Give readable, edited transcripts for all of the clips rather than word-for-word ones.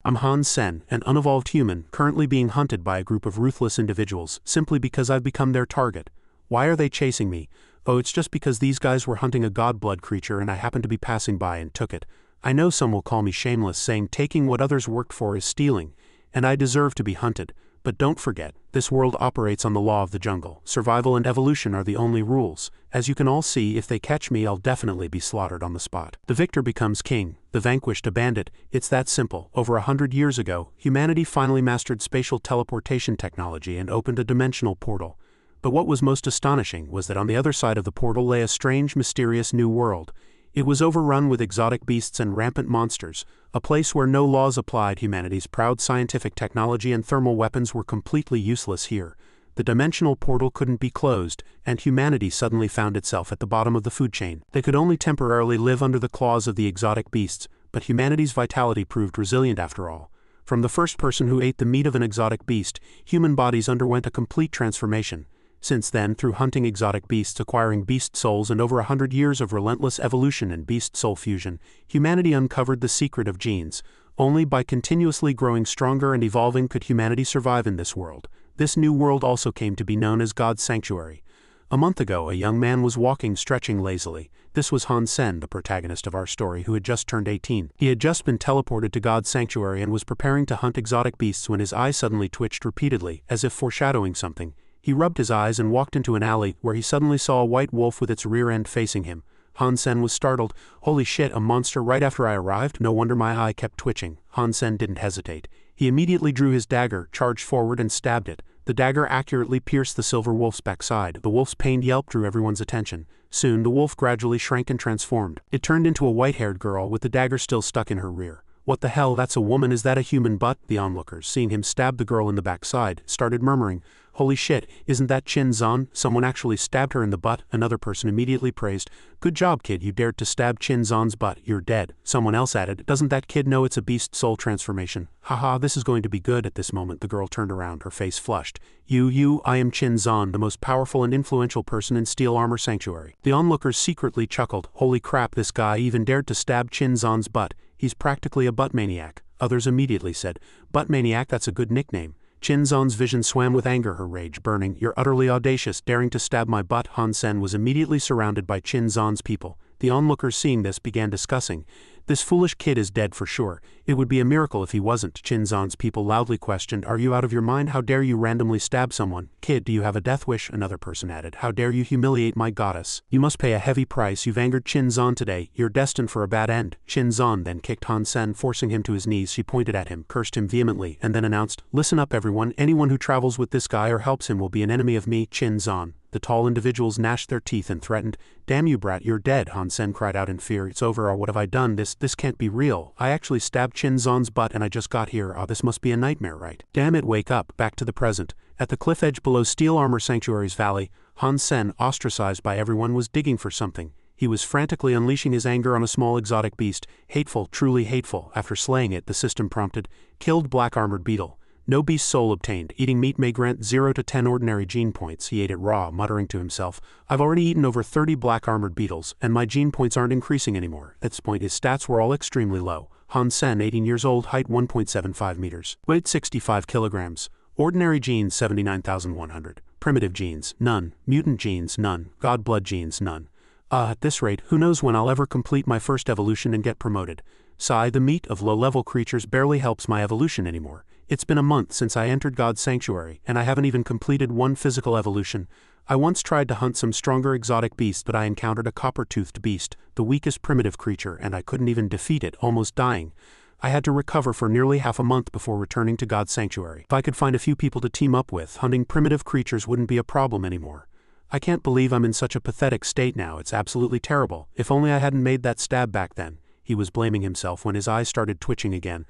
I'm Han Sen, an unevolved human, currently being hunted by a group of ruthless individuals, simply because I've become their target. Why are they chasing me? Oh, it's just because these guys were hunting a god-blood creature and I happened to be passing by and took it. I know some will call me shameless, saying taking what others worked for is stealing, and I deserve to be hunted. But don't forget, this world operates on the law of the jungle. Survival and evolution are the only rules. As you can all see, if they catch me, I'll definitely be slaughtered on the spot. The victor becomes king, the vanquished a bandit. It's that simple. Over 100 years ago, humanity finally mastered spatial teleportation technology and opened a dimensional portal. But what was most astonishing was that on the other side of the portal lay a strange, mysterious new world. It was overrun with exotic beasts and rampant monsters, a place where no laws applied. Humanity's proud scientific technology and thermal weapons were completely useless here. The dimensional portal couldn't be closed, and humanity suddenly found itself at the bottom of the food chain. They could only temporarily live under the claws of the exotic beasts, but humanity's vitality proved resilient after all. From the first person who ate the meat of an exotic beast, human bodies underwent a complete transformation. Since then, through hunting exotic beasts, acquiring beast souls, and over 100 years of relentless evolution and beast-soul fusion, humanity uncovered the secret of genes. Only by continuously growing stronger and evolving could humanity survive in this world. This new world also came to be known as God's Sanctuary. A month ago, a young man was walking, stretching lazily. This was Han Sen, the protagonist of our story, who had just turned 18. He had just been teleported to God's Sanctuary and was preparing to hunt exotic beasts when his eye suddenly twitched repeatedly, as if foreshadowing something. He rubbed his eyes and walked into an alley, where he suddenly saw a white wolf with its rear end facing him. Han Sen was startled. Holy shit, a monster right after I arrived? No wonder my eye kept twitching. Han Sen didn't hesitate. He immediately drew his dagger, charged forward and stabbed it. The dagger accurately pierced the silver wolf's backside. The wolf's pained yelp drew everyone's attention. Soon, the wolf gradually shrank and transformed. It turned into a white-haired girl with the dagger still stuck in her rear. What the hell, that's a woman, is that a human butt? The onlookers, seeing him stab the girl in the backside, started murmuring, holy shit, isn't that Chin Zan? Someone actually stabbed her in the butt. Another person immediately praised, good job kid, you dared to stab Chin Zan's butt, you're dead. Someone else added, doesn't that kid know it's a beast soul transformation? Haha, this is going to be good. At this moment the girl turned around, her face flushed. I am Chin Zan, the most powerful and influential person in Steel Armor Sanctuary. The onlookers secretly chuckled, holy crap, this guy even dared to stab Chin Zan's butt. He's practically a butt maniac. Others immediately said, butt maniac, that's a good nickname. Chin Zan's vision swam with anger, her rage burning. You're utterly audacious, daring to stab my butt. Han Sen was immediately surrounded by Chin Zan's people. The onlookers, seeing this, began discussing, this foolish kid is dead for sure. It would be a miracle if he wasn't. Chin Zan's people loudly questioned, are you out of your mind? How dare you randomly stab someone? Kid, do you have a death wish? Another person added, how dare you humiliate my goddess? You must pay a heavy price. You've angered Chin Zan today. You're destined for a bad end. Chin Zan then kicked Han Sen, forcing him to his knees. She pointed at him, cursed him vehemently, and then announced, listen up everyone, anyone who travels with this guy or helps him will be an enemy of me, Chin Zan. The tall individuals gnashed their teeth and threatened, damn you brat, you're dead. Han Sen cried out in fear, it's over. What have I done? This can't be real. I actually stabbed Chin Zan's butt and I just got here. This must be a nightmare, right? Damn it, wake up, back to the present. At the cliff edge below Steel Armor Sanctuary's valley, Han Sen, ostracized by everyone, was digging for something. He was frantically unleashing his anger on a small exotic beast, hateful, truly hateful. After slaying it, the system prompted, killed black armored beetle. No beast soul obtained. Eating meat may grant 0 to 10 ordinary gene points. He ate it raw, muttering to himself, I've already eaten over 30 black armored beetles, and my gene points aren't increasing anymore. At this point his stats were all extremely low. Han Sen, 18 years old, height 1.75 meters, weight 65 kilograms, ordinary genes 79,100, primitive genes, none, mutant genes, none, god blood genes, none. At this rate, who knows when I'll ever complete my first evolution and get promoted. Sigh, the meat of low-level creatures barely helps my evolution anymore. It's been a month since I entered God's Sanctuary, and I haven't even completed one physical evolution. I once tried to hunt some stronger exotic beast, but I encountered a copper-toothed beast, the weakest primitive creature, and I couldn't even defeat it, almost dying. I had to recover for nearly half a month before returning to God's Sanctuary. If I could find a few people to team up with, hunting primitive creatures wouldn't be a problem anymore. I can't believe I'm in such a pathetic state now. It's absolutely terrible. If only I hadn't made that stab back then. He was blaming himself when his eyes started twitching again.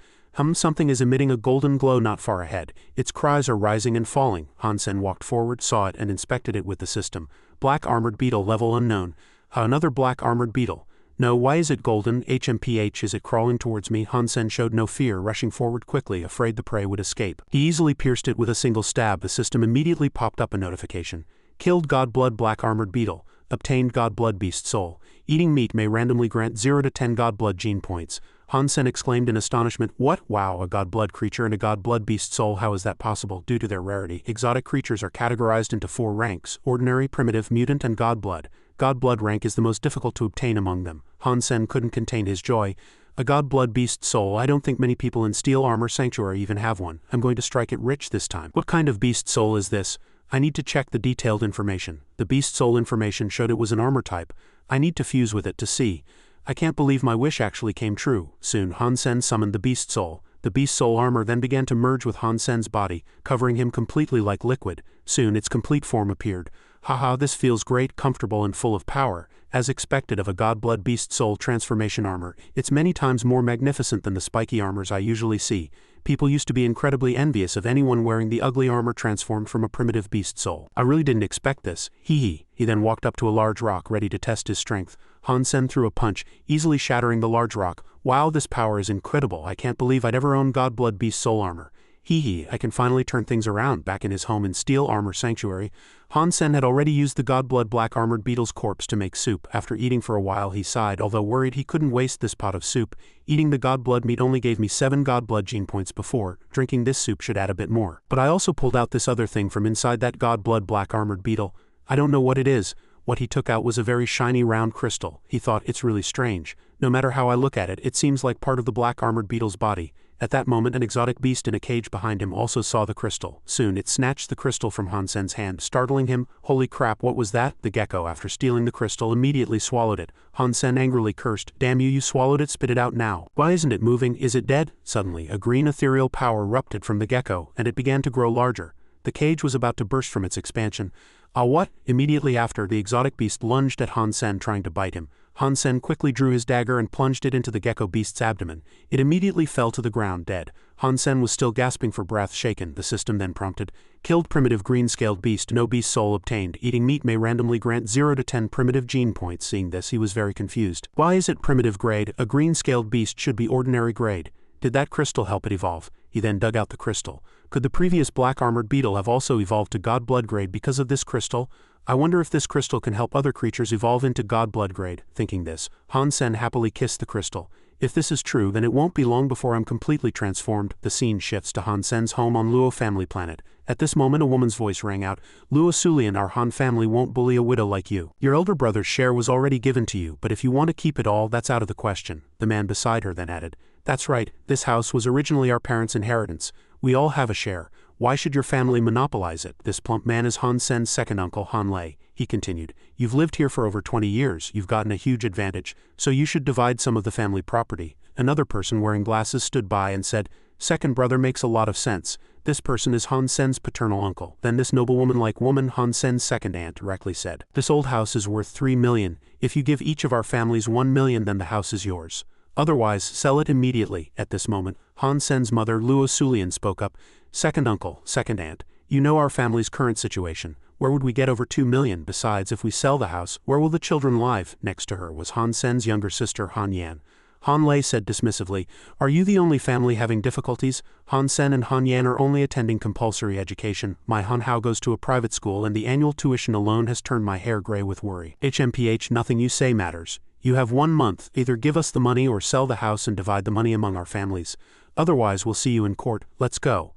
Something is emitting a golden glow not far ahead. Its cries are rising and falling. Han Sen walked forward, saw it, and inspected it with the system. Black armored beetle, level unknown. Another black armored beetle. No, why is it golden? HMPH, is it crawling towards me? Han Sen showed no fear, rushing forward quickly, afraid the prey would escape. He easily pierced it with a single stab. The system immediately popped up a notification. Killed god blood black armored beetle. Obtained god blood beast soul. Eating meat may randomly grant 0 to 10 god blood gene points. Han Sen exclaimed in astonishment. What? Wow, a god blood creature and a god blood beast soul, how is that possible? Due to their rarity, exotic creatures are categorized into 4 ranks: ordinary, primitive, mutant, and god blood. God blood rank is the most difficult to obtain among them. Han Sen couldn't contain his joy. A god blood beast soul? I don't think many people in Steel Armor Sanctuary even have one. I'm going to strike it rich this time. What kind of beast soul is this? I need to check the detailed information. The beast soul information showed it was an armor type. I need to fuse with it to see. I can't believe my wish actually came true. Soon Han Sen summoned the beast soul. The beast soul armor then began to merge with Han Sen's body, covering him completely like liquid. Soon its complete form appeared. Haha, this feels great, comfortable, and full of power. As expected of a god blood beast soul transformation armor, it's many times more magnificent than the spiky armors I usually see. People used to be incredibly envious of anyone wearing the ugly armor transformed from a primitive beast soul. I really didn't expect this. Hee hee. He then walked up to a large rock ready to test his strength. Han Sen threw a punch, easily shattering the large rock. Wow, this power is incredible. I can't believe I'd ever owned god blood beast soul armor. Hee hee, I can finally turn things around. Back in his home in Steel Armor Sanctuary, Han Sen had already used the god blood black armored beetle's corpse to make soup. After eating for a while he sighed, although worried he couldn't waste this pot of soup. Eating the god blood meat only gave me 7 god blood gene points before. Drinking this soup should add a bit more. But I also pulled out this other thing from inside that god blood black armored beetle. I don't know what it is. What he took out was a very shiny round crystal. He thought, it's really strange. No matter how I look at it, it seems like part of the black armored beetle's body. At that moment an exotic beast in a cage behind him also saw the crystal. Soon it snatched the crystal from Han Sen's hand, startling him. Holy crap, what was that? The gecko, after stealing the crystal, immediately swallowed it. Han Sen angrily cursed, damn you, you swallowed it, spit it out now. Why isn't it moving? Is it dead? Suddenly a green ethereal power erupted from the gecko, and it began to grow larger. The cage was about to burst from its expansion. Ah, what? Immediately after, the exotic beast lunged at Han Sen, trying to bite him. Han Sen quickly drew his dagger and plunged it into the gecko beast's abdomen. It immediately fell to the ground dead. Han Sen was still gasping for breath. Shaken, the system then prompted, killed primitive green-scaled beast, no beast soul obtained. Eating meat may randomly grant 0 to 10 primitive gene points. Seeing this, he was very confused. Why is it primitive grade? A green-scaled beast should be ordinary grade. Did that crystal help it evolve? He then dug out the crystal. Could the previous black armored beetle have also evolved to god blood grade because of this crystal? I wonder if this crystal can help other creatures evolve into god blood grade. Thinking this, Han Sen happily kissed the crystal. If this is true, then it won't be long before I'm completely transformed. The scene shifts to Han Sen's home on Luo family planet. At this moment a woman's voice rang out. Luo Sulian, our Han family won't bully a widow like you. Your elder brother's share was already given to you, but if you want to keep it all, that's out of the question. The man beside her then added, that's right, this house was originally our parents' inheritance. We all have a share. Why should your family monopolize it? This plump man is Han Sen's second uncle, Han Lei. He continued, you've lived here for over 20 years, you've gotten a huge advantage, so you should divide some of the family property. Another person wearing glasses stood by and said, second brother makes a lot of sense. This person is Han Sen's paternal uncle. Then this noblewoman-like woman, Han Sen's second aunt, directly said, this old house is worth 3 million. If you give each of our families 1 million, then the house is yours. Otherwise, sell it immediately. At this moment, Han Sen's mother, Luo Sulian, spoke up. Second uncle, second aunt, you know our family's current situation. Where would we get over 2 million? Besides, if we sell the house, where will the children live? Next to her was Han Sen's younger sister, Han Yan. Han Lei said dismissively, are you the only family having difficulties? Han Sen and Han Yan are only attending compulsory education. My Han Hao goes to a private school and the annual tuition alone has turned my hair gray with worry. HMPH, nothing you say matters. You have 1 month, either give us the money or sell the house and divide the money among our families. Otherwise we'll see you in court. Let's go.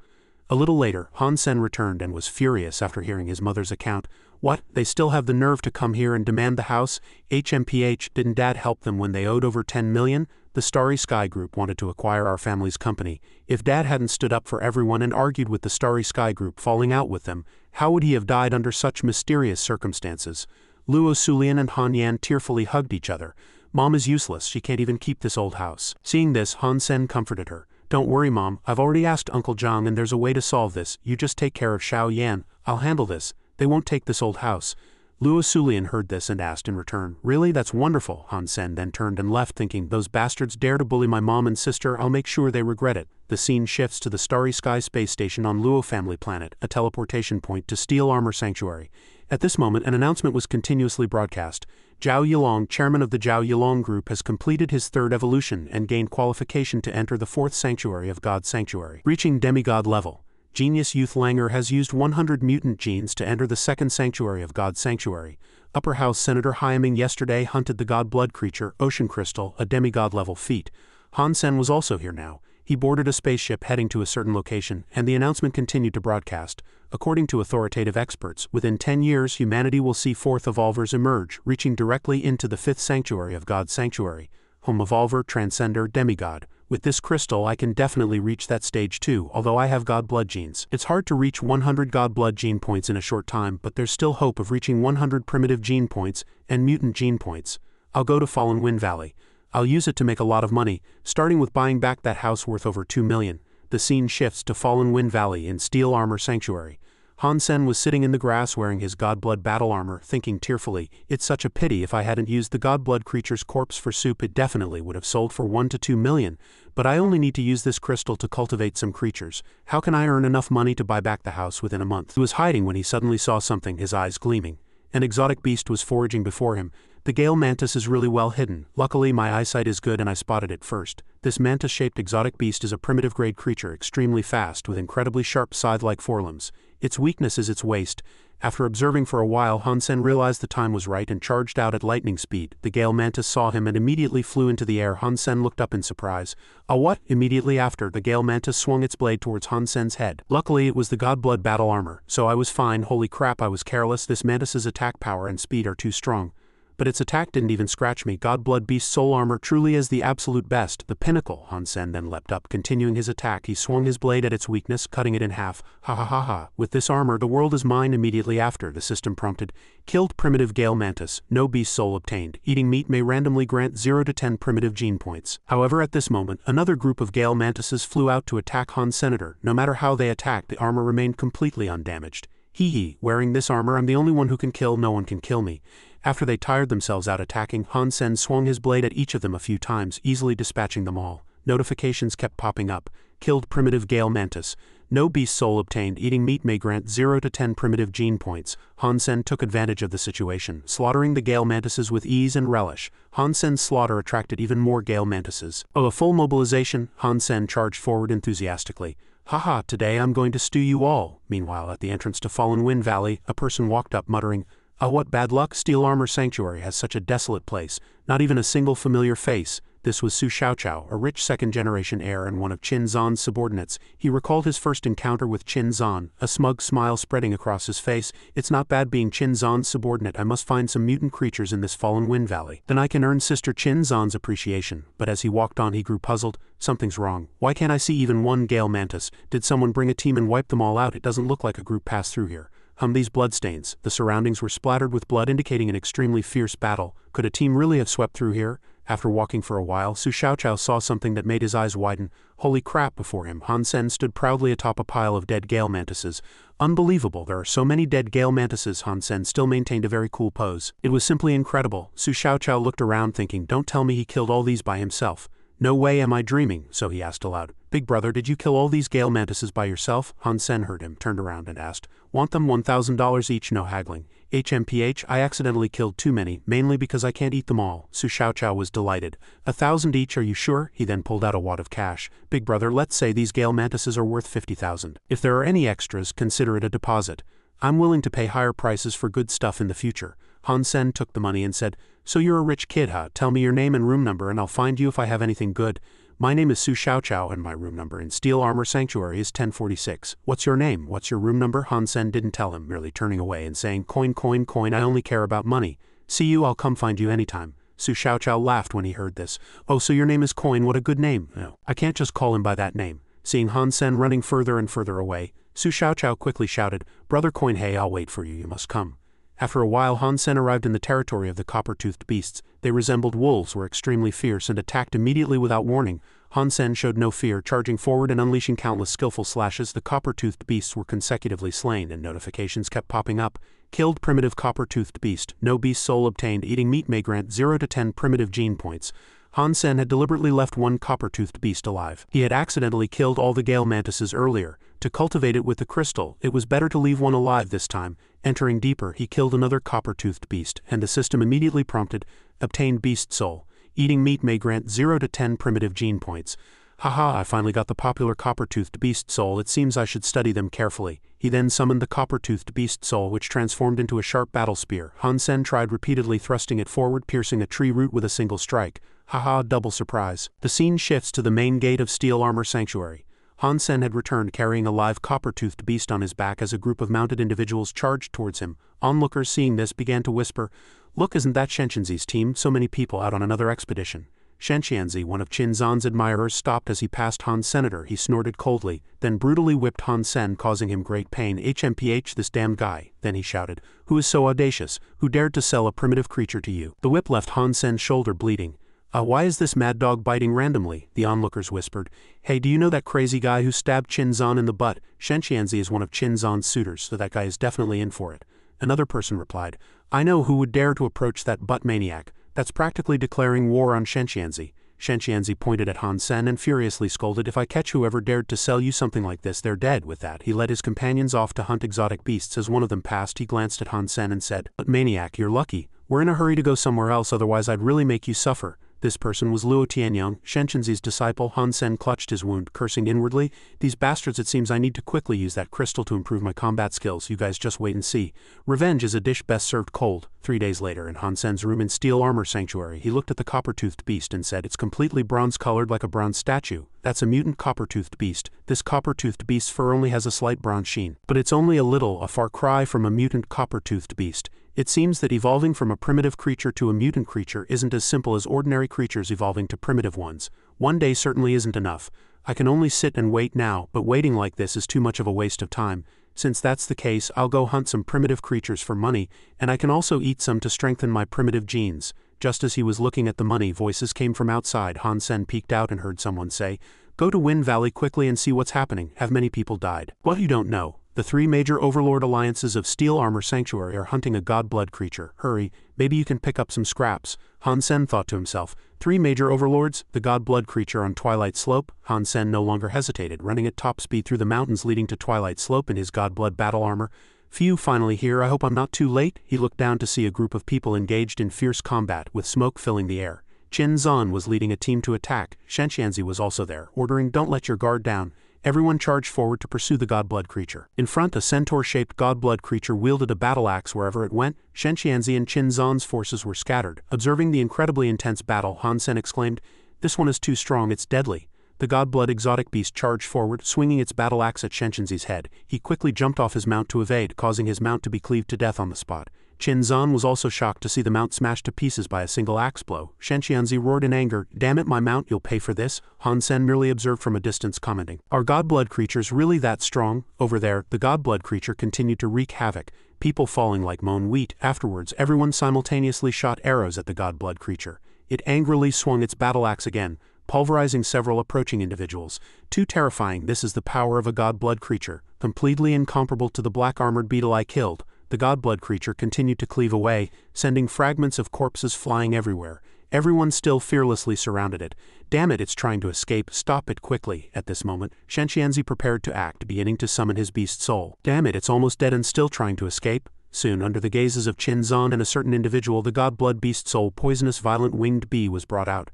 A little later, Han Sen returned and was furious after hearing his mother's account. What? They still have the nerve to come here and demand the house? HMPH, didn't Dad help them when they owed over 10 million? The Starry Sky Group wanted to acquire our family's company. If Dad hadn't stood up for everyone and argued with the Starry Sky Group, falling out with them, how would he have died under such mysterious circumstances? Luo Sulian and Han Yan tearfully hugged each other. Mom is useless, she can't even keep this old house. Seeing this, Han Sen comforted her. Don't worry, Mom, I've already asked Uncle Zhang and there's a way to solve this. You just take care of Xiao Yan. I'll handle this. They won't take this old house. Luo Sulian heard this and asked in return, really? That's wonderful. Han Sen then turned and left thinking, those bastards dare to bully my mom and sister, I'll make sure they regret it. The scene shifts to the Starry Sky space station on Luo family planet, a teleportation point to Steel Armor Sanctuary. At this moment an announcement was continuously broadcast. Zhao Yilong, chairman of the Zhao Yilong Group, has completed his 3rd evolution and gained qualification to enter the 4th sanctuary of God Sanctuary, reaching demigod level. Genius Youth Langer has used 100 mutant genes to enter the 2nd sanctuary of God Sanctuary. Upper House Senator Hyaming yesterday hunted the god blood creature, Ocean Crystal, a demigod level feat. Han Sen was also here now. He boarded a spaceship heading to a certain location, and the announcement continued to broadcast. According to authoritative experts, within 10 years humanity will see fourth evolvers emerge, reaching directly into the fifth sanctuary of God's sanctuary. Home evolver, transcender, demigod. With this crystal I can definitely reach that stage too, although I have God blood genes. It's hard to reach 100 God blood gene points in a short time, but there's still hope of reaching 100 primitive gene points and mutant gene points. I'll go to Fallen Wind Valley. I'll use it to make a lot of money, starting with buying back that house worth over 2 million. The scene shifts to Fallen Wind Valley in Steel Armor Sanctuary. Han Sen was sitting in the grass wearing his Godblood battle armor, thinking tearfully, it's such a pity if I hadn't used the Godblood creature's corpse for soup. It definitely would have sold for 1 to 2 million, but I only need to use this crystal to cultivate some creatures. How can I earn enough money to buy back the house within a month? He was hiding when he suddenly saw something, his eyes gleaming. An exotic beast was foraging before him. The Gale mantis is really well hidden. Luckily my eyesight is good and I spotted it first. This mantis-shaped exotic beast is a primitive-grade creature, extremely fast with incredibly sharp scythe-like forelimbs. Its weakness is its waist. After observing for a while, Han Sen realized the time was right and charged out at lightning speed. The Gale mantis saw him and immediately flew into the air. Han Sen looked up in surprise. A what? Immediately after, the Gale mantis swung its blade towards Han Sen's head. Luckily it was the Godblood battle armor, so I was fine. Holy crap, I was careless. This mantis's attack power and speed are too strong. But its attack didn't even scratch me. Godblood beast soul armor truly is the absolute best, the pinnacle. Han Sen then leapt up, continuing his attack. He swung his blade at its weakness, cutting it in half. Ha ha ha ha. With this armor the world is mine. Immediately after, the system prompted, killed primitive Gale mantis, no beast soul obtained. Eating meat may randomly grant 0 to 10 primitive gene points. However, at this moment, another group of Gale mantises flew out to attack Han Senator. No matter how they attacked, the armor remained completely undamaged. Hee hee, wearing this armor I'm the only one who can kill, no one can kill me. After they tired themselves out attacking, Han Sen swung his blade at each of them a few times, easily dispatching them all. Notifications kept popping up. Killed primitive Gale mantis. No beast soul obtained. Eating meat may grant 0 to 10 primitive gene points. Han Sen took advantage of the situation, slaughtering the Gale mantises with ease and relish. Han Sen's slaughter attracted even more Gale mantises. Oh, a full mobilization? Han Sen charged forward enthusiastically. Haha, today I'm going to stew you all. Meanwhile, at the entrance to Fallen Wind Valley, a person walked up muttering, what bad luck. Steel Armor Sanctuary has such a desolate place, not even a single familiar face. This was Su Xiaoqiao, a rich second-generation heir and one of Qin Zan's subordinates. He recalled his first encounter with Qin Zan, a smug smile spreading across his face. It's not bad being Qin Zan's subordinate. I must find some mutant creatures in this Fallen Wind Valley. Then I can earn Sister Qin Zan's appreciation. But as he walked on he grew puzzled. Something's wrong. Why can't I see even one Gale mantis? Did someone bring a team and wipe them all out? It doesn't look like a group passed through here. These bloodstains. The surroundings were splattered with blood, indicating an extremely fierce battle. Could a team really have swept through here? After walking for a while, Su Xiaoqiao saw something that made his eyes widen. Holy crap! Before him, Han Sen stood proudly atop a pile of dead Gale mantises. Unbelievable, there are so many dead Gale mantises. Han Sen still maintained a very cool pose. It was simply incredible. Su Xiaoqiao looked around thinking, don't tell me he killed all these by himself. No way, am I dreaming? So he asked aloud, Big brother, did you kill all these Gale mantises by yourself? Han Sen heard him, turned around and asked, want them? $1,000 each, no haggling. HMPH, I accidentally killed too many, mainly because I can't eat them all. Su Xiaoqiao was delighted. 1,000 each, are you sure? He then pulled out a wad of cash. Big brother, let's say these Gale mantises are worth 50,000. If there are any extras, consider it a deposit. I'm willing to pay higher prices for good stuff in the future. Han Sen took the money and said, so you're a rich kid, huh? Tell me your name and room number and I'll find you if I have anything good. My name is Su Xiaoqiao and my room number in Steel Armor Sanctuary is 1046. What's your name? What's your room number? Han Sen didn't tell him, merely turning away and saying, coin, coin, coin, I only care about money. See you, I'll come find you anytime. Su Xiaoqiao laughed when he heard this. Oh, so your name is Coin, what a good name. No, I can't just call him by that name. Seeing Han Sen running further and further away, Su Xiaoqiao quickly shouted, Brother Coin, hey, I'll wait for you, you must come. After a while Han Sen arrived in the territory of the copper-toothed beasts. They resembled wolves, were extremely fierce and attacked immediately without warning. Han Sen showed no fear, charging forward and unleashing countless skillful slashes. The copper-toothed beasts were consecutively slain and notifications kept popping up. Killed primitive copper-toothed beast, no beast soul obtained. Eating meat may grant 0 to 10 primitive gene points. Han Sen had deliberately left one copper-toothed beast alive. He had accidentally killed all the Gale mantises earlier. To cultivate it with the crystal, it was better to leave one alive this time. Entering deeper, he killed another copper-toothed beast, and the system immediately prompted, obtain beast soul. Eating meat may grant 0 to 10 primitive gene points. Haha, I finally got the popular copper-toothed beast soul, it seems I should study them carefully. He then summoned the copper-toothed beast soul, which transformed into a sharp battle spear. Han Sen tried repeatedly thrusting it forward, piercing a tree root with a single strike. Haha, double surprise. The scene shifts to the main gate of Steel Armor Sanctuary. Han Sen had returned carrying a live copper-toothed beast on his back as a group of mounted individuals charged towards him. Onlookers seeing this began to whisper, "Look, isn't that Shenxianzi's team? So many people out on another expedition." Shenxianzi, one of Qin Zan's admirers, stopped as he passed Han's senator. He snorted coldly, then brutally whipped Han Sen, causing him great pain. "HMPH, this damned guy," then he shouted. "Who is so audacious? Who dared to sell a primitive creature to you?" The whip left Han Sen's shoulder bleeding. Why is this mad dog biting randomly?" the onlookers whispered. "Hey, do you know that crazy guy who stabbed Qin Zan in the butt? Shenxianzi is one of Qin Zan's suitors, so that guy is definitely in for it." Another person replied, "I know who would dare to approach that butt maniac. That's practically declaring war on Shenxianzi." Shenxianzi pointed at Han Sen and furiously scolded, "If I catch whoever dared to sell you something like this, they're dead." With that, he led his companions off to hunt exotic beasts. As one of them passed, he glanced at Han Sen and said, "But Maniac, you're lucky. We're in a hurry to go somewhere else, otherwise I'd really make you suffer." This person was Luo Tianyang, Shenxianzi's disciple. Han Sen clutched his wound, cursing inwardly, "These bastards, it seems I need to quickly use that crystal to improve my combat skills. You guys just wait and see. Revenge is a dish best served cold." 3 days later, in Han Sen's room in Steel Armor Sanctuary, he looked at the copper-toothed beast and said, "It's completely bronze-colored like a bronze statue. That's a mutant copper-toothed beast. This copper-toothed beast's fur only has a slight bronze sheen. But it's only a far cry from a mutant copper-toothed beast. It seems that evolving from a primitive creature to a mutant creature isn't as simple as ordinary creatures evolving to primitive ones. One day certainly isn't enough. I can only sit and wait now, but waiting like this is too much of a waste of time. Since that's the case, I'll go hunt some primitive creatures for money, and I can also eat some to strengthen my primitive genes." Just as he was looking at the money, voices came from outside. Han Sen peeked out and heard someone say, "Go to Wind Valley quickly and see what's happening. Have many people died?" "What, you don't know? The 3 major overlord alliances of Steel Armor Sanctuary are hunting a god-blood creature. Hurry, maybe you can pick up some scraps." Han Sen thought to himself, 3 major overlords, the god-blood creature on Twilight Slope? Han Sen no longer hesitated, running at top speed through the mountains leading to Twilight Slope in his god-blood battle armor. "Phew, finally here. I hope I'm not too late." He looked down to see a group of people engaged in fierce combat, with smoke filling the air. Qin Zan was leading a team to attack. Shenxianzi was also there, ordering, "Don't let your guard down." Everyone charged forward to pursue the god-blood creature. In front, a centaur-shaped god-blood creature wielded a battle axe wherever it went. Shenxianzi and Qin Zan's forces were scattered. Observing the incredibly intense battle, Han Sen exclaimed, "This one is too strong, it's deadly." The god-blood exotic beast charged forward, swinging its battle axe at Shenxianzi's head. He quickly jumped off his mount to evade, causing his mount to be cleaved to death on the spot. Qin Zan was also shocked to see the mount smashed to pieces by a single axe blow. Shenxianzi roared in anger, "Damn it, my mount, you'll pay for this." Han Sen merely observed from a distance, commenting, "Are god-blood creatures really that strong?" Over there, the god-blood creature continued to wreak havoc, people falling like mown wheat. Afterwards, everyone simultaneously shot arrows at the god-blood creature. It angrily swung its battle axe again, pulverizing several approaching individuals. Too terrifying. This is the power of a god-blood creature, completely incomparable to the black-armored beetle I killed. The god-blood creature continued to cleave away, sending fragments of corpses flying everywhere. Everyone still fearlessly surrounded it. "Damn it, it's trying to escape. Stop it quickly." At this moment, Shenxianzi prepared to act, beginning to summon his beast soul. "Damn it, it's almost dead and still trying to escape." Soon, under the gazes of Qin Zan and a certain individual, the god-blood beast soul, poisonous violent winged bee, was brought out.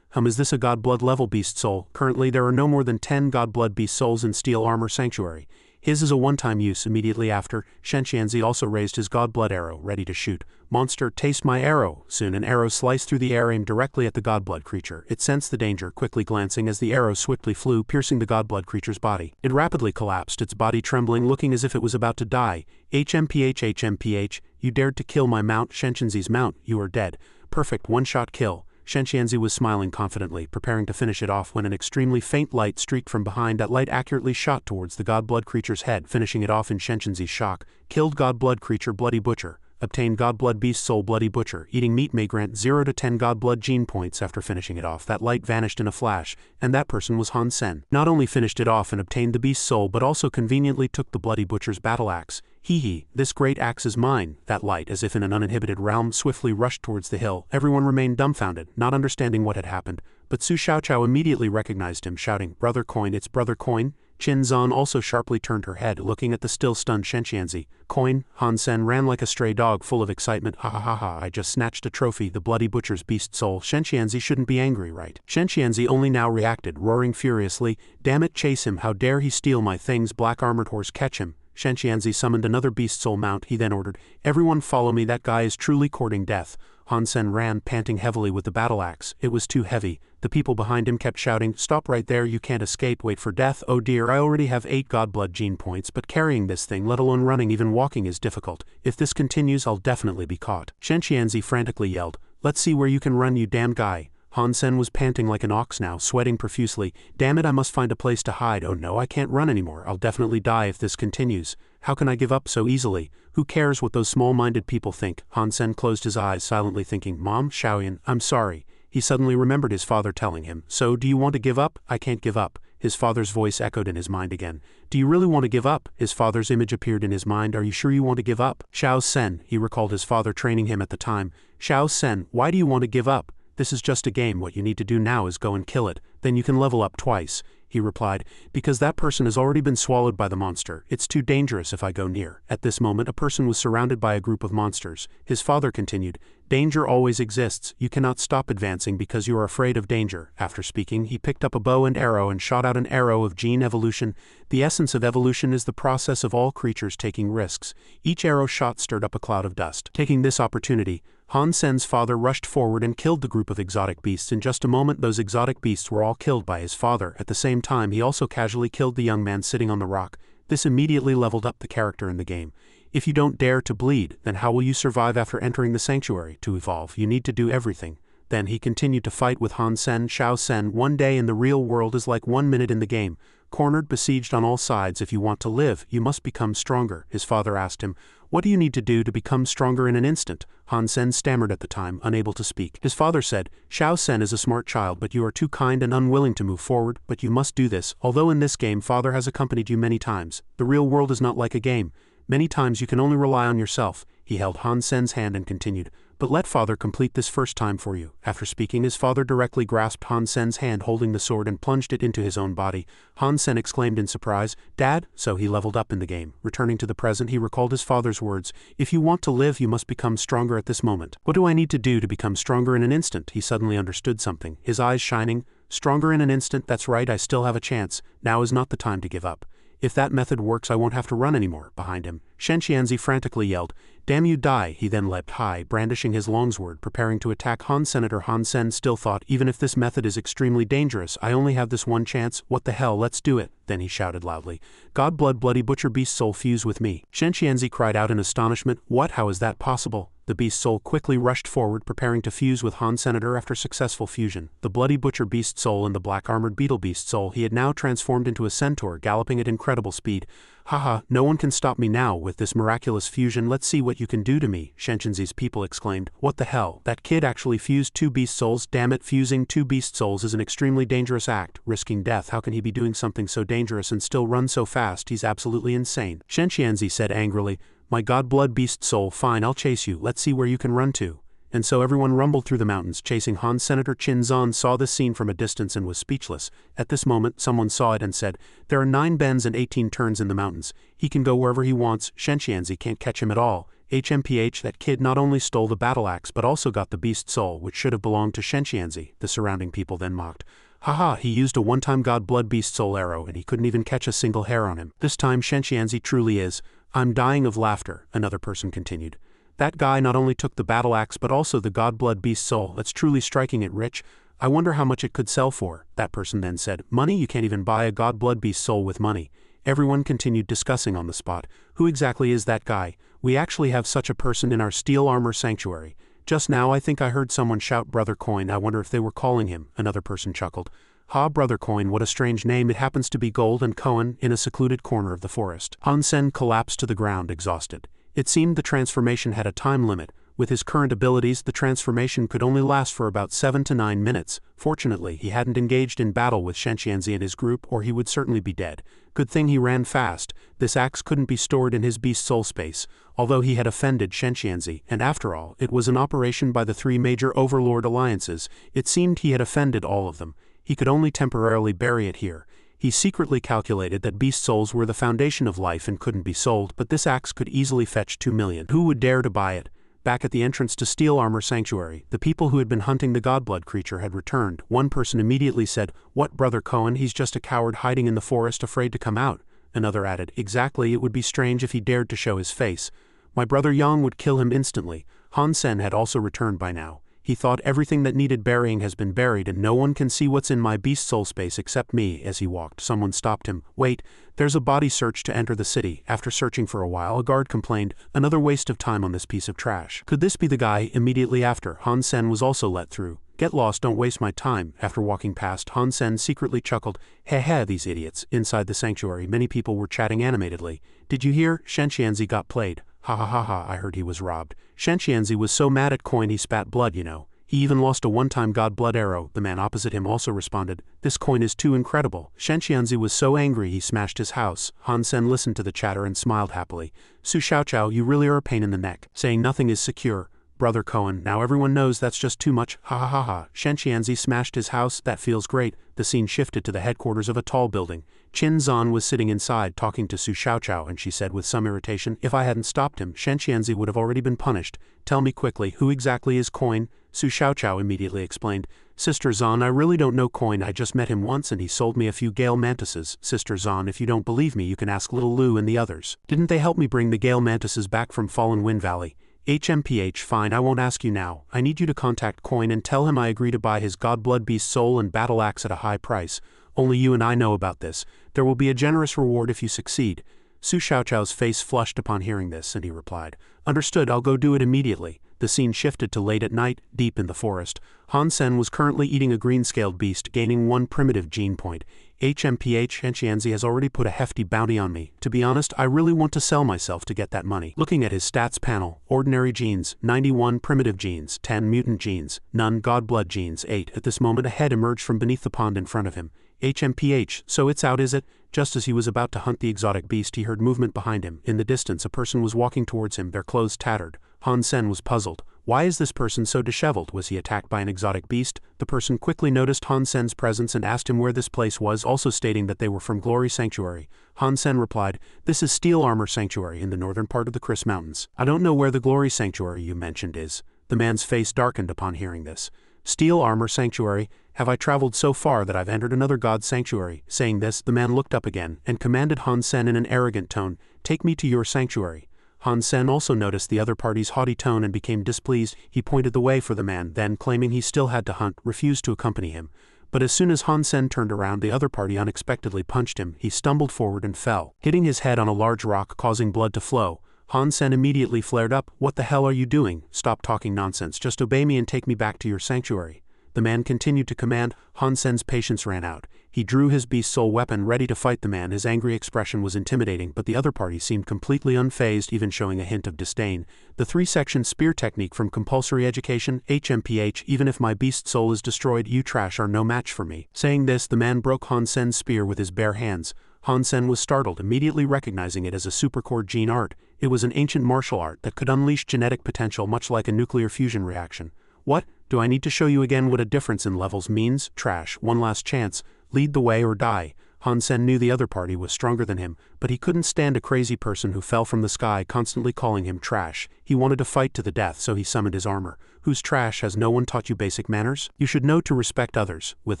Is this a god-blood level beast soul? Currently, there are no more than 10 god-blood beast souls in Steel Armor Sanctuary. His is a one-time use. Immediately after, Shenxianzi also raised his god-blood arrow, ready to shoot. "Monster, taste my arrow." Soon an arrow sliced through the air, aimed directly at the god-blood creature. It sensed the danger, quickly glancing as the arrow swiftly flew, piercing the god-blood creature's body. It rapidly collapsed, its body trembling, looking as if it was about to die. HMPH, you dared to kill my mount, Shenxianzi's mount. You are dead. Perfect one-shot kill." Shenxianzi was smiling confidently, preparing to finish it off when an extremely faint light streaked from behind. That light accurately shot towards the god-blood creature's head, finishing it off in Shenxianzi's shock. "Killed god-blood creature Bloody Butcher. Obtained god-blood beast soul Bloody Butcher. Eating meat may grant 0 to 10 god-blood gene points." After finishing it off, that light vanished in a flash, and that person was Han Sen. Not only finished it off and obtained the beast soul, but also conveniently took the Bloody Butcher's battle axe. "Hee, this great axe is mine." That light, as if in an uninhibited realm, swiftly rushed towards the hill. Everyone remained dumbfounded, not understanding what had happened, but Su Xiaoqiao immediately recognized him, shouting, "Brother Coin, it's Brother Coin." Qin Zan also sharply turned her head, looking at the still-stunned Shenxianzi. "Coin?" Han Sen ran like a stray dog, full of excitement. "Ha ha ha ha, I just snatched a trophy, the Bloody Butcher's beast soul. Shenxianzi shouldn't be angry, right?" Shenxianzi only now reacted, roaring furiously, "Damn it, chase him. How dare he steal my things? Black-armored horse, catch him." Shenxianzi summoned another beast soul mount. He then ordered, "Everyone follow me, that guy is truly courting death." Han Sen ran, panting heavily with the battle axe. It was too heavy. The people behind him kept shouting, "Stop right there, you can't escape, wait for death, oh dear, I already have 8 Godblood gene points, but carrying this thing, let alone running, even walking, is difficult. If this continues, I'll definitely be caught." Shen Qianzi frantically yelled, "Let's see where you can run, you damn guy." Han Sen was panting like an ox now, sweating profusely. "Damn it, I must find a place to hide. Oh no, I can't run anymore. I'll definitely die if this continues. How can I give up so easily? Who cares what those small-minded people think?" Han Sen closed his eyes, silently thinking, "Mom, Xiaoyan, I'm sorry." He suddenly remembered his father telling him, "So, do you want to give up?" "I can't give up." His father's voice echoed in his mind again. "Do you really want to give up?" His father's image appeared in his mind. "Are you sure you want to give up?" "Xiao Sen," he recalled his father training him at the time. "Xiao Sen, why do you want to give up? This is just a game. What you need to do now is go and kill it. Then you can level up twice." He replied, "Because that person has already been swallowed by the monster. It's too dangerous if I go near." At this moment a person was surrounded by a group of monsters. His father continued, "Danger always exists. You cannot stop advancing because you are afraid of danger." After speaking, he picked up a bow and arrow and shot out an arrow of gene evolution. The essence of evolution is the process of all creatures taking risks. Each arrow shot stirred up a cloud of dust. Taking this opportunity, Han Sen's father rushed forward and killed the group of exotic beasts. In just a moment those exotic beasts were all killed by his father. At the same time he also casually killed the young man sitting on the rock. This immediately leveled up the character in the game. If you don't dare to bleed, then how will you survive after entering the sanctuary? To evolve, you need to do everything. Then he continued to fight with Han Sen. "Xiao Sen, one day in the real world is like 1 minute in the game. Cornered, besieged on all sides, if you want to live, you must become stronger." His father asked him, "What do you need to do to become stronger in an instant?" Han Sen stammered at the time, unable to speak. His father said, "Xiao Sen is a smart child, but you are too kind and unwilling to move forward, but you must do this. Although in this game father has accompanied you many times, the real world is not like a game. Many times you can only rely on yourself." He held Han Sen's hand and continued, "But let father complete this first time for you." After speaking, his father directly grasped Han Sen's hand holding the sword and plunged it into his own body. Han Sen exclaimed in surprise, "Dad?" So he leveled up in the game. Returning to the present, he recalled his father's words, "If you want to live, you must become stronger at this moment." "What do I need to do to become stronger in an instant?" He suddenly understood something, his eyes shining. "Stronger in an instant, that's right, I still have a chance. Now is not the time to give up. If that method works, I won't have to run anymore." Behind him, Shen Qianzi frantically yelled, "Damn you, die!" He then leapt high, brandishing his longsword, preparing to attack Han Senator. Han Sen still thought, "Even if this method is extremely dangerous, I only have this one chance. What the hell, let's do it." Then he shouted loudly, "God blood bloody butcher beast soul, fuse with me." Shen Qianzi cried out in astonishment, "What? How is that possible?" The beast soul quickly rushed forward, preparing to fuse with Han Senator. After successful fusion, the bloody butcher beast soul and the black armored beetle beast soul, he had now transformed into a centaur, galloping at incredible speed. "Haha, no one can stop me now with this miraculous fusion. Let's see what you can do to me," Shen Qianzi's people exclaimed. "What the hell? That kid actually fused 2 beast souls? Damn it, fusing 2 beast souls is an extremely dangerous act, risking death. How can he be doing something so dangerous and still run so fast? He's absolutely insane." Shen Qianzi said angrily, "My god blood beast soul, fine, I'll chase you. Let's see where you can run to." And so everyone rumbled through the mountains, chasing Han. Senator Qin Zan saw this scene from a distance and was speechless. At this moment, someone saw it and said, "There are 9 bends and 18 turns in the mountains. He can go wherever he wants. Shen Qianzi can't catch him at all. HMPH, that kid not only stole the battle axe but also got the beast soul, which should have belonged to Shen Qianzi." The surrounding people then mocked, "Haha, he used a one-time god blood beast soul arrow and he couldn't even catch a single hair on him. This time Shen Qianzi truly is." "I'm dying of laughter," another person continued. "That guy not only took the battle axe but also the god blood beast soul. That's truly striking it rich. I wonder how much it could sell for." That person then said, "Money? You can't even buy a god blood beast soul with money." Everyone continued discussing on the spot, "Who exactly is that guy? We actually have such a person in our steel armor sanctuary. Just now I think I heard someone shout Brother Coin. I wonder if they were calling him." Another person chuckled, "Ha, Brother Coin, what a strange name. It happens to be Gold and Cohen in a secluded corner of the forest." Han Sen collapsed to the ground, exhausted. It seemed the transformation had a time limit. With his current abilities, the transformation could only last for about 7 to 9 minutes. Fortunately, he hadn't engaged in battle with Shen Qianzi and his group, or he would certainly be dead. Good thing he ran fast. This axe couldn't be stored in his beast soul space, although he had offended Shen Qianzi, and after all, it was an operation by the 3 major overlord alliances. It seemed he had offended all of them. He could only temporarily bury it here. He secretly calculated that beast souls were the foundation of life and couldn't be sold, but this axe could easily fetch 2 million. Who would dare to buy it? Back at the entrance to Steel Armor Sanctuary, the people who had been hunting the godblood creature had returned. One person immediately said, "What, Brother Cohen? He's just a coward hiding in the forest, afraid to come out." Another added, "Exactly, it would be strange if he dared to show his face. My brother Yang would kill him instantly." Han Sen had also returned by now. He thought everything that needed burying has been buried and no one can see what's in my beast soul space except me. As he walked, someone stopped him. Wait, there's a body search to enter the city. After searching for a while, a guard complained, another waste of time on this piece of trash. Could this be the guy? Immediately after, Han Sen was also let through. Get lost, don't waste my time. After walking past, Han Sen secretly chuckled, heh, these idiots. Inside the sanctuary, many people were chatting animatedly. Did you hear? Shen Qianzi got played. Ha ha ha ha, I heard he was robbed. Shen Qianzi was so mad at Coin he spat blood, you know. He even lost a one-time god blood arrow. The man opposite him also responded, this Coin is too incredible. Shen Qianzi was so angry he smashed his house. Han Sen listened to the chatter and smiled happily. Su Xiaoqiao, you really are a pain in the neck. Saying nothing is secure. Brother Cohen, now everyone knows that's just too much. Ha ha ha ha. Shen Qianzi smashed his house, that feels great. The scene shifted to the headquarters of a tall building. Qin Zan was sitting inside talking to Su Xiaoqiao and she said with some irritation, if I hadn't stopped him, Shen Qianzi would have already been punished. Tell me quickly, who exactly is Coin? Su Xiaoqiao immediately explained, Sister Zan, I really don't know Coin, I just met him once and he sold me a few Gale Mantises. Sister Zan, if you don't believe me you can ask little Lu and the others. Didn't they help me bring the Gale Mantises back from Fallen Wind Valley? HMPH, fine, I won't ask you now. I need you to contact Coin and tell him I agree to buy his God Blood Beast soul and battle axe at a high price. Only you and I know about this. There will be a generous reward if you succeed. Su Xiaoqiao's face flushed upon hearing this, and he replied, understood, I'll go do it immediately. The scene shifted to late at night, deep in the forest. Han Sen was currently eating a green-scaled beast, gaining 1 primitive gene point. HMPH Shen Qianzi has already put a hefty bounty on me. To be honest, I really want to sell myself to get that money. Looking at his stats panel, ordinary genes, 91 primitive genes, 10 mutant genes, none god blood genes, 8. At this moment a head emerged from beneath the pond in front of him. HMPH, so it's out, is it? Just as he was about to hunt the exotic beast, he heard movement behind him. In the distance, a person was walking towards him, their clothes tattered. Han Sen was puzzled. Why is this person so disheveled? Was he attacked by an exotic beast? The person quickly noticed Han Sen's presence and asked him where this place was, also stating that they were from Glory Sanctuary. Han Sen replied, this is Steel Armor Sanctuary in the northern part of the Chris Mountains. I don't know where the Glory Sanctuary you mentioned is. The man's face darkened upon hearing this. Steel Armor Sanctuary, have I traveled so far that I've entered another god's sanctuary? Saying this, the man looked up again, and commanded Han Sen in an arrogant tone, take me to your sanctuary. Han Sen also noticed the other party's haughty tone and became displeased. He pointed the way for the man, then, claiming he still had to hunt, refused to accompany him. But as soon as Han Sen turned around, the other party unexpectedly punched him. He stumbled forward and fell, hitting his head on a large rock, causing blood to flow. Han Sen immediately flared up. What the hell are you doing? Stop talking nonsense, just obey me and take me back to your sanctuary. The man continued to command. Han Sen's patience ran out. He drew his beast soul weapon ready to fight the man. His angry expression was intimidating, but the other party seemed completely unfazed, even showing a hint of disdain. The 3-section spear technique from compulsory education, HMPH, even if my beast soul is destroyed, you trash are no match for me. Saying this, the man broke Han Sen's spear with his bare hands. Han Sen was startled, immediately recognizing it as a supercore gene art. It was an ancient martial art that could unleash genetic potential much like a nuclear fusion reaction. What? Do I need to show you again what a difference in levels means? Trash. One last chance. Lead the way or die. Han Sen knew the other party was stronger than him, but he couldn't stand a crazy person who fell from the sky constantly calling him trash. He wanted to fight to the death, so he summoned his armor. Who's trash? Has no one taught you basic manners? You should know to respect others. With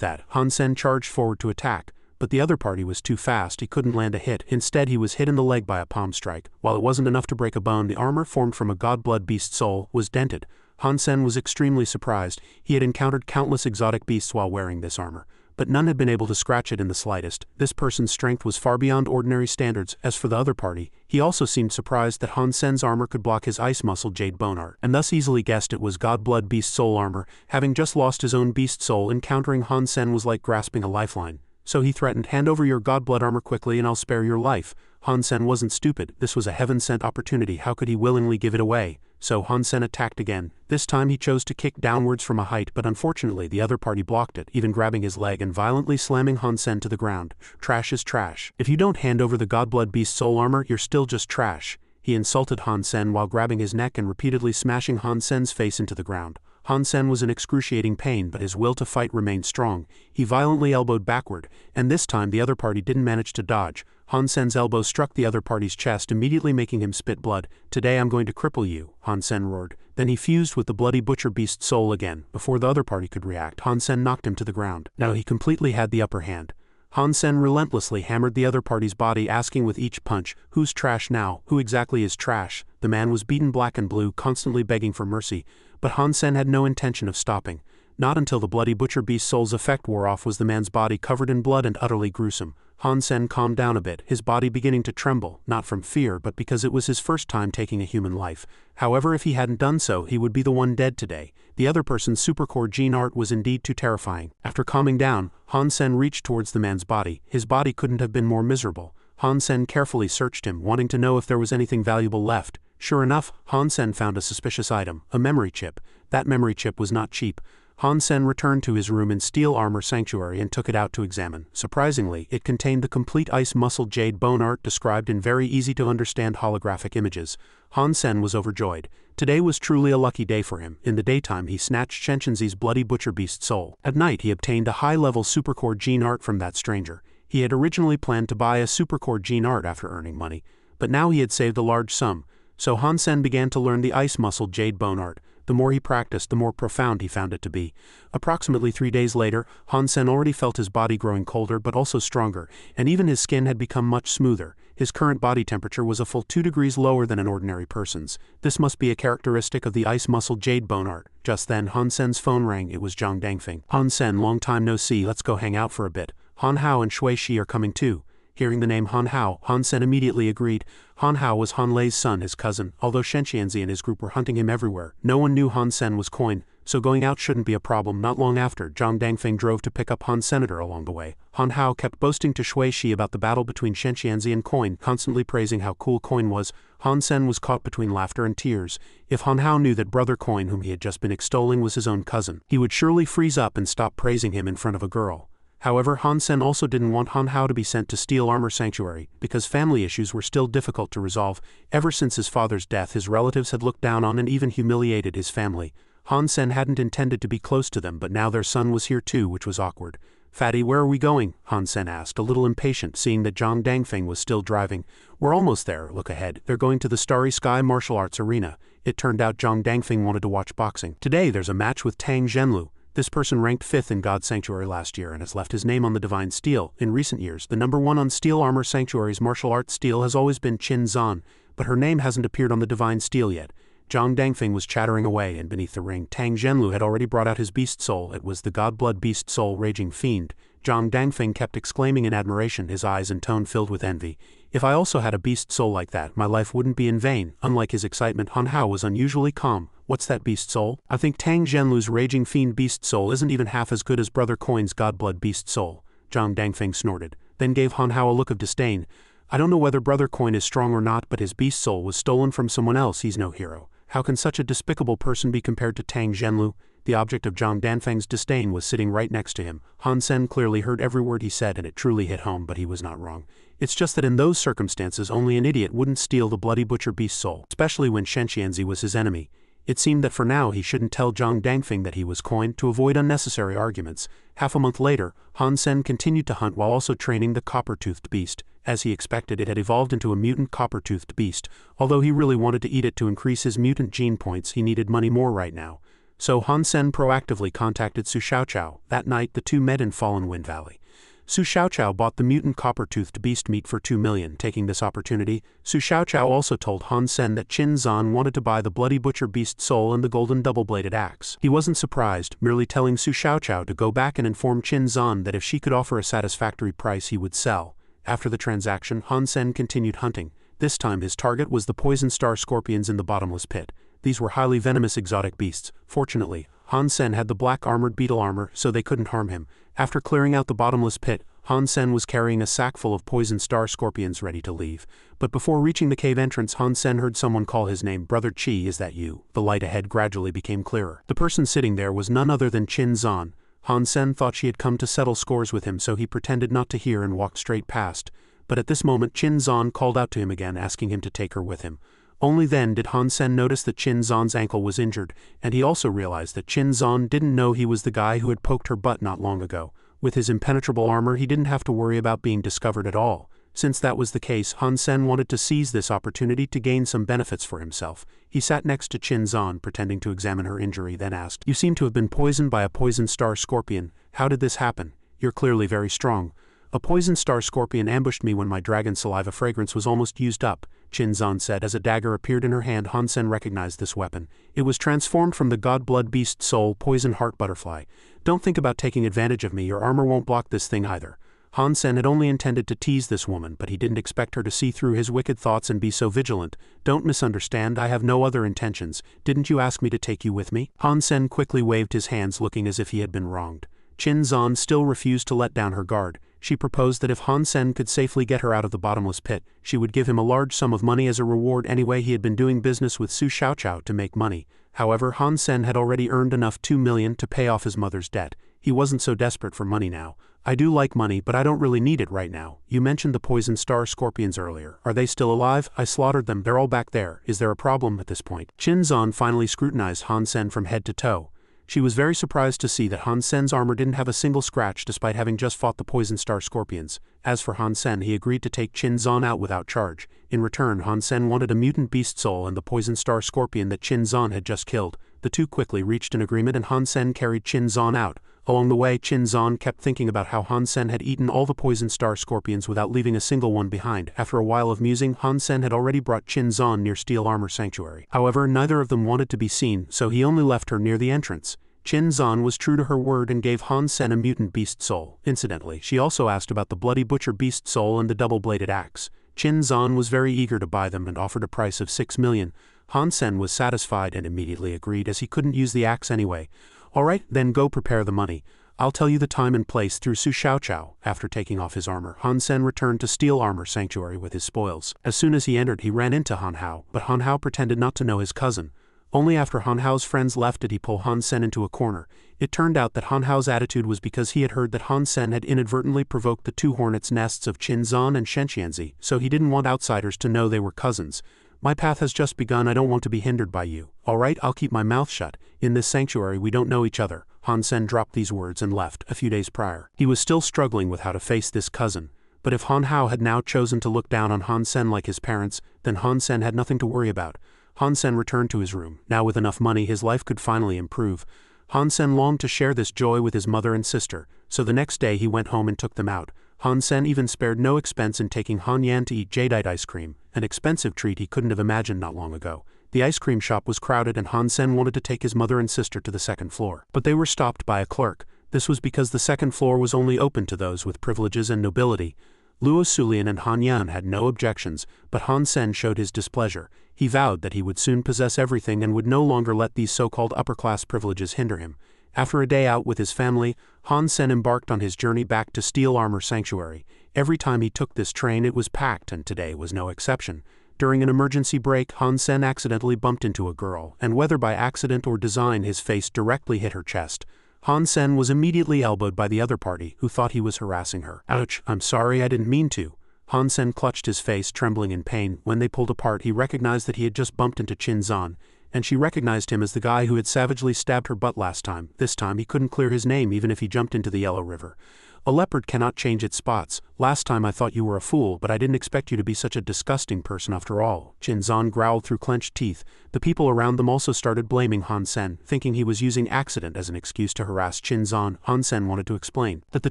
that, Han Sen charged forward to attack. But the other party was too fast, he couldn't land a hit. Instead, he was hit in the leg by a palm strike. While it wasn't enough to break a bone, the armor formed from a god blood beast soul was dented. Han Sen was extremely surprised. He had encountered countless exotic beasts while wearing this armor, but none had been able to scratch it in the slightest. This person's strength was far beyond ordinary standards. As for the other party, he also seemed surprised that Han Sen's armor could block his ice muscle jade bone art, and thus easily guessed it was god blood beast soul armor. Having just lost his own beast soul, encountering Han Sen was like grasping a lifeline. So he threatened, hand over your god blood armor quickly and I'll spare your life. Han Sen wasn't stupid. This was a heaven-sent opportunity. How could he willingly give it away? So Han Sen attacked again. This time he chose to kick downwards from a height, but unfortunately the other party blocked it, even grabbing his leg and violently slamming Han Sen to the ground. Trash is trash. If you don't hand over the god blood beast soul armor, you're still just trash. He insulted Han Sen while grabbing his neck and repeatedly smashing Han Sen's face into the ground. Han Sen was in excruciating pain, but his will to fight remained strong. He violently elbowed backward, and this time the other party didn't manage to dodge. Han Sen's elbow struck the other party's chest, immediately making him spit blood. Today I'm going to cripple you, Han Sen roared. Then he fused with the bloody butcher beast soul again. Before the other party could react, Han Sen knocked him to the ground. Now he completely had the upper hand. Han Sen relentlessly hammered the other party's body, asking with each punch, "Who's trash now? Who exactly is trash?" The man was beaten black and blue, constantly begging for mercy, but Han Sen had no intention of stopping. Not until the bloody butcher beast soul's effect wore off was the man's body covered in blood and utterly gruesome. Han Sen calmed down a bit, his body beginning to tremble, not from fear but because it was his first time taking a human life. However, if he hadn't done so, he would be the one dead today. The other person's supercore gene art was indeed too terrifying. After calming down, Han Sen reached towards the man's body. His body couldn't have been more miserable. Han Sen carefully searched him, wanting to know if there was anything valuable left. Sure enough, Han Sen found a suspicious item, a memory chip. That memory chip was not cheap. Han Sen returned to his room in Steel Armor Sanctuary and took it out to examine. Surprisingly, it contained the complete ice muscle jade bone art described in very easy-to-understand holographic images. Han Sen was overjoyed. Today was truly a lucky day for him. In the daytime, he snatched Shenshinzi's bloody butcher beast soul. At night, he obtained a high-level supercore gene art from that stranger. He had originally planned to buy a supercore gene art after earning money, but now he had saved a large sum. So Han Sen began to learn the ice muscle jade bone art. The more he practiced, the more profound he found it to be. Approximately 3 days later, Han Sen already felt his body growing colder but also stronger, and even his skin had become much smoother. His current body temperature was a full 2 degrees lower than an ordinary person's. This must be a characteristic of the ice muscle jade bone art. Just then, Han Sen's phone rang. It was Zhang Dangfeng. "Han Sen, long time no see, let's go hang out for a bit. Han Hao and Shui Shi are coming too." Hearing the name Han Hao, Han Sen immediately agreed. Han Hao was Han Lei's son, his cousin. Although Shenxianzi and his group were hunting him everywhere, no one knew Han Sen was coin, so going out shouldn't be a problem. Not long after, Zhang Dangfeng drove to pick up Han Senator along the way. Han Hao kept boasting to Shui Shi about the battle between Shenxianzi and Coin, constantly praising how cool Coin was. Han Sen was caught between laughter and tears. If Han Hao knew that brother Coin, whom he had just been extolling, was his own cousin, he would surely freeze up and stop praising him in front of a girl. However, Han Sen also didn't want Han Hao to be sent to Steel Armor Sanctuary, because family issues were still difficult to resolve. Ever since his father's death, his relatives had looked down on and even humiliated his family. Han Sen hadn't intended to be close to them, but now their son was here too, which was awkward. "Fatty, where are we going?" Han Sen asked, a little impatient, seeing that Zhang Dangfeng was still driving. "We're almost there. Look ahead. They're going to the Starry Sky Martial Arts Arena." It turned out Zhang Dangfeng wanted to watch boxing. Today there's a match with Tang Zhenlu. This person ranked 5th in God's Sanctuary last year and has left his name on the Divine Steel. In recent years, the number 1 on Steel Armor Sanctuary's martial arts steel has always been Qin Zan, but her name hasn't appeared on the Divine Steel yet. Zhang Dangfeng was chattering away, and beneath the ring, Tang Zhenlu had already brought out his beast soul. It was the God-blood beast soul Raging Fiend. Zhang Dangfeng kept exclaiming in admiration, his eyes and tone filled with envy. "If I also had a beast soul like that, my life wouldn't be in vain." Unlike his excitement, Han Hao was unusually calm. "What's that beast soul?" "I think Tang Zhenlu's Raging Fiend beast soul isn't even half as good as Brother Coin's God-blood beast soul." Zhang Dangfeng snorted, then gave Han Hao a look of disdain. "I don't know whether Brother Coin is strong or not, but his beast soul was stolen from someone else. He's no hero. How can such a despicable person be compared to Tang Zhenlu?" The object of Zhang Dangfeng's disdain was sitting right next to him. Han Sen clearly heard every word he said, and it truly hit home, but he was not wrong. It's just that in those circumstances only an idiot wouldn't steal the bloody butcher beast soul, especially when Shenxianzi was his enemy. It seemed that for now he shouldn't tell Zhang Dangfeng that he was Coin, to avoid unnecessary arguments. Half a month later, Han Sen continued to hunt while also training the copper-toothed beast. As he expected, it had evolved into a mutant copper-toothed beast. Although he really wanted to eat it to increase his mutant gene points, he needed money more right now. So Han Sen proactively contacted Su Xiaoqiao. That night, the two met in Fallen Wind Valley. Su Xiaoqiao bought the mutant copper-toothed beast meat for 2 million. Taking this opportunity, Su Xiaoqiao also told Han Sen that Qin Zan wanted to buy the bloody butcher beast soul and the golden double-bladed axe. He wasn't surprised, merely telling Su Xiaoqiao to go back and inform Qin Zan that if she could offer a satisfactory price he would sell. After the transaction, Han Sen continued hunting. This time his target was the poison star scorpions in the bottomless pit. These were highly venomous exotic beasts. Fortunately, Han Sen had the black armored beetle armor, so they couldn't harm him. After clearing out the bottomless pit, Han Sen was carrying a sack full of poison star scorpions ready to leave. But before reaching the cave entrance, Han Sen heard someone call his name. "Brother Qi, is that you?" The light ahead gradually became clearer. The person sitting there was none other than Qin Zan. Han Sen thought she had come to settle scores with him, so he pretended not to hear and walked straight past. But at this moment, Qin Zan called out to him again, asking him to take her with him. Only then did Han Sen notice that Qin Zan's ankle was injured, and he also realized that Qin Zan didn't know he was the guy who had poked her butt not long ago. With his impenetrable armor, he didn't have to worry about being discovered at all. Since that was the case, Han Sen wanted to seize this opportunity to gain some benefits for himself. He sat next to Qin Zan, pretending to examine her injury, then asked, "You seem to have been poisoned by a poison star scorpion. How did this happen? You're clearly very strong." A poison star scorpion ambushed me when my dragon saliva fragrance was almost used up, Qin said as a dagger appeared in her hand. Han Sen recognized this weapon. It was transformed from the god blood beast soul poison heart butterfly. Don't think about taking advantage of me, your armor won't block this thing either. Han Sen had only intended to tease this woman, but he didn't expect her to see through his wicked thoughts and be so vigilant. Don't misunderstand, I have no other intentions. Didn't you ask me to take you with me? Han Sen quickly waved his hands, looking as if he had been wronged. Qin still refused to let down her guard. She proposed that if Han Sen could safely get her out of the bottomless pit, she would give him a large sum of money as a reward. Anyway, he had been doing business with Su Xiaoqiao to make money. However, Han Sen had already earned enough 2 million to pay off his mother's debt. He wasn't so desperate for money now. I do like money, but I don't really need it right now. You mentioned the poison star scorpions earlier. Are they still alive? I slaughtered them. They're all back there. Is there a problem at this point? Qin finally scrutinized Han Sen from head to toe. She was very surprised to see that Han Sen's armor didn't have a single scratch despite having just fought the poison star scorpions. As for Han Sen, he agreed to take Qin out without charge. In return, Han Sen wanted a mutant beast soul and the poison star scorpion that Qin had just killed. The two quickly reached an agreement and Han Sen carried Qin out. Along the way, Qin kept thinking about how Han Sen had eaten all the poison star scorpions without leaving a single one behind. After a while of musing, Han Sen had already brought Qin near Steel Armor Sanctuary. However, neither of them wanted to be seen, so he only left her near the entrance. Qin was true to her word and gave Han Sen a mutant beast soul. Incidentally, she also asked about the bloody butcher beast soul and the double-bladed axe. Qin was very eager to buy them and offered a price of 6 million. Han Sen was satisfied and immediately agreed as he couldn't use the axe anyway. Alright, then go prepare the money. I'll tell you the time and place through Su Xiaoqiao. After taking off his armor, Han Sen returned to Steel Armor Sanctuary with his spoils. As soon as he entered, he ran into Han Hao, but Han Hao pretended not to know his cousin. Only after Han Hao's friends left did he pull Han Sen into a corner. It turned out that Han Hao's attitude was because he had heard that Han Sen had inadvertently provoked the two hornets' nests of Qin and Shenxianzi, so he didn't want outsiders to know they were cousins. My path has just begun, I don't want to be hindered by you. Alright, I'll keep my mouth shut. In this sanctuary we don't know each other. Han Sen dropped these words and left. A few days prior, he was still struggling with how to face this cousin. But if Han Hao had now chosen to look down on Han Sen like his parents, then Han Sen had nothing to worry about. Han Sen returned to his room. Now with enough money, his life could finally improve. Han Sen longed to share this joy with his mother and sister, so the next day he went home and took them out. Han Sen even spared no expense in taking Han Yan to eat jadeite ice cream, an expensive treat he couldn't have imagined not long ago. The ice cream shop was crowded and Han Sen wanted to take his mother and sister to the second floor. But they were stopped by a clerk. This was because the second floor was only open to those with privileges and nobility. Luo Sulian and Han Yan had no objections, but Han Sen showed his displeasure. He vowed that he would soon possess everything and would no longer let these so-called upper-class privileges hinder him. After a day out with his family, Han Sen embarked on his journey back to Steel Armor Sanctuary. Every time he took this train it was packed, and today was no exception. During an emergency break, Han Sen accidentally bumped into a girl, and whether by accident or design his face directly hit her chest. Han Sen was immediately elbowed by the other party, who thought he was harassing her. Ouch, I'm sorry, I didn't mean to. Han Sen clutched his face, trembling in pain. When they pulled apart, he recognized that he had just bumped into Qin, and she recognized him as the guy who had savagely stabbed her butt last time. This time he couldn't clear his name even if he jumped into the Yellow River. A leopard cannot change its spots. Last time I thought you were a fool, but I didn't expect you to be such a disgusting person after all. Qin growled through clenched teeth. The people around them also started blaming Han Sen, thinking he was using accident as an excuse to harass Qin. Han Sen wanted to explain that the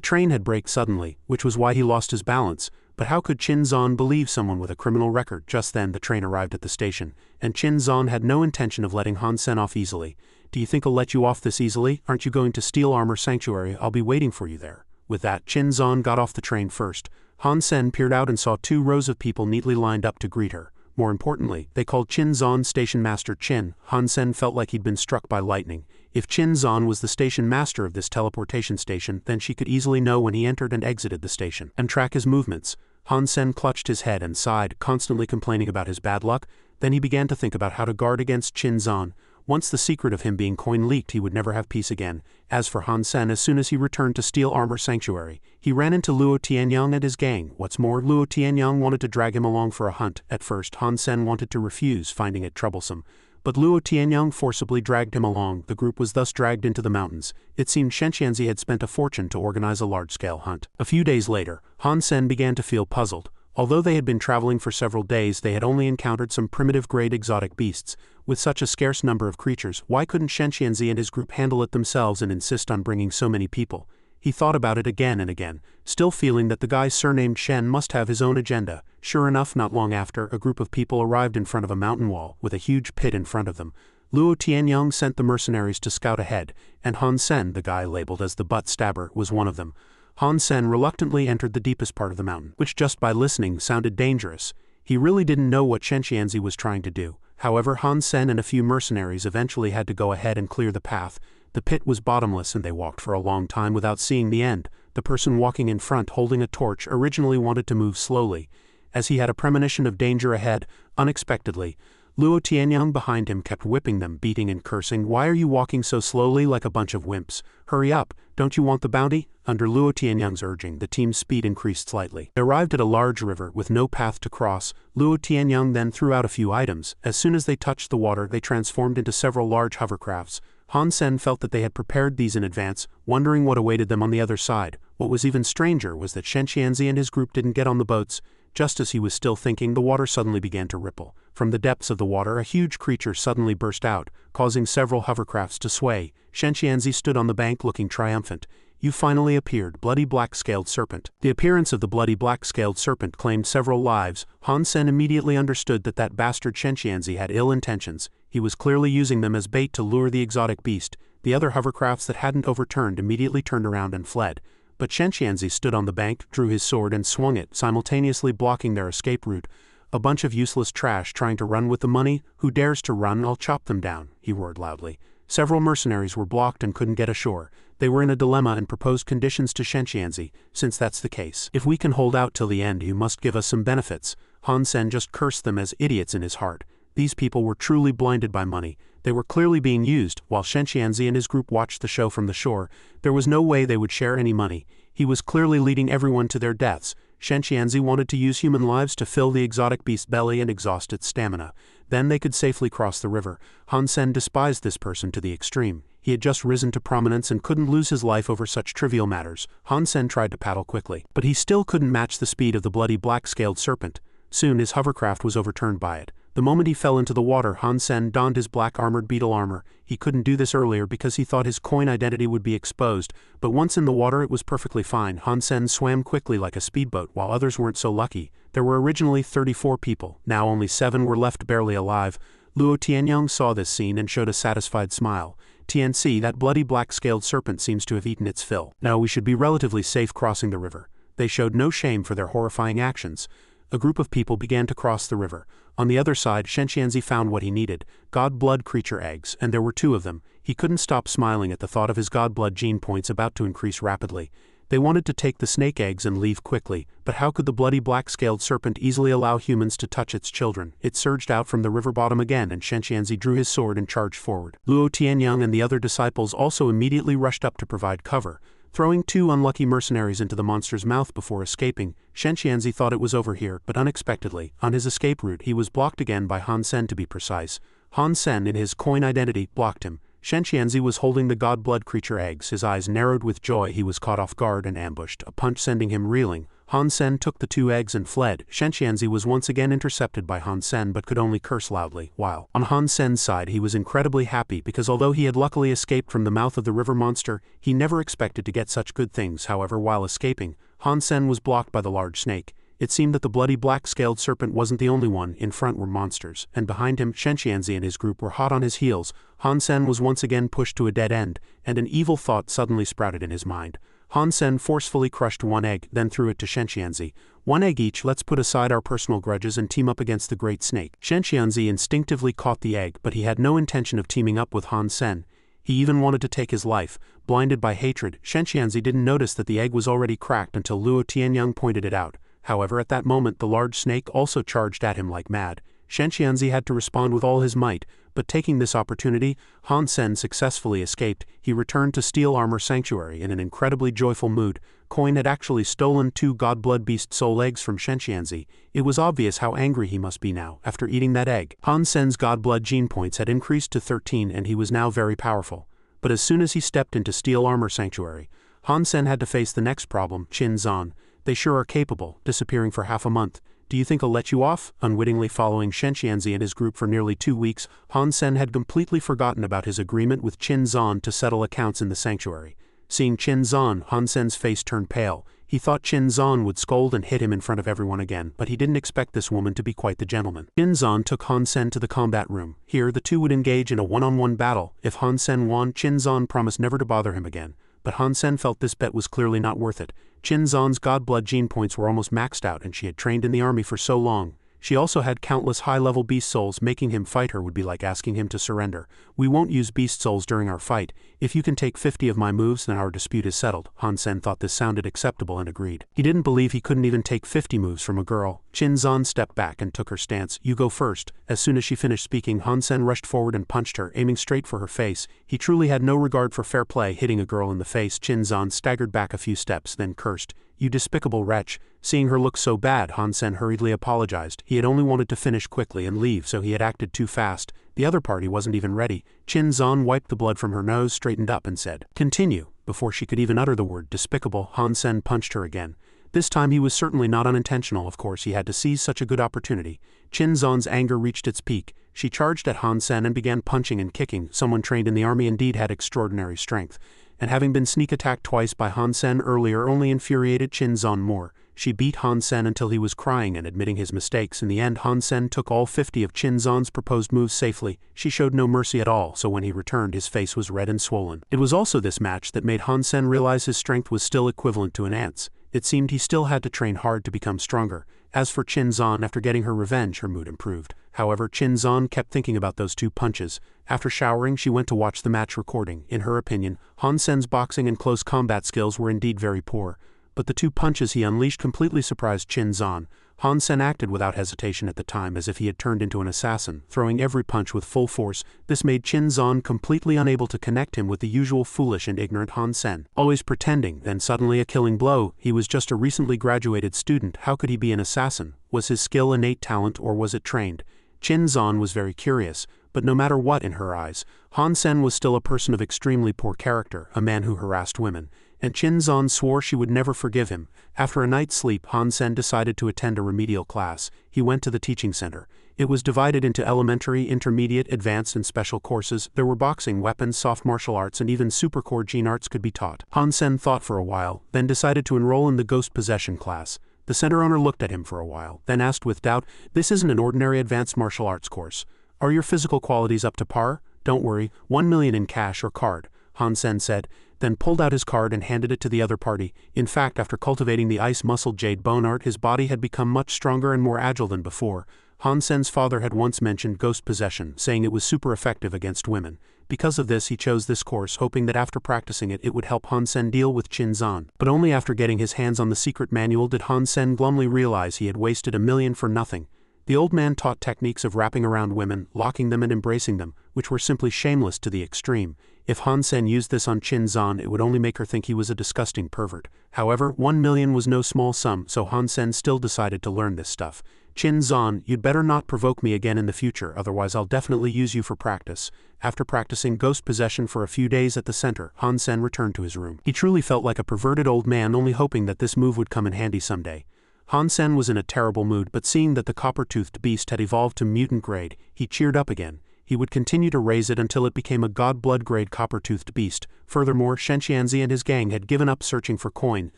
train had braked suddenly, which was why he lost his balance. But how could Qin believe someone with a criminal record? Just then the train arrived at the station, and Qin had no intention of letting Han Sen off easily. Do you think I'll let you off this easily? Aren't you going to Steel Armor Sanctuary? I'll be waiting for you there. With that, Qin got off the train first. Han Sen peered out and saw 2 rows of people neatly lined up to greet her. More importantly, they called Qin Station Master Qin. Han Sen felt like he'd been struck by lightning. If Qin was the station master of this teleportation station, then she could easily know when he entered and exited the station, and track his movements. Han Sen clutched his head and sighed, constantly complaining about his bad luck. Then he began to think about how to guard against Qin. Once the secret of him being coin leaked, he would never have peace again. As for Han Sen, as soon as he returned to Steel Armor Sanctuary, he ran into Luo Tianyang and his gang. What's more, Luo Tianyang wanted to drag him along for a hunt. At first, Han Sen wanted to refuse, finding it troublesome. But Luo Tianyang forcibly dragged him along. The group was thus dragged into the mountains. It seemed Shenxianzi had spent a fortune to organize a large-scale hunt. A few days later, Han Sen began to feel puzzled. Although they had been traveling for several days, they had only encountered some primitive-grade exotic beasts. With such a scarce number of creatures, why couldn't Shenxianzi and his group handle it themselves and insist on bringing so many people? He thought about it again and again, still feeling that the guy surnamed Shen must have his own agenda. Sure enough, not long after, a group of people arrived in front of a mountain wall, with a huge pit in front of them. Luo Tianyang sent the mercenaries to scout ahead, and Han Sen, the guy labeled as the butt stabber, was one of them. Han Sen reluctantly entered the deepest part of the mountain, which just by listening sounded dangerous. He really didn't know what Shenxianzi was trying to do. However, Han Sen and a few mercenaries eventually had to go ahead and clear the path. The pit was bottomless and they walked for a long time without seeing the end. The person walking in front holding a torch originally wanted to move slowly. As he had a premonition of danger ahead, unexpectedly, Luo Tianyang behind him kept whipping them, beating and cursing. "Why are you walking so slowly like a bunch of wimps? Hurry up, don't you want the bounty?" Under Luo Tianyang's urging, the team's speed increased slightly. They arrived at a large river with no path to cross. Luo Tianyang then threw out a few items. As soon as they touched the water, they transformed into several large hovercrafts. Han Sen felt that they had prepared these in advance, wondering what awaited them on the other side. What was even stranger was that Shenxianzi and his group didn't get on the boats. Just as he was still thinking, the water suddenly began to ripple. From the depths of the water, a huge creature suddenly burst out, causing several hovercrafts to sway. Shenxianzi stood on the bank looking triumphant. "You finally appeared, bloody black-scaled serpent." The appearance of the bloody black-scaled serpent claimed several lives. Han Sen immediately understood that that bastard Shenxianzi had ill intentions. He was clearly using them as bait to lure the exotic beast. The other hovercrafts that hadn't overturned immediately turned around and fled. But Shenxianzi stood on the bank, drew his sword and swung it, simultaneously blocking their escape route. "A bunch of useless trash trying to run with the money? Who dares to run? I'll chop them down," he roared loudly. Several mercenaries were blocked and couldn't get ashore. They were in a dilemma and proposed conditions to Shenxianzi. "Since that's the case, if we can hold out till the end, you must give us some benefits." Han Sen just cursed them as idiots in his heart. These people were truly blinded by money. They were clearly being used. While Shenxianzi and his group watched the show from the shore, there was no way they would share any money. He was clearly leading everyone to their deaths. Shenxianzi wanted to use human lives to fill the exotic beast's belly and exhaust its stamina. Then they could safely cross the river. Han Sen despised this person to the extreme. He had just risen to prominence and couldn't lose his life over such trivial matters. Han Sen tried to paddle quickly, but he still couldn't match the speed of the bloody black-scaled serpent. Soon his hovercraft was overturned by it. The moment he fell into the water, Han Sen donned his black armored beetle armor. He couldn't do this earlier because he thought his coin identity would be exposed, but once in the water it was perfectly fine. Han Sen swam quickly like a speedboat while others weren't so lucky. There were originally 34 people, now only 7 were left barely alive. Luo Tianyang saw this scene and showed a satisfied smile. "TNC, that bloody black-scaled serpent seems to have eaten its fill. Now we should be relatively safe crossing the river." They showed no shame for their horrifying actions. A group of people began to cross the river. On the other side, Shenxianzi found what he needed, god-blood creature eggs, and there were 2 of them. He couldn't stop smiling at the thought of his god-blood gene points about to increase rapidly. They wanted to take the snake eggs and leave quickly, but how could the bloody black-scaled serpent easily allow humans to touch its children? It surged out from the river bottom again, and Shenxianzi drew his sword and charged forward. Luo Tianyang and the other disciples also immediately rushed up to provide cover. Throwing 2 unlucky mercenaries into the monster's mouth before escaping, Shenxianzi thought it was over here, but unexpectedly, on his escape route he was blocked again by Han Sen to be precise. Han Sen, in his coin identity, blocked him. Shenxianzi was holding the god-blood creature eggs. His eyes narrowed with joy. He was caught off guard and ambushed, a punch sending him reeling. Han Sen took the 2 eggs and fled. Shenxianzi was once again intercepted by Han Sen but could only curse loudly, while on Han Sen's side he was incredibly happy because although he had luckily escaped from the mouth of the river monster, he never expected to get such good things. However, while escaping, Han Sen was blocked by the large snake. It seemed that the bloody black-scaled serpent wasn't the only one. In front were monsters, and behind him Shenxianzi and his group were hot on his heels. Han Sen was once again pushed to a dead end, and an evil thought suddenly sprouted in his mind. Han Sen forcefully crushed 1 egg, then threw it to Shenxianzi. "1 egg each, let's put aside our personal grudges and team up against the great snake." Shenxianzi instinctively caught the egg, but he had no intention of teaming up with Han Sen. He even wanted to take his life. Blinded by hatred, Shenxianzi didn't notice that the egg was already cracked until Luo Tianyang pointed it out. However, at that moment the large snake also charged at him like mad. Shenxianzi had to respond with all his might, but taking this opportunity, Han Sen successfully escaped. He returned to Steel Armor Sanctuary in an incredibly joyful mood. Coin had actually stolen 2 god-blood beast soul eggs from Shenxianzi. It was obvious how angry he must be now, after eating that egg. Han Sen's god-blood gene points had increased to 13 and he was now very powerful. But as soon as he stepped into Steel Armor Sanctuary, Han Sen had to face the next problem, Qin Zan. "They sure are capable, disappearing for half a month. Do you think I'll let you off?" Unwittingly following Shenxianzi and his group for nearly 2 weeks, Han Sen had completely forgotten about his agreement with Qin Zan to settle accounts in the sanctuary. Seeing Qin Zan, Han Sen's face turned pale. He thought Qin Zan would scold and hit him in front of everyone again, but he didn't expect this woman to be quite the gentleman. Qin Zan took Han Sen to the combat room. Here, the two would engage in a one-on-one battle. If Han Sen won, Qin Zan promised never to bother him again. But Han Sen felt this bet was clearly not worth it. Qin Zan's godblood gene points were almost maxed out, and she had trained in the army for so long. She also had countless high-level beast souls. Making him fight her would be like asking him to surrender. We won't use beast souls during our fight. If you can take 50 of my moves, then our dispute is settled. Han Sen thought this sounded acceptable and agreed. He didn't believe he couldn't even take 50 moves from a girl. Qin Zan stepped back and took her stance. You go first. As soon as she finished speaking, Han Sen rushed forward and punched her, aiming straight for her face. He truly had no regard for fair play, hitting a girl in the face. Qin Zan staggered back a few steps, then cursed. You despicable wretch. Seeing her look so bad, Han Sen hurriedly apologized. He had only wanted to finish quickly and leave, so he had acted too fast. The other party wasn't even ready. Qin Zan wiped the blood from her nose, straightened up, and said, "Continue." Before she could even utter the word despicable, Han Sen punched her again. This time he was certainly not unintentional. Of course, he had to seize such a good opportunity. Qin Zan's anger reached its peak. She charged at Han Sen and began punching and kicking. Someone trained in the army indeed had extraordinary strength. And having been sneak attacked twice by Han Sen earlier only infuriated Qin Zan more. She beat Han Sen until he was crying and admitting his mistakes. In the end, Han Sen took all 50 of Qin Zan's proposed moves safely. She showed no mercy at all, so when he returned, his face was red and swollen. It was also this match that made Han Sen realize his strength was still equivalent to an ant's. It seemed he still had to train hard to become stronger. As for Qin Zan, after getting her revenge, her mood improved. However, Qin Zan kept thinking about those two punches. After showering, she went to watch the match recording. In her opinion, Han Sen's boxing and close combat skills were indeed very poor. But the two punches he unleashed completely surprised Qin Zan. Han Sen acted without hesitation at the time, as if he had turned into an assassin, throwing every punch with full force. This made Qin Zan completely unable to connect him with the usual foolish and ignorant Han Sen. Always pretending, then suddenly a killing blow. He was just a recently graduated student. How could he be an assassin? Was his skill innate talent, or was it trained? Qin Zan was very curious, but no matter what in her eyes, Han Sen was still a person of extremely poor character, a man who harassed women. And Qin Zan swore she would never forgive him. After a night's sleep, Han Sen decided to attend a remedial class. He went to the teaching center. It was divided into elementary, intermediate, advanced, and special courses. There were boxing, weapons, soft martial arts, and even supercore gene arts could be taught. Han Sen thought for a while, then decided to enroll in the ghost possession class. The center owner looked at him for a while, then asked with doubt, "This isn't an ordinary advanced martial arts course. Are your physical qualities up to par? Don't worry, 1 million in cash or card," Han Sen said, then pulled out his card and handed it to the other party. In fact, after cultivating the ice-muscled jade bone art, his body had become much stronger and more agile than before. Han Sen's father had once mentioned ghost possession, saying it was super effective against women. Because of this, he chose this course, hoping that after practicing it, it would help Han Sen deal with Qin Zan. But only after getting his hands on the secret manual did Han Sen glumly realize he had wasted 1 million for nothing. The old man taught techniques of wrapping around women, locking them and embracing them, which were simply shameless to the extreme. If Han Sen used this on Qin Zan, it would only make her think he was a disgusting pervert. However, 1 million was no small sum, so Han Sen still decided to learn this stuff. "Qin Zan, you'd better not provoke me again in the future, otherwise I'll definitely use you for practice." After practicing ghost possession for a few days at the center, Han Sen returned to his room. He truly felt like a perverted old man, only hoping that this move would come in handy someday. Han Sen was in a terrible mood, but seeing that the copper-toothed beast had evolved to mutant grade, he cheered up again. He would continue to raise it until it became a god-blood grade copper-toothed beast. Furthermore, Shenxianzi and his gang had given up searching for coin,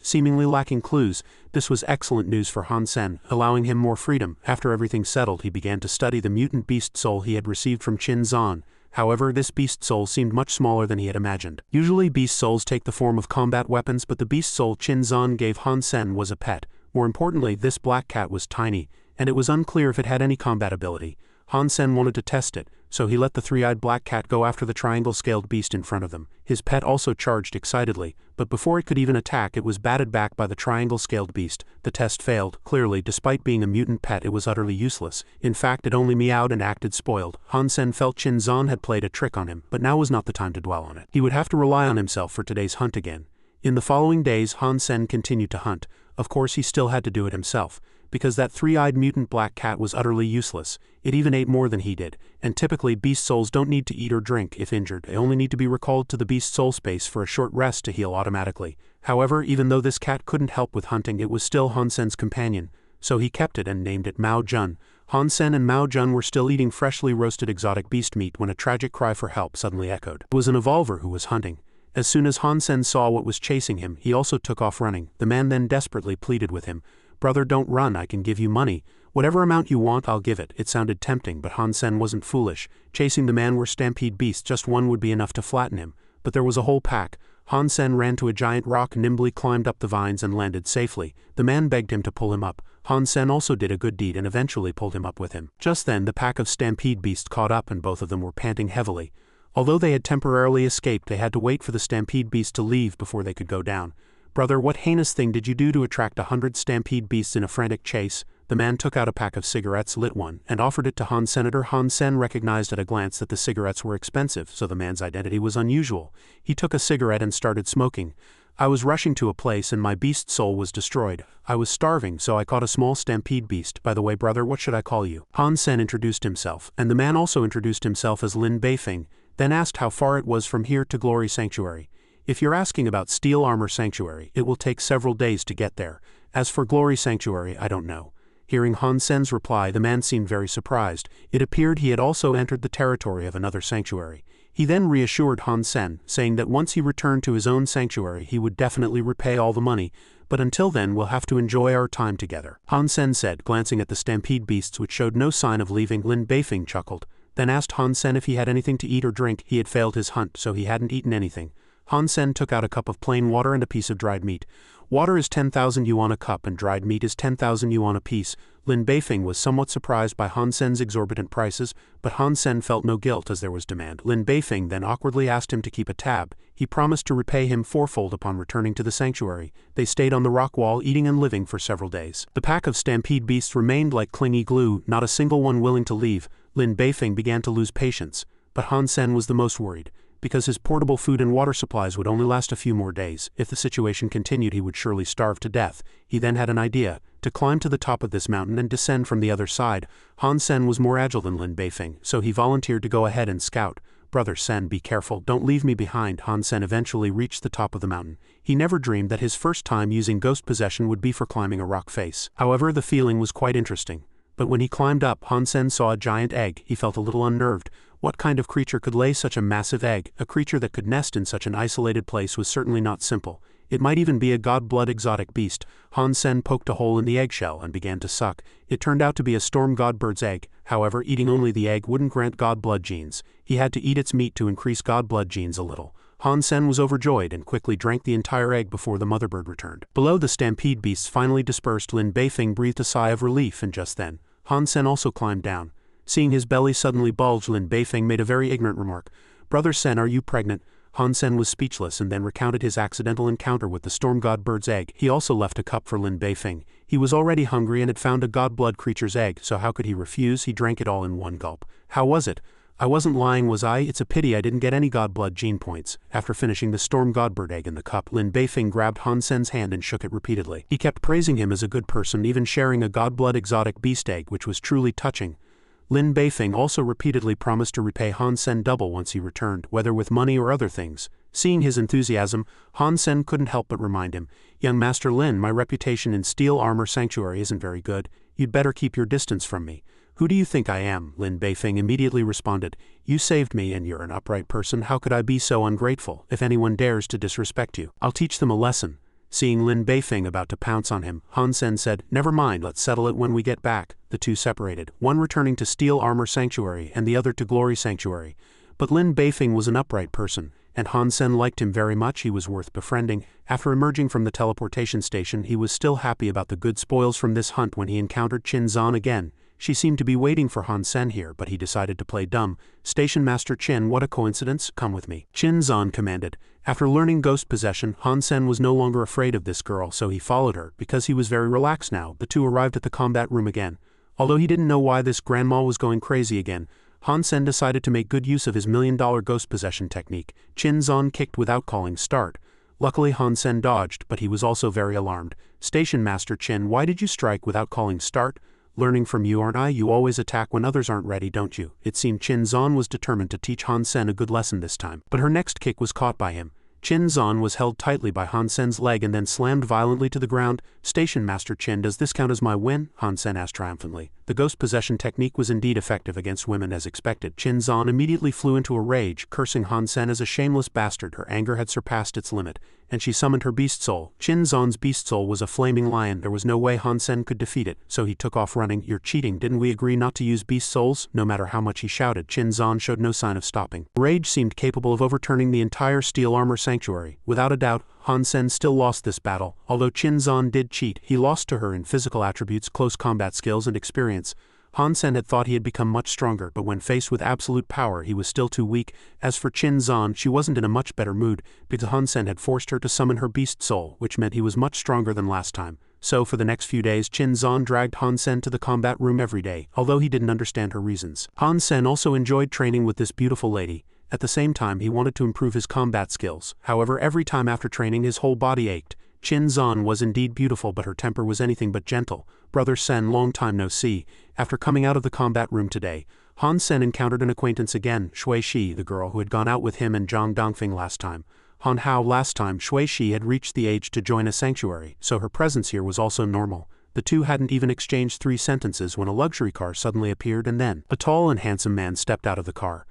seemingly lacking clues. This was excellent news for Han Sen, allowing him more freedom. After everything settled, he began to study the mutant beast soul he had received from Qin Zan. However, this beast soul seemed much smaller than he had imagined. Usually beast souls take the form of combat weapons, but the beast soul Qin Zan gave Han Sen was a pet. More importantly, this black cat was tiny, and it was unclear if it had any combat ability. Han Sen wanted to test it, so he let the three-eyed black cat go after the triangle-scaled beast in front of them. His pet also charged excitedly, but before it could even attack, it was batted back by the triangle-scaled beast. The test failed. Clearly, despite being a mutant pet, it was utterly useless. In fact, it only meowed and acted spoiled. Han Sen felt Qin Zan had played a trick on him, but now was not the time to dwell on it. He would have to rely on himself for today's hunt again. In the following days, Han Sen continued to hunt. Of course, he still had to do it himself, because that three-eyed mutant black cat was utterly useless. It even ate more than he did, and typically beast souls don't need to eat or drink if injured. They only need to be recalled to the beast soul space for a short rest to heal automatically. However, even though this cat couldn't help with hunting, it was still Han Sen's companion, so he kept it and named it Mao Jun. Han Sen and Mao Jun were still eating freshly roasted exotic beast meat when a tragic cry for help suddenly echoed. It was an evolver who was hunting. As soon as Han Sen saw what was chasing him, he also took off running. The man then desperately pleaded with him, "Brother, don't run, I can give you money. Whatever amount you want, I'll give it." It sounded tempting, but Han Sen wasn't foolish. Chasing the man were stampede beasts, just one would be enough to flatten him. But there was a whole pack. Han Sen ran to a giant rock, nimbly climbed up the vines and landed safely. The man begged him to pull him up. Han Sen also did a good deed and eventually pulled him up with him. Just then the pack of stampede beasts caught up and both of them were panting heavily. Although they had temporarily escaped, they had to wait for the stampede beasts to leave before they could go down. "Brother, what heinous thing did you do to attract 100 stampede beasts in a frantic chase?" The man took out a pack of cigarettes, lit one, and offered it to Han Senator. Han Sen recognized at a glance that the cigarettes were expensive, so the man's identity was unusual. He took a cigarette and started smoking. "I was rushing to a place and my beast soul was destroyed. I was starving, so I caught a small stampede beast. By the way, brother, what should I call you?" Han Sen introduced himself, and the man also introduced himself as Lin Beifeng, then asked how far it was from here to Glory Sanctuary. "If you're asking about Steel Armor Sanctuary, it will take several days to get there. As for Glory Sanctuary, I don't know." Hearing Han Sen's reply, the man seemed very surprised. It appeared he had also entered the territory of another sanctuary. He then reassured Han Sen, saying that once he returned to his own sanctuary he would definitely repay all the money, but until then we'll have to enjoy our time together. Han Sen said, glancing at the stampede beasts which showed no sign of leaving. Lin Beifeng chuckled, then asked Han Sen if he had anything to eat or drink. He had failed his hunt, so he hadn't eaten anything. Han Sen took out a cup of plain water and a piece of dried meat. "Water is 10,000 yuan a cup and dried meat is 10,000 yuan a piece." Lin Beifeng was somewhat surprised by Han Sen's exorbitant prices, but Han Sen felt no guilt as there was demand. Lin Beifeng then awkwardly asked him to keep a tab. He promised to repay him fourfold upon returning to the sanctuary. They stayed on the rock wall, eating and living for several days. The pack of stampede beasts remained like clingy glue, not a single one willing to leave. Lin Beifeng began to lose patience, but Han Sen was the most worried, because his portable food and water supplies would only last a few more days. If the situation continued, he would surely starve to death. He then had an idea, to climb to the top of this mountain and descend from the other side. Han Sen was more agile than Lin Beifeng, so he volunteered to go ahead and scout. "Brother Sen, be careful, don't leave me behind." Han Sen eventually reached the top of the mountain. He never dreamed that his first time using ghost possession would be for climbing a rock face. However, the feeling was quite interesting. But when he climbed up, Han Sen saw a giant egg. He felt a little unnerved. What kind of creature could lay such a massive egg? A creature that could nest in such an isolated place was certainly not simple. It might even be a god-blood exotic beast. Han Sen poked a hole in the eggshell and began to suck. It turned out to be a storm godbird's egg. However, eating only the egg wouldn't grant god-blood genes. He had to eat its meat to increase god-blood genes a little. Han Sen was overjoyed and quickly drank the entire egg before the mother bird returned. Below, the stampede beasts finally dispersed. Lin Beifeng breathed a sigh of relief, and just then, Han Sen also climbed down. Seeing his belly suddenly bulge, Lin Beifeng made a very ignorant remark. "Brother Sen, are you pregnant?" Han Sen was speechless and then recounted his accidental encounter with the storm god bird's egg. He also left a cup for Lin Beifeng. He was already hungry and had found a god-blood creature's egg, so how could he refuse? He drank it all in one gulp. "How was it?" "I wasn't lying, was I? It's a pity I didn't get any god-blood gene points." After finishing the storm godbird egg in the cup, Lin Beifeng grabbed Han Sen's hand and shook it repeatedly. He kept praising him as a good person, even sharing a god-blood exotic beast egg, which was truly touching. Lin Beifeng also repeatedly promised to repay Han Sen double once he returned, whether with money or other things. Seeing his enthusiasm, Han Sen couldn't help but remind him, "Young Master Lin, my reputation in Steel Armor Sanctuary isn't very good. You'd better keep your distance from me." "Who do you think I am?" Lin Beifeng immediately responded. "You saved me and you're an upright person. How could I be so ungrateful? If anyone dares to disrespect you, I'll teach them a lesson." Seeing Lin Beifeng about to pounce on him, Han Sen said, "Never mind, let's settle it when we get back." The two separated, one returning to Steel Armor Sanctuary and the other to Glory Sanctuary. But Lin Beifeng was an upright person, and Han Sen liked him very much. He was worth befriending. After emerging from the teleportation station, he was still happy about the good spoils from this hunt when he encountered Qin Zan again. She seemed to be waiting for Han Sen here, but he decided to play dumb. "Station Master Qin, what a coincidence, come with me," Qin Zan commanded. After learning ghost possession, Han Sen was no longer afraid of this girl, so he followed her, because he was very relaxed now. The two arrived at the combat room again. Although he didn't know why this grandma was going crazy again, Han Sen decided to make good use of his $1,000,000 ghost possession technique. Qin Zan kicked without calling start. Luckily Han Sen dodged, but he was also very alarmed. "Station Master Qin, why did you strike without calling start?" "Learning from you, aren't I? You always attack when others aren't ready, don't you?" It seemed Qin Zan was determined to teach Han Sen a good lesson this time, but her next kick was caught by him. Qin Zan was held tightly by Han Sen's leg and then slammed violently to the ground. Station Master Qin, does this count as my win? Han Sen asked triumphantly. The ghost possession technique was indeed effective against women as expected. Qin Zan immediately flew into a rage, cursing Han Sen as a shameless bastard. Her anger had surpassed its limit, and she summoned her beast soul. Qin Zan's beast soul was a flaming lion. There was no way Han Sen could defeat it, so he took off running. You're cheating, didn't we agree not to use beast souls? No matter how much he shouted, Qin Zan showed no sign of stopping. Rage seemed capable of overturning the entire steel armor sanctuary. Without a doubt, Han Sen still lost this battle. Although Qin Zan did cheat, he lost to her in physical attributes, close combat skills, and experience. Han Sen had thought he had become much stronger, but when faced with absolute power he was still too weak. As for Qin Zan, she wasn't in a much better mood, because Han Sen had forced her to summon her beast soul, which meant he was much stronger than last time. So for the next few days Qin Zan dragged Han Sen to the combat room every day, although he didn't understand her reasons. Han Sen also enjoyed training with this beautiful lady. At the same time he wanted to improve his combat skills. However, every time after training his whole body ached. Qin Zan was indeed beautiful, but her temper was anything but gentle. Brother Sen, long time no see. After coming out of the combat room today, Han Sen encountered an acquaintance again, Shui Shi, the girl who had gone out with him and Zhang Dongfeng last time. Han Hao, last time Shui Shi had reached the age to join a sanctuary, so her presence here was also normal. The two hadn't even exchanged 3 sentences when a luxury car suddenly appeared, and then a tall and handsome man stepped out of the car.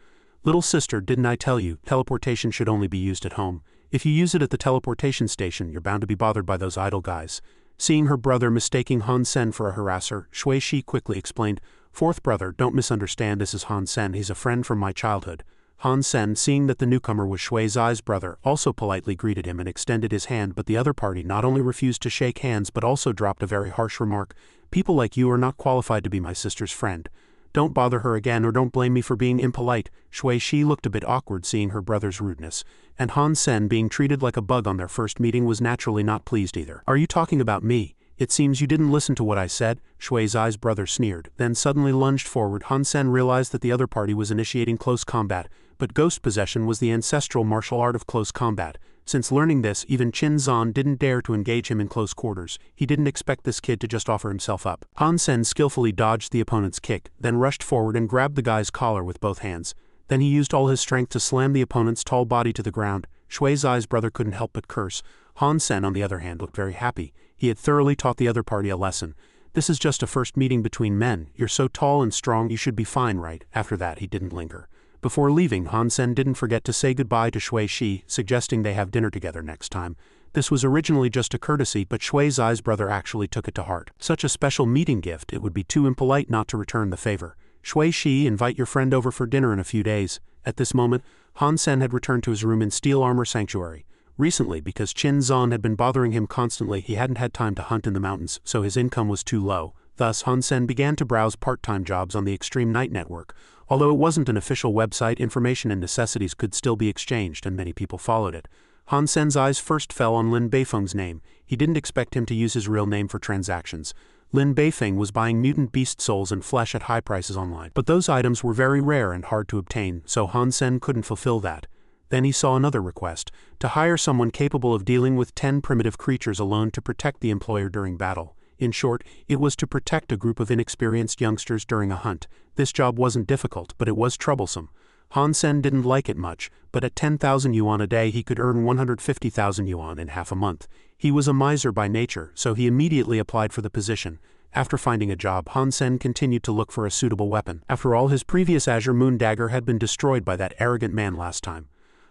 Little sister, didn't I tell you, teleportation should only be used at home. If you use it at the teleportation station, you're bound to be bothered by those idle guys. Seeing her brother mistaking Han Sen for a harasser, Shui Shi quickly explained, "Fourth brother, don't misunderstand, this is Han Sen, he's a friend from my childhood." Han Sen, seeing that the newcomer was Shui Zai's brother, also politely greeted him and extended his hand, but the other party not only refused to shake hands but also dropped a very harsh remark. "People like you are not qualified to be my sister's friend. Don't bother her again, or don't blame me for being impolite." Shui Shi looked a bit awkward seeing her brother's rudeness, and Han Sen being treated like a bug on their first meeting was naturally not pleased either. "Are you talking about me? It seems you didn't listen to what I said," Shui Zai's brother sneered, then suddenly lunged forward. Han Sen realized that the other party was initiating close combat, but ghost possession was the ancestral martial art of close combat. Since learning this, even Qin Zan didn't dare to engage him in close quarters. He didn't expect this kid to just offer himself up. Han Sen skillfully dodged the opponent's kick, then rushed forward and grabbed the guy's collar with both hands. Then he used all his strength to slam the opponent's tall body to the ground. Shui Zai's brother couldn't help but curse. Han Sen, on the other hand, looked very happy. He had thoroughly taught the other party a lesson. "This is just a first meeting between men. You're so tall and strong, you should be fine, right?" After that he didn't linger. Before leaving, Han Sen didn't forget to say goodbye to Shui Shi, suggesting they have dinner together next time. This was originally just a courtesy, but Shui Zai's brother actually took it to heart. Such a special meeting gift, it would be too impolite not to return the favor. "Shui Shi, invite your friend over for dinner in a few days." At this moment, Han Sen had returned to his room in Steel Armor Sanctuary. Recently, because Qin Zan had been bothering him constantly, he hadn't had time to hunt in the mountains, so his income was too low. Thus, Han Sen began to browse part-time jobs on the Extreme Night Network. Although it wasn't an official website, information and necessities could still be exchanged, and many people followed it. Han Sen's eyes first fell on Lin Beifeng's name. He didn't expect him to use his real name for transactions. Lin Beifeng was buying mutant beast souls and flesh at high prices online. But those items were very rare and hard to obtain, so Han Sen couldn't fulfill that. Then he saw another request, to hire someone capable of dealing with 10 primitive creatures alone to protect the employer during battle. In short, it was to protect a group of inexperienced youngsters during a hunt. This job wasn't difficult, but it was troublesome. Han Sen didn't like it much, but at 10,000 yuan a day he could earn 150,000 yuan in half a month. He was a miser by nature, so he immediately applied for the position. After finding a job, Han Sen continued to look for a suitable weapon. After all, his previous Azure Moon dagger had been destroyed by that arrogant man last time.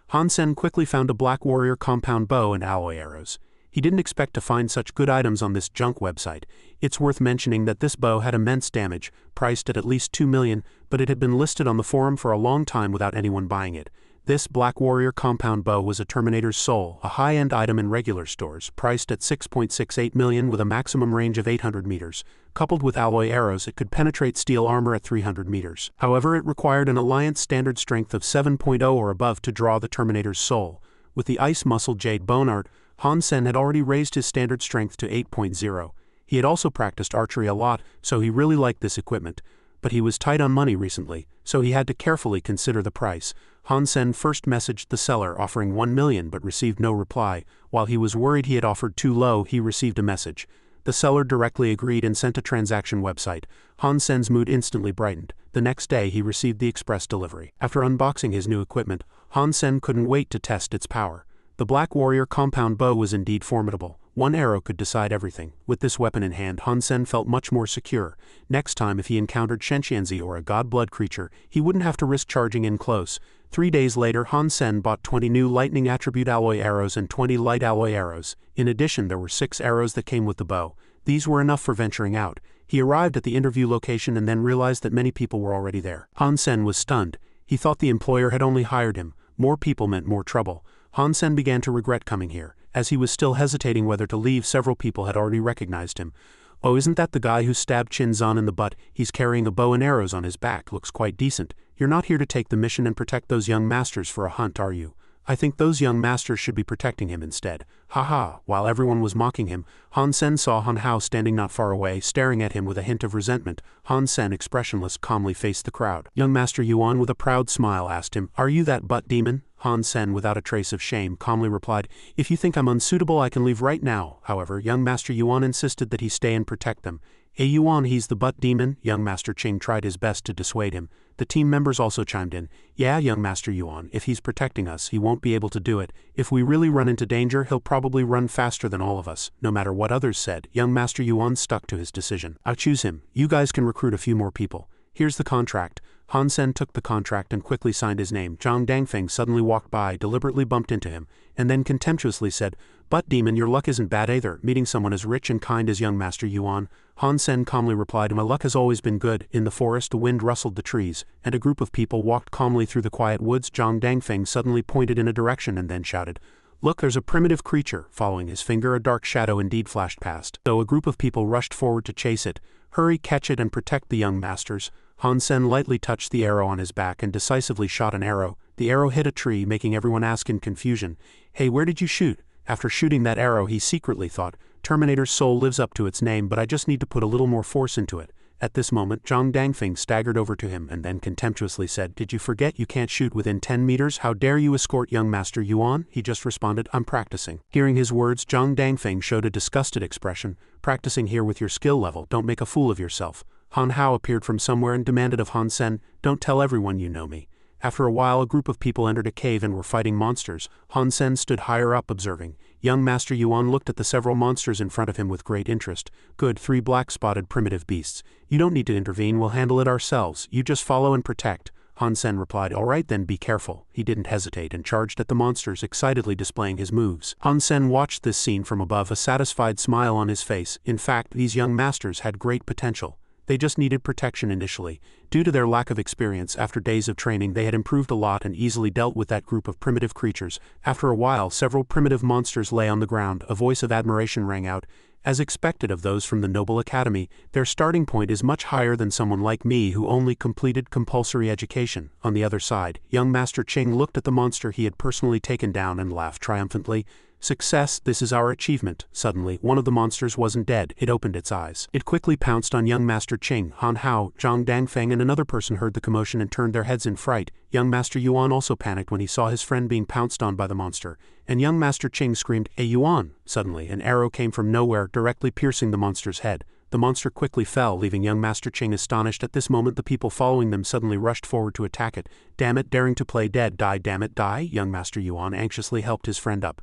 Han Sen quickly found a Black Warrior compound bow and alloy arrows. He didn't expect to find such good items on this junk website. It's worth mentioning that this bow had immense damage, priced at least 2 million, but it had been listed on the forum for a long time without anyone buying it. This Black Warrior compound bow was a Terminator's Soul, a high-end item in regular stores, priced at 6.68 million with a maximum range of 800 meters. Coupled with alloy arrows, it could penetrate steel armor at 300 meters. However, it required an Alliance standard strength of 7.0 or above to draw the Terminator's Soul. With the Ice Muscle Jade Bone Art, Han Sen had already raised his standard strength to 8.0. He had also practiced archery a lot, so he really liked this equipment. But he was tight on money recently, so he had to carefully consider the price. Han Sen first messaged the seller offering 1 million but received no reply. While he was worried he had offered too low, he received a message. The seller directly agreed and sent a transaction website. Han Sen's mood instantly brightened. The next day he received the express delivery. After unboxing his new equipment, Han Sen couldn't wait to test its power. The Black Warrior compound bow was indeed formidable. One arrow could decide everything. With this weapon in hand, Han Sen felt much more secure. Next time if he encountered Shenxianzi or a god blood creature, he wouldn't have to risk charging in close. 3 days later, Han Sen bought 20 new lightning attribute alloy arrows and 20 light alloy arrows. In addition, there were 6 arrows that came with the bow. These were enough for venturing out. He arrived at the interview location and then realized that many people were already there. Han Sen was stunned. He thought the employer had only hired him. More people meant more trouble. Han Sen began to regret coming here. As he was still hesitating whether to leave, several people had already recognized him. "Oh, isn't that the guy who stabbed Qin Zan in the butt? He's carrying a bow and arrows on his back. Looks quite decent. You're not here to take the mission and protect those young masters for a hunt, are you? I think those young masters should be protecting him instead." Haha. While everyone was mocking him, Han Sen saw Han Hao standing not far away, staring at him with a hint of resentment. Han Sen, expressionless, calmly faced the crowd. Young Master Yuan, with a proud smile, asked him, "Are you that butt demon?" Han Sen, without a trace of shame, calmly replied, "If you think I'm unsuitable, I can leave right now." However, young Master Yuan insisted that he stay and protect them. "Hey Yuan, he's the butt demon." Young Master Qing tried his best to dissuade him. The team members also chimed in. "Yeah, young Master Yuan, if he's protecting us, he won't be able to do it. If we really run into danger, he'll probably run faster than all of us." No matter what others said, young Master Yuan stuck to his decision. "I'll choose him. You guys can recruit a few more people. Here's the contract." Han Sen took the contract and quickly signed his name. Zhang Dangfeng suddenly walked by, deliberately bumped into him, and then contemptuously said, "Butt demon, your luck isn't bad either, meeting someone as rich and kind as young Master Yuan." Han Sen calmly replied, "My luck has always been good." In the forest, the wind rustled the trees, and a group of people walked calmly through the quiet woods. Zhang Dangfeng suddenly pointed in a direction and then shouted, "Look, there's a primitive creature." Following his finger, a dark shadow indeed flashed past. So a group of people rushed forward to chase it. "Hurry, catch it and protect the young masters." Han Sen lightly touched the arrow on his back and decisively shot an arrow. The arrow hit a tree, making everyone ask in confusion, "Hey, where did you shoot?" After shooting that arrow, he secretly thought, "Terminator's soul lives up to its name, but I just need to put a little more force into it." At this moment, Zhang Dangfeng staggered over to him and then contemptuously said, "Did you forget you can't shoot within 10 meters? How dare you escort young Master Yuan?" He just responded, "I'm practicing." Hearing his words, Zhang Dangfeng showed a disgusted expression. "Practicing here with your skill level, don't make a fool of yourself." Han Hao appeared from somewhere and demanded of Han Sen, "Don't tell everyone you know me." After a while, a group of people entered a cave and were fighting monsters. Han Sen stood higher up observing. Young Master Yuan looked at the several monsters in front of him with great interest. "Good, 3 black-spotted primitive beasts. You don't need to intervene, we'll handle it ourselves. You just follow and protect." Han Sen replied, "All right then, be careful." He didn't hesitate and charged at the monsters, excitedly displaying his moves. Han Sen watched this scene from above, a satisfied smile on his face. In fact, these young masters had great potential. They just needed protection initially. Due to their lack of experience, after days of training they had improved a lot and easily dealt with that group of primitive creatures. After a while, several primitive monsters lay on the ground. A voice of admiration rang out. "As expected of those from the Noble Academy, their starting point is much higher than someone like me who only completed compulsory education." On the other side, young Master Qing looked at the monster he had personally taken down and laughed triumphantly. "Success, this is our achievement." Suddenly, one of the monsters wasn't dead. It opened its eyes. It quickly pounced on young Master Qing. Han Hao, Zhang Dangfeng and another person heard the commotion and turned their heads in fright. Young Master Yuan also panicked when he saw his friend being pounced on by the monster. And young Master Qing screamed, "Hey Yuan!" Suddenly, an arrow came from nowhere, directly piercing the monster's head. The monster quickly fell, leaving young Master Qing astonished. At this moment, the people following them suddenly rushed forward to attack it. "Damn it, daring to play dead. Die, damn it, die!" Young Master Yuan anxiously helped his friend up.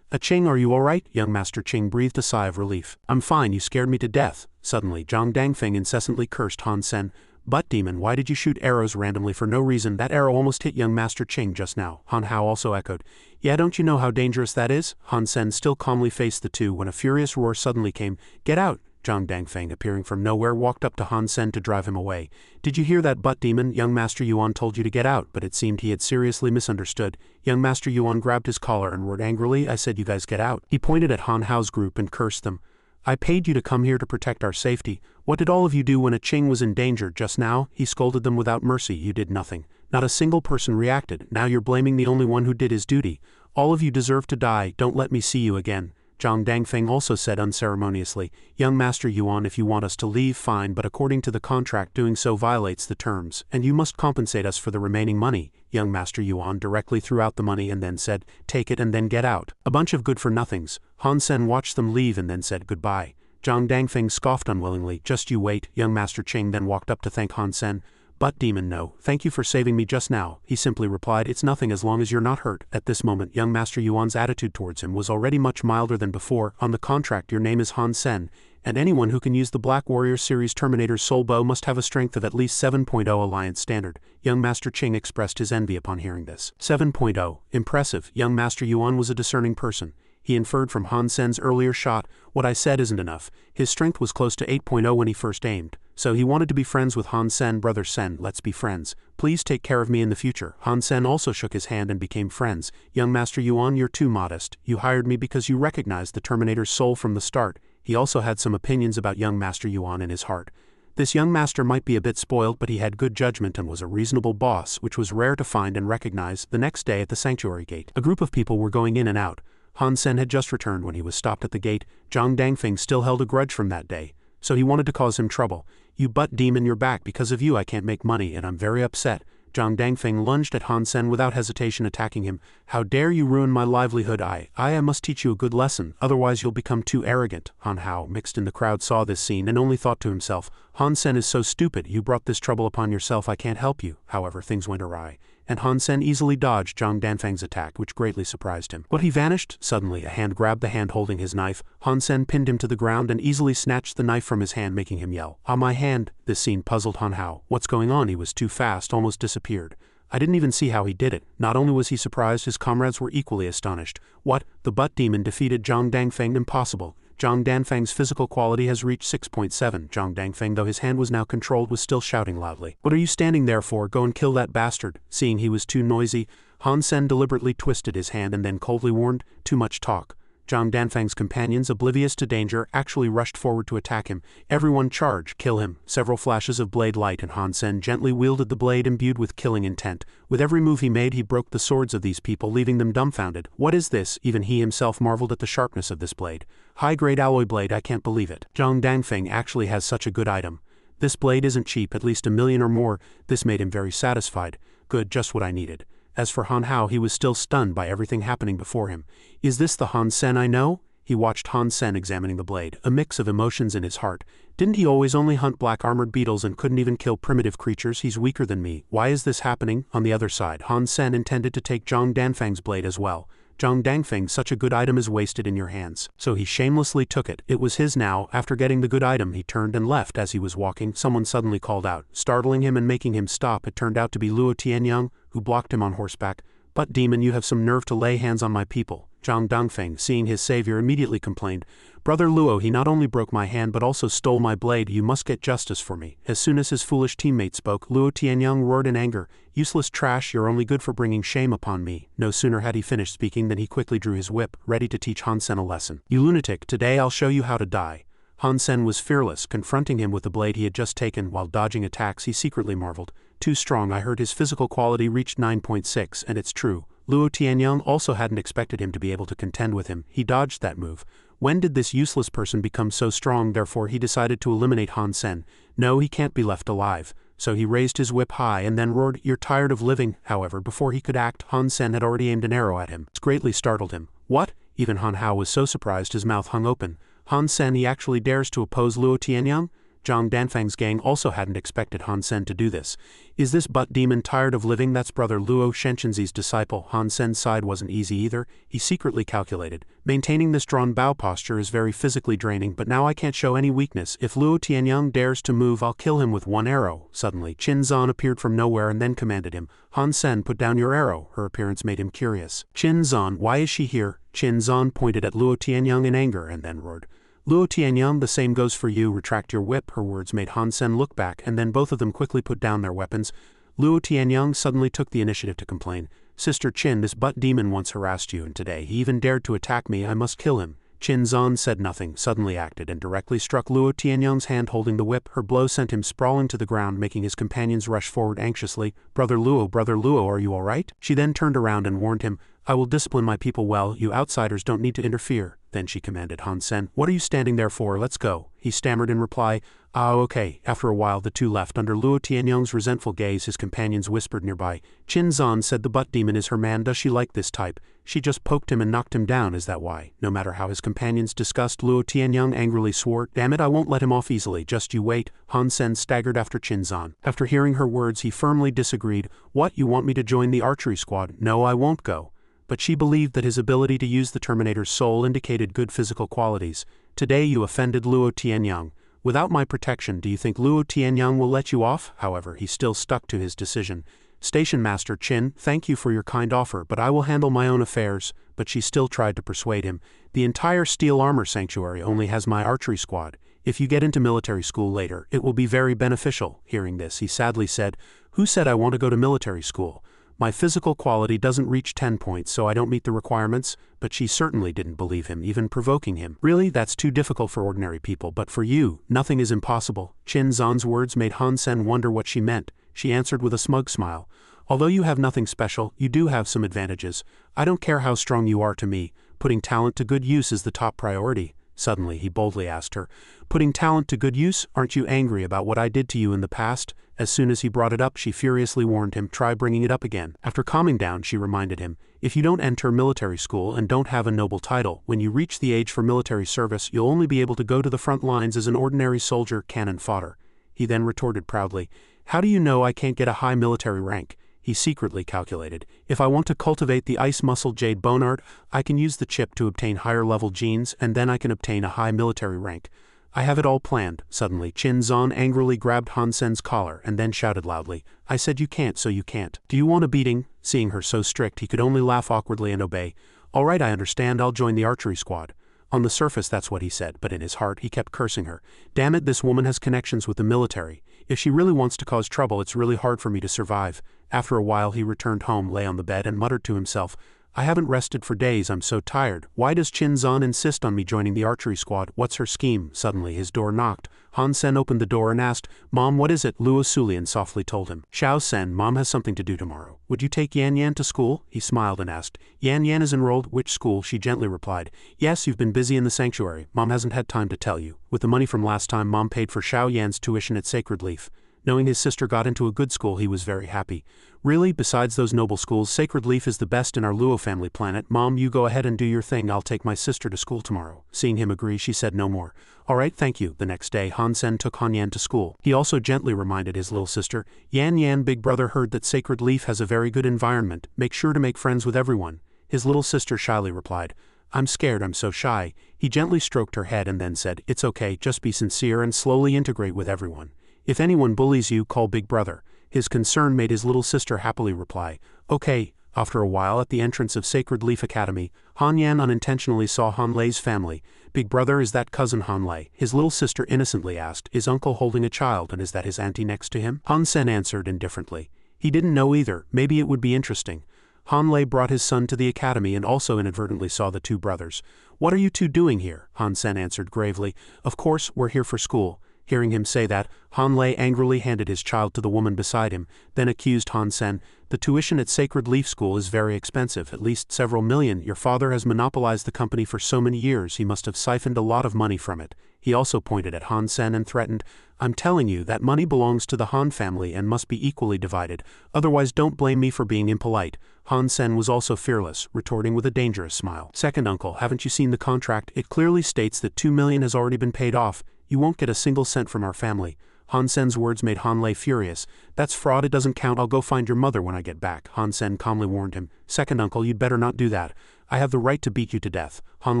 "Qing, are you all right?" Young Master Qing breathed a sigh of relief. "I'm fine, you scared me to death." Suddenly, Zhang Dangfeng incessantly cursed Han Sen. "Butt demon, why did you shoot arrows randomly for no reason? That arrow almost hit young Master Qing just now." Han Hao also echoed. "Yeah, don't you know how dangerous that is?" Han Sen still calmly faced the two when a furious roar suddenly came. "Get out!" Zhang Dangfeng, appearing from nowhere, walked up to Han Sen to drive him away. "Did you hear that, butt demon? Young Master Yuan told you to get out," but it seemed he had seriously misunderstood. Young Master Yuan grabbed his collar and roared angrily, "I said you guys get out." He pointed at Han Hao's group and cursed them. "I paid you to come here to protect our safety. What did all of you do when Qing was in danger just now?" He scolded them without mercy. "You did nothing. Not a single person reacted. Now you're blaming the only one who did his duty. All of you deserve to die. Don't let me see you again." Zhang Dangfeng also said unceremoniously, "Young Master Yuan, if you want us to leave, fine, but according to the contract doing so violates the terms, and you must compensate us for the remaining money." Young Master Yuan directly threw out the money and then said, "Take it and then get out." A bunch of good-for-nothings. Han Sen watched them leave and then said goodbye. Zhang Dangfeng scoffed unwillingly. "Just you wait." Young Master Qing then walked up to thank Han Sen. Butt demon, no, thank you for saving me just now, he simply replied. It's nothing as long as you're not hurt. At this moment young Master Yuan's attitude towards him was already much milder than before. On the contract, your name is Han Sen, and anyone who can use the Black Warrior series Terminator's soul bow must have a strength of at least 7.0 Alliance standard. Young Master Ching expressed his envy upon hearing this. 7.0, impressive. Young Master Yuan was a discerning person. He inferred from Han Sen's earlier shot, what I said isn't enough. His strength was close to 8.0 when he first aimed. So he wanted to be friends with Han Sen. Brother Sen, let's be friends. Please take care of me in the future. Han Sen also shook his hand and became friends. Young Master Yuan, you're too modest. You hired me because you recognized the Terminator's soul from the start. He also had some opinions about young Master Yuan in his heart. This young master might be a bit spoiled, but he had good judgment and was a reasonable boss, which was rare to find and recognize. The next day at the sanctuary gate, a group of people were going in and out. Han Sen had just returned when he was stopped at the gate. Zhang Dangfeng still held a grudge from that day, so he wanted to cause him trouble. You butt demon, you're back. Because of you I can't make money and I'm very upset. Zhang Dangfeng lunged at Han Sen without hesitation, attacking him. How dare you ruin my livelihood? I must teach you a good lesson, otherwise you'll become too arrogant. Han Hao, mixed in the crowd, saw this scene and only thought to himself, Han Sen is so stupid. You brought this trouble upon yourself. I can't help you. However, things went awry, and Han Sen easily dodged Zhang Danfeng's attack, which greatly surprised him. But he vanished. Suddenly a hand grabbed the hand holding his knife. Han Sen pinned him to the ground and easily snatched the knife from his hand, making him yell, "Ah, my hand!" This scene puzzled Han Hao. What's going on? He was too fast, almost disappeared. I didn't even see how he did it. Not only was he surprised, his comrades were equally astonished. What? The butt demon defeated Zhang Dangfeng? Impossible. Zhang Danfeng's physical quality has reached 6.7. Zhang Dangfeng, though his hand was now controlled, was still shouting loudly. What are you standing there for? Go and kill that bastard. Seeing he was too noisy, Han Sen deliberately twisted his hand and then coldly warned, too much talk. Zhang Danfeng's companions, oblivious to danger, actually rushed forward to attack him. Everyone charge, kill him. Several flashes of blade light and Han Sen gently wielded the blade imbued with killing intent. With every move he made, he broke the swords of these people, leaving them dumbfounded. What is this? Even he himself marveled at the sharpness of this blade. High-grade alloy blade, I can't believe it. Zhang Dangfeng actually has such a good item. This blade isn't cheap, at least $1 million or more. This made him very satisfied. Good, just what I needed. As for Han Hao, he was still stunned by everything happening before him. Is this the Han Sen I know? He watched Han Sen examining the blade, a mix of emotions in his heart. Didn't he always only hunt black armored beetles and couldn't even kill primitive creatures? He's weaker than me. Why is this happening? On the other side, Han Sen intended to take Zhang Danfeng's blade as well. Zhang Dangfeng, such a good item is wasted in your hands. So he shamelessly took it. It was his now. After getting the good item, he turned and left. As he was walking, someone suddenly called out, startling him and making him stop. It turned out to be Luo Tianyang, who blocked him on horseback. But demon, you have some nerve to lay hands on my people. Zhang Dangfeng, seeing his savior, immediately complained, Brother Luo, he not only broke my hand but also stole my blade. You must get justice for me. As soon as his foolish teammate spoke, Luo Tianyang roared in anger, useless trash, you're only good for bringing shame upon me. No sooner had he finished speaking than he quickly drew his whip, ready to teach Han Sen a lesson. You lunatic, today I'll show you how to die. Han Sen was fearless, confronting him with the blade he had just taken. While dodging attacks, he secretly marveled. Too strong. I heard his physical quality reached 9.6, and it's true. Luo Tianyang also hadn't expected him to be able to contend with him. He dodged that move. When did this useless person become so strong? Therefore he decided to eliminate Han Sen. No, he can't be left alive. So he raised his whip high and then roared, You're tired of living. However, before he could act, Han Sen had already aimed an arrow at him. This greatly startled him. What? Even Han Hao was so surprised his mouth hung open. Han Sen, he actually dares to oppose Luo Tianyang? Zhang Danfeng's gang also hadn't expected Han Sen to do this. Is this butt demon tired of living? That's brother Luo Shenshinzi's disciple. Han Sen's side wasn't easy either. He secretly calculated. Maintaining this drawn bow posture is very physically draining, but now I can't show any weakness. If Luo Tianyang dares to move, I'll kill him with one arrow. Suddenly, Qin Zan appeared from nowhere and then commanded him, Han Sen, put down your arrow. Her appearance made him curious. Qin Zan, why is she here? Qin Zan pointed at Luo Tianyang in anger and then roared, Luo Tianyang, the same goes for you. Retract your whip. Her words made Han Sen look back, and then both of them quickly put down their weapons. Luo Tianyang suddenly took the initiative to complain. Sister Qin, this butt demon once harassed you, and today he even dared to attack me. I must kill him. Qin Zan said nothing, suddenly acted, and directly struck Luo Tianyang's hand holding the whip. Her blow sent him sprawling to the ground, making his companions rush forward anxiously. Brother Luo, are you all right? She then turned around and warned him, I will discipline my people well. You outsiders don't need to interfere. Then she commanded Han Sen, What are you standing there for? Let's go. He stammered in reply, Ah, okay. After a while the two left. Under Luo Tianyong's resentful gaze his companions whispered nearby. Qin Zan said the butt demon is her man. Does she like this type? She just poked him and knocked him down, is that why? No matter how his companions discussed, Luo Tianyong angrily swore, damn it, I won't let him off easily, just you wait. Han Sen staggered after Qin Zan. After hearing her words he firmly disagreed. What, you want me to join the archery squad? No, I won't go. But she believed that his ability to use the Terminator's soul indicated good physical qualities. Today you offended Luo Tianyong. Without my protection, do you think Luo Tianyong will let you off? However, he still stuck to his decision. Station Master Qin, thank you for your kind offer, but I will handle my own affairs. But she still tried to persuade him. The entire steel armor sanctuary only has my archery squad. If you get into military school later, it will be very beneficial. Hearing this, he sadly said, who said I want to go to military school? My physical quality doesn't reach 10 points, so I don't meet the requirements. But she certainly didn't believe him, even provoking him. Really, that's too difficult for ordinary people, but for you, nothing is impossible. Qin Zan's words made Han Sen wonder what she meant. She answered with a smug smile. Although you have nothing special, you do have some advantages. I don't care how strong you are to me. Putting talent to good use is the top priority. Suddenly, he boldly asked her, putting talent to good use? Aren't you angry about what I did to you in the past? As soon as he brought it up, she furiously warned him, try bringing it up again. After calming down, she reminded him, if you don't enter military school and don't have a noble title, when you reach the age for military service, you'll only be able to go to the front lines as an ordinary soldier, cannon fodder. He then retorted proudly, how do you know I can't get a high military rank? He secretly calculated, if I want to cultivate the ice muscle jade bone art, I can use the chip to obtain higher level genes, and then I can obtain a high military rank. I have it all planned. Suddenly, Qin Zan angrily grabbed Han Sen's collar and then shouted loudly, I said you can't, so you can't. Do you want a beating? Seeing her so strict, he could only laugh awkwardly and obey. All right, I understand, I'll join the archery squad. On the surface that's what he said, but in his heart he kept cursing her. Damn it, this woman has connections with the military. If she really wants to cause trouble, it's really hard for me to survive. After a while he returned home, lay on the bed and muttered to himself, I haven't rested for days, I'm so tired. Why does Qin Zan insist on me joining the archery squad? What's her scheme? Suddenly his door knocked. Han Sen opened the door and asked, Mom, what is it? Luo Sulian softly told him. Xiao Sen, Mom has something to do tomorrow. Would you take Yan Yan to school? He smiled and asked. Yan Yan is enrolled. Which school? She gently replied. Yes, you've been busy in the sanctuary. Mom hasn't had time to tell you. With the money from last time, Mom paid for Xiao Yan's tuition at Sacred Leaf. Knowing his sister got into a good school, he was very happy. Really, besides those noble schools, Sacred Leaf is the best in our Luo family planet. Mom, you go ahead and do your thing. I'll take my sister to school tomorrow. Seeing him agree, she said no more. All right, thank you. The next day, Han Sen took Han Yan to school. He also gently reminded his little sister, Yan Yan, big brother heard that Sacred Leaf has a very good environment. Make sure to make friends with everyone. His little sister shyly replied, I'm scared, I'm so shy. He gently stroked her head and then said, it's okay, just be sincere and slowly integrate with everyone. If anyone bullies you, call Big Brother. His concern made his little sister happily reply, okay. After a while, at the entrance of Sacred Leaf Academy, Han Yan unintentionally saw Han Lei's family. Big Brother, is that cousin Han Lei? His little sister innocently asked, is uncle holding a child and is that his auntie next to him? Han Sen answered indifferently. He didn't know either, maybe it would be interesting. Han Lei brought his son to the academy and also inadvertently saw the two brothers. What are you two doing here? Han Sen answered gravely, of course, we're here for school. Hearing him say that, Han Lei angrily handed his child to the woman beside him, then accused Han Sen, the tuition at Sacred Leaf School is very expensive, at least several million. Your father has monopolized the company for so many years, he must have siphoned a lot of money from it. He also pointed at Han Sen and threatened, I'm telling you that money belongs to the Han family and must be equally divided, otherwise don't blame me for being impolite. Han Sen was also fearless, retorting with a dangerous smile. Second uncle, haven't you seen the contract? It clearly states that 2 million has already been paid off. You won't get a single cent from our family. Han Sen's words made Han Lei furious. That's fraud, it doesn't count, I'll go find your mother when I get back. Han Sen calmly warned him. Second uncle, you'd better not do that. I have the right to beat you to death. Han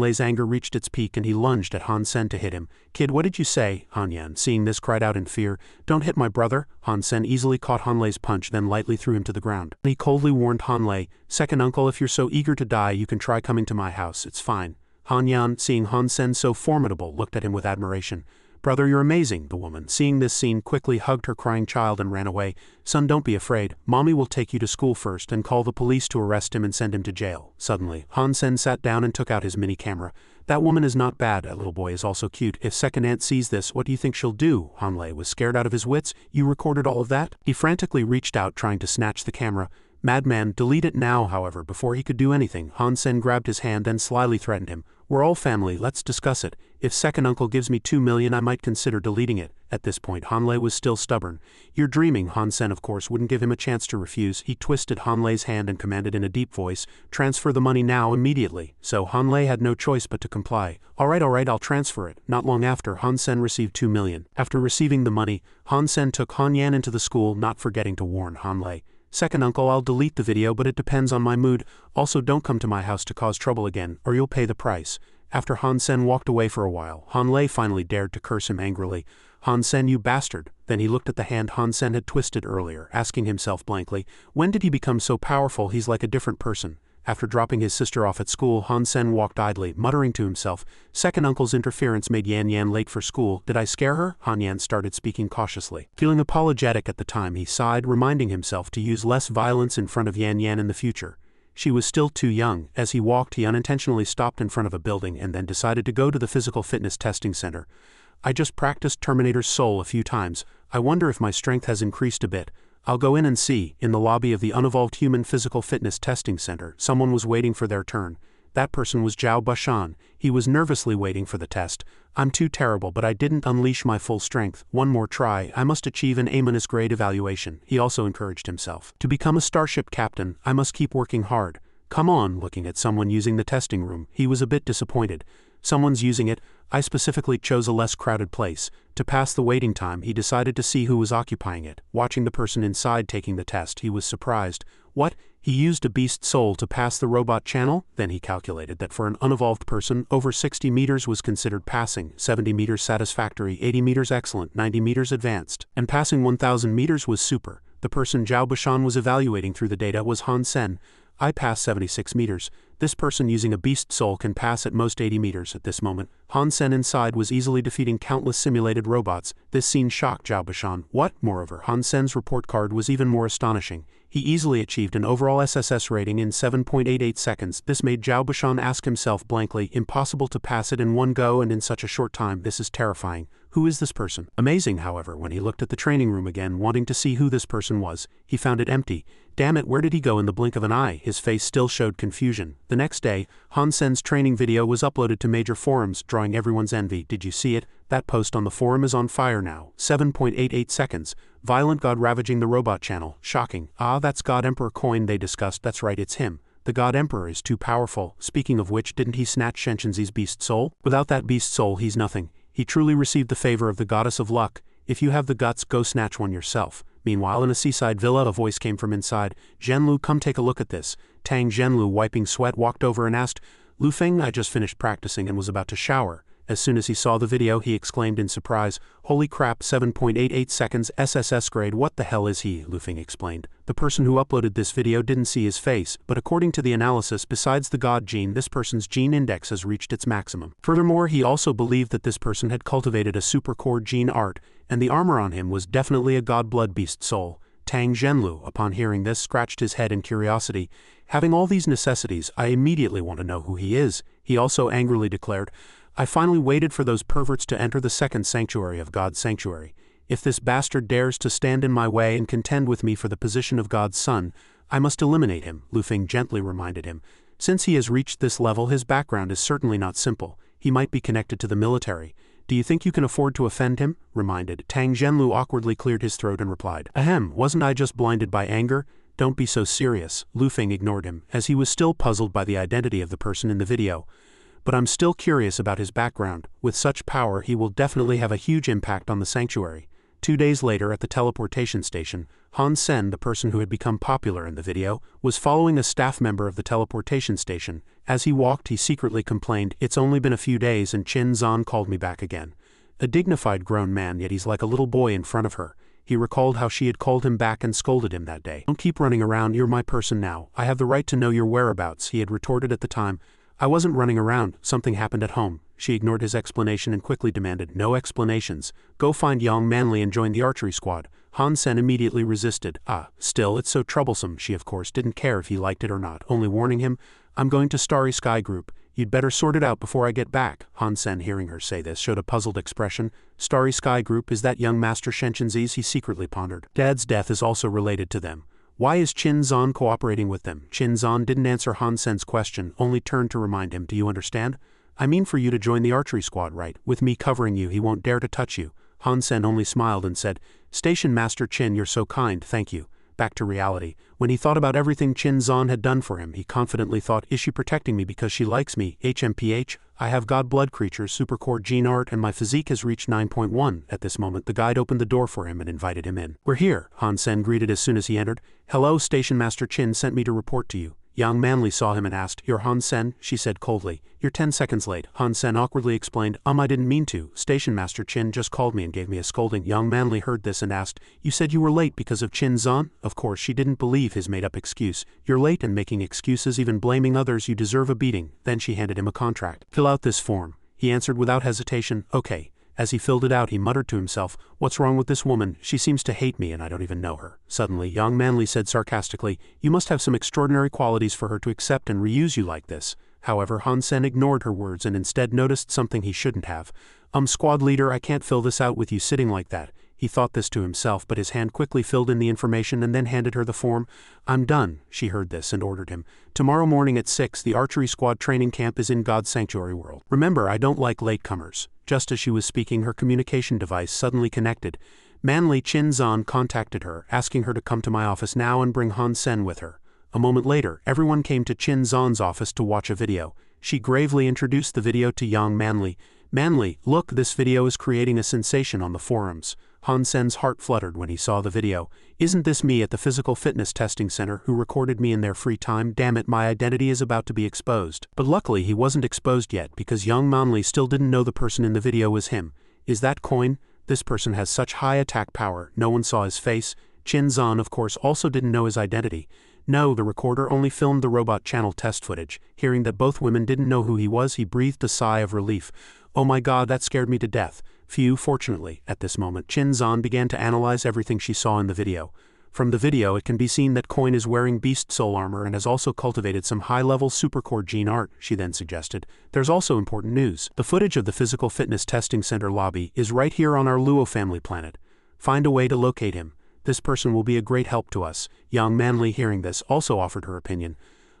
Lei's anger reached its peak and he lunged at Han Sen to hit him. Kid, what did you say? Han Yan, seeing this, cried out in fear. Don't hit my brother. Han Sen easily caught Han Lei's punch, then lightly threw him to the ground. He coldly warned Han Lei, Second uncle, if you're so eager to die, you can try coming to my house, it's fine. Han Yan, seeing Han Sen so formidable, looked at him with admiration. Brother, you're amazing. The woman, seeing this scene, quickly hugged her crying child and ran away. Son, don't be afraid. Mommy will take you to school first and call the police to arrest him and send him to jail. Suddenly, Han Sen sat down and took out his mini camera. That woman is not bad. That little boy is also cute. If second aunt sees this, what do you think she'll do? Han Lei was scared out of his wits. You recorded all of that? He frantically reached out, trying to snatch the camera. Madman, delete it now. However, before he could do anything, Han Sen grabbed his hand and slyly threatened him. We're all family, let's discuss it. If second uncle gives me 2 million, I might consider deleting it. At this point Hanlei was still stubborn. "You're dreaming." Han Sen of course wouldn't give him a chance to refuse. He twisted Hanlei's hand and commanded in a deep voice, "Transfer the money now, immediately." So Hanlei had no choice but to comply. All right, I'll transfer it." Not long after, Han Sen received 2 million. After receiving the money, Han Sen took Han Yan into the school, not forgetting to warn Hanlei. "Second uncle, I'll delete the video, but it depends on my mood. Also, don't come to my house to cause trouble again, or you'll pay the price." After Han Sen walked away for a while, Hanlei finally dared to curse him angrily. "Han Sen, you bastard." Then he looked at the hand Han Sen had twisted earlier, asking himself blankly, when did he become so powerful? He's like a different person. After dropping his sister off at school, Han Sen walked idly, muttering to himself. Second uncle's interference made Yan Yan late for school. Did I scare her? Han Yan started speaking cautiously. Feeling apologetic at the time, he sighed, reminding himself to use less violence in front of Yan Yan in the future. She was still too young. As he walked, he unintentionally stopped in front of a building and then decided to go to the physical fitness testing center. "I just practiced Terminator's Soul a few times. I wonder if my strength has increased a bit. I'll go in and see." In the lobby of the Unevolved Human Physical Fitness Testing Center, someone was waiting for their turn. That person was Zhao Bashan. He was nervously waiting for the test. "I'm too terrible, but I didn't unleash my full strength. One more try. I must achieve an A- grade evaluation." He also encouraged himself. "To become a starship captain, I must keep working hard. Come on." Looking at someone using the testing room, he was a bit disappointed. "Someone's using it. I specifically chose a less crowded place. To pass the waiting time, he decided to see who was occupying it. Watching the person inside taking the test, he was surprised. What? He used a beast soul to pass the robot channel? Then he calculated that for an unevolved person, over 60 meters was considered passing, 70 meters satisfactory, 80 meters excellent, 90 meters advanced, and passing 1,000 meters was super. The person Zhao Bashan was evaluating through the data was Han Sen. "I passed 76 meters. This person using a beast soul can pass at most 80 meters." At this moment, Han Sen inside was easily defeating countless simulated robots. This scene shocked Zhao Bashan. What? Moreover, Han Sen's report card was even more astonishing. He easily achieved an overall SSS rating in 7.88 seconds. This made Zhao Bashan ask himself blankly, impossible to pass it in one go and in such a short time. This is terrifying. Who is this person? Amazing, however, when he looked at the training room again, wanting to see who this person was, he found it empty. Damn it, where did he go in the blink of an eye? His face still showed confusion. The next day, Han Sen's training video was uploaded to major forums, drawing everyone's envy. Did you see it? That post on the forum is on fire now. 7.88 seconds. Violent God ravaging the robot channel. Shocking. Ah, that's God Emperor coin they discussed. That's right, it's him. The God Emperor is too powerful. Speaking of which, didn't he snatch Shenshinzi's beast soul? Without that beast soul, he's nothing. He truly received the favor of the goddess of luck. If you have the guts, go snatch one yourself. Meanwhile, in a seaside villa, a voice came from inside. "Zhenlu, come take a look at this." Tang Zhenlu, wiping sweat, walked over and asked, "Lu Feng, I just finished practicing and was about to shower." As soon as he saw the video, he exclaimed in surprise, "Holy crap, 7.88 seconds, SSS grade, what the hell is he?" Lu Feng explained. The person who uploaded this video didn't see his face, but according to the analysis, besides the God gene, this person's gene index has reached its maximum. Furthermore, he also believed that this person had cultivated a supercore gene art, and the armor on him was definitely a God blood beast soul. Tang Zhenlu, upon hearing this, scratched his head in curiosity. "Having all these necessities, I immediately want to know who he is." He also angrily declared, "I finally waited for those perverts to enter the second sanctuary of God's sanctuary. If this bastard dares to stand in my way and contend with me for the position of God's son, I must eliminate him," Lu Feng gently reminded him. Since he has reached this level, his background is certainly not simple. He might be connected to the military. "Do you think you can afford to offend him?" reminded. Tang Zhenlu awkwardly cleared his throat and replied, "Ahem, wasn't I just blinded by anger? Don't be so serious." Lu Feng ignored him, as he was still puzzled by the identity of the person in the video. "But I'm still curious about his background. With such power, he will definitely have a huge impact on the sanctuary." 2 days later at the teleportation station, Han Sen, the person who had become popular in the video, was following a staff member of the teleportation station. As he walked, he secretly complained, "It's only been a few days and Qin Zan called me back again." A dignified grown man, yet he's like a little boy in front of her. He recalled how she had called him back and scolded him that day. "Don't keep running around, you're my person now. I have the right to know your whereabouts," he had retorted at the time. "I wasn't running around, something happened at home." She ignored his explanation and quickly demanded, "No explanations. Go find Yang Manli and join the archery squad." Han Sen immediately resisted. Still, it's so troublesome. She of course didn't care if he liked it or not, only warning him, "I'm going to Starry Sky Group. You'd better sort it out before I get back." Han Sen, hearing her say this, showed a puzzled expression. Starry Sky Group, is that young Master Shenshinzi's? He secretly pondered. Dad's death is also related to them. Why is Qin Zan cooperating with them? Qin Zan didn't answer Han Sen's question, only turned to remind him, "Do you understand? I mean for you to join the archery squad, right? With me covering you, he won't dare to touch you." Han Sen only smiled and said, "Station Master Qin, you're so kind, thank you." Back to reality. When he thought about everything Qin Zhan had done for him, he confidently thought, is she protecting me because she likes me? HMPH, I have god blood creatures, supercore gene art, and my physique has reached 9.1. At this moment, the guide opened the door for him and invited him in. "We're here," Han Sen greeted as soon as he entered. "Hello, Station Master Qin sent me to report to you." Young Manly saw him and asked, "You're Han Sen?" She said coldly. "You're 10 seconds late." Han Sen awkwardly explained, I didn't mean to. Station Master Qin just called me and gave me a scolding." Young Manly heard this and asked, "You said you were late because of Qin Zhan?" Of course, she didn't believe his made-up excuse. "You're late and making excuses, even blaming others, you deserve a beating." Then she handed him a contract. "Fill out this form." He answered without hesitation, "Okay." As he filled it out, he muttered to himself, "What's wrong with this woman? She seems to hate me and I don't even know her." Suddenly, Young Manly said sarcastically, "You must have some extraordinary qualities for her to accept and reuse you like this." However, Han Sen ignored her words and instead noticed something he shouldn't have. Squad leader, I can't fill this out with you sitting like that." He thought this to himself, but his hand quickly filled in the information and then handed her the form. "I'm done." She heard this and ordered him, "Tomorrow morning at 6, the archery squad training camp is in God's sanctuary world. Remember, I don't like latecomers." Just as she was speaking, her communication device suddenly connected. Manly Qin Zhan contacted her, asking her to come to my office now and bring Han Sen with her. A moment later, everyone came to Qin Zhan's office to watch a video. She gravely introduced the video to Young Manly. "Manly, look, this video is creating a sensation on the forums." Han Sen's heart fluttered when he saw the video. "Isn't this me at the physical fitness testing center who recorded me in their free time? Damn it, my identity is about to be exposed." But luckily he wasn't exposed yet because Young Manly still didn't know the person in the video was him. "Is that Coin? This person has such high attack power, no one saw his face." Qin Zhan, of course, also didn't know his identity. No, the recorder only filmed the robot channel test footage. Hearing that both women didn't know who he was, he breathed a sigh of relief. "Oh my god, that scared me to death." Phew, fortunately, at this moment, Qin Zhan began to analyze everything she saw in the video. From the video, it can be seen that Coin is wearing beast soul armor and has also cultivated some high-level supercore gene art, she then suggested. "There's also important news. The footage of the physical fitness testing center lobby is right here on our Luo family planet. Find a way to locate him. This person will be a great help to us." Young Manly, hearing this, also offered her opinion.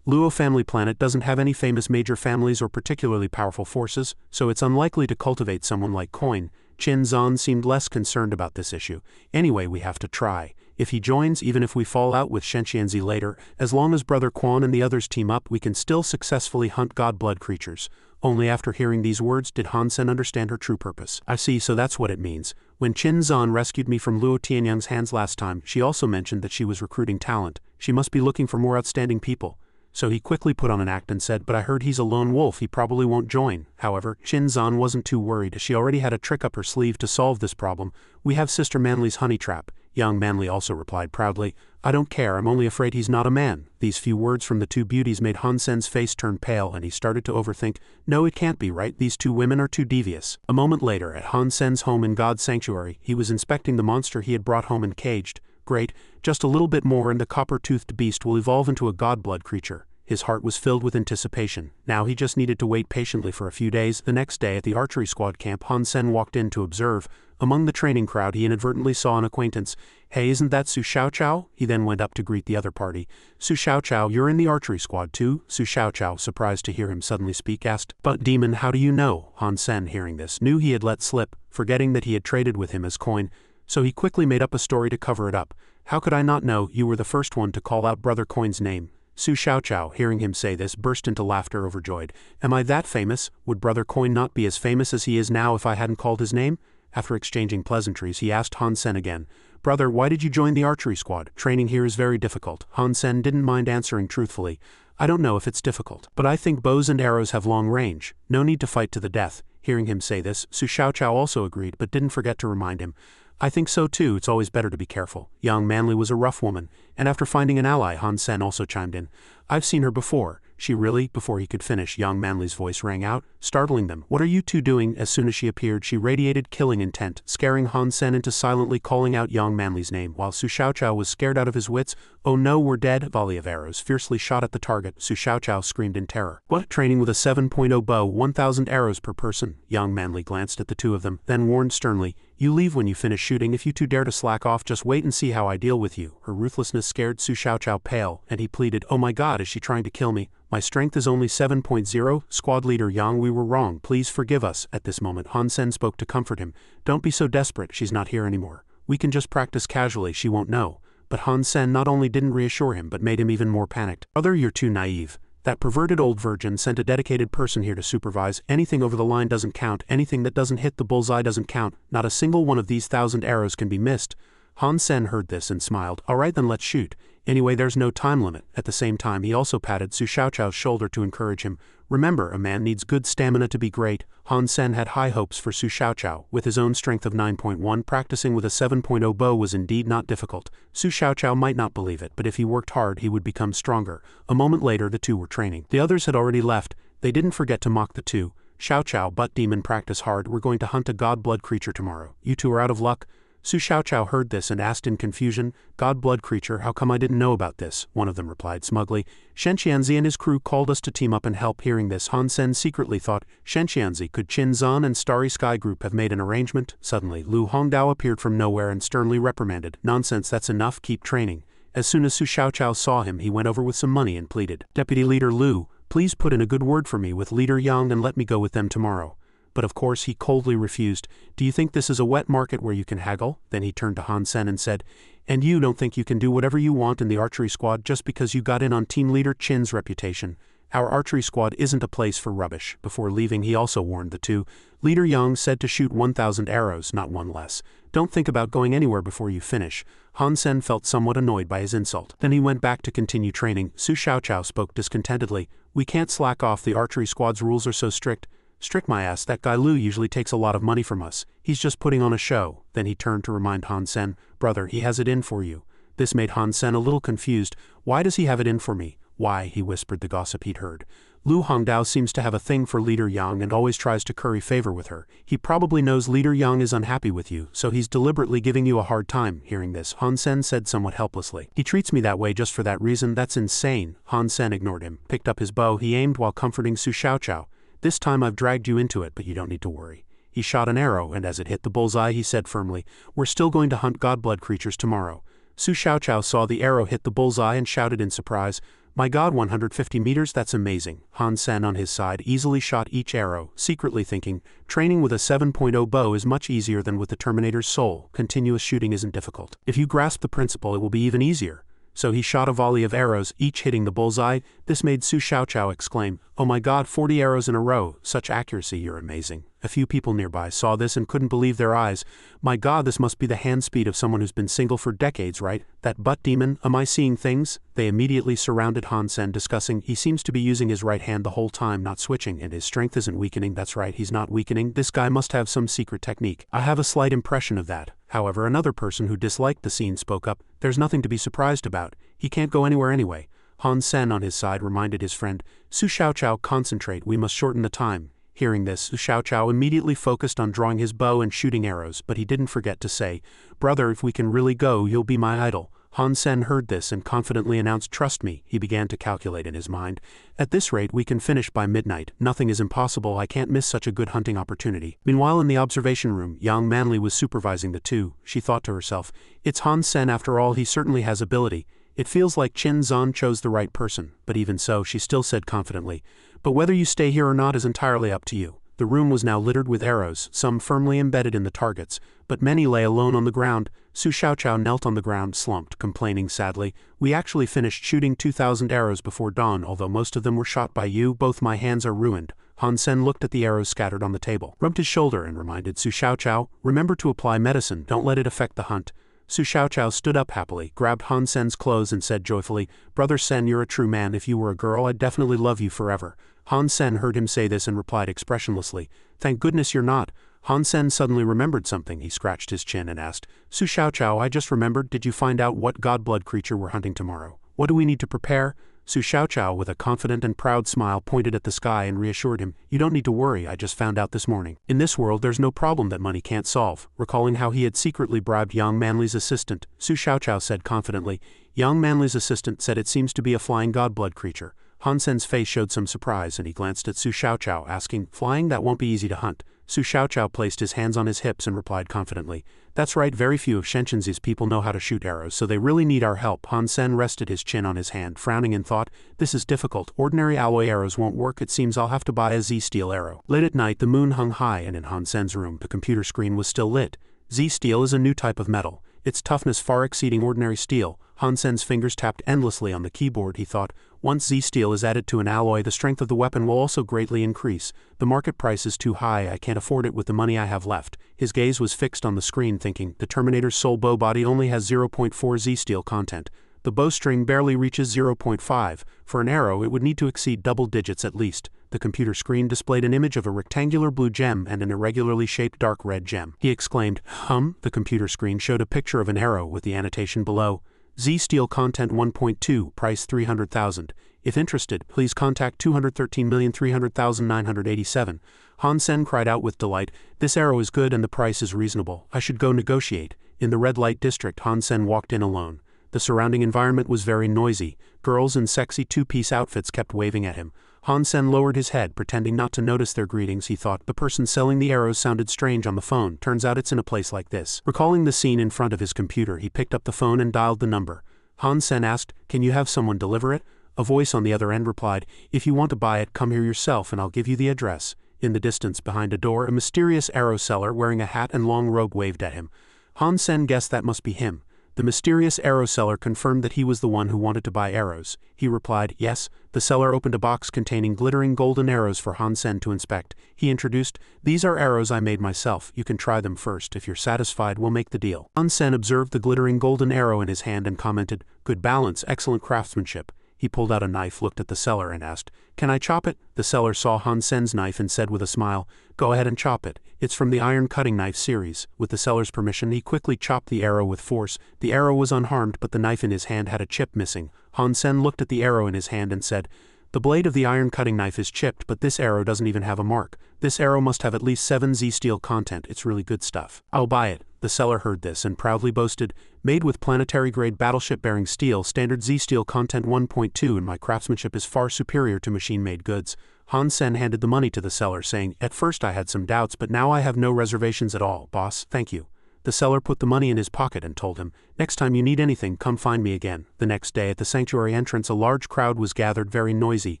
"Luo family planet doesn't have any famous major families or particularly powerful forces, so it's unlikely to cultivate someone like Coin." Qin Zhan seemed less concerned about this issue. "Anyway, we have to try. If he joins, even if we fall out with Shenxianzi later, as long as Brother Quan and the others team up, we can still successfully hunt god blood creatures." Only after hearing these words did Han Sen understand her true purpose. "I see, so that's what it means. When Qin Zhan rescued me from Luo Tianyang's hands last time, she also mentioned that she was recruiting talent. She must be looking for more outstanding people." So he quickly put on an act and said, "But I heard he's a lone wolf, he probably won't join." However, Qin Zhan wasn't too worried. She already had a trick up her sleeve to solve this problem. "We have Sister Manly's honey trap." Young Manly also replied proudly, "I don't care, I'm only afraid he's not a man." These few words from the two beauties made Han Sen's face turn pale and he started to overthink. No, it can't be right, these two women are too devious. A moment later, at Han Sen's home in God's sanctuary, he was inspecting the monster he had brought home and caged. Great, just a little bit more and the copper-toothed beast will evolve into a god blood creature. His heart was filled with anticipation. Now he just needed to wait patiently for a few days. The next day at the archery squad camp, Han Sen walked in to observe. Among the training crowd, he inadvertently saw an acquaintance. "Hey, isn't that Su Xiaoqiao?" He then went up to greet the other party. "Su Xiaoqiao, you're in the archery squad too?" Su Xiaoqiao, surprised to hear him suddenly speak, asked. "But demon, how do you know?" Han Sen, hearing this, knew he had let slip, forgetting that he had traded with him as Coin. So he quickly made up a story to cover it up. "How could I not know? You were the first one to call out Brother Coin's name." Su Xiaoqiao, hearing him say this, burst into laughter overjoyed. "Am I that famous? Would Brother Coin not be as famous as he is now if I hadn't called his name?" After exchanging pleasantries, he asked Han Sen again, "Brother, why did you join the archery squad? Training here is very difficult." Han Sen didn't mind answering truthfully. "I don't know if it's difficult, but I think bows and arrows have long range. No need to fight to the death." Hearing him say this, Su Xiaoqiao also agreed but didn't forget to remind him. "I think so too, it's always better to be careful." Young Manly was a rough woman, and after finding an ally, Han Sen also chimed in. "I've seen her before." "She really?" Before he could finish, Young Manly's voice rang out, startling them. "What are you two doing?" As soon as she appeared, she radiated killing intent, scaring Han Sen into silently calling out Young Manly's name, while Su Xiaoqiao was scared out of his wits. "Oh no, we're dead!" Volley of arrows fiercely shot at the target. Su Xiaoqiao screamed in terror. "What? Training with a 7.0 bow, 1,000 arrows per person?" Young Manly glanced at the two of them, then warned sternly, You leave when you finish shooting. If you two dare to slack off, just wait and see how I deal with you. Her ruthlessness scared Su Xiaoqiao pale, and he pleaded, oh my god, is she trying to kill me? My strength is only 7.0, squad leader Yang, we were wrong, please forgive us. At this moment Han Sen spoke to comfort him. Don't be so desperate, she's not here anymore. We can just practice casually, she won't know. But Han Sen not only didn't reassure him but made him even more panicked. Brother, you're too naive. That perverted old virgin sent a dedicated person here to supervise. Anything over the line doesn't count, anything that doesn't hit the bullseye doesn't count, not a single one of these 1,000 arrows can be missed. Han Sen heard this and smiled. Alright then, let's shoot. Anyway, there's no time limit. At the same time he also patted Su Xiaoqiao's shoulder to encourage him. Remember, a man needs good stamina to be great. Han Sen had high hopes for Su Xiaoqiao. With his own strength of 9.1, practicing with a 7.0 bow was indeed not difficult. Su Xiaoqiao might not believe it, but if he worked hard he would become stronger. A moment later the two were training. The others had already left. They didn't forget to mock the two. Xiaoqiao, butt demon, practice hard. We're going to hunt a god-blood creature tomorrow. You two are out of luck. Su Xiaoqiao heard this and asked in confusion, God-blood creature, how come I didn't know about this? One of them replied smugly, Shen Qianzi and his crew called us to team up and help. Hearing this, Han Sen secretly thought, Shen Qianzi, could Qin Zan and Starry Sky Group have made an arrangement? Suddenly, Lu Hongdao appeared from nowhere and sternly reprimanded, nonsense, that's enough, keep training. As soon as Su Xiaoqiao saw him he went over with some money and pleaded, Deputy Leader Lu, please put in a good word for me with Leader Yang and let me go with them tomorrow. But of course he coldly refused. Do you think this is a wet market where you can haggle? Then he turned to Han Sen and said, and you don't think you can do whatever you want in the archery squad just because you got in on team leader Qin's reputation? Our archery squad isn't a place for rubbish. Before leaving he also warned the two. Leader Yang said to shoot 1,000 arrows, not one less. Don't think about going anywhere before you finish. Han Sen felt somewhat annoyed by his insult. Then he went back to continue training. Su Xiaoqiao spoke discontentedly. We can't slack off, the archery squad's rules are so strict. Strict my ass, that guy Lu usually takes a lot of money from us. He's just putting on a show. Then he turned to remind Han Sen, brother, he has it in for you. This made Han Sen a little confused. Why does he have it in for me? Why, he whispered the gossip he'd heard. Lu Hongdao seems to have a thing for Leader Yang and always tries to curry favor with her. He probably knows Leader Yang is unhappy with you, so he's deliberately giving you a hard time. Hearing this, Han Sen said somewhat helplessly, he treats me that way just for that reason? That's insane. Han Sen ignored him, picked up his bow. He aimed while comforting Su Xiaoqiao. This time I've dragged you into it, but you don't need to worry. He shot an arrow, and as it hit the bullseye he said firmly, we're still going to hunt god-blood creatures tomorrow. Su Xiaoqiao saw the arrow hit the bullseye and shouted in surprise, my god, 150 meters, that's amazing. Han Sen on his side easily shot each arrow, secretly thinking, training with a 7.0 bow is much easier than with the Terminator's soul. Continuous shooting isn't difficult. If you grasp the principle it will be even easier. So he shot a volley of arrows, each hitting the bullseye. This made Su Xiaoqiao exclaim, oh my god, 40 arrows in a row, such accuracy, you're amazing. A few people nearby saw this and couldn't believe their eyes. My god, this must be the hand speed of someone who's been single for decades, right? That butt demon, am I seeing things? They immediately surrounded Han Sen, discussing, he seems to be using his right hand the whole time, not switching, and his strength isn't weakening. That's right, he's not weakening. This guy must have some secret technique. I have a slight impression of that. However, another person who disliked the scene spoke up, there's nothing to be surprised about. He can't go anywhere anyway. Han Sen on his side reminded his friend, Su Xiaoqiao, concentrate, we must shorten the time. Hearing this, Su Xiaoqiao immediately focused on drawing his bow and shooting arrows, but he didn't forget to say, brother, if we can really go, you'll be my idol. Han Sen heard this and confidently announced, trust me. He began to calculate in his mind. At this rate we can finish by midnight. Nothing is impossible. I can't miss such a good hunting opportunity. Meanwhile in the observation room, Yang Manli was supervising the two. She thought to herself, it's Han Sen after all, he certainly has ability. It feels like Qin Zan chose the right person. But even so, she still said confidently, but whether you stay here or not is entirely up to you. The room was now littered with arrows, some firmly embedded in the targets, but many lay alone on the ground. Su Xiaoqiao knelt on the ground, slumped, complaining sadly, we actually finished shooting 2,000 arrows before dawn, although most of them were shot by you. Both my hands are ruined. Han Sen looked at the arrows scattered on the table, rubbed his shoulder and reminded Su Xiaoqiao, remember to apply medicine, don't let it affect the hunt. Su Xiaoqiao stood up happily, grabbed Han Sen's clothes and said joyfully, brother Sen, you're a true man. If you were a girl I'd definitely love you forever. Han Sen heard him say this and replied expressionlessly, thank goodness you're not. Han Sen suddenly remembered something. He scratched his chin and asked, Su Xiaoqiao, I just remembered, did you find out what god-blood creature we're hunting tomorrow? What do we need to prepare? Su Xiaoqiao with a confident and proud smile pointed at the sky and reassured him, you don't need to worry, I just found out this morning. In this world there's no problem that money can't solve. Recalling how he had secretly bribed Yang Manli's assistant, Su Xiaoqiao said confidently, Yang Manli's assistant said it seems to be a flying god-blood creature. Han Sen's face showed some surprise and he glanced at Su Xiaoqiao asking, flying, that won't be easy to hunt. Su Xiaoqiao placed his hands on his hips and replied confidently, "That's right, very few of Shenxianzi's people know how to shoot arrows, so they really need our help." Han Sen rested his chin on his hand, frowning in thought, "This is difficult. Ordinary alloy arrows won't work. It seems I'll have to buy a Z-steel arrow." Late at night, the moon hung high, and in Han Sen's room, the computer screen was still lit. Z-steel is a new type of metal, its toughness far exceeding ordinary steel. Han Sen's fingers tapped endlessly on the keyboard. He thought, once Z-steel is added to an alloy, the strength of the weapon will also greatly increase. The market price is too high. I can't afford it with the money I have left. His gaze was fixed on the screen, thinking, the Terminator's soul bow body only has 0.4 Z-steel content. The bowstring barely reaches 0.5. For an arrow, it would need to exceed double digits at least. The computer screen displayed an image of a rectangular blue gem and an irregularly shaped dark red gem. He exclaimed, The computer screen showed a picture of an arrow with the annotation below. Z-steel content 1.2, price 300,000. If interested, please contact 213,300,987. Han Sen cried out with delight, "This arrow is good and the price is reasonable. I should go negotiate." In the red light district, Han Sen walked in alone. The surrounding environment was very noisy. Girls in sexy two-piece outfits kept waving at him. Han Sen lowered his head, pretending not to notice their greetings. He thought, the person selling the arrows sounded strange on the phone. Turns out it's in a place like this. Recalling the scene in front of his computer, he picked up the phone and dialed the number. Han Sen asked, "Can you have someone deliver it?" A voice on the other end replied, "If you want to buy it, come here yourself and I'll give you the address." In the distance behind a door, a mysterious arrow seller wearing a hat and long robe waved at him. Han Sen guessed that must be him. The mysterious arrow seller confirmed that he was the one who wanted to buy arrows. He replied, "Yes." The seller opened a box containing glittering golden arrows for Han Sen to inspect. He introduced, "These are arrows I made myself. You can try them first. If you're satisfied, we'll make the deal." Han Sen observed the glittering golden arrow in his hand and commented, "Good balance, excellent craftsmanship." He pulled out a knife, looked at the seller, and asked, "Can I chop it?" The seller saw Han Sen's knife and said with a smile, "Go ahead and chop it. It's from the iron cutting knife series." With the seller's permission, he quickly chopped the arrow with force. The arrow was unharmed, but the knife in his hand had a chip missing. Han Sen looked at the arrow in his hand and said, "The blade of the iron cutting knife is chipped, but this arrow doesn't even have a mark. This arrow must have at least 7 Z-steel content. It's really good stuff. I'll buy it." The seller heard this and proudly boasted, "Made with planetary-grade battleship-bearing steel, standard Z-steel content 1.2, and my craftsmanship is far superior to machine-made goods." Han Sen handed the money to the seller, saying, "At first I had some doubts, but now I have no reservations at all, boss. Thank you." The seller put the money in his pocket and told him, "Next time you need anything, come find me again." The next day at the sanctuary entrance, a large crowd was gathered, very noisy.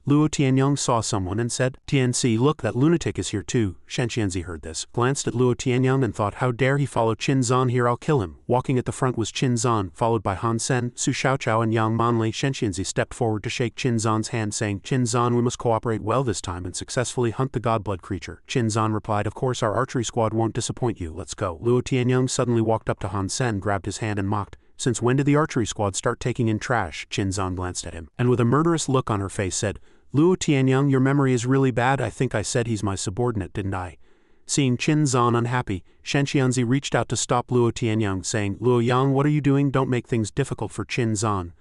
Luo Tianyong saw someone and said, "Tianci, look, that lunatic is here too." Shenxianzi heard this, glanced at Luo Tianyong and thought, how dare he follow Qin Zan here, I'll kill him. Walking at the front was Qin Zan, followed by Han Sen, Su Xiaoqiao and Yang Manli. Shenxianzi stepped forward to shake Qin Zan's hand, saying, "Qin Zan, we must cooperate well this time and successfully hunt the godblood creature." Qin Zan replied, "Of course, our archery squad won't disappoint you. Let's go." Luo Tianyong suddenly walked up to Han Sen, grabbed his hand and mocked, "Since when did the archery squad start taking in trash?" Qin Zan glanced at him, and with a murderous look on her face said, "Luo Tianyong, your memory is really bad. I think I said he's my subordinate, didn't I?" Seeing Qin Zan unhappy, Shenxianzi reached out to stop Luo Tianyong, saying, "Luo Yang, what are you doing? Don't make things difficult for Qin Zan."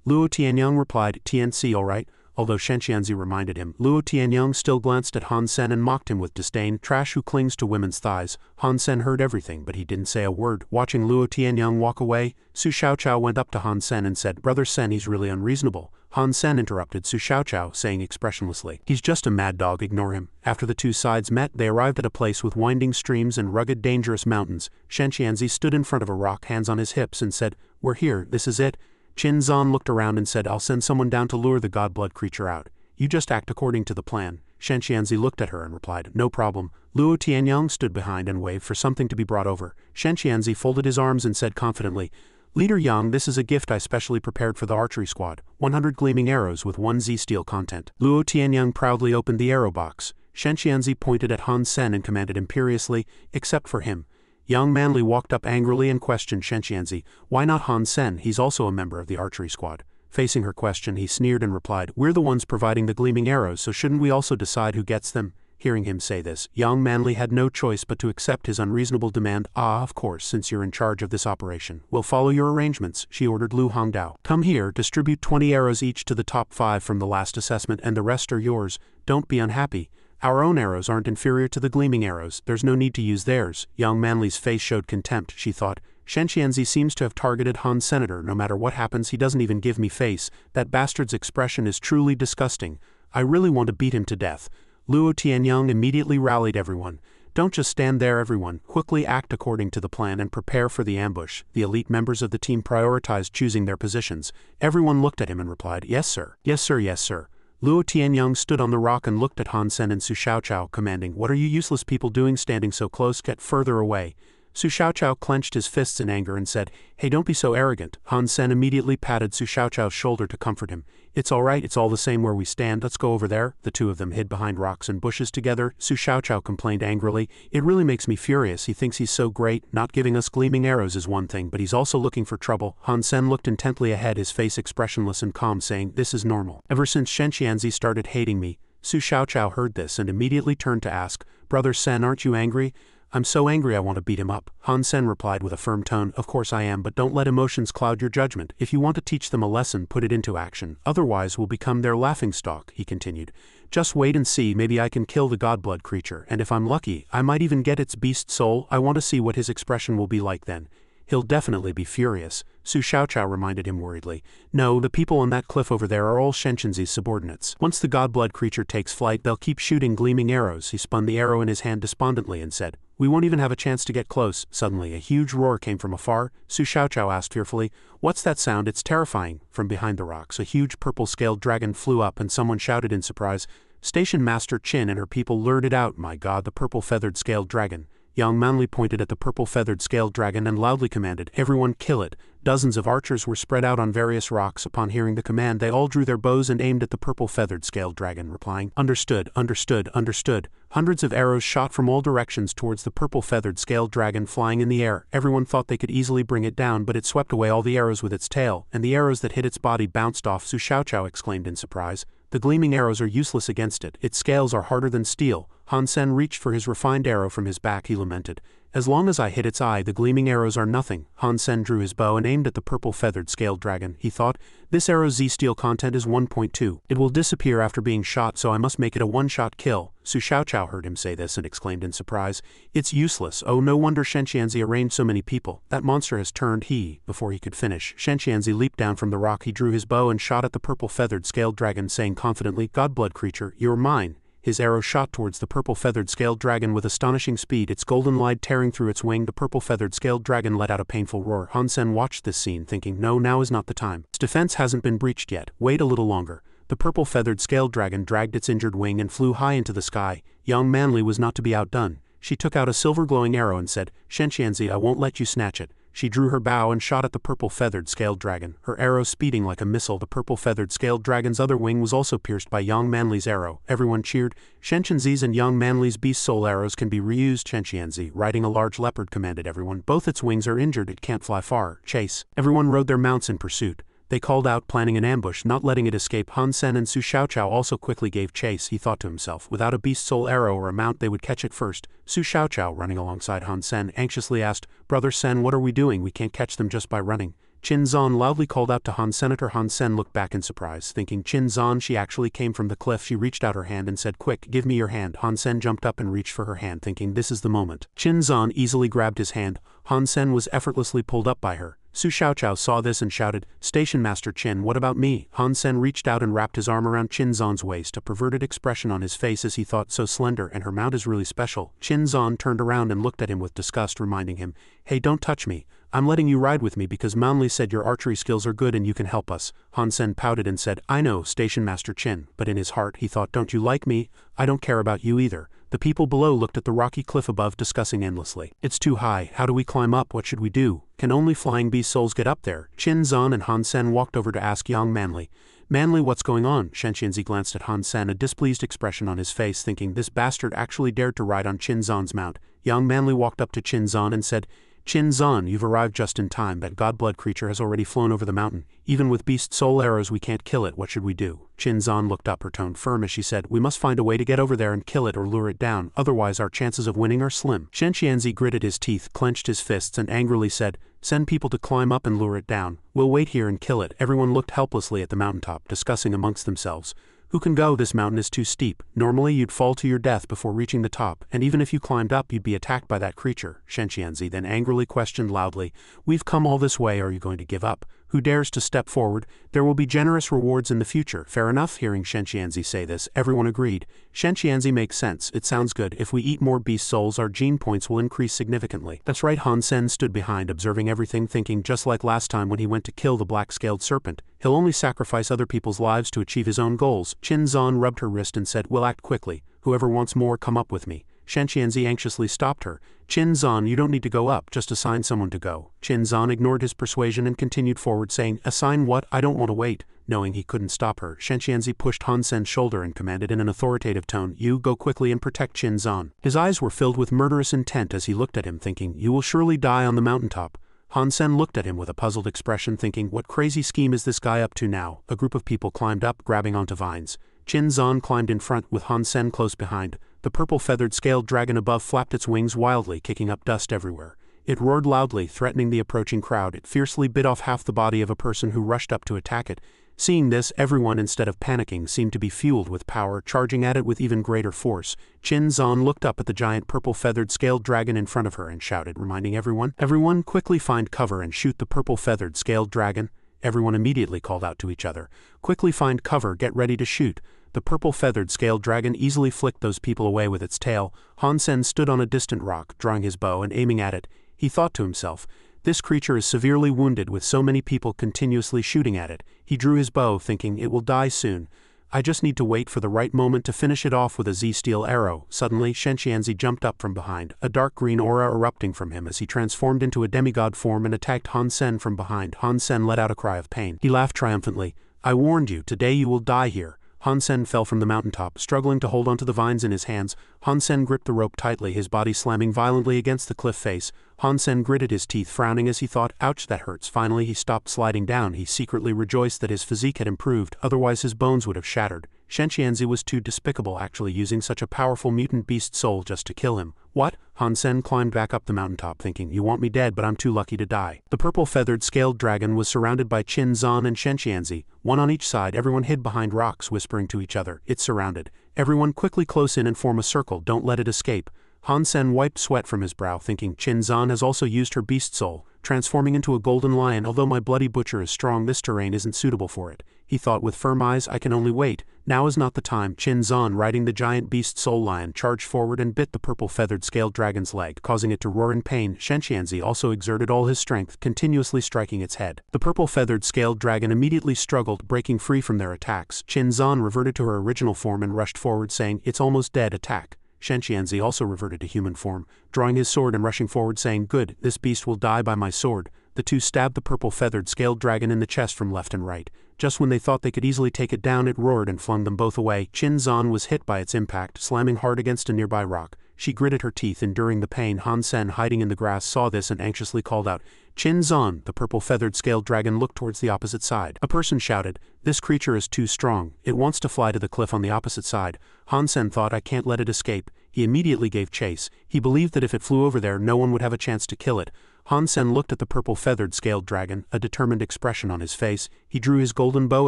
Luo Tianyong replied, "TNC, all right." Although Shenxianzi reminded him, Luo Tianyong still glanced at Han Sen and mocked him with disdain. "Trash who clings to women's thighs." Han Sen heard everything, but he didn't say a word. Watching Luo Tianyong walk away, Su Xiaoqiao went up to Han Sen and said, "Brother Sen, he's really unreasonable." Han Sen interrupted Su Xiaoqiao, saying expressionlessly, "He's just a mad dog, ignore him." After the two sides met, they arrived at a place with winding streams and rugged, dangerous mountains. Shenxianzi stood in front of a rock, hands on his hips, and said, "We're here, this is it." Qin Zan looked around and said, "I'll send someone down to lure the godblood creature out. You just act according to the plan." Shenxianzi looked at her and replied, "No problem." Luo Tianyong stood behind and waved for something to be brought over. Shenxianzi folded his arms and said confidently, "Leader Yang, this is a gift I specially prepared for the archery squad. 100 gleaming arrows with 1 Z-steel content." Luo Tianyong proudly opened the arrow box. Shenxianzi pointed at Han Sen and commanded imperiously, "Except for him." Yang Manli walked up angrily and questioned Shenxianzi, "Why not Han Sen? He's also a member of the archery squad." Facing her question, he sneered and replied, "We're the ones providing the gleaming arrows, so shouldn't we also decide who gets them?" Hearing him say this, Yang Manli had no choice but to accept his unreasonable demand. "Ah, of course, since you're in charge of this operation, we'll follow your arrangements," she ordered Lu Hongdao. "Come here, distribute 20 arrows each to the top 5 from the last assessment, and the rest are yours. Don't be unhappy. Our own arrows aren't inferior to the gleaming arrows. There's no need to use theirs." Yang Manli's face showed contempt. She thought, "Shenxianzi seems to have targeted Han Senator. No matter what happens, he doesn't even give me face. That bastard's expression is truly disgusting. I really want to beat him to death." Luo Tianyong immediately rallied everyone. Don't just stand there, everyone. Quickly act according to the plan and prepare for the ambush. The elite members of the team prioritized choosing their positions. Everyone looked at him and replied, yes sir. Yes sir, yes sir. Luo Tianyang stood on the rock and looked at Han Sen and Su Xiaoqiao, commanding, what are you useless people doing standing so close? Get further away. Su Xiaoqiao clenched his fists in anger and said, hey, don't be so arrogant. Han Sen immediately patted Su Xiaoqiao's shoulder to comfort him. It's all right, it's all the same where we stand, let's go over there. The two of them hid behind rocks and bushes together. Su Xiaoqiao complained angrily, it really makes me furious. He thinks he's so great. Not giving us gleaming arrows is one thing, but he's also looking for trouble. Han Sen looked intently ahead, his face expressionless and calm, saying, this is normal. Ever since Shen Qianzi started hating me. Su Xiaoqiao heard this and immediately turned to ask, Brother Sen, aren't you angry? I'm so angry I want to beat him up. Han Sen replied with a firm tone, of course I am, but don't let emotions cloud your judgment. If you want to teach them a lesson, put it into action. Otherwise we'll become their laughingstock, he continued. Just wait and see, maybe I can kill the godblood creature, and if I'm lucky, I might even get its beast soul. I want to see what his expression will be like then. He'll definitely be furious. Su Xiaoqiao reminded him worriedly. No, the people on that cliff over there are all Shen Qianzi's subordinates. Once the godblood creature takes flight, they'll keep shooting gleaming arrows. He spun the arrow in his hand despondently and said, we won't even have a chance to get close. Suddenly, a huge roar came from afar. Su Xiaoqiao asked fearfully, what's that sound? It's terrifying. From behind the rocks, a huge purple-scaled dragon flew up and someone shouted in surprise, Station Master Qin and her people lured it out. My god, the purple-feathered scaled dragon. Yang Manli pointed at the purple-feathered scaled dragon and loudly commanded, everyone kill it. Dozens of archers were spread out on various rocks. Upon hearing the command, they all drew their bows and aimed at the purple-feathered scaled dragon, replying, understood, understood, understood. Hundreds of arrows shot from all directions towards the purple-feathered scaled dragon flying in the air. Everyone thought they could easily bring it down, but it swept away all the arrows with its tail, and the arrows that hit its body bounced off. Su Xiaoqiao exclaimed in surprise. The gleaming arrows are useless against it. Its scales are harder than steel. Han Sen reached for his refined arrow from his back. He lamented. As long as I hit its eye, the gleaming arrows are nothing. Han Sen drew his bow and aimed at the purple-feathered scaled dragon. He thought, this arrow's Z-steel content is 1.2. It will disappear after being shot, so I must make it a one-shot kill. Su Xiaoqiao heard him say this and exclaimed in surprise, it's useless. Oh, no wonder Shen Qianzi arranged so many people. That monster has turned. Before he could finish, Shen Qianzi leaped down from the rock. He drew his bow and shot at the purple-feathered scaled dragon, saying confidently, godblood creature, you're mine. His arrow shot towards the purple-feathered scaled dragon with astonishing speed, its golden light tearing through its wing. The purple-feathered scaled dragon let out a painful roar. Han Sen watched this scene, thinking, no, now is not the time. Its defense hasn't been breached yet. Wait a little longer. The purple-feathered scaled dragon dragged its injured wing and flew high into the sky. Yang Manli was not to be outdone. She took out a silver-glowing arrow and said, Shen Qianzi, I won't let you snatch it. She drew her bow and shot at the purple-feathered scaled dragon, her arrow speeding like a missile. The purple-feathered scaled dragon's other wing was also pierced by Yang Manli's arrow. Everyone cheered. Shen Qianzi's and Yang Manli's beast soul arrows can be reused. Shen Qianzi, riding a large leopard, commanded everyone. Both its wings are injured. It can't fly far. Chase. Everyone rode their mounts in pursuit. They called out, planning an ambush, not letting it escape. Han Sen and Su Xiaoqiao also quickly gave chase. He thought to himself, without a beast soul arrow or a mount, they would catch it first. Su Xiaoqiao, running alongside Han Sen, anxiously asked, Brother Sen, what are we doing? We can't catch them just by running. Qin Zan loudly called out to Han Senator. Han Sen looked back in surprise, thinking Qin Zan. She actually came from the cliff. She reached out her hand and said, quick, give me your hand. Han Sen jumped up and reached for her hand, thinking this is the moment. Qin Zan easily grabbed his hand. Han Sen was effortlessly pulled up by her. Su Xiaoqiao saw this and shouted, Station Master Qin, what about me? Han Sen reached out and wrapped his arm around Qin Zan's waist, a perverted expression on his face as he thought, so slender, and her mount is really special. Qin Zan turned around and looked at him with disgust, reminding him, hey, don't touch me. I'm letting you ride with me because Manli said your archery skills are good and you can help us. Han Sen pouted and said, I know, Station Master Qin, but in his heart he thought, don't you like me? I don't care about you either. The people below looked at the rocky cliff above, discussing endlessly. It's too high. How do we climb up? What should we do? Can only flying beast souls get up there? Qin Zan and Han Sen walked over to ask Yang Manli. Manli, what's going on? Shen Qianzi glanced at Han Sen, a displeased expression on his face, thinking this bastard actually dared to ride on Qin Zan's mount. Yang Manli walked up to Qin Zan and said, Qin Zan, you've arrived just in time. That godblood creature has already flown over the mountain. Even with beast soul arrows we can't kill it. What should we do? Qin Zan looked up, her tone firm as she said, we must find a way to get over there and kill it or lure it down, otherwise our chances of winning are slim. Shen Qianzi gritted his teeth, clenched his fists and angrily said, send people to climb up and lure it down. We'll wait here and kill it. Everyone looked helplessly at the mountaintop, discussing amongst themselves. Who can go? This mountain is too steep. Normally you'd fall to your death before reaching the top, and even if you climbed up you'd be attacked by that creature. Shen Qianzi then angrily questioned loudly, we've come all this way, are you going to give up? Who dares to step forward? There will be generous rewards in the future. Fair enough. Hearing Shenxianzi say this, everyone agreed. Shenxianzi makes sense. It sounds good. If we eat more beast souls, our gene points will increase significantly. That's right. Han Sen stood behind, observing everything, thinking just like last time when he went to kill the black-scaled serpent. He'll only sacrifice other people's lives to achieve his own goals. Qin Zan rubbed her wrist and said, "We'll act quickly. Whoever wants more, come up with me." Shenxianzi anxiously stopped her. "Qin Zan, you don't need to go up, just assign someone to go." Qin Zan ignored his persuasion and continued forward, saying, "Assign what? I don't want to wait." Knowing he couldn't stop her, Shenxianzi pushed Han Sen's shoulder and commanded in an authoritative tone, "You go quickly and protect Qin Zan." His eyes were filled with murderous intent as he looked at him, thinking, "You will surely die on the mountaintop." Han Sen looked at him with a puzzled expression, thinking, what crazy scheme is this guy up to now? A group of people climbed up, grabbing onto vines. Qin Zan climbed in front, with Han Sen close behind. The purple-feathered scaled dragon above flapped its wings wildly, kicking up dust everywhere. It roared loudly, threatening the approaching crowd. It fiercely bit off half the body of a person who rushed up to attack it. Seeing this, everyone, instead of panicking, seemed to be fueled with power, charging at it with even greater force. Qin Zan looked up at the giant purple-feathered scaled dragon in front of her and shouted, reminding everyone, "Everyone, quickly find cover and shoot the purple-feathered scaled dragon." Everyone immediately called out to each other, "Quickly find cover, get ready to shoot." The purple-feathered scaled dragon easily flicked those people away with its tail. Han Sen stood on a distant rock, drawing his bow and aiming at it. He thought to himself, "This creature is severely wounded with so many people continuously shooting at it." He drew his bow, thinking, "It will die soon. I just need to wait for the right moment to finish it off with a Z-steel arrow." Suddenly, Shenxianzi jumped up from behind, a dark green aura erupting from him as he transformed into a demigod form and attacked Han Sen from behind. Han Sen let out a cry of pain. He laughed triumphantly. "I warned you, today you will die here." Han Sen fell from the mountaintop, struggling to hold onto the vines in his hands. Han Sen gripped the rope tightly, his body slamming violently against the cliff face. Han Sen gritted his teeth, frowning as he thought, "Ouch, that hurts." Finally, he stopped sliding down. He secretly rejoiced that his physique had improved, otherwise his bones would have shattered. Shenxianzi was too despicable, actually using such a powerful mutant beast soul just to kill him. "What?" Han Sen climbed back up the mountaintop, thinking, "You want me dead, but I'm too lucky to die." The purple-feathered scaled dragon was surrounded by Qin Zan and Shenxianzi, one on each side. Everyone hid behind rocks, whispering to each other. It's surrounded. Everyone quickly close in and form a circle, don't let it escape. Han Sen wiped sweat from his brow, thinking, Qin Zan has also used her beast soul, transforming into a golden lion. Although my bloody butcher is strong, this terrain isn't suitable for it. He thought with firm eyes, I can only wait. Now is not the time. Qin Zan, riding the giant beast soul lion, charged forward and bit the purple-feathered scaled dragon's leg, causing it to roar in pain. Shenxianzi also exerted all his strength, continuously striking its head. The purple-feathered scaled dragon immediately struggled, breaking free from their attacks. Qin Zan reverted to her original form and rushed forward, saying, "It's almost dead, attack." Shenxianzi also reverted to human form, drawing his sword and rushing forward, saying, "Good, this beast will die by my sword." The two stabbed the purple-feathered scaled dragon in the chest from left and right. Just when they thought they could easily take it down, it roared and flung them both away. Qin Zan was hit by its impact, slamming hard against a nearby rock. She gritted her teeth, enduring the pain. Han Sen, hiding in the grass, saw this and anxiously called out, "Qin Zan!" The purple-feathered scaled dragon looked towards the opposite side. A person shouted, "This creature is too strong. It wants to fly to the cliff on the opposite side." Han Sen thought, I can't let it escape. He immediately gave chase. He believed that if it flew over there, no one would have a chance to kill it. Han Sen looked at the purple-feathered scaled dragon, a determined expression on his face. He drew his golden bow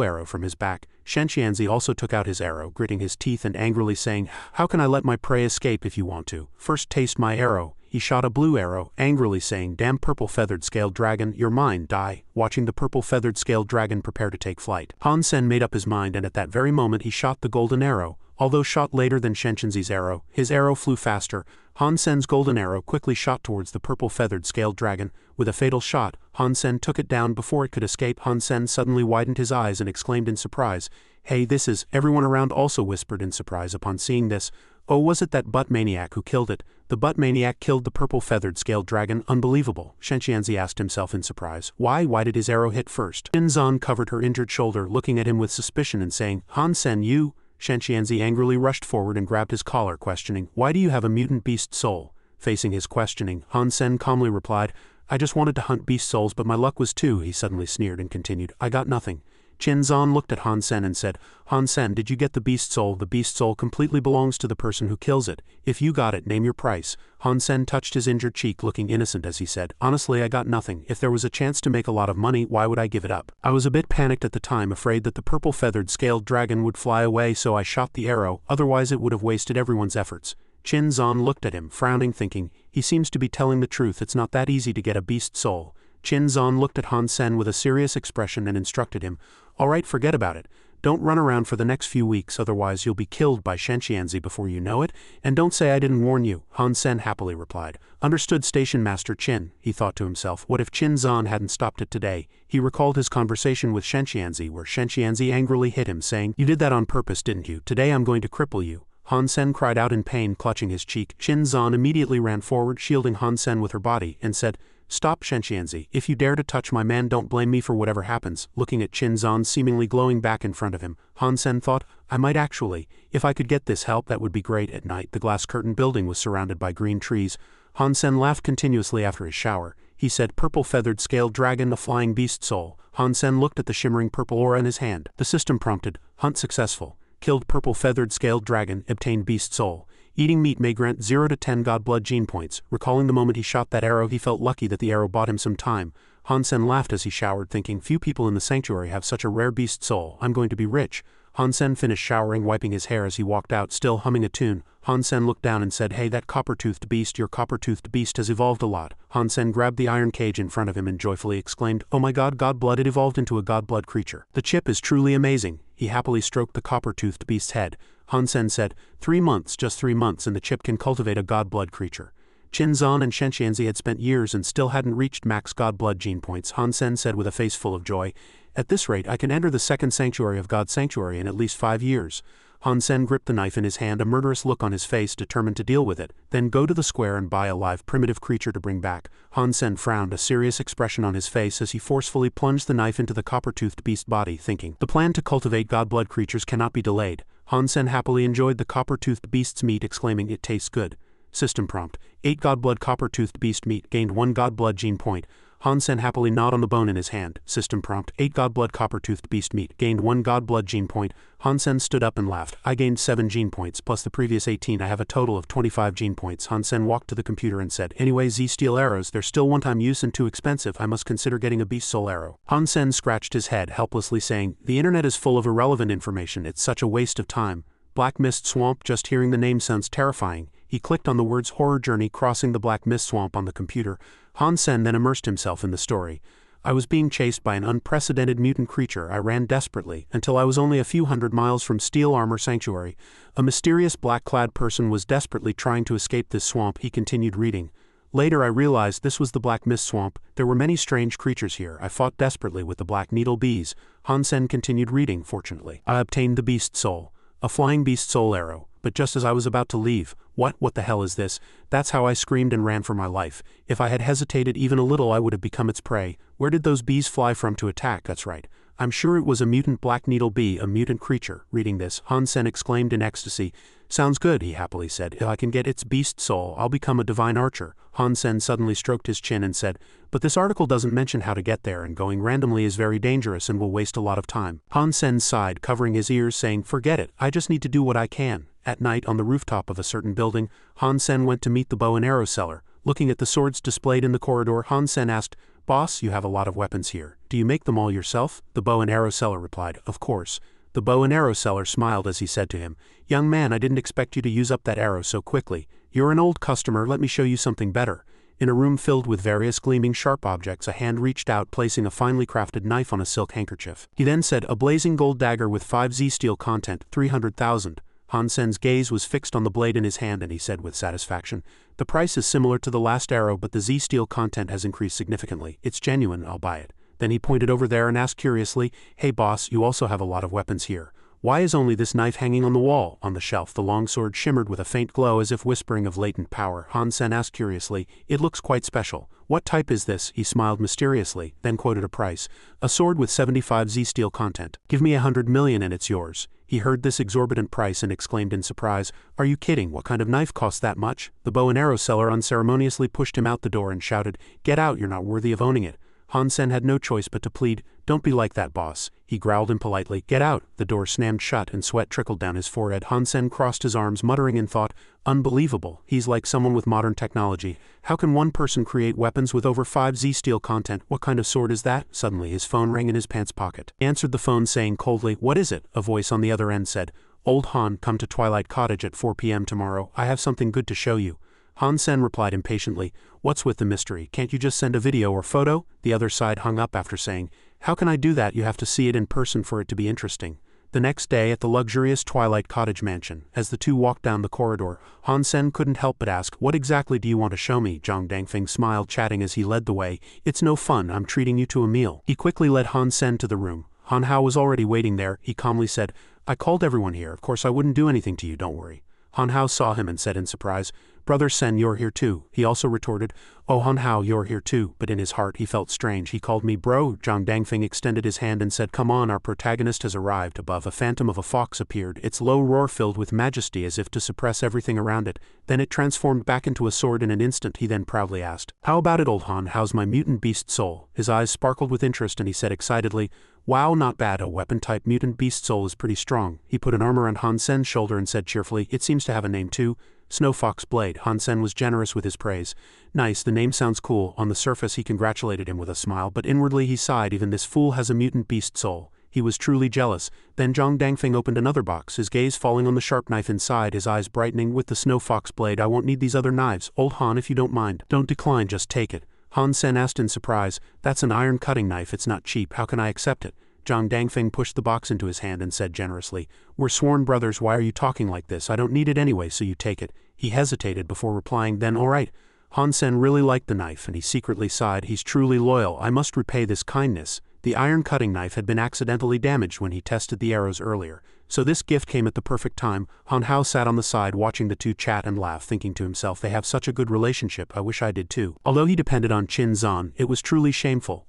arrow from his back. Shenxianzi also took out his arrow, gritting his teeth and angrily saying, "How can I let my prey escape if you want to? First taste my arrow." He shot a blue arrow, angrily saying, "Damn purple-feathered scaled dragon, you're mine, die." Watching the purple-feathered scaled dragon prepare to take flight, Han Sen made up his mind, and at that very moment he shot the golden arrow. Although shot later than Shenxianzi's arrow, his arrow flew faster. Han Sen's golden arrow quickly shot towards the purple-feathered scaled dragon. With a fatal shot, Han Sen took it down before it could escape. Han Sen suddenly widened his eyes and exclaimed in surprise, "Hey, this is..." Everyone around also whispered in surprise upon seeing this. Oh, was it that butt maniac who killed it? The butt maniac killed the purple-feathered scaled dragon? Unbelievable. Shenxianzi asked himself in surprise. Why did his arrow hit first? Qin Zan covered her injured shoulder, looking at him with suspicion and saying, "Han Sen, you..." Shenxianzi angrily rushed forward and grabbed his collar, questioning, "Why do you have a mutant beast soul?" Facing his questioning, Han Sen calmly replied, "I just wanted to hunt beast souls, but my luck was too." He suddenly sneered and continued, "I got nothing." Qin Zan looked at Han Sen and said, "Han Sen, did you get the beast soul? The beast soul completely belongs to the person who kills it. If you got it, name your price." Han Sen touched his injured cheek, looking innocent as he said, "Honestly, I got nothing. If there was a chance to make a lot of money, why would I give it up? I was a bit panicked at the time, afraid that the purple-feathered scaled dragon would fly away, so I shot the arrow, otherwise it would have wasted everyone's efforts." Qin Zan looked at him, frowning, thinking, he seems to be telling the truth. It's not that easy to get a beast soul. Qin Zan looked at Han Sen with a serious expression and instructed him, "All right, forget about it. Don't run around for the next few weeks, otherwise you'll be killed by Shenxianzi before you know it, and don't say I didn't warn you," Han Sen happily replied. Understood Station Master Qin, he thought to himself. What if Qin Zan hadn't stopped it today? He recalled his conversation with Shenxianzi, where Shenxianzi angrily hit him, saying, "You did that on purpose, didn't you? Today I'm going to cripple you." Han Sen cried out in pain, clutching his cheek. Qin Zan immediately ran forward, shielding Han Sen with her body, and said, "Stop, Shenxianzi. If you dare to touch my man, don't blame me for whatever happens." Looking at Qin Zan's seemingly glowing back in front of him, Han Sen thought, "I might actually. If I could get this help, that would be great." At night, the glass curtain building was surrounded by green trees. Han Sen laughed continuously after his shower. He said, "Purple feathered scaled dragon, a flying beast soul." Han Sen looked at the shimmering purple aura in his hand. The system prompted, "Hunt successful. Killed purple feathered scaled dragon, obtained beast soul. Eating meat may grant 0 to 10 god blood gene points." Recalling the moment he shot that arrow, he felt lucky that the arrow bought him some time. Han Sen laughed as he showered, thinking, "Few people in the sanctuary have such a rare beast soul. I'm going to be rich." Han Sen finished showering, wiping his hair as he walked out, still humming a tune. Han Sen looked down and said, "Hey, that copper-toothed beast, your copper-toothed beast has evolved a lot." Han Sen grabbed the iron cage in front of him and joyfully exclaimed, "Oh my god, god blood, it evolved into a god blood creature. The chip is truly amazing." He happily stroked the copper-toothed beast's head. Han Sen said, 3 months, just 3 months, and the chip can cultivate a god blood creature." Qin Zan and Shenxianzi had spent years and still hadn't reached max god blood gene points. Han Sen said with a face full of joy, "At this rate, I can enter the second sanctuary of God Sanctuary in at least 5 years. Han Sen gripped the knife in his hand, a murderous look on his face, determined to deal with it. Then go to the square and buy a live primitive creature to bring back. Han Sen frowned, a serious expression on his face as he forcefully plunged the knife into the copper-toothed beast body, thinking, the plan to cultivate god blood creatures cannot be delayed. Han Sen happily enjoyed the copper-toothed beast's meat, exclaiming, "It tastes good." System prompt: 8 god blood copper-toothed beast meat, gained 1 god blood gene point. Han Sen happily gnawed on the bone in his hand. System prompt: 8 god blood copper-toothed beast meat, gained 1 god blood gene point. Han Sen stood up and laughed. "I gained 7 gene points, plus the previous 18. I have a total of 25 gene points." Han Sen walked to the computer and said, "Anyway, Z steel arrows, they're still one-time use and too expensive. I must consider getting a beast soul arrow." Han Sen scratched his head, helplessly saying, "The internet is full of irrelevant information. It's such a waste of time." Black Mist Swamp, just hearing the name sounds terrifying. He clicked on the words "Horror Journey Crossing the Black Mist Swamp" on the computer. Han Sen then immersed himself in the story. "I was being chased by an unprecedented mutant creature. I ran desperately, until I was only a few hundred miles from Steel Armor Sanctuary. A mysterious black-clad person was desperately trying to escape this swamp," he continued reading. "Later I realized this was the Black Mist Swamp. There were many strange creatures here. I fought desperately with the Black Needle Bees." Han Sen continued reading. "Fortunately, I obtained the Beast Soul. A flying beast soul arrow. But just as I was about to leave, what the hell is this? That's how I screamed and ran for my life. If I had hesitated even a little, I would have become its prey. Where did those bees fly from to attack? That's right. I'm sure it was a mutant black needle bee, a mutant creature." Reading this, Han Sen exclaimed in ecstasy. "Sounds good," he happily said. "If I can get its beast soul, I'll become a divine archer." Han Sen suddenly stroked his chin and said, "But this article doesn't mention how to get there, and going randomly is very dangerous and will waste a lot of time." Han Sen sighed, covering his ears, saying, "Forget it, I just need to do what I can." At night, on the rooftop of a certain building, Han Sen went to meet the bow and arrow seller. Looking at the swords displayed in the corridor, Han Sen asked, "Boss, you have a lot of weapons here. Do you make them all yourself?" The bow and arrow seller replied, "Of course." The bow and arrow seller smiled as he said to him, "Young man, I didn't expect you to use up that arrow so quickly. You're an old customer, let me show you something better." In a room filled with various gleaming sharp objects, a hand reached out, placing a finely crafted knife on a silk handkerchief. He then said, "A blazing gold dagger with 5 Z steel content, 300,000. Han Sen's gaze was fixed on the blade in his hand, and he said with satisfaction, "The price is similar to the last arrow, but the Z steel content has increased significantly. It's genuine, I'll buy it." Then he pointed over there and asked curiously, "Hey boss, you also have a lot of weapons here. Why is only this knife hanging on the wall?" On the shelf, the longsword shimmered with a faint glow as if whispering of latent power. Han Sen asked curiously, "It looks quite special. What type is this?" He smiled mysteriously, then quoted a price. "A sword with 75 Z steel content. Give me 100 million and it's yours." He heard this exorbitant price and exclaimed in surprise, "Are you kidding? What kind of knife costs that much?" The bow and arrow seller unceremoniously pushed him out the door and shouted, "Get out, you're not worthy of owning it." Han Sen had no choice but to plead, "Don't be like that, boss." He growled impolitely, "Get out." The door slammed shut and sweat trickled down his forehead. Han Sen crossed his arms, muttering in thought, "Unbelievable, he's like someone with modern technology. How can one person create weapons with over 5 Z steel content? What kind of sword is that?" Suddenly his phone rang in his pants pocket. He answered the phone saying coldly, "What is it?" A voice on the other end said, "Old Han, come to Twilight Cottage at 4 p.m. tomorrow. I have something good to show you." Han Sen replied impatiently, "What's with the mystery? Can't you just send a video or photo?" The other side hung up after saying, "How can I do that? You have to see it in person for it to be interesting." The next day at the luxurious Twilight Cottage mansion, as the two walked down the corridor, Han Sen couldn't help but ask, "What exactly do you want to show me?" Zhang Dangfeng smiled, chatting as he led the way. "It's no fun, I'm treating you to a meal." He quickly led Han Sen to the room. Han Hao was already waiting there. He calmly said, "I called everyone here, of course I wouldn't do anything to you, don't worry." Han Hao saw him and said in surprise, "Brother Sen, you're here too." He also retorted, "Oh Han Hao, you're here too," but in his heart he felt strange. "He called me bro." Zhang Dangfeng extended his hand and said, "Come on, our protagonist has arrived." Above, a phantom of a fox appeared, its low roar filled with majesty as if to suppress everything around it. Then it transformed back into a sword in an instant. He then proudly asked, "How about it, old Han? How's my mutant beast soul?" His eyes sparkled with interest and he said excitedly, "Wow, not bad. A weapon-type mutant beast soul is pretty strong." He put an arm around Han Sen's shoulder and said cheerfully, "It seems to have a name too. Snow Fox Blade." Han Sen was generous with his praise. "Nice, the name sounds cool." On the surface he congratulated him with a smile, but inwardly he sighed, even this fool has a mutant beast soul. He was truly jealous. Then Zhang Dangfeng opened another box, his gaze falling on the sharp knife inside, his eyes brightening. "With the Snow Fox Blade I won't need these other knives. Old Han, if you don't mind, don't decline, just take it." Han Sen asked in surprise, "That's an iron cutting knife, it's not cheap, how can I accept it?" Zhang Dangfeng pushed the box into his hand and said generously, "We're sworn brothers, why are you talking like this? I don't need it anyway, so you take it." He hesitated before replying, "Then all right." Han Sen really liked the knife and he secretly sighed, "He's truly loyal, I must repay this kindness." The iron cutting knife had been accidentally damaged when he tested the arrows earlier, so this gift came at the perfect time. Han Hao sat on the side watching the two chat and laugh, thinking to himself, they have such a good relationship, I wish I did too. Although he depended on Qin Zan, it was truly shameful.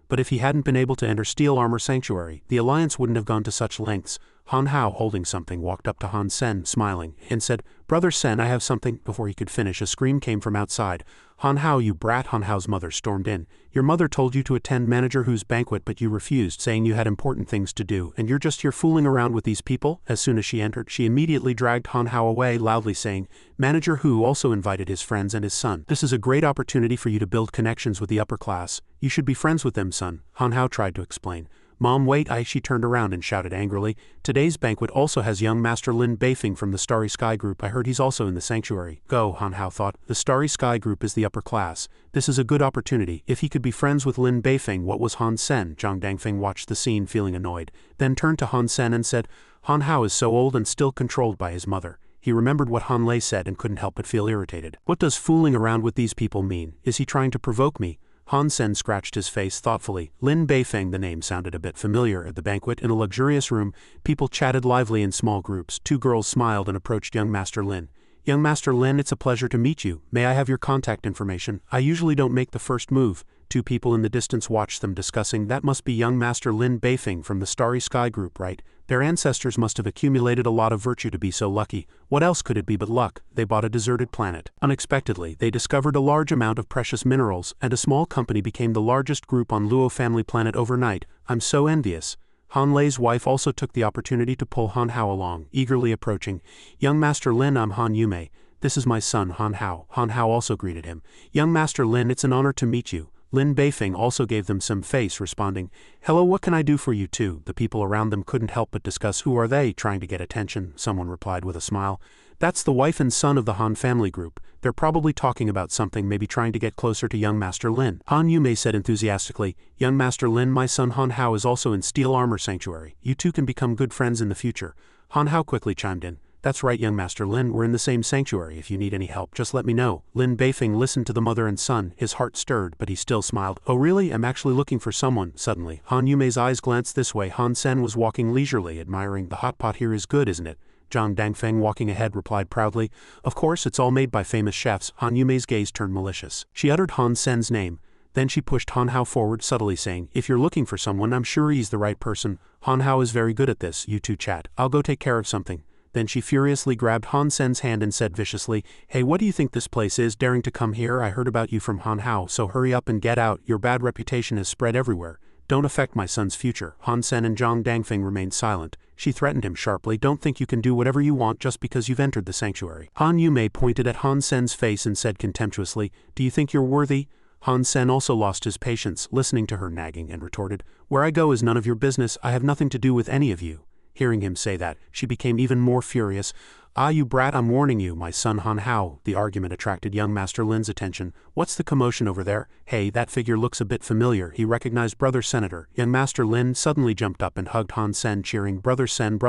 But if he hadn't been able to enter Steel Armor Sanctuary, the alliance wouldn't have gone to such lengths. Han Hao, holding something, walked up to Han Sen, smiling, and said, "Brother Sen, I have something." Before he could finish, a scream came from outside. "Han Hao, you brat!" Han Hao's mother stormed in. "Your mother told you to attend Manager Hu's banquet, but you refused, saying you had important things to do, and you're just here fooling around with these people?" As soon as she entered, she immediately dragged Han Hao away, loudly saying, "Manager Hu also invited his friends and his son. This is a great opportunity for you to build connections with the upper class. You should be friends with them, son." Han Hao tried to explain. "Mom, wait!" She turned around and shouted angrily, "Today's banquet also has young Master Lin Beifeng from the Starry Sky Group. I heard he's also in the sanctuary." Go, Han Hao thought. The Starry Sky Group is the upper class. This is a good opportunity. If he could be friends with Lin Beifeng, what was Han Sen? Zhang Dangfeng watched the scene, feeling annoyed, then turned to Han Sen and said, "Han Hao is so old and still controlled by his mother." He remembered what Han Lei said and couldn't help but feel irritated. What does fooling around with these people mean? Is he trying to provoke me? Han Sen scratched his face thoughtfully. Lin Beifeng, the name sounded a bit familiar. At the banquet, in a luxurious room, people chatted lively in small groups. Two girls smiled and approached young Master Lin. "Young Master Lin, it's a pleasure to meet you. May I have your contact information? I usually don't make the first move." Two people in the distance watched them discussing. "That must be young Master Lin Beifeng from the Starry Sky Group, right? Their ancestors must have accumulated a lot of virtue to be so lucky. What else could it be but luck?" They bought a deserted planet. Unexpectedly, they discovered a large amount of precious minerals, and a small company became the largest group on Luo family planet overnight. "I'm so envious." Han Lei's wife also took the opportunity to pull Han Hao along, eagerly approaching. "Young Master Lin, I'm Han Yumei. This is my son, Han Hao." Han Hao also greeted him. "Young Master Lin, it's an honor to meet you." Lin Beifeng also gave them some face, responding, "Hello, what can I do for you too?" The people around them couldn't help but discuss, "Who are they?" Trying to get attention, someone replied with a smile. "That's the wife and son of the Han family group. They're probably talking about something, maybe trying to get closer to young Master Lin." Han Yumei said enthusiastically, "Young Master Lin, my son Han Hao is also in Steel Armor Sanctuary. You two can become good friends in the future." Han Hao quickly chimed in. "That's right, young Master Lin, we're in the same sanctuary. If you need any help, just let me know." Lin Beifeng listened to the mother and son, his heart stirred, but he still smiled. "Oh really? I'm actually looking for someone." Suddenly, Han Yumei's eyes glanced this way. Han Sen was walking leisurely, admiring. "The hot pot here is good, isn't it?" Zhang Dangfeng, walking ahead, replied proudly, "Of course, it's all made by famous chefs." Han Yumei's gaze turned malicious. She uttered Han Sen's name. Then she pushed Han Hao forward, subtly saying, "If you're looking for someone, I'm sure he's the right person. Han Hao is very good at this. You two chat. I'll go take care of something." Then she furiously grabbed Han Sen's hand and said viciously, "Hey, what do you think this place is, daring to come here? I heard about you from Han Hao, so hurry up and get out. Your bad reputation has spread everywhere. Don't affect my son's future." Han Sen and Zhang Dangfeng remained silent. She threatened him sharply, "Don't think you can do whatever you want just because you've entered the sanctuary." Han Yumei pointed at Han Sen's face and said contemptuously, "Do you think you're worthy?" Han Sen also lost his patience, listening to her nagging, and retorted, "Where I go is none of your business. I have nothing to do with any of you." Hearing him say that, she became even more furious. "Ah, you brat, I'm warning you, my son Han Hao." The argument attracted young Master Lin's attention. "What's the commotion over there? Hey, that figure looks a bit familiar." He recognized Brother Senator. Young Master Lin suddenly jumped up and hugged Han Sen, cheering, Brother Sen,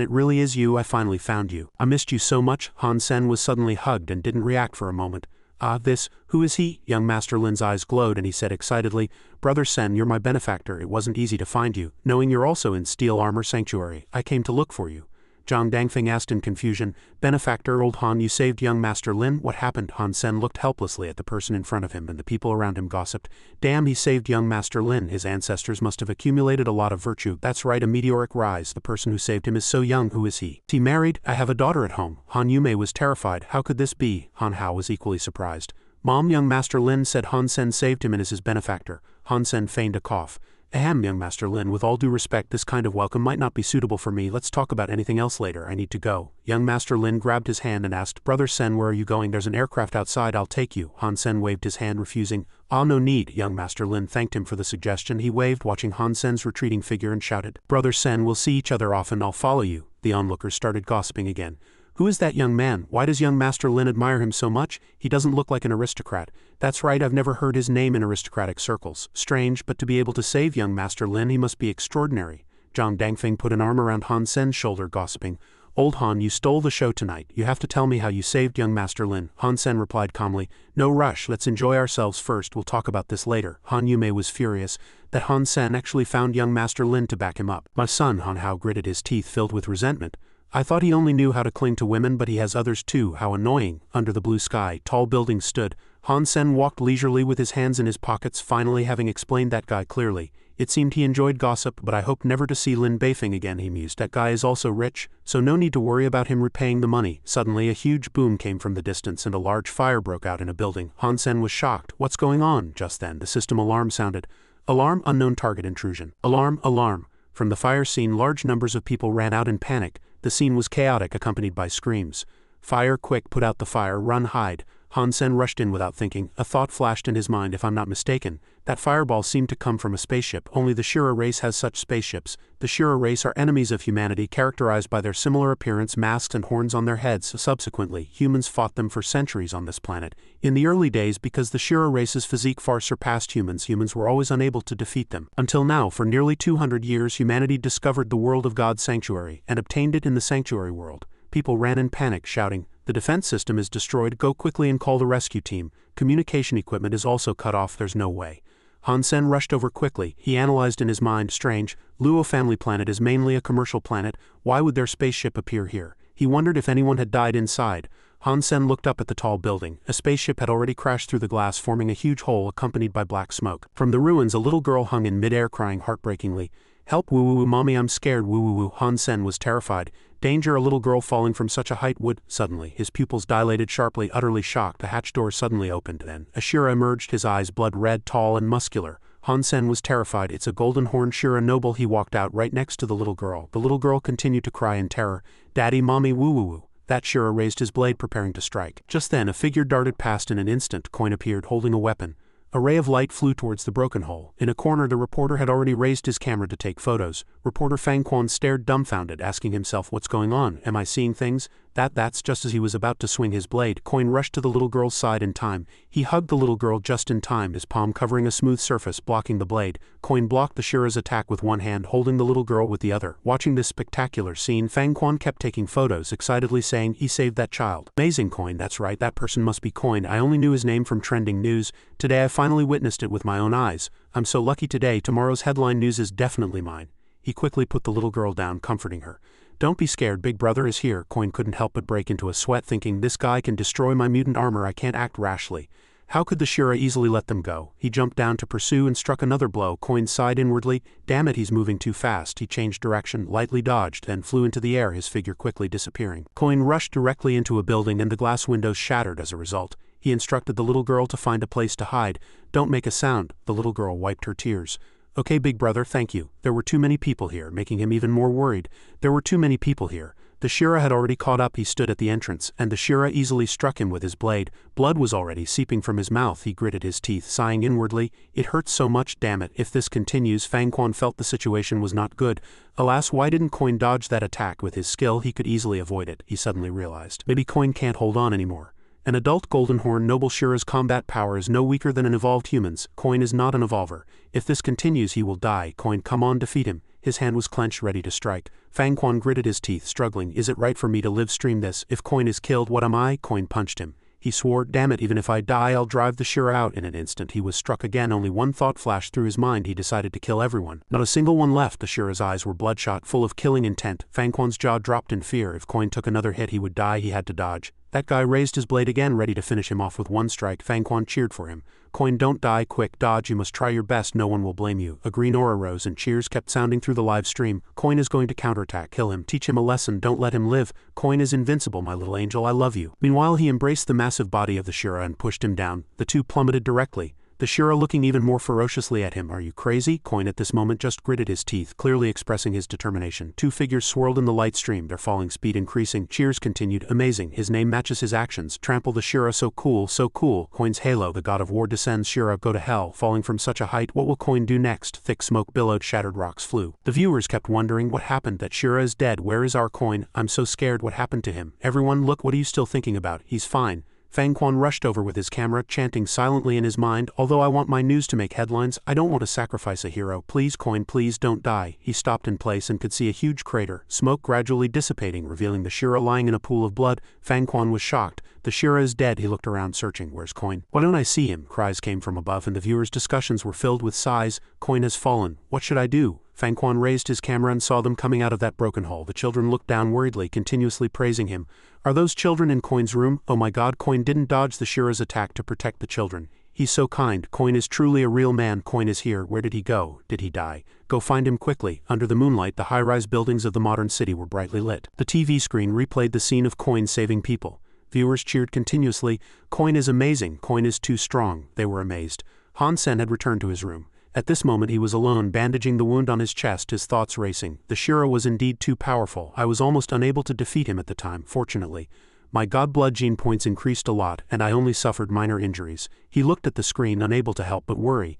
it really is you, I finally found you. I missed you so much." Han Sen was suddenly hugged and didn't react for a moment. "Ah, who is he?" Young Master Lin's eyes glowed and he said excitedly, "Brother Sen, you're my benefactor. It wasn't easy to find you. Knowing you're also in Steel Armor Sanctuary, I came to look for you." Zhang Dangfeng asked in confusion, "Benefactor, old Han, you saved young Master Lin? What happened?" Han Sen looked helplessly at the person in front of him and the people around him gossiped. "Damn, he saved young Master Lin. His ancestors must have accumulated a lot of virtue. That's right, a meteoric rise. The person who saved him is so young. Who is he? Is he married? I have a daughter at home." Han Yume was terrified. How could this be? Han Hao was equally surprised. "Mom, young Master Lin said Han Sen saved him and is his benefactor." Han Sen feigned a cough. "Ahem, young Master Lin, with all due respect, this kind of welcome might not be suitable for me. Let's talk about anything else later. I need to go." Young Master Lin grabbed his hand and asked, "Brother Sen, where are you going?" "There's an aircraft outside, I'll take you." Han Sen waved his hand, refusing. "Ah, no need." Young Master Lin thanked him for the suggestion. He waved, watching Han Sen's retreating figure, and shouted, "Brother Sen, we'll see each other often. I'll follow you." The onlookers started gossiping again. "Who is that young man? Why does young Master Lin admire him so much? He doesn't look like an aristocrat." "That's right, I've never heard his name in aristocratic circles." "Strange, but to be able to save young Master Lin, he must be extraordinary." Zhang Dangfeng put an arm around Han Sen's shoulder, gossiping, "Old Han, you stole the show tonight. You have to tell me how you saved young Master Lin." Han Sen replied calmly, "No rush, let's enjoy ourselves first, we'll talk about this later." Han Yume was furious that Han Sen actually found young Master Lin to back him up. "My son," Han Hao gritted his teeth, filled with resentment. "I thought he only knew how to cling to women, but he has others too. How annoying." Under the blue sky, tall buildings stood. Han Sen walked leisurely with his hands in his pockets, finally having explained that guy clearly. It seemed he enjoyed gossip, but I hope never to see Lin Beifeng again, he mused. That guy is also rich, so no need to worry about him repaying the money. Suddenly a huge boom came from the distance and a large fire broke out in a building. Han Sen was shocked. "What's going on?" Just then, the system alarm sounded. "Alarm, unknown target intrusion." "Alarm, alarm." From the fire scene, large numbers of people ran out in panic. The scene was chaotic, accompanied by screams. "Fire, quick, put out the fire, run, hide." Han Sen rushed in without thinking. A thought flashed in his mind. If I'm not mistaken, that fireball seemed to come from a spaceship. Only the Shira race has such spaceships. The Shira race are enemies of humanity, characterized by their similar appearance, masks and horns on their heads. Subsequently, humans fought them for centuries on this planet. In the early days, because the Shira race's physique far surpassed humans were always unable to defeat them. Until now, for nearly 200 years, humanity discovered the world of God's sanctuary, and obtained it in the sanctuary world. People ran in panic, shouting, "The defense system is destroyed, go quickly and call the rescue team. Communication equipment is also cut off, there's no way." Han Sen rushed over quickly. He analyzed in his mind, strange, Luo family planet is mainly a commercial planet, why would their spaceship appear here? He wondered if anyone had died inside. Han Sen looked up at the tall building. A spaceship had already crashed through the glass, forming a huge hole accompanied by black smoke. From the ruins, a little girl hung in midair, crying heartbreakingly, "Help, woo-woo-woo, mommy, I'm scared, woo-woo-woo." Han Sen was terrified. Danger, a little girl falling from such a height would... Suddenly, his pupils dilated sharply, utterly shocked. The hatch door suddenly opened. Then, a Shira emerged, his eyes blood red, tall and muscular. Han Sen was terrified. "It's a golden-horned Shira noble." He walked out right next to the little girl. The little girl continued to cry in terror, "Daddy, mommy, woo-woo-woo." That Shira raised his blade, preparing to strike. Just then, a figure darted past. In an instant, Coin appeared, holding a weapon. A ray of light flew towards the broken hole. In a corner, the reporter had already raised his camera to take photos. Reporter Fang Quan stared dumbfounded, asking himself, "What's going on? Am I seeing things?" That's just as he was about to swing his blade. Coin rushed to the little girl's side in time. He hugged the little girl just in time, his palm covering a smooth surface, blocking the blade. Coin blocked the Shira's attack with one hand, holding the little girl with the other. Watching this spectacular scene, Fang Quan kept taking photos, excitedly saying, "He saved that child." "Amazing, Coin, that's right, that person must be Coin. I only knew his name from trending news. Today I finally witnessed it with my own eyes. I'm so lucky today, tomorrow's headline news is definitely mine." He quickly put the little girl down, comforting her. "Don't be scared, big brother is here." Coin couldn't help but break into a sweat, thinking, this guy can destroy my mutant armor, I can't act rashly. How could the Shira easily let them go? He jumped down to pursue and struck another blow. Coin sighed inwardly, damn it, he's moving too fast. He changed direction, lightly dodged, then flew into the air, his figure quickly disappearing. Coin rushed directly into a building and the glass windows shattered as a result. He instructed the little girl to find a place to hide. "Don't make a sound." The little girl wiped her tears. "Okay, big brother, thank you. There were too many people here," making him even more worried. "There were too many people here. The Shira had already caught up. He stood at the entrance, and the Shira easily struck him with his blade. Blood was already seeping from his mouth. He gritted his teeth, sighing inwardly, "It hurts so much, damn it. If this continues." Fang Quan felt the situation was not good. Alas, why didn't Coin dodge that attack? With his skill he could easily avoid it, he suddenly realized. Maybe Coin can't hold on anymore. An adult Golden Horn Noble Shira's combat power is no weaker than an evolved human's. Coin is not an evolver. If this continues he will die. Coin, come on, defeat him. His hand was clenched, ready to strike. Fang Quan gritted his teeth, struggling. Is it right for me to live stream this? If Coin is killed, what am I? Coin punched him. He swore, damn it, even if I die I'll drive the Shira out. In an instant he was struck again. Only one thought flashed through his mind. He decided to kill everyone. Not a single one left. The Shira's eyes were bloodshot, full of killing intent. Fang Quan's jaw dropped in fear. If Coin took another hit he would die. He had to dodge. That guy raised his blade again, ready to finish him off with one strike. Fang Quan cheered for him. Coin, don't die, quick, dodge, you must try your best, no one will blame you. A green aura rose and cheers kept sounding through the live stream. Coin is going to counterattack. Kill him, teach him a lesson, don't let him live. Coin is invincible, my little angel, I love you. Meanwhile he embraced the massive body of the Shira and pushed him down. The two plummeted directly. The Shira looking even more ferociously at him. Are you crazy? Coin at this moment just gritted his teeth, clearly expressing his determination. Two figures swirled in the light stream, their falling speed increasing. Cheers continued. Amazing, his name matches his actions. Trample the Shira, so cool, so cool. Coin's halo, the god of war descends. Shira, go to hell, falling from such a height. What will Coin do next? Thick smoke billowed, shattered rocks flew. The viewers kept wondering what happened. That Shira is dead. Where is our Coin? I'm so scared. What happened to him? Everyone, look, what are you still thinking about? He's fine. Fang Quan rushed over with his camera, chanting silently in his mind, although I want my news to make headlines, I don't want to sacrifice a hero. Please, Coin, please don't die. He stopped in place and could see a huge crater, smoke gradually dissipating, revealing the Shira lying in a pool of blood. Fang Quan was shocked. The Shira is dead. He looked around searching. Where's Coin? Why don't I see him? Cries came from above and the viewers' discussions were filled with sighs. Coin has fallen. What should I do? Fang Quan raised his camera and saw them coming out of that broken hole. The children looked down worriedly, continuously praising him. Are those children in Coin's room? Oh my god, Coin didn't dodge the Shira's attack to protect the children. He's so kind. Coin is truly a real man. Coin is here. Where did he go? Did he die? Go find him quickly. Under the moonlight, the high-rise buildings of the modern city were brightly lit. The TV screen replayed the scene of Coin saving people. Viewers cheered continuously. Coin is amazing. Coin is too strong. They were amazed. Han Sen had returned to his room. At this moment he was alone, bandaging the wound on his chest, his thoughts racing. The Shira was indeed too powerful. I was almost unable to defeat him at the time, fortunately. My god blood gene points increased a lot, and I only suffered minor injuries. He looked at the screen, unable to help but worry.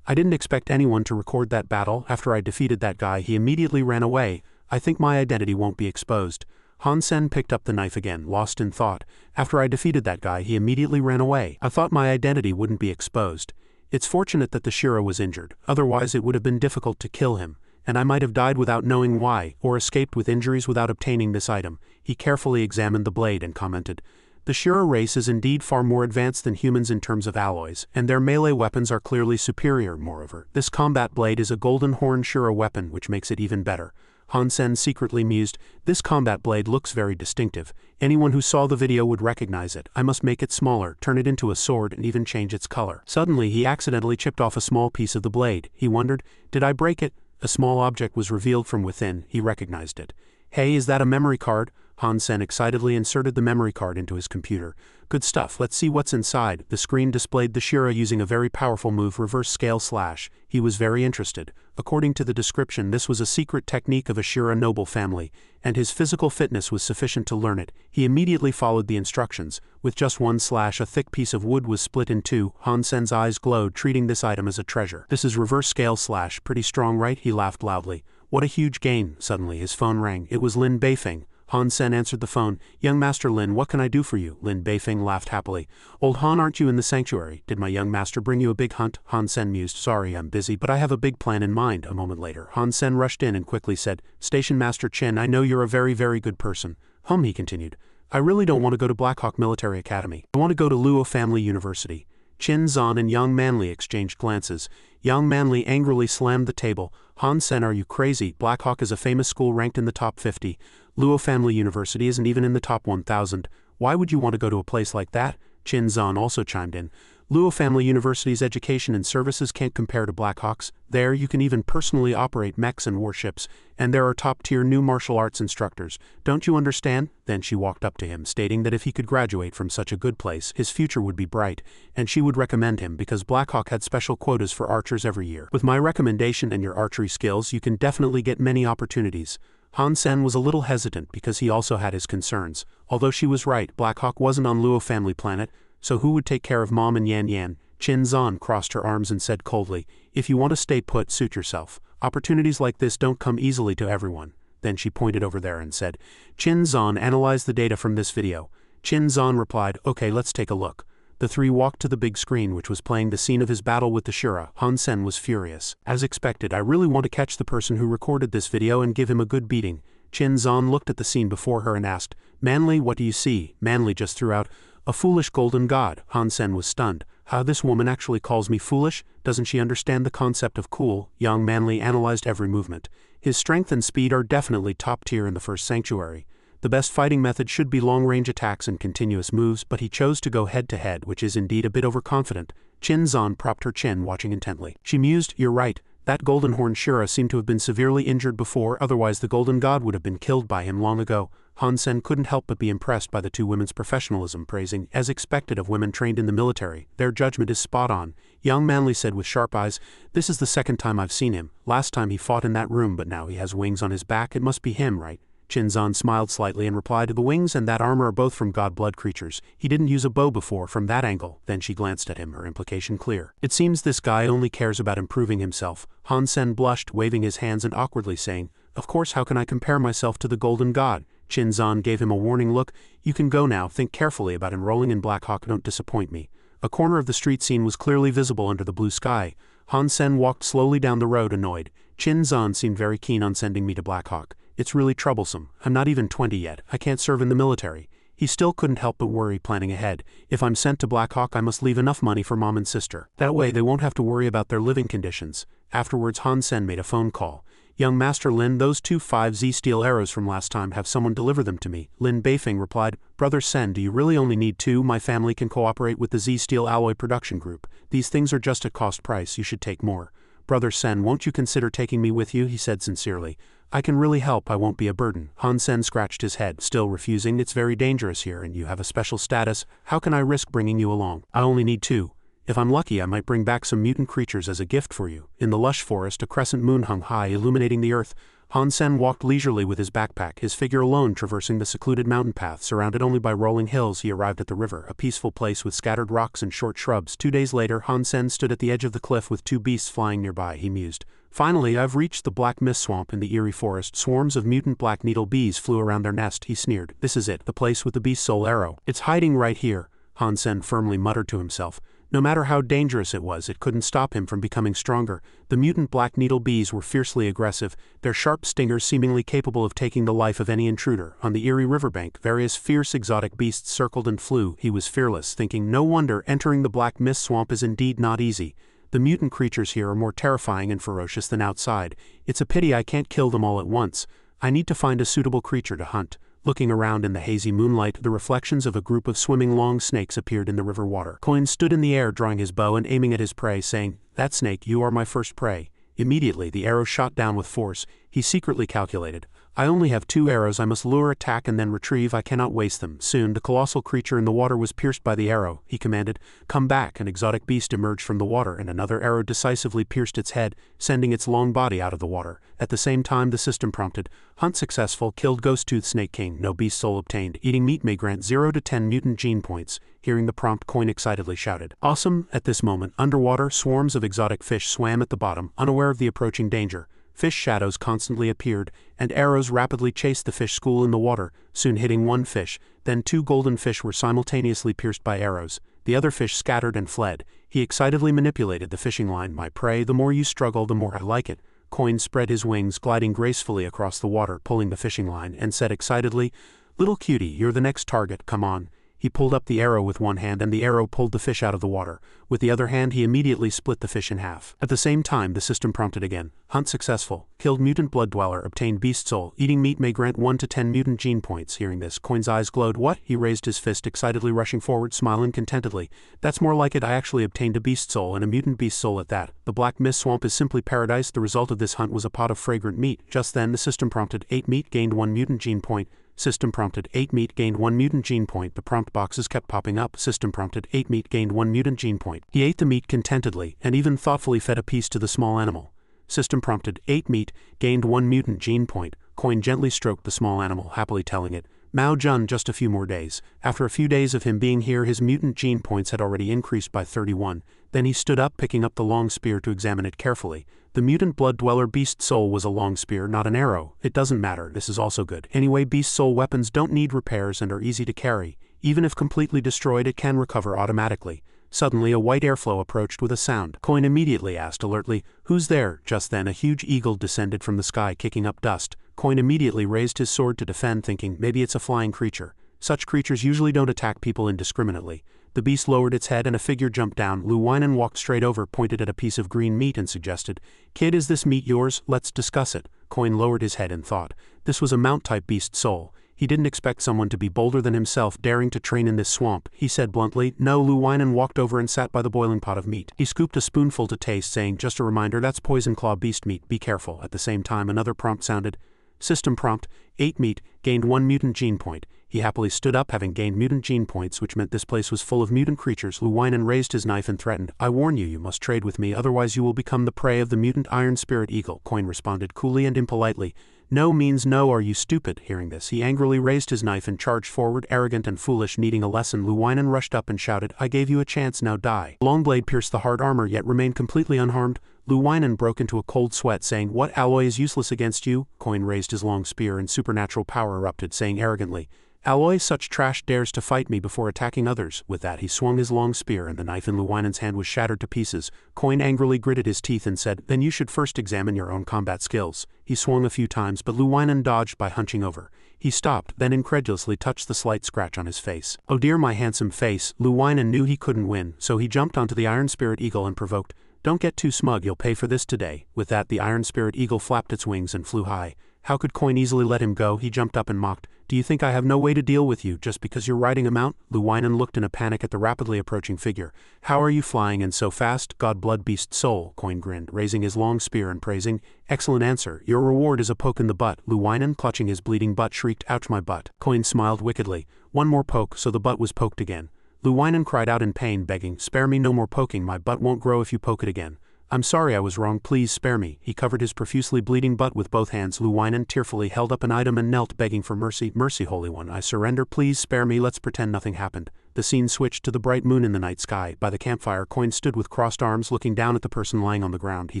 I didn't expect anyone to record that battle. After I defeated that guy, he immediately ran away. I think my identity won't be exposed. Han Sen picked up the knife again, lost in thought. After I defeated that guy, he immediately ran away. I thought my identity wouldn't be exposed. It's fortunate that the Shira was injured, otherwise it would have been difficult to kill him, and I might have died without knowing why, or escaped with injuries without obtaining this item. He carefully examined the blade and commented, the Shira race is indeed far more advanced than humans in terms of alloys, and their melee weapons are clearly superior. Moreover, this combat blade is a golden horn Shira weapon, which makes it even better. Han Sen secretly mused, this combat blade looks very distinctive. Anyone who saw the video would recognize it. I must make it smaller, turn it into a sword, and even change its color. Suddenly he accidentally chipped off a small piece of the blade. He wondered, did I break it? A small object was revealed from within. He recognized it. Hey, is that a memory card? Han Sen excitedly inserted the memory card into his computer. Good stuff, let's see what's inside. The screen displayed the Shira using a very powerful move, reverse scale slash. He was very interested. According to the description, this was a secret technique of a Shira noble family, and his physical fitness was sufficient to learn it. He immediately followed the instructions. With just one slash, a thick piece of wood was split in two. Han Sen's eyes glowed, treating this item as a treasure. This is reverse scale slash, pretty strong, right? He laughed loudly. What a huge gain. Suddenly his phone rang. It was Lin Beifeng. Han Sen answered the phone. Young Master Lin, what can I do for you? Lin Beifeng laughed happily. Old Han, aren't you in the sanctuary? Did my young master bring you a big hunt? Han Sen mused. Sorry, I'm busy, but I have a big plan in mind. A moment later, Han Sen rushed in and quickly said, Station Master Chen, I know you're a very, very good person. He continued. I really don't want to go to Blackhawk Military Academy. I want to go to Luo Family University. Qin Zan and Yang Manli exchanged glances. Yang Manli angrily slammed the table. Han Sen, are you crazy? Blackhawk is a famous school ranked in the top 50. Luo Family University isn't even in the top 1,000. Why would you want to go to a place like that? Qin Zan also chimed in. Luo Family University's education and services can't compare to Blackhawk's. There you can even personally operate mechs and warships, and there are top-tier new martial arts instructors. Don't you understand? Then she walked up to him, stating that if he could graduate from such a good place, his future would be bright, and she would recommend him because Blackhawk had special quotas for archers every year. With my recommendation and your archery skills, you can definitely get many opportunities. Han Sen was a little hesitant because he also had his concerns. Although she was right, Black Hawk wasn't on Luo family planet, so who would take care of Mom and Yan Yan? Qin Zan crossed her arms and said coldly, "If you want to stay put, suit yourself. Opportunities like this don't come easily to everyone." Then she pointed over there and said, "Qin Zan, analyze the data from this video." Qin Zan replied, "Okay, let's take a look." The three walked to the big screen which was playing the scene of his battle with the Shura. Han Sen was furious. As expected, I really want to catch the person who recorded this video and give him a good beating. Qin Zan looked at the scene before her and asked, "Manly, what do you see?" Manly just threw out, "A foolish golden god." Han Sen was stunned. How this woman actually calls me foolish? Doesn't she understand the concept of cool? Young Manly analyzed every movement. His strength and speed are definitely top tier in the first sanctuary. The best fighting method should be long-range attacks and continuous moves, but he chose to go head-to-head, which is indeed a bit overconfident. Qin Zan propped her chin, watching intently. She mused, "You're right. That golden horn Shura seemed to have been severely injured before, otherwise the golden god would have been killed by him long ago." Han Sen couldn't help but be impressed by the two women's professionalism, praising, as expected of women trained in the military, "Their judgment is spot on." Young Manly said with sharp eyes, "This is the second time I've seen him. Last time he fought in that room, but now he has wings on his back. It must be him, right?" Qin Zan smiled slightly and replied, "The wings and that armor are both from god blood creatures. He didn't use a bow before from that angle." Then she glanced at him, her implication clear. "It seems this guy only cares about improving himself." Han Sen blushed, waving his hands and awkwardly saying, "Of course, how can I compare myself to the golden god?" Qin Zan gave him a warning look. "You can go now. Think carefully about enrolling in Black Hawk. Don't disappoint me." A corner of the street scene was clearly visible under the blue sky. Han Sen walked slowly down the road, annoyed. Qin Zan seemed very keen on sending me to Black Hawk. It's really troublesome. I'm not even 20 yet. I can't serve in the military. He still couldn't help but worry, planning ahead. If I'm sent to Black Hawk, I must leave enough money for Mom and sister. That way they won't have to worry about their living conditions. Afterwards, Han Sen made a phone call. "Young Master Lin, those 2 5Z steel arrows from last time, have someone deliver them to me." Lin Beifeng replied, "Brother Sen, do you really only need 2? My family can cooperate with the Z Steel Alloy Production Group. These things are just at cost price. You should take more." "Brother Sen, won't you consider taking me with you?" he said sincerely. "I can really help. I won't be a burden." Han Sen scratched his head, still refusing. "It's very dangerous here, and you have a special status. How can I risk bringing you along? I only need 2. If I'm lucky, I might bring back some mutant creatures as a gift for you." In the lush forest, a crescent moon hung high, illuminating the earth. Han Sen walked leisurely with his backpack, his figure alone traversing the secluded mountain path. Surrounded only by rolling hills, he arrived at the river, a peaceful place with scattered rocks and short shrubs. 2 days later, Han Sen stood at the edge of the cliff with 2 beasts flying nearby. He mused, "Finally, I've reached the black mist swamp in the eerie forest." Swarms of mutant black needle bees flew around their nest. He sneered, "This is it, the place with the beast soul arrow. It's hiding right here." Han Sen firmly muttered to himself. No matter how dangerous it was, it couldn't stop him from becoming stronger. The mutant black needle bees were fiercely aggressive, their sharp stingers seemingly capable of taking the life of any intruder. On the eerie riverbank, various fierce exotic beasts circled and flew. He was fearless, thinking, no wonder entering the black mist swamp is indeed not easy. The mutant creatures here are more terrifying and ferocious than outside. It's a pity I can't kill them all at once. I need to find a suitable creature to hunt. Looking around in the hazy moonlight, the reflections of a group of swimming long snakes appeared in the river water. Coin stood in the air drawing his bow and aiming at his prey, saying, "That snake, you are my first prey." Immediately, the arrow shot down with force. He secretly calculated, "I only have 2 arrows. I must lure, attack, and then retrieve. I cannot waste them." Soon, the colossal creature in the water was pierced by the arrow. He commanded, "Come back." An exotic beast emerged from the water, and another arrow decisively pierced its head, sending its long body out of the water. At the same time, the system prompted, "Hunt successful. Killed Ghost Tooth Snake King. No beast soul obtained. Eating meat may grant 0 to 10 mutant gene points." Hearing the prompt, Coin excitedly shouted, "Awesome!" At this moment, underwater, swarms of exotic fish swam at the bottom, unaware of the approaching danger. Fish shadows constantly appeared, and arrows rapidly chased the fish school in the water, soon hitting 1 fish. Then 2 golden fish were simultaneously pierced by arrows. The other fish scattered and fled. He excitedly manipulated the fishing line. "My prey, the more you struggle, the more I like it." Coin spread his wings, gliding gracefully across the water, pulling the fishing line, and said excitedly, "Little cutie, you're the next target, come on." He pulled up the arrow with one hand, and the arrow pulled the fish out of the water. With the other hand, he immediately split the fish in half. At the same time, the system prompted again. "Hunt successful. Killed mutant blood dweller. Obtained beast soul. Eating meat may grant 1 to 10 mutant gene points." Hearing this, Coin's eyes glowed. "What?" He raised his fist, excitedly rushing forward, smiling contentedly. "That's more like it. I actually obtained a beast soul, and a mutant beast soul at that. The black mist swamp is simply paradise." The result of this hunt was a pot of fragrant meat. Just then, the system prompted, "8 meat gained 1 mutant gene point." System prompted, 8 meat gained 1 mutant gene point. The prompt boxes kept popping up. System prompted, 8 meat gained 1 mutant gene point. He ate the meat contentedly, and even thoughtfully fed a piece to the small animal. System prompted, 8 meat gained 1 mutant gene point. Coin gently stroked the small animal, happily telling it, Mao Jun, just a few more days. After a few days of him being here, his mutant gene points had already increased by 31. Then he stood up, picking up the long spear to examine it carefully. The mutant blood dweller beast soul was a long spear, not an arrow. It doesn't matter, this is also good. Anyway, beast soul weapons don't need repairs and are easy to carry. Even if completely destroyed, it can recover automatically. Suddenly a white airflow approached with a sound. Coin immediately asked alertly, "Who's there?" Just then a huge eagle descended from the sky, kicking up dust. Coin immediately raised his sword to defend, thinking, maybe it's a flying creature. Such creatures usually don't attack people indiscriminately. The beast lowered its head and a figure jumped down. LV1 walked straight over, pointed at a piece of green meat and suggested, "Kid, is this meat yours? Let's discuss it." Coin lowered his head and thought. This was a mount-type beast soul. He didn't expect someone to be bolder than himself daring to train in this swamp. He said bluntly, "No." LV1 walked over and sat by the boiling pot of meat. He scooped a spoonful to taste, saying, "Just a reminder, that's poison claw beast meat, be careful." At the same time another prompt sounded. System prompt, ate meat, gained 1 mutant gene point. He happily stood up, having gained mutant gene points, which meant this place was full of mutant creatures. LV1 raised his knife and threatened, "I warn you, you must trade with me, otherwise you will become the prey of the mutant iron spirit eagle." Coin responded coolly and impolitely, "No means no, are you stupid?" Hearing this, he angrily raised his knife and charged forward, arrogant and foolish, needing a lesson. LV1 rushed up and shouted, "I gave you a chance, now die." The long blade pierced the hard armor yet remained completely unharmed. LV1 broke into a cold sweat, saying, "What alloy is useless against you?" Coin raised his long spear and supernatural power erupted, saying arrogantly, "Alloy, such trash dares to fight me before attacking others." With that he swung his long spear and the knife in LV1's hand was shattered to pieces. Coin angrily gritted his teeth and said, "Then you should first examine your own combat skills." He swung a few times, but LV1 dodged by hunching over. He stopped, then incredulously touched the slight scratch on his face. "Oh dear, my handsome face." LV1 knew he couldn't win, so he jumped onto the iron spirit eagle and provoked, "Don't get too smug, you'll pay for this today." With that the iron spirit eagle flapped its wings and flew high. How could Coin easily let him go? He jumped up and mocked, "Do you think I have no way to deal with you just because you're riding a mount?" LV1 looked in a panic at the rapidly approaching figure. "How are you flying and so fast? God blood beast soul." Coin grinned, raising his long spear and praising, "Excellent answer. Your reward is a poke in the butt." LV1 clutching his bleeding butt shrieked, "Ouch, my butt." Coin smiled wickedly. One more poke, so the butt was poked again. LV1 cried out in pain, begging, "Spare me, no more poking, my butt won't grow if you poke it again." "I'm sorry, I was wrong, please spare me." He covered his profusely bleeding butt with both hands. LV1 tearfully held up an item and knelt, begging for mercy. "Mercy, Holy One, I surrender, please spare me, let's pretend nothing happened." The scene switched to the bright moon in the night sky. By the campfire, Coin stood with crossed arms looking down at the person lying on the ground. He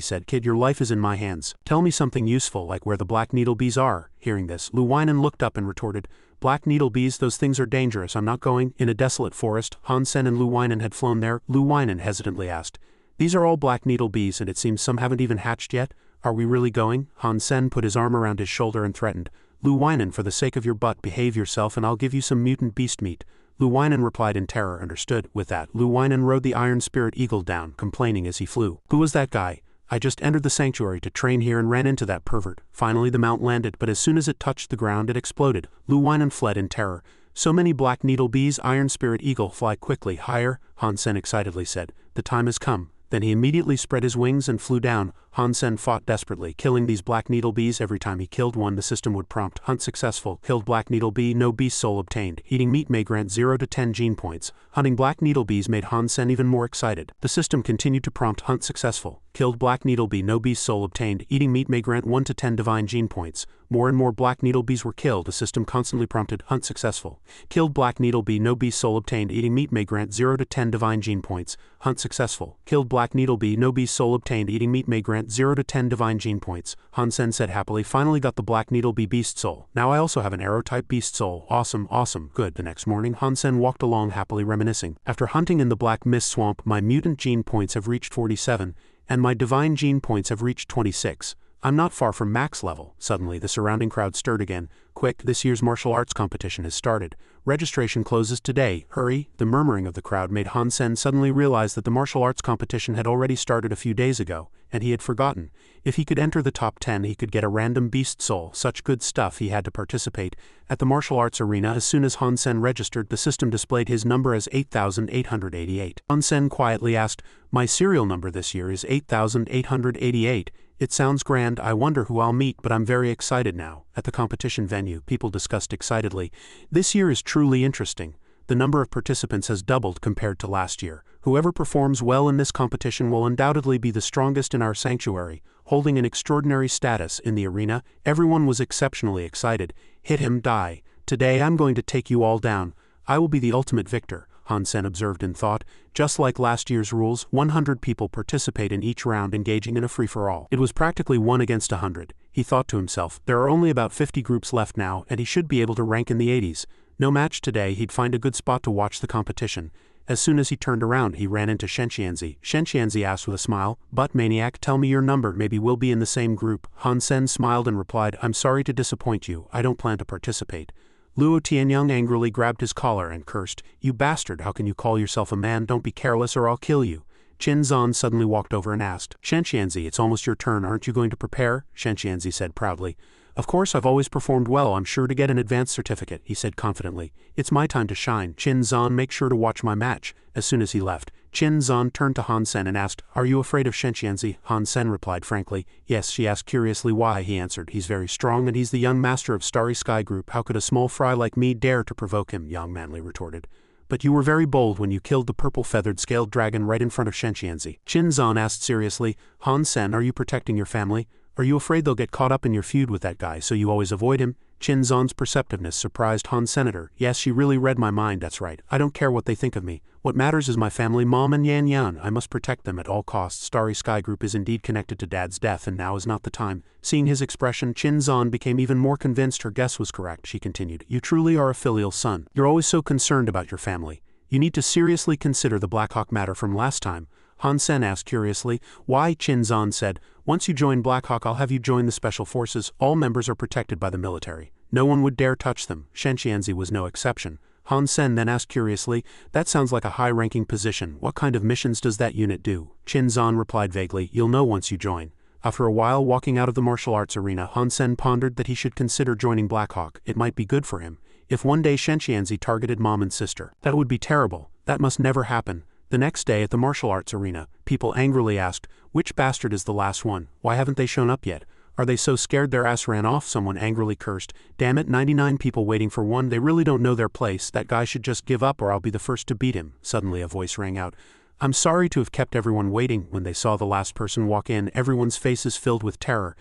said, "Kid, your life is in my hands. Tell me something useful, like where the black needle bees are." Hearing this, LV1 looked up and retorted, "Black needle bees, those things are dangerous, I'm not going." In a desolate forest, Hansen and LV1 had flown there. LV1 hesitantly asked, "These are all black needle bees and it seems some haven't even hatched yet. Are we really going?" Hansen put his arm around his shoulder and threatened, "LV1, for the sake of your butt, behave yourself and I'll give you some mutant beast meat." LV1 replied in terror, "Understood." With that, LV1 rode the iron spirit eagle down, complaining as he flew, "Who was that guy? I just entered the sanctuary to train here and ran into that pervert." Finally the mount landed, but as soon as it touched the ground it exploded. LV1 fled in terror. "So many black needle bees, iron spirit eagle, fly quickly, higher," Hansen excitedly said. "The time has come." Then he immediately spread his wings and flew down. Hansen fought desperately, killing these black needle bees. Every time he killed one, the system would prompt, "Hunt successful. Killed black needle bee, no beast soul obtained." Eating meat may grant 0 to 10 gene points. Hunting black needle bees made Hansen even more excited. The system continued to prompt, "Hunt successful. Killed black needle bee, no beast soul obtained." Eating meat may grant 1 to 10 divine gene points. More and more black needle bees were killed. The system constantly prompted, "Hunt successful. Killed black needle bee, no beast soul obtained." Eating meat may grant 0 to 10 divine gene points. Hunt successful. Killed black needle bee, no beast soul obtained. Eating meat may grant 0 to 10 divine gene points. Hansen said happily, "Finally got the black needle bee beast soul. Now I also have an arrow type beast soul. Awesome, awesome, good." The next morning Hansen walked along happily reminiscing. "After hunting in the black mist swamp, my mutant gene points have reached 47, and my divine gene points have reached 26. I'm not far from max level." Suddenly the surrounding crowd stirred again. "Quick, this year's martial arts competition has started. Registration closes today. Hurry." The murmuring of the crowd made Hansen suddenly realize that the martial arts competition had already started a few days ago, and he had forgotten. If he could enter the top 10 he could get a random beast soul. Such good stuff, he had to participate. At the martial arts arena, as soon as Hansen registered, the system displayed his number as 8,888. Hansen quietly asked, "My serial number this year is 8,888. It sounds grand. I wonder who I'll meet, but I'm very excited now." At the competition venue, people discussed excitedly, "This year is truly interesting. The number of participants has doubled compared to last year. Whoever performs well in this competition will undoubtedly be the strongest in our sanctuary, holding an extraordinary status in the arena. Everyone was exceptionally excited. Hit him, die. Today I'm going to take you all down. I will be the ultimate victor, Hansen observed in thought. Just like last year's rules, 100 people participate in each round, engaging in a free-for-all. It was practically 1 against 100. He thought to himself, there are only about 50 groups left now, and he should be able to rank in the 80s. No match today, he'd find a good spot to watch the competition. As soon as he turned around, he ran into Shenxianzi. Shenxianzi asked with a smile, "But, Maniac, tell me your number, maybe we'll be in the same group." Hansen smiled and replied, "I'm sorry to disappoint you, I don't plan to participate." Luo Tianyang angrily grabbed his collar and cursed, "You bastard, how can you call yourself a man? Don't be careless or I'll kill you." Qin Zan suddenly walked over and asked, "Shenxianzi, it's almost your turn, aren't you going to prepare?" Shenxianzi said proudly. "Of course, I've always performed well, I'm sure to get an advanced certificate," he said confidently. "It's my time to shine. Qin Zan, make sure to watch my match." As soon as he left, Qin Zan turned to Hansen and asked, "Are you afraid of Shenxianzi?" Hansen replied frankly, "Yes." She asked curiously why. He answered, "He's very strong and he's the young master of Starry Sky Group. How could a small fry like me dare to provoke him?" Yang manly retorted. "But you were very bold when you killed the purple-feathered scaled dragon right in front of Shenxianzi." Qin Zan asked seriously, "Hansen, are you protecting your family? Are you afraid they'll get caught up in your feud with that guy, so you always avoid him?" Qin Zan's perceptiveness surprised Han Senator. "Yes, she really read my mind, that's right. I don't care what they think of me. What matters is my family, Mom and Yan Yan. I must protect them at all costs. Starry Sky Group is indeed connected to Dad's death, and now is not the time." Seeing his expression, Qin Zan became even more convinced her guess was correct. She continued, "You truly are a filial son. You're always so concerned about your family. You need to seriously consider the Blackhawk matter from last time." Hansen asked curiously, "Why?" Qin Zan said, "Once you join Blackhawk, I'll have you join the Special Forces. All members are protected by the military. No one would dare touch them." Shenxianzi was no exception. Hansen then asked curiously, "That sounds like a high-ranking position. What kind of missions does that unit do?" Qin Zan replied vaguely, "You'll know once you join." After a while walking out of the martial arts arena, Hansen pondered that he should consider joining Blackhawk. It might be good for him. If one day Shenxianzi targeted Mom and sister, that would be terrible. That must never happen. The next day at the martial arts arena, people angrily asked, "Which bastard is the last one? Why haven't they shown up yet? Are they so scared their ass ran off?" Someone angrily cursed, "Damn it, 99 people waiting for one. They really don't know their place. That guy should just give up or I'll be the first to beat him." Suddenly a voice rang out, "I'm sorry to have kept everyone waiting." When they saw the last person walk in, everyone's faces filled with terror.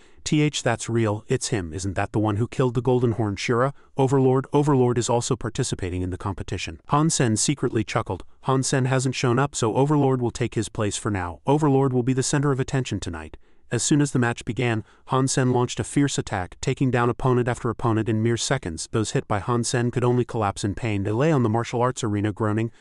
That's real, it's him. Isn't that the one who killed the Golden Horn Shira? Overlord is also participating in the competition. Hansen secretly chuckled. Hansen hasn't shown up, so Overlord will take his place for now. Overlord will be the center of attention tonight. As soon as the match began, Hansen launched a fierce attack, taking down opponent after opponent in mere seconds. Those hit by Hansen could only collapse in pain. They lay on the martial arts arena groaning,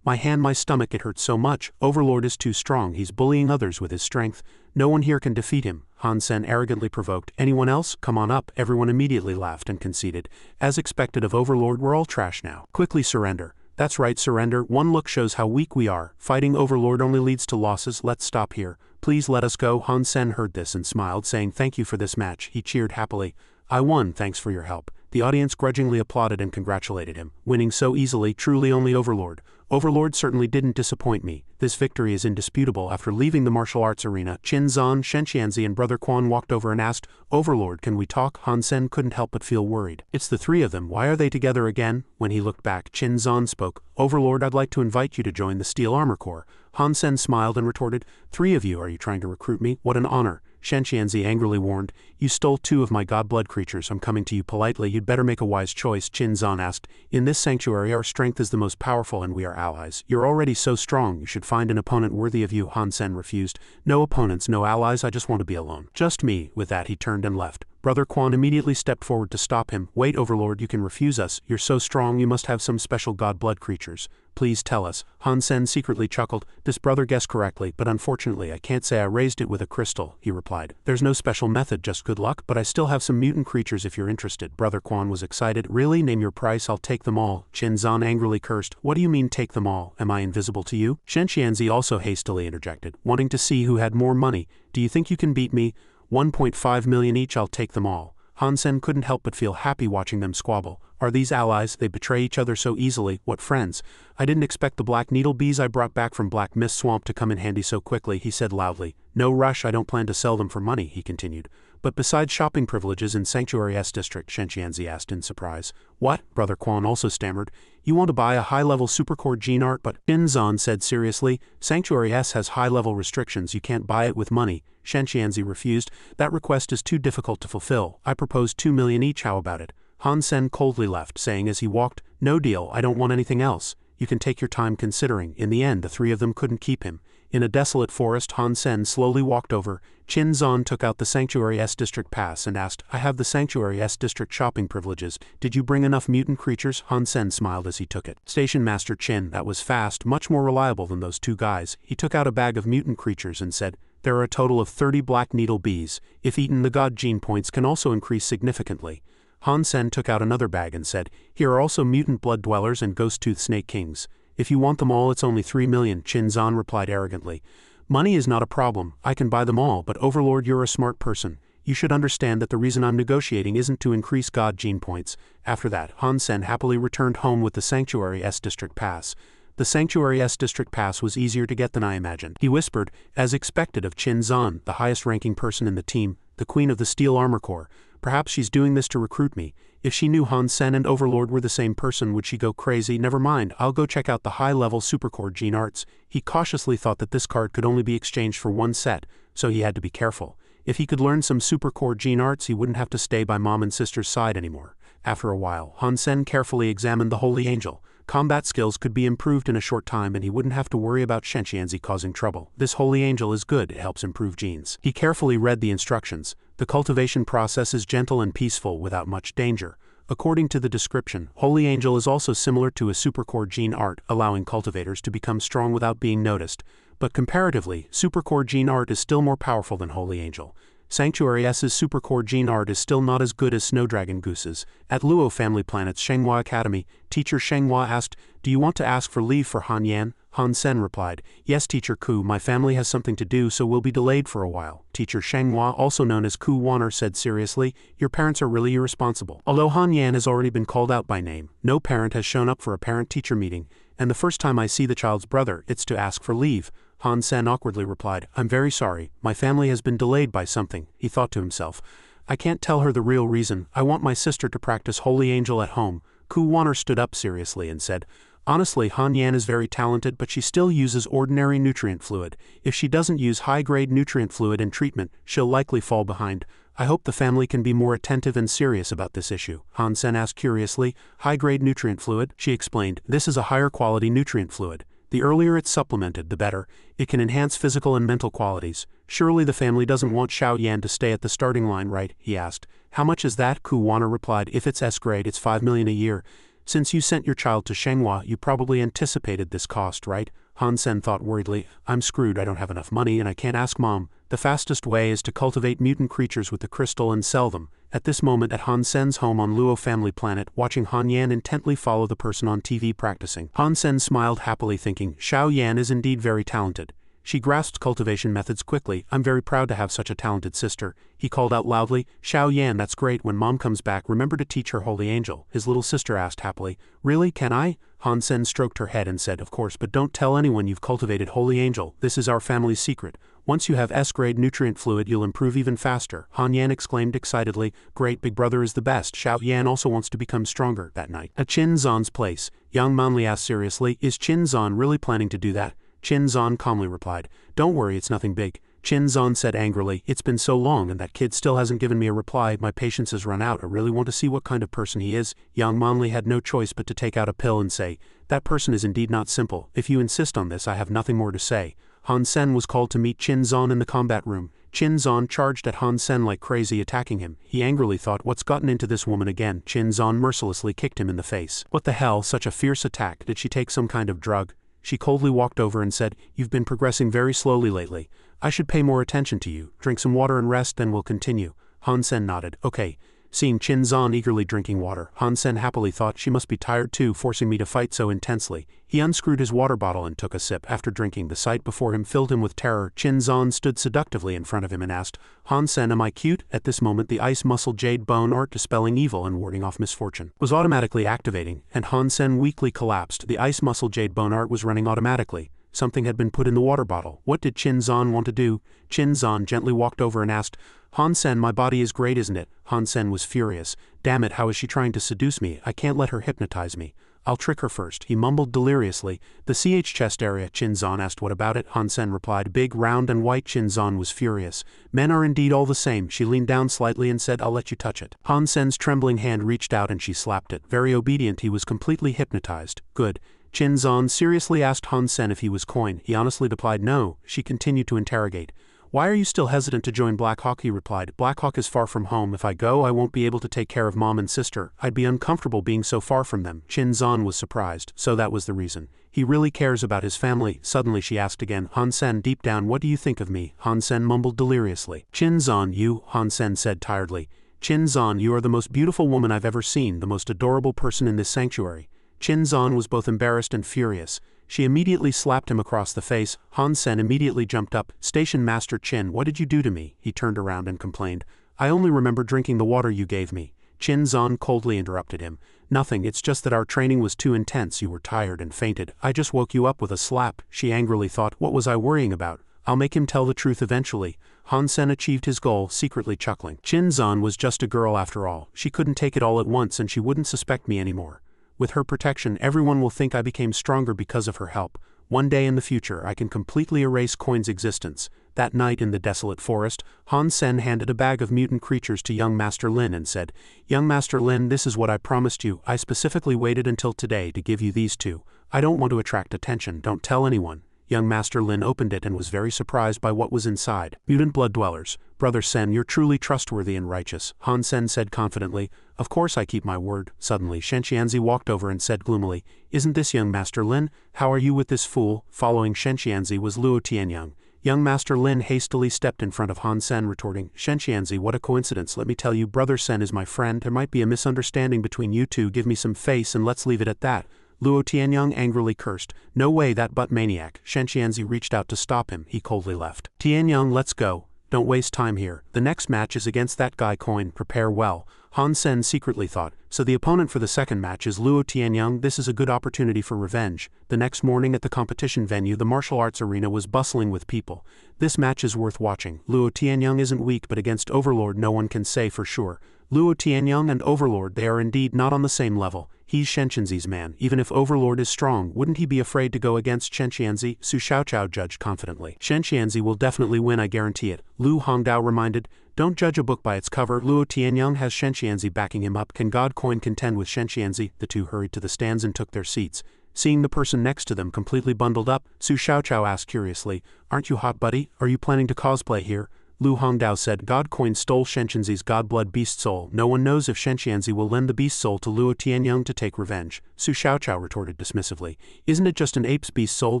"My hand, my stomach, it hurts so much. Overlord is too strong. He's bullying others with his strength. No one here can defeat him." Hansen arrogantly provoked, "Anyone else? Come on up." Everyone immediately laughed and conceded. As expected of Overlord, we're all trash now. Quickly surrender. That's right, surrender. One look shows how weak we are. Fighting Overlord only leads to losses. Let's stop here. Please let us go." Hansen heard this and smiled, saying, "Thank you for this match." He cheered happily. "I won, thanks for your help." The audience grudgingly applauded and congratulated him. Winning so easily, truly only Overlord. Overlord certainly didn't disappoint me. This victory is indisputable. After leaving the martial arts arena, Qin Zan, Shenxianzi and Brother Quan walked over and asked, "Overlord, can we talk?" Hansen couldn't help but feel worried. It's the three of them. Why are they together again? When he looked back, Qin Zan spoke. "Overlord, I'd like to invite you to join the Steel Armor Corps." Hansen smiled and retorted, "3 of you, are you trying to recruit me? What an honor." Shenxianzi angrily warned, "You stole 2 of my godblood creatures. I'm coming to you politely. You'd better make a wise choice." Qin Zan asked, "In this sanctuary our strength is the most powerful and we are allies. You're already so strong, you should find an opponent worthy of you." Hansen refused. "No opponents, no allies, I just want to be alone. Just me." With that he turned and left. Brother Quan immediately stepped forward to stop him. "Wait, Overlord, you can refuse us. You're so strong, you must have some special godblood creatures. Please tell us." Hansen secretly chuckled. "This brother guessed correctly, but unfortunately I can't say I raised it with a crystal," he replied. "There's no special method, just good luck, but I still have some mutant creatures if you're interested." Brother Quan was excited. "Really? Name your price, I'll take them all." Qin Zan angrily cursed, "What do you mean take them all? Am I invisible to you?" Shenxianzi also hastily interjected, wanting to see who had more money. "Do you think you can beat me? 1.5 million each, I'll take them all." Hansen couldn't help but feel happy watching them squabble. Are these allies? They betray each other so easily. What friends? "I didn't expect the black needle bees I brought back from Black Mist Swamp to come in handy so quickly," he said loudly. "No rush, I don't plan to sell them for money," he continued. But besides shopping privileges in Sanctuary S District, Shenxianzi asked in surprise. What? Brother Quan also stammered. You want to buy a high-level supercore gene art? But Shinzan said seriously, Sanctuary S has high-level restrictions, you can't buy it with money. Shenxianzi refused. That request is too difficult to fulfill. I propose 2 million each, how about it? Han Sen coldly left, saying as he walked, no deal, I don't want anything else. You can take your time considering. In the end, the three of them couldn't keep him. In a desolate forest, Han Sen slowly walked over. Qin Zan took out the Sanctuary S District pass and asked, I have the Sanctuary S District shopping privileges. Did you bring enough mutant creatures? Han Sen smiled as he took it. Station Master Qin, that was fast, much more reliable than those two guys. He took out a bag of mutant creatures and said, there are a total of 30 black needle bees. If eaten, the god gene points can also increase significantly. Han Sen took out another bag and said, here are also mutant blood dwellers and ghost tooth snake kings. If you want them all, it's only 3 million, Qin Zan replied arrogantly. Money is not a problem, I can buy them all, but Overlord, you're a smart person. You should understand that the reason I'm negotiating isn't to increase god gene points. After that, Han Sen happily returned home with the Sanctuary S District pass. The Sanctuary S District pass was easier to get than I imagined. He whispered, as expected of Qin Zan, the highest-ranking person in the team, the queen of the Steel Armor Corps. Perhaps she's doing this to recruit me. If she knew Han Sen and Overlord were the same person, would she go crazy? Never mind, I'll go check out the high-level Supercore Gene Arts. He cautiously thought that this card could only be exchanged for one set, so he had to be careful. If he could learn some Supercore Gene Arts, he wouldn't have to stay by mom and sister's side anymore. After a while, Han Sen carefully examined the Holy Angel. Combat skills could be improved in a short time and he wouldn't have to worry about Shenxianzi causing trouble. This Holy Angel is good, it helps improve genes. He carefully read the instructions. The cultivation process is gentle and peaceful without much danger. According to the description, Holy Angel is also similar to a Supercore Gene Art, allowing cultivators to become strong without being noticed. But comparatively, Supercore Gene Art is still more powerful than Holy Angel. Sanctuary S's Supercore Gene Art is still not as good as Snowdragon Goose's. At Luo Family Planet's Shenghua Academy, Teacher Shenghua asked, do you want to ask for leave for Han Yan? Han Sen replied, yes Teacher Ku, my family has something to do so we'll be delayed for a while. Teacher Shenghua, also known as Ku Wanner, said seriously, your parents are really irresponsible. Although Han Yan has already been called out by name, no parent has shown up for a parent-teacher meeting, and the first time I see the child's brother, it's to ask for leave. Han Sen awkwardly replied, I'm very sorry, my family has been delayed by something. He thought to himself, I can't tell her the real reason, I want my sister to practice Holy Angel at home. Ku Wanner stood up seriously and said, honestly, Han Yan is very talented, but she still uses ordinary nutrient fluid. If she doesn't use high-grade nutrient fluid in treatment, she'll likely fall behind. I hope the family can be more attentive and serious about this issue. Han Sen asked curiously, high-grade nutrient fluid? She explained, this is a higher-quality nutrient fluid. The earlier it's supplemented, the better. It can enhance physical and mental qualities. Surely the family doesn't want Xiao Yan to stay at the starting line, right? He asked. How much is that? Ku Wanner replied, if it's S-grade, it's 5 million a year. Since you sent your child to Shenghua, you probably anticipated this cost, right? Han Sen thought worriedly, I'm screwed, I don't have enough money and I can't ask mom. The fastest way is to cultivate mutant creatures with the crystal and sell them. At this moment at Han Sen's home on Luo Family Planet, watching Han Yan intently follow the person on TV practicing. Han Sen smiled happily thinking, Xiao Yan is indeed very talented. She grasped cultivation methods quickly. I'm very proud to have such a talented sister. He called out loudly, Xiao Yan, that's great. When mom comes back, remember to teach her Holy Angel. His little sister asked happily, really, can I? Han Sen stroked her head and said, of course, but don't tell anyone you've cultivated Holy Angel. This is our family's secret. Once you have S-grade nutrient fluid, you'll improve even faster. Han Yan exclaimed excitedly, great, big brother is the best. Xiao Yan also wants to become stronger. That night, at Qin Zan's place, Yang Manli asked seriously, is Qin Zan really planning to do that? Qin Zan calmly replied, don't worry, it's nothing big. Qin Zan said angrily, it's been so long and that kid still hasn't given me a reply, my patience has run out, I really want to see what kind of person he is. Yang Manli had no choice but to take out a pill and say, that person is indeed not simple, if you insist on this I have nothing more to say. Han Sen was called to meet Qin Zan in the combat room. Qin Zan charged at Han Sen like crazy, attacking him. He angrily thought, what's gotten into this woman again? Qin Zan mercilessly kicked him in the face. What the hell, such a fierce attack, did she take some kind of drug? She coldly walked over and said, you've been progressing very slowly lately. I should pay more attention to you. Drink some water and rest, then we'll continue. Han Sen nodded. Okay. Seeing Qin Zan eagerly drinking water, Han Sen happily thought, she must be tired too, forcing me to fight so intensely. He unscrewed his water bottle and took a sip. After drinking, the sight before him filled him with terror. Qin Zan stood seductively in front of him and asked, Han Sen, am I cute? At this moment the ice muscle jade bone art dispelling evil and warding off misfortune was automatically activating, and Han Sen weakly collapsed. The ice muscle jade bone art was running automatically. Something had been put in the water bottle. What did Qin Zan want to do? Qin Zan gently walked over and asked, Han Sen, my body is great, isn't it? Han Sen was furious. Damn it, how is she trying to seduce me? I can't let her hypnotize me. I'll trick her first, he mumbled deliriously. The CH chest area, Qin Zan asked. What about it? Han Sen replied. Big, round and white. Qin Zan was furious. Men are indeed all the same. She leaned down slightly and said, I'll let you touch it. Han Sen's trembling hand reached out and she slapped it. Very obedient, he was completely hypnotized. Good. Qin Zan seriously asked Han Sen if he was coin. He honestly replied no. She continued to interrogate. Why are you still hesitant to join Black Hawk? He replied. Black Hawk is far from home. If I go, I won't be able to take care of mom and sister. I'd be uncomfortable being so far from them. Qin Zan was surprised. So that was the reason. He really cares about his family. Suddenly she asked again, Han Sen, deep down, what do you think of me? Han Sen mumbled deliriously. Qin Zan, you, Han Sen said tiredly. Qin Zan, you are the most beautiful woman I've ever seen, the most adorable person in this sanctuary. Qin Zan was both embarrassed and furious. She immediately slapped him across the face. Han Sen immediately jumped up. Station Master Qin, what did you do to me? He turned around and complained. I only remember drinking the water you gave me. Qin Zan coldly interrupted him. Nothing, it's just that our training was too intense. You were tired and fainted. I just woke you up with a slap. She angrily thought, what was I worrying about? I'll make him tell the truth eventually. Han Sen achieved his goal, secretly chuckling. Qin Zan was just a girl after all. She couldn't take it all at once and she wouldn't suspect me anymore. With her protection, everyone will think I became stronger because of her help. One day in the future, I can completely erase Coin's existence. That night in the desolate forest, Han Sen handed a bag of mutant creatures to young Master Lin and said, Young Master Lin, this is what I promised you. I specifically waited until today to give you these two. I don't want to attract attention. Don't tell anyone. Young Master Lin opened it and was very surprised by what was inside. Mutant blood dwellers. Brother Sen, you're truly trustworthy and righteous, Han Sen said confidently. Of course I keep my word. Suddenly Shenxianzi walked over and said gloomily, Isn't this young Master Lin? How are you with this fool? Following Shenxianzi was Luo Tianyang. Young Master Lin hastily stepped in front of Han Sen retorting, Shenxianzi, what a coincidence. Let me tell you, Brother Sen is my friend. There might be a misunderstanding between you two. Give me some face and let's leave it at that. Luo Tianyang angrily cursed. No way, that butt maniac. Shenxianzi reached out to stop him. He coldly left. Tianyang, let's go. Don't waste time here. The next match is against that guy Coin. Prepare well. Han Sen secretly thought. So the opponent for the second match is Luo Tianyang. This is a good opportunity for revenge. The next morning at the competition venue, the martial arts arena was bustling with people. This match is worth watching. Luo Tianyang isn't weak, but against Overlord no one can say for sure. Luo Tianyang and Overlord, they are indeed not on the same level. He's Shenxianzi's man. Even if Overlord is strong, wouldn't he be afraid to go against Shenxianzi? Su Xiaochao judged confidently. Shenxianzi will definitely win, I guarantee it. Lu Hongdao reminded. Don't judge a book by its cover. Luo Tianyang has Shenxianzi backing him up. Can God Coin contend with Shenxianzi? The two hurried to the stands and took their seats. Seeing the person next to them completely bundled up, Su Xiaochao asked curiously, Aren't you hot, buddy? Are you planning to cosplay here? Lu Hongdao said, God Coin stole Shenxianzi's God-blood beast soul. No one knows if Shenxianzi will lend the beast soul to Luo Tianyang to take revenge. Su Xiaochao retorted dismissively. Isn't it just an ape's beast soul?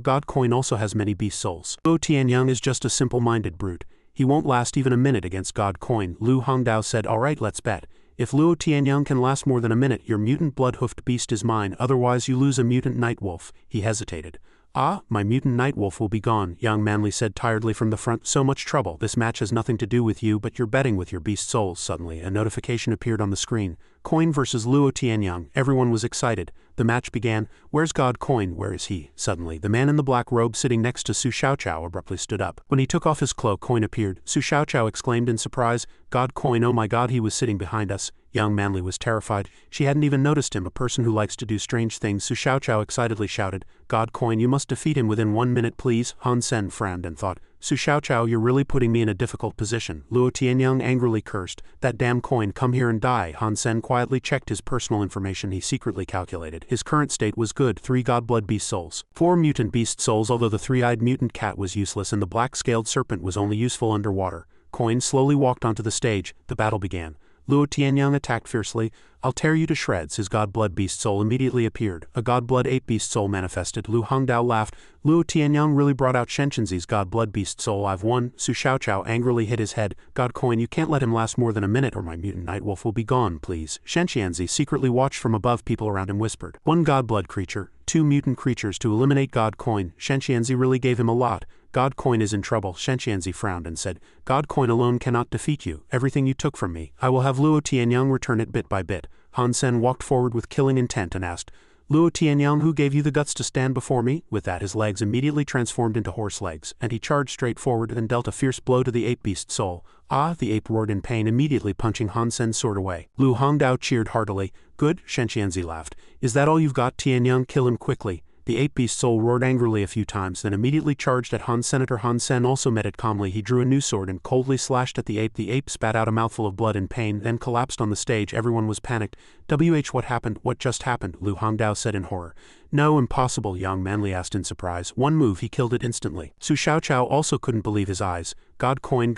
God Coin also has many beast souls. Luo Tianyang is just a simple-minded brute. He won't last even a minute against God Coin. Lu Hongdao said, Alright, let's bet. If Luo Tianyang can last more than a minute, your mutant blood-hoofed beast is mine, otherwise you lose a mutant nightwolf. He hesitated. Ah, my mutant nightwolf will be gone, young Manly said tiredly from the front. So much trouble. This match has nothing to do with you, but you're betting with your beast souls. Suddenly, a notification appeared on the screen. Coin versus Luo Tianyang. Everyone was excited. The match began. Where's God Coin? Where is he? Suddenly, the man in the black robe sitting next to Su Xiaochao abruptly stood up. When he took off his cloak, Coin appeared. Su Xiaochao exclaimed in surprise, God Coin, oh my god, he was sitting behind us. Young Manly was terrified. She hadn't even noticed him, a person who likes to do strange things. Su Xiaochao excitedly shouted, God Coin, you must defeat him within 1 minute, please. Han Sen frowned and thought, Su Xiaochao, you're really putting me in a difficult position. Luo Tianyang angrily cursed, that damn Coin, come here and die. Han Sen quietly checked his personal information. He secretly calculated. His current state was good, 3 godblood beast souls, 4 mutant beast souls, although the 3-eyed mutant cat was useless and the black-scaled serpent was only useful underwater. Coin slowly walked onto the stage. The battle began. Luo Tianyang attacked fiercely. I'll tear you to shreds. His godblood beast soul immediately appeared. A godblood ape beast soul manifested. Lu Hongdao laughed. Luo Tianyang really brought out Shenxianzi's godblood beast soul. I've won. Su Xiaochao angrily hit his head. God Coin, you can't let him last more than a minute or my mutant nightwolf will be gone, please. Shenxianzi secretly watched from above. People around him whispered. 1 godblood creature, 2 mutant creatures to eliminate God Coin. Shenxianzi really gave him a lot. God Coin is in trouble. Shenxianzi frowned and said, God Coin alone cannot defeat you. Everything you took from me, I will have Luo Tianyang return it bit by bit. Han Sen walked forward with killing intent and asked, Luo Tianyang, who gave you the guts to stand before me? With that his legs immediately transformed into horse legs, and he charged straight forward and dealt a fierce blow to the ape beast's soul. Ah, the ape roared in pain, immediately punching Han Sen's sword away. Lu Hongdao cheered heartily. Good, Shenqianzi laughed. Is that all you've got, Tianyang? Kill him quickly. The ape beast's soul roared angrily a few times, then immediately charged at Han. Senator Han Sen also met it calmly. He drew a new sword and coldly slashed at the ape. The ape spat out a mouthful of blood in pain, then collapsed on the stage. Everyone was panicked. What happened? What just happened? Lu Hongdao said in horror. No, impossible, Yang Manli asked in surprise. One move, he killed it instantly. Su Xiaoqiao also couldn't believe his eyes. God coin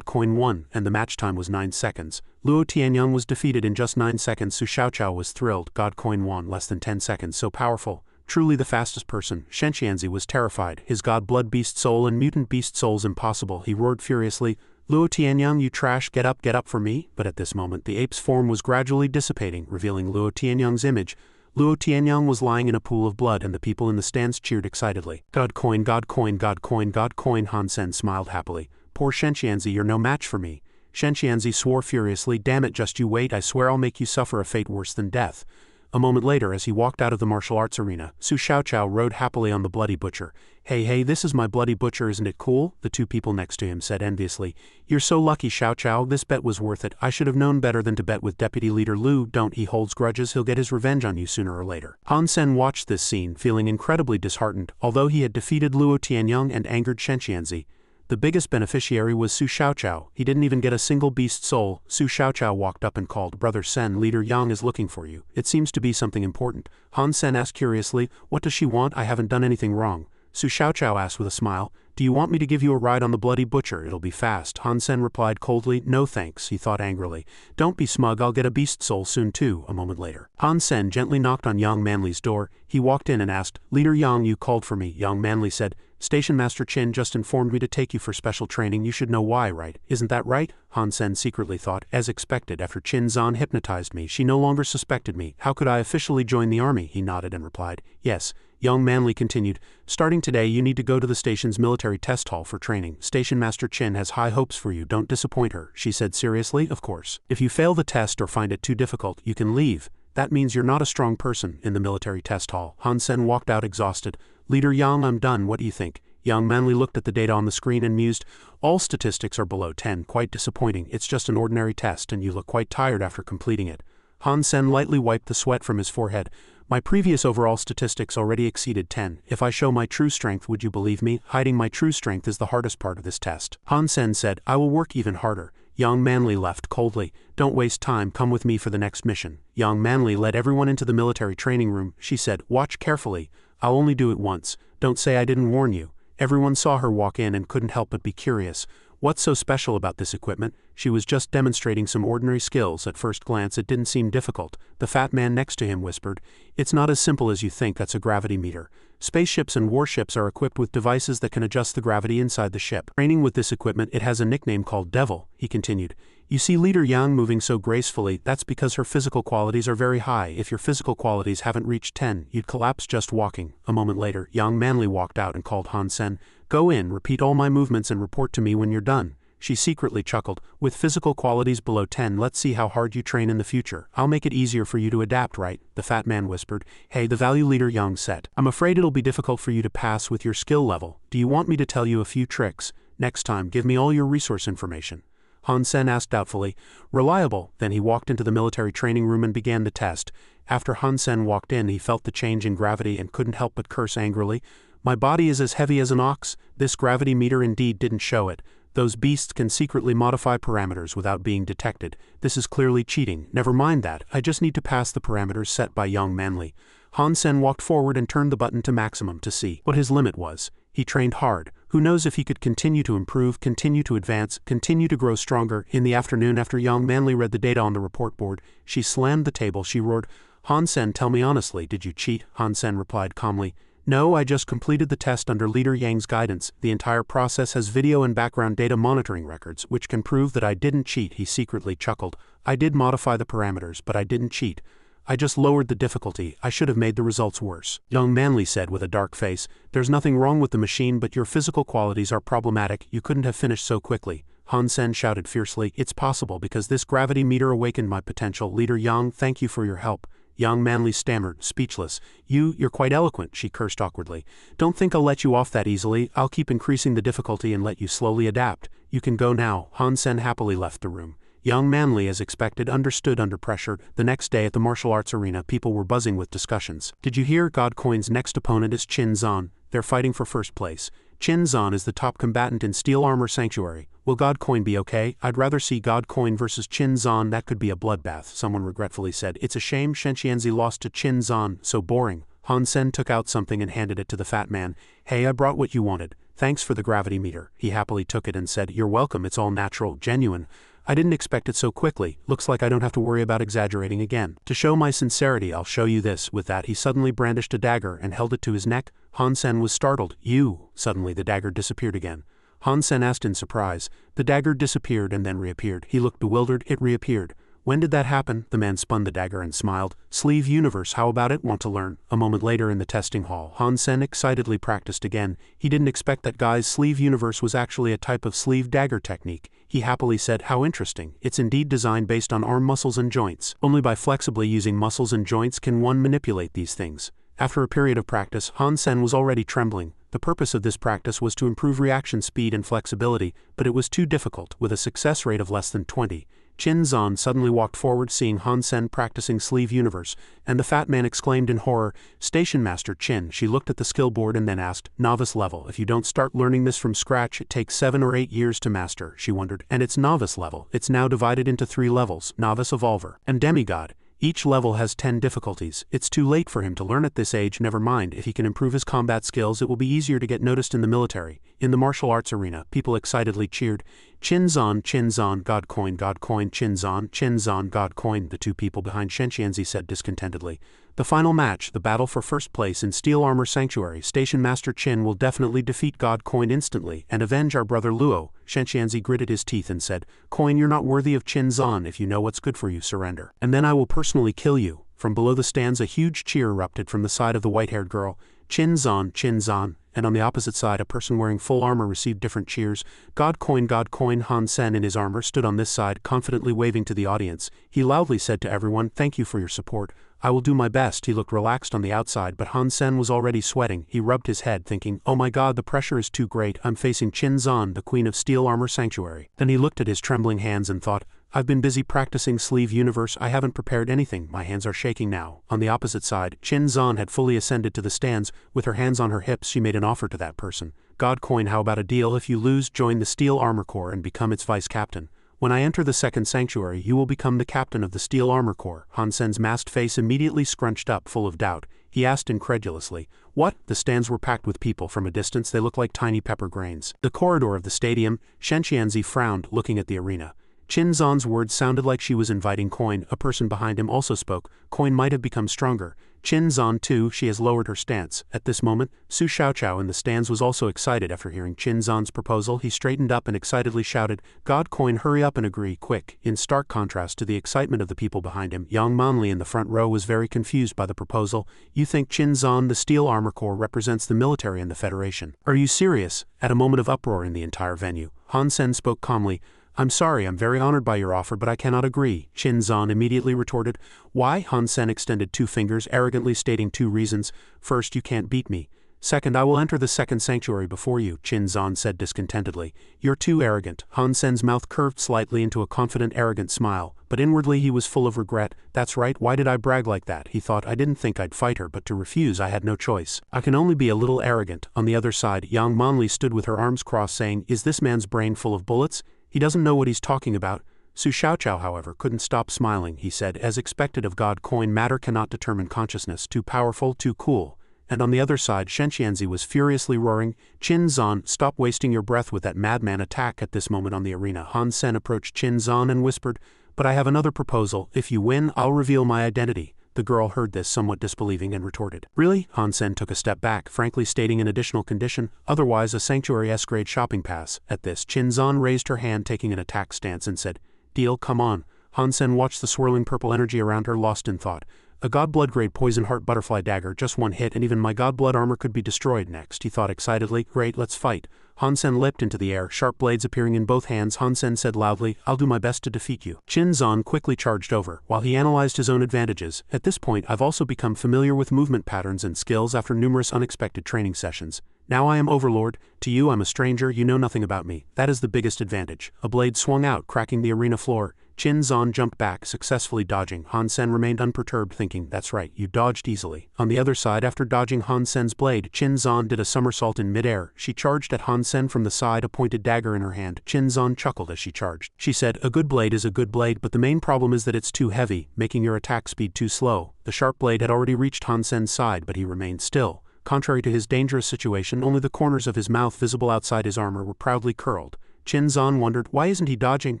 won, and the match time was 9 seconds. Luo Tianyang was defeated in just 9 seconds. Su Xiaoqiao was thrilled. God coin won, less than 10 seconds, so powerful. Truly the fastest person. Shenqianzi was terrified. His god blood beast soul and mutant beast souls impossible. He roared furiously. Luo Tianyang, you trash, get up for me. But at this moment the ape's form was gradually dissipating, revealing Luo Tianyang's image. Luo Tianyang was lying in a pool of blood, and the people in the stands cheered excitedly. God coin, Han Sen smiled happily. Poor Shenqianzi, you're no match for me. Shenqianzi swore furiously. Damn it, just you wait, I swear I'll make you suffer a fate worse than death. A moment later, as he walked out of the martial arts arena, Su Xiaoqiao rode happily on the Bloody Butcher. Hey, this is my Bloody Butcher, isn't it cool? The two people next to him said enviously. You're so lucky, Xiaoqiao, this bet was worth it. I should have known better than to bet with Deputy Leader Lu. Don't he holds grudges, he'll get his revenge on you sooner or later. Han Sen watched this scene, feeling incredibly disheartened. Although he had defeated Luo Tianyang and angered Shenqianzi, the biggest beneficiary was Su Xiaoqiao. He didn't even get a single beast soul. Su Xiaoqiao walked up and called, Brother Sen, Leader Yang is looking for you. It seems to be something important. Han Sen asked curiously, what does she want? I haven't done anything wrong. Su Xiaoqiao asked with a smile, do you want me to give you a ride on the Bloody Butcher? It'll be fast. Han Sen replied coldly, no thanks, he thought angrily. Don't be smug, I'll get a beast soul soon too. A moment later, Han Sen gently knocked on Yang Manli's door. He walked in and asked, Leader Yang, you called for me. Yang Manli said, Station Master Qin just informed me to take you for special training. You should know why, right? Isn't that right? Han Sen secretly thought. As expected, after Qin Zan hypnotized me, she no longer suspected me. How could I officially join the army? He nodded and replied, yes. Young Manly continued, starting today you need to go to the station's military test hall for training. Station Master Qin has high hopes for you, don't disappoint her, she said seriously. Of course. If you fail the test or find it too difficult, you can leave. That means you're not a strong person. In the military test hall, Han Sen walked out exhausted. Leader Yang, I'm done, what do you think? Young Manly looked at the data on the screen and mused, all statistics are below 10, quite disappointing. It's just an ordinary test and you look quite tired after completing it. Han Sen lightly wiped the sweat from his forehead. My previous overall statistics already exceeded 10. If I show my true strength, would you believe me? Hiding my true strength is the hardest part of this test. Han Sen said, I will work even harder. Young Manly left coldly. Don't waste time, come with me for the next mission. Young Manly led everyone into the military training room. She said, watch carefully. I'll only do it once. Don't say I didn't warn you. Everyone saw her walk in and couldn't help but be curious. What's so special about this equipment? She was just demonstrating some ordinary skills. At first glance it didn't seem difficult. The fat man next to him whispered, it's not as simple as you think, that's a gravity meter. Spaceships and warships are equipped with devices that can adjust the gravity inside the ship. Training with this equipment, it has a nickname called Devil, he continued. You see Leader Yang moving so gracefully, that's because her physical qualities are very high. If your physical qualities haven't reached 10, you'd collapse just walking. A moment later, Young Manly walked out and called Han Sen. Go in, repeat all my movements and report to me when you're done. She secretly chuckled. With physical qualities below 10, let's see how hard you train in the future. I'll make it easier for you to adapt, right? The fat man whispered. Hey, the value Leader Yang said. I'm afraid it'll be difficult for you to pass with your skill level. Do you want me to tell you a few tricks? Next time, give me all your resource information. Han Sen asked doubtfully. Reliable. Then he walked into the military training room and began the test. After Han Sen walked in, he felt the change in gravity and couldn't help but curse angrily. My body is as heavy as an ox. This gravity meter indeed didn't show it. Those beasts can secretly modify parameters without being detected. This is clearly cheating. Never mind that. I just need to pass the parameters set by Young Manly. Han Sen walked forward and turned the button to maximum to see what his limit was. He trained hard. Who knows if he could continue to improve, continue to advance, continue to grow stronger. In the afternoon, after Young Manly read the data on the report board, she slammed the table. She roared, Han Sen, tell me honestly, did you cheat? Han Sen replied calmly, no, I just completed the test under Leader Yang's guidance. The entire process has video and background data monitoring records, which can prove that I didn't cheat. He secretly chuckled. I did modify the parameters, but I didn't cheat. I just lowered the difficulty. I should have made the results worse. Young Manly said with a dark face, there's nothing wrong with the machine, but your physical qualities are problematic. You couldn't have finished so quickly. Han Sen shouted fiercely, it's possible because this gravity meter awakened my potential. Leader Yang, thank you for your help. Young Manly stammered, speechless. You're quite eloquent, she cursed awkwardly. Don't think I'll let you off that easily. I'll keep increasing the difficulty and let you slowly adapt. You can go now. Han Sen happily left the room. Young Manly, as expected, understood under pressure. The next day at the martial arts arena, people were buzzing with discussions. Did you hear? God Coin's next opponent is Qin Zan. They're fighting for first place. Qin Zan is the top combatant in Steel Armor Sanctuary. Will God Coin be okay? I'd rather see God Coin versus Qin Zan. That could be a bloodbath, someone regretfully said. It's a shame Shenxianzi lost to Qin Zan. So boring. Han Sen took out something and handed it to the fat man. Hey, I brought what you wanted. Thanks for the gravity meter. He happily took it and said, You're welcome, it's all natural, genuine. I didn't expect it so quickly. Looks like I don't have to worry about exaggerating again. To show my sincerity, I'll show you this. With that, he suddenly brandished a dagger and held it to his neck. Han Sen was startled. You. Suddenly, the dagger disappeared again. Han Sen asked in surprise. The dagger disappeared and then reappeared. He looked bewildered. It reappeared. When did that happen? The man spun the dagger and smiled. Sleeve universe, how about it? Want to learn? A moment later in the testing hall, Han Sen excitedly practiced again. He didn't expect that guy's sleeve universe was actually a type of sleeve dagger technique. He happily said, How interesting. It's indeed designed based on arm muscles and joints. Only by flexibly using muscles and joints can one manipulate these things. After a period of practice, Han Sen was already trembling. The purpose of this practice was to improve reaction speed and flexibility, but it was too difficult, with a success rate of less than 20. Qin Zan suddenly walked forward seeing Han Sen practicing sleeve universe, and the fat man exclaimed in horror, Station Master Qin. She looked at the skill board and then asked, Novice level. If you don't start learning this from scratch, it takes 7 or 8 years to master, she wondered. And it's novice level. It's now divided into 3 levels, novice, evolver, and demigod. Each level has 10 difficulties. It's too late for him to learn at this age. Never mind, if he can improve his combat skills, it will be easier to get noticed in the military. In the martial arts arena, people excitedly cheered, Qin Zan, God Coin, Qin Zan, God Coin. The two people behind Shenxianzi said discontentedly. The final match, the battle for first place in Steel Armor Sanctuary. Station Master Qin will definitely defeat God Coin instantly and avenge our brother Luo. Shenxianzi gritted his teeth and said, Coin, you're not worthy of Qin Zan. If you know what's good for you, surrender. And then I will personally kill you. From below the stands a huge cheer erupted from the side of the white-haired girl. Qin Zan, and on the opposite side a person wearing full armor received different cheers. God Coin. Han Sen in his armor stood on this side, confidently waving to the audience. He loudly said to everyone, Thank you for your support. I will do my best. He looked relaxed on the outside, but Han Sen was already sweating. He rubbed his head, thinking, Oh my god, the pressure is too great. I'm facing Qin Zan, the queen of Steel Armor Sanctuary. Then he looked at his trembling hands and thought, I've been busy practicing sleeve universe. I haven't prepared anything. My hands are shaking now. On the opposite side, Qin Zan had fully ascended to the stands. With her hands on her hips, she made an offer to that person. God Coin, how about a deal? If you lose, join the Steel Armor Corps and become its vice captain. When I enter the second sanctuary, you will become the captain of the Steel Armor Corps. Han Sen's masked face immediately scrunched up, full of doubt. He asked incredulously, What? The stands were packed with people. From a distance, they looked like tiny pepper grains. The corridor of the stadium, Shenxianzi frowned, looking at the arena. Qin Zan's words sounded like she was inviting Coin. A person behind him also spoke. Coin might have become stronger. Qin Zan too, she has lowered her stance. At this moment, Su Xiaoqiao in the stands was also excited after hearing Qin Zan's proposal. He straightened up and excitedly shouted, God Coin, hurry up and agree, quick. In stark contrast to the excitement of the people behind him, Yang Manli in the front row was very confused by the proposal. You think Qin Zan, the Steel Armor Corps, represents the military and the Federation? Are you serious? At a moment of uproar in the entire venue, Han Sen spoke calmly, I'm sorry, I'm very honored by your offer, but I cannot agree. Qin Zan immediately retorted. Why? Han Sen extended 2 fingers, arrogantly stating 2 reasons. First, you can't beat me. Second, I will enter the second sanctuary before you, Qin Zan said discontentedly. You're too arrogant. Han Sen's mouth curved slightly into a confident, arrogant smile, but inwardly he was full of regret. That's right, why did I brag like that? He thought, I didn't think I'd fight her, but to refuse I had no choice. I can only be a little arrogant. On the other side, Yang Manli stood with her arms crossed saying, Is this man's brain full of bullets? He doesn't know what he's talking about. Su Xiaoqiao, however, couldn't stop smiling. He said, as expected of God Coin, matter cannot determine consciousness, too powerful, too cool. And on the other side, Shenxianzi was furiously roaring, Qin Zan, stop wasting your breath with that madman attack. At this moment on the arena, Han Sen approached Qin Zan and whispered, But I have another proposal. If you win, I'll reveal my identity. The girl heard this somewhat disbelieving and retorted, Really? Han Sen took a step back, frankly stating an additional condition, otherwise a Sanctuary S-grade shopping pass. At this, Qin Zan raised her hand taking an attack stance and said, Deal, come on. Han Sen watched the swirling purple energy around her, lost in thought. A god blood grade poison heart butterfly dagger, just one hit and even my god blood armor could be destroyed next, he thought excitedly. Great, let's fight. Hansen leapt into the air, sharp blades appearing in both hands. Hansen said loudly, I'll do my best to defeat you. Chin-zan quickly charged over, while he analyzed his own advantages. At this point I've also become familiar with movement patterns and skills after numerous unexpected training sessions. Now I am Overlord. To you I'm a stranger, you know nothing about me. That is the biggest advantage. A blade swung out, cracking the arena floor. Chin-zan jumped back, successfully dodging. Hansen remained unperturbed, thinking, that's right, you dodged easily. On the other side, after dodging Hansen's blade, Chin-zan did a somersault in midair. She charged at Hansen from the side, a pointed dagger in her hand. Chin-zan chuckled as she charged. She said, a good blade is a good blade, but the main problem is that it's too heavy, making your attack speed too slow. The sharp blade had already reached Hansen's side, but he remained still. Contrary to his dangerous situation, only the corners of his mouth visible outside his armor were proudly curled. Chin-zan wondered, why isn't he dodging?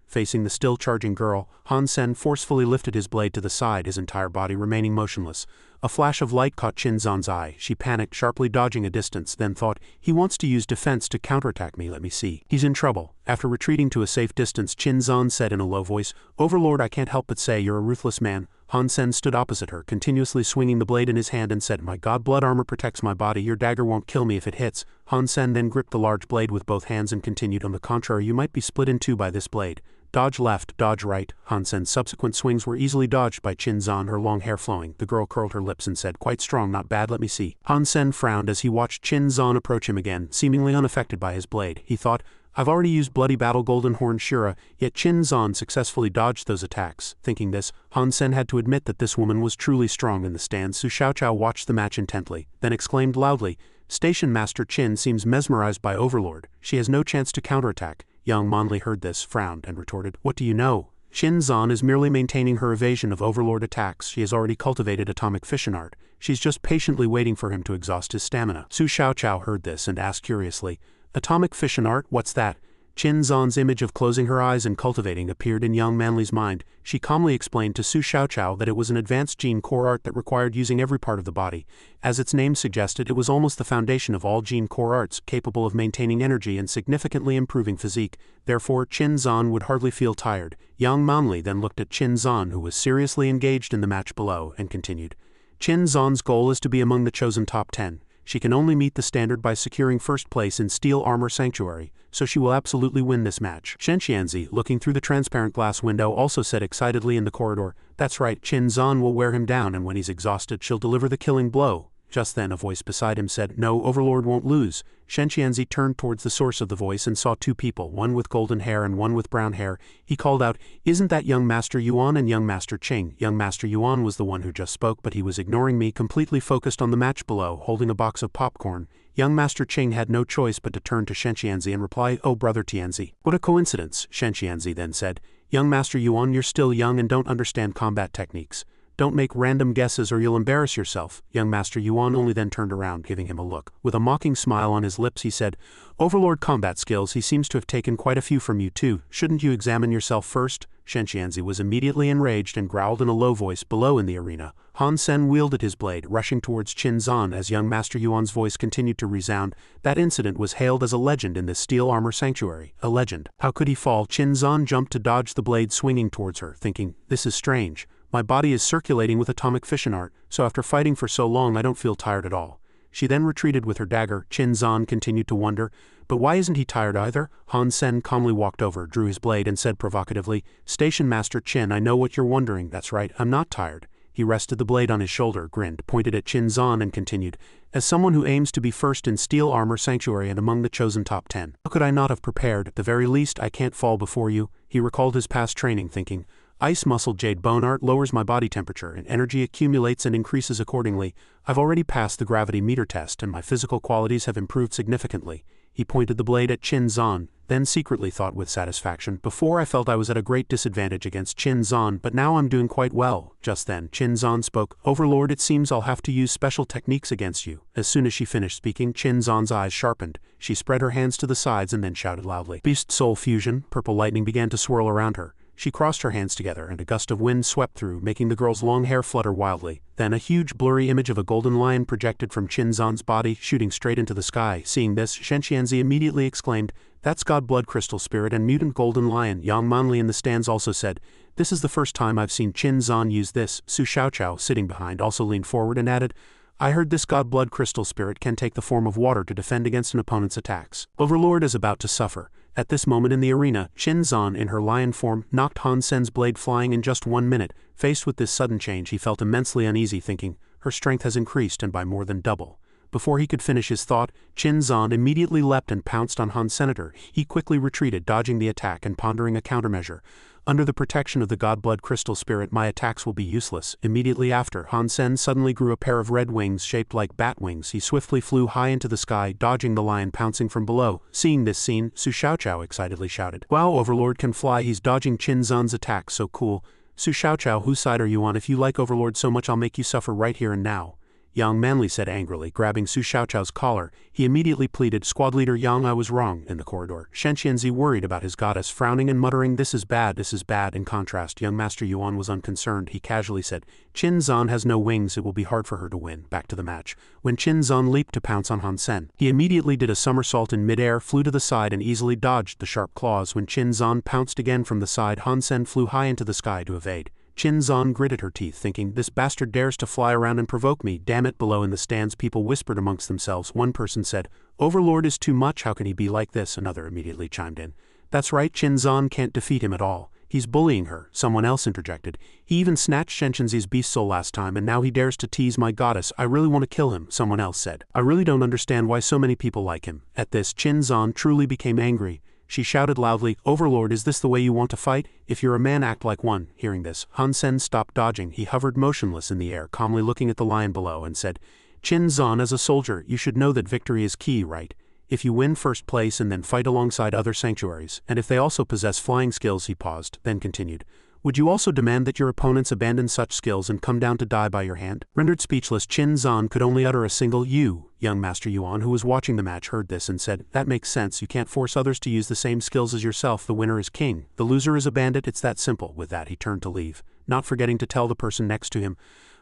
Facing the still charging girl, Hansen forcefully lifted his blade to the side, his entire body remaining motionless. A flash of light caught Chin-zan's eye. She panicked, sharply dodging a distance, then thought, he wants to use defense to counterattack me, let me see. He's in trouble. After retreating to a safe distance, Chin-zan said in a low voice, Overlord, I can't help but say you're a ruthless man. Hansen stood opposite her, continuously swinging the blade in his hand and said, my god blood armor protects my body, your dagger won't kill me if it hits. Hansen then gripped the large blade with both hands and continued, on the contrary, you might be split in two by this blade. Dodge left, dodge right. Hansen's subsequent swings were easily dodged by Chin-zan, her long hair flowing. The girl curled her lips and said, quite strong, not bad, let me see. Hansen frowned as he watched Chin-zan approach him again, seemingly unaffected by his blade. He thought, I've already used Bloody Battle Golden Horn Shura, yet Chin-zan successfully dodged those attacks. Thinking this, Hansen had to admit that this woman was truly strong in the stand. Su Xiaoqiao watched the match intently, then exclaimed loudly, Station Master Chin seems mesmerized by Overlord. She has no chance to counterattack. Young Manli heard this, frowned, and retorted, what do you know? Chin-zan is merely maintaining her evasion of Overlord attacks. She has already cultivated atomic fission art. She's just patiently waiting for him to exhaust his stamina. Su Xiaoqiao heard this and asked curiously, atomic fission art, what's that? Chin-zan's image of closing her eyes and cultivating appeared in young Manli's mind. She calmly explained to Su Xiaoqiao that it was an advanced gene core art that required using every part of the body. As its name suggested, it was almost the foundation of all gene core arts, capable of maintaining energy and significantly improving physique. Therefore, Chin-zan would hardly feel tired. Young Manli then looked at Chin-zan, who was seriously engaged in the match below, and continued, Chin-zan's goal is to be among the chosen top 10. She can only meet the standard by securing first place in Steel Armor Sanctuary, so she will absolutely win this match. Shen Qianzi, looking through the transparent glass window, also said excitedly in the corridor, that's right, Chin-zan will wear him down, and when he's exhausted she'll deliver the killing blow. Just then a voice beside him said, no, Overlord won't lose. Shen Qianzi turned towards the source of the voice and saw two people, one with golden hair and one with brown hair. He called out, isn't that young Master Yuan and young Master Qing? Young Master Yuan was the one who just spoke, but he was ignoring me, completely focused on the match below, holding a box of popcorn. Young Master Qing had no choice but to turn to Shen Qianzi and reply, oh brother Tianzi. What a coincidence, Shen Qianzi then said. Young Master Yuan, you're still young and don't understand combat techniques. Don't make random guesses or you'll embarrass yourself. Young Master Yuan only then turned around, giving him a look. With a mocking smile on his lips he said, Overlord combat skills, he seems to have taken quite a few from you too. Shouldn't you examine yourself first? Shen Qianzi was immediately enraged and growled in a low voice below in the arena. Hansen wielded his blade, rushing towards Chin-zan as young Master Yuan's voice continued to resound. That incident was hailed as a legend in this Steel Armor Sanctuary. A legend. How could he fall? Chin-zan jumped to dodge the blade swinging towards her, thinking, this is strange. My body is circulating with atomic fission art, so after fighting for so long I don't feel tired at all. She then retreated with her dagger. Chin-zan continued to wonder, but why isn't he tired either? Hansen calmly walked over, drew his blade and said provocatively, Station Master Chin, I know what you're wondering, that's right, I'm not tired. He rested the blade on his shoulder, grinned, pointed at Chin-zan and continued, as someone who aims to be first in Steel Armor Sanctuary and among the chosen top 10. How could I not have prepared? At the very least I can't fall before you. He recalled his past training, thinking, Ice Muscle Jade Bone Art lowers my body temperature and energy accumulates and increases accordingly. I've already passed the gravity meter test and my physical qualities have improved significantly. He pointed the blade at Chin-zan, then secretly thought with satisfaction, before I felt I was at a great disadvantage against Chin-zan, but now I'm doing quite well. Just then, Chin-zan spoke, Overlord, it seems I'll have to use special techniques against you. As soon as she finished speaking, Chin-zan's eyes sharpened. She spread her hands to the sides and then shouted loudly. Beast Soul Fusion. Purple lightning began to swirl around her. She crossed her hands together and a gust of wind swept through, making the girl's long hair flutter wildly. Then a huge blurry image of a golden lion projected from Qinzhan's body, shooting straight into the sky. Seeing this, Shenxianzi immediately exclaimed, "That's God Blood Crystal Spirit and Mutant Golden Lion." Yang Manli in the stands also said, "This is the first time I've seen Qinzhan use this." Su Xiaoqiao, sitting behind, also leaned forward and added, "I heard this God Blood Crystal Spirit can take the form of water to defend against an opponent's attacks. Overlord is about to suffer." At this moment in the arena, Qinzhan, in her lion form, knocked Han Sen's blade flying in just 1 minute. Faced with this sudden change, he felt immensely uneasy, thinking, her strength has increased and by more than double. Before he could finish his thought, Qinzhan immediately leapt and pounced on Han Senator. He quickly retreated, dodging the attack and pondering a countermeasure. "Under the protection of the God Blood Crystal Spirit, my attacks will be useless." Immediately after, Han Sen suddenly grew a pair of red wings shaped like bat wings. He swiftly flew high into the sky, dodging the lion pouncing from below. Seeing this scene, Su Xiaoqiao excitedly shouted, "Wow, Overlord can fly, he's dodging Qinzhan's attack, so cool." "Su Xiaoqiao, whose side are you on? If you like Overlord so much, I'll make you suffer right here and now," Yang Manli said angrily, grabbing Su Xiaoqiao's collar. He immediately pleaded, "Squad leader Yang, I was wrong." In the corridor, Shenxianzi, worried about his goddess, frowning and muttering, "This is bad, this is bad." In contrast, young Master Yuan was unconcerned. He casually said, "Qinzhan has no wings, it will be hard for her to win." Back to the match. When Qinzhan leaped to pounce on Han Sen, he immediately did a somersault in midair, flew to the side and easily dodged the sharp claws. When Qinzhan pounced again from the side, Han Sen flew high into the sky to evade. Qinzhan gritted her teeth, thinking, "This bastard dares to fly around and provoke me, damn it." Below in the stands, people whispered amongst themselves. One person said, "Overlord is too much, how can he be like this?" Another immediately chimed in, "That's right, Qinzhan can't defeat him at all. He's bullying her." Someone else interjected, "He even snatched Shenxianzi's beast soul last time and now he dares to tease my goddess. I really want to kill him." Someone else said, "I really don't understand why so many people like him." At this, Qinzhan truly became angry. She shouted loudly, "Overlord, is this the way you want to fight? If you're a man, act like one." Hearing this, Han Sen stopped dodging. He hovered motionless in the air, calmly looking at the lion below, and said, "Qinzhan, as a soldier, you should know that victory is key, right? If you win first place and then fight alongside other sanctuaries, and if they also possess flying skills." He paused, then continued, "Would you also demand that your opponents abandon such skills and come down to die by your hand?" Rendered speechless, Qinzhan could only utter a single "you." Young Master Yuan, who was watching the match, heard this and said, "That makes sense. You can't force others to use the same skills as yourself. The winner is king. The loser is a bandit. It's that simple." With that, he turned to leave, not forgetting to tell the person next to him,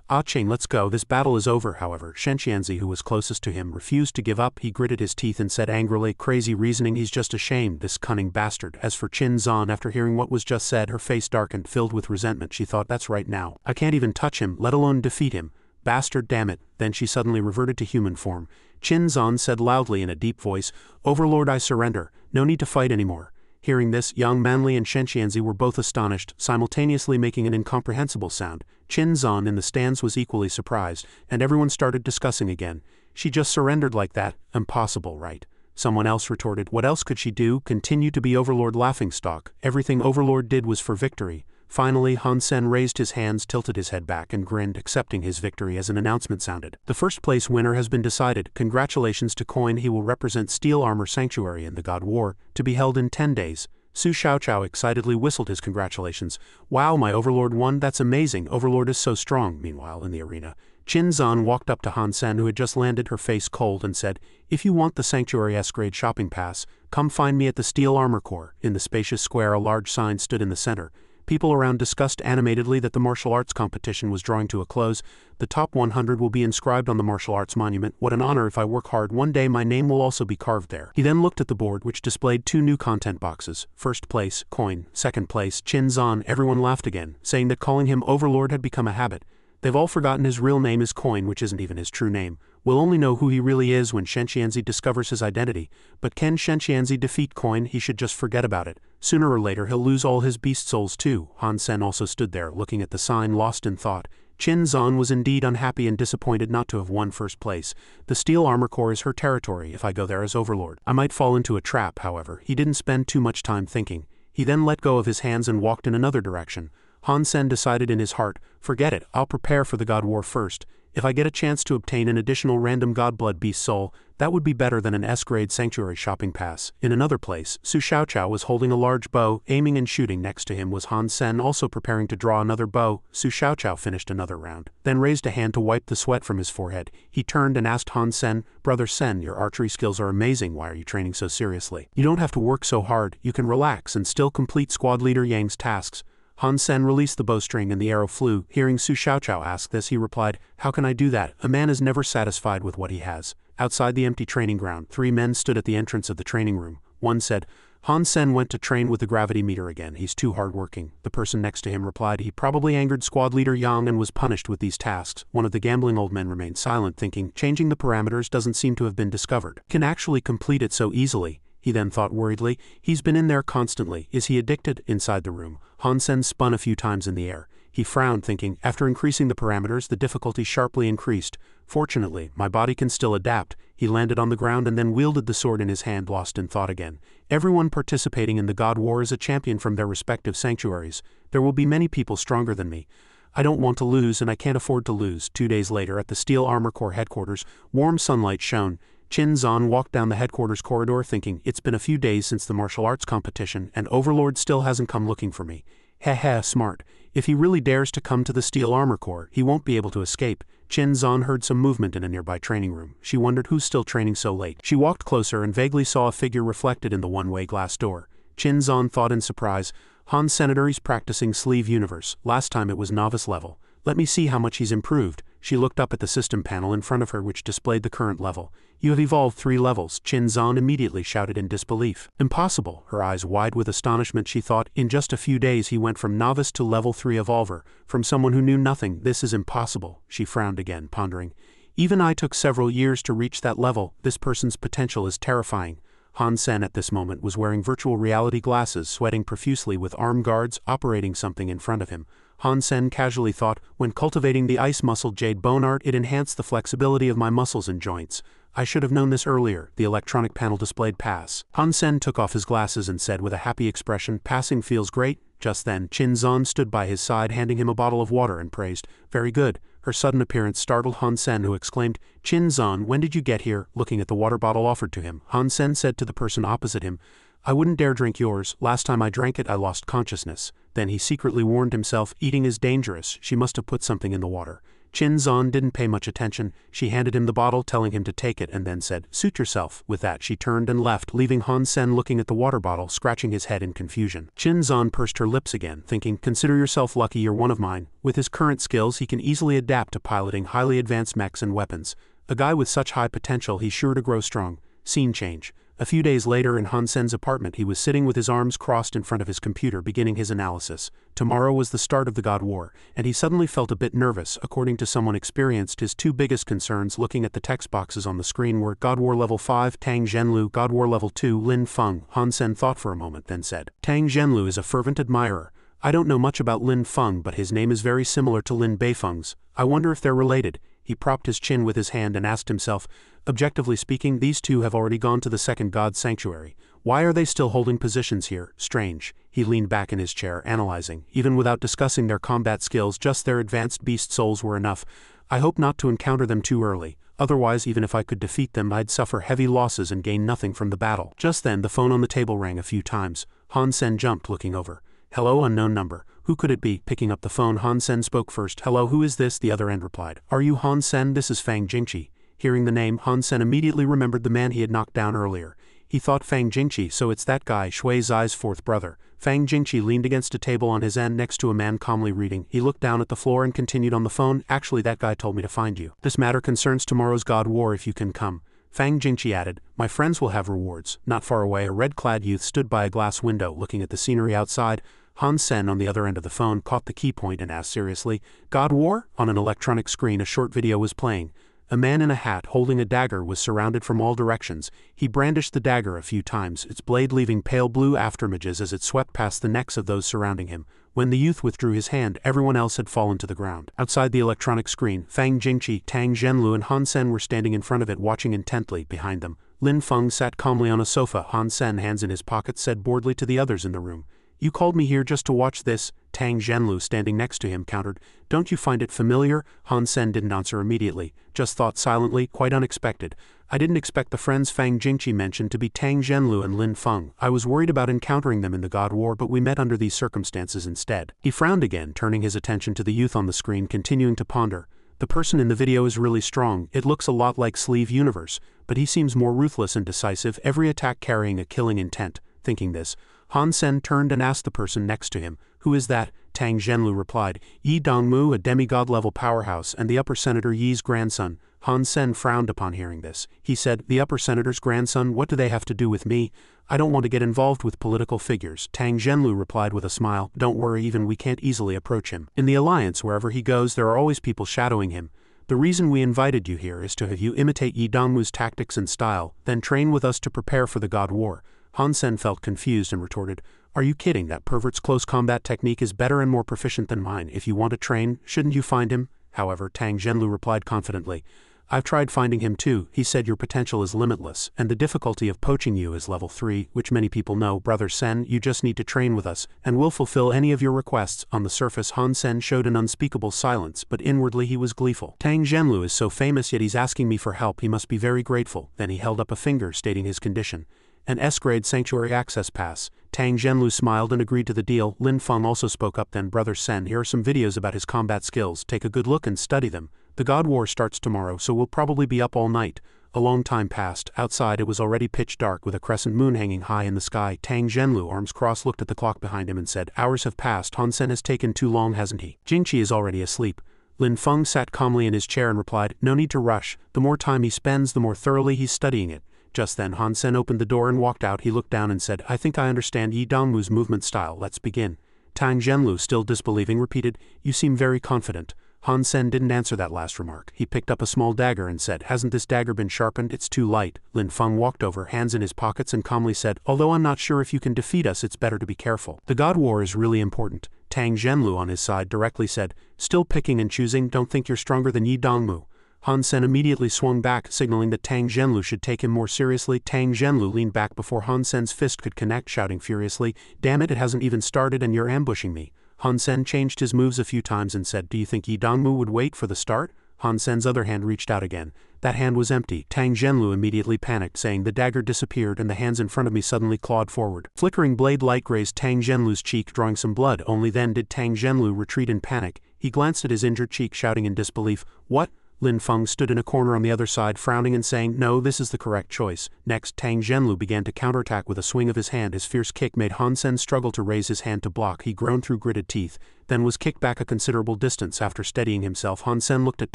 "Ah Ching, let's go. This battle is over." However, Shenxianzi, who was closest to him, refused to give up. He gritted his teeth and said angrily, "Crazy reasoning, he's just ashamed, this cunning bastard." As for Qinzhan, after hearing what was just said, her face darkened, filled with resentment. She thought, "That's right now. I can't even touch him, let alone defeat him. Bastard, damn it." Then she suddenly reverted to human form. Qinzhan said loudly in a deep voice, "Overlord, I surrender. No need to fight anymore." Hearing this, Yang Manli and Shenxianzi were both astonished, simultaneously making an incomprehensible sound. Qinzhan in the stands was equally surprised, and everyone started discussing again. "She just surrendered like that? Impossible, right?" Someone else retorted, "What else could she do? Continue to be Overlord laughingstock. Everything Overlord did was for victory." Finally, Han Sen raised his hands, tilted his head back, and grinned, accepting his victory as an announcement sounded. "The first place winner has been decided. Congratulations to Coin. He will represent Steel Armor Sanctuary in the God War, to be held in 10 days. Su Xiaoqiao excitedly whistled his congratulations. "Wow, my Overlord won. That's amazing. Overlord is so strong." Meanwhile, in the arena, Qinzhan walked up to Han Sen, who had just landed, her face cold, and said, "If you want the Sanctuary S-grade shopping pass, come find me at the Steel Armor Corps." In the spacious square, a large sign stood in the center. People around discussed animatedly that the martial arts competition was drawing to a close. "The top 100 will be inscribed on the martial arts monument. What an honor. If I work hard, one day my name will also be carved there." He then looked at the board, which displayed 2 new content boxes. First place, Coin. Second place, Qinzhan. Everyone laughed again, saying that calling him Overlord had become a habit. They've all forgotten his real name is Coin, which isn't even his true name. We'll only know who he really is when Shenxianzi discovers his identity. But can Shenxianzi defeat Coin? He should just forget about it. Sooner or later he'll lose all his beast souls too. Han Sen also stood there, looking at the sign, lost in thought. Qinzhan was indeed unhappy and disappointed not to have won first place. The Steel Armor Corps is her territory. If I go there as Overlord, I might fall into a trap. However, he didn't spend too much time thinking. He then let go of his hands and walked in another direction. Han Sen decided in his heart, "Forget it, I'll prepare for the God War first. If I get a chance to obtain an additional random Godblood Beast soul, that would be better than an S-grade Sanctuary shopping pass. In another place, Su Xiaoqiao was holding a large bow, aiming and shooting. Next to him was Han Sen, also preparing to draw another bow. Su Xiaoqiao finished another round, then raised a hand to wipe the sweat from his forehead. He turned and asked Han Sen, "Brother Sen, your archery skills are amazing. Why are you training so seriously? You don't have to work so hard, you can relax and still complete Squad Leader Yang's tasks." Han Sen released the bowstring and the arrow flew. Hearing Su Xiaoqiao ask this, he replied, "How can I do that? A man is never satisfied with what he has." Outside the empty training ground, 3 men stood at the entrance of the training room. One said, "Han Sen went to train with the gravity meter again. He's too hardworking." The person next to him replied, "He probably angered Squad Leader Yang and was punished with these tasks." One of the gambling old men remained silent, thinking, changing the parameters doesn't seem to have been discovered. Can actually complete it so easily. He then thought worriedly, he's been in there constantly. Is he addicted? Inside the room, Han Sen spun a few times in the air. He frowned, thinking, after increasing the parameters, the difficulty sharply increased. Fortunately, my body can still adapt. He landed on the ground and then wielded the sword in his hand, lost in thought again. Everyone participating in the God War is a champion from their respective sanctuaries. There will be many people stronger than me. I don't want to lose and I can't afford to lose. 2 days later at the Steel Armor Corps headquarters, warm sunlight shone. Qin Zan walked down the headquarters corridor thinking, it's been a few days since the martial arts competition and Overlord still hasn't come looking for me. Heh, smart. If he really dares to come to the Steel Armor Corps, he won't be able to escape. Qin Zan heard some movement in a nearby training room. She wondered who's still training so late. She walked closer and vaguely saw a figure reflected in the one-way glass door. Qin Zan thought in surprise, Han Senator, he's practicing Sleeve Universe. Last time it was novice level. Let me see how much he's improved. She looked up at the system panel in front of her which displayed the current level. You have evolved 3 levels. Qin Zan immediately shouted in disbelief. Impossible. Her eyes wide with astonishment, she thought, in just a few days he went from novice to level 3 evolver, from someone who knew nothing. This is impossible. She frowned again, pondering. Even I took several years to reach that level. This person's potential is terrifying. Han Sen at this moment was wearing virtual reality glasses, sweating profusely with armed guards operating something in front of him. Han Sen casually thought, when cultivating the ice-muscled jade bone art, it enhanced the flexibility of my muscles and joints. I should have known this earlier. The electronic panel displayed pass. Han Sen took off his glasses and said with a happy expression, passing feels great. Just then, Qin Zan stood by his side handing him a bottle of water and praised, very good. Her sudden appearance startled Han Sen, who exclaimed, Qin Zan, when did you get here? Looking at the water bottle offered to him, Han Sen said to the person opposite him, I wouldn't dare drink yours. Last time I drank it I lost consciousness. Then he secretly warned himself, eating is dangerous. She must have put something in the water. Qin Zan didn't pay much attention. She handed him the bottle, telling him to take it, and then said, suit yourself. With that she turned and left, leaving Han Sen looking at the water bottle, scratching his head in confusion. Qin Zan pursed her lips again, thinking, consider yourself lucky you're one of mine. With his current skills he can easily adapt to piloting highly advanced mechs and weapons. A guy with such high potential, he's sure to grow strong. Scene change. A few days later in Han Sen's apartment he was sitting with his arms crossed in front of his computer beginning his analysis. Tomorrow was the start of the God War, and he suddenly felt a bit nervous. According to someone experienced, his 2 biggest concerns looking at the text boxes on the screen were God War Level 5 Tang Zhenlu, God War Level 2 Lin Feng. Han Sen thought for a moment, then said, Tang Zhenlu is a fervent admirer. I don't know much about Lin Feng, but his name is very similar to Lin Beifeng's. I wonder if they're related. He propped his chin with his hand and asked himself, objectively speaking, these 2 have already gone to the second God Sanctuary. Why are they still holding positions here? Strange. He leaned back in his chair, analyzing. Even without discussing their combat skills, just their advanced beast souls were enough. I hope not to encounter them too early. Otherwise, even if I could defeat them, I'd suffer heavy losses and gain nothing from the battle. Just then, the phone on the table rang a few times. Han Sen jumped, looking over. Hello, unknown number. Who could it be? Picking up the phone, Han Sen spoke first. Hello, who is this? The other end replied. Are you Han Sen? This is Fang Jingqi. Hearing the name, Han Sen immediately remembered the man he had knocked down earlier. He thought Fang Jingqi, so it's that guy, Shui Zai's 4th brother. Fang Jingqi leaned against a table on his end next to a man calmly reading. He looked down at the floor and continued on the phone. Actually, that guy told me to find you. This matter concerns tomorrow's God War if you can come. Fang Jingqi added, my friends will have rewards. Not far away, a red-clad youth stood by a glass window looking at the scenery outside. Han Sen on the other end of the phone caught the key point and asked seriously, God War? On an electronic screen a short video was playing. A man in a hat holding a dagger was surrounded from all directions. He brandished the dagger a few times, its blade leaving pale blue afterimages as it swept past the necks of those surrounding him. When the youth withdrew his hand, everyone else had fallen to the ground. Outside the electronic screen, Fang Jingqi, Tang Zhenlu and Han Sen were standing in front of it watching intently. Behind them, Lin Feng sat calmly on a sofa. Han Sen, hands in his pockets, said boredly to the others in the room, You called me here just to watch this, Tang Zhenlu standing next to him countered. Don't you find it familiar? Han Sen didn't answer immediately, just thought silently, quite unexpected. I didn't expect the friends Fang Jingqi mentioned to be Tang Zhenlu and Lin Feng. I was worried about encountering them in the God War, but we met under these circumstances instead. He frowned again, turning his attention to the youth on the screen, continuing to ponder. The person in the video is really strong. It looks a lot like Sleeve Universe, but he seems more ruthless and decisive, every attack carrying a killing intent. Thinking this, Han Sen turned and asked the person next to him, "Who is that?" Tang Zhenlu replied, "Yi Dongmu, a demigod-level powerhouse, and the upper senator Yi's grandson." Han Sen frowned upon hearing this. He said, "The upper senator's grandson, what do they have to do with me? I don't want to get involved with political figures." Tang Zhenlu replied with a smile, "Don't worry, even we can't easily approach him. In the Alliance, wherever he goes, there are always people shadowing him. The reason we invited you here is to have you imitate Yi Dongmu's tactics and style, then train with us to prepare for the God War." Han Sen felt confused and retorted, "Are you kidding? That pervert's close combat technique is better and more proficient than mine. If you want to train, shouldn't you find him?" However, Tang Zhenlu replied confidently, "I've tried finding him too. He said your potential is limitless, and the difficulty of poaching you is level 3, which many people know. Brother Sen, you just need to train with us, and we'll fulfill any of your requests." On the surface, Han Sen showed an unspeakable silence, but inwardly he was gleeful. Tang Zhenlu is so famous, yet he's asking me for help. He must be very grateful. Then he held up a finger, stating his condition. An S-grade sanctuary access pass. Tang Zhenlu smiled and agreed to the deal. Lin Feng also spoke up then, "Brother Sen, here are some videos about his combat skills. Take a good look and study them. The God War starts tomorrow, so we'll probably be up all night." A long time passed. Outside it was already pitch dark with a crescent moon hanging high in the sky. Tang Zhenlu, arms crossed, looked at the clock behind him and said, "Hours have passed. Han Sen has taken too long, hasn't he? Jingqi is already asleep." Lin Feng sat calmly in his chair and replied, "No need to rush. The more time he spends, the more thoroughly he's studying it." Just then Han Sen opened the door and walked out. He looked down and said, "I think I understand Yi Dongmu's movement style. Let's begin." Tang Zhenlu, still disbelieving, repeated, "You seem very confident." Han Sen didn't answer that last remark. He picked up a small dagger and said, "Hasn't this dagger been sharpened? It's too light." Lin Feng walked over, hands in his pockets, and calmly said, "Although I'm not sure if you can defeat us, it's better to be careful. The God War is really important." Tang Zhenlu on his side directly said, "Still picking and choosing? Don't think you're stronger than Yi Dongmu." Han Sen immediately swung back, signaling that Tang Zhenlu should take him more seriously. Tang Zhenlu leaned back before Han Sen's fist could connect, shouting furiously, "Damn it hasn't even started and you're ambushing me." Han Sen changed his moves a few times and said, "Do you think Yi Dongmu would wait for the start?" Han Sen's other hand reached out again. That hand was empty. Tang Zhenlu immediately panicked, saying, "The dagger disappeared and the hands in front of me suddenly clawed forward." Flickering blade light grazed Tang Zhenlu's cheek, drawing some blood. Only then did Tang Zhenlu retreat in panic. He glanced at his injured cheek, shouting in disbelief, "What?" Lin Feng stood in a corner on the other side, frowning and saying, "No, this is the correct choice." Next, Tang Zhenlu began to counterattack with a swing of his hand. His fierce kick made Han Sen struggle to raise his hand to block. He groaned through gritted teeth, then was kicked back a considerable distance. After steadying himself, Han Sen looked at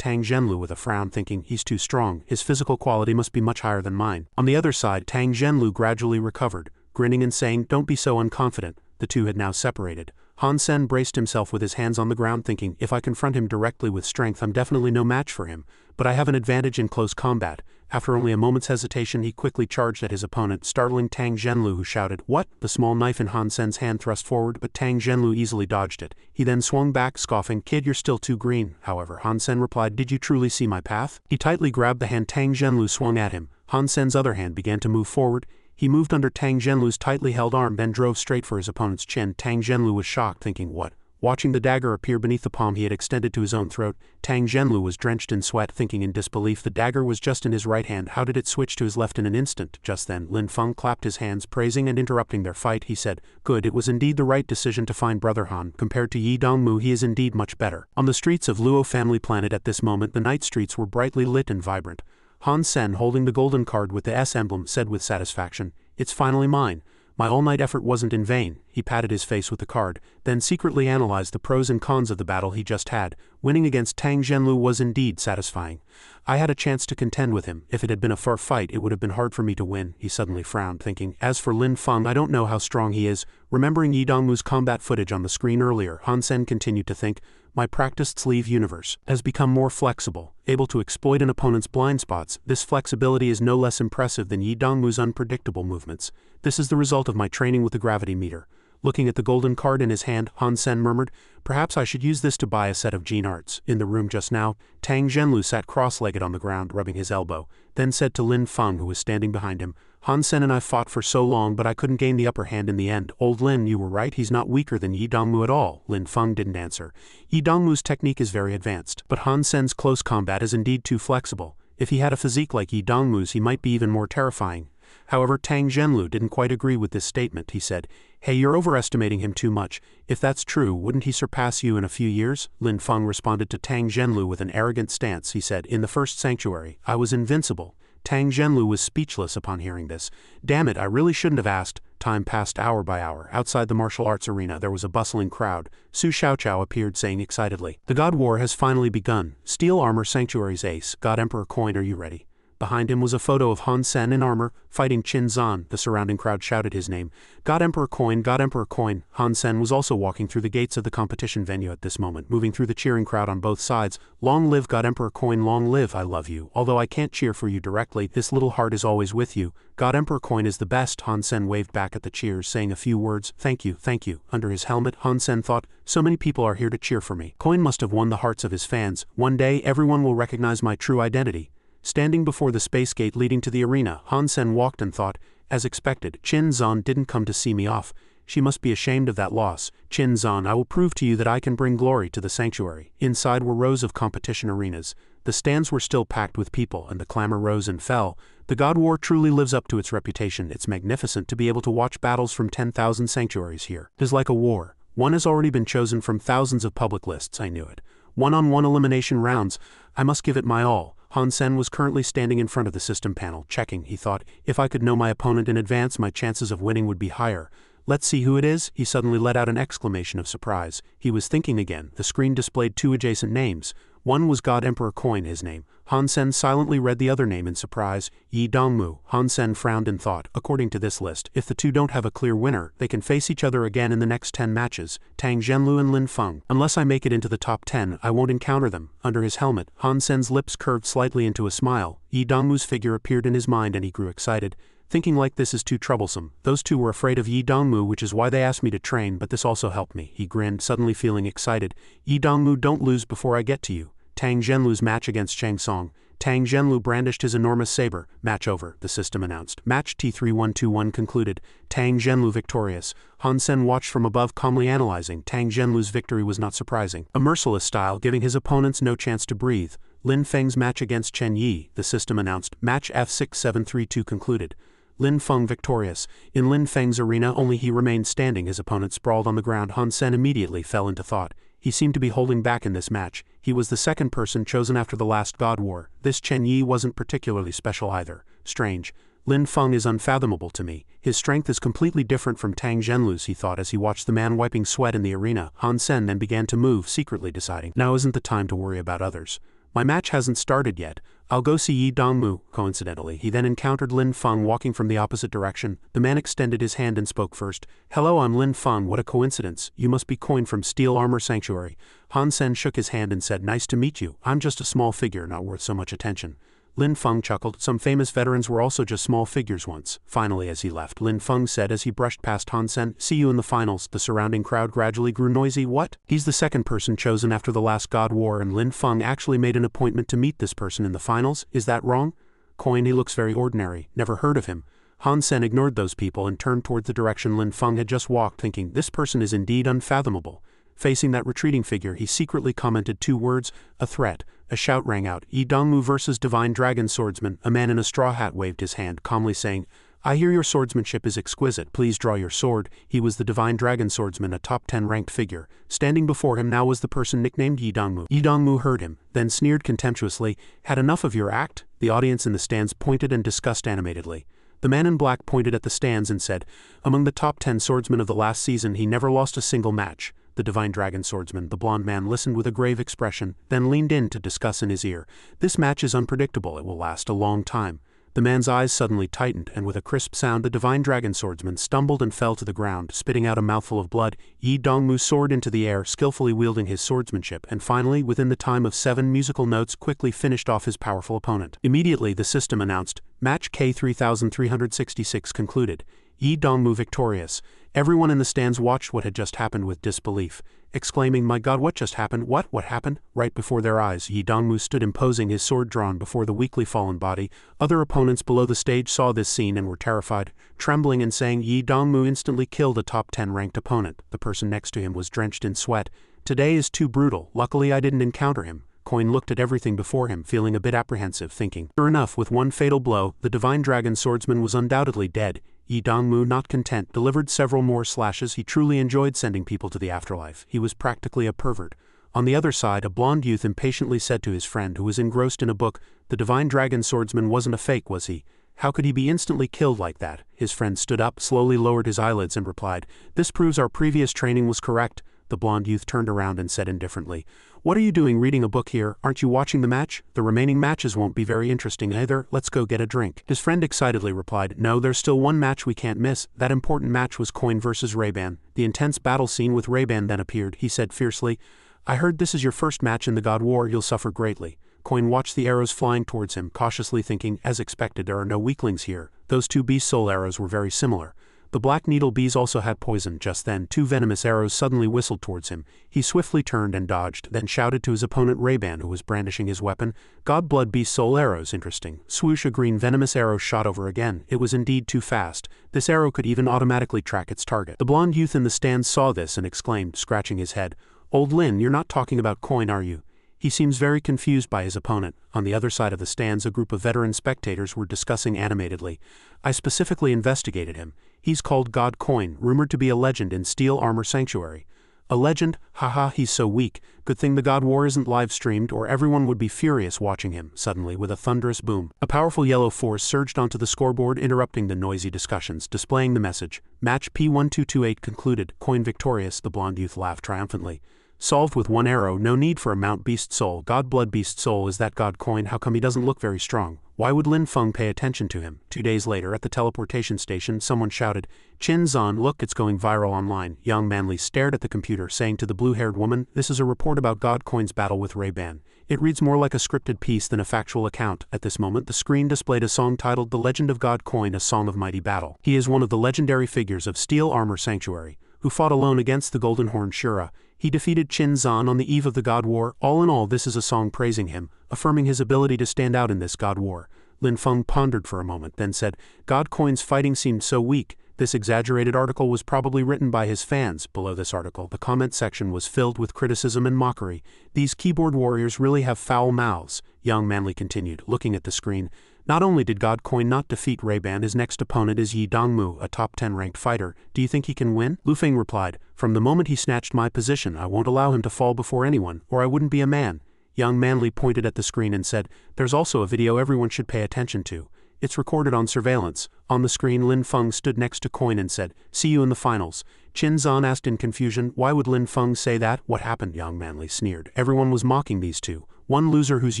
Tang Zhenlu with a frown, thinking, "He's too strong. His physical quality must be much higher than mine." On the other side, Tang Zhenlu gradually recovered, grinning and saying, "Don't be so unconfident." The two had now separated. Han Sen braced himself with his hands on the ground, thinking, "If I confront him directly with strength, I'm definitely no match for him, but I have an advantage in close combat." After only a moment's hesitation, he quickly charged at his opponent, startling Tang Zhenlu, who shouted, "What?" The small knife in Han Sen's hand thrust forward, but Tang Zhenlu easily dodged it. He then swung back, scoffing, "Kid, you're still too green." However, Han Sen replied, "Did you truly see my path?" He tightly grabbed the hand Tang Zhenlu swung at him. Han Sen's other hand began to move forward. He moved under Tang Zhenlu's tightly held arm, then drove straight for his opponent's chin. Tang Zhenlu was shocked, thinking, "What?" Watching the dagger appear beneath the palm he had extended to his own throat, Tang Zhenlu was drenched in sweat, thinking in disbelief. The dagger was just in his right hand. How did it switch to his left in an instant? Just then, Lin Feng clapped his hands, praising and interrupting their fight. He said, "Good, it was indeed the right decision to find Brother Han. Compared to Yi Dongmu, he is indeed much better." On the streets of Luo Family Planet at this moment, the night streets were brightly lit and vibrant. Han Sen, holding the golden card with the S emblem, said with satisfaction, "It's finally mine. My all-night effort wasn't in vain." He patted his face with the card, then secretly analyzed the pros and cons of the battle he just had. Winning against Tang Zhenlu was indeed satisfying. "I had a chance to contend with him. If it had been a fair fight, it would have been hard for me to win." He suddenly frowned, thinking, "As for Lin Feng, I don't know how strong he is." Remembering Yi Dongmu's combat footage on the screen earlier, Han Sen continued to think, "My practiced Sleeve Universe has become more flexible, able to exploit an opponent's blind spots. This flexibility is no less impressive than Yi Dongmu's unpredictable movements. This is the result of my training with the gravity meter." Looking at the golden card in his hand, Han Sen murmured, "Perhaps I should use this to buy a set of gene arts." In the room just now, Tang Zhenlu sat cross-legged on the ground, rubbing his elbow, then said to Lin Feng, who was standing behind him, Han Sen and I fought for so long but I couldn't gain the upper hand in the end. Old Lin, you were right, he's not weaker than Yi Dongmu at all. Lin Feng didn't answer. Yi Dongmu's technique is very advanced, but Han Sen's close combat is indeed too flexible. If he had a physique like Yi Dongmu's he might be even more terrifying. However, Tang Zhenlu didn't quite agree with this statement. He said, "Hey, you're overestimating him too much. If that's true, wouldn't he surpass you in a few years?" Lin Feng responded to Tang Zhenlu with an arrogant stance. He said, "In the first sanctuary, I was invincible." Tang Zhenlu was speechless upon hearing this. Damn it, I really shouldn't have asked. Time passed hour by hour. Outside the martial arts arena there was a bustling crowd. Su Xiaoqiao appeared saying excitedly, "The God War has finally begun. Steel Armor Sanctuary's ace, God Emperor Coin, are you ready?" Behind him was a photo of Han Sen in armor, fighting Qin Zan. The surrounding crowd shouted his name. God Emperor Coin, God Emperor Coin. Han Sen was also walking through the gates of the competition venue at this moment, moving through the cheering crowd on both sides. "Long live God Emperor Coin, long live, I love you. Although I can't cheer for you directly, this little heart is always with you. God Emperor Coin is the best." Han Sen waved back at the cheers, saying a few words. Thank you, thank you." Under his helmet, Han Sen thought, so many people are here to cheer for me. Coin must have won the hearts of his fans. One day, everyone will recognize my true identity. Standing before the space gate leading to the arena, Han Sen walked and thought, as expected, Qin Zan didn't come to see me off. She must be ashamed of that loss. Qin Zan, I will prove to you that I can bring glory to the sanctuary. Inside were rows of competition arenas. The stands were still packed with people, and the clamor rose and fell. The God War truly lives up to its reputation. It's magnificent to be able to watch battles from 10,000 sanctuaries here. It is like a war. One has already been chosen from thousands of public lists, I knew it. One-on-one elimination rounds. I must give it my all. Han Sen was currently standing in front of the system panel, checking. He thought, if I could know my opponent in advance, my chances of winning would be higher. Let's see who it is. He suddenly let out an exclamation of surprise. He was thinking again. The screen displayed two adjacent names. One was God Emperor Coin, his name. Han Sen silently read the other name in surprise, Yi Dongmu. Han Sen frowned and thought, according to this list, if the two don't have a clear winner, they can face each other again in the next 10 matches. Tang Zhenlu and Lin Feng. Unless I make it into the top 10, I won't encounter them. Under his helmet, Han Sen's lips curved slightly into a smile. Yi Dongmu's figure appeared in his mind and he grew excited. Thinking like this is too troublesome. Those two were afraid of Yi Dongmu, which is why they asked me to train, but this also helped me. He grinned, suddenly feeling excited. Yi Dongmu, don't lose before I get to you. Tang Zhenlu's match against Chang Song. Tang Zhenlu brandished his enormous saber. Match over, the system announced. Match T3121 concluded. Tang Zhenlu victorious. Han Sen watched from above, calmly analyzing. Tang Zhenlu's victory was not surprising. A merciless style, giving his opponents no chance to breathe. Lin Feng's match against Chen Yi, the system announced. Match F6732 concluded. Lin Feng victorious. In Lin Feng's arena only he remained standing, his opponent sprawled on the ground. Han Sen immediately fell into thought. He seemed to be holding back in this match. He was the second person chosen after the last God War. This Chen Yi wasn't particularly special either. Strange. Lin Feng is unfathomable to me. His strength is completely different from Tang Zhenlu's, he thought as he watched the man wiping sweat in the arena. Han Sen then began to move, secretly deciding, now isn't the time to worry about others. My match hasn't started yet. I'll go see Yi Dongmu. Coincidentally, he then encountered Lin Feng walking from the opposite direction. The man extended his hand and spoke first. Hello, I'm Lin Feng. What a coincidence. You must be Coin from Steel Armor Sanctuary. Han Sen shook his hand and said, nice to meet you. I'm just a small figure, not worth so much attention. Lin Feng chuckled. Some famous veterans were also just small figures once. Finally, as he left, Lin Feng said as he brushed past Han Sen, see you in the finals. The surrounding crowd gradually grew noisy. What? He's the second person chosen after the last God War, and Lin Feng actually made an appointment to meet this person in the finals? Is that wrong? Coin, he looks very ordinary. Never heard of him. Han Sen ignored those people and turned toward the direction Lin Feng had just walked, thinking, this person is indeed unfathomable. Facing that retreating figure, he secretly commented two words, a threat. A shout rang out, Yi Dongmu versus Divine Dragon Swordsman. A man in a straw hat waved his hand, calmly saying, I hear your swordsmanship is exquisite. Please draw your sword. He was the Divine Dragon Swordsman, a top 10 ranked figure. Standing before him now was the person nicknamed Yi Dongmu. Yi Dongmu heard him, then sneered contemptuously, had enough of your act? The audience in the stands pointed and discussed animatedly. The man in black pointed at the stands and said, among the top 10 swordsmen of the last season, he never lost a single match. The Divine Dragon Swordsman, the blonde man, listened with a grave expression, then leaned in to discuss in his ear. This match is unpredictable. It will last a long time. The man's eyes suddenly tightened, and with a crisp sound the Divine Dragon Swordsman stumbled and fell to the ground, spitting out a mouthful of blood. Yi Dongmu soared into the air, skillfully wielding his swordsmanship, and finally, within the time of 7 musical notes, quickly finished off his powerful opponent. Immediately, the system announced, Match K3366 concluded. Yi Dongmu victorious. Everyone in the stands watched what had just happened with disbelief, exclaiming, "My God, what just happened? What happened?" Right before their eyes, Yi Dongmu stood imposing, his sword drawn before the weakly fallen Bati. Other opponents below the stage saw this scene and were terrified, trembling and saying, "Yi Dongmu instantly killed a top 10 ranked opponent." The person next to him was drenched in sweat. "Today is too brutal. Luckily I didn't encounter him." Coin looked at everything before him, feeling a bit apprehensive, thinking, sure enough, with one fatal blow, the divine dragon swordsman was undoubtedly dead. Yi Dongmu, not content, delivered several more slashes. He truly enjoyed sending people to the afterlife. He was practically a pervert. On the other side, a blonde youth impatiently said to his friend, who was engrossed in a book, "The divine dragon swordsman wasn't a fake, was he? How could he be instantly killed like that?" His friend stood up, slowly lowered his eyelids and replied, "This proves our previous training was correct." The blonde youth turned around and said indifferently, "What are you doing reading a book here? Aren't you watching the match? The remaining matches won't be very interesting either. Let's go get a drink." His friend excitedly replied, "No, there's still one match we can't miss. That important match was Coin versus Ray-Ban." The intense battle scene with Ray-Ban then appeared. He said fiercely, "I heard this is your first match in the God War. You'll suffer greatly." Coin watched the arrows flying towards him, cautiously thinking, as expected, there are no weaklings here. Those two beast soul arrows were very similar. The black needle bees also had poison. Just then, two venomous arrows suddenly whistled towards him. He swiftly turned and dodged, then shouted to his opponent Ray-Ban, who was brandishing his weapon, "God blood beast soul arrows, interesting." Swoosh, a green venomous arrow shot over again. It was indeed too fast. This arrow could even automatically track its target. The blonde youth in the stands saw this and exclaimed, scratching his head, "Old Lin, you're not talking about Coin, are you?" He seems very confused by his opponent. On the other side of the stands, a group of veteran spectators were discussing animatedly, "I specifically investigated him. He's called God Coin, rumored to be a legend in Steel Armor Sanctuary." "A legend? Haha, he's so weak. Good thing the God War isn't live-streamed, or everyone would be furious watching him." Suddenly, with a thunderous boom, a powerful yellow force surged onto the scoreboard, interrupting the noisy discussions, displaying the message, "Match P1228 concluded. Coin victorious." The blonde youth laughed triumphantly. "Solved with one arrow, no need for a Mount Beast Soul. God Blood Beast Soul, is that God Coin? How come he doesn't look very strong? Why would Lin Feng pay attention to him?" 2 days later, at the teleportation station, someone shouted, "Chin Zan, look, it's going viral online." Young Manly stared at the computer, saying to the blue-haired woman, "This is a report about God Coin's battle with Ray-Ban. It reads more like a scripted piece than a factual account." At this moment, the screen displayed a song titled "The Legend of God Coin, a Song of Mighty Battle." He is one of the legendary figures of Steel Armor Sanctuary, who fought alone against the Golden Horn Shura. He defeated Chin Zan on the eve of the God War. All in all, this is a song praising him, affirming his ability to stand out in this God War. Lin Feng pondered for a moment, then said, "God Coin's fighting seemed so weak. This exaggerated article was probably written by his fans." Below this article, the comment section was filled with criticism and mockery. "These keyboard warriors really have foul mouths." Young Manly continued, looking at the screen. "Not only did God Coin not defeat Ray-Ban, his next opponent is Yi Dongmu, a top 10 ranked fighter. Do you think he can win?" Lu Feng replied, "From the moment he snatched my position, I won't allow him to fall before anyone, or I wouldn't be a man." Young Manly pointed at the screen and said, "There's also a video everyone should pay attention to. It's recorded on surveillance." On the screen, Lin Feng stood next to Coin and said, "See you in the finals." Chin Zan asked in confusion, "Why would Lin Feng say that? What happened?" Young Manly sneered. Everyone was mocking these two. One loser who's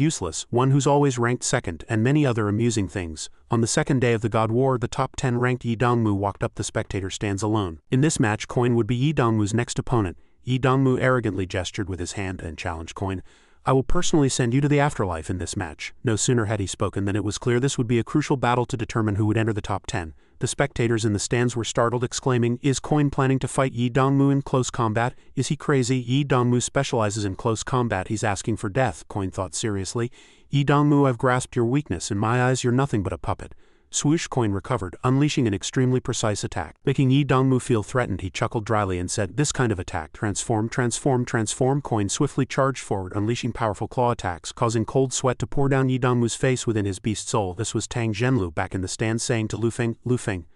useless, one who's always ranked second, and many other amusing things. On the second day of the God War, the top 10 ranked Yi Dongmu walked up the spectator stands alone. In this match, Coin would be Yi Dongmu's next opponent. Yi Dongmu arrogantly gestured with his hand and challenged Coin, "I will personally send you to the afterlife in this match." No sooner had he spoken than it was clear this would be a crucial battle to determine who would enter the top 10. The spectators in the stands were startled, exclaiming, "Is Coin planning to fight Yi Dongmu in close combat? Is he crazy? Yi Dongmu specializes in close combat. He's asking for death." Coin thought seriously. "Yi Dongmu, I've grasped your weakness. In my eyes, you're nothing but a puppet." Swoosh, Coin recovered, unleashing an extremely precise attack. Making Yi Dongmu feel threatened, he chuckled dryly and said, "This kind of attack, transform, transform, transform." Coin swiftly charged forward, unleashing powerful claw attacks, causing cold sweat to pour down Yi Dongmu's face within his beast soul. This was Tang Zhenlu back in the stand, saying to Lu Feng, "Lu Feng."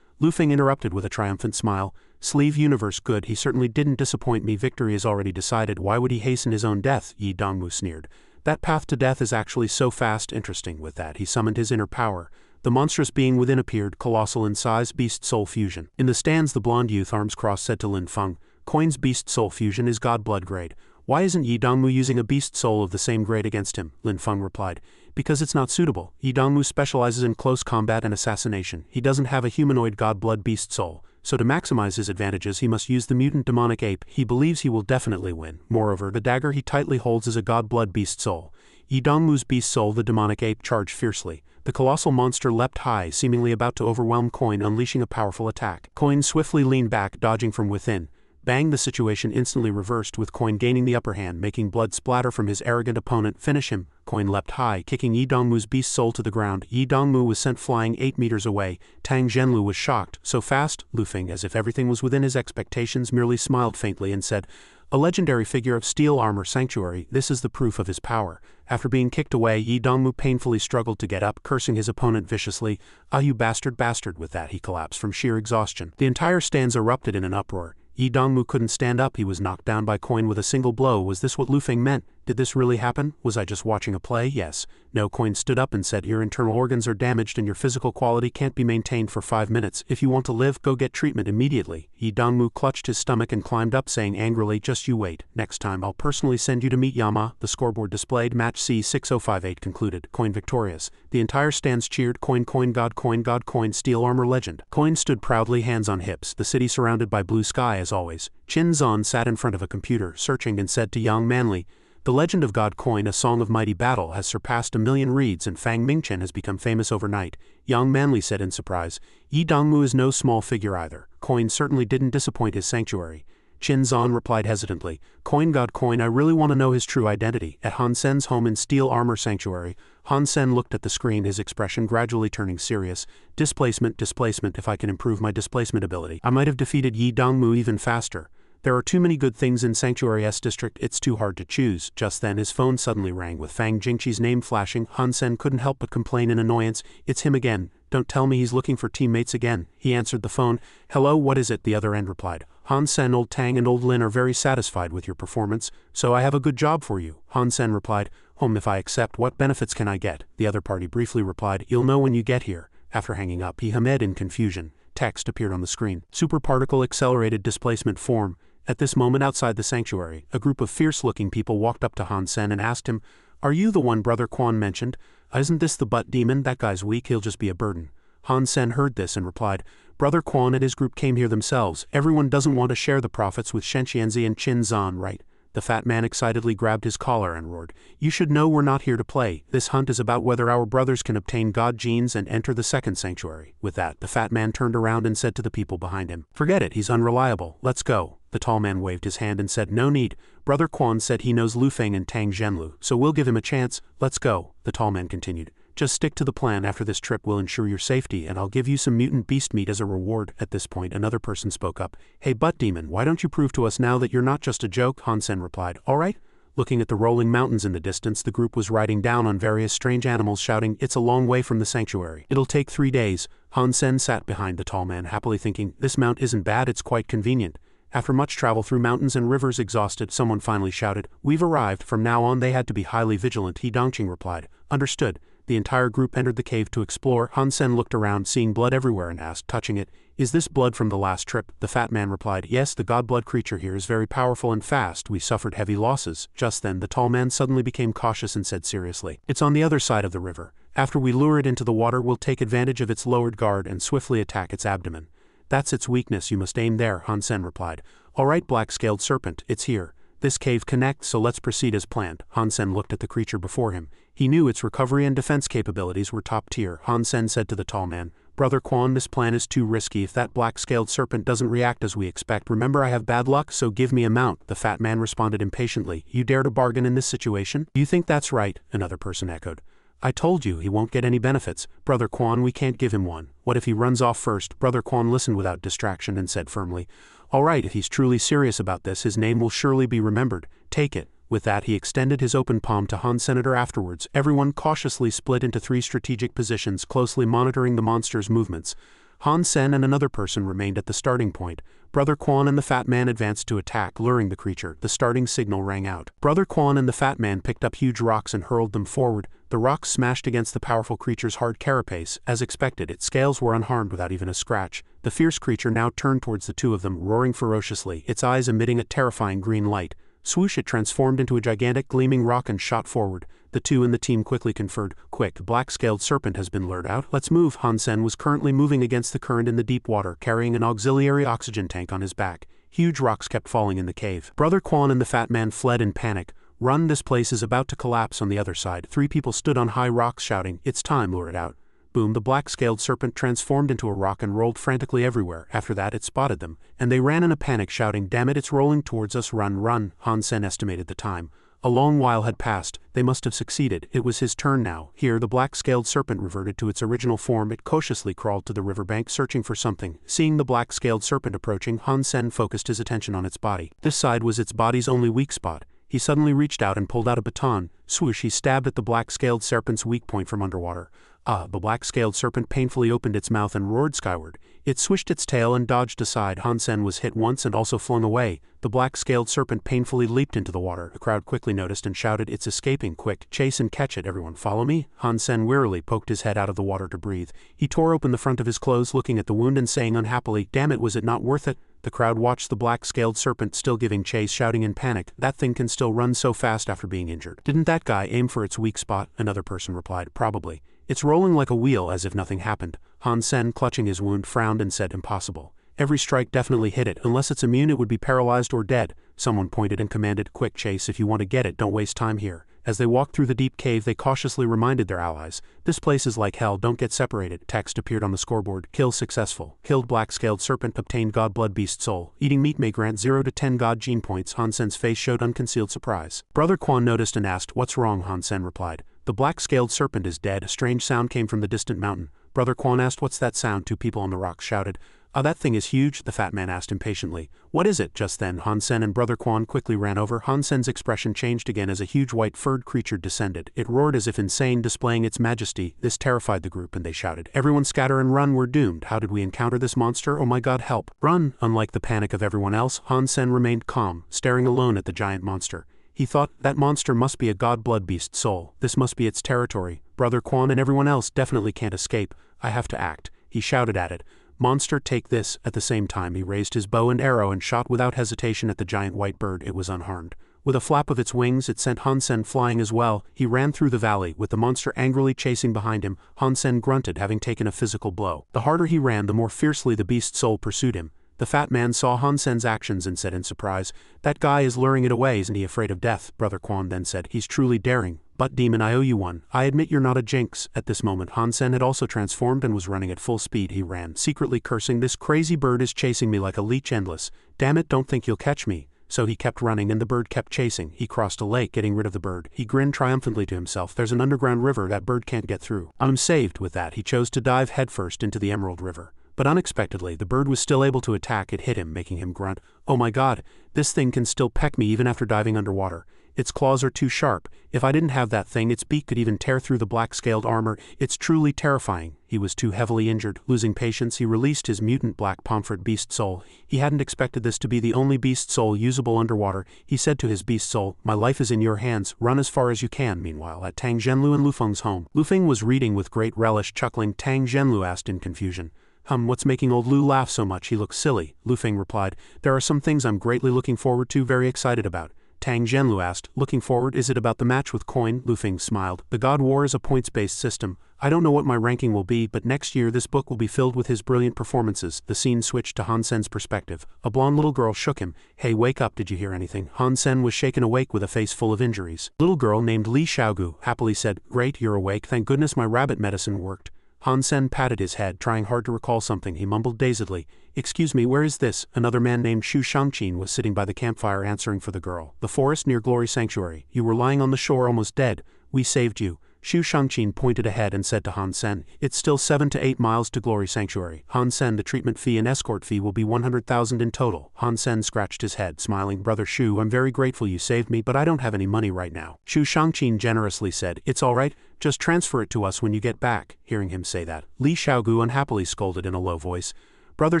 Lu Feng interrupted with a triumphant smile, "Sleeve universe, good, he certainly didn't disappoint me. Victory is already decided. Why would he hasten his own death?" Yi Dongmu sneered. "That path to death is actually so fast." Interesting. With that, he summoned his inner power. The monstrous being within appeared, colossal in size, beast soul fusion. In the stands, the blonde youth, arms crossed, said to Lin Feng, "Coin's beast soul fusion is God blood grade. Why isn't Yi Dongmu using a beast soul of the same grade against him?" Lin Feng replied, "Because it's not suitable. Yi Dongmu specializes in close combat and assassination. He doesn't have a humanoid God blood beast soul. So to maximize his advantages, he must use the mutant demonic ape. He believes he will definitely win. Moreover, the dagger he tightly holds is a God blood beast soul. Yi Dongmu's beast soul, the demonic ape, charged fiercely. The colossal monster leapt high, seemingly about to overwhelm Coin, unleashing a powerful attack. Coin swiftly leaned back, dodging from within. Bang! The situation instantly reversed, with Coin gaining the upper hand, making blood splatter from his arrogant opponent. Finish him! Coin leapt high, kicking Yi Dongmu's beast soul to the ground. Yi Dongmu was sent flying 8 meters away. Tang Zhenlu was shocked. So fast? Lu Feng, as if everything was within his expectations, merely smiled faintly and said, "A legendary figure of steel armor sanctuary, this is the proof of his power." After being kicked away, Yi Dongmu painfully struggled to get up, cursing his opponent viciously. "Ah, you bastard, bastard!" With that, he collapsed from sheer exhaustion. The entire stands erupted in an uproar. Yi Dongmu couldn't stand up. He was knocked down by Coin with a single blow. Was this what Lu Feng meant? Did this really happen? Was I just watching a play? Yes. No. Coin stood up and said, "Your internal organs are damaged and your physical quality can't be maintained for 5 minutes. If you want to live, go get treatment immediately." Yi Dongmu clutched his stomach and climbed up, saying angrily, "Just you wait. Next time I'll personally send you to meet Yama." The scoreboard displayed. Match C6058 concluded. Coin victorious. The entire stands cheered. Coin, Coin, God, Coin, steel armor legend. Coin stood proudly, hands on hips, the city surrounded by blue sky as always. Qin Zan sat in front of a computer, searching, and said to Yang Manly, "The legend of God Coin, a song of mighty battle, has surpassed 1,000,000 reads, and Fang Mingchen has become famous overnight." Yang Manly said in surprise, "Yi Dongmu is no small figure either. Coin certainly didn't disappoint his sanctuary." Qin Zan replied hesitantly, "Coin, God Coin, I really want to know his true identity." At Han Sen's home in Steel Armor Sanctuary, Han Sen looked at the screen, his expression gradually turning serious. Displacement, if I can improve my displacement ability, I might have defeated Yi Dongmu even faster. There are too many good things in Sanctuary S District, it's too hard to choose. Just then his phone suddenly rang with Fang Jingqi's name flashing. Han Sen couldn't help but complain in annoyance. "It's him again. Don't tell me he's looking for teammates again." He answered the phone. "Hello, what is it?" the other end replied. "Han Sen, old Tang and old Lin are very satisfied with your performance, so I have a good job for you." Han Sen replied, If I accept, what benefits can I get?" The other party briefly replied, "You'll know when you get here." After hanging up, he hummed in confusion. Text appeared on the screen. Superparticle accelerated displacement form. At this moment outside the sanctuary, a group of fierce-looking people walked up to Han Sen and asked him, "Are you the one Brother Quan mentioned? Isn't this the butt demon? That guy's weak, he'll just be a burden." Han Sen heard this and replied, "Brother Quan and his group came here themselves. Everyone doesn't want to share the profits with Shen Xianzi and Qin Zan, right?" The fat man excitedly grabbed his collar and roared, "You should know we're not here to play. This hunt is about whether our brothers can obtain God genes and enter the second sanctuary." With that, the fat man turned around and said to the people behind him, "Forget it, he's unreliable. Let's go." The tall man waved his hand and said, "No need. Brother Quan said he knows Lu Feng and Tang Zhenlu, so we'll give him a chance. Let's go." The tall man continued, "Just stick to the plan. After this trip will ensure your safety, and I'll give you some mutant beast meat as a reward." At this point, another person spoke up. "Hey, butt demon, why don't you prove to us now that you're not just a joke?" Han Sen replied, "All right." Looking at the rolling mountains in the distance, the group was riding down on various strange animals, shouting, "It's a long way from the sanctuary. It'll take 3 days." Han Sen sat behind the tall man, happily thinking, "This mount isn't bad, it's quite convenient." After much travel through mountains and rivers, exhausted, someone finally shouted, "We've arrived. From now on they had to be highly vigilant." He Dongqing replied, "Understood." The entire group entered the cave to explore. Han Sen looked around, seeing blood everywhere, and asked, touching it, "Is this blood from the last trip?" The fat man replied, "Yes, the god blood creature here is very powerful and fast. We suffered heavy losses." Just then, the tall man suddenly became cautious and said seriously, "It's on the other side of the river. After we lure it into the water, we'll take advantage of its lowered guard and swiftly attack its abdomen. That's its weakness, you must aim there." Han Sen replied, "All right, black-scaled serpent, it's here. This cave connects, so let's proceed as planned." Han Sen looked at the creature before him. He knew its recovery and defense capabilities were top tier. Han Sen said to the tall man, "Brother Quan, this plan is too risky. If that black-scaled serpent doesn't react as we expect, remember I have bad luck, so give me a mount." The fat man responded impatiently, "You dare to bargain in this situation? Do you think that's right?" Another person echoed, "I told you, he won't get any benefits. Brother Quan, we can't give him one. What if he runs off first?" Brother Quan listened without distraction and said firmly, "All right, if he's truly serious about this, his name will surely be remembered. Take it." With that, he extended his open palm to Han Senator. Afterwards, everyone cautiously split into 3 strategic positions, closely monitoring the monster's movements. Han Sen and another person remained at the starting point. Brother Quan and the fat man advanced to attack, luring the creature. The starting signal rang out. Brother Quan and the fat man picked up huge rocks and hurled them forward. The rocks smashed against the powerful creature's hard carapace. As expected, its scales were unharmed without even a scratch. The fierce creature now turned towards the two of them, roaring ferociously, its eyes emitting a terrifying green light. Swoosh! It transformed into a gigantic gleaming rock and shot forward. The two in the team quickly conferred, "Quick, the black-scaled serpent has been lured out. Let's move." Han Sen was currently moving against the current in the deep water, carrying an auxiliary oxygen tank on his back. Huge rocks kept falling in the cave. Brother Quan and the fat man fled in panic. Run, this place is about to collapse on the other side. 3 people stood on high rocks shouting, it's time, lure it out. Boom, the black-scaled serpent transformed into a rock and rolled frantically everywhere. After that, it spotted them, and they ran in a panic shouting, damn it, it's rolling towards us, run, run. Han Sen estimated the time. A long while had passed. They must have succeeded. It was his turn now. Here, the black-scaled serpent reverted to its original form. It cautiously crawled to the riverbank, searching for something. Seeing the black-scaled serpent approaching, Han Sen focused his attention on its body. This side was its body's only weak spot. He suddenly reached out and pulled out a baton. Swoosh, he stabbed at the black-scaled serpent's weak point from underwater. The black-scaled serpent painfully opened its mouth and roared skyward. It swished its tail and dodged aside. Han Sen was hit once and also flung away. The black-scaled serpent painfully leaped into the water. The crowd quickly noticed and shouted, it's escaping, quick, chase and catch it, everyone follow me? Han Sen wearily poked his head out of the water to breathe. He tore open the front of his clothes, looking at the wound and saying unhappily, damn it, was it not worth it? The crowd watched the black-scaled serpent still giving chase, shouting in panic, that thing can still run so fast after being injured. Didn't that guy aim for its weak spot? Another person replied, probably. It's rolling like a wheel as if nothing happened. Han Sen, clutching his wound, frowned and said, impossible. Every strike definitely hit it. Unless it's immune, it would be paralyzed or dead. Someone pointed and commanded, quick, chase, if you want to get it, don't waste time here. As they walked through the deep cave, they cautiously reminded their allies, this place is like hell, don't get separated. Text appeared on the scoreboard, kill successful. Killed black-scaled serpent, obtained god blood beast soul. Eating meat may grant 0 to 10 god gene points. Han Sen's face showed unconcealed surprise. Brother Quan noticed and asked, what's wrong? Han Sen replied, the black-scaled serpent is dead. A strange sound came from the distant mountain. Brother Quan asked, what's that sound? 2 people on the rocks shouted. That thing is huge, the fat man asked impatiently. What is it? Just then, Han Sen and Brother Quan quickly ran over. Han Sen's expression changed again as a huge white-furred creature descended. It roared as if insane, displaying its majesty. This terrified the group, and they shouted, everyone scatter and run, we're doomed. How did we encounter this monster? Oh my god, help. Run! Unlike the panic of everyone else, Han Sen remained calm, staring alone at the giant monster. He thought, that monster must be a god blood beast soul. This must be its territory. Brother Quan and everyone else definitely can't escape. I have to act. He shouted at it. Monster, take this. At the same time, he raised his bow and arrow and shot without hesitation at the giant white bird. It was unharmed. With a flap of its wings, it sent Han Sen flying as well. He ran through the valley, with the monster angrily chasing behind him. Han Sen grunted, having taken a physical blow. The harder he ran, the more fiercely the beast soul pursued him. The fat man saw Han Sen's actions and said in surprise, that guy is luring it away, isn't he afraid of death? Brother Quan then said, he's truly daring. But demon, I owe you one. I admit you're not a jinx. At this moment, Han Sen had also transformed and was running at full speed. He ran, secretly cursing, this crazy bird is chasing me like a leech endless. Damn it, don't think you'll catch me. So he kept running and the bird kept chasing. He crossed a lake, getting rid of the bird. He grinned triumphantly to himself. There's an underground river that bird can't get through. I'm saved. With that, he chose to dive headfirst into the Emerald River. But unexpectedly, the bird was still able to attack. It hit him, making him grunt. Oh my god, this thing can still peck me even after diving underwater. Its claws are too sharp. If I didn't have that thing, its beak could even tear through the black-scaled armor. It's truly terrifying. He was too heavily injured. Losing patience, he released his mutant black pomfret beast soul. He hadn't expected this to be the only beast soul usable underwater. He said to his beast soul, my life is in your hands. Run as far as you can. Meanwhile, at Tang Zhenlu and Lufeng's home, Lufeng was reading with great relish, chuckling. Tang Zhenlu asked in confusion, what's making old Lu laugh so much? He looks silly. Lufeng replied, there are some things I'm greatly looking forward to, very excited about. Tang Zhenlu asked, looking forward, is it about the match with coin? Lufeng smiled. The God War is a points-based system. I don't know what my ranking will be, but next year this book will be filled with his brilliant performances. The scene switched to Han Sen's perspective. A blonde little girl shook him. Hey, wake up, did you hear anything? Han Sen was shaken awake with a face full of injuries. Little girl named Li Xiaogu happily said, great, you're awake, thank goodness my rabbit medicine worked. Han Sen patted his head, trying hard to recall something. He mumbled dazedly, excuse me, where is this? Another man named Xu Shangqin was sitting by the campfire answering for the girl. The forest near Glory Sanctuary. You were lying on the shore almost dead. We saved you. Xu Shangqin pointed ahead and said to Han Sen, it's still 7 to 8 miles to Glory Sanctuary. Han Sen, the treatment fee and escort fee will be 100,000 in total. Han Sen scratched his head, smiling. Brother Xu, I'm very grateful you saved me, but I don't have any money right now. Xu Shangqin generously said, it's all right, just transfer it to us when you get back. Hearing him say that, Li Xiaogu unhappily scolded in a low voice, Brother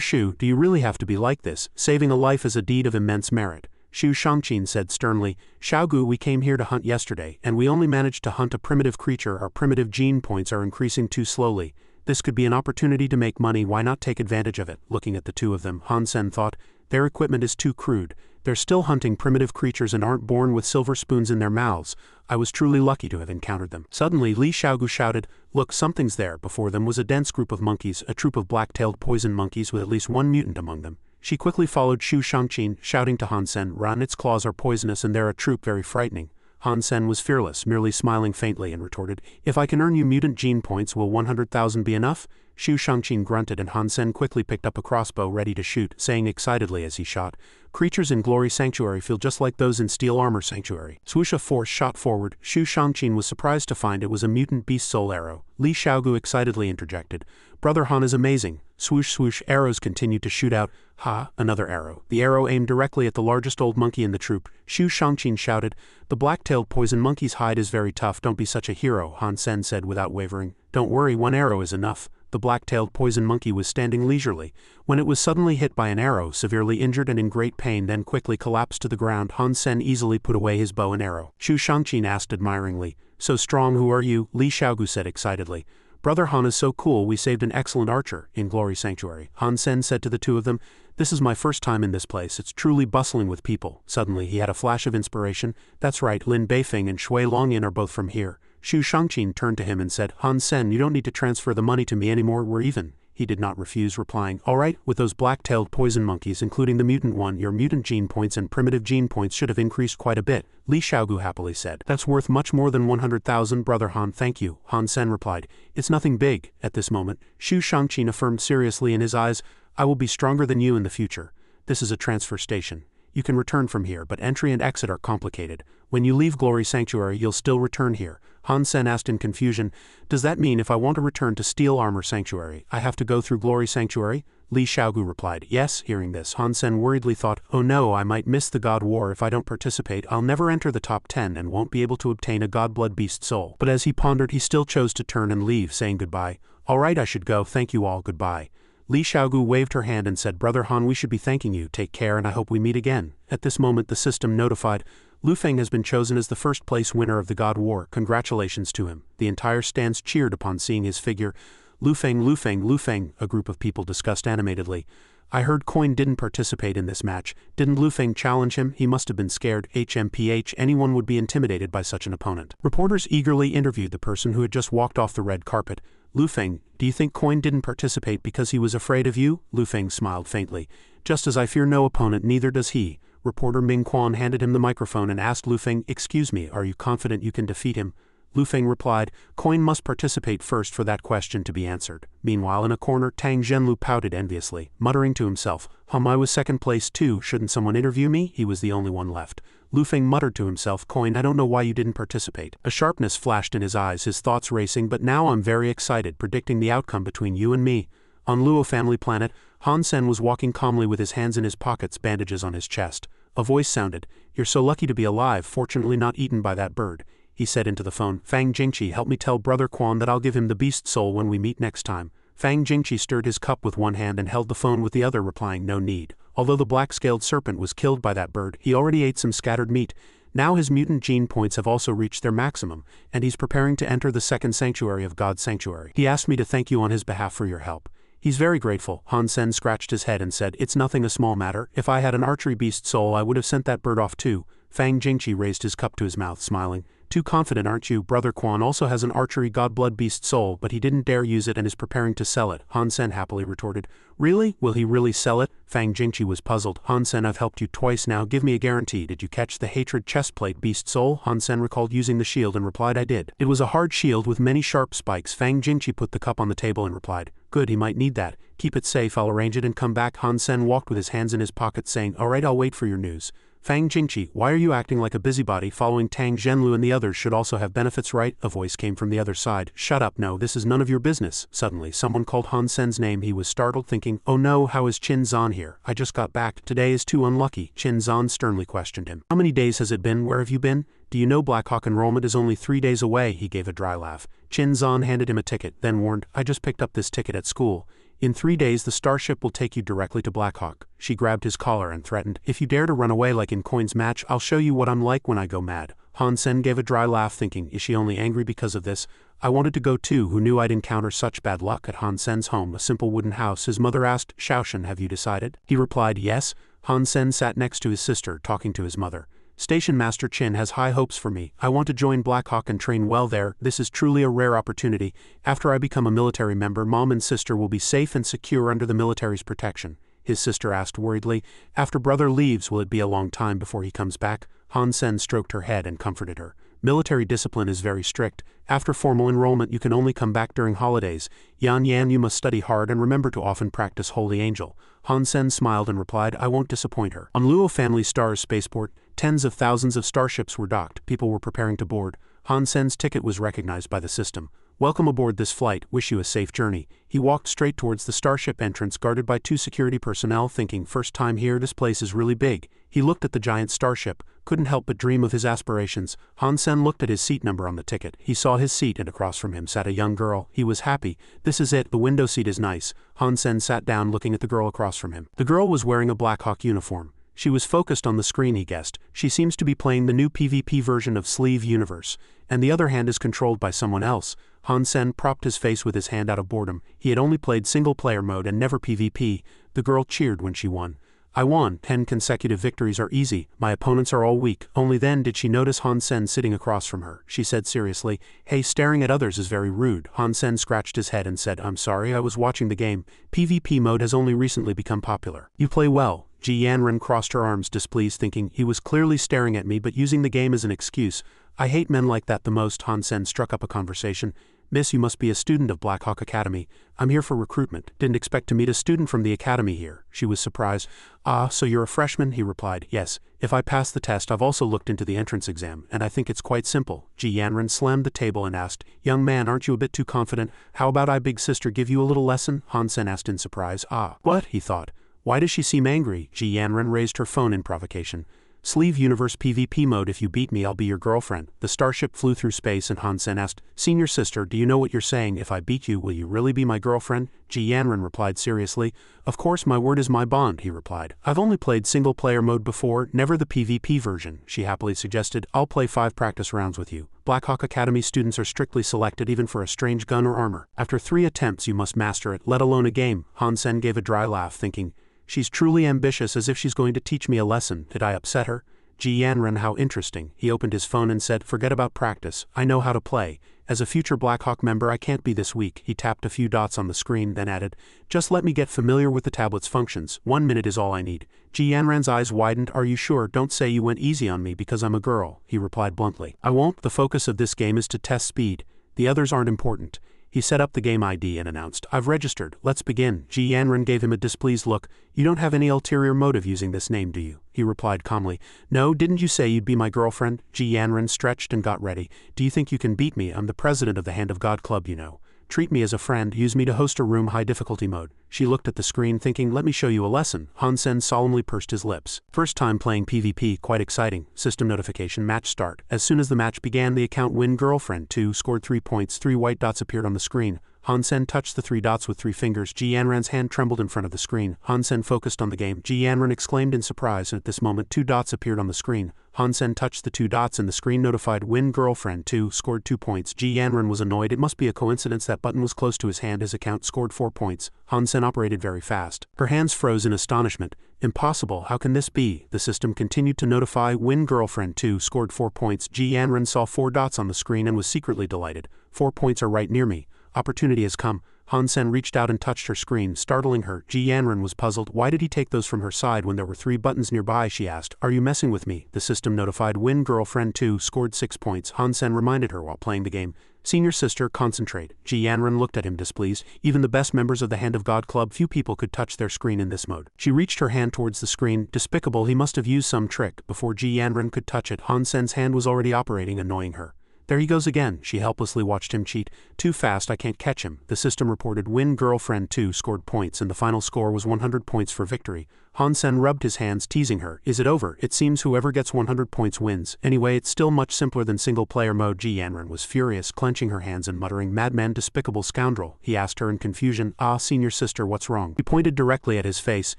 Xu, do you really have to be like this? Saving a life is a deed of immense merit. Xu Shangqin said sternly, Xiaogu, we came here to hunt yesterday, and we only managed to hunt a primitive creature. Our primitive gene points are increasing too slowly. This could be an opportunity to make money, why not take advantage of it? Looking at the two of them, Han Sen thought, their equipment is too crude. They're still hunting primitive creatures and aren't born with silver spoons in their mouths. I was truly lucky to have encountered them. Suddenly, Li Xiaogu shouted, look, something's there. Before them was a dense group of monkeys, a troop of black-tailed poison monkeys with at least one mutant among them. She quickly followed Xu Shangqin, shouting to Han Sen, run, its claws are poisonous and they're a troop very frightening. Han Sen was fearless, merely smiling faintly, and retorted, "If I can earn you mutant gene points, will 100,000 be enough?" Shu Shangqin grunted, and Han Sen quickly picked up a crossbow ready to shoot, saying excitedly as he shot, "Creatures in Glory Sanctuary feel just like those in Steel Armor Sanctuary." Swoosh of force shot forward. Shu Shangqin was surprised to find it was a mutant beast soul arrow. Li Xiaogu excitedly interjected, "Brother Han is amazing." Swoosh swoosh, arrows continued to shoot out. Ha, another arrow. The arrow aimed directly at the largest old monkey in the troop. Shu Shangqin shouted, "The black-tailed poison monkey's hide is very tough, don't be such a hero," Han Sen said without wavering. "Don't worry, one arrow is enough." The black-tailed poison monkey was standing leisurely, when it was suddenly hit by an arrow, severely injured and in great pain, then quickly collapsed to the ground. Han Sen easily put away his bow and arrow. Shu Shangqin asked admiringly, "So strong, who are you?" Li Xiaogu said excitedly, "Brother Han is so cool, we saved an excellent archer in Glory Sanctuary." Han Sen said to the two of them, "This is my first time in this place, it's truly bustling with people." Suddenly he had a flash of inspiration. "That's right, Lin Beifeng and Shui Longyin are both from here." Shu Shangqin turned to him and said, "Han Sen, you don't need to transfer the money to me anymore, we're even." He did not refuse, replying, "All right, with those black-tailed poison monkeys, including the mutant one, your mutant gene points and primitive gene points should have increased quite a bit," Li Xiaogu happily said. "That's worth much more than 100,000, Brother Han, thank you." Han Sen replied, "It's nothing big." At this moment, Shu Shangqin affirmed seriously in his eyes, "I will be stronger than you in the future. This is a transfer station. You can return from here, but entry and exit are complicated. When you leave Glory Sanctuary, you'll still return here." Han Sen asked in confusion, "Does that mean if I want to return to Steel Armor Sanctuary, I have to go through Glory Sanctuary?" Li Xiaogu replied, "Yes." Hearing this, Han Sen worriedly thought, "Oh no, I might miss the God War if I don't participate. I'll never enter the top 10 and won't be able to obtain a Godblood Beast soul." But as he pondered, he still chose to turn and leave, saying goodbye. "All right, I should go, thank you all, goodbye." Li Xiaogu waved her hand and said, "Brother Han, we should be thanking you, take care and I hope we meet again." At this moment the system notified, "Lu Feng has been chosen as the first place winner of the God War, congratulations to him." The entire stands cheered upon seeing his figure. "Lu Feng, Lu Feng, Lu Feng," a group of people discussed animatedly. "I heard Coin didn't participate in this match. Didn't Lu Feng challenge him? He must have been scared. HMPH, anyone would be intimidated by such an opponent." Reporters eagerly interviewed the person who had just walked off the red carpet. "Lu Feng, do you think Coin didn't participate because he was afraid of you?" Lu Feng smiled faintly. "Just as I fear no opponent, neither does he." Reporter Ming Quan handed him the microphone and asked Lu Feng, "Excuse me, are you confident you can defeat him?" Lu Feng replied, "Coin must participate first for that question to be answered." Meanwhile in a corner, Tang Zhenlu pouted enviously, muttering to himself, I was second place too, shouldn't someone interview me?" He was the only one left. Lu Feng muttered to himself, "Coin, I don't know why you didn't participate." A sharpness flashed in his eyes, his thoughts racing, "But now I'm very excited, predicting the outcome between you and me." On Luo Family Planet, Han Sen was walking calmly with his hands in his pockets, bandages on his chest. A voice sounded, "You're so lucky to be alive, fortunately not eaten by that bird." He said into the phone, "Fang Jingqi, help me tell Brother Quan that I'll give him the beast soul when we meet next time." Fang Jingqi stirred his cup with one hand and held the phone with the other, replying, "No need." Although the black-scaled serpent was killed by that bird, he already ate some scattered meat. Now his mutant gene points have also reached their maximum, and he's preparing to enter the second sanctuary of God's Sanctuary. He asked me to thank you on his behalf for your help. He's very grateful. Han Sen scratched his head and said, "It's nothing, a small matter. If I had an archery beast soul I would have sent that bird off too." Fang Jingqi raised his cup to his mouth, smiling. "Too confident, aren't you? Brother Quan also has an archery godblood beast soul, but he didn't dare use it and is preparing to sell it." Han Sen happily retorted, "Really? Will he really sell it?" Fang Jingqi was puzzled. "Han Sen, I've helped you twice now, give me a guarantee. Did you catch the hatred chestplate beast soul?" Han Sen recalled using the shield and replied, "I did." It was a hard shield with many sharp spikes. Fang Jingqi put the cup on the table and replied, "Good, he might need that. Keep it safe, I'll arrange it and come back." Han Sen walked with his hands in his pockets saying, "All right, I'll wait for your news." "Fang Jingqi, why are you acting like a busybody? Following Tang Zhenlu and the others should also have benefits, right?" A voice came from the other side. "Shut up, no, this is none of your business." Suddenly someone called Han Sen's name. He was startled, thinking, "Oh no, how is Qin Zan here? I just got back. Today is too unlucky." Qin Zan sternly questioned him. "How many days has it been? Where have you been? Do you know Blackhawk enrollment is only 3 days away?" He gave a dry laugh. Qin Zan handed him a ticket, then warned, "I just picked up this ticket at school. In 3 days the starship will take you directly to Blackhawk." She grabbed his collar and threatened, "If you dare to run away like in Coin's match, I'll show you what I'm like when I go mad." Han Sen gave a dry laugh, thinking, is she only angry because of this? I wanted to go too. Who knew I'd encounter such bad luck? At Han Sen's home, a simple wooden house, his mother asked, "Shaoshan, have you decided?" He replied, "Yes." Han Sen sat next to his sister, talking to his mother. "Station Master Qin has high hopes for me. I want to join Blackhawk and train well there. This is truly a rare opportunity. After I become a military member, Mom and sister will be safe and secure under the military's protection." His sister asked worriedly, "After brother leaves, will it be a long time before he comes back?" Han Sen stroked her head and comforted her. Military discipline is very strict. After formal enrollment you can only come back during holidays. Yan you must study hard and remember to often practice Holy Angel. Han Sen smiled and replied, I won't disappoint her. On Luo Family Star's spaceport, tens of thousands of starships were docked. People were preparing to board. Han Sen's ticket was recognized by the system. Welcome aboard this flight, wish you a safe journey. He walked straight towards the starship entrance guarded by 2 security personnel, thinking, first time here, this place is really big. He looked at the giant starship, couldn't help but dream of his aspirations. Han Sen looked at his seat number on the ticket. He saw his seat and across from him sat a young girl. He was happy. This is it, the window seat is nice. Han Sen sat down looking at the girl across from him. The girl was wearing a Blackhawk uniform. She was focused on the screen, he guessed. She seems to be playing the new PvP version of Sleeve Universe, and the other hand is controlled by someone else. Han Sen propped his face with his hand out of boredom. He had only played single-player mode and never PvP. The girl cheered when she won. I won. 10 consecutive victories are easy. My opponents are all weak. Only then did she notice Han Sen sitting across from her. She said seriously, hey, staring at others is very rude. Han Sen scratched his head and said, I'm sorry, I was watching the game. PvP mode has only recently become popular. You play well. Ji Yanren crossed her arms, displeased, thinking, he was clearly staring at me but using the game as an excuse. I hate men like that the most. Han Sen struck up a conversation. Miss, you must be a student of Blackhawk Academy. I'm here for recruitment. Didn't expect to meet a student from the academy here. She was surprised. Ah, so you're a freshman? He replied. Yes. If I pass the test, I've also looked into the entrance exam, and I think it's quite simple. Ji Yanren slammed the table and asked, young man, aren't you a bit too confident? How about I, big sister, give you a little lesson? Han Sen asked in surprise. Ah, what? He thought. Why does she seem angry? Ji Yanren raised her phone in provocation. Sleeve Universe PvP mode, if you beat me I'll be your girlfriend. The starship flew through space and Han Sen asked, Senior sister, do you know what you're saying? If I beat you, will you really be my girlfriend? Ji Yanren replied seriously. Of course, my word is my bond, he replied. I've only played single player mode before, never the PvP version, she happily suggested. I'll play 5 practice rounds with you. Blackhawk Academy students are strictly selected even for a strange gun or armor. After 3 attempts you must master it, let alone a game. Han Sen gave a dry laugh, thinking, she's truly ambitious, as if she's going to teach me a lesson. Did I upset her? Ji Yanren, how interesting. He opened his phone and said, forget about practice. I know how to play. As a future Blackhawk member I can't be this weak. He tapped a few dots on the screen, then added, just let me get familiar with the tablet's functions. 1 minute is all I need. Ji Yanren's eyes widened. Are you sure? Don't say you went easy on me because I'm a girl. He replied bluntly. I won't. The focus of this game is to test speed. The others aren't important. He set up the game ID and announced, I've registered. Let's begin. Ji Yanren gave him a displeased look. You don't have any ulterior motive using this name, do you? He replied calmly. No, didn't you say you'd be my girlfriend? Ji Yanren stretched and got ready. Do you think you can beat me? I'm the president of the Hand of God Club, you know. Treat me as a friend, use me to host a room high difficulty mode. She looked at the screen thinking, let me show you a lesson. Han Sen solemnly pursed his lips. First time playing PvP, quite exciting. System notification, match start. As soon as the match began, the account win girlfriend 2 scored 3 points. 3 white dots appeared on the screen. Han Sen touched the 3 dots with 3 fingers. Ji Yanren's hand trembled in front of the screen. Han Sen focused on the game. Ji Yanren exclaimed in surprise, and at this moment 2 dots appeared on the screen. Han Sen touched the 2 dots and the screen notified win girlfriend 2 scored 2 points. Ji Yanren was annoyed. It must be a coincidence that button was close to his hand. His account scored 4 points. Han Sen operated very fast. Her hands froze in astonishment. Impossible, how can this be? The system continued to notify win girlfriend 2 scored 4 points. Ji Yanren saw 4 dots on the screen and was secretly delighted. 4 points are right near me. Opportunity has come. Han Sen reached out and touched her screen, startling her. Ji Yanren was puzzled. Why did he take those from her side when there were 3 buttons nearby? She asked. Are you messing with me? The system notified win girlfriend 2 scored 6 points. Han Sen reminded her while playing the game. Senior sister, concentrate. Ji Yanren looked at him displeased. Even the best members of the Hand of God Club, few people could touch their screen in this mode. She reached her hand towards the screen. Despicable, he must have used some trick. Before Ji Yanren could touch it, Han Sen's hand was already operating, annoying her. There he goes again. She helplessly watched him cheat. Too fast, I can't catch him. The system reported win girlfriend 2 scored points and the final score was 100 points for victory. Han Sen rubbed his hands, teasing her. Is it over? It seems whoever gets 100 points wins. Anyway, it's still much simpler than single player mode. Ji Yanren was furious, clenching her hands and muttering, madman, despicable scoundrel. He asked her in confusion, ah, senior sister, what's wrong? He pointed directly at his face.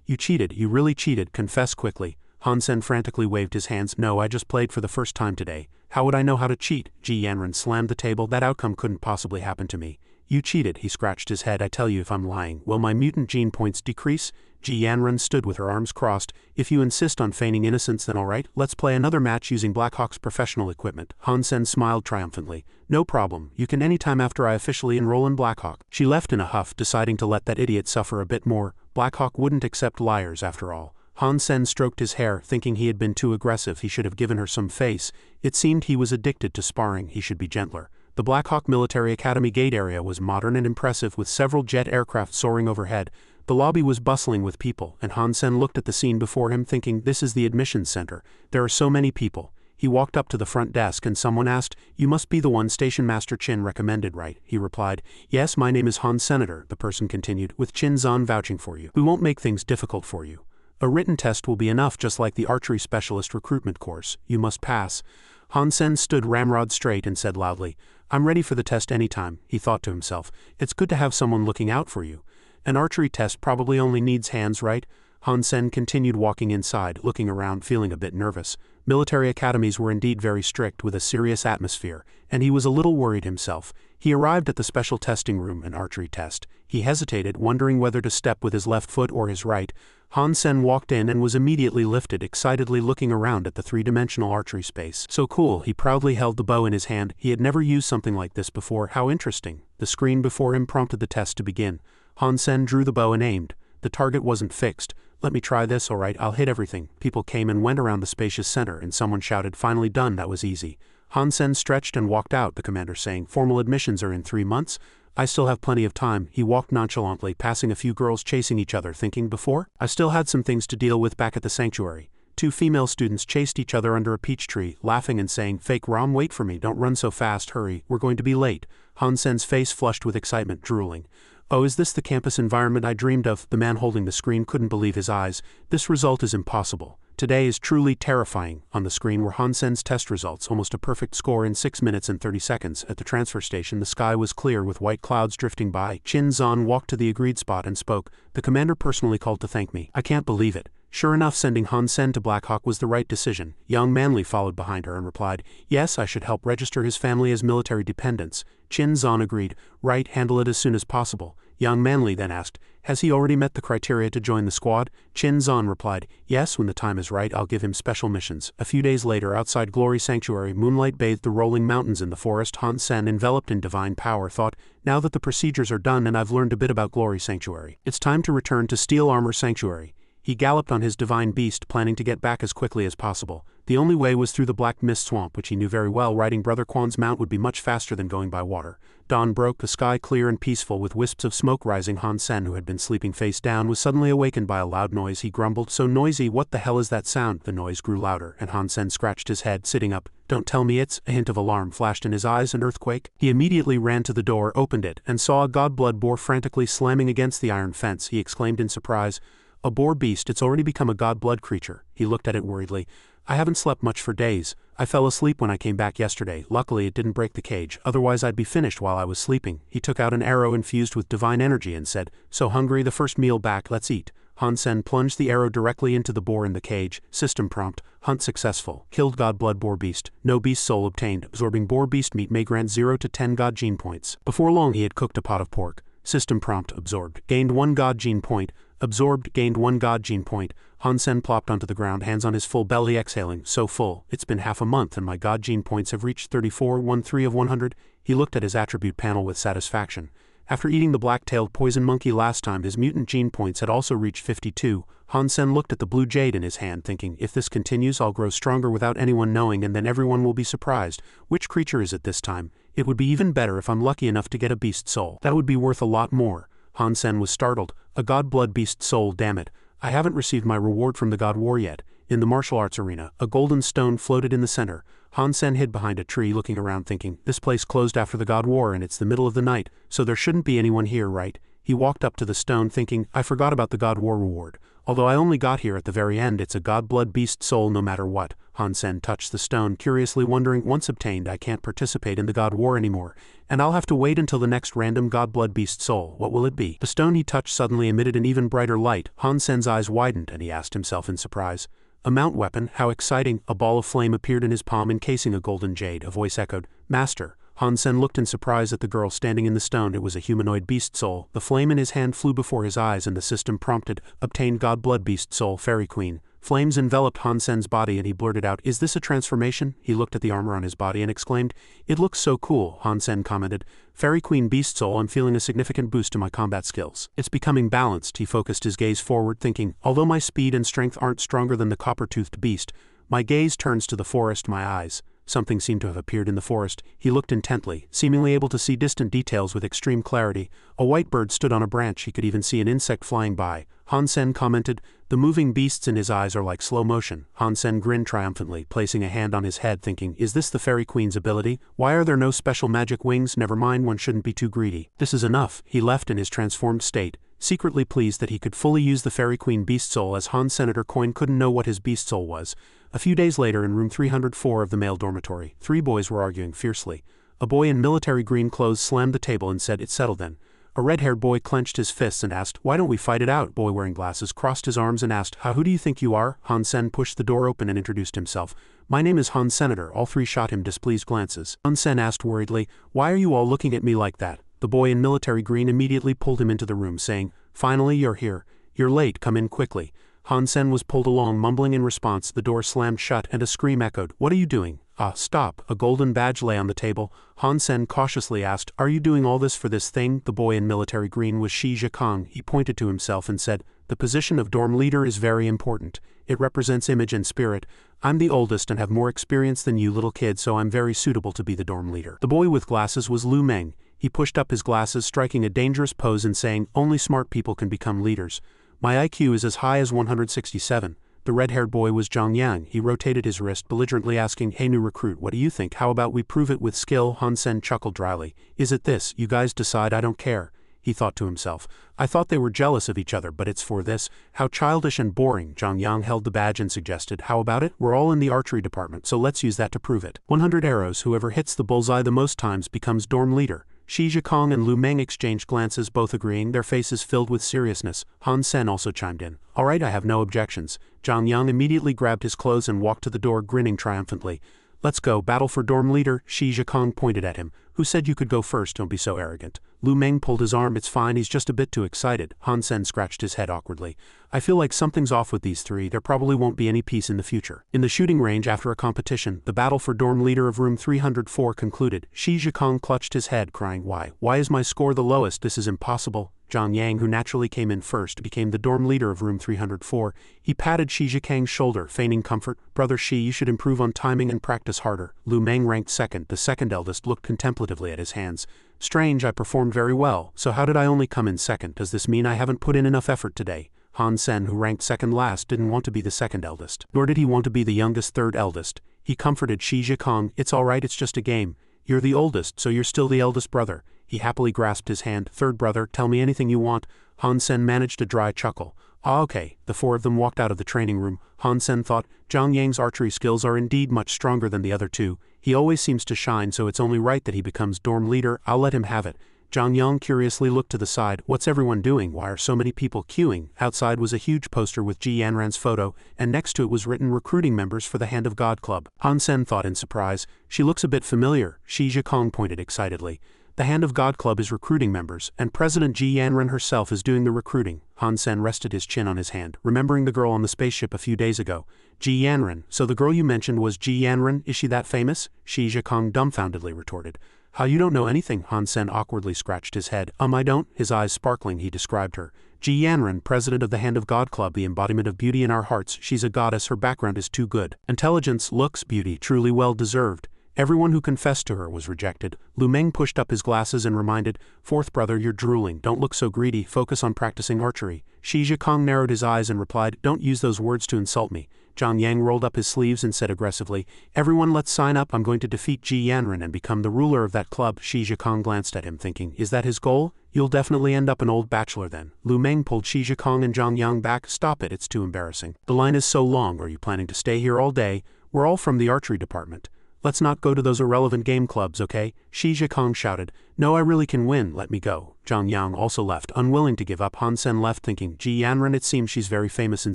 You cheated, you really cheated, confess quickly. Han Sen frantically waved his hands. No, I just played for the first time today. How would I know how to cheat? Ji Yanren slammed the table. That outcome couldn't possibly happen to me. You cheated. He scratched his head. I tell you, if I'm lying, will my mutant gene points decrease? Ji Yanren stood with her arms crossed. If you insist on feigning innocence, then alright, let's play another match using Blackhawk's professional equipment. Han Sen smiled triumphantly. No problem, you can anytime after I officially enroll in Blackhawk. She left in a huff, deciding to let that idiot suffer a bit more. Blackhawk wouldn't accept liars after all. Han Sen stroked his hair, thinking he had been too aggressive. He should have given her some face. It seemed he was addicted to sparring. He should be gentler. The Black Hawk Military Academy gate area was modern and impressive, with several jet aircraft soaring overhead. The lobby was bustling with people, and Han Sen looked at the scene before him, thinking, this is the admissions center. There are so many people. He walked up to the front desk and someone asked, "You must be the one Station Master Chin recommended, right?" He replied, "Yes, my name is Han Senator," the person continued, "with Chin Zan vouching for you. We won't make things difficult for you. A written test will be enough, just like the archery specialist recruitment course. You must pass." Han Sen stood ramrod straight and said loudly, "I'm ready for the test anytime." He thought to himself, it's good to have someone looking out for you. An archery test probably only needs hands, right? Han Sen continued walking inside, looking around, feeling a bit nervous. Military academies were indeed very strict, with a serious atmosphere, and he was a little worried himself. He arrived at the special testing room, an archery test. He hesitated, wondering whether to step with his left foot or his right. Han Sen walked in and was immediately lifted, excitedly looking around at the three-dimensional archery space. So cool. He proudly held the bow in his hand. He had never used something like this before. How interesting. The screen before him prompted the test to begin. Han Sen drew the bow and aimed. The target wasn't fixed. "Let me try this, alright, I'll hit everything." People came and went around the spacious center, and someone shouted, "Finally done, that was easy." Han Sen stretched and walked out, the commander saying, "Formal admissions are in 3 months. I still have plenty of time." He walked nonchalantly, passing a few girls chasing each other, thinking, before I still had some things to deal with back at the sanctuary. 2 female students chased each other under a peach tree, laughing and saying, "Fake Rom, wait for me, don't run so fast, hurry, we're going to be late." Han Sen's face flushed with excitement, drooling. "Oh, is this the campus environment I dreamed of?" The man holding the screen couldn't believe his eyes. "This result is impossible. Today is truly terrifying." On the screen were Han Sen's test results, almost a perfect score in 6 minutes and 30 seconds. At the transfer station, the sky was clear with white clouds drifting by. Chin Zan walked to the agreed spot and spoke. "The commander personally called to thank me. I can't believe it." Sure enough, sending Han Sen to Black Hawk was the right decision. Young Manly followed behind her and replied, "Yes, I should help register his family as military dependents." Chin Zan agreed. "Right, handle it as soon as possible." Young Manly then asked, "Has he already met the criteria to join the squad?" Chin Zan replied, "Yes, when the time is right I'll give him special missions." A few days later, outside Glory Sanctuary, moonlight bathed the rolling mountains in the forest. Han Sen, enveloped in divine power, thought, "Now that the procedures are done and I've learned a bit about Glory Sanctuary, it's time to return to Steel Armor Sanctuary." He galloped on his divine beast, planning to get back as quickly as possible. The only way was through the Black Mist Swamp, which he knew very well. Riding Brother Quan's mount would be much faster than going by water. Dawn broke, the sky clear and peaceful with wisps of smoke rising. Han Sen, who had been sleeping face down, was suddenly awakened by a loud noise. He grumbled, "So noisy, what the hell is that sound?" The noise grew louder, and Han Sen scratched his head, sitting up. "Don't tell me it's—" A hint of alarm flashed in his eyes. An earthquake? He immediately ran to the door, opened it, and saw a godblood boar frantically slamming against the iron fence. He exclaimed in surprise, "A boar beast, it's already become a godblood creature." He looked at it worriedly. "I haven't slept much for days. I fell asleep when I came back yesterday. Luckily it didn't break the cage, otherwise I'd be finished while I was sleeping." He took out an arrow infused with divine energy and said, "So hungry, the first meal back, let's eat." Han Sen plunged the arrow directly into the boar in the cage. System prompt: hunt successful. Killed godblood boar beast. No beast soul obtained. Absorbing boar beast meat may grant 0 to 10 god gene points. Before long he had cooked a pot of pork. System prompt: absorbed. Gained 1 god gene point. Absorbed, gained 1 god gene point. Han Sen plopped onto the ground, hands on his full belly, exhaling, "So full, it's been half a month and my god gene points have reached 34.13 of 100. He looked at his attribute panel with satisfaction. After eating the black-tailed poison monkey last time, his mutant gene points had also reached 52. Han Sen looked at the blue jade in his hand, thinking, if this continues I'll grow stronger without anyone knowing, and then everyone will be surprised. Which creature is it this time? It would be even better if I'm lucky enough to get a beast soul. That would be worth a lot more." Han Sen was startled. "A god blood beast soul, damn it. I haven't received my reward from the God War yet." In the martial arts arena, a golden stone floated in the center. Han Sen hid behind a tree, looking around, thinking, this place closed after the God War and it's the middle of the night, so there shouldn't be anyone here, right? He walked up to the stone, thinking, I forgot about the God War reward. Although I only got here at the very end, it's a god blood beast soul no matter what. Han Sen touched the stone, curiously wondering, once obtained, I can't participate in the God War anymore, and I'll have to wait until the next random god blood beast soul. What will it be? The stone he touched suddenly emitted an even brighter light. Han Sen's eyes widened, and he asked himself in surprise, a mount weapon? How exciting! A ball of flame appeared in his palm, encasing a golden jade. A voice echoed, Master. Han Sen looked in surprise at the girl standing in the stone. It was a humanoid beast soul. The flame in his hand flew before his eyes, and the system prompted, obtained god blood beast soul, fairy queen. Flames enveloped Han Sen's body and he blurted out, "Is this a transformation?" He looked at the armor on his body and exclaimed, "It looks so cool," Han Sen commented. "Fairy Queen Beast Soul, I'm feeling a significant boost to my combat skills. It's becoming balanced." He focused his gaze forward, thinking, "Although my speed and strength aren't stronger than the copper-toothed beast, my gaze turns to the forest, my eyes." Something seemed to have appeared in the forest. He looked intently, seemingly able to see distant details with extreme clarity. A white bird stood on a branch. He could even see an insect flying by. Han Sen commented, "The moving beasts in his eyes are like slow motion." Han Sen grinned triumphantly, placing a hand on his head, thinking, "Is this the Fairy Queen's ability? Why are there no special magic wings? Never mind, one shouldn't be too greedy. This is enough." He left in his transformed state, secretly pleased that he could fully use the Fairy Queen Beast Soul, as Han Senator Coin couldn't know what his Beast Soul was. A few days later, in room 304 of the male dormitory, 3 boys were arguing fiercely. A boy in military green clothes slammed the table and said, "It's settled then." A red-haired boy clenched his fists and asked, "Why don't we fight it out?" Boy wearing glasses crossed his arms and asked, Who do you think you are?" Han Sen pushed the door open and introduced himself. "My name is Han Senator." All 3 shot him displeased glances. Han Sen asked worriedly, "Why are you all looking at me like that?" The boy in military green immediately pulled him into the room, saying, "Finally, you're here. You're late, come in quickly." Han Sen was pulled along, mumbling in response. The door slammed shut and a scream echoed, "What are you doing?" "Ah, stop." A golden badge lay on the table. Han Sen cautiously asked, "Are you doing all this for this thing?" The boy in military green was Shi Zhikang. He pointed to himself and said, "The position of dorm leader is very important. It represents image and spirit. I'm the oldest and have more experience than you little kids, so I'm very suitable to be the dorm leader." The boy with glasses was Lu Meng. He pushed up his glasses, striking a dangerous pose and saying, "Only smart people can become leaders. My IQ is as high as 167. The red-haired boy was Zhang Yang. He rotated his wrist, belligerently asking, "Hey new recruit, what do you think? How about we prove it with skill?" Han Sen chuckled dryly. "Is it this? You guys decide, I don't care." He thought to himself. "I thought they were jealous of each other, but it's for this. How childish and boring." Zhang Yang held the badge and suggested, "How about it? We're all in the archery department, so let's use that to prove it. 100 arrows, whoever hits the bullseye the most times becomes dorm leader." Shi Zhikang and Lu Meng exchanged glances, both agreeing, their faces filled with seriousness. Han Sen also chimed in. "All right, I have no objections." Zhang Yang immediately grabbed his clothes and walked to the door, grinning triumphantly. "Let's go, battle for dorm leader." Shi Zhikang pointed at him. "Who said you could go first? Don't be so arrogant." Lu Meng pulled his arm. "It's fine, he's just a bit too excited." Han Sen scratched his head awkwardly. "I feel like something's off with these 3, there probably won't be any peace in the future." In the shooting range after a competition, the battle for dorm leader of room 304 concluded. Shi Zhikang clutched his head, crying, Why is my score the lowest? This is impossible." Zhang Yang, who naturally came in first, became the dorm leader of room 304. He patted Shi Zhikang's shoulder, feigning comfort. "Brother Shi, you should improve on timing and practice harder." Lu Meng ranked second. The second eldest looked contemplatively at his hands. "Strange, I performed very well. So how did I only come in second? Does this mean I haven't put in enough effort today?" Han Sen, who ranked second last, didn't want to be the second eldest. Nor did he want to be the youngest third eldest. He comforted Shi Zhikang, "It's all right, it's just a game. You're the oldest, so you're still the eldest brother." He happily grasped his hand. "Third brother, tell me anything you want." Han Sen managed a dry chuckle. "Ah, okay." The 4 of them walked out of the training room. Han Sen thought, Zhang Yang's archery skills are indeed much stronger than the other 2. He always seems to shine, so it's only right that he becomes dorm leader. I'll let him have it. Zhang Yang curiously looked to the side. "What's everyone doing? Why are so many people queuing?" Outside was a huge poster with Ji Yanran's photo, and next to it was written, "Recruiting members for the Hand of God Club." Han Sen thought in surprise. "She looks a bit familiar." Shi Zhikang pointed excitedly. "The Hand of God Club is recruiting members, and President Ji Yanran herself is doing the recruiting." Han Sen rested his chin on his hand, remembering the girl on the spaceship a few days ago. Ji Yanran. "So the girl you mentioned was Ji Yanran? Is she that famous?" Shi Zhikang dumbfoundedly retorted. "How, you don't know anything?" Han Sen awkwardly scratched his head. I don't." His eyes sparkling, he described her. "Ji Yanran, president of the Hand of God Club, the embodiment of beauty in our hearts. She's a goddess, her background is too good. Intelligence, looks, beauty, truly well deserved. Everyone who confessed to her was rejected." Lu Meng pushed up his glasses and reminded, "Fourth brother, you're drooling. Don't look so greedy. Focus on practicing archery." Shi Zhikang narrowed his eyes and replied, "Don't use those words to insult me." Zhang Yang rolled up his sleeves and said aggressively, "Everyone let's sign up. I'm going to defeat Ji Yanran and become the ruler of that club." Shi Zhikang glanced at him, thinking, is that his goal? You'll definitely end up an old bachelor then. Lu Meng pulled Shi Zhikang and Zhang Yang back. "Stop it, it's too embarrassing. The line is so long. Are you planning to stay here all day? We're all from the archery department. Let's not go to those irrelevant game clubs, okay?" Shi Zhikang shouted. "No, I really can win, let me go." Zhang Yang also left, unwilling to give up. Han Sen left thinking, Ji Yanran, it seems she's very famous in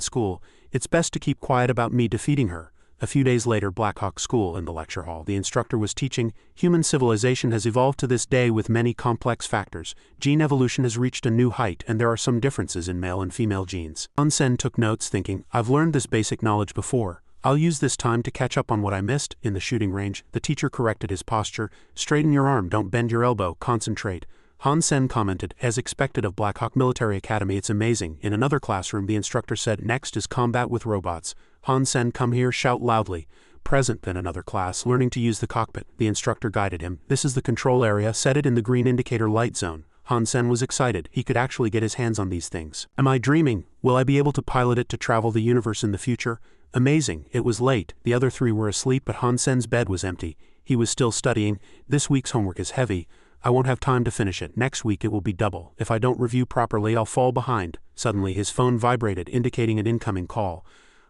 school. It's best to keep quiet about me defeating her. A few days later, Blackhawk School in the lecture hall. The instructor was teaching, human civilization has evolved to this day with many complex factors. Gene evolution has reached a new height, and there are some differences in male and female genes. Han-sen took notes, thinking, I've learned this basic knowledge before. I'll use this time to catch up on what I missed. In the shooting range, the teacher corrected his posture. Straighten your arm, don't bend your elbow, concentrate. Han-sen commented, as expected of Blackhawk Military Academy, it's amazing. In another classroom, the instructor said, next is combat with robots. Han-sen, come here, shout loudly. Present. Then another class, learning to use the cockpit. The instructor guided him. This is the control area, set it in the green indicator light zone. Han-sen was excited. He could actually get his hands on these things. Am I dreaming? Will I be able to pilot it to travel the universe in the future? Amazing. It was late. The other three were asleep, but Han-sen's bed was empty. He was still studying. This week's homework is heavy. I won't have time to finish it. Next week it will be double. If I don't review properly, I'll fall behind. Suddenly his phone vibrated, indicating an incoming call.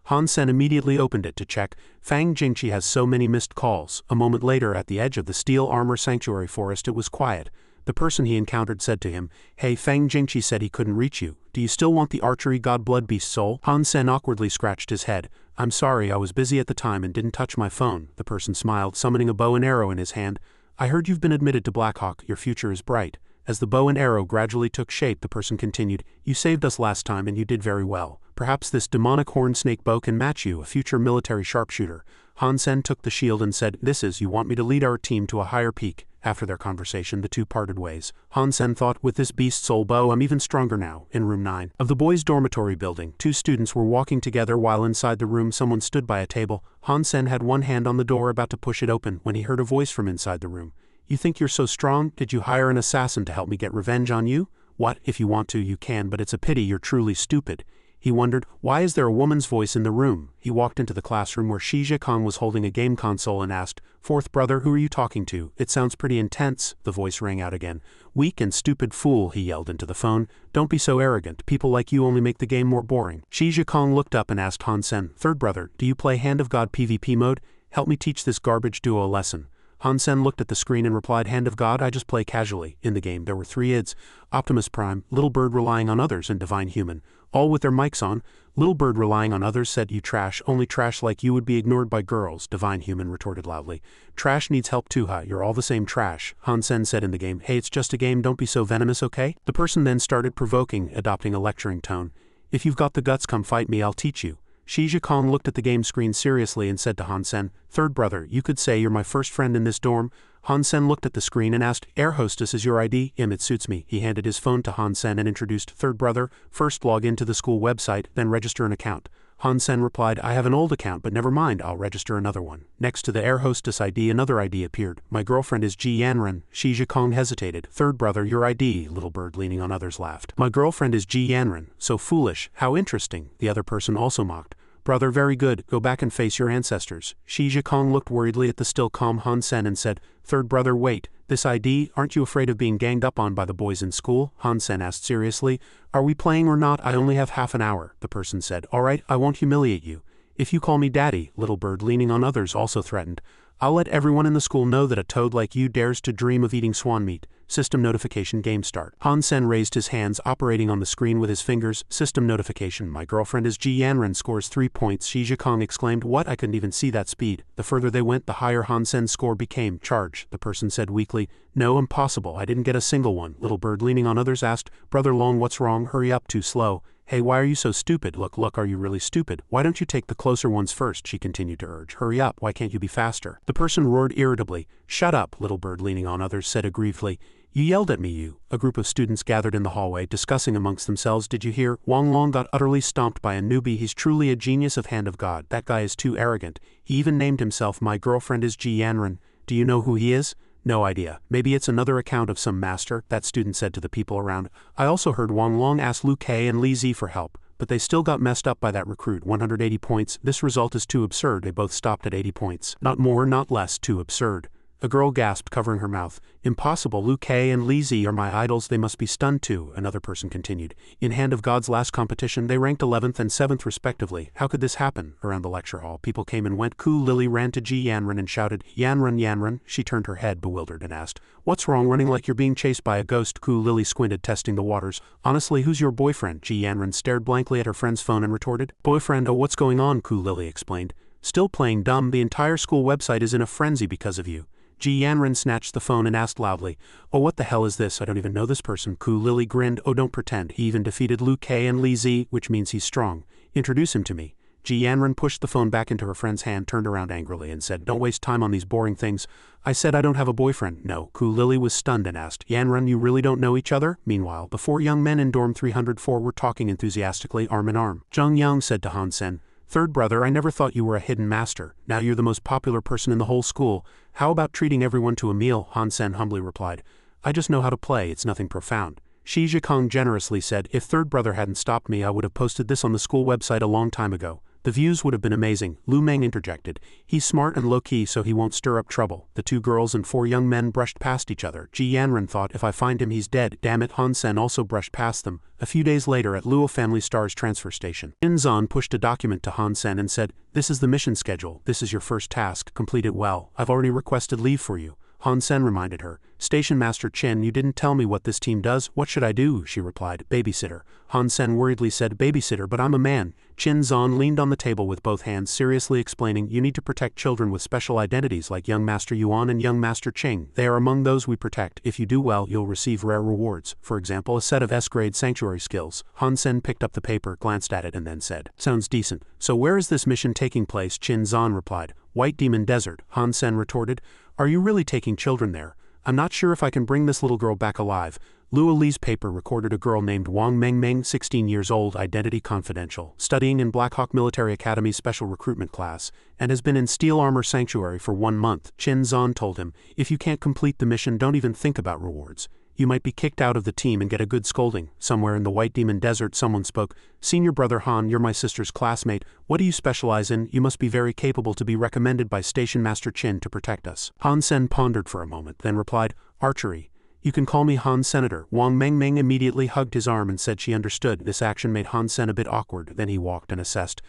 Han-sen immediately opened it to check. Fang Jingqi has so many missed calls. A moment later, at the edge of the steel armor sanctuary forest, it was quiet. The person he encountered said to him, Hey, Fang Jingqi said he couldn't reach you. Do you still want the archery god blood beast soul? Han-sen awkwardly scratched his head. I'm sorry, I was busy at the time and didn't touch my phone. The person smiled, summoning a bow and arrow in his hand. I heard you've been admitted to Blackhawk. Your future is bright. As the bow and arrow gradually took shape, the person continued, You saved us last time and you did very well. Perhaps this demonic horn snake bow can match you, a future military sharpshooter. Han-sen took the shield and said, This is, you want me to lead our team to a higher peak. After their conversation, the two parted ways. Han-sen thought, with this beast soul bow, I'm even stronger now. In room 9 of the boys' dormitory building, two students were walking together while inside the room someone stood by a table. Han-sen had one hand on the door about to push it open when he heard a voice from inside the room. You think you're so strong? Did you hire an assassin to help me get revenge on you? What, if you want to, you can, but it's a pity you're truly stupid. He wondered, why is there a woman's voice in the room? He walked into the classroom where Shi Zhikong was holding a game console and asked, Fourth brother, who are you talking to? It sounds pretty intense. The voice rang out again. Weak and stupid fool, he yelled into the phone. Don't be so arrogant. People like you only make the game more boring. Shi Zhikong looked up and asked Han-sen, Third brother, do you play Hand of God PvP mode? Help me teach this garbage duo a lesson. Han-sen looked at the screen and replied, Hand of God, I just play casually. In the game there were 3 ids, Optimus Prime, Little Bird relying on others, and Divine Human. All with their mics on. Little Bird relying on others said, You trash, only trash like you would be ignored by girls. Divine Human retorted loudly, Trash needs help too, huh? You're all the same trash. Han-sen said in the game, Hey, it's just a game, don't be so venomous, okay? The person then started provoking, adopting a lecturing tone. If you've got the guts, come fight me, I'll teach you. Shi Zhikong looked at the game screen seriously and said to Han-sen, Third brother, you could say you're my first friend in this dorm. Han-sen looked at the screen and asked, Air hostess is your ID? It suits me. He handed his phone to Han-sen and introduced, Third brother, first log into the school website, then register an account. Han-sen replied, I have an old account, but never mind, I'll register another one. Next to the air hostess ID, another ID appeared. My girlfriend is Ji Yanren. Shi Zhikong hesitated. Third brother, your ID, Little Bird leaning on others laughed. My girlfriend is Ji Yanren. So foolish. How interesting. The other person also mocked. Brother, very good. Go back and face your ancestors. Shi Zhikong looked worriedly at the still calm Han-sen and said, Third brother, wait. This ID, aren't you afraid of being ganged up on by the boys in school? Han-sen asked seriously. Are we playing or not? I only have half an hour, the person said. All right, I won't humiliate you. If you call me daddy, Little Bird leaning on others also threatened. I'll let everyone in the school know that a toad like you dares to dream of eating swan meat. System notification, game start. Han-sen raised his hands, operating on the screen with his fingers. System notification, my girlfriend is Ji Yanren, scores 3 points. Shi Zhikong exclaimed, What? I couldn't even see that speed. The further they went, the higher Han-sen's score became. Charge, the person said weakly. No, impossible, I didn't get a single one. Little Bird leaning on others asked, Brother Long, what's wrong? Hurry up, too slow. Hey, why are you so stupid? Look, are you really stupid? Why don't you take the closer ones first? She continued to urge. Hurry up, why can't you be faster? The person roared irritably. Shut up, Little Bird leaning on others said aggrievedly. You yelled at me, you. A group of students gathered in the hallway, discussing amongst themselves. Did you hear? Wang Long got utterly stomped by a newbie. He's truly a genius of Hand of God. That guy is too arrogant. He even named himself, My girlfriend is Ji Yanren. Do you know who he is? No idea. Maybe it's another account of some master, that student said to the people around. I also heard Wang Long ask Lu Kei and Li Zi for help, but they still got messed up by that recruit. 180 points. This result is too absurd. They both stopped at 80 points. Not more, not less. Too absurd. A girl gasped, covering her mouth. Impossible. Lu Kei and Li Zi are my idols. They must be stunned too, another person continued. In Hand of God's last competition, they ranked 11th and 7th respectively. How could this happen? Around the lecture hall, people came and went. Ku Lily ran to Ji Yanren and shouted, Yanren, Yanren. She turned her head, bewildered, and asked, What's wrong, running like you're being chased by a ghost? Ku Lily squinted, testing the waters. Honestly, who's your boyfriend? Ji Yanren stared blankly at her friend's phone and retorted. Boyfriend? Oh, what's going on? Ku Lily explained. Still playing dumb, the entire school website is in a frenzy because of you. Ji Yanran snatched the phone and asked loudly, "Oh, what the hell is this? I don't even know this person." Ku Lily grinned. "Oh, don't pretend. He even defeated Liu Kei and Li Zi, which means he's strong. Introduce him to me." Ji Yanran pushed the phone back into her friend's hand, turned around angrily, and said, "Don't waste time on these boring things. I said I don't have a boyfriend." "No." Ku Lily was stunned and asked, "Yanran, you really don't know each other?" Meanwhile, the 4 young men in dorm 304 were talking enthusiastically, arm in arm. Zheng Yang said to Han Sen, "Third brother, I never thought you were a hidden master. Now you're the most popular person in the whole school. How about treating everyone to a meal?" Han Sen humbly replied, "I just know how to play, it's nothing profound." Shi Zhikong generously said, "If third brother hadn't stopped me, I would have posted this on the school website a long time ago. The views would have been amazing." Lu Meng interjected, "He's smart and low-key so he won't stir up trouble." The 2 girls and 4 young men brushed past each other. Ji Yanran thought, "If I find him he's dead." Damn it, Han Sen also brushed past them. A few days later at Luo Family Star's transfer station, Jin Zan pushed a document to Han Sen and said, "This is the mission schedule. This is your first task. Complete it well. I've already requested leave for you." Han Sen reminded her, "Station Master Chin, you didn't tell me what this team does." "What should I do?" she replied, "Babysitter." Han Sen worriedly said, "Babysitter, but I'm a man." Chin Zan leaned on the table with both hands, seriously explaining, "You need to protect children with special identities like Young Master Yuan and Young Master Ching. They are among those we protect. If you do well, you'll receive rare rewards. For example, a set of S-grade sanctuary skills." Han Sen picked up the paper, glanced at it, and then said, "Sounds decent. So where is this mission taking place?" Chin Zan replied, "White Demon Desert." Han Sen retorted, "Are you really taking children there? I'm not sure if I can bring this little girl back alive." Luo Li's paper recorded a girl named Wang Mengmeng, 16 years old, identity confidential, studying in Blackhawk Military Academy special recruitment class, and has been in Steel Armor Sanctuary for 1 month. Chin Zan told him, "If you can't complete the mission, don't even think about rewards. You might be kicked out of the team and get a good scolding." Somewhere in the White Demon Desert someone spoke, "Senior brother Han, you're my sister's classmate. What do you specialize in? You must be very capable to be recommended by Station Master Chin to protect us." Han Sen pondered for a moment, then replied, "Archery. You can call me Han Senator." Wang Mengmeng immediately hugged his arm and said she understood. This action made Han Sen a bit awkward, then he walked and assessed,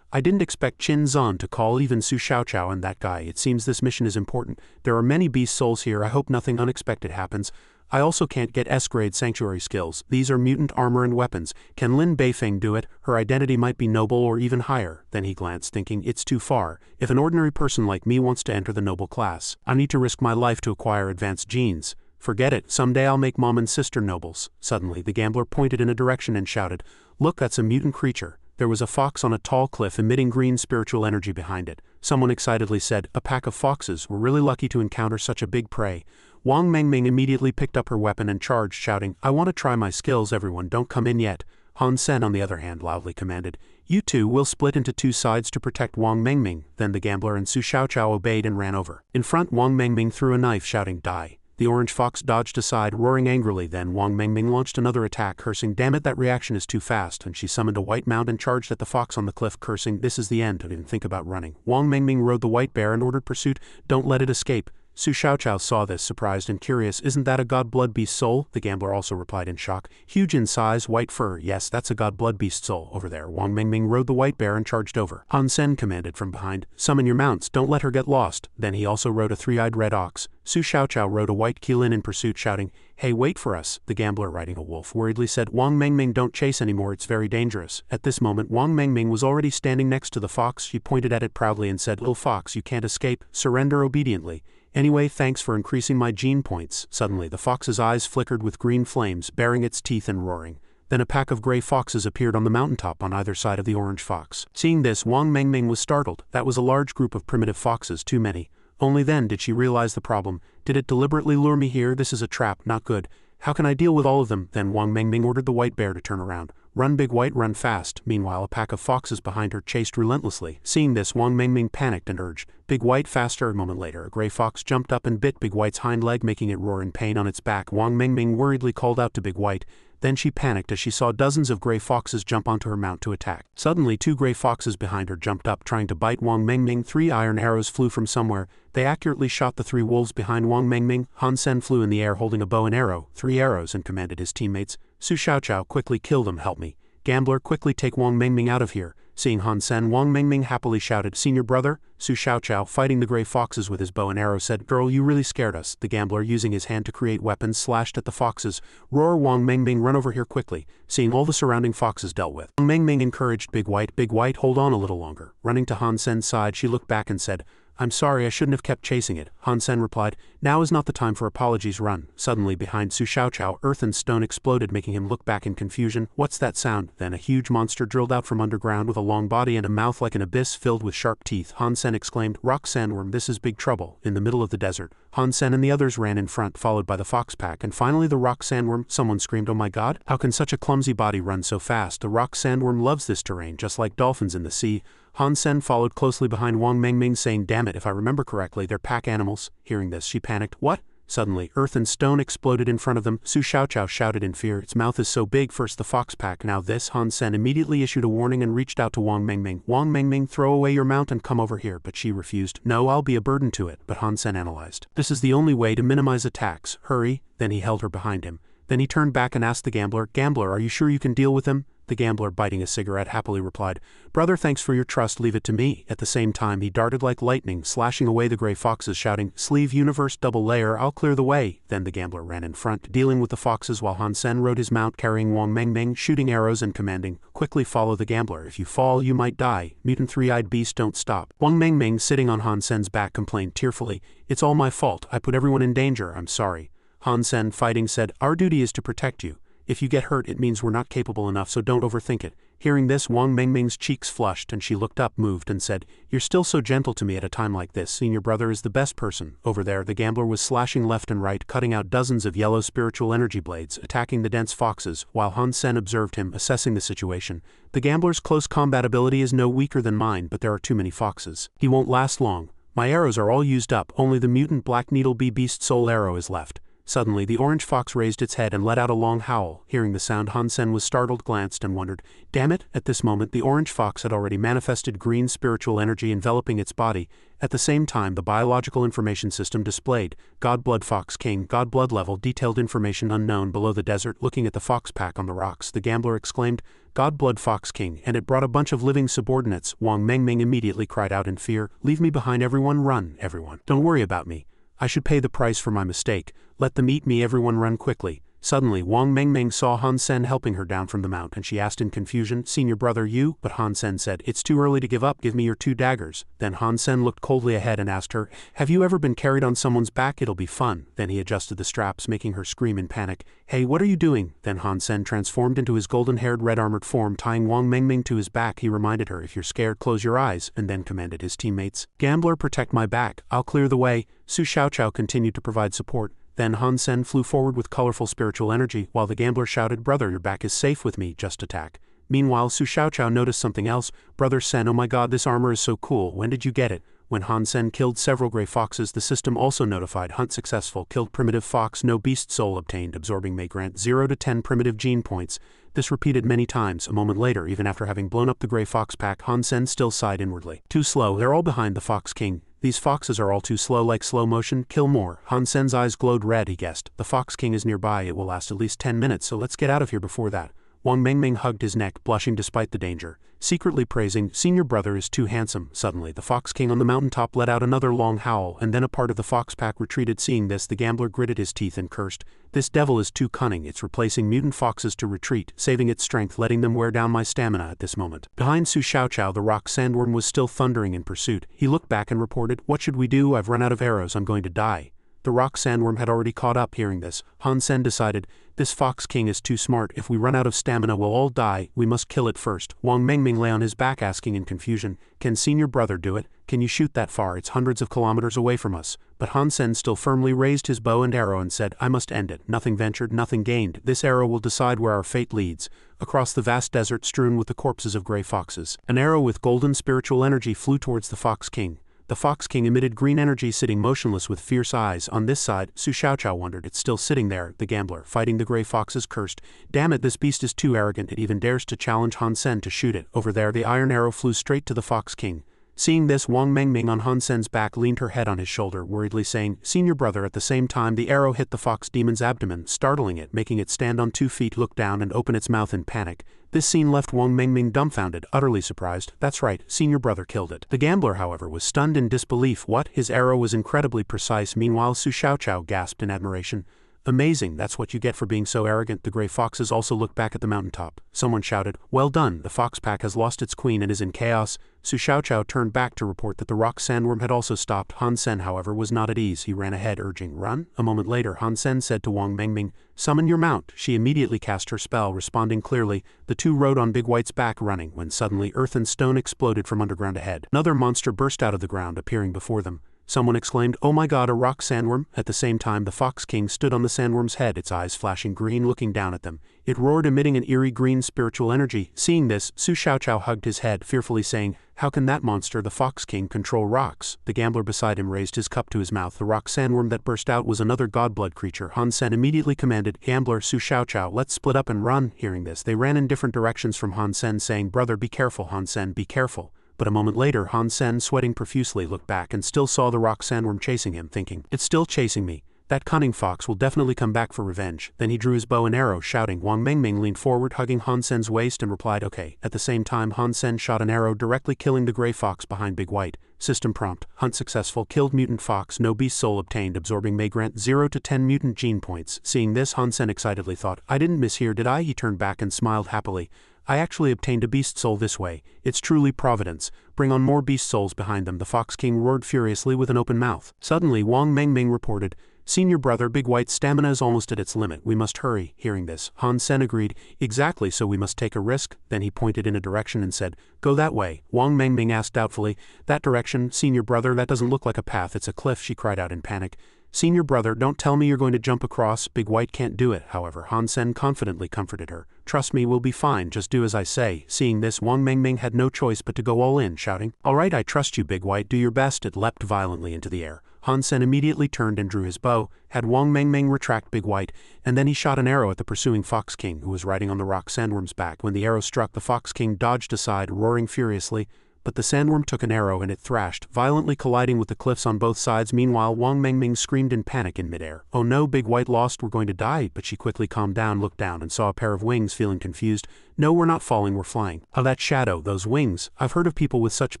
"I didn't expect Chin Zan to call even Su Xiaoqiao and that guy. It seems this mission is important. There are many beast souls here. I hope nothing unexpected happens. I also can't get S-grade sanctuary skills. These are mutant armor and weapons. Can Lin Beifeng do it? Her identity might be noble or even higher." Then he glanced, thinking, "It's too far. If an ordinary person like me wants to enter the noble class, I need to risk my life to acquire advanced genes. Forget it. Someday I'll make mom and sister nobles." Suddenly, the gambler pointed in a direction and shouted, "Look, that's a mutant creature." There was a fox on a tall cliff emitting green spiritual energy behind it. Someone excitedly said, "A pack of foxes. We're really lucky to encounter such a big prey." Wang Mengming immediately picked up her weapon and charged, shouting, "I want to try my skills. Everyone, don't come in yet." Han Sen, on the other hand, loudly commanded, "You two will split into 2 sides to protect Wang Mengming." Then the gambler and Su Xiaoqiao obeyed and ran over. In front, Wang Mengming threw a knife, shouting, "Die." The orange fox dodged aside, roaring angrily. Then Wang Mengming launched another attack, cursing, "Damn it, that reaction is too fast." And she summoned a white mount and charged at the fox on the cliff, cursing, "This is the end. Don't even think about running." Wang Mengming rode the white bear and ordered pursuit. "Don't let it escape." Su Xiaoqiao saw this, surprised and curious. "Isn't that a god blood beast soul?" The gambler also replied in shock. "Huge in size, white fur. Yes, that's a god blood beast soul over there." Wang Mengming rode the white bear and charged over. Han Sen commanded from behind, "Summon your mounts. Don't let her get lost." Then he also rode a 3-eyed red ox. Su Xiaoqiao rode a white keelin in pursuit, shouting, "Hey, wait for us." The gambler, riding a wolf, worriedly said, "Wang Mengming, don't chase anymore. It's very dangerous." At this moment, Wang Mengming was already standing next to the fox. She pointed at it proudly and said, "Little fox, you can't escape. Surrender obediently. Anyway, thanks for increasing my gene points." Suddenly, the fox's eyes flickered with green flames, baring its teeth and roaring. Then a pack of gray foxes appeared on the mountaintop on either side of the orange fox. Seeing this, Wang Mengming was startled. That was a large group of primitive foxes, too many. Only then did she realize the problem. Did it deliberately lure me here? This is a trap, not good. How can I deal with all of them? Then Wang Mengming ordered the white bear to turn around. "Run, Big White, run fast." Meanwhile, a pack of foxes behind her chased relentlessly. Seeing this, Wang Mengming panicked and urged, "Big White, faster." A moment later, a gray fox jumped up and bit Big White's hind leg, making it roar in pain on its back. Wang Mengming worriedly called out to Big White. Then she panicked as she saw dozens of gray foxes jump onto her mount to attack. Suddenly, 2 gray foxes behind her jumped up, trying to bite Wang Mengming. 3 iron arrows flew from somewhere. They accurately shot the 3 wolves behind Wang Mengming. Han Sen flew in the air holding a bow and arrow, 3 arrows, and commanded his teammates, "Su Xiaoqiao, quickly kill them, help me. Gambler, quickly take Wang Mengming out of here." Seeing Han Sen, Wang Mingming happily shouted, "Senior brother?" Su Xiaoqiao, fighting the gray foxes with his bow and arrow, said, "Girl, you really scared us." The gambler, using his hand to create weapons, slashed at the foxes. "Roar, Wang Mingming, run over here quickly." Seeing all the surrounding foxes dealt with, Wang Mingming encouraged, Big White, hold on a little longer." Running to Han Sen's side, she looked back and said, "I'm sorry, I shouldn't have kept chasing it." Han Sen replied, "Now is not the time for apologies, run." Suddenly, behind Su Xiaoqiao, earth and stone exploded, making him look back in confusion. "What's that sound?" Then a huge monster drilled out from underground with a long body and a mouth like an abyss filled with sharp teeth. Han Sen exclaimed, "Rock sandworm, this is big trouble." In the middle of the desert, Han Sen and the others ran in front, followed by the fox pack, and finally the rock sandworm. Someone screamed, "Oh my god, how can such a clumsy body run so fast?" The rock sandworm loves this terrain, just like dolphins in the sea. Han Sen followed closely behind Wang Mingming, saying, "Damn it, if I remember correctly, they're pack animals." Hearing this, she panicked. "What?" Suddenly, earth and stone exploded in front of them. Su Xiaoqiao shouted in fear, "Its mouth is so big, first the fox pack, now this." Han Sen immediately issued a warning and reached out to Wang Mingming. "Wang Mingming, throw away your mount and come over here," but she refused. "No, I'll be a burden to it." But Han Sen analyzed, "This is the only way to minimize attacks. Hurry." Then he held her behind him. Then he turned back and asked the gambler, "Gambler, are you sure you can deal with him?" The gambler, biting a cigarette, happily replied, "Brother, thanks for your trust, leave it to me." At the same time, he darted like lightning, slashing away the gray foxes, shouting, "Sleeve universe double layer, I'll clear the way." Then the gambler ran in front, dealing with the foxes while Han Sen rode his mount carrying Wang Mingming, shooting arrows and commanding, "Quickly follow the gambler. If you fall, you might die. Mutant three-eyed beast, don't stop." Wang Mingming, sitting on Han Sen's back, complained tearfully, "It's all my fault. I put everyone in danger. I'm sorry." Han Sen, fighting, said, "Our duty is to protect you. If you get hurt, it means we're not capable enough, so don't overthink it." Hearing this, Wang Mingming's cheeks flushed and she looked up, moved, and said, "You're still so gentle to me at a time like this. Senior brother is the best person." Over there, the gambler was slashing left and right, cutting out dozens of yellow spiritual energy blades, attacking the dense foxes, while Han Sen observed him, assessing the situation. "The gambler's close combat ability is no weaker than mine, but there are too many foxes. He won't last long. My arrows are all used up, only the mutant black needle bee beast soul arrow is left." Suddenly, the orange fox raised its head and let out a long howl. Hearing the sound, Han Sen was startled, glanced, and wondered, "Damn it!" At this moment, the orange fox had already manifested green spiritual energy enveloping its body. At the same time, the biological information system displayed, "God Blood Fox King, God Blood level, detailed information unknown." Below the desert, looking at the fox pack on the rocks, the gambler exclaimed, "God Blood Fox King," and it brought a bunch of living subordinates. Wang Mingming immediately cried out in fear, "Leave me behind, everyone, run, everyone. Don't worry about me. I should pay the price for my mistake. Let them eat me, everyone, run quickly." Suddenly, Wang Mingming saw Han Sen helping her down from the mount, and she asked in confusion, "Senior brother, you?" But Han Sen said, "It's too early to give up, give me your 2 daggers. Then Han Sen looked coldly ahead and asked her, "Have you ever been carried on someone's back? It'll be fun." Then he adjusted the straps, making her scream in panic, "Hey, what are you doing?" Then Han Sen transformed into his golden-haired red-armored form, tying Wang Mingming to his back. He reminded her, "If you're scared, close your eyes," and then commanded his teammates, "Gambler, protect my back. I'll clear the way." Su Xiaoqiao continued to provide support. Then Han Sen flew forward with colorful spiritual energy, while the gambler shouted, "Brother, your back is safe with me, just attack." Meanwhile, Su Xiaoqiao noticed something else. "Brother Sen, oh my god, this armor is so cool. When did you get it?" When Han Sen killed several gray foxes, the system also notified, "Hunt successful. Killed primitive fox, no beast soul obtained. Absorbing may grant 0 to 10 primitive gene points." This repeated many times. A moment later, even after having blown up the gray fox pack, Han Sen still sighed inwardly. "Too slow, they're all behind the Fox King. These foxes are all too slow, like slow motion. Kill more." Han Sen's eyes glowed red. He guessed, "The Fox King is nearby. It will last at least 10 minutes, so let's get out of here before that." Wang Mingming hugged his neck, blushing despite the danger, secretly praising, "Senior brother is too handsome." Suddenly, the Fox King on the mountaintop let out another long howl, and then a part of the fox pack retreated. Seeing this, the gambler gritted his teeth and cursed, "This devil is too cunning. It's replacing mutant foxes to retreat, saving its strength, letting them wear down my stamina at this moment." Behind Su Xiaoqiao, the rock sandworm was still thundering in pursuit. He looked back and reported, "What should we do? I've run out of arrows. I'm going to die." The rock sandworm had already caught up. Hearing this, Han Sen decided, "This Fox King is too smart. If we run out of stamina, we'll all die. We must kill it first." Wang Mingming lay on his back, asking in confusion, "Can senior brother do it? Can you shoot that far? It's hundreds of kilometers away from us." But Han Sen still firmly raised his bow and arrow and said, "I must end it. Nothing ventured, nothing gained. This arrow will decide where our fate leads." Across the vast desert strewn with the corpses of gray foxes, an arrow with golden spiritual energy flew towards the Fox King. The Fox King emitted green energy, sitting motionless with fierce eyes. On this side, Su Xiaoqiao wondered, "It's still sitting there." The gambler, fighting the gray foxes, cursed, "Damn it, this beast is too arrogant. It even dares to challenge Han Sen to shoot it." Over there, the iron arrow flew straight to the Fox King. Seeing this, Wang Mengming on Han Sen's back leaned her head on his shoulder, worriedly saying, "Senior brother." At the same time, the arrow hit the fox demon's abdomen, startling it, making it stand on 2 feet, look down, and open its mouth in panic. This scene left Wang Mengming dumbfounded, utterly surprised. That's right, senior brother killed it. The gambler, however, was stunned in disbelief. What? His arrow was incredibly precise. Meanwhile, Su Xiaoqiao gasped in admiration. "Amazing, that's what you get for being so arrogant." The gray foxes also looked back at the mountaintop. Someone shouted, "Well done, the fox pack has lost its queen and is in chaos." Su Xiaoqiao turned back to report that the rock sandworm had also stopped. Han Sen, however, was not at ease. He ran ahead, urging, "Run." A moment later, Han Sen said to Wang Mengming, "Summon your mount." She immediately cast her spell, responding clearly. The two rode on Big White's back, running, when suddenly earth and stone exploded from underground ahead. Another monster burst out of the ground, appearing before them. Someone exclaimed, "Oh my god, a rock sandworm!" At the same time, the Fox King stood on the sandworm's head, its eyes flashing green, looking down at them. It roared, emitting an eerie green spiritual energy. Seeing this, Su Xiaoqiao hugged his head, fearfully saying, "How can that monster, the Fox King, control rocks?" The gambler beside him raised his cup to his mouth. The rock sandworm that burst out was another godblood creature. Han Sen immediately commanded, "Gambler, Su Xiaoqiao, let's split up and run." Hearing this, they ran in different directions from Han Sen, saying, "Brother, be careful, Han Sen, be careful." But a moment later, Han Sen, sweating profusely, looked back and still saw the rock sandworm chasing him, thinking, "It's still chasing me. That cunning fox will definitely come back for revenge." Then he drew his bow and arrow, shouting. Wang Mengming leaned forward, hugging Han Sen's waist, and replied, "Okay." At the same time, Han Sen shot an arrow, directly killing the gray fox behind Big White. System prompt: hunt successful, killed mutant fox, no beast soul obtained, absorbing may grant 0 to 10 mutant gene points. Seeing this, Han Sen excitedly thought, "I didn't miss here, did I?" He turned back and smiled happily. "I actually obtained a beast soul this way. It's truly providence. Bring on more beast souls behind them." The Fox King roared furiously with an open mouth. Suddenly, Wang Mengming reported, "Senior brother, Big White's stamina is almost at its limit. We must hurry." Hearing this, Han Sen agreed, "Exactly, so we must take a risk." Then he pointed in a direction and said, "Go that way." Wang Mengming asked doubtfully, "That direction, senior brother? That doesn't look like a path, it's a cliff," she cried out in panic. "Senior brother, don't tell me you're going to jump across." Big White can't do it, however. Han Sen confidently comforted her. "Trust me, we'll be fine, just do as I say." Seeing this, Wang Mengming had no choice but to go all in, shouting, "All right, I trust you, Big White, do your best." It leapt violently into the air. Han Sen immediately turned and drew his bow, had Wang Mengming retract Big White, and then he shot an arrow at the pursuing Fox King, who was riding on the rock sandworm's back. When the arrow struck, the Fox King dodged aside, roaring furiously, but the sandworm took an arrow and it thrashed, violently colliding with the cliffs on both sides. Meanwhile, Wang Mengming screamed in panic in midair. "Oh no, Big White lost, we're going to die." But she quickly calmed down, looked down, and saw a pair of wings, feeling confused. "No, we're not falling, we're flying." "How that shadow, those wings? I've heard of people with such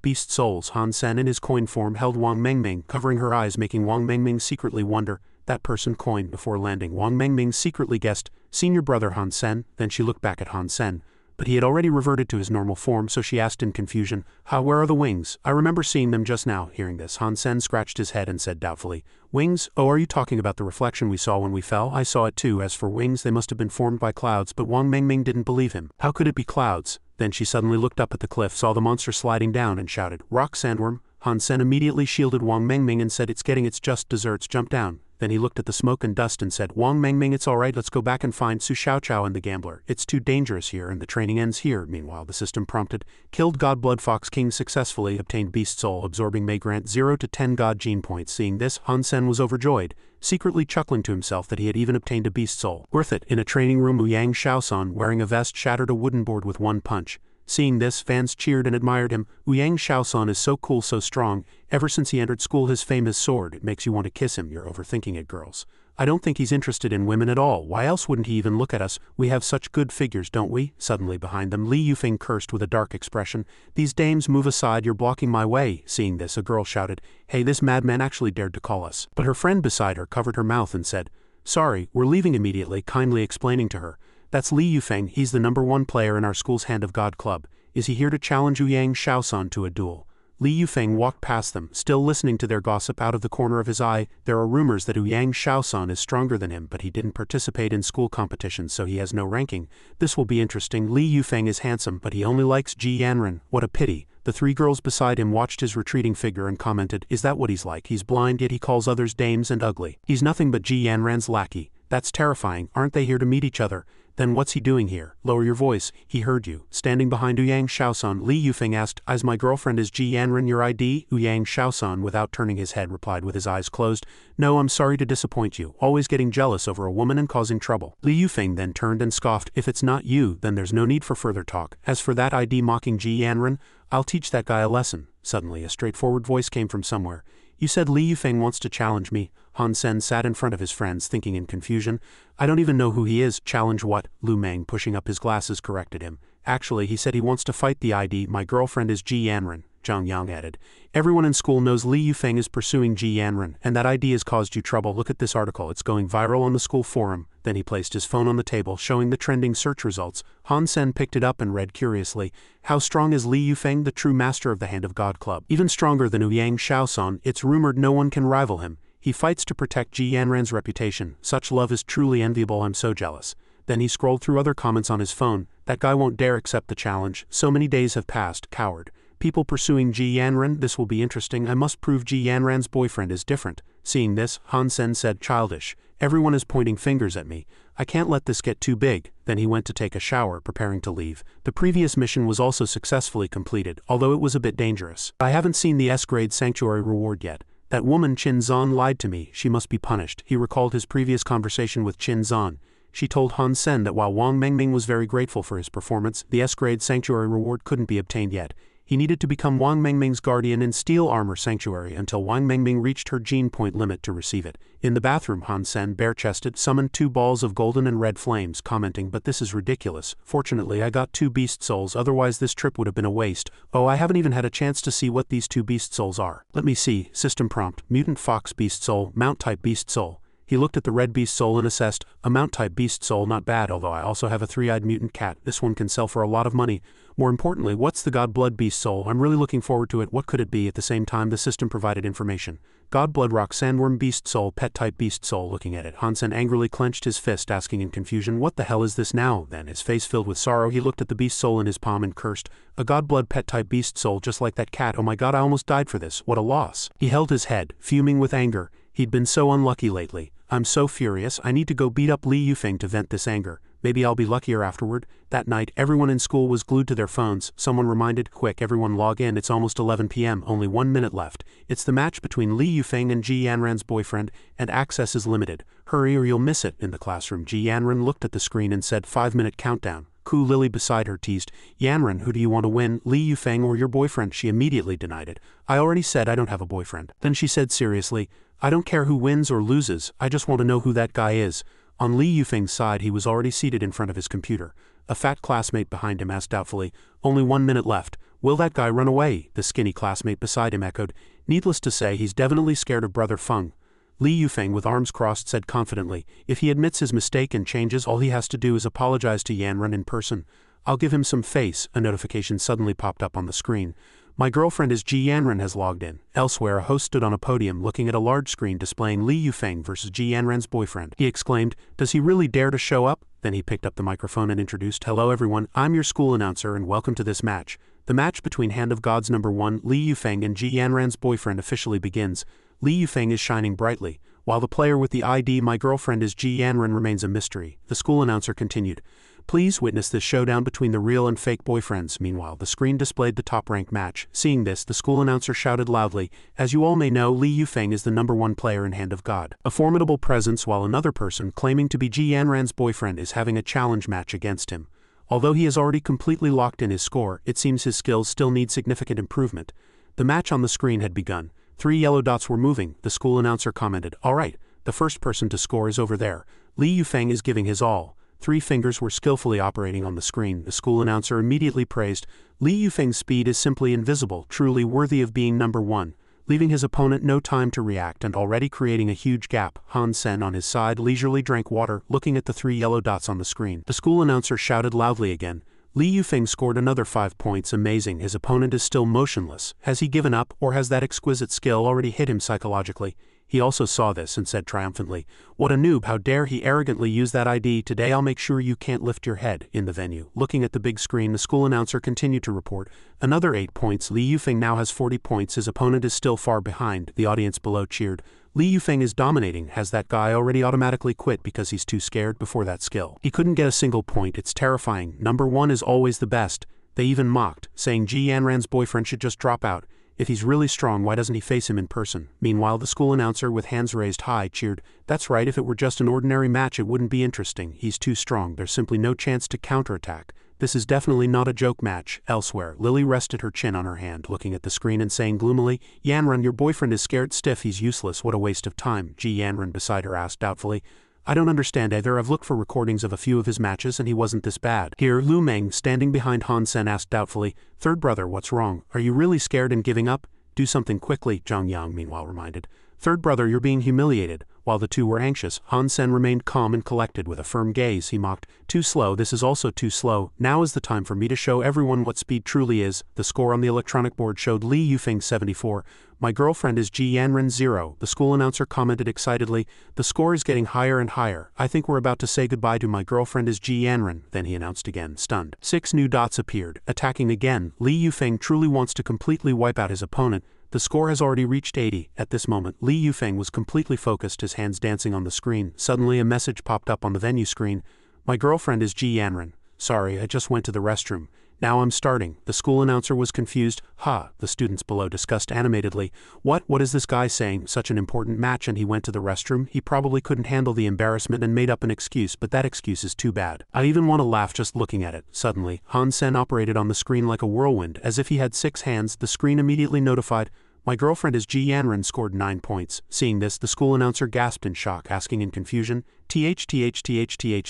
beast souls." Han Sen in his coin form held Wang Mengming, covering her eyes, making Wang Mengming secretly wonder. That person coined. Before landing, Wang Mengming secretly guessed, "Senior brother Han Sen." Then she looked back at Han Sen. But he had already reverted to his normal form, so she asked in confusion, "Where are the wings? I remember seeing them just now." Hearing this, Han Sen scratched his head and said doubtfully, "Wings? Oh, are you talking about the reflection we saw when we fell? I saw it too. As for wings, they must have been formed by clouds." But Wang Mengming didn't believe him. How could it be clouds? Then she suddenly looked up at the cliff, saw the monster sliding down, and shouted, "Rock sandworm." Han Sen immediately shielded Wang Mengming and said, "It's getting its just desserts, jump down." Then he looked at the smoke and dust and said, "Wang Mengming, it's all right, let's go back and find Su Xiaoqiao and the gambler. It's too dangerous here and the training ends here." Meanwhile, the system prompted, killed Godblood Fox King successfully, obtained beast soul, absorbing may grant 0 to 10 god gene points. Seeing this, Han Sen was overjoyed, secretly chuckling to himself that he had even obtained a beast soul. Worth it. In a training room, Ouyang Shaosan, wearing a vest, shattered a wooden board with one punch. Seeing this, fans cheered and admired him. Ouyang Shaosan is so cool, so strong. Ever since he entered school, his fame is soared. It makes you want to kiss him. You're overthinking it, girls. I don't think he's interested in women at all. Why else wouldn't he even look at us? We have such good figures, don't we? Suddenly behind them, Li Yufeng cursed with a dark expression. "These dames, move aside, you're blocking my way." Seeing this, a girl shouted, "Hey, this madman actually dared to call us." But her friend beside her covered her mouth and said, "Sorry, we're leaving immediately," kindly explaining to her, "That's Li Yufeng, he's the #1 player in our school's Hand of God club. Is he here to challenge Ouyang Shaosan to a duel?" Li Yufeng walked past them, still listening to their gossip out of the corner of his eye. There are rumors that Ouyang Shaosan is stronger than him, but he didn't participate in school competitions, so he has no ranking. This will be interesting. Li Yufeng is handsome, but he only likes Ji Yanren. What a pity. The three girls beside him watched his retreating figure and commented, "Is that what he's like? He's blind, yet he calls others dames and ugly. He's nothing but Ji Yanren's lackey. That's terrifying. Aren't they here to meet each other?" Then what's he doing here? Lower your voice, he heard you. Standing behind Ouyang Shaosan, Li Yufeng asked, As my girlfriend is Ji Yanren your ID? Ouyang Shaosan, without turning his head, replied with his eyes closed, No, I'm sorry to disappoint you, always getting jealous over a woman and causing trouble. Li Yufeng then turned and scoffed, If it's not you, then there's no need for further talk. As for that ID mocking Ji Yanren, I'll teach that guy a lesson. Suddenly a straightforward voice came from somewhere. You said Li Yufeng wants to challenge me. Han Sen sat in front of his friends, thinking in confusion. I don't even know who he is. Challenge what? Lu Meng, pushing up his glasses, corrected him. Actually, he said he wants to fight the ID. My girlfriend is Ji Yanren, Zhang Yang added. Everyone in school knows Li Yufeng is pursuing Ji Yanren, and that ID has caused you trouble. Look at this article, it's going viral on the school forum. Then he placed his phone on the table, showing the trending search results. Han Sen picked it up and read curiously. How strong is Li Yufeng, the true master of the Hand of God Club? Even stronger than Ouyang Shaosan, it's rumored no one can rival him. He fights to protect Ji Yanren's reputation. Such love is truly enviable, I'm so jealous. Then he scrolled through other comments on his phone. That guy won't dare accept the challenge. So many days have passed, coward. People pursuing Ji Yanren, this will be interesting. I must prove Ji Yanren's boyfriend is different. Seeing this, Han Sen said, Childish. Everyone is pointing fingers at me. I can't let this get too big. Then he went to take a shower, preparing to leave. The previous mission was also successfully completed, although it was a bit dangerous. I haven't seen the S-grade sanctuary reward yet. That woman Qin Zan lied to me, she must be punished. He recalled his previous conversation with Qin Zan. She told Han Sen that while Wang Mengming was very grateful for his performance, the S-grade sanctuary reward couldn't be obtained yet. He needed to become Wang Mengming's guardian in Steel Armor Sanctuary until Wang Mengming reached her gene point limit to receive it. In the bathroom, Han Sen, bare-chested, summoned 2 balls of golden and red flames, commenting, But this is ridiculous. Fortunately, I got 2 beast souls, otherwise this trip would have been a waste. Oh, I haven't even had a chance to see what these 2 beast souls are. Let me see. System prompt, Mutant Fox Beast Soul, Mount-type Beast Soul. He looked at the red beast soul and assessed, a mount-type beast soul, not bad, although I also have a 3-eyed mutant cat. This one can sell for a lot of money. More importantly, what's the God Blood beast soul? I'm really looking forward to it. What could it be? At the same time, the system provided information. God Blood Rock Sandworm beast soul, pet-type beast soul. Looking at it, Han Sen angrily clenched his fist, asking in confusion, What the hell is this now? Then, his face filled with sorrow, he looked at the beast soul in his palm and cursed, A God Blood pet-type beast soul just like that cat. Oh my god, I almost died for this. What a loss. He held his head, fuming with anger. He'd been so unlucky lately. I'm so furious, I need to go beat up Li Yufeng to vent this anger. Maybe I'll be luckier afterward. That night, everyone in school was glued to their phones. Someone reminded, Quick, everyone log in, it's almost 11 p.m., only 1 minute left. It's the match between Li Yufeng and Ji Yanren's boyfriend, and access is limited. Hurry or you'll miss it. In the classroom, Ji Yanren looked at the screen and said, 5-minute countdown. Ku Lily beside her teased, Yanren, who do you want to win, Li Yufeng or your boyfriend? She immediately denied it. I already said I don't have a boyfriend. Then she said seriously, I don't care who wins or loses, I just want to know who that guy is. On Li Yufeng's side, he was already seated in front of his computer. A fat classmate behind him asked doubtfully, Only 1 minute left. Will that guy run away? The skinny classmate beside him echoed. Needless to say, he's definitely scared of Brother Feng. Li Yufeng, with arms crossed, said confidently, If he admits his mistake and changes, all he has to do is apologize to Yanren in person. I'll give him some face. A notification suddenly popped up on the screen. My girlfriend is Ji Yanren has logged in. Elsewhere, a host stood on a podium looking at a large screen displaying Li Yufeng versus Ji Yanren's boyfriend. He exclaimed, Does he really dare to show up? Then he picked up the microphone and introduced, Hello everyone, I'm your school announcer and welcome to this match. The match between Hand of Gods #1, Li Yufeng and Ji Yanren's boyfriend officially begins. Li Yufeng is shining brightly, while the player with the ID My girlfriend is Ji Yanren remains a mystery. The school announcer continued, Please witness this showdown between the real and fake boyfriends. Meanwhile, the screen displayed the top-ranked match. Seeing this, the school announcer shouted loudly, As you all may know, Li Yufeng is the #1 player in Hand of God. A formidable presence, while another person, claiming to be Ji Yanren's boyfriend, is having a challenge match against him. Although he has already completely locked in his score, it seems his skills still need significant improvement. The match on the screen had begun. 3 yellow dots were moving. The school announcer commented, All right, the first person to score is over there. Li Yufeng is giving his all. 3 fingers were skillfully operating on the screen. The school announcer immediately praised, Li Yufeng's speed is simply invisible, truly worthy of being #1. Leaving his opponent no time to react and already creating a huge gap, Han Sen on his side leisurely drank water, looking at the 3 yellow dots on the screen. The school announcer shouted loudly again. Li Yufeng scored another 5 points. Amazing, his opponent is still motionless. Has he given up, or has that exquisite skill already hit him psychologically? He also saw this and said triumphantly, "What a noob, how dare he arrogantly use that ID, today I'll make sure you can't lift your head." In the venue, looking at the big screen, the school announcer continued to report, "Another 8 points, Li Yufeng now has 40 points, his opponent is still far behind." The audience below cheered. "Li Yufeng is dominating, has that guy already automatically quit because he's too scared before that skill? He couldn't get a single point, it's terrifying, number 1 is always the best." They even mocked, saying Ji Yanran's boyfriend should just drop out. If he's really strong, why doesn't he face him in person? Meanwhile, the school announcer with hands raised high cheered, "That's right, if it were just an ordinary match it wouldn't be interesting. He's too strong, there's simply no chance to counterattack. This is definitely not a joke match." Elsewhere, Lily rested her chin on her hand, looking at the screen and saying gloomily, "Yanran, your boyfriend is scared stiff, he's useless, what a waste of time." Ji Yanran beside her asked doubtfully, "I don't understand either, I've looked for recordings of a few of his matches and he wasn't this bad." Here, Lu Meng, standing behind Han Sen, asked doubtfully, "Third brother, what's wrong? Are you really scared and giving up? Do something quickly," Zhang Yang meanwhile reminded. "Third brother, you're being humiliated." While the two were anxious, Han Sen remained calm and collected with a firm gaze. He mocked, "Too slow, this is also too slow. Now is the time for me to show everyone what speed truly is." The score on the electronic board showed Li Yufeng 74. "My girlfriend is Ji Yanran 0. The school announcer commented excitedly, "The score is getting higher and higher. I think we're about to say goodbye to my girlfriend is Ji Yanran." Then he announced again, stunned. 6 new dots appeared, attacking again. Li Yufeng truly wants to completely wipe out his opponent. The score has already reached 80. At this moment, Li Yufeng was completely focused, his hands dancing on the screen. Suddenly a message popped up on the venue screen. "My girlfriend is Ji Yanran. Sorry, I just went to the restroom. Now I'm starting." The school announcer was confused. "Ha," the students below discussed animatedly. What is this guy saying? Such an important match and he went to the restroom? He probably couldn't handle the embarrassment and made up an excuse, but that excuse is too bad. I even want to laugh just looking at it." Suddenly, Han Sen operated on the screen like a whirlwind, as if he had 6 hands. The screen immediately notified, "My girlfriend is Ji Yanran, scored 9 points. Seeing this, the school announcer gasped in shock, asking in confusion, "TH,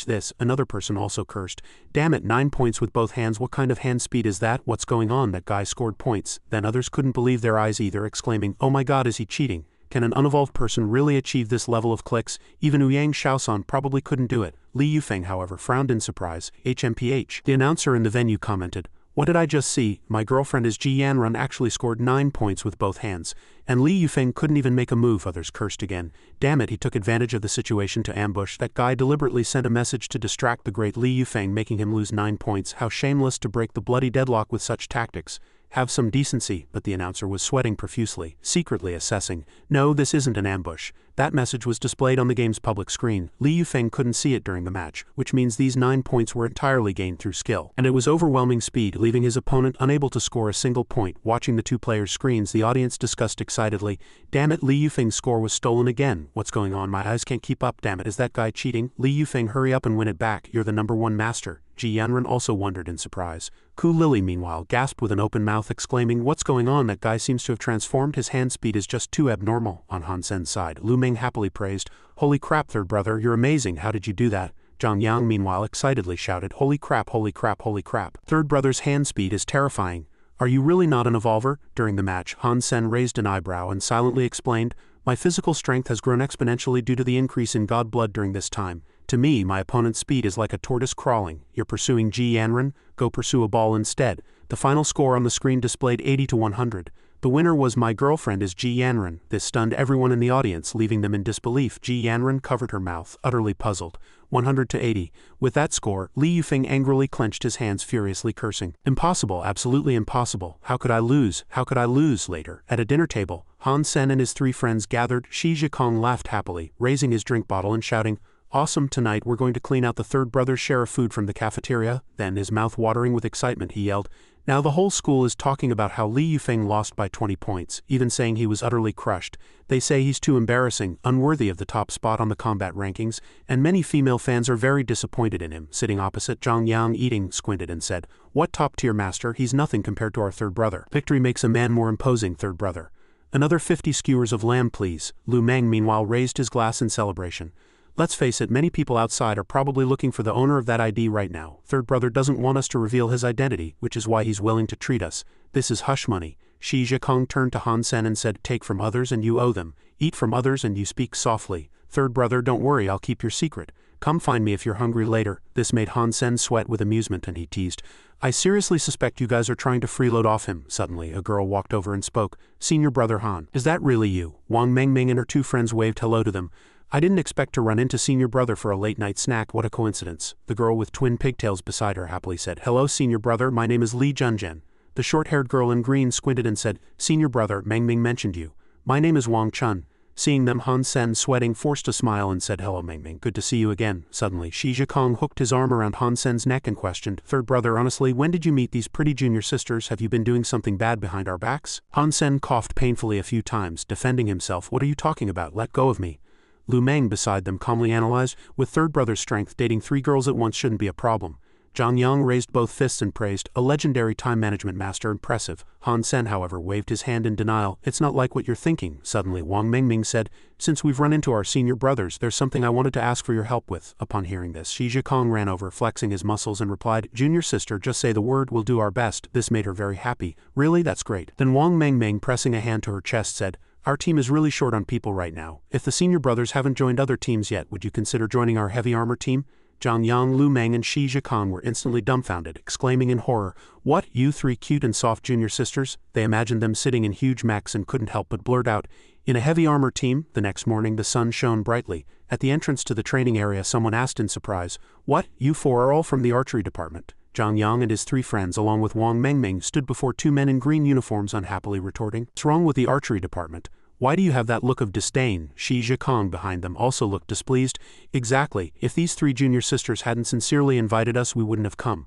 this." Another person also cursed, "Damn it, 9 points with both hands, what kind of hand speed is that? What's going on? That guy scored points." Then others couldn't believe their eyes either, exclaiming, "Oh my god, is he cheating? Can an unevolved person really achieve this level of clicks? Even Ouyang Shaosan probably couldn't do it." Li Yufeng, however, frowned in surprise. "HMPH." The announcer in the venue commented, "What did I just see? My girlfriend is Ji Yanran actually scored 9 points with both hands. And Li Yufeng couldn't even make a move." Others cursed again. "Damn it, he took advantage of the situation to ambush. That guy deliberately sent a message to distract the great Li Yufeng, making him lose 9 points. How shameless to break the bloody deadlock with such tactics. Have some decency." But the announcer was sweating profusely, secretly assessing, "No, this isn't an ambush. That message was displayed on the game's public screen. Li Yufeng couldn't see it during the match, which means these 9 points were entirely gained through skill. And it was overwhelming speed, leaving his opponent unable to score a single point." Watching the two players' screens, the audience discussed excitedly, "Damn it, Li Yufeng's score was stolen again. What's going on? My eyes can't keep up, damn it, is that guy cheating? Li Yufeng, hurry up and win it back, you're the number 1 master." Ji Yanran also wondered in surprise. Ku Lily, meanwhile, gasped with an open mouth, exclaiming, "What's going on? That guy seems to have transformed, his hand speed is just too abnormal." On Han Sen's side, Lu Meng happily praised, "Holy crap, third brother, you're amazing, how did you do that?" Zhang Yang meanwhile excitedly shouted, "Holy crap, holy crap, holy crap. Third brother's hand speed is terrifying. Are you really not an evolver?" During the match, Han Sen raised an eyebrow and silently explained, "My physical strength has grown exponentially due to the increase in god blood during this time. To me, my opponent's speed is like a tortoise crawling. You're pursuing Ji Yanran? Go pursue a ball instead." The final score on the screen displayed 80 to 100. The winner was "My girlfriend is Ji Yanran." This stunned everyone in the audience, leaving them in disbelief. Ji Yanran covered her mouth, utterly puzzled. 100 to 80. With that score, Li Yufeng angrily clenched his hands, furiously cursing. "Impossible, absolutely impossible. How could I lose? How could I lose?" Later, at a dinner table, Han Sen and his 3 friends gathered. Shi Zhikong laughed happily, raising his drink bottle and shouting, "Awesome, tonight we're going to clean out the third brother's share of food from the cafeteria." Then, his mouth watering with excitement, he yelled, "Now the whole school is talking about how Li Yufeng lost by 20 points, even saying he was utterly crushed. They say he's too embarrassing, unworthy of the top spot on the combat rankings, and many female fans are very disappointed in him." Sitting opposite, Zhang Yang, eating, squinted and said, "What top-tier master? He's nothing compared to our third brother. Victory makes a man more imposing, third brother." "Another 50 skewers of lamb, please." Lu Meng meanwhile raised his glass in celebration. "Let's face it, many people outside are probably looking for the owner of that ID right now. Third brother doesn't want us to reveal his identity, which is why he's willing to treat us. This is hush money." Shi Zhikong turned to Han Sen and said, "Take from others and you owe them. Eat from others and you speak softly. Third brother, don't worry, I'll keep your secret. come find me if you're hungry later. This made Han Sen sweat with amusement and he teased, I seriously suspect you guys are trying to freeload off him. Suddenly, a girl walked over and spoke, Senior Brother Han. Is that really you? Wang Mengming and her two friends waved hello to them. I didn't expect to run into Senior Brother for a late-night snack. What a coincidence. The girl with twin pigtails beside her happily said, Hello, Senior Brother, my name is Li Junjian. The short-haired girl in green squinted and said, Senior Brother, Mengming mentioned you. My name is Wang Chun. Seeing them, Han Sen, sweating, forced a smile and said, Hello, Mengming, good to see you again. Suddenly, Shi Zhikong hooked his arm around Han Sen's neck and questioned, Third brother, honestly, when did you meet these pretty junior sisters? Have you been doing something bad behind our backs? Han Sen coughed painfully a few times, defending himself. What are you talking about? Let go of me. Lu Meng beside them calmly analyzed, with third brother's strength, dating 3 girls at once shouldn't be a problem. Zhang Yang raised both fists and praised, a legendary time management master, impressive. Han Sen, however, waved his hand in denial. It's not like what you're thinking. Suddenly, Wang Mengming said, Since we've run into our senior brothers, there's something I wanted to ask for your help with. Upon hearing this, Shi Zhikong ran over, flexing his muscles, and replied, Junior sister, just say the word, we'll do our best. This made her very happy. Really? That's great. Then Wang Mengming, pressing a hand to her chest, said, Our team is really short on people right now. If the senior brothers haven't joined other teams yet, would you consider joining our heavy armor team? Zhang Yang, Lu Meng, and Shi Zhikong were instantly dumbfounded, exclaiming in horror, What, you 3 cute and soft junior sisters? They imagined them sitting in huge mechs and couldn't help but blurt out, In a heavy armor team? The next morning the sun shone brightly. At the entrance to the training area someone asked in surprise, What, you 4 are all from the archery department? Zhang Yang and his 3 friends along with Wang Mengming stood before 2 men in green uniforms unhappily retorting, What's wrong with the archery department? Why do you have that look of disdain? Shi Zhikong behind them also looked displeased. Exactly, if these 3 junior sisters hadn't sincerely invited us we wouldn't have come.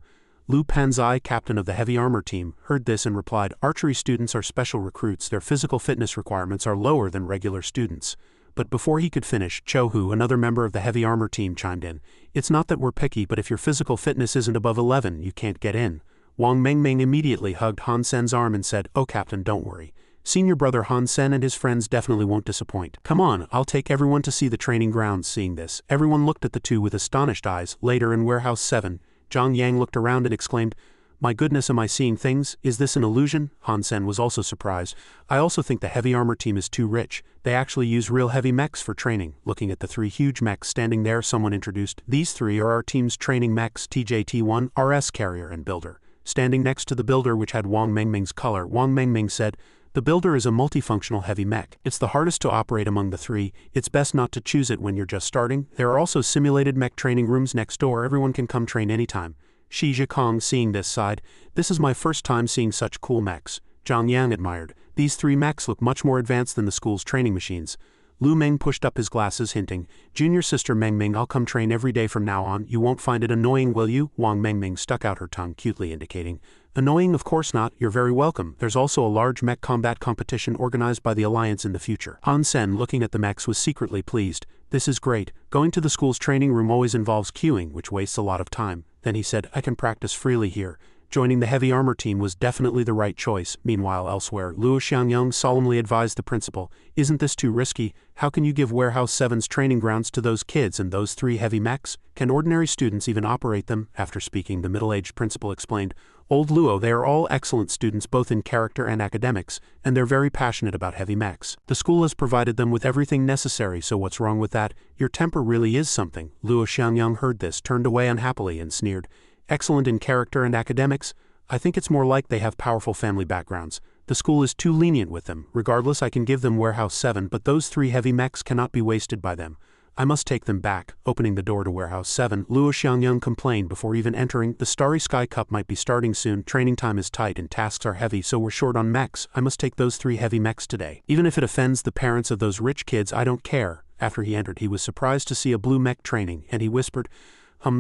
Lu Panzai, captain of the heavy armor team, heard this and replied, Archery students are special recruits, their physical fitness requirements are lower than regular students. But before he could finish, Cho Hu, another member of the heavy armor team, chimed in, It's not that we're picky, but if your physical fitness isn't above 11, you can't get in. Wang Mengming immediately hugged Han Sen's arm and said, Oh Captain, don't worry. Senior brother Han Sen and his friends definitely won't disappoint. Come on, I'll take everyone to see the training grounds. Seeing this, everyone looked at the 2 with astonished eyes. Later in Warehouse 7, Zhang Yang looked around and exclaimed, My goodness, am I seeing things? Is this an illusion? Han Sen was also surprised. I also think the heavy armor team is too rich. They actually use real heavy mechs for training. Looking at the 3 huge mechs standing there, someone introduced, These 3 are our team's training mechs, TJT-1, RS Carrier, and Builder. Standing next to the Builder, which had Wang Mengming's color, Wang Mengming said, The Builder is a multifunctional heavy mech. It's the hardest to operate among the 3. It's best not to choose it when you're just starting. There are also simulated mech training rooms next door. Everyone can come train anytime. Shi Zhikong, seeing this, sighed, This is my first time seeing such cool mechs. Zhang Yang admired, These 3 mechs look much more advanced than the school's training machines. Lu Meng pushed up his glasses, hinting, Junior sister Mengming, I'll come train every day from now on. You won't find it annoying, will you? Wang Mengming stuck out her tongue, cutely indicating, Annoying? Of course not, you're very welcome. There's also a large mech combat competition organized by the Alliance in the future. Han Sen, looking at the mechs, was secretly pleased. This is great. Going to the school's training room always involves queuing, which wastes a lot of time. Then he said, I can practice freely here. Joining the heavy armor team was definitely the right choice. Meanwhile, elsewhere, Luo Xiangyang solemnly advised the principal, Isn't this too risky? How can you give Warehouse 7's training grounds to those kids and those 3 heavy mechs? Can ordinary students even operate them? After speaking, the middle-aged principal explained, Old Luo, they are all excellent students both in character and academics, and they're very passionate about heavy mechs. The school has provided them with everything necessary, so what's wrong with that? Your temper really is something. Luo Xiangyang heard this, turned away unhappily, and sneered, Excellent in character and academics? I think it's more like they have powerful family backgrounds. The school is too lenient with them. Regardless, I can give them Warehouse 7, but those 3 heavy mechs cannot be wasted by them. I must take them back. Opening the door to Warehouse 7, Luo Xiangyang complained before even entering, The Starry Sky Cup might be starting soon. Training time is tight and tasks are heavy, so we're short on mechs. I must take those 3 heavy mechs today. Even if it offends the parents of those rich kids, I don't care. After he entered, he was surprised to see a blue mech training, and he whispered,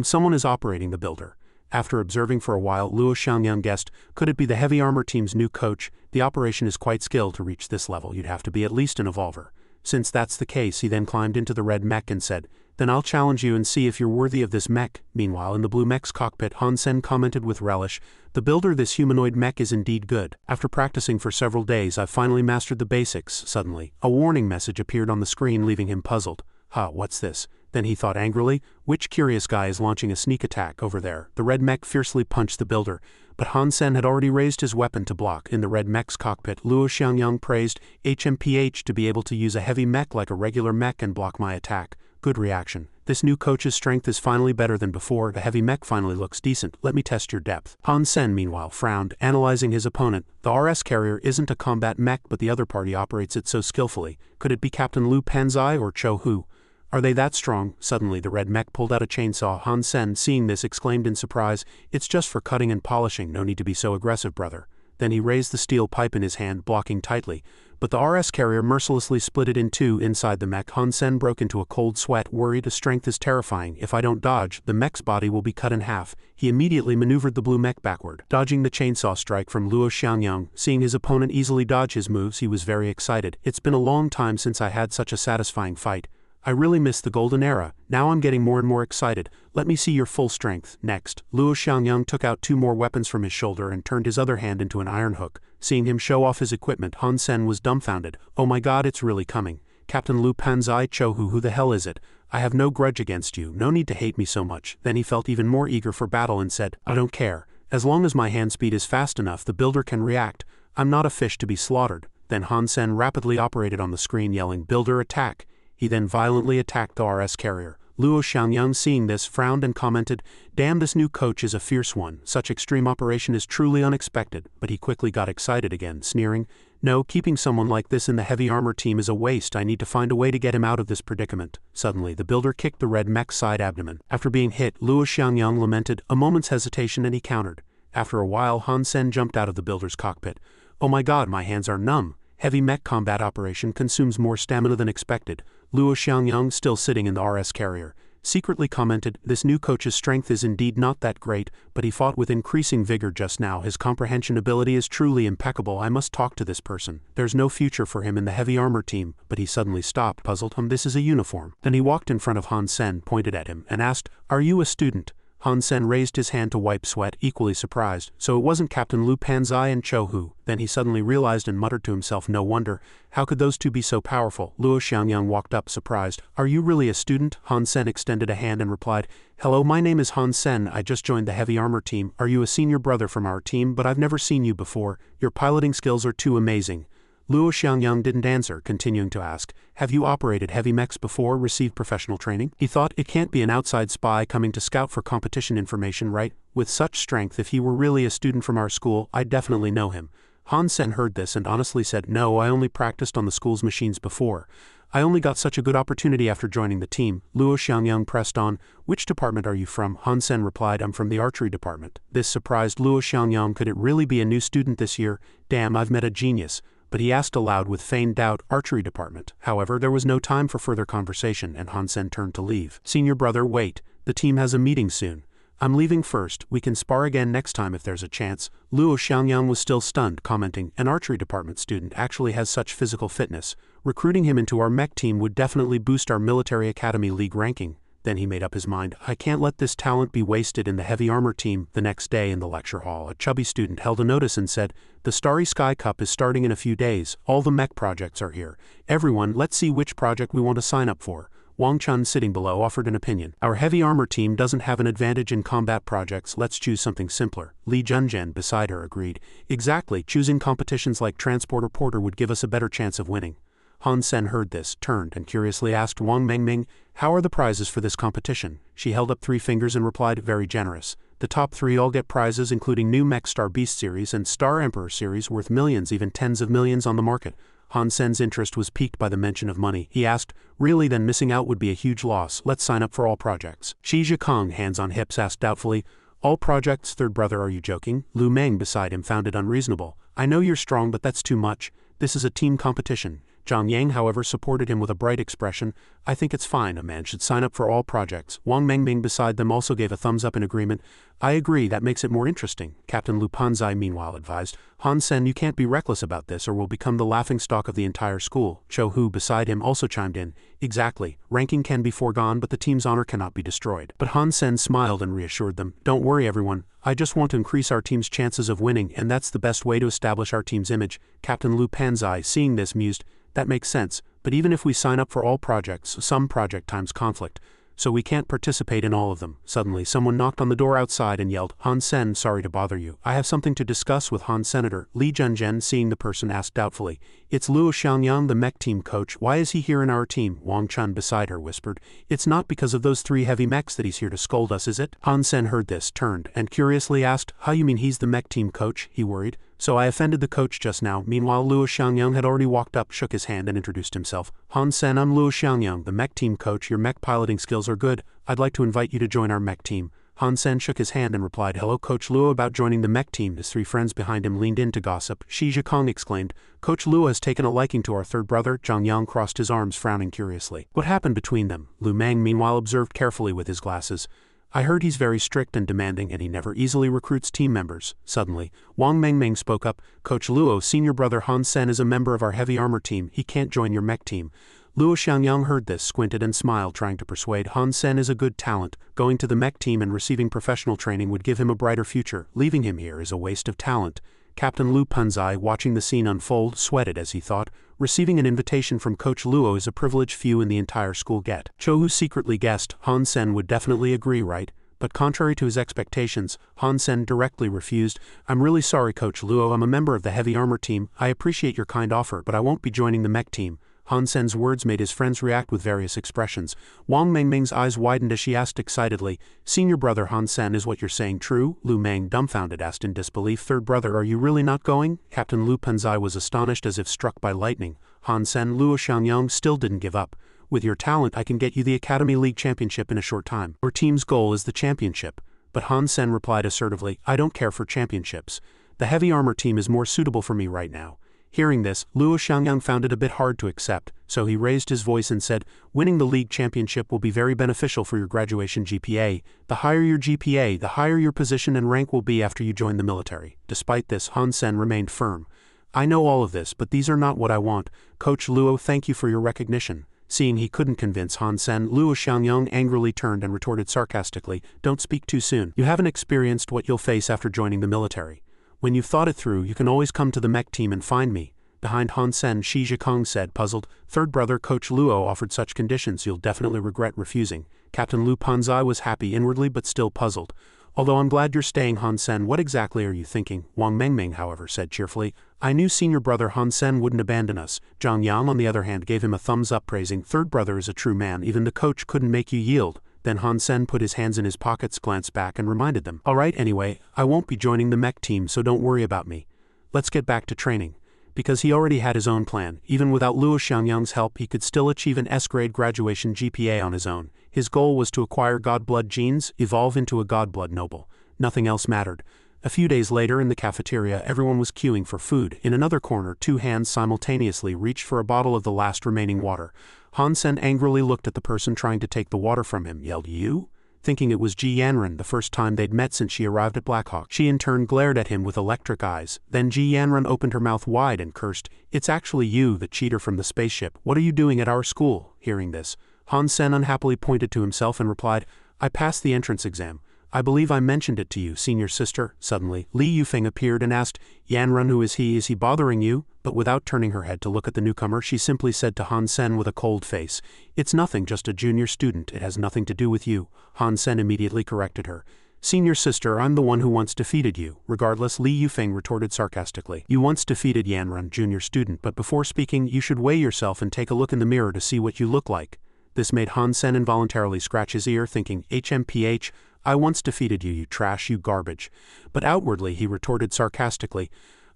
Someone is operating the Builder. After observing for a while, Luo Xiangyang guessed, Could it be the heavy armor team's new coach? The operation is quite skilled. To reach this level, you'd have to be at least an evolver. Since that's the case, he then climbed into the red mech and said, Then I'll challenge you and see if you're worthy of this mech. Meanwhile, in the blue mech's cockpit, Han Sen commented with relish, The Builder, this humanoid mech is indeed good. After practicing for several days, I've finally mastered the basics. Suddenly, a warning message appeared on the screen, leaving him puzzled. What's this? Then he thought angrily, Which curious guy is launching a sneak attack over there? The red mech fiercely punched the Builder, but Han Sen had already raised his weapon to block. In the red mech's cockpit, Luo Xiangyang praised HMPH to be able to use a heavy mech like a regular mech and block my attack. good reaction. This new coach's strength is finally better than before, the heavy mech finally looks decent, let me test your depth. Han Sen meanwhile frowned, analyzing his opponent. The RS carrier isn't a combat mech, but the other party operates it so skillfully. Could it be Captain Lu Panzai or Cho Hu? Are they that strong? Suddenly the red mech pulled out a chainsaw. Han Sen, seeing this, exclaimed in surprise, it's just for cutting and polishing, no need to be so aggressive, brother. Then he raised the steel pipe in his hand, blocking tightly. But the RS carrier mercilessly split it in two inside the mech. Han Sen broke into a cold sweat, worried. The strength is terrifying. If I don't dodge, the mech's body will be cut in half. He immediately maneuvered the blue mech backward, dodging the chainsaw strike from Luo Xiangyang. Seeing his opponent easily dodge his moves, he was very excited. It's been a long time since I had such a satisfying fight. I really miss the golden era. Now I'm getting more and more excited. Let me see your full strength. Next, Luo Xiangyang took out two more weapons from his shoulder and turned his other hand into an iron hook. Seeing him show off his equipment, Han Sen was dumbfounded. Oh my god, it's really coming. Captain Lu Panzai Cho Hu, who the hell is it? I have no grudge against you, no need to hate me so much. Then he felt even more eager for battle and said, I don't care. As long as my hand speed is fast enough, the builder can react. I'm not a fish to be slaughtered. Then Han Sen rapidly operated on the screen, yelling, Builder attack. He then violently attacked the RS carrier. Luo Xiangyang, seeing this, frowned and commented, Damn, this new coach is a fierce one. Such extreme operation is truly unexpected. But he quickly got excited again, sneering, No, keeping someone like this in the heavy armor team is a waste. I need to find a way to get him out of this predicament. Suddenly, the builder kicked the red mech's side abdomen. After being hit, Luo Xiangyang lamented, a moment's hesitation, and he countered. After a while, Han Sen jumped out of the builder's cockpit. Oh my god, my hands are numb. Heavy mech combat operation consumes more stamina than expected. Luo Xiangyang, still sitting in the RS carrier, secretly commented, This new coach's strength is indeed not that great, but he fought with increasing vigor just now. His comprehension ability is truly impeccable. I must talk to this person. There's no future for him in the heavy armor team. But he suddenly stopped, puzzled. This is a uniform. Then he walked in front of Han Sen, pointed at him, and asked, Are you a student? Han Sen raised his hand to wipe sweat, equally surprised. So it wasn't Captain Lu Panzai and Cho Hu. Then he suddenly realized and muttered to himself, No wonder. How could those two be so powerful? Luo Xiangyang walked up, surprised. Are you really a student? Han Sen extended a hand and replied, Hello, my name is Han Sen. I just joined the heavy armor team. Are you a senior brother from our team? But I've never seen you before. Your piloting skills are too amazing. Luo Xiangyang didn't answer, continuing to ask, Have you operated heavy mechs before, received professional training? He thought, it can't be an outside spy coming to scout for competition information, right? With such strength, if he were really a student from our school, I'd definitely know him. Han Sen heard this and honestly said, No, I only practiced on the school's machines before. I only got such a good opportunity after joining the team. Luo Xiangyang pressed on, Which department are you from? Han Sen replied, I'm from the archery department. This surprised Luo Xiangyang. Could it really be a new student this year? Damn, I've met a genius. But he asked aloud with feigned doubt, Archery department. However, there was no time for further conversation, and Han Sen turned to leave. Senior brother, wait. The team has a meeting soon. I'm leaving first. We can spar again next time if there's a chance. Luo Xiangyang was still stunned, commenting, An archery department student actually has such physical fitness. Recruiting him into our mech team would definitely boost our military academy league ranking. Then he made up his mind, I can't let this talent be wasted in the heavy armor team. The next day in the lecture hall, a chubby student held a notice and said, The Starry Sky Cup is starting in a few days. All the mech projects are here. Everyone, let's see which project we want to sign up for. Wang Chun, sitting below, offered an opinion. Our heavy armor team doesn't have an advantage in combat projects. Let's choose something simpler. Li Junzhen, beside her, agreed. Exactly, choosing competitions like Transporter Porter would give us a better chance of winning. Han Sen heard this, turned, and curiously asked Wang Mengming, How are the prizes for this competition? She held up 3 fingers and replied, Very generous. The top 3 all get prizes including new Mech Star Beast series and Star Emperor series worth millions, even tens of millions on the market. Han Sen's interest was piqued by the mention of money. He asked, Really, then missing out would be a huge loss. Let's sign up for all projects. Shi Zhikong, hands on hips, asked doubtfully, All projects, third brother, are you joking? Lu Meng beside him found it unreasonable. I know you're strong, but that's too much. This is a team competition. Zhang Yang, however, supported him with a bright expression. I think it's fine. A man should sign up for all projects. Wang Mengming beside them also gave a thumbs up in agreement. I agree, that makes it more interesting. Captain Lu Panzai meanwhile advised. Han Sen, you can't be reckless about this or we'll become the laughingstock of the entire school. Cho Hu beside him also chimed in. Exactly. Ranking can be foregone, but the team's honor cannot be destroyed. But Han Sen smiled and reassured them. Don't worry, everyone. I just want to increase our team's chances of winning, and that's the best way to establish our team's image. Captain Lu Panzai, seeing this, mused. That makes sense, but even if we sign up for all projects, some project times conflict. so we can't participate in all of them. Suddenly, someone knocked on the door outside and yelled, "Han Sen, sorry to bother you. I have something to discuss with Han Senator." Li Junzhen, seeing the person, asked doubtfully, "It's Luo Xiangyang, the mech team coach. Why is he here in our team?" Wang Chun beside her whispered, "It's not because of those 3 heavy mechs that he's here to scold us, is it?" Han Sen heard this, turned, and curiously asked, "How you mean he's the mech team coach?" He worried. "So I offended the coach just now." Meanwhile, Luo Xiangyang had already walked up, shook his hand, and introduced himself. "Han Sen, I'm Luo Xiangyang, the mech team coach. Your mech piloting skills are good. I'd like to invite you to join our mech team." Han Sen shook his hand and replied, "Hello, Coach Luo." About joining the mech team, his 3 friends behind him leaned in to gossip. Shi Zhikong exclaimed, "Coach Luo has taken a liking to our third brother." Zhang Yang crossed his arms, frowning curiously. "What happened between them?" Lu Meng meanwhile observed carefully with his glasses. "I heard he's very strict and demanding, and he never easily recruits team members." Suddenly, Wang Mengmeng spoke up, "Coach Luo, senior brother Han Sen is a member of our heavy armor team. He can't join your mech team." Luo Xiangyang heard this, squinted and smiled, trying to persuade. Han Sen is a good talent. Going to the mech team and receiving professional training would give him a brighter future. Leaving him here is a waste of talent. Captain Lu Punzai, watching the scene unfold, sweated as he thought, receiving an invitation from Coach Luo is a privilege few in the entire school get. Chou secretly guessed Han Sen would definitely agree, right? But contrary to his expectations, Han Sen directly refused. "I'm really sorry, Coach Luo. I'm a member of the heavy armor team. I appreciate your kind offer, but I won't be joining the mech team." Han Sen's words made his friends react with various expressions. Wang Mengmeng's eyes widened as she asked excitedly, "Senior brother Han Sen, is what you're saying true?" Lu Meng, dumbfounded, asked in disbelief, "Third brother, are you really not going?" Captain Lu Punzai was astonished as if struck by lightning. Han Sen, Luo Xiangyang still didn't give up. "With your talent, I can get you the Academy League Championship in a short time. Your team's goal is the championship." But Han Sen replied assertively, "I don't care for championships. The heavy armor team is more suitable for me right now." Hearing this, Luo Xiangyang found it a bit hard to accept, so he raised his voice and said, "Winning the league championship will be very beneficial for your graduation GPA. The higher your GPA, the higher your position and rank will be after you join the military." Despite this, Han Sen remained firm. "I know all of this, but these are not what I want. Coach Luo, thank you for your recognition." Seeing he couldn't convince Han Sen, Luo Xiangyang angrily turned and retorted sarcastically, "Don't speak too soon. You haven't experienced what you'll face after joining the military. When you've thought it through, you can always come to the mech team and find me." Behind Han Sen, Shi Zhikong said, puzzled, "Third brother Coach Luo offered such conditions you'll definitely regret refusing." Captain Lu Punzai was happy inwardly but still puzzled. "Although I'm glad you're staying, Han Sen, what exactly are you thinking?" Wang Mengmeng, however, said cheerfully, "I knew senior brother Han Sen wouldn't abandon us." Zhang Yang, on the other hand, gave him a thumbs up, praising, "Third brother is a true man. Even the coach couldn't make you yield." Then Han Sen put his hands in his pockets, glanced back, and reminded them, "All right, anyway, I won't be joining the mech team, so don't worry about me. Let's get back to training." Because he already had his own plan, even without Luo Xiangyang's help he could still achieve an S-grade graduation GPA on his own. His goal was to acquire God-blood genes, evolve into a God-blood noble. Nothing else mattered. A few days later, in the cafeteria, everyone was queuing for food. In another corner, 2 hands simultaneously reached for a bottle of the last remaining water. Han Sen angrily looked at the person trying to take the water from him, yelled, "You?" Thinking it was Ji Yanran, the first time they'd met since she arrived at Blackhawk. She in turn glared at him with electric eyes. Then Ji Yanran opened her mouth wide and cursed, "It's actually you, the cheater from the spaceship. What are you doing at our school?" Hearing this, Han Sen unhappily pointed to himself and replied, "I passed the entrance exam. I believe I mentioned it to you, senior sister." Suddenly, Li Yufeng appeared and asked, "Yanran, who is he? Is he bothering you?" But without turning her head to look at the newcomer, she simply said to Han Sen with a cold face, "It's nothing, just a junior student. It has nothing to do with you." Han Sen immediately corrected her. "Senior sister, I'm the one who once defeated you." Regardless, Li Yufeng retorted sarcastically, "You once defeated Yanran, junior student, but before speaking, you should weigh yourself and take a look in the mirror to see what you look like." This made Han Sen involuntarily scratch his ear, thinking, "HMPH, I once defeated you, you trash, you garbage." But outwardly he retorted sarcastically,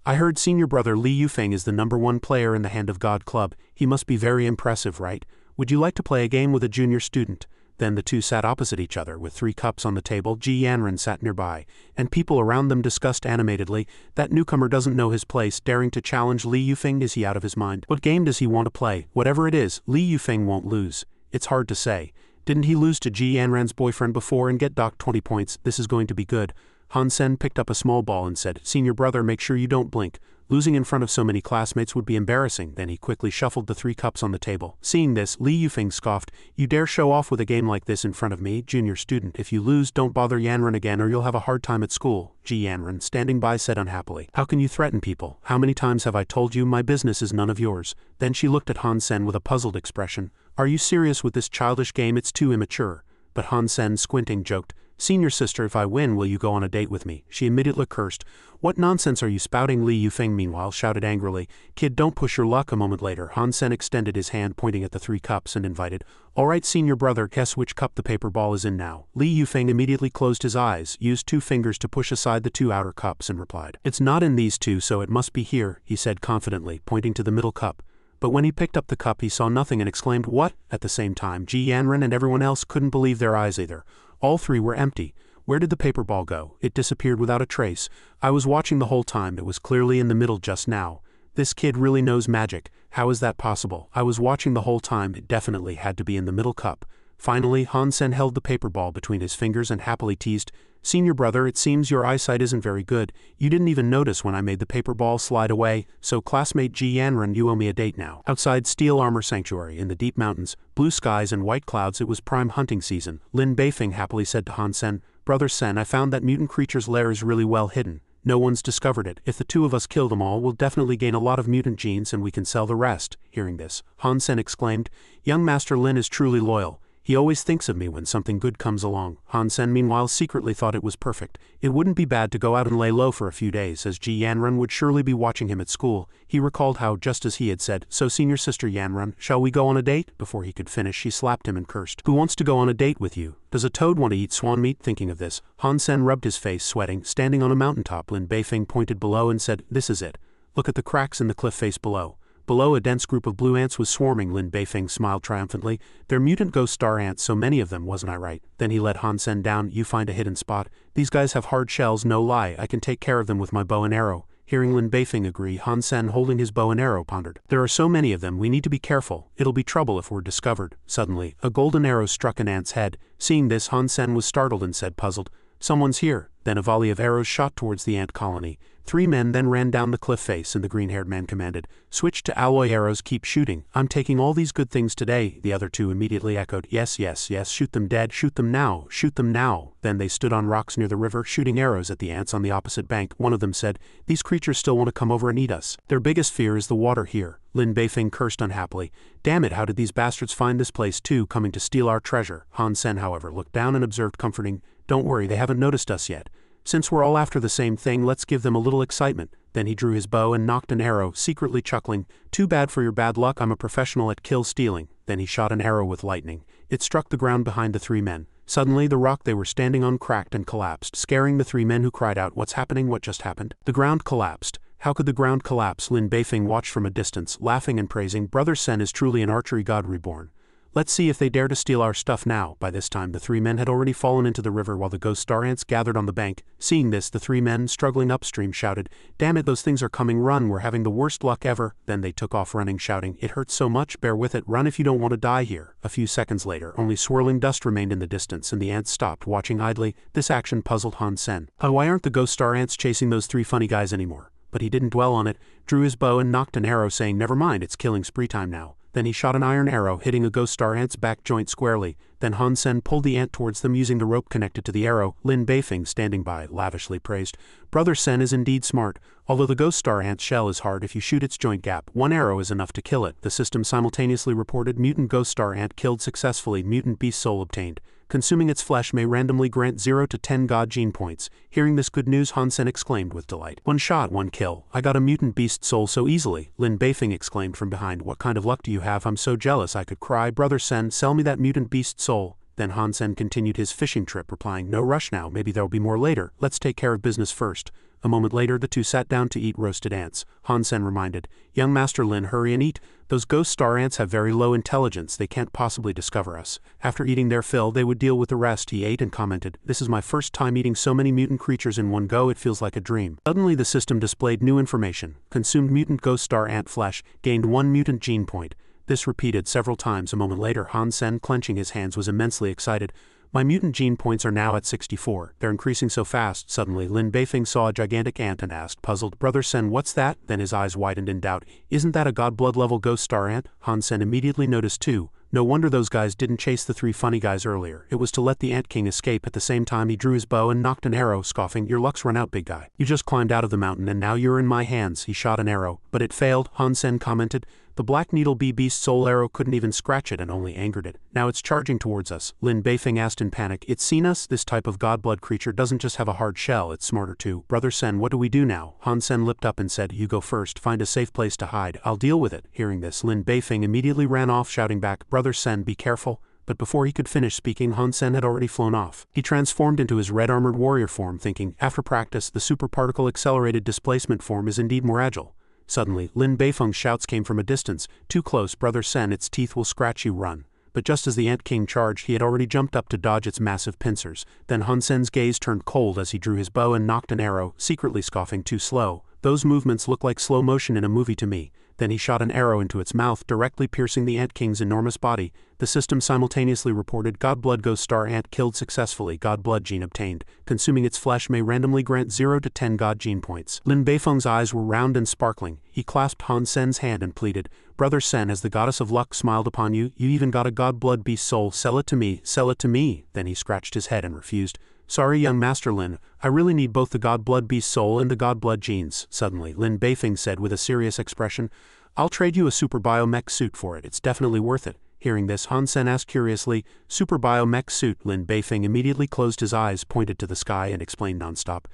"I heard senior brother Li Yufeng is the #1 player in the Hand of God Club. He must be very impressive, right? Would you like to play a game with a junior student?" Then the two sat opposite each other, with 3 cups on the table. Ji Yanran sat nearby, and people around them discussed animatedly, "That newcomer doesn't know his place, daring to challenge Li Yufeng. Is he out of his mind? What game does he want to play? Whatever it is, Li Yufeng won't lose. It's hard to say. Didn't he lose to Ji Yanran's boyfriend before and get docked 20 points? This is going to be good." Han Sen picked up a small ball and said, "Senior brother, make sure you don't blink. Losing in front of so many classmates would be embarrassing." Then he quickly shuffled the 3 cups on the table. Seeing this, Li Yufeng scoffed, "You dare show off with a game like this in front of me, junior student. If you lose, don't bother Yanran again or you'll have a hard time at school." Ji Yanran, standing by, said unhappily, "How can you threaten people? How many times have I told you my business is none of yours?" Then she looked at Han Sen with a puzzled expression. "Are you serious with this childish game? It's too immature." but Han Sen, squinting, joked, "Senior sister, if I win, will you go on a date with me?" She immediately cursed. "What nonsense are you spouting?" Li Yufeng meanwhile shouted angrily. "Kid, don't push your luck." A moment later, Han Sen extended his hand pointing at the 3 cups and invited, "All right, senior brother, guess which cup the paper ball is in now." Li Yufeng immediately closed his eyes, used 2 fingers to push aside the 2 outer cups and replied, "It's not in these 2, so it must be here," he said confidently, pointing to the middle cup. But when he picked up the cup he saw nothing and exclaimed, "What?" At the same time, Ji Yanran and everyone else couldn't believe their eyes either. All 3 were empty. Where did the paper ball go? It disappeared without a trace. I was watching the whole time. It was clearly in the middle just now. This kid really knows magic. How is that possible? I was watching the whole time. It definitely had to be in the middle cup. Finally, Han Sen held the paper ball between his fingers and happily teased, "Senior brother, it seems your eyesight isn't very good. You didn't even notice when I made the paper ball slide away, so classmate Ji Yanran, you owe me a date now." Outside Steel Armor Sanctuary in the deep mountains, blue skies and white clouds, it was prime hunting season. Lin Beifeng happily said to Han Sen, "Brother Sen, I found that mutant creature's lair is really well hidden. No one's discovered it. If the 2 of us kill them all, we'll definitely gain a lot of mutant genes and we can sell the rest." Hearing this, Han Sen exclaimed, "Young Master Lin is truly loyal. He always thinks of me when something good comes along." Han Sen meanwhile secretly thought it was perfect. It wouldn't be bad to go out and lay low for a few days, as Ji Yanran would surely be watching him at school. He recalled how, just as he had said, "So senior sister Yanran, shall we go on a date?" Before he could finish, she slapped him and cursed, "Who wants to go on a date with you? Does a toad want to eat swan meat?" Thinking of this, Han Sen rubbed his face, sweating. Standing on a mountaintop, Lin Beifeng pointed below and said, "This is it. Look at the cracks in the cliff face below." Below, a dense group of blue ants was swarming. Lin Beifeng smiled triumphantly. "They're mutant ghost star ants, so many of them, wasn't I right?" Then he led Han Sen down. "You find a hidden spot. These guys have hard shells, no lie. I can take care of them with my bow and arrow." Hearing Lin Beifeng agree, Han Sen, holding his bow and arrow, pondered, "There are so many of them, we need to be careful. It'll be trouble if we're discovered." Suddenly, a golden arrow struck an ant's head. Seeing this, Han Sen was startled and said, puzzled, "Someone's here." Then a volley of arrows shot towards the ant colony. 3 men then ran down the cliff face and the green-haired man commanded, "Switch to alloy arrows, keep shooting. I'm taking all these good things today." The other 2 immediately echoed, "Yes, yes, yes, shoot them dead, shoot them now, shoot them now." Then they stood on rocks near the river, shooting arrows at the ants on the opposite bank. One of them said, "These creatures still want to come over and eat us. Their biggest fear is the water here." Lin Beifeng cursed unhappily, "Damn it, how did these bastards find this place too, coming to steal our treasure?" Han Sen, however, looked down and observed, comforting, "Don't worry, they haven't noticed us yet. Since we're all after the same thing, let's give them a little excitement." Then he drew his bow and nocked an arrow, secretly chuckling, "Too bad for your bad luck, I'm a professional at kill stealing." Then he shot an arrow with lightning. It struck the ground behind the 3 men. Suddenly, the rock they were standing on cracked and collapsed, scaring the 3 men, who cried out, "What's happening? What just happened?" The ground collapsed. How could the ground collapse? Lin Beifeng watched from a distance, laughing and praising, "Brother Sen is truly an archery god reborn. Let's see if they dare to steal our stuff now." By this time, the 3 men had already fallen into the river while the ghost star ants gathered on the bank. Seeing this, the 3 men, struggling upstream, shouted, "Damn it, those things are coming, run, we're having the worst luck ever." Then they took off running, shouting, "It hurts so much, bear with it, run if you don't want to die here." A few seconds later, only swirling dust remained in the distance and the ants stopped, watching idly. This action puzzled Han Sen. Why aren't the ghost star ants chasing those 3 funny guys anymore? But he didn't dwell on it, drew his bow and nocked an arrow, saying, "Never mind, it's killing spree time now." Then he shot an iron arrow, hitting a ghost star ant's back joint squarely. Then Han Sen pulled the ant towards them using the rope connected to the arrow. Lin Beifeng, standing by, lavishly praised, "Brother Sen is indeed smart. Although the ghost star ant's shell is hard, if you shoot its joint gap, 1 arrow is enough to kill it." The system simultaneously reported, "Mutant ghost star ant killed successfully, mutant beast soul obtained. Consuming its flesh may randomly grant 0 to 10 god gene points." Hearing this good news, Han Sen exclaimed with delight, "One shot, 1 kill. I got a mutant beast soul so easily." Lin Beifeng exclaimed from behind, "What kind of luck do you have? I'm so jealous I could cry. Brother Sen, sell me that mutant beast soul." Then Han Sen continued his fishing trip, replying, "No rush now, maybe there'll be more later. Let's take care of business first." A moment later, the 2 sat down to eat roasted ants. Han Sen reminded, "Young Master Lin, hurry and eat. Those ghost star ants have very low intelligence, they can't possibly discover us." After eating their fill, they would deal with the rest. He ate and commented, "This is my first time eating so many mutant creatures in one go, it feels like a dream." Suddenly the system displayed new information. Consumed mutant ghost star ant flesh, gained 1 mutant gene point. This repeated several times. A moment later, Han Sen, clenching his hands, was immensely excited. "My mutant gene points are now at 64. They're increasing so fast." Suddenly, Lin Beifeng saw a gigantic ant and asked, puzzled, "Brother Sen, what's that?" Then his eyes widened in doubt. "Isn't that a god blood level ghost star ant?" Han Sen immediately noticed too. No wonder those guys didn't chase the 3 funny guys earlier. It was to let the Ant King escape. At the same time he drew his bow and nocked an arrow, scoffing, "Your luck's run out, big guy. You just climbed out of the mountain and now you're in my hands." He shot an arrow, but it failed, Han Sen commented. The Black Needle Bee Beast Soul arrow couldn't even scratch it and only angered it. "Now it's charging towards us," Lin Beifeng asked in panic. "It's seen us? This type of godblood creature doesn't just have a hard shell, it's smarter too. Brother Sen, what do we do now?" Han Sen lipped up and said, "You go first, find a safe place to hide. I'll deal with it." Hearing this, Lin Beifeng immediately ran off, shouting back, "Brother Sen, be careful." But before he could finish speaking, Han Sen had already flown off. He transformed into his red armored warrior form, thinking, after practice, the super particle accelerated displacement form is indeed more agile. Suddenly, Lin Beifeng's shouts came from a distance. "Too close, Brother Sen, its teeth will scratch you, run." But just as the Ant King charged, he had already jumped up to dodge its massive pincers. Then Han Sen's gaze turned cold as he drew his bow and nocked an arrow, secretly scoffing, "Too slow. Those movements look like slow motion in a movie to me." Then he shot an arrow into its mouth, directly piercing the Ant King's enormous body. The system simultaneously reported, "Godblood Ghost Star Ant killed successfully. Godblood gene obtained. Consuming its flesh may randomly grant 0 to 10 God gene points." Lin Beifeng's eyes were round and sparkling. He clasped Han Sen's hand and pleaded, "Brother Sen, has the goddess of luck smiled upon you? You even got a Godblood Beast soul. Sell it to me. Sell it to me." Then he scratched his head and refused. "Sorry, young Master Lin, I really need both the Godblood Beast soul and the Godblood genes." Suddenly, Lin Beifeng said with a serious expression, "I'll trade you a super biomech suit for it. It's definitely worth it." Hearing this, Han Sen asked curiously, "Super biomech suit?" Lin Beifeng immediately closed his eyes, pointed to the sky, and explained nonstop.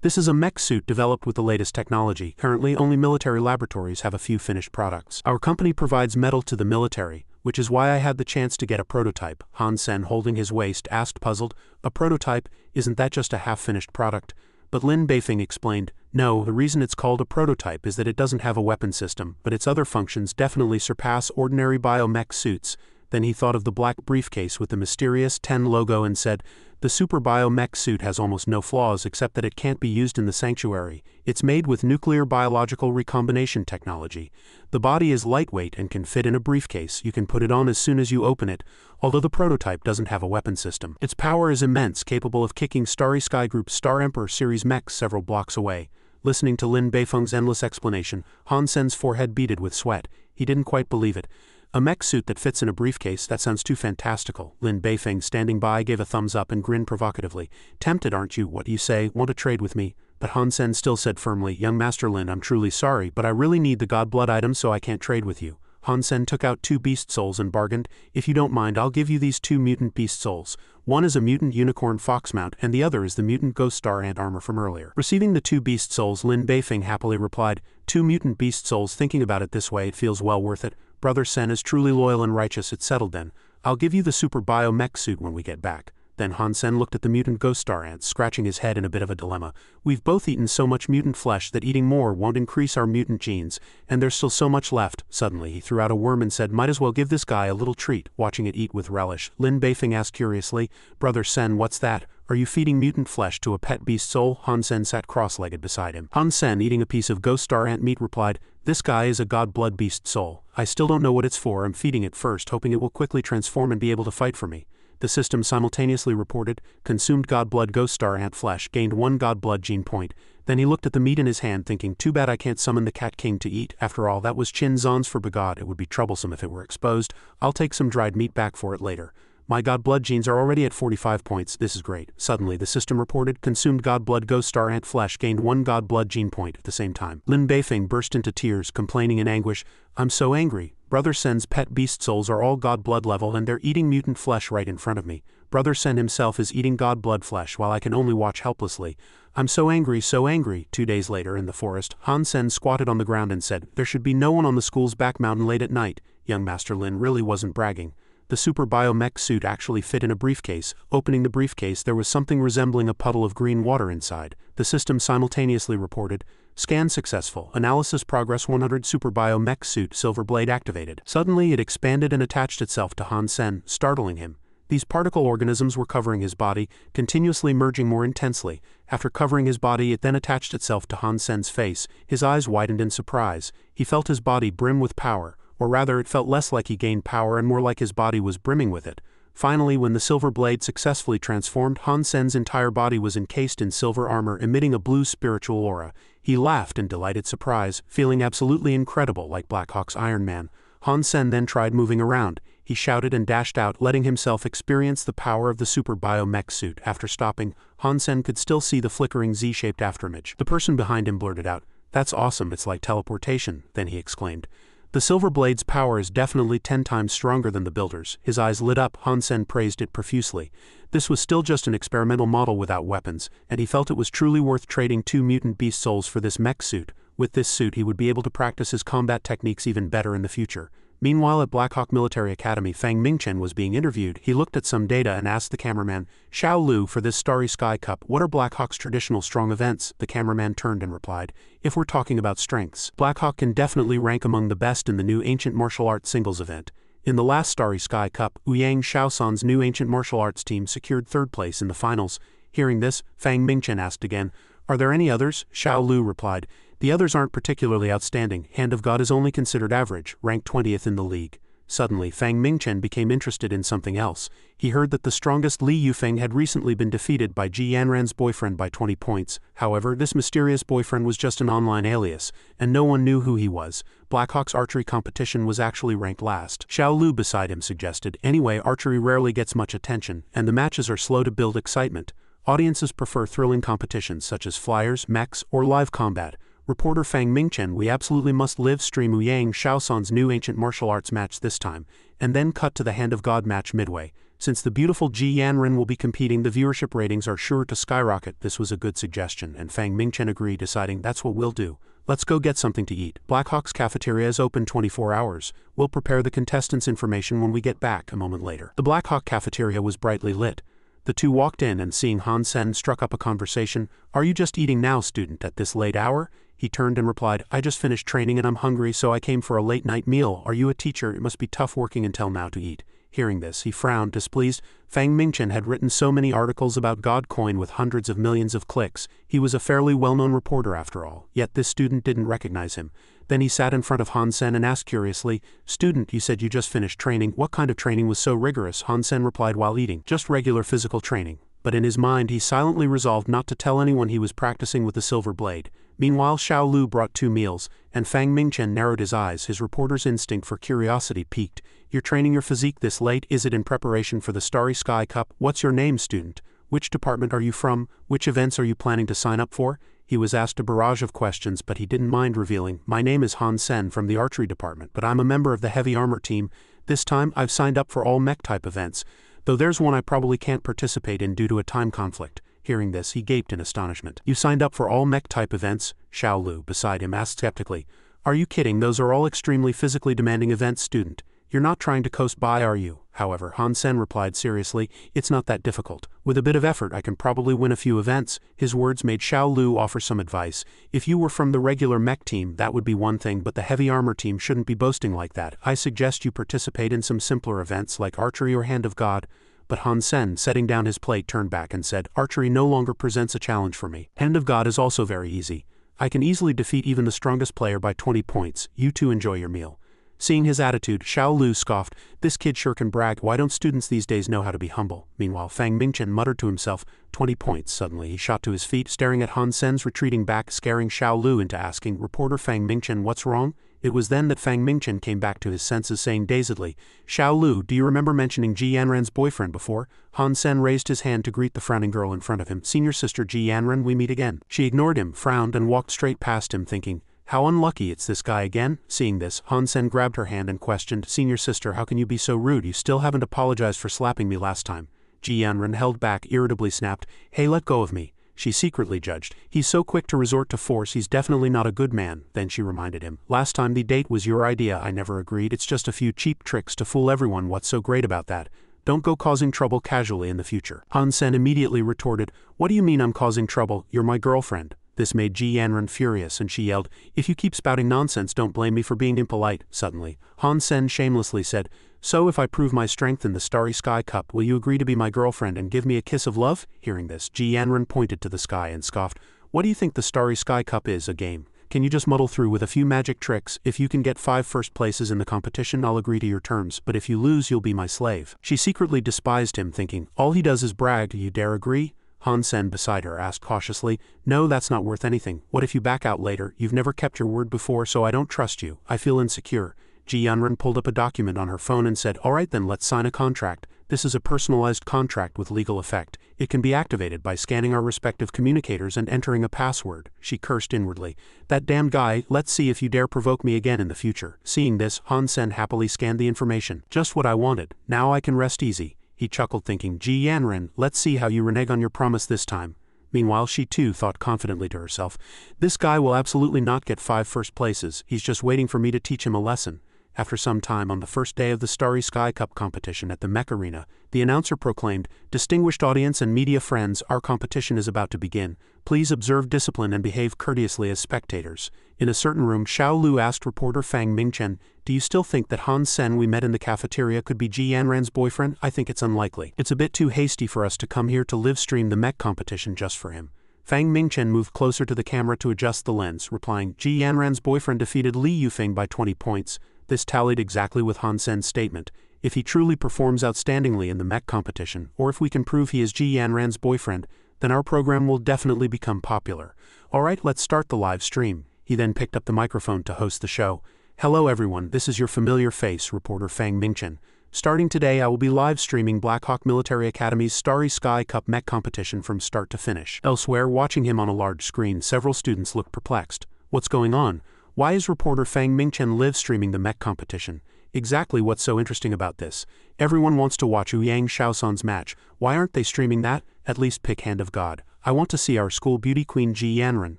"This is a mech suit developed with the latest technology. Currently, only military laboratories have a few finished products. Our company provides metal to the military, which is why I had the chance to get a prototype." Han Sen, holding his waist, asked puzzled, "A prototype? Isn't that just a half-finished product?" But Lin Beifeng explained, "No, the reason it's called a prototype is that it doesn't have a weapon system, but its other functions definitely surpass ordinary biomech suits." Then he thought of the black briefcase with the mysterious 10 logo and said, "The super biomech suit has almost no flaws except that it can't be used in the sanctuary. It's made with nuclear biological recombination technology. The body is lightweight and can fit in a briefcase. You can put it on as soon as you open it, although the prototype doesn't have a weapon system. Its power is immense, capable of kicking Starry Sky Group's Star Emperor series mechs several blocks away." Listening to Lin Beifeng's endless explanation, Han Sen's forehead beaded with sweat. He didn't quite believe it. "A mech suit that fits in a briefcase, that sounds too fantastical." Lin Beifeng, standing by, gave a thumbs up and grinned provocatively. "Tempted, aren't you? What do you say? Want to trade with me?" But Han Sen still said firmly, "Young Master Lin, I'm truly sorry, but I really need the Godblood item, so I can't trade with you." Han Sen took out 2 beast souls and bargained, "If you don't mind, I'll give you these 2 mutant beast souls. One is a mutant unicorn fox mount, and the other is the mutant ghost star ant armor from earlier." Receiving the 2 beast souls, Lin Beifeng happily replied, "2 mutant beast souls, thinking about it this way, it feels well worth it. Brother Sen is truly loyal and righteous. It's settled then. I'll give you the super biomech suit when we get back." Then Han Sen looked at the mutant ghost star ant, scratching his head in a bit of a dilemma. "We've both eaten so much mutant flesh that eating more won't increase our mutant genes, and there's still so much left." Suddenly he threw out a worm and said, "Might as well give this guy a little treat." Watching it eat with relish, Lin Beifeng asked curiously, "Brother Sen, what's that? Are you feeding mutant flesh to a pet beast soul?" Han Sen sat cross-legged beside him. Han Sen, eating a piece of ghost star ant meat, replied, "This guy is a Godblood Beast soul. I still don't know what it's for. I'm feeding it first, hoping it will quickly transform and be able to fight for me." The system simultaneously reported, "Consumed Godblood Ghost Star Ant flesh, gained 1 Godblood gene point." Then he looked at the meat in his hand, thinking, "Too bad I can't summon the Cat King to eat. After all, that was Chin Zon's for Bagad. It would be troublesome if it were exposed. I'll take some dried meat back for it later. My Godblood genes are already at 45 points. This is great." Suddenly, the system reported, "Consumed Godblood Ghost Star Ant flesh, gained 1 Godblood gene point." At the same time, Lin Beifeng burst into tears, complaining in anguish, "I'm so angry. Brother Sen's pet beast souls are all Godblood level and they're eating mutant flesh right in front of me. Brother Sen himself is eating Godblood flesh while I can only watch helplessly. I'm so angry, so angry." 2 days later, in the forest, Han Sen squatted on the ground and said, "There should be no one on the school's back mountain late at night." Young Master Lin really wasn't bragging. The super biomech suit actually fit in a briefcase. Opening the briefcase, there was something resembling a puddle of green water inside. The system simultaneously reported, "Scan successful. Analysis progress 100. Super biomech suit silver blade activated." Suddenly it expanded and attached itself to Han Sen, startling him. These particle organisms were covering his body, continuously merging more intensely. After covering his body, it then attached itself to Han Sen's face. His eyes widened in surprise. He felt his body brim with power. Or rather, it felt less like he gained power and more like his body was brimming with it. Finally, when the silver blade successfully transformed, Han Sen's entire body was encased in silver armor, emitting a blue spiritual aura. He laughed in delighted surprise, feeling absolutely incredible like Black Hawk's Iron Man. Han Sen then tried moving around. he shouted and dashed out, letting himself experience the power of the super biomech suit. After stopping, Hansen could still see the flickering Z-shaped afterimage. The person behind him blurted out, "That's awesome, it's like teleportation," then he exclaimed. "The Silver Blade's power is definitely 10 times stronger than the Builder's." His eyes lit up. Hansen praised it profusely. This was still just an experimental model without weapons, and he felt it was truly worth trading 2 mutant beast souls for this mech suit. With this suit he would be able to practice his combat techniques even better in the future. Meanwhile at Blackhawk Military Academy, Fang Mingchen was being interviewed. He looked at some data and asked the cameraman, "Xiao Lu, for this Starry Sky Cup, what are Blackhawk's traditional strong events?" The cameraman turned and replied, "If we're talking about strengths, Blackhawk can definitely rank among the best in the new ancient martial arts singles event. In the last Starry Sky Cup, Ouyang Shaosan's new ancient martial arts team secured 3rd place in the finals." Hearing this, Fang Mingchen asked again, "Are there any others?" Xiao Lu replied, "The others aren't particularly outstanding. Hand of God is only considered average, ranked 20th in the league." Suddenly, Fang Mingchen became interested in something else. He heard that the strongest Li Yufeng had recently been defeated by Ji Yanran's boyfriend by 20 points. However, this mysterious boyfriend was just an online alias, and no one knew who he was. Blackhawk's archery competition was actually ranked last. Xiao Lu beside him suggested, "Anyway, archery rarely gets much attention, and the matches are slow to build excitement. Audiences prefer thrilling competitions such as flyers, mechs, or live combat." Reporter Fang Mingchen, "We absolutely must live stream Ouyang Shaosan's new ancient martial arts match this time, and then cut to the Hand of God match midway. Since the beautiful Ji Yanran will be competing, the viewership ratings are sure to skyrocket." This was a good suggestion, and Fang Mingchen agreed, deciding, "That's what we'll do. Let's go get something to eat. Blackhawk's cafeteria is open 24 hours. We'll prepare the contestants' information when we get back." A moment later, the Blackhawk cafeteria was brightly lit. The two walked in and seeing Hansen struck up a conversation. "Are you just eating now, student, at this late hour?" He turned and replied, "I just finished training and I'm hungry, so I came for a late-night meal. Are you a teacher? It must be tough working until now to eat." Hearing this, he frowned, displeased. Fang Mingchen had written so many articles about God Coin with hundreds of millions of clicks. He was a fairly well-known reporter after all, yet this student didn't recognize him. Then he sat in front of Hansen and asked curiously, "Student, you said you just finished training. What kind of training was so rigorous?" Hansen replied while eating, "Just regular physical training." But in his mind he silently resolved not to tell anyone he was practicing with the Silver Blade. Meanwhile Xiao Lu brought 2 meals, and Fang Mingchen narrowed his eyes, his reporter's instinct for curiosity piqued. "You're training your physique this late? Is it in preparation for the Starry Sky Cup? What's your name, student? Which department are you from? Which events are you planning to sign up for?" He was asked a barrage of questions, but he didn't mind revealing, "My name is Hansen from the archery department, but I'm a member of the heavy armor team. This time I've signed up for all mech-type events, though there's one I probably can't participate in due to a time conflict." Hearing this, he gaped in astonishment. "You signed up for all mech-type events?" Xiao Lu, beside him, asked skeptically. "Are you kidding? Those are all extremely physically demanding events, student. You're not trying to coast by, are you?" However, Hansen replied seriously, "It's not that difficult. With a bit of effort I can probably win a few events." His words made Xiao Lu offer some advice. "If you were from the regular mech team, that would be one thing, but the heavy armor team shouldn't be boasting like that. I suggest you participate in some simpler events like archery or Hand of God." But Hansen, setting down his plate, turned back and said, "Archery no longer presents a challenge for me. Hand of God is also very easy. I can easily defeat even the strongest player by 20 points. You two enjoy your meal." Seeing his attitude, Xiao Lu scoffed, "This kid sure can brag. Why don't students these days know how to be humble?" Meanwhile, Fang Mingchen muttered to himself, 20 points. Suddenly he shot to his feet, staring at Hansen's retreating back, scaring Xiao Lu into asking, "Reporter Fang Mingchen, what's wrong?" It was then that Fang Mingchen came back to his senses, saying dazedly, "Xiao Lu, do you remember mentioning Ji Yanran's boyfriend before?" Hansen raised his hand to greet the frowning girl in front of him. "Senior sister Ji Yanran, we meet again." She ignored him, frowned, and walked straight past him, thinking, "How unlucky, it's this guy again." Seeing this, Hansen grabbed her hand and questioned, "Senior sister, how can you be so rude? You still haven't apologized for slapping me last time." Ji Yanran held back, irritably snapped, "Hey, let go of me." She secretly judged, "He's so quick to resort to force, he's definitely not a good man." Then she reminded him, "Last time the date was your idea, I never agreed. It's just a few cheap tricks to fool everyone. What's so great about that? Don't go causing trouble casually in the future." Hansen immediately retorted, "What do you mean I'm causing trouble? You're my girlfriend." This made Ji Yanran furious, and she yelled, "If you keep spouting nonsense, don't blame me for being impolite." Suddenly, Hansen shamelessly said, "So if I prove my strength in the Starry Sky Cup, will you agree to be my girlfriend and give me a kiss of love?" Hearing this, Ji Yanran pointed to the sky and scoffed, "What do you think the Starry Sky Cup is, a game? Can you just muddle through with a few magic tricks? If you can get 5 first places in the competition, I'll agree to your terms, but if you lose, you'll be my slave." She secretly despised him, thinking, "All he does is brag. Do you dare agree?" Hansen beside her asked cautiously, "No, that's not worth anything. What if you back out later? You've never kept your word before, so I don't trust you. I feel insecure." Ji Yunren pulled up a document on her phone and said, "Alright then, let's sign a contract. This is a personalized contract with legal effect. It can be activated by scanning our respective communicators and entering a password." She cursed inwardly. "That damn guy, let's see if you dare provoke me again in the future." Seeing this, Han Sen happily scanned the information. "Just what I wanted. Now I can rest easy." He chuckled, thinking, "Ji Yanren, let's see how you renege on your promise this time." Meanwhile, she too thought confidently to herself, "This guy will absolutely not get 5 first places. He's just waiting for me to teach him a lesson." After some time, on the first day of the Starry Sky Cup competition at the Mech Arena, the announcer proclaimed, "Distinguished audience and media friends, our competition is about to begin. Please observe discipline and behave courteously as spectators." In a certain room, Xiao Lu asked reporter Fang Mingchen, "Do you still think that Han Sen we met in the cafeteria could be Ji Yanran's boyfriend? I think it's unlikely. It's a bit too hasty for us to come here to live stream the mech competition just for him." Fang Mingchen moved closer to the camera to adjust the lens, replying, "Ji Yanran's boyfriend defeated Li Yufeng by 20 points. This tallied exactly with Han Sen's statement. If he truly performs outstandingly in the mech competition, or if we can prove he is Ji Yanran's boyfriend, then our program will definitely become popular. Alright, let's start the live stream." He then picked up the microphone to host the show. "Hello everyone, this is your familiar face, reporter Fang Mingchen. Starting today, I will be live streaming Blackhawk Military Academy's Starry Sky Cup mech competition from start to finish." Elsewhere, watching him on a large screen, several students looked perplexed. "What's going on? Why is reporter Fang Mingchen live streaming the mech competition? Exactly what's so interesting about this? Everyone wants to watch Yang Shaosan's match. Why aren't they streaming that? At least pick Hand of God. I want to see our school beauty queen Ji Yanren."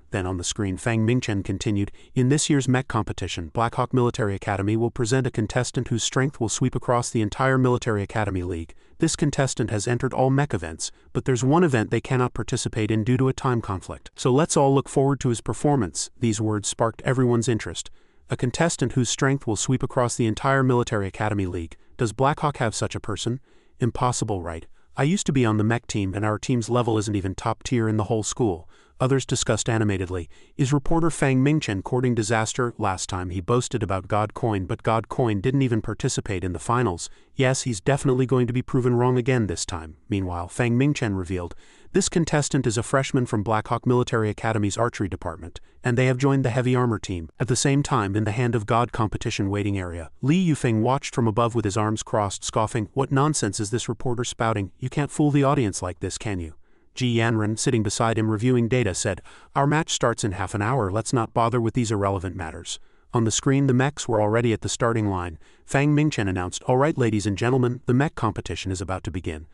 Then on the screen, Fang Mingchen continued, "In this year's mech competition, Blackhawk Military Academy will present a contestant whose strength will sweep across the entire Military Academy League. This contestant has entered all mech events, but there's one event they cannot participate in due to a time conflict. So let's all look forward to his performance." These words sparked everyone's interest. A contestant whose strength will sweep across the entire Military Academy League. Does Blackhawk have such a person? Impossible, right? I used to be on the mech team and our team's level isn't even top tier in the whole school. Others discussed animatedly. Is reporter Fang Mingchen courting disaster? Last time he boasted about God Coin, but God Coin didn't even participate in the finals. Yes, he's definitely going to be proven wrong again this time. Meanwhile, Fang Mingchen revealed, "This contestant is a freshman from Blackhawk Military Academy's archery department, and they have joined the heavy armor team." At the same time, in the Hand of God competition waiting area, Li Yufeng watched from above with his arms crossed, scoffing, "What nonsense is this reporter spouting? You can't fool the audience like this, can you?" Ji Yanren, sitting beside him reviewing data, said, "Our match starts in half an hour, let's not bother with these irrelevant matters." On the screen, the mechs were already at the starting line. Fang Mingchen announced, "Alright ladies and gentlemen, the mech competition is about to begin.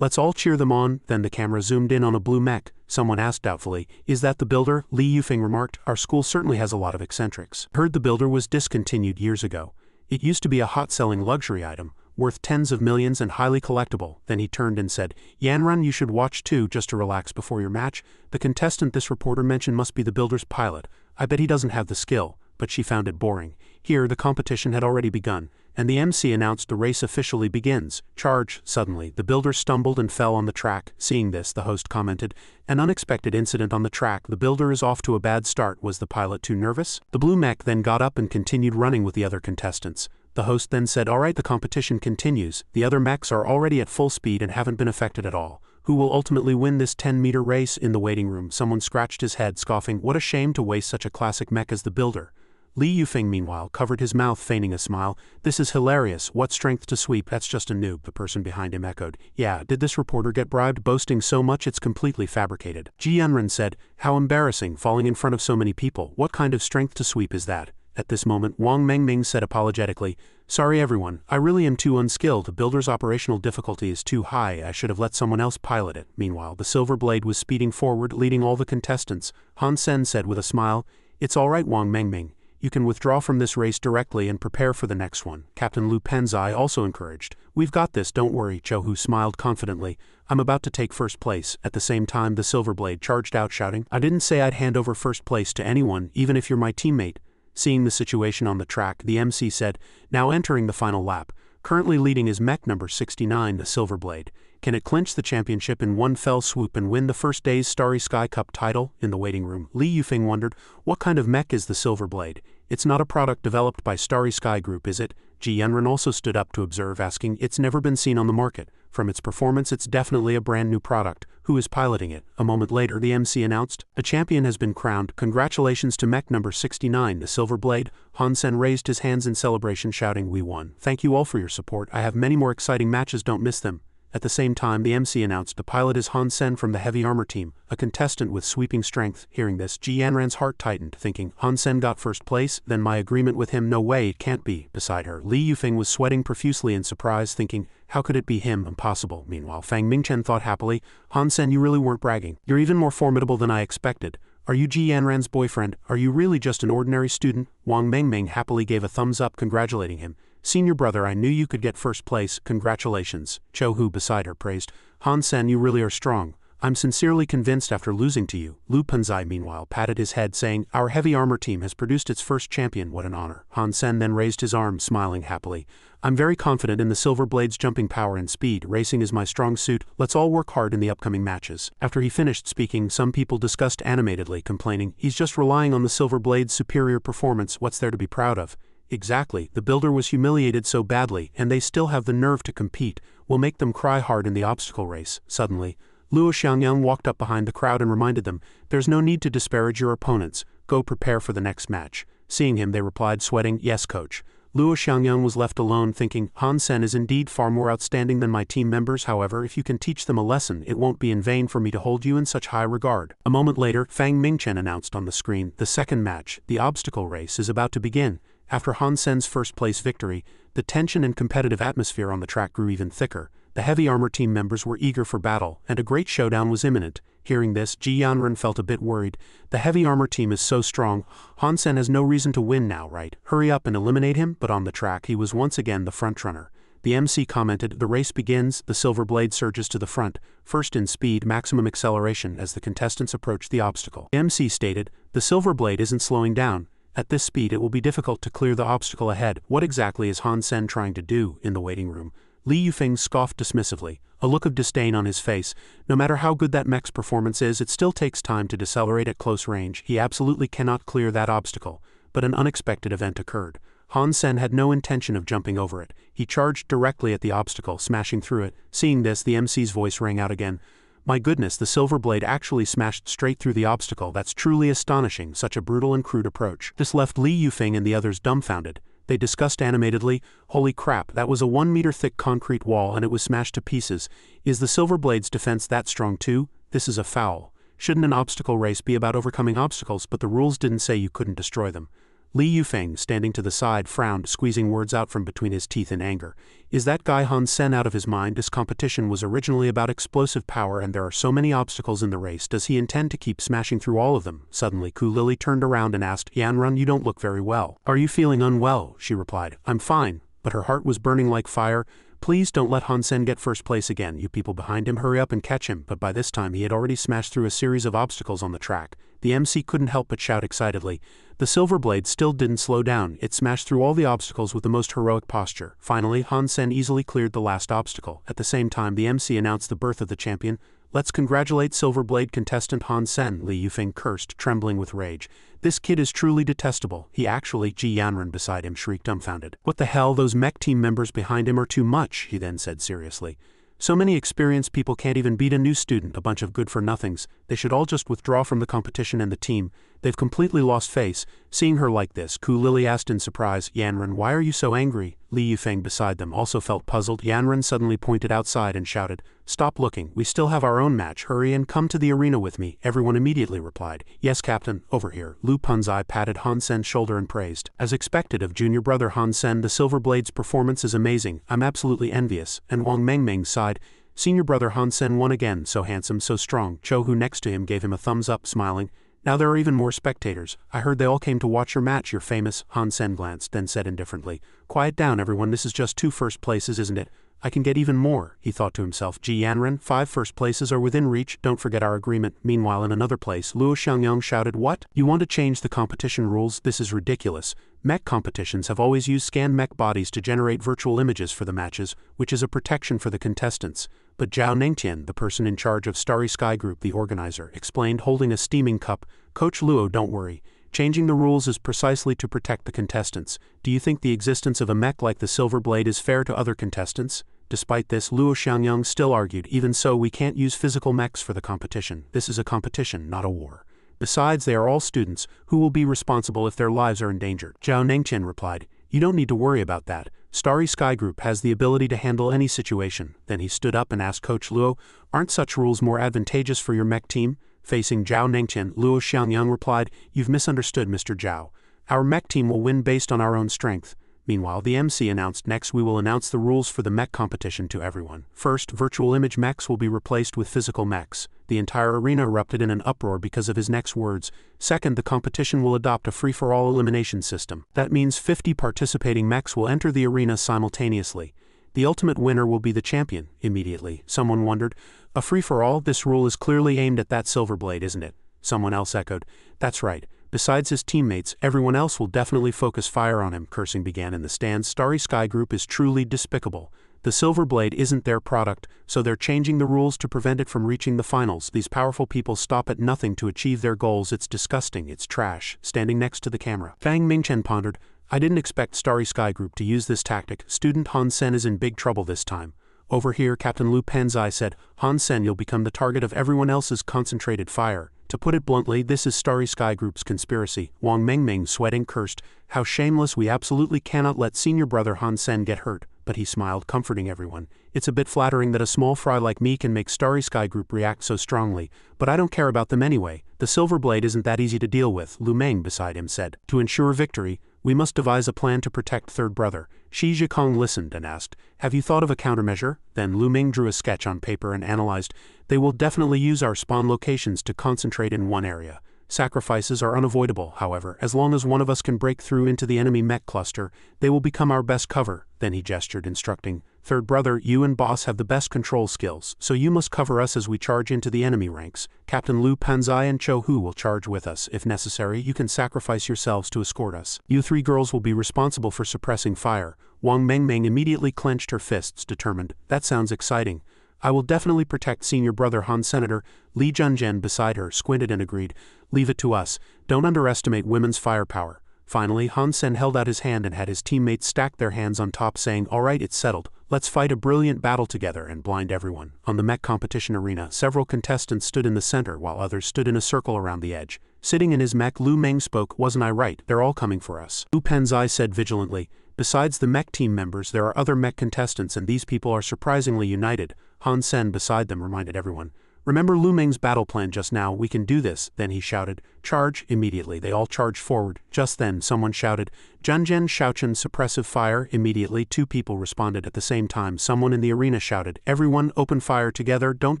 Let's all cheer them on." Then the camera zoomed in on a blue mech. Someone asked doubtfully, "Is that the builder?" Li Yufeng remarked, "Our school certainly has a lot of eccentrics. Heard the builder was discontinued years ago. It used to be a hot-selling luxury item, worth tens of millions and highly collectible." Then he turned and said, "Yanran, you should watch too, just to relax before your match. The contestant this reporter mentioned must be the builder's pilot. I bet he doesn't have the skill," but she found it boring. Here, the competition had already begun, and the MC announced the race officially begins. Charge! Suddenly, the builder stumbled and fell on the track. Seeing this, the host commented, "An unexpected incident on the track. The builder is off to a bad start. Was the pilot too nervous?" The blue mech then got up and continued running with the other contestants. The host then said, "Alright, the competition continues. The other mechs are already at full speed and haven't been affected at all. Who will ultimately win this 10-meter race?" In the waiting room, someone scratched his head, scoffing, "What a shame to waste such a classic mech as the builder." Li Yufeng, meanwhile, covered his mouth, feigning a smile. "This is hilarious. What strength to sweep? That's just a noob," the person behind him echoed. "Yeah, did this reporter get bribed? Boasting so much it's completely fabricated." Ji Yunren said, "How embarrassing, falling in front of so many people. What kind of strength to sweep is that?" At this moment, Wang Mengming said apologetically, "Sorry everyone, I really am too unskilled. The builder's operational difficulty is too high. I should have let someone else pilot it." Meanwhile, the silver blade was speeding forward, leading all the contestants. Han Sen said with a smile, "It's all right, Wang Mengming. You can withdraw from this race directly and prepare for the next one." Captain Lu Penzai also encouraged, "We've got this, don't worry." Zhou Hu smiled confidently, "I'm about to take first place." At the same time, the silver blade charged out, shouting, "I didn't say I'd hand over first place to anyone, even if you're my teammate." Seeing the situation on the track, the MC said, "Now entering the final lap. Currently leading is mech number 69, the Silver Blade. Can it clinch the championship in one fell swoop and win the first day's Starry Sky Cup title?" In the waiting room, Li Yufeng wondered, "What kind of mech is the Silver Blade? It's not a product developed by Starry Sky Group, is it?" Ji Yunren also stood up to observe, asking, "It's never been seen on the market. From its performance, it's definitely a brand new product. Who is piloting it? A moment later, the MC announced, a champion has been crowned. Congratulations to mech number 69, the Silver Blade. Hansen raised his hands in celebration, shouting, we won. Thank you all for your support. I have many more exciting matches, don't miss them. At the same time, the MC announced the pilot is Hansen from the Heavy Armor team, a contestant with sweeping strength. Hearing this, Ji Yanran's heart tightened, thinking, Hansen got first place, then my agreement with him, no way, it can't be. Beside her, Li Yufeng was sweating profusely in surprise, thinking, how could it be him? Impossible. Meanwhile, Fang Mingchen thought happily, Hansen, you really weren't bragging. You're even more formidable than I expected. Are you Ji Yanran's boyfriend? Are you really just an ordinary student? Wang Mengmeng happily gave a thumbs up, congratulating him. Senior brother, I knew you could get first place, congratulations. Cho Hu beside her praised, Hansen, you really are strong. I'm sincerely convinced after losing to you. Lu Penzai meanwhile patted his head, saying, our Heavy Armor team has produced its first champion, what an honor. Hansen then raised his arm, smiling happily. I'm very confident in the Silver Blade's jumping power and speed. Racing is my strong suit. Let's all work hard in the upcoming matches. After he finished speaking, some people discussed animatedly, complaining, he's just relying on the Silver Blade's superior performance, what's there to be proud of? Exactly, the builder was humiliated so badly, and they still have the nerve to compete. We'll make them cry hard in the obstacle race. Suddenly, Luo Xiangyang walked up behind the crowd and reminded them, there's no need to disparage your opponents. Go prepare for the next match. Seeing him, they replied, sweating, yes, coach. Luo Xiangyang was left alone, thinking, Hansen is indeed far more outstanding than my team members. However, if you can teach them a lesson, it won't be in vain for me to hold you in such high regard. A moment later, Fang Mingchen announced on the screen, the second match, the obstacle race, is about to begin. After Hansen's first-place victory, the tension and competitive atmosphere on the track grew even thicker. The Heavy Armor team members were eager for battle, and a great showdown was imminent. Hearing this, Ji Yanran felt a bit worried. The Heavy Armor team is so strong, Hansen has no reason to win now, right? Hurry up and eliminate him, but on the track he was once again the frontrunner. The MC commented, the race begins, the Silver Blade surges to the front, first in speed, maximum acceleration as the contestants approach the obstacle. The MC stated, the Silver Blade isn't slowing down. At this speed it will be difficult to clear the obstacle ahead. What exactly is Hansen trying to do? In the waiting room, Li Yufeng scoffed dismissively, a look of disdain on his face. No matter how good that mech's performance is, it still takes time to decelerate at close range. He absolutely cannot clear that obstacle. But an unexpected event occurred. Hansen had no intention of jumping over it. He charged directly at the obstacle, smashing through it. Seeing this, the MC's voice rang out again. My goodness, the Silver Blade actually smashed straight through the obstacle. That's truly astonishing, such a brutal and crude approach. This left Li Yufeng and the others dumbfounded. They discussed animatedly, holy crap, that was a 1-meter thick concrete wall and it was smashed to pieces. Is the Silver Blade's defense that strong too? This is a foul. Shouldn't an obstacle race be about overcoming obstacles, but the rules didn't say you couldn't destroy them. Li Yufeng, standing to the side, frowned, squeezing words out from between his teeth in anger. Is that guy Hansen out of his mind? This competition was originally about explosive power and there are so many obstacles in the race. Does he intend to keep smashing through all of them? Suddenly, Ku Lili turned around and asked, Yanran, you don't look very well. Are you feeling unwell? She replied, I'm fine. But her heart was burning like fire. Please don't let Hansen get first place again. You people behind him, hurry up and catch him. But by this time he had already smashed through a series of obstacles on the track. The MC couldn't help but shout excitedly. The Silver Blade still didn't slow down. It smashed through all the obstacles with the most heroic posture. Finally, Hansen easily cleared the last obstacle. At the same time, the MC announced the birth of the champion. Let's congratulate Silver Blade contestant Hansen, Li Yufeng cursed, trembling with rage. This kid is truly detestable. He actually, Ji Yanran beside him shrieked dumbfounded. What the hell, those mech team members behind him are too much, he then said seriously. So many experienced people can't even beat a new student, a bunch of good-for-nothings. They should all just withdraw from the competition and the team. They've completely lost face. Seeing her like this, Ku Lili asked in surprise, Yanran, why are you so angry? Li Yufeng beside them also felt puzzled. Yanran suddenly pointed outside and shouted, Stop looking, we still have our own match, hurry and come to the arena with me. Everyone immediately replied, Yes, Captain, over here. Lu Penzai patted Hansen's shoulder and praised. As expected of junior brother Hansen, the Silver Blade's performance is amazing. I'm absolutely envious. And Wang Mengmeng sighed, Senior brother Hansen won again, so handsome, so strong. Cho Hu next to him gave him a thumbs up, smiling. Now there are even more spectators. I heard they all came to watch your match. You're famous. Hansen glanced, then said indifferently, Quiet down, everyone. This is just 2 first places, isn't it? I can get even more, he thought to himself. Ji Yanran, 5 first places are within reach. Don't forget our agreement. Meanwhile, in another place, Luo Xiangyang shouted, What? You want to change the competition rules? This is ridiculous. Mech competitions have always used scanned mech bodies to generate virtual images for the matches, which is a protection for the contestants. But Zhao Nengtian, the person in charge of Starry Sky Group, the organizer, explained, holding a steaming cup, Coach Luo, don't worry. Changing the rules is precisely to protect the contestants. Do you think the existence of a mech like the Silver Blade is fair to other contestants? Despite this, Luo Xiangyang still argued, even so we can't use physical mechs for the competition. This is a competition, not a war. Besides, they are all students, who will be responsible if their lives are endangered. Zhao Nengqian replied, you don't need to worry about that. Starry Sky Group has the ability to handle any situation. Then he stood up and asked Coach Luo, aren't such rules more advantageous for your mech team? Facing Zhao Nengqian, Luo Xiangyang replied, you've misunderstood, Mr. Zhao. Our mech team will win based on our own strength. Meanwhile, the MC announced next we will announce the rules for the mech competition to everyone. First, virtual image mechs will be replaced with physical mechs. The entire arena erupted in an uproar because of his next words. Second, the competition will adopt a free-for-all elimination system. That means 50 participating mechs will enter the arena simultaneously. The ultimate winner will be the champion. Immediately, someone wondered, a free-for-all? This rule is clearly aimed at that Silverblade, isn't it? Someone else echoed, that's right. Besides his teammates, everyone else will definitely focus fire on him. Cursing began in the stands. Starry Sky Group is truly despicable. The Silverblade isn't their product, so they're changing the rules to prevent it from reaching the finals. These powerful people stop at nothing to achieve their goals. It's disgusting, it's trash. Standing next to the camera, Fang Mingchen pondered, I didn't expect Starry Sky Group to use this tactic. Student Han Sen is in big trouble this time. Over here, Captain Lu Penzai said, Han Sen, you'll become the target of everyone else's concentrated fire. To put it bluntly, this is Starry Sky Group's conspiracy. Wang Mengming, sweating, cursed, how shameless, we absolutely cannot let senior brother Han Sen get hurt. But he smiled, comforting everyone. It's a bit flattering that a small fry like me can make Starry Sky Group react so strongly, but I don't care about them anyway. The Silverblade isn't that easy to deal with, Lu Meng beside him said. To ensure victory, we must devise a plan to protect third brother. Shi Zhikong listened and asked, have you thought of a countermeasure? Then Lu Meng drew a sketch on paper and analyzed, they will definitely use our spawn locations to concentrate in one area. Sacrifices are unavoidable, however, as long as one of us can break through into the enemy mech cluster, they will become our best cover. Then he gestured, instructing, third brother, you and boss have the best control skills, so you must cover us as we charge into the enemy ranks. Captain Lu Panzai and Cho Hu will charge with us. If necessary, you can sacrifice yourselves to escort us. You three girls will be responsible for suppressing fire. Wang Mengmeng immediately clenched her fists, determined. That sounds exciting. I will definitely protect senior brother Han. Senator Li Junzhen beside her squinted and agreed, leave it to us, don't underestimate women's firepower. Finally, Han Sen held out his hand and had his teammates stack their hands on top, saying, alright, it's settled, let's fight a brilliant battle together and blind everyone. On the mech competition arena, several contestants stood in the center while others stood in a circle around the edge. Sitting in his mech, Lu Meng spoke, wasn't I right, they're all coming for us. Lu Penzai said vigilantly, besides the mech team members there are other mech contestants and these people are surprisingly united. Han Sen beside them reminded everyone, remember Lu Meng's battle plan just now, we can do this. Then he shouted, charge. Immediately they all charged forward. Just then someone shouted, Junzhen Shaochen suppressive fire. Immediately two people responded at the same time. Someone in the arena shouted, everyone open fire together, don't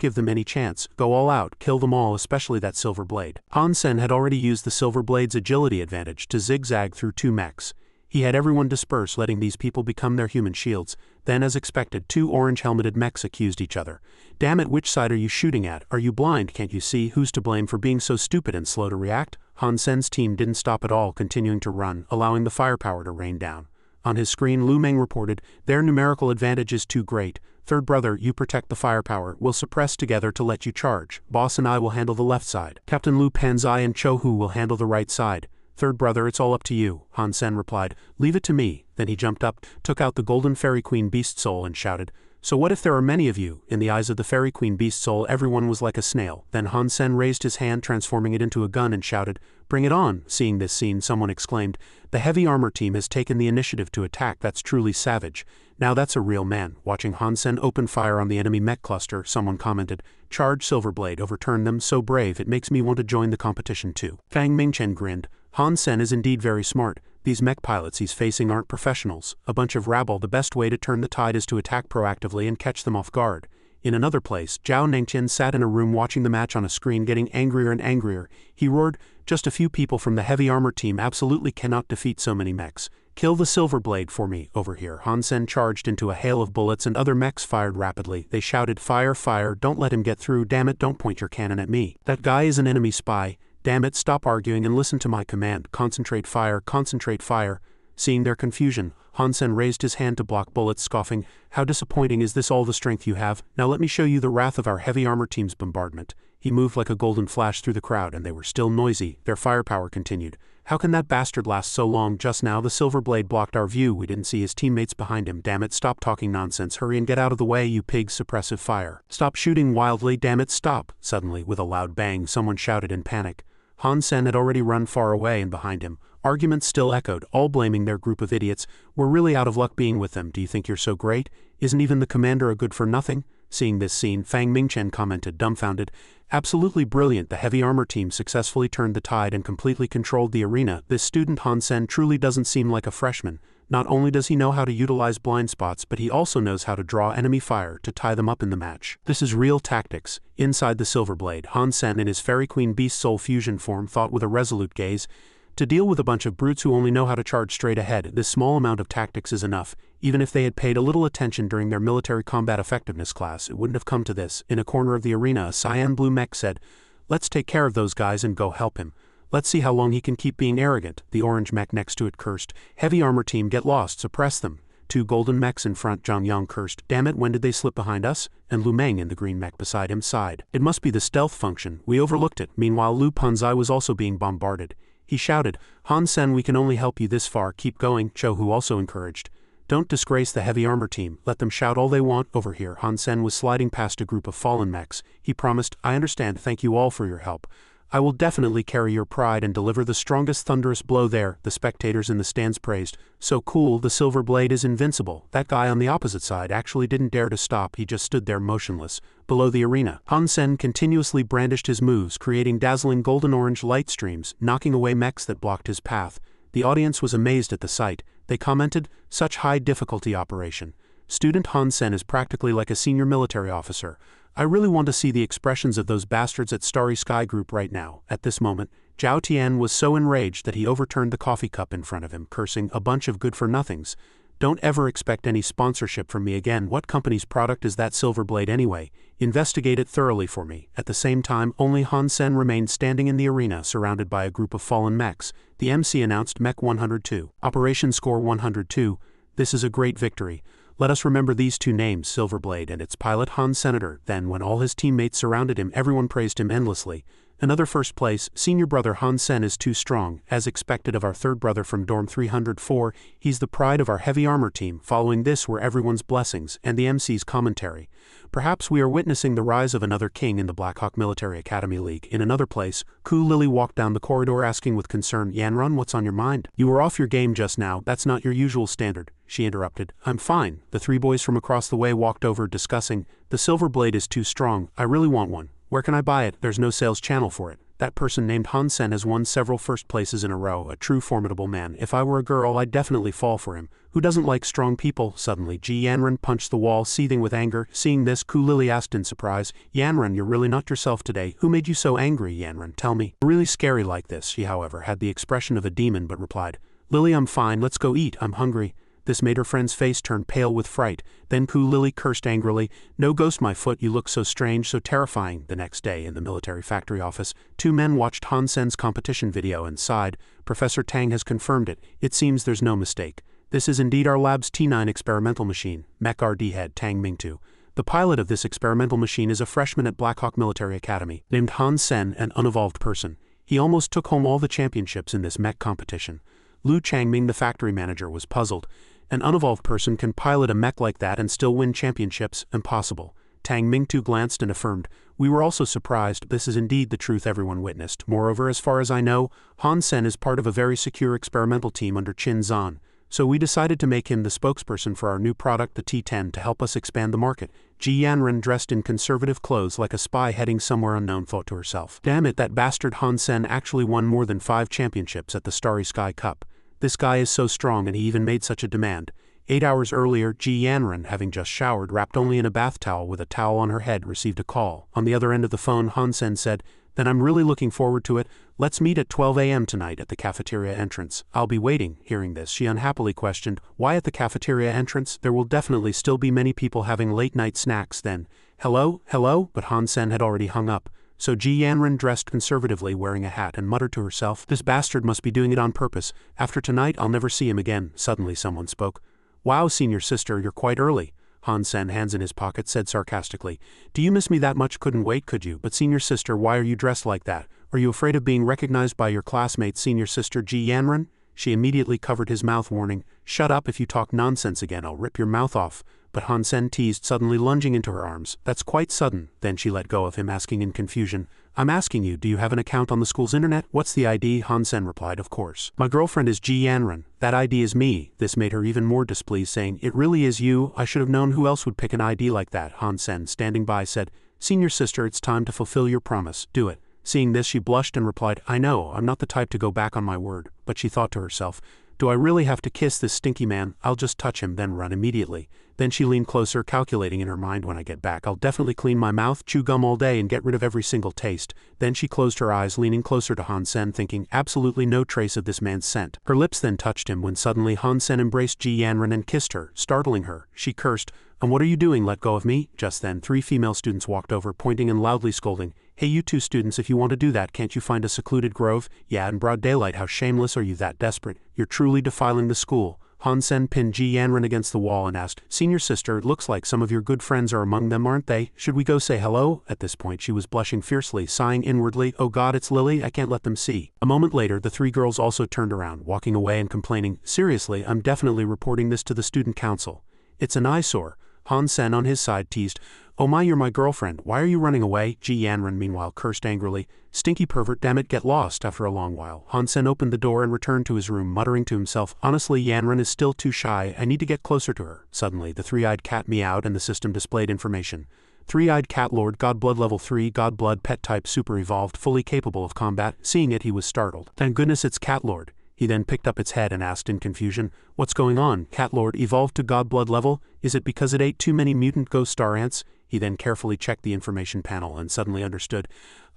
give them any chance, go all out, kill them all, especially that silver blade. Han Sen had already used the silver blade's agility advantage to zigzag through two mechs. He had everyone disperse, letting these people become their human shields. Then, as expected, two orange-helmeted mechs accused each other. Damn it, which side are you shooting at? Are you blind? Can't you see? Who's to blame for being so stupid and slow to react? Han Sen's team didn't stop at all, continuing to run, allowing the firepower to rain down. On his screen, Lu Meng reported, their numerical advantage is too great. Third brother, you protect the firepower. We'll suppress together to let you charge. Boss and I will handle the left side. Captain Lu Panzai and Cho Hu will handle the right side. Third brother, it's all up to you, Han Sen replied. Leave it to me. Then he jumped up, took out the golden fairy queen beast soul and shouted, so what if there are many of you? In the eyes of the fairy queen beast soul, everyone was like a snail. Then Han Sen raised his hand, transforming it into a gun, and shouted, bring it on. Seeing this scene, someone exclaimed, the heavy armor team has taken the initiative to attack. That's truly savage. Now that's a real man. Watching Han Sen open fire on the enemy mech cluster, someone commented, charge Silverblade, overturn them, so brave, it makes me want to join the competition too. Fang Mingchen grinned. Han Sen is indeed very smart. These mech pilots he's facing aren't professionals, a bunch of rabble. The best way to turn the tide is to attack proactively and catch them off guard. In another place, Zhao Nengqian sat in a room watching the match on a screen, getting angrier and angrier. He roared, just a few people from the heavy armor team absolutely cannot defeat so many mechs. Kill the silver blade for me. Over here, Han Sen charged into a hail of bullets and other mechs fired rapidly. They shouted, fire, fire, don't let him get through, damn it, don't point your cannon at me. That guy is an enemy spy. Damn it, stop arguing and listen to my command. Concentrate fire, concentrate fire. Seeing their confusion, Han Sen raised his hand to block bullets, scoffing, how disappointing, is this all the strength you have? Now let me show you the wrath of our heavy armor team's bombardment. He moved like a golden flash through the crowd and they were still noisy. Their firepower continued. How can that bastard last so long? Just now the silver blade blocked our view. We didn't see his teammates behind him. Damn it, stop talking nonsense. Hurry and get out of the way, you pig. Suppressive fire. Stop shooting wildly. Damn it, stop. Suddenly, with a loud bang, someone shouted in panic. Han Sen had already run far away, and behind him, arguments still echoed, all blaming their group of idiots. We're really out of luck being with them. Do you think you're so great? Isn't even the commander a good for nothing? Seeing this scene, Fang Mingchen commented, dumbfounded. Absolutely brilliant. The heavy armor team successfully turned the tide and completely controlled the arena. This student Han Sen truly doesn't seem like a freshman. Not only does he know how to utilize blind spots, but he also knows how to draw enemy fire to tie them up in the match. This is real tactics. Inside the Silver Blade, Han Sen in his Fairy Queen Beast Soul fusion form thought with a resolute gaze. To deal with a bunch of brutes who only know how to charge straight ahead, this small amount of tactics is enough. Even if they had paid a little attention during their military combat effectiveness class, it wouldn't have come to this. In a corner of the arena, a cyan blue mech said, "Let's take care of those guys and go help him. Let's see how long he can keep being arrogant." The orange mech next to it cursed, "Heavy armor team, get lost, suppress them." Two golden mechs in front, Zhang Yang cursed, "Damn it, when did they slip behind us?" And Lu Meng in the green mech beside him sighed. "It must be the stealth function. We overlooked it." Meanwhile, Lu Panzai was also being bombarded. He shouted, "Han Sen, we can only help you this far, keep going." Cho Hu also encouraged, "Don't disgrace the heavy armor team, let them shout all they want over here." Han Sen was sliding past a group of fallen mechs. He promised, "I understand, thank you all for your help. I will definitely carry your pride and deliver the strongest thunderous blow there." The spectators in the stands praised, "So cool, the Silver Blade is invincible." That guy on the opposite side actually didn't dare to stop, he just stood there motionless. Below the arena, Han Sen continuously brandished his moves, creating dazzling golden-orange light streams, knocking away mechs that blocked his path. The audience was amazed at the sight. They commented, "Such high difficulty operation. Student Han Sen is practically like a senior military officer. I really want to see the expressions of those bastards at Starry Sky Group right now." At this moment, Zhao Tian was so enraged that he overturned the coffee cup in front of him, cursing, "A bunch of good-for-nothings. Don't ever expect any sponsorship from me again. What company's product is that Silver Blade anyway? Investigate it thoroughly for me." At the same time, only Han Sen remained standing in the arena, surrounded by a group of fallen mechs. The MC announced Mech 102. Operation Score 102. This is a great victory. Let us remember these two names, Silver Blade and its pilot Han Senator. Then, when all his teammates surrounded him, everyone praised him endlessly. Another first place, senior brother Han Sen is too strong, as expected of our third brother from Dorm 304, he's the pride of our heavy armor team. Following this were everyone's blessings, and the MC's commentary. Perhaps we are witnessing the rise of another king in the Blackhawk Military Academy League. In another place, Ku Lily walked down the corridor asking with concern, "Yanran, what's on your mind? You were off your game just now, that's not your usual standard." She interrupted, "I'm fine." The three boys from across the way walked over, discussing, "The Silver Blade is too strong, I really want one. Where can I buy it? There's no sales channel for it. That person named Han Sen has won several first places in a row, a true formidable man. If I were a girl, I'd definitely fall for him. Who doesn't like strong people?" Suddenly, Ji Yanran punched the wall, seething with anger. Seeing this, Ku Lily asked in surprise, "Yanran, you're really not yourself today. Who made you so angry, Yanran? Tell me." Really scary like this, she however had the expression of a demon but replied, "Lily, I'm fine, let's go eat, I'm hungry." This made her friend's face turn pale with fright. Then Ku Lily cursed angrily, "No ghost my foot, you look so strange, so terrifying." The next day, in the military factory office, two men watched Han Sen's competition video and sighed. Professor Tang has confirmed it. It seems there's no mistake. This is indeed our lab's T9 experimental machine. Mech RD head Tang Mingtu. The pilot of this experimental machine is a freshman at Blackhawk Military Academy, named Han Sen, an unevolved person. He almost took home all the championships in this mech competition. Lu Changming, the factory manager, was puzzled. An unevolved person can pilot a mech like that and still win championships? Impossible. Tang Mingtu glanced and affirmed, "We were also surprised. This is indeed the truth everyone witnessed. Moreover, as far as I know, Han Sen is part of a very secure experimental team under Qin Zan. So we decided to make him the spokesperson for our new product, the T10, to help us expand the market." Ji Yanran, dressed in conservative clothes like a spy heading somewhere unknown, thought to herself, "Damn it, that bastard Han Sen actually won more than 5 championships at the Starry Sky Cup. This guy is so strong and he even made such a demand." 8 hours earlier, Ji Yanran, having just showered, wrapped only in a bath towel with a towel on her head, received a call. On the other end of the phone, Han Sen said, "Then I'm really looking forward to it. Let's meet at 12 a.m. tonight at the cafeteria entrance." "I'll be waiting." Hearing this, she unhappily questioned, "Why at the cafeteria entrance? There will definitely still be many people having late-night snacks then." "Hello, hello?" But Han Sen had already hung up. So Ji Yanran dressed conservatively, wearing a hat, and muttered to herself, "This bastard must be doing it on purpose. After tonight, I'll never see him again." Suddenly someone spoke. "Wow, senior sister, you're quite early." Han Sen, hands in his pocket, said sarcastically, "Do you miss me that much? Couldn't wait, could you? But senior sister, why are you dressed like that? Are you afraid of being recognized by your classmate's senior sister Ji Yanran? She immediately covered his mouth, warning, "Shut up, if you talk nonsense again I'll rip your mouth off." But Han Sen teased, suddenly lunging into her arms. "That's quite sudden." Then she let go of him, asking in confusion, "I'm asking you, do you have an account on the school's internet?" "What's the ID?" Han Sen replied, "Of course. My girlfriend is Ji Yanran. That ID is me." This made her even more displeased, saying, "It really is you? I should have known who else would pick an ID like that." Han Sen, standing by, said, "Senior sister, it's time to fulfill your promise. Do it." Seeing this, she blushed and replied, "I know, I'm not the type to go back on my word." But she thought to herself, "Do I really have to kiss this stinky man? I'll just touch him, then run immediately." Then she leaned closer, calculating in her mind, "When I get back I'll definitely clean my mouth, chew gum all day and get rid of every single taste." Then she closed her eyes, leaning closer to Han Sen, thinking, absolutely no trace of this man's scent. Her lips then touched him when suddenly Han Sen embraced Ji Yanran and kissed her, startling her. She cursed, "And what are you doing? Let go of me." Just then 3 female students walked over, pointing and loudly scolding, "Hey you 2 students, if you want to do that, can't you find a secluded grove? Yeah, in broad daylight, how shameless are you that desperate? You're truly defiling the school." Han Sen pinned Ji Yanran against the wall and asked, "Senior sister, it looks like some of your good friends are among them, aren't they? Should we go say hello?" At this point she was blushing fiercely, sighing inwardly, "Oh God, it's Lily, I can't let them see." A moment later the 3 girls also turned around, walking away and complaining, "Seriously, I'm definitely reporting this to the student council. It's an eyesore." Han Sen on his side teased, "Oh my, you're my girlfriend, why are you running away?" Ji Yanran meanwhile cursed angrily, "Stinky pervert, damn it, get lost." After a long while, Han Sen opened the door and returned to his room, muttering to himself, "Honestly, Yanran is still too shy, I need to get closer to her." Suddenly the 3-eyed cat meowed and the system displayed information. 3-eyed cat lord, God blood level 3, God blood pet type super evolved, fully capable of combat. Seeing it he was startled. "Thank goodness it's cat lord." He then picked up its head and asked in confusion, "What's going on? Cat Lord evolved to God blood level? Is it because it ate too many mutant ghost star ants?" He then carefully checked the information panel and suddenly understood.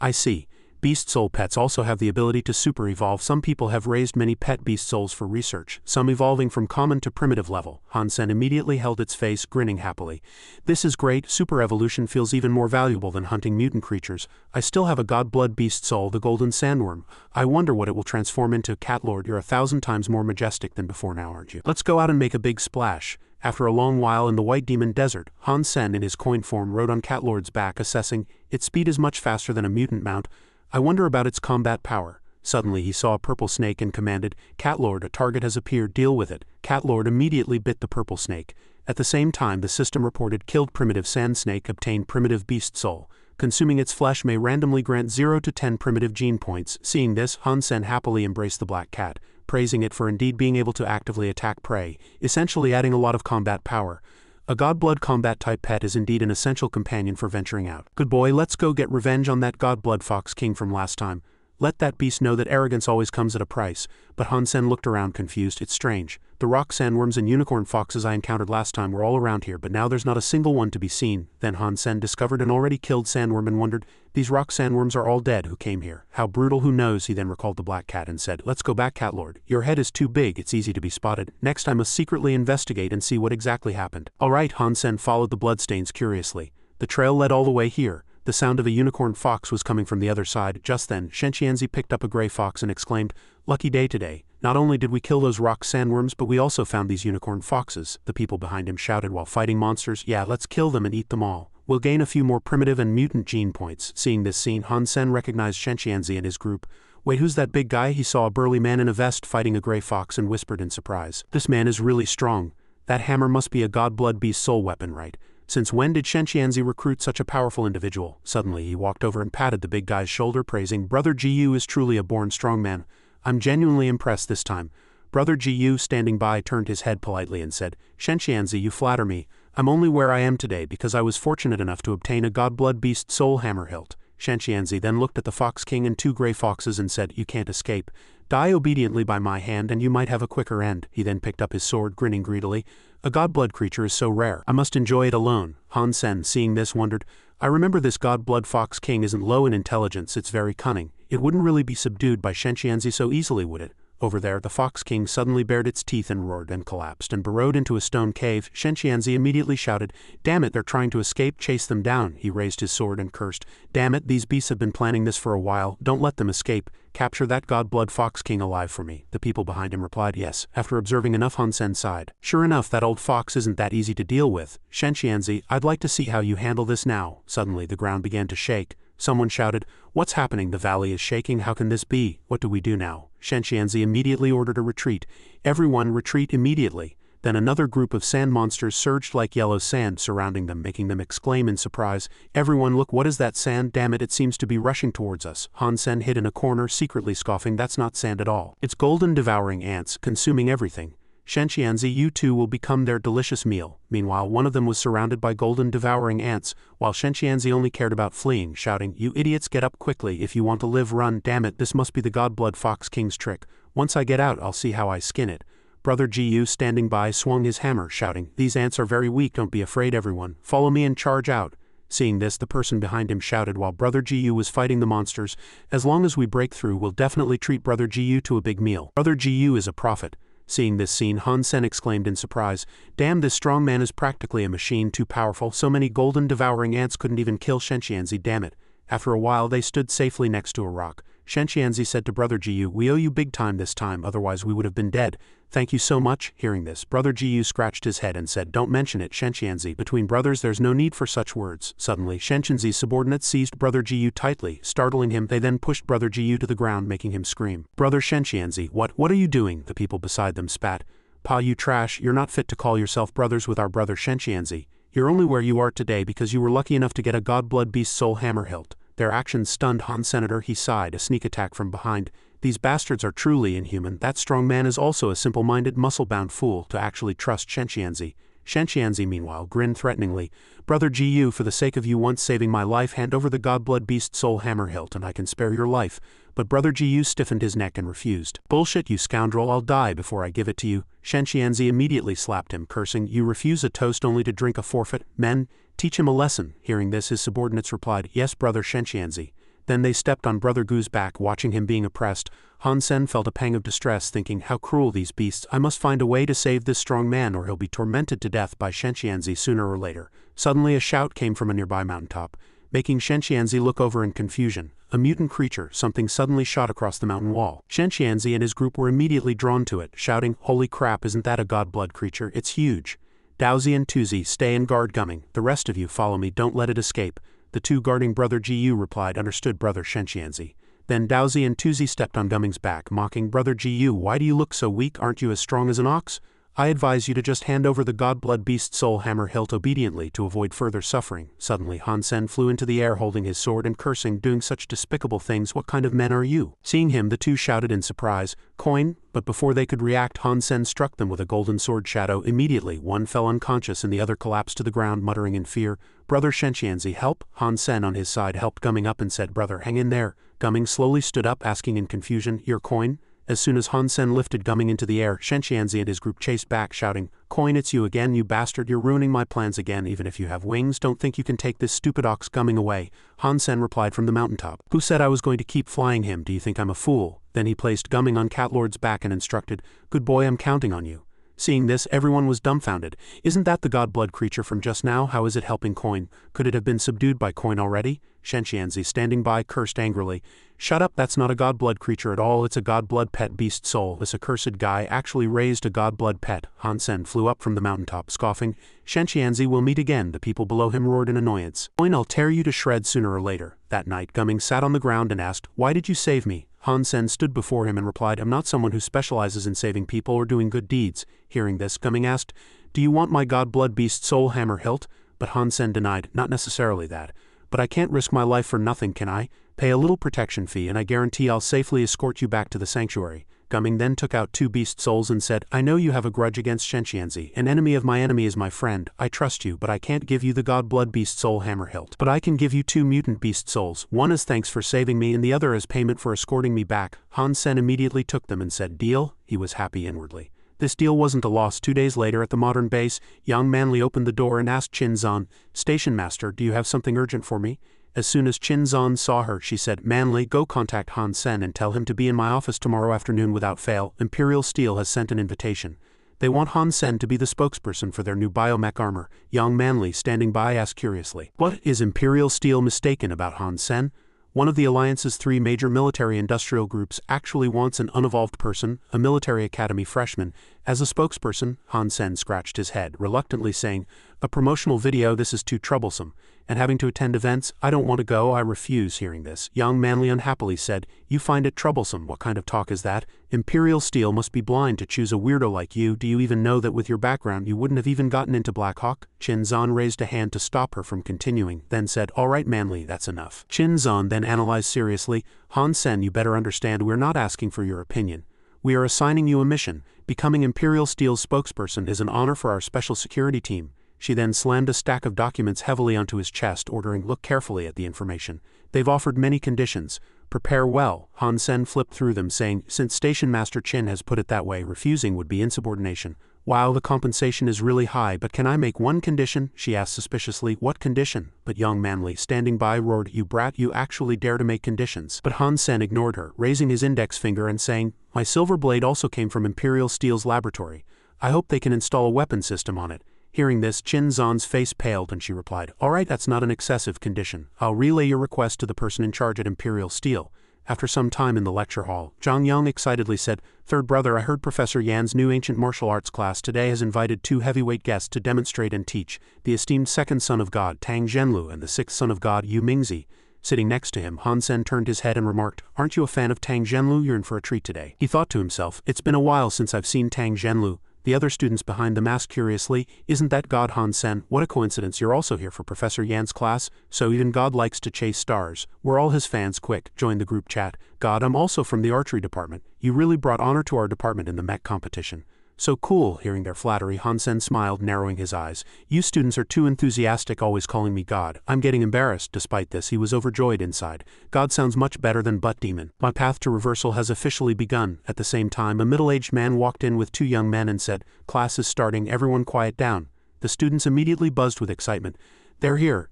"I see. Beast soul pets also have the ability to super evolve. Some people have raised many pet beast souls for research, some evolving from common to primitive level." Han Sen immediately held its face, grinning happily. "This is great. Super evolution feels even more valuable than hunting mutant creatures. I still have a god blood beast soul, the golden sandworm. I wonder what it will transform into. Cat Lord, you're 1,000 times more majestic than before now, aren't you? Let's go out and make a big splash." After a long while in the White Demon Desert, Han Sen in his coin form rode on Cat Lord's back, assessing, "Its speed is much faster than a mutant mount. I wonder about its combat power." Suddenly he saw a purple snake and commanded, "Cat Lord, a target has appeared, deal with it." Cat Lord immediately bit the purple snake. At the same time the system reported, "Killed primitive sand snake, obtained primitive beast soul. Consuming its flesh may randomly grant 0 to 10 primitive gene points." Seeing this, Han Sen happily embraced the black cat, praising it for indeed being able to actively attack prey, essentially adding a lot of combat power. A Godblood combat type pet is indeed an essential companion for venturing out. "Good boy, let's go get revenge on that Godblood Fox King from last time. Let that beast know that arrogance always comes at a price." But Han Sen looked around confused. "It's strange. The rock sandworms and unicorn foxes I encountered last time were all around here, but now there's not a single one to be seen." Then Han Sen discovered an already killed sandworm and wondered, "These rock sandworms are all dead. Who came here? How brutal, who knows?" He then recalled the black cat and said, "Let's go back, Cat Lord. Your head is too big, it's easy to be spotted. Next I must secretly investigate and see what exactly happened." "Alright." Han Sen followed the bloodstains curiously. The trail led all the way here. The sound of a unicorn fox was coming from the other side. Just then, Shenxianzi picked up a gray fox and exclaimed, "Lucky day today. Not only did we kill those rock sandworms, but we also found these unicorn foxes." The people behind him shouted while fighting monsters, "Yeah, let's kill them and eat them all. We'll gain a few more primitive and mutant gene points." Seeing this scene, Han Sen recognized Shenxianzi and his group. "Wait, who's that big guy?" He saw a burly man in a vest fighting a gray fox and whispered in surprise, "This man is really strong. That hammer must be a god blood beast soul weapon, right? Since when did Shenxianzi recruit such a powerful individual?" Suddenly he walked over and patted the big guy's shoulder, praising, "Brother Jiyu is truly a born strongman. I'm genuinely impressed this time." Brother Jiyu, standing by, turned his head politely and said, "Shenxianzi, you flatter me. I'm only where I am today because I was fortunate enough to obtain a god blood beast soul hammer hilt." Shenxianzi then looked at the Fox King and 2 gray foxes and said, "You can't escape. Die obediently by my hand and you might have a quicker end." He then picked up his sword, grinning greedily. "A godblood creature is so rare, I must enjoy it alone." Han Sen, seeing this, wondered, "I remember this godblood Fox King isn't low in intelligence, it's very cunning. It wouldn't really be subdued by Shenxianzi so easily, would it?" Over there, the Fox King suddenly bared its teeth and roared and collapsed and burrowed into a stone cave. Shenxianzi immediately shouted, "Damn it, they're trying to escape, chase them down." He raised his sword and cursed, "Damn it, these beasts have been planning this for a while, don't let them escape. Capture that Godblood Fox King alive for me." The people behind him replied yes. After observing enough, Han Sen sighed. "Sure enough, that old fox isn't that easy to deal with. Shenxianzi, I'd like to see how you handle this now." Suddenly the ground began to shake. Someone shouted, "What's happening? The valley is shaking. How can this be? What do we do now?" Shenxianzi immediately ordered a retreat. Everyone retreat immediately. Then another group of sand monsters surged like yellow sand surrounding them, making them exclaim in surprise, "Everyone look, what is that sand? Damn it seems to be rushing towards us." Han Sen hid in a corner, secretly scoffing, "That's not sand at all. It's golden devouring ants, consuming everything. Shenxianzi, you two will become their delicious meal." Meanwhile, one of them was surrounded by golden devouring ants, while Shenxianzi only cared about fleeing, shouting, "You idiots, get up quickly. If you want to live, run. Damn it, this must be the Godblood Fox King's trick. Once I get out, I'll see how I skin it." Brother Gu, standing by, swung his hammer, shouting, "These ants are very weak, don't be afraid everyone. Follow me and charge out." Seeing this, the person behind him shouted while Brother Gu was fighting the monsters, "As long as we break through, we'll definitely treat Brother Gu to a big meal. Brother Gu is a prophet." Seeing this scene, Han Sen exclaimed in surprise, "Damn, this strong man is practically a machine, too powerful. So many golden devouring ants couldn't even kill Shenxianzi, damn it." After a while, they stood safely next to a rock. Shenxianzi said to Brother Gu, "We owe you big time this time, otherwise we would have been dead. Thank you so much." Hearing this, Brother Gu scratched his head and said, "Don't mention it, Shenxianzi. Between brothers there's no need for such words." Suddenly, Shenxianzi's subordinates seized Brother Gu tightly, startling him. They then pushed Brother Gu to the ground, making him scream. "Brother Shenxianzi, what are you doing?" The people beside them spat. "Pa, you trash, you're not fit to call yourself brothers with our brother Shenxianzi. You're only where you are today because you were lucky enough to get a Godblood Beast soul hammer hilt." Their actions stunned Han Senator. He sighed, a sneak attack from behind. "These bastards are truly inhuman. That strong man is also a simple-minded, muscle-bound fool to actually trust Shenxianzi." Shenxianzi, meanwhile, grinned threateningly. "Brother Gu, for the sake of you once saving my life, hand over the Godblood Beast soul hammer hilt and I can spare your life." But Brother Gu stiffened his neck and refused. "Bullshit, you scoundrel, I'll die before I give it to you." Shenxianzi immediately slapped him, cursing, "You refuse a toast only to drink a forfeit? Men, teach him a lesson." Hearing this, his subordinates replied, "Yes, Brother Shenxianzi." Then they stepped on Brother Gu's back, watching him being oppressed. Han Sen felt a pang of distress, thinking, "How cruel these beasts. I must find a way to save this strong man or he'll be tormented to death by Shenxianzi sooner or later." Suddenly a shout came from a nearby mountaintop, making Shenxianzi look over in confusion. A mutant creature, something suddenly shot across the mountain wall. Shenxianzi and his group were immediately drawn to it, shouting, "Holy crap, isn't that a Godblood creature? It's huge. Daozi and Tuzi, stay and guard Gumming. The rest of you follow me, don't let it escape." The two guarding Brother Gu replied, "Understood, Brother Shenxianzi." Then Daozi and Tuzi stepped on Gumming's back, mocking, "Brother Gu, why do you look so weak? Aren't you as strong as an ox? I advise you to just hand over the Godblood Beast soul hammer hilt obediently to avoid further suffering." Suddenly Han Sen flew into the air holding his sword and cursing, "Doing such despicable things, what kind of men are you?" Seeing him, the two shouted in surprise, "Coin!" But before they could react, Han Sen struck them with a golden sword shadow. Immediately, one fell unconscious and the other collapsed to the ground, muttering in fear. "Brother Shenxianzi, help!" Han Sen on his side helped Gumming up and said, "Brother, hang in there." Gumming slowly stood up, asking in confusion, "Your coin?" As soon as Han Sen lifted Gumming into the air, Shenxianzi and his group chased back, shouting, "Coin, it's you again, you bastard, you're ruining my plans again. Even if you have wings, don't think you can take this stupid ox Gumming away." Han Sen replied from the mountaintop, "Who said I was going to keep flying him? Do you think I'm a fool?" Then he placed Gumming on Catlord's back and instructed, "Good boy, I'm counting on you." Seeing this, everyone was dumbfounded. "Isn't that the Godblood creature from just now? How is it helping Coin? Could it have been subdued by Coin already?" Shenxianzi, standing by, cursed angrily, "Shut up, that's not a Godblood creature at all, it's a Godblood pet beast soul. This accursed guy actually raised a Godblood pet." Han Sen flew up from the mountaintop, scoffing, "Shenxianzi, we'll meet again." The people below him roared in annoyance, "Coin, I'll tear you to shreds sooner or later." That night, Gumming sat on the ground and asked, "Why did you save me?" Han Sen stood before him and replied, "I'm not someone who specializes in saving people or doing good deeds." Hearing this, Gumming asked, "Do you want my Godblood Beast soul hammer hilt?" But Han Sen denied, "Not necessarily that. But I can't risk my life for nothing, can I? Pay a little protection fee and I guarantee I'll safely escort you back to the sanctuary." Gumming then took out 2 beast souls and said, "I know you have a grudge against Shenxianzi. An enemy of my enemy is my friend. I trust you, but I can't give you the Godblood Beast soul hammer hilt. But I can give you 2 mutant beast souls, one as thanks for saving me and the other as payment for escorting me back." Han Sen immediately took them and said, "Deal?" He was happy inwardly. This deal wasn't a loss. 2 days later at the modern base, young Manly opened the door and asked Chin Zan, "Station master, do you have something urgent for me?" As soon as Chin Zan saw her, she said, "Manly, go contact Han Sen and tell him to be in my office tomorrow afternoon without fail. Imperial Steel has sent an invitation. They want Han Sen to be the spokesperson for their new biomech armor." Young Manly, standing by, asked curiously, "What, is Imperial Steel mistaken about Han Sen? One of the Alliance's 3 major military-industrial groups actually wants an unevolved person, a military academy freshman, as a spokesperson." Han Sen scratched his head, reluctantly saying, A promotional video, this is too troublesome. And having to attend events, I don't want to go, I refuse. Hearing this, young Manly unhappily said, you find it troublesome, what kind of talk is that? Imperial Steel must be blind to choose a weirdo like you. Do you even know that with your background you wouldn't have even gotten into Black Hawk? Chin Zan raised a hand to stop her from continuing, then said, alright Manly, that's enough. Chin Zan then analyzed seriously, Han Sen, you better understand we're not asking for your opinion. We are assigning you a mission. Becoming Imperial Steel's spokesperson is an honor for our special security team. She then slammed a stack of documents heavily onto his chest, ordering, look carefully at the information. They've offered many conditions. Prepare well. Han Sen flipped through them, saying, since Station Master Chin has put it that way, refusing would be insubordination. Wow, the compensation is really high, but can I make one condition? She asked suspiciously. What condition? But young Manly, standing by, roared, you brat, you actually dare to make conditions. But Han Sen ignored her, raising his index finger and saying, my silver blade also came from Imperial Steel's laboratory. I hope they can install a weapon system on it. Hearing this, Chin Zan's face paled and she replied, alright, that's not an excessive condition. I'll relay your request to the person in charge at Imperial Steel. After some time in the lecture hall, Zhang Yang excitedly said, third brother, I heard Professor Yan's new ancient martial arts class today has invited 2 heavyweight guests to demonstrate and teach, the esteemed second son of God, Tang Zhenlu, and the sixth son of God, Yu Mingzi. Sitting next to him, Han Sen turned his head and remarked, aren't you a fan of Tang Zhenlu? You're in for a treat today. He thought to himself, it's been a while since I've seen Tang Zhenlu. The other students behind the mask curiously, isn't that God Han Sen? What a coincidence, you're also here for Professor Yan's class, so even God likes to chase stars. We're all his fans, quick, join the group chat. God, I'm also from the archery department. You really brought honor to our department in the mech competition. So cool. Hearing their flattery, Han Sen smiled, narrowing his eyes. You students are too enthusiastic, always calling me God. I'm getting embarrassed. Despite this, he was overjoyed inside. God sounds much better than butt demon. My path to reversal has officially begun. At the same time, a middle-aged man walked in with 2 young men and said, class is starting, everyone quiet down. The students immediately buzzed with excitement. They're here,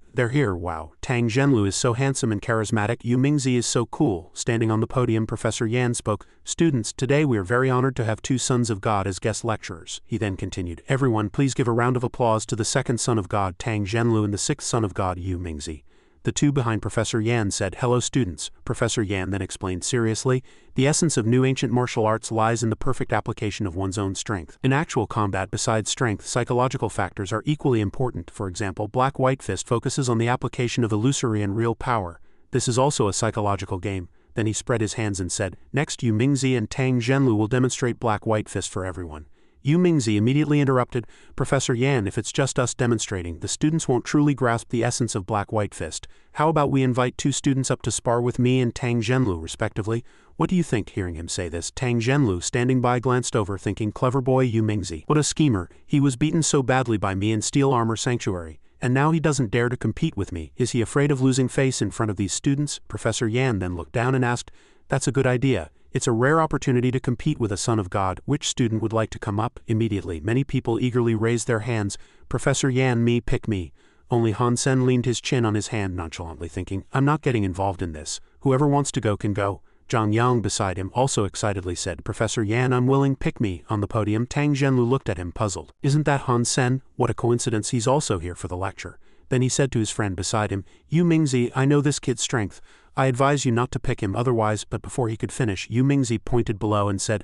wow. Tang Zhenlu is so handsome and charismatic, Yu Mingzi is so cool. Standing on the podium, Professor Yan spoke, students, today we are very honored to have 2 sons of God as guest lecturers. He then continued, everyone please give a round of applause to the second son of God, Tang Zhenlu, and the sixth son of God, Yu Mingzi. The 2 behind Professor Yan said, hello students. Professor Yan then explained seriously, the essence of new ancient martial arts lies in the perfect application of one's own strength. In actual combat, besides strength, psychological factors are equally important. For example, Black White Fist focuses on the application of illusory and real power. This is also a psychological game. Then he spread his hands and said, next Yu Mingzi and Tang Zhenlu will demonstrate Black White Fist for everyone. Yu Mingzi immediately interrupted, Professor Yan, if it's just us demonstrating, the students won't truly grasp the essence of Black White Fist. How about we invite 2 students up to spar with me and Tang Zhenlu, respectively? What do you think? Hearing him say this, Tang Zhenlu, standing by, glanced over, thinking, clever boy Yu Mingzi. What a schemer. He was beaten so badly by me in Steel Armor Sanctuary. And now he doesn't dare to compete with me. Is he afraid of losing face in front of these students? Professor Yan then looked down and asked, that's a good idea. It's a rare opportunity to compete with a son of God. Which student would like to come up? Immediately, many people eagerly raised their hands. Professor Yan, me, pick me. Only Han Sen leaned his chin on his hand nonchalantly, thinking, I'm not getting involved in this. Whoever wants to go can go. Zhang Yang beside him also excitedly said, Professor Yan, I'm willing, pick me. On the podium, Tang Zhenlu looked at him puzzled. Isn't that Han Sen? What a coincidence, he's also here for the lecture. Then he said to his friend beside him, Yu Mingzi, I know this kid's strength. I advise you not to pick him otherwise, but before he could finish, Yu Mingzi pointed below and said,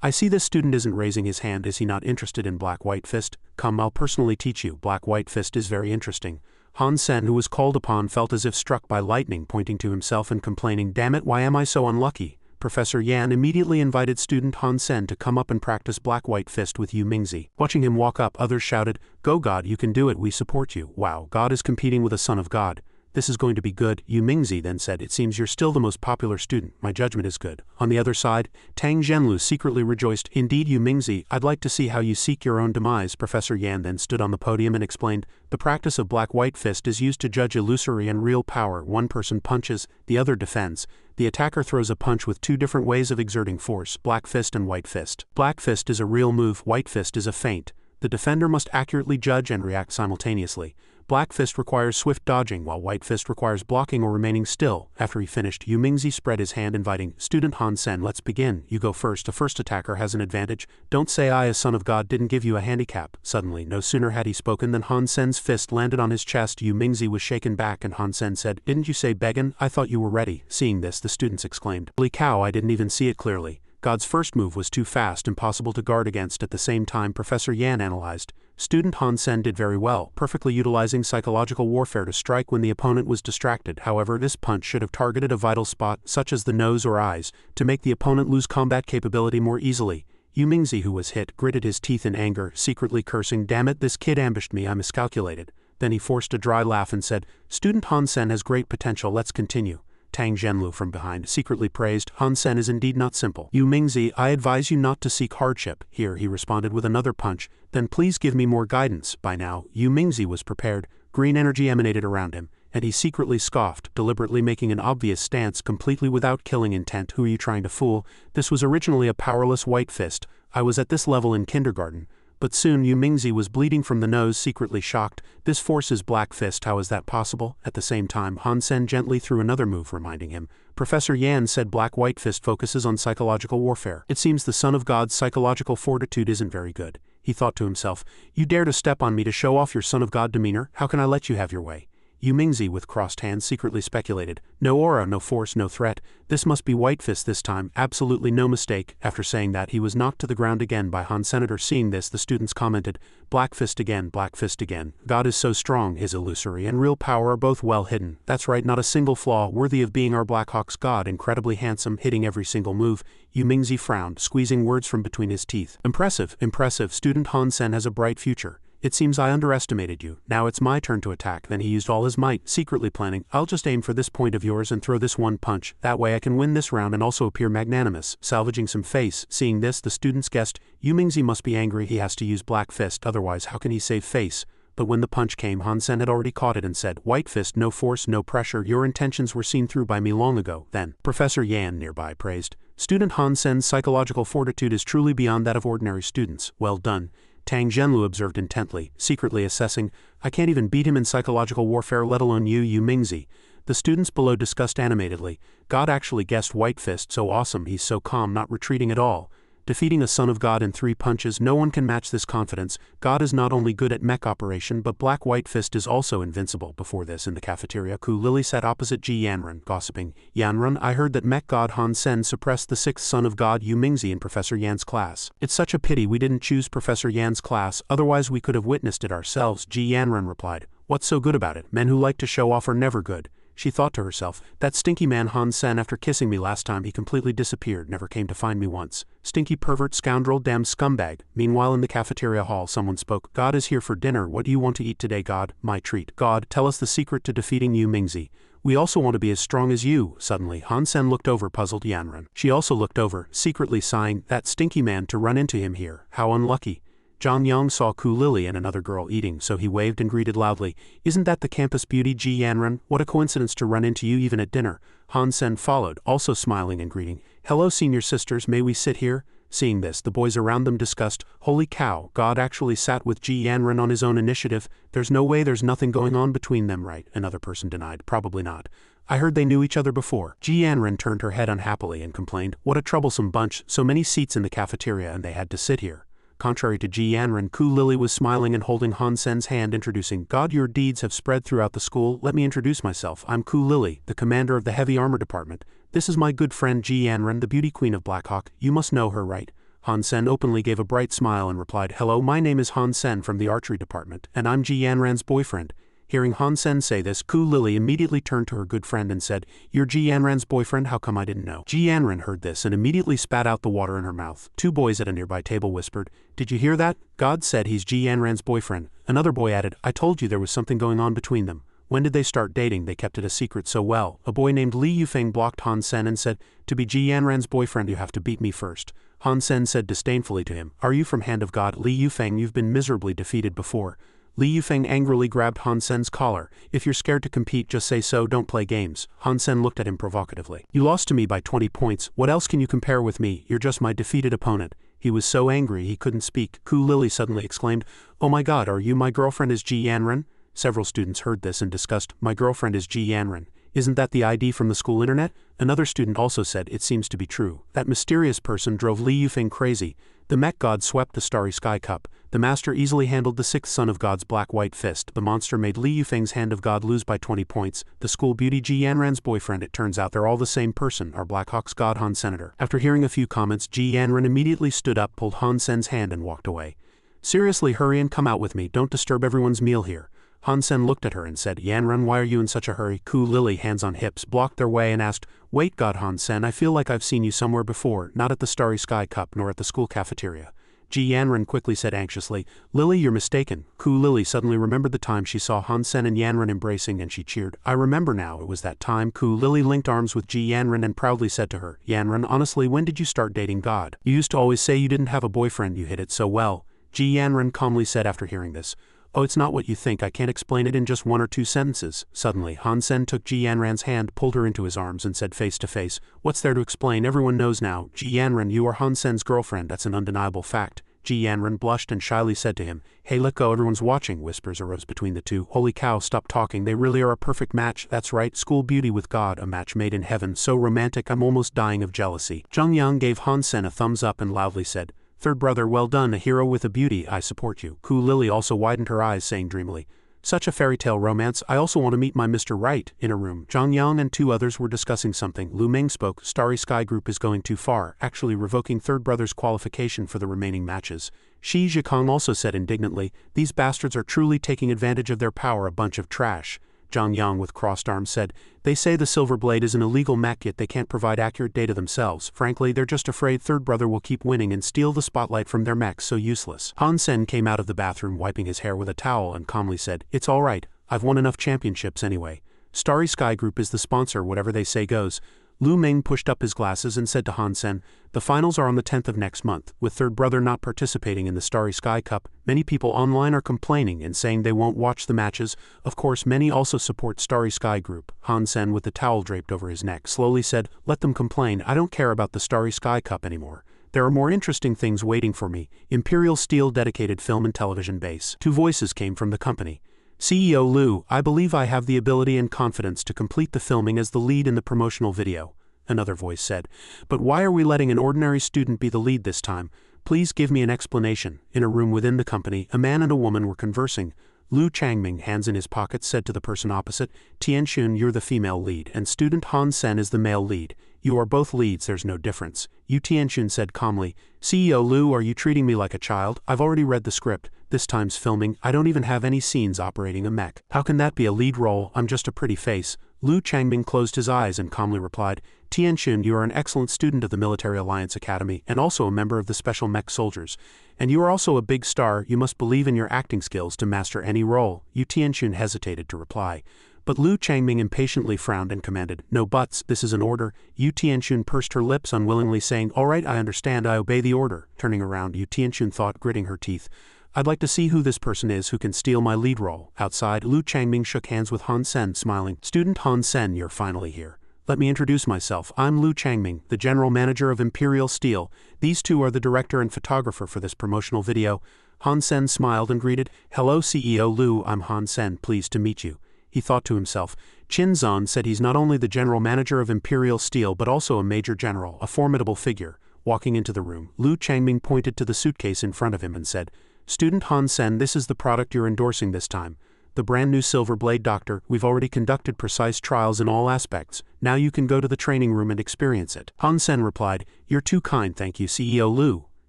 I see this student isn't raising his hand. Is he not interested in Black White Fist? Come, I'll personally teach you. Black White Fist is very interesting. Han Sen, who was called upon, felt as if struck by lightning, pointing to himself and complaining, damn it, why am I so unlucky? Professor Yan immediately invited student Han Sen to come up and practice Black White Fist with Yu Mingzi. Watching him walk up, others shouted, go God, you can do it, we support you. Wow, God is competing with a son of God. This is going to be good. Yu Mingzi then said, it seems you're still the most popular student. My judgment is good. On the other side, Tang Zhenlu secretly rejoiced, indeed Yu Mingzi, I'd like to see how you seek your own demise. Professor Yan then stood on the podium and explained, the practice of Black White Fist is used to judge illusory and real power. One person punches, the other defends. The attacker throws a punch with 2 different ways of exerting force, Black Fist and White Fist. Black Fist is a real move, White Fist is a feint. The defender must accurately judge and react simultaneously. Black Fist requires swift dodging, while White Fist requires blocking or remaining still. After he finished, Yu Mingzi spread his hand, inviting, student Han Sen, let's begin. You go first. A first attacker has an advantage. Don't say I, as son of God, didn't give you a handicap. Suddenly, no sooner had he spoken than Han Sen's fist landed on his chest. Yu Mingzi was shaken back and Han Sen said, didn't you say beggin'? I thought you were ready. Seeing this, the students exclaimed, holy cow, I didn't even see it clearly. God's first move was too fast, impossible to guard against. At the same time, Professor Yan analyzed. Student Han Sen did very well, perfectly utilizing psychological warfare to strike when the opponent was distracted. However, this punch should have targeted a vital spot, such as the nose or eyes, to make the opponent lose combat capability more easily. Yu Mingzi, who was hit, gritted his teeth in anger, secretly cursing, "Damn it, this kid ambushed me, I miscalculated." Then he forced a dry laugh and said, "Student Han Sen has great potential, let's continue." Tang Zhenlu from behind secretly praised, "Han Sen is indeed not simple. Yu Mingzi, I advise you not to seek hardship." Here he responded with another punch, "Then please give me more guidance." By now, Yu Mingzi was prepared, green energy emanated around him, and he secretly scoffed, deliberately making an obvious stance completely without killing intent. "Who are you trying to fool? This was originally a powerless white fist. I was at this level in kindergarten." But soon Yu Mingzi was bleeding from the nose, secretly shocked. "This force is Black Fist, how is that possible?" At the same time, Han Sen gently threw another move, reminding him. Professor Yan said Black-White Fist focuses on psychological warfare. It seems the Son of God's psychological fortitude isn't very good. He thought to himself, "You dare to step on me to show off your Son of God demeanor? How can I let you have your way?" Yu Mingzi, with crossed hands, secretly speculated. "No aura, no force, no threat. This must be White Fist this time, absolutely no mistake." After saying that, he was knocked to the ground again by Han Senator. Seeing this, the students commented, Black Fist again, Black Fist again. God is so strong, his illusory and real power are both well hidden. That's right, not a single flaw, worthy of being our Black Hawk's God, incredibly handsome, hitting every single move." Yu Mingzi frowned, squeezing words from between his teeth. "Impressive, impressive, student Han Sen has a bright future. It seems I underestimated you. Now it's my turn to attack." Then he used all his might, secretly planning, "I'll just aim for this point of yours and throw this one punch. That way I can win this round and also appear magnanimous," salvaging some face. Seeing this, the students guessed, Yu Mingzi must be angry. He has to use Black Fist, otherwise how can he save face? But when the punch came, Han Sen had already caught it and said, "White Fist, no force, no pressure. Your intentions were seen through by me long ago." Then, Professor Yan nearby praised, "Student Han Sen's psychological fortitude is truly beyond that of ordinary students. Well done." Tang Zhenlu observed intently, secretly assessing, "I can't even beat him in psychological warfare, let alone you, Yu Mingzi." The students below discussed animatedly, "God actually guessed White Fist, so awesome, he's so calm, not retreating at all. Defeating a Son of God in 3 punches, no one can match this confidence. God is not only good at mech operation, but Black-White Fist is also invincible." Before this, in the cafeteria, Ku Lili sat opposite Ji Yanran, gossiping. "Yanran, I heard that mech god Han Sen suppressed the 6th Son of God Yu Mingzi in Professor Yan's class. It's such a pity we didn't choose Professor Yan's class, otherwise we could have witnessed it ourselves." Ji Yanran replied, "What's so good about it? Men who like to show off are never good." She thought to herself, "That stinky man Han Sen, after kissing me last time he completely disappeared, never came to find me once. Stinky pervert, scoundrel, damn scumbag." Meanwhile in the cafeteria hall someone spoke, "God is here for dinner, what do you want to eat today God?" "My treat." "God, tell us the secret to defeating Yu Mingzi. We also want to be as strong as you." Suddenly Han Sen looked over, puzzled Yanran. She also looked over, secretly sighing, "That stinky man, to run into him here. How unlucky." Zhang Yang saw Ku Lili and another girl eating, so he waved and greeted loudly, "Isn't that the campus beauty Ji Yanran? What a coincidence to run into you even at dinner." Han Sen followed, also smiling and greeting, "Hello senior sisters, may we sit here?" Seeing this, the boys around them discussed, "Holy cow, God actually sat with Ji Yanran on his own initiative. There's no way, there's nothing going on between them, right?" Another person denied, "Probably not. I heard they knew each other before." Ji Yanran turned her head unhappily and complained, "What a troublesome bunch, so many seats in the cafeteria and they had to sit here." Contrary to Ji Yanran, Ku Lili was smiling and holding Han Sen's hand, introducing, "God, your deeds have spread throughout the school. Let me introduce myself. I'm Ku Lili, the commander of the Heavy Armor Department. This is my good friend Ji Yanran, the beauty queen of Black Hawk. You must know her, right?" Han Sen openly gave a bright smile and replied, "Hello, my name is Han Sen from the Archery Department, and I'm Ji Yanran's boyfriend." Hearing Han Sen say this, Ku Lili immediately turned to her good friend and said, "You're Ji Yanran's boyfriend? How come I didn't know?" Ji Yanran heard this and immediately spat out the water in her mouth. 2 boys at a nearby table whispered, "Did you hear that? God said he's Ji Yanran's boyfriend." Another boy added, "I told you there was something going on between them." When did they start dating? They kept it a secret so well. A boy named Li Yufeng blocked Han Sen and said, "To be Ji Yanran's boyfriend you have to beat me first." Han Sen said disdainfully to him, "Are you from Hand of God? Li Yufeng, you've been miserably defeated before." Li Yufeng angrily grabbed Han Sen's collar. "If you're scared to compete, just say so, don't play games." Han Sen looked at him provocatively. "You lost to me by 20 points, what else can you compare with me? You're just my defeated opponent." He was so angry he couldn't speak. Ku Lili suddenly exclaimed, "Oh my God, are you my girlfriend is Ji Yanran?" Several students heard this and discussed, "My girlfriend is Ji Yanran." Isn't that the ID from the school internet? Another student also said, it seems to be true. That mysterious person drove Li Yufeng crazy. The mech god swept the Starry Sky Cup. The master easily handled the sixth son of God's black-white fist. The monster made Li Yufeng's hand of God lose by 20 points. The school beauty Ji Yanran's boyfriend. It turns out they're all the same person, our Blackhawks god Han Senator. After hearing a few comments, Ji Yanran immediately stood up, pulled Han Sen's hand and walked away. Seriously, hurry and come out with me, don't disturb everyone's meal here. Han Sen looked at her and said, Yanran, why are you in such a hurry? Ku Lily, hands on hips, blocked their way and asked, wait God Han Sen, I feel like I've seen you somewhere before, not at the Starry Sky Cup nor at the school cafeteria. Ji Yanran quickly said anxiously, Lily, you're mistaken. Ku Lily suddenly remembered the time she saw Han Sen and Yanran embracing and she cheered. I remember now, it was that time. Ku Lily linked arms with Ji Yanran and proudly said to her, Yanran, honestly, when did you start dating God? You used to always say you didn't have a boyfriend, you hid it so well. Ji Yanran calmly said after hearing this. Oh, it's not what you think, I can't explain it in just 1 or 2 sentences. Suddenly, Han Sen took Ji Yanran's hand, pulled her into his arms and said face to face, what's there to explain, everyone knows now. Ji Yanran, you are Han Sen's girlfriend, that's an undeniable fact. Ji Yanran blushed and shyly said to him, hey, let go, everyone's watching. Whispers arose between the two. Holy cow, stop talking, they really are a perfect match. That's right, school beauty with God, a match made in heaven, so romantic I'm almost dying of jealousy. Zheng Yang gave Han Sen a thumbs up and loudly said, third brother, well done, a hero with a beauty, I support you. Ku Lily also widened her eyes, saying dreamily, such a fairy tale romance, I also want to meet my Mr. Right. In a room, Zhang Yang and 2 others were discussing something. Lu Ming spoke, Starry Sky Group is going too far, actually revoking third brother's qualification for the remaining matches. Shi Zhikang also said indignantly, these bastards are truly taking advantage of their power, a bunch of trash. Zhang Yang with crossed arms said, they say the Silver Blade is an illegal mech yet they can't provide accurate data themselves. Frankly, they're just afraid third brother will keep winning and steal the spotlight from their mech, so useless. Han Sen came out of the bathroom wiping his hair with a towel and calmly said, it's alright, I've won enough championships anyway. Starry Sky Group is the sponsor, whatever they say goes. Lu Ming pushed up his glasses and said to Han Sen, the finals are on the 10th of next month. With third brother not participating in the Starry Sky Cup, many people online are complaining and saying they won't watch the matches. Of course, many also support Starry Sky Group. Han Sen, with the towel draped over his neck, slowly said, let them complain, I don't care about the Starry Sky Cup anymore. There are more interesting things waiting for me. Imperial Steel dedicated film and television base. 2 voices came from the company. CEO Lu, I believe I have the ability and confidence to complete the filming as the lead in the promotional video. Another voice said, but why are we letting an ordinary student be the lead this time? Please give me an explanation. In a room within the company, a man and a woman were conversing. Lu Changming, hands in his pockets, said to the person opposite, Tianxun, you're the female lead, and student Han Sen is the male lead. You are both leads, there's no difference. Yu Tianxun said calmly, CEO Lu, are you treating me like a child? I've already read the script. This time's filming, I don't even have any scenes operating a mech. How can that be a lead role? I'm just a pretty face. Lu Changming closed his eyes and calmly replied, Tianxun, you are an excellent student of the Military Alliance Academy and also a member of the Special Mech Soldiers. And you are also a big star, you must believe in your acting skills to master any role. Yu Tianxun hesitated to reply. But Lu Changming impatiently frowned and commanded, no buts, this is an order. Yu Tianxun pursed her lips unwillingly, saying, all right, I understand, I obey the order. Turning around, Yu Tianxun thought, gritting her teeth, I'd like to see who this person is who can steal my lead role. Outside, Lu Changming shook hands with Han Sen, smiling. Student Han Sen, you're finally here. Let me introduce myself. I'm Lu Changming, the General Manager of Imperial Steel. These 2 are the director and photographer for this promotional video. Han Sen smiled and greeted, hello CEO Lu, I'm Han Sen, pleased to meet you. He thought to himself, Qin Zan said he's not only the General Manager of Imperial Steel but also a Major General, a formidable figure. Walking into the room, Lu Changming pointed to the suitcase in front of him and said, Student Han Sen, this is the product you're endorsing this time. The brand new Silver Blade Doctor, we've already conducted precise trials in all aspects. Now you can go to the training room and experience it. Han Sen replied, you're too kind, thank you CEO Lu.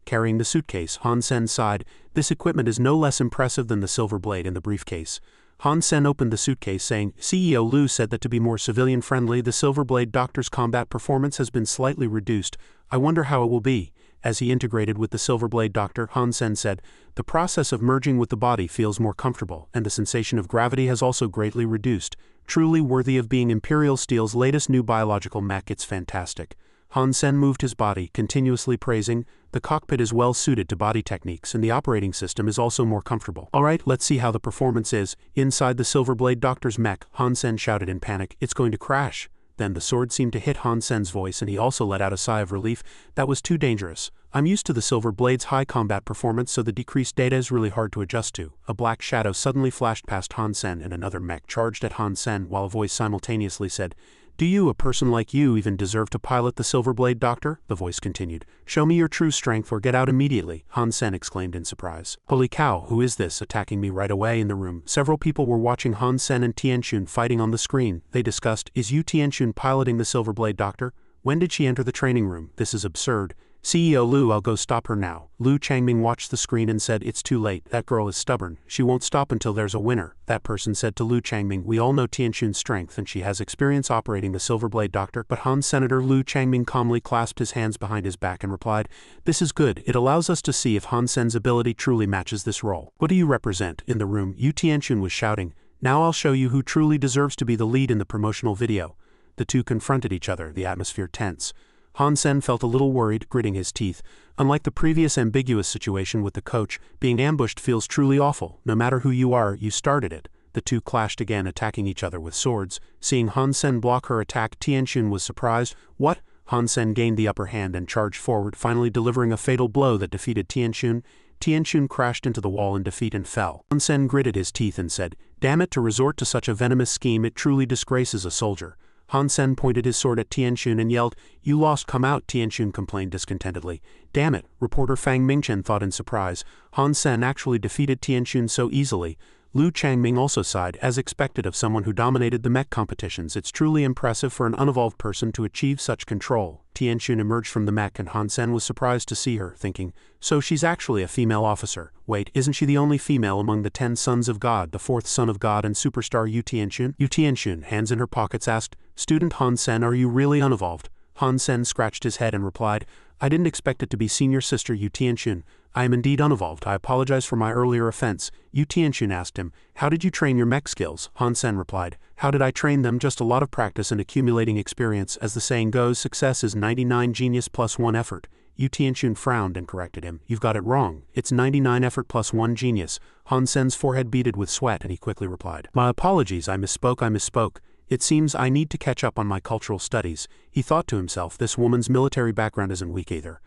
Carrying the suitcase, Han Sen sighed, this equipment is no less impressive than the Silver Blade in the briefcase. Han Sen opened the suitcase saying, CEO Lu said that to be more civilian-friendly, the Silver Blade Doctor's combat performance has been slightly reduced. I wonder how it will be. As he integrated with the Silver Blade Doctor, Han Sen said, the process of merging with the body feels more comfortable, and the sensation of gravity has also greatly reduced. Truly worthy of being Imperial Steel's latest new biological mech, it's fantastic. Han Sen moved his body, continuously praising, the cockpit is well suited to body techniques and the operating system is also more comfortable. Alright, let's see how the performance is. Inside the Silver Blade Doctor's mech, Han Sen shouted in panic, it's going to crash. Then the sword seemed to hit Han Sen's voice and he also let out a sigh of relief. That was too dangerous. I'm used to the Silver Blade's high combat performance, so the decreased data is really hard to adjust to. A black shadow suddenly flashed past Han Sen and another mech charged at Han Sen while a voice simultaneously said, "Do you, a person like you, even deserve to pilot the Silver Blade, Doctor?" The voice continued. "Show me your true strength or get out immediately," Han Sen exclaimed in surprise. "Holy cow, who is this attacking me right away in the room?" Several people were watching Han Sen and Tianxun fighting on the screen. They discussed, "Is Yu Tianxun piloting the Silver Blade, Doctor? When did she enter the training room? This is absurd. CEO Lu, I'll go stop her now." Lu Changming watched the screen and said, "It's too late. That girl is stubborn. She won't stop until there's a winner." That person said to Lu Changming, "We all know Tianxun's strength and she has experience operating the Silver Blade, Doctor." But Han Senator Lu Changming calmly clasped his hands behind his back and replied, "This is good. It allows us to see if Han Sen's ability truly matches this role." "What do you represent?" In the room, Yu Tianxun was shouting, "Now I'll show you who truly deserves to be the lead in the promotional video." The two confronted each other, the atmosphere tense. Han Sen felt a little worried, gritting his teeth. Unlike the previous ambiguous situation with the coach, being ambushed feels truly awful. No matter who you are, you started it. The two clashed again, attacking each other with swords. Seeing Han Sen block her attack, Tianxun was surprised. "What?" Han Sen gained the upper hand and charged forward, finally delivering a fatal blow that defeated Tianxun. Tianxun crashed into the wall in defeat and fell. Han Sen gritted his teeth and said, "Damn it, to resort to such a venomous scheme, it truly disgraces a soldier." Han Sen pointed his sword at Tianxun and yelled, "You lost, come out." Tianxun complained discontentedly. "Damn it," reporter Fang Mingchen thought in surprise. Han Sen actually defeated Tianxun so easily. Lu Changming also sighed, as expected of someone who dominated the mech competitions. It's truly impressive for an unevolved person to achieve such control. Tianxun emerged from the mech and Han Sen was surprised to see her, thinking, "So she's actually a female officer. Wait, isn't she the only female among the 10 sons of God, the 4th son of God and superstar Yu Tianxun?" Yu Tianxun, hands in her pockets, asked, "Student Han Sen, are you really unevolved?" Han Sen scratched his head and replied, "I didn't expect it to be senior sister Yu Tianxun. I am indeed unevolved. I apologize for my earlier offense." Yu Tianxun asked him, "How did you train your mech skills?" Han Sen replied, "How did I train them? Just a lot of practice and accumulating experience. As the saying goes, success is 99 genius plus 1 effort." Yu Tianxun frowned and corrected him. "You've got it wrong. It's 99 effort plus 1 genius." Han Sen's forehead beaded with sweat and he quickly replied, "My apologies, I misspoke. It seems I need to catch up on my cultural studies." He thought to himself, this woman's military background isn't weak either.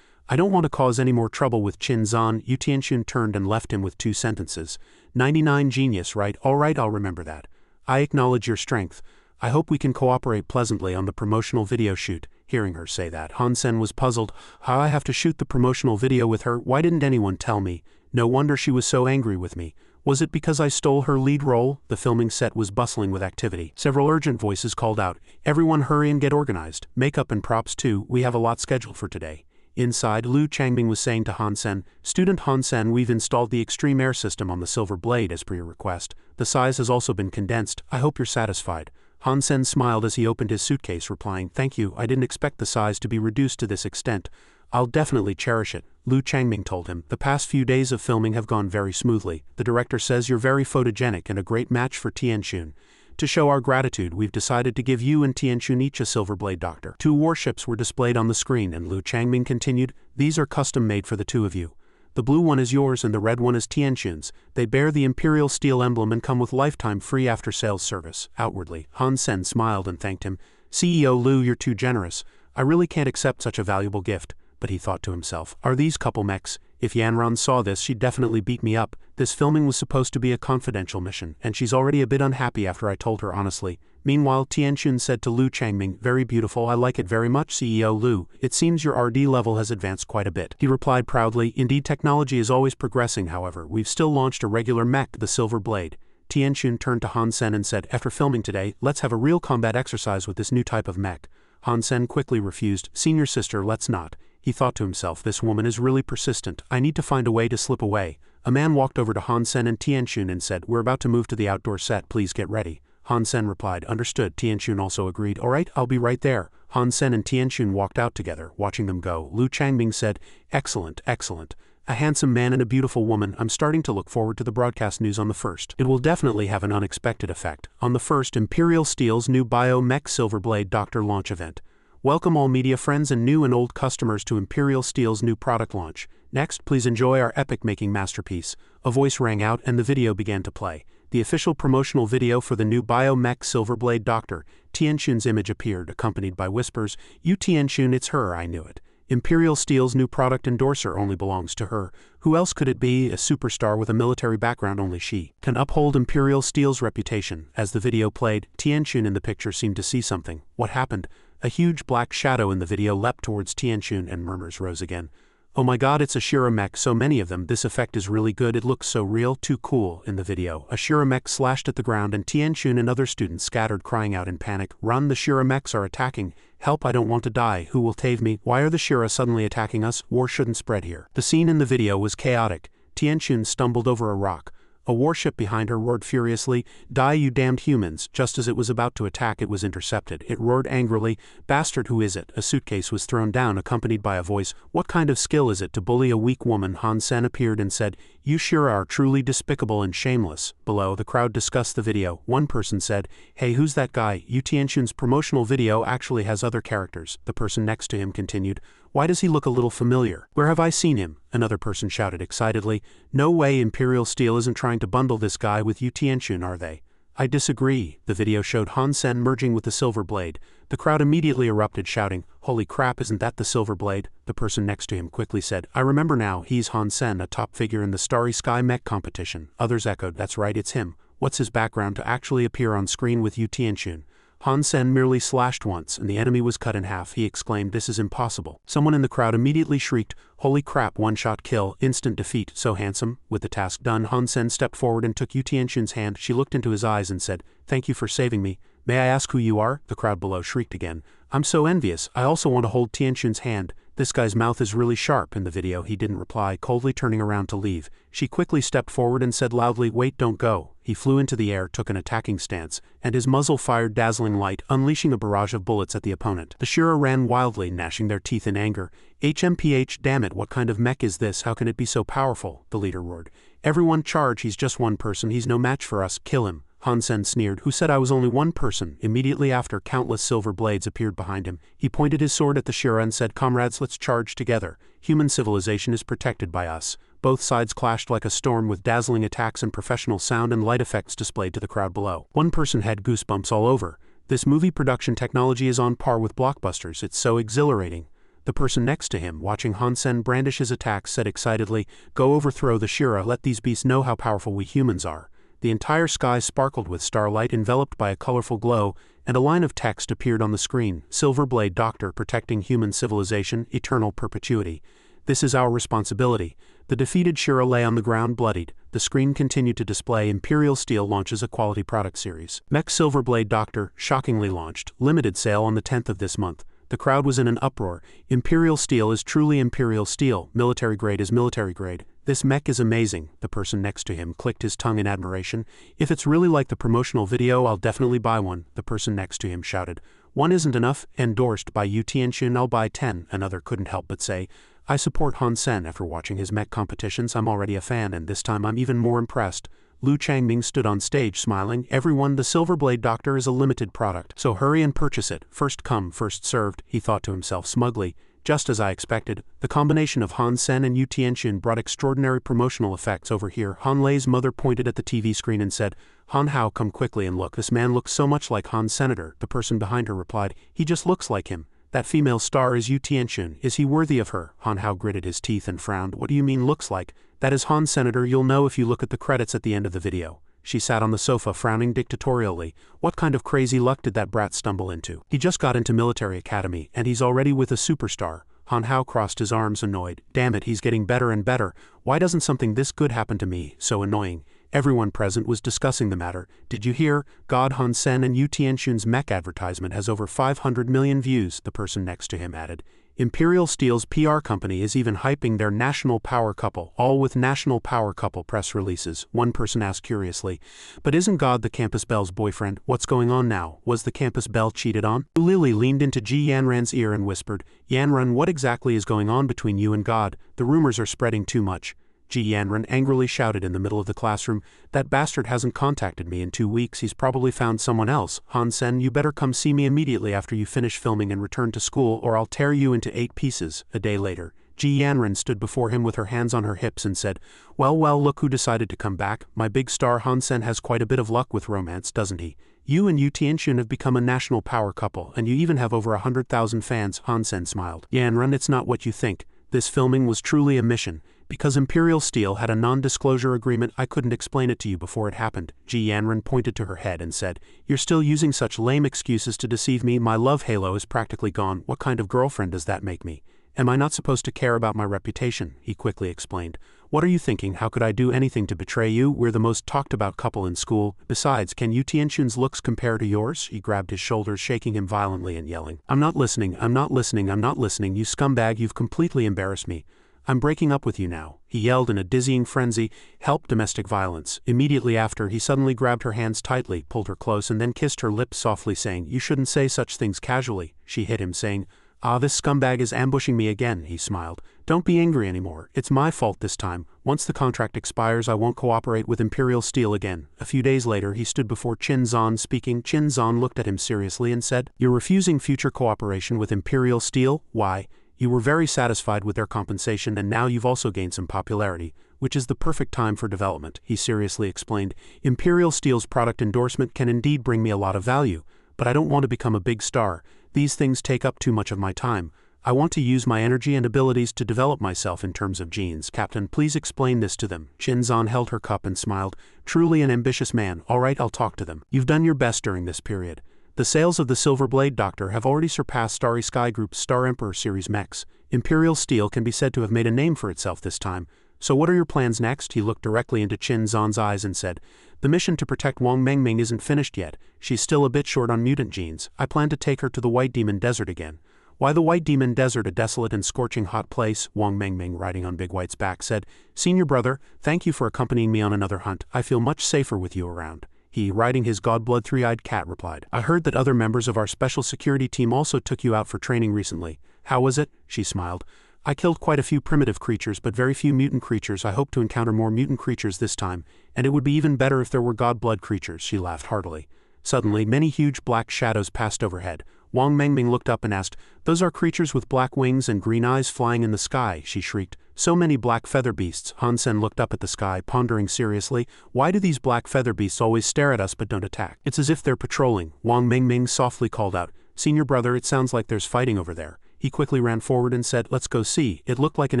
"I don't want to cause any more trouble with Qin Zan." Yu Tianxun turned and left him with 2 sentences. 99 genius, right? All right, I'll remember that. I acknowledge your strength. I hope we can cooperate pleasantly on the promotional video shoot." Hearing her say that, Han Sen was puzzled. "How I have to shoot the promotional video with her? Why didn't anyone tell me? No wonder she was so angry with me. Was it because I stole her lead role?" The filming set was bustling with activity. Several urgent voices called out, "Everyone hurry and get organized. Makeup and props too, we have a lot scheduled for today." Inside, Lu Changming was saying to Han Sen, "Student Han Sen, we've installed the extreme air system on the Silver Blade as per your request. The size has also been condensed. I hope you're satisfied." Han Sen smiled as he opened his suitcase, replying, "Thank you, I didn't expect the size to be reduced to this extent. I'll definitely cherish it." Lu Changming told him, "The past few days of filming have gone very smoothly. The director says you're very photogenic and a great match for Tianxun. To show our gratitude, we've decided to give you and Tianxun each a Silver Blade, Doctor." 2 warships were displayed on the screen and Lu Changming continued, "These are custom made for the 2 of you. The blue one is yours and the red one is Tianxun's. They bear the Imperial Steel emblem and come with lifetime free after-sales service." Outwardly, Han Sen smiled and thanked him. "CEO Lu, you're too generous. I really can't accept such a valuable gift." But he thought to himself, "Are these couple mechs? If Yanran saw this, she'd definitely beat me up. This filming was supposed to be a confidential mission, and she's already a bit unhappy after I told her honestly." Meanwhile, Tianxun said to Lu Changming, "Very beautiful, I like it very much, CEO Lu. It seems your RD level has advanced quite a bit." He replied proudly, "Indeed, technology is always progressing. However, we've still launched a regular mech, the Silver Blade." Tianxun turned to Han Sen and said, "After filming today, let's have a real combat exercise with this new type of mech." Han Sen quickly refused. "Senior sister, let's not." He thought to himself, this woman is really persistent. I need to find a way to slip away. A man walked over to Han Sen and Tianxun and said, "We're about to move to the outdoor set, please get ready." Han Sen replied, "Understood." Tianxun also agreed, "All right, I'll be right there." Han Sen and Tianxun walked out together, watching them go. Lu Changming said, "Excellent, excellent. A handsome man and a beautiful woman. I'm starting to look forward to the broadcast news on the 1st. It will definitely have an unexpected effect. On the 1st, Imperial Steel's new Bio-Mech Silver Blade Doctor launch event. Welcome all media friends and new and old customers to Imperial Steel's new product launch. Next, please enjoy our epic-making masterpiece." A voice rang out and the video began to play. The official promotional video for the new Bio-Mech Silver Blade Doctor. Tianxun's image appeared, accompanied by whispers, "You Tianxun, it's her, I knew it. Imperial Steel's new product endorser only belongs to her. Who else could it be? A superstar with a military background, only she can uphold Imperial Steel's reputation. As the video played, Tianxun in the picture seemed to see something. What happened? A huge black shadow in the video leapt towards Tianxun and murmurs rose again. Oh my god, it's a Shira mech, so many of them, this effect is really good, it looks so real, too cool. In the video, a Shira mech slashed at the ground and Tianxun and other students scattered crying out in panic, "Run, the Shira mechs are attacking! Help, I don't want to die, who will save me? Why are the Shira suddenly attacking us? War shouldn't spread here." The scene in the video was chaotic. Tianxun stumbled over a rock. A warship behind her roared furiously, "Die, you damned humans!" Just as it was about to attack, it was intercepted. It roared angrily, "Bastard, who is it?" A suitcase was thrown down, accompanied by a voice. "What kind of skill is it to bully a weak woman?" Han Sen appeared and said, "You Shira are truly despicable and shameless." Below, the crowd discussed the video. One person said, "Hey, who's that guy? Yu Tianxun's promotional video actually has other characters." The person next to him continued, "Why does he look a little familiar? Where have I seen him?" Another person shouted excitedly, "No way, Imperial Steel isn't trying to bundle this guy with Yu Tianxun, are they?" "I disagree." The video showed Han Sen merging with the Silver Blade. The crowd immediately erupted, shouting, "Holy crap, isn't that the Silver Blade?" The person next to him quickly said, "I remember now, he's Han Sen, a top figure in the Starry Sky mech competition." Others echoed, "That's right, it's him. What's his background to actually appear on screen with Yu Tianxun?" Han Sen merely slashed once, and the enemy was cut in half. He exclaimed, "This is impossible." Someone in the crowd immediately shrieked, "Holy crap, one-shot kill, instant defeat, so handsome." With the task done, Han Sen stepped forward and took Yu Tianxun's hand. She looked into his eyes and said, "Thank you for saving me. May I ask who you are?" The crowd below shrieked again. "I'm so envious. I also want to hold Tianxun's hand. This guy's mouth is really sharp." In the video, he didn't reply, coldly turning around to leave. She quickly stepped forward and said loudly, "Wait, don't go." He flew into the air, took an attacking stance, and his muzzle fired dazzling light, unleashing a barrage of bullets at the opponent. The Shira ran wildly, gnashing their teeth in anger. "HMPH, damn it, what kind of mech is this? How can it be so powerful?" the leader roared. "Everyone charge, he's just one person, he's no match for us, kill him." Han Sen sneered, "Who said I was only one person?" Immediately after, countless silver blades appeared behind him. He pointed his sword at the Shira and said, "Comrades, let's charge together. Human civilization is protected by us." Both sides clashed like a storm, with dazzling attacks and professional sound and light effects displayed to the crowd below. One person had goosebumps all over. "This movie production technology is on par with blockbusters, it's so exhilarating." The person next to him, watching Han Sen brandish his attacks, said excitedly, "Go overthrow the Shira, let these beasts know how powerful we humans are." The entire sky sparkled with starlight, enveloped by a colorful glow, and a line of text appeared on the screen: "Silver Blade Doctor, protecting human civilization, eternal perpetuity. This is our responsibility." The defeated Shira lay on the ground bloodied. The screen continued to display Imperial Steel launches a quality product series. Mech Silver Blade Doctor, shockingly launched. Limited sale on the 10th of this month. The crowd was in an uproar. Imperial Steel is truly Imperial Steel. Military grade is military grade. "This mech is amazing." The person next to him clicked his tongue in admiration. "If it's really like the promotional video, I'll definitely buy one." The person next to him shouted, "One isn't enough. Endorsed by Yu Tianxun, I'll buy 10. Another couldn't help but say, "I support Han Sen. After watching his mech competitions, I'm already a fan, and this time I'm even more impressed." Lu Changming stood on stage smiling. "Everyone, the Silver Blade Doctor is a limited product, so hurry and purchase it. First come, first served," he thought to himself smugly. Just as I expected, the combination of Han Sen and Yu Tianxun brought extraordinary promotional effects over here. Han Lei's mother pointed at the TV screen and said, "Han Hao, come quickly and look. This man looks so much like Han Senator." The person behind her replied, "He just looks like him. That female star is Yu Tianxun. Is he worthy of her?" Han Hao gritted his teeth and frowned. "What do you mean looks like? That is Han Senator. You'll know if you look at the credits at the end of the video." She sat on the sofa, frowning dictatorially. What kind of crazy luck did that brat stumble into? He just got into military academy, and he's already with a superstar. Han Hao crossed his arms, annoyed. "Damn it, he's getting better and better. Why doesn't something this good happen to me? So annoying." Everyone present was discussing the matter. "Did you hear? God, Han Sen and Yu Tianxun's mech advertisement has over 500 million views," the person next to him added. Imperial Steel's PR company is even hyping their national power couple, all with national power couple press releases. One person asked curiously, "But isn't God the Campus Belle's boyfriend? What's going on now? Was the Campus Belle cheated on?" Lily leaned into Ji Yanran's ear and whispered, "Yanran, what exactly is going on between you and God? The rumors are spreading too much." Ji Yanran angrily shouted in the middle of the classroom, "That bastard hasn't contacted me in 2 weeks, he's probably found someone else. Han Sen, you better come see me immediately after you finish filming and return to school, or I'll tear you into 8 pieces." A day later, Ji Yanran stood before him with her hands on her hips and said, "Well, look who decided to come back. My big star Han Sen has quite a bit of luck with romance, doesn't he?" You and Yu Tianxun have become a national power couple, and you even have over 100,000 fans, Han Sen smiled. Yanran, it's not what you think. This filming was truly a mission. Because Imperial Steel had a non-disclosure agreement, I couldn't explain it to you before it happened. Ji Yanran pointed to her head and said, You're still using such lame excuses to deceive me. My love halo is practically gone. What kind of girlfriend does that make me? Am I not supposed to care about my reputation? He quickly explained. What are you thinking? How could I do anything to betray you? We're the most talked about couple in school. Besides, can Yu Tianxun's looks compare to yours? He grabbed his shoulders, shaking him violently and yelling. I'm not listening, I'm not listening, I'm not listening, you scumbag, you've completely embarrassed me. I'm breaking up with you now, he yelled in a dizzying frenzy. Help, domestic violence. Immediately after, he suddenly grabbed her hands tightly, pulled her close and then kissed her lips softly, saying, You shouldn't say such things casually. She hit him, saying, Ah, this scumbag is ambushing me again, he smiled. Don't be angry anymore, it's my fault this time. Once the contract expires, I won't cooperate with Imperial Steel again. A few days later, he stood before Qin Zan speaking. Qin Zan looked at him seriously and said, You're refusing future cooperation with Imperial Steel? Why? You were very satisfied with their compensation and now you've also gained some popularity, which is the perfect time for development, he seriously explained. Imperial Steel's product endorsement can indeed bring me a lot of value, but I don't want to become a big star. These things take up too much of my time. I want to use my energy and abilities to develop myself in terms of genes. Captain, please explain this to them. Qin Zan held her cup and smiled. Truly an ambitious man. All right, I'll talk to them. You've done your best during this period. The sales of the Silver Blade Doctor have already surpassed Starry Sky Group's Star Emperor series mechs. Imperial Steel can be said to have made a name for itself this time. So what are your plans next? He looked directly into Qin Zan's eyes and said, The mission to protect Wang Mengming isn't finished yet. She's still a bit short on mutant genes. I plan to take her to the White Demon Desert again. Why the White Demon Desert, a desolate and scorching hot place? Wang Mengming, riding on Big White's back, said, Senior brother, thank you for accompanying me on another hunt. I feel much safer with you around. He, riding his godblood three-eyed cat, replied, I heard that other members of our special security team also took you out for training recently. How was it? She smiled. I killed quite a few primitive creatures but very few mutant creatures. I hope to encounter more mutant creatures this time, and it would be even better if there were godblood creatures. She laughed heartily. Suddenly, many huge black shadows passed overhead. Wang Mengming looked up and asked, Those are creatures with black wings and green eyes flying in the sky, she shrieked. So many black feather beasts. Han Sen looked up at the sky, pondering seriously. Why do these black feather beasts always stare at us but don't attack? It's as if they're patrolling. Wang Mengming softly called out, Senior brother, it sounds like there's fighting over there. He quickly ran forward and said, Let's go see. It looked like an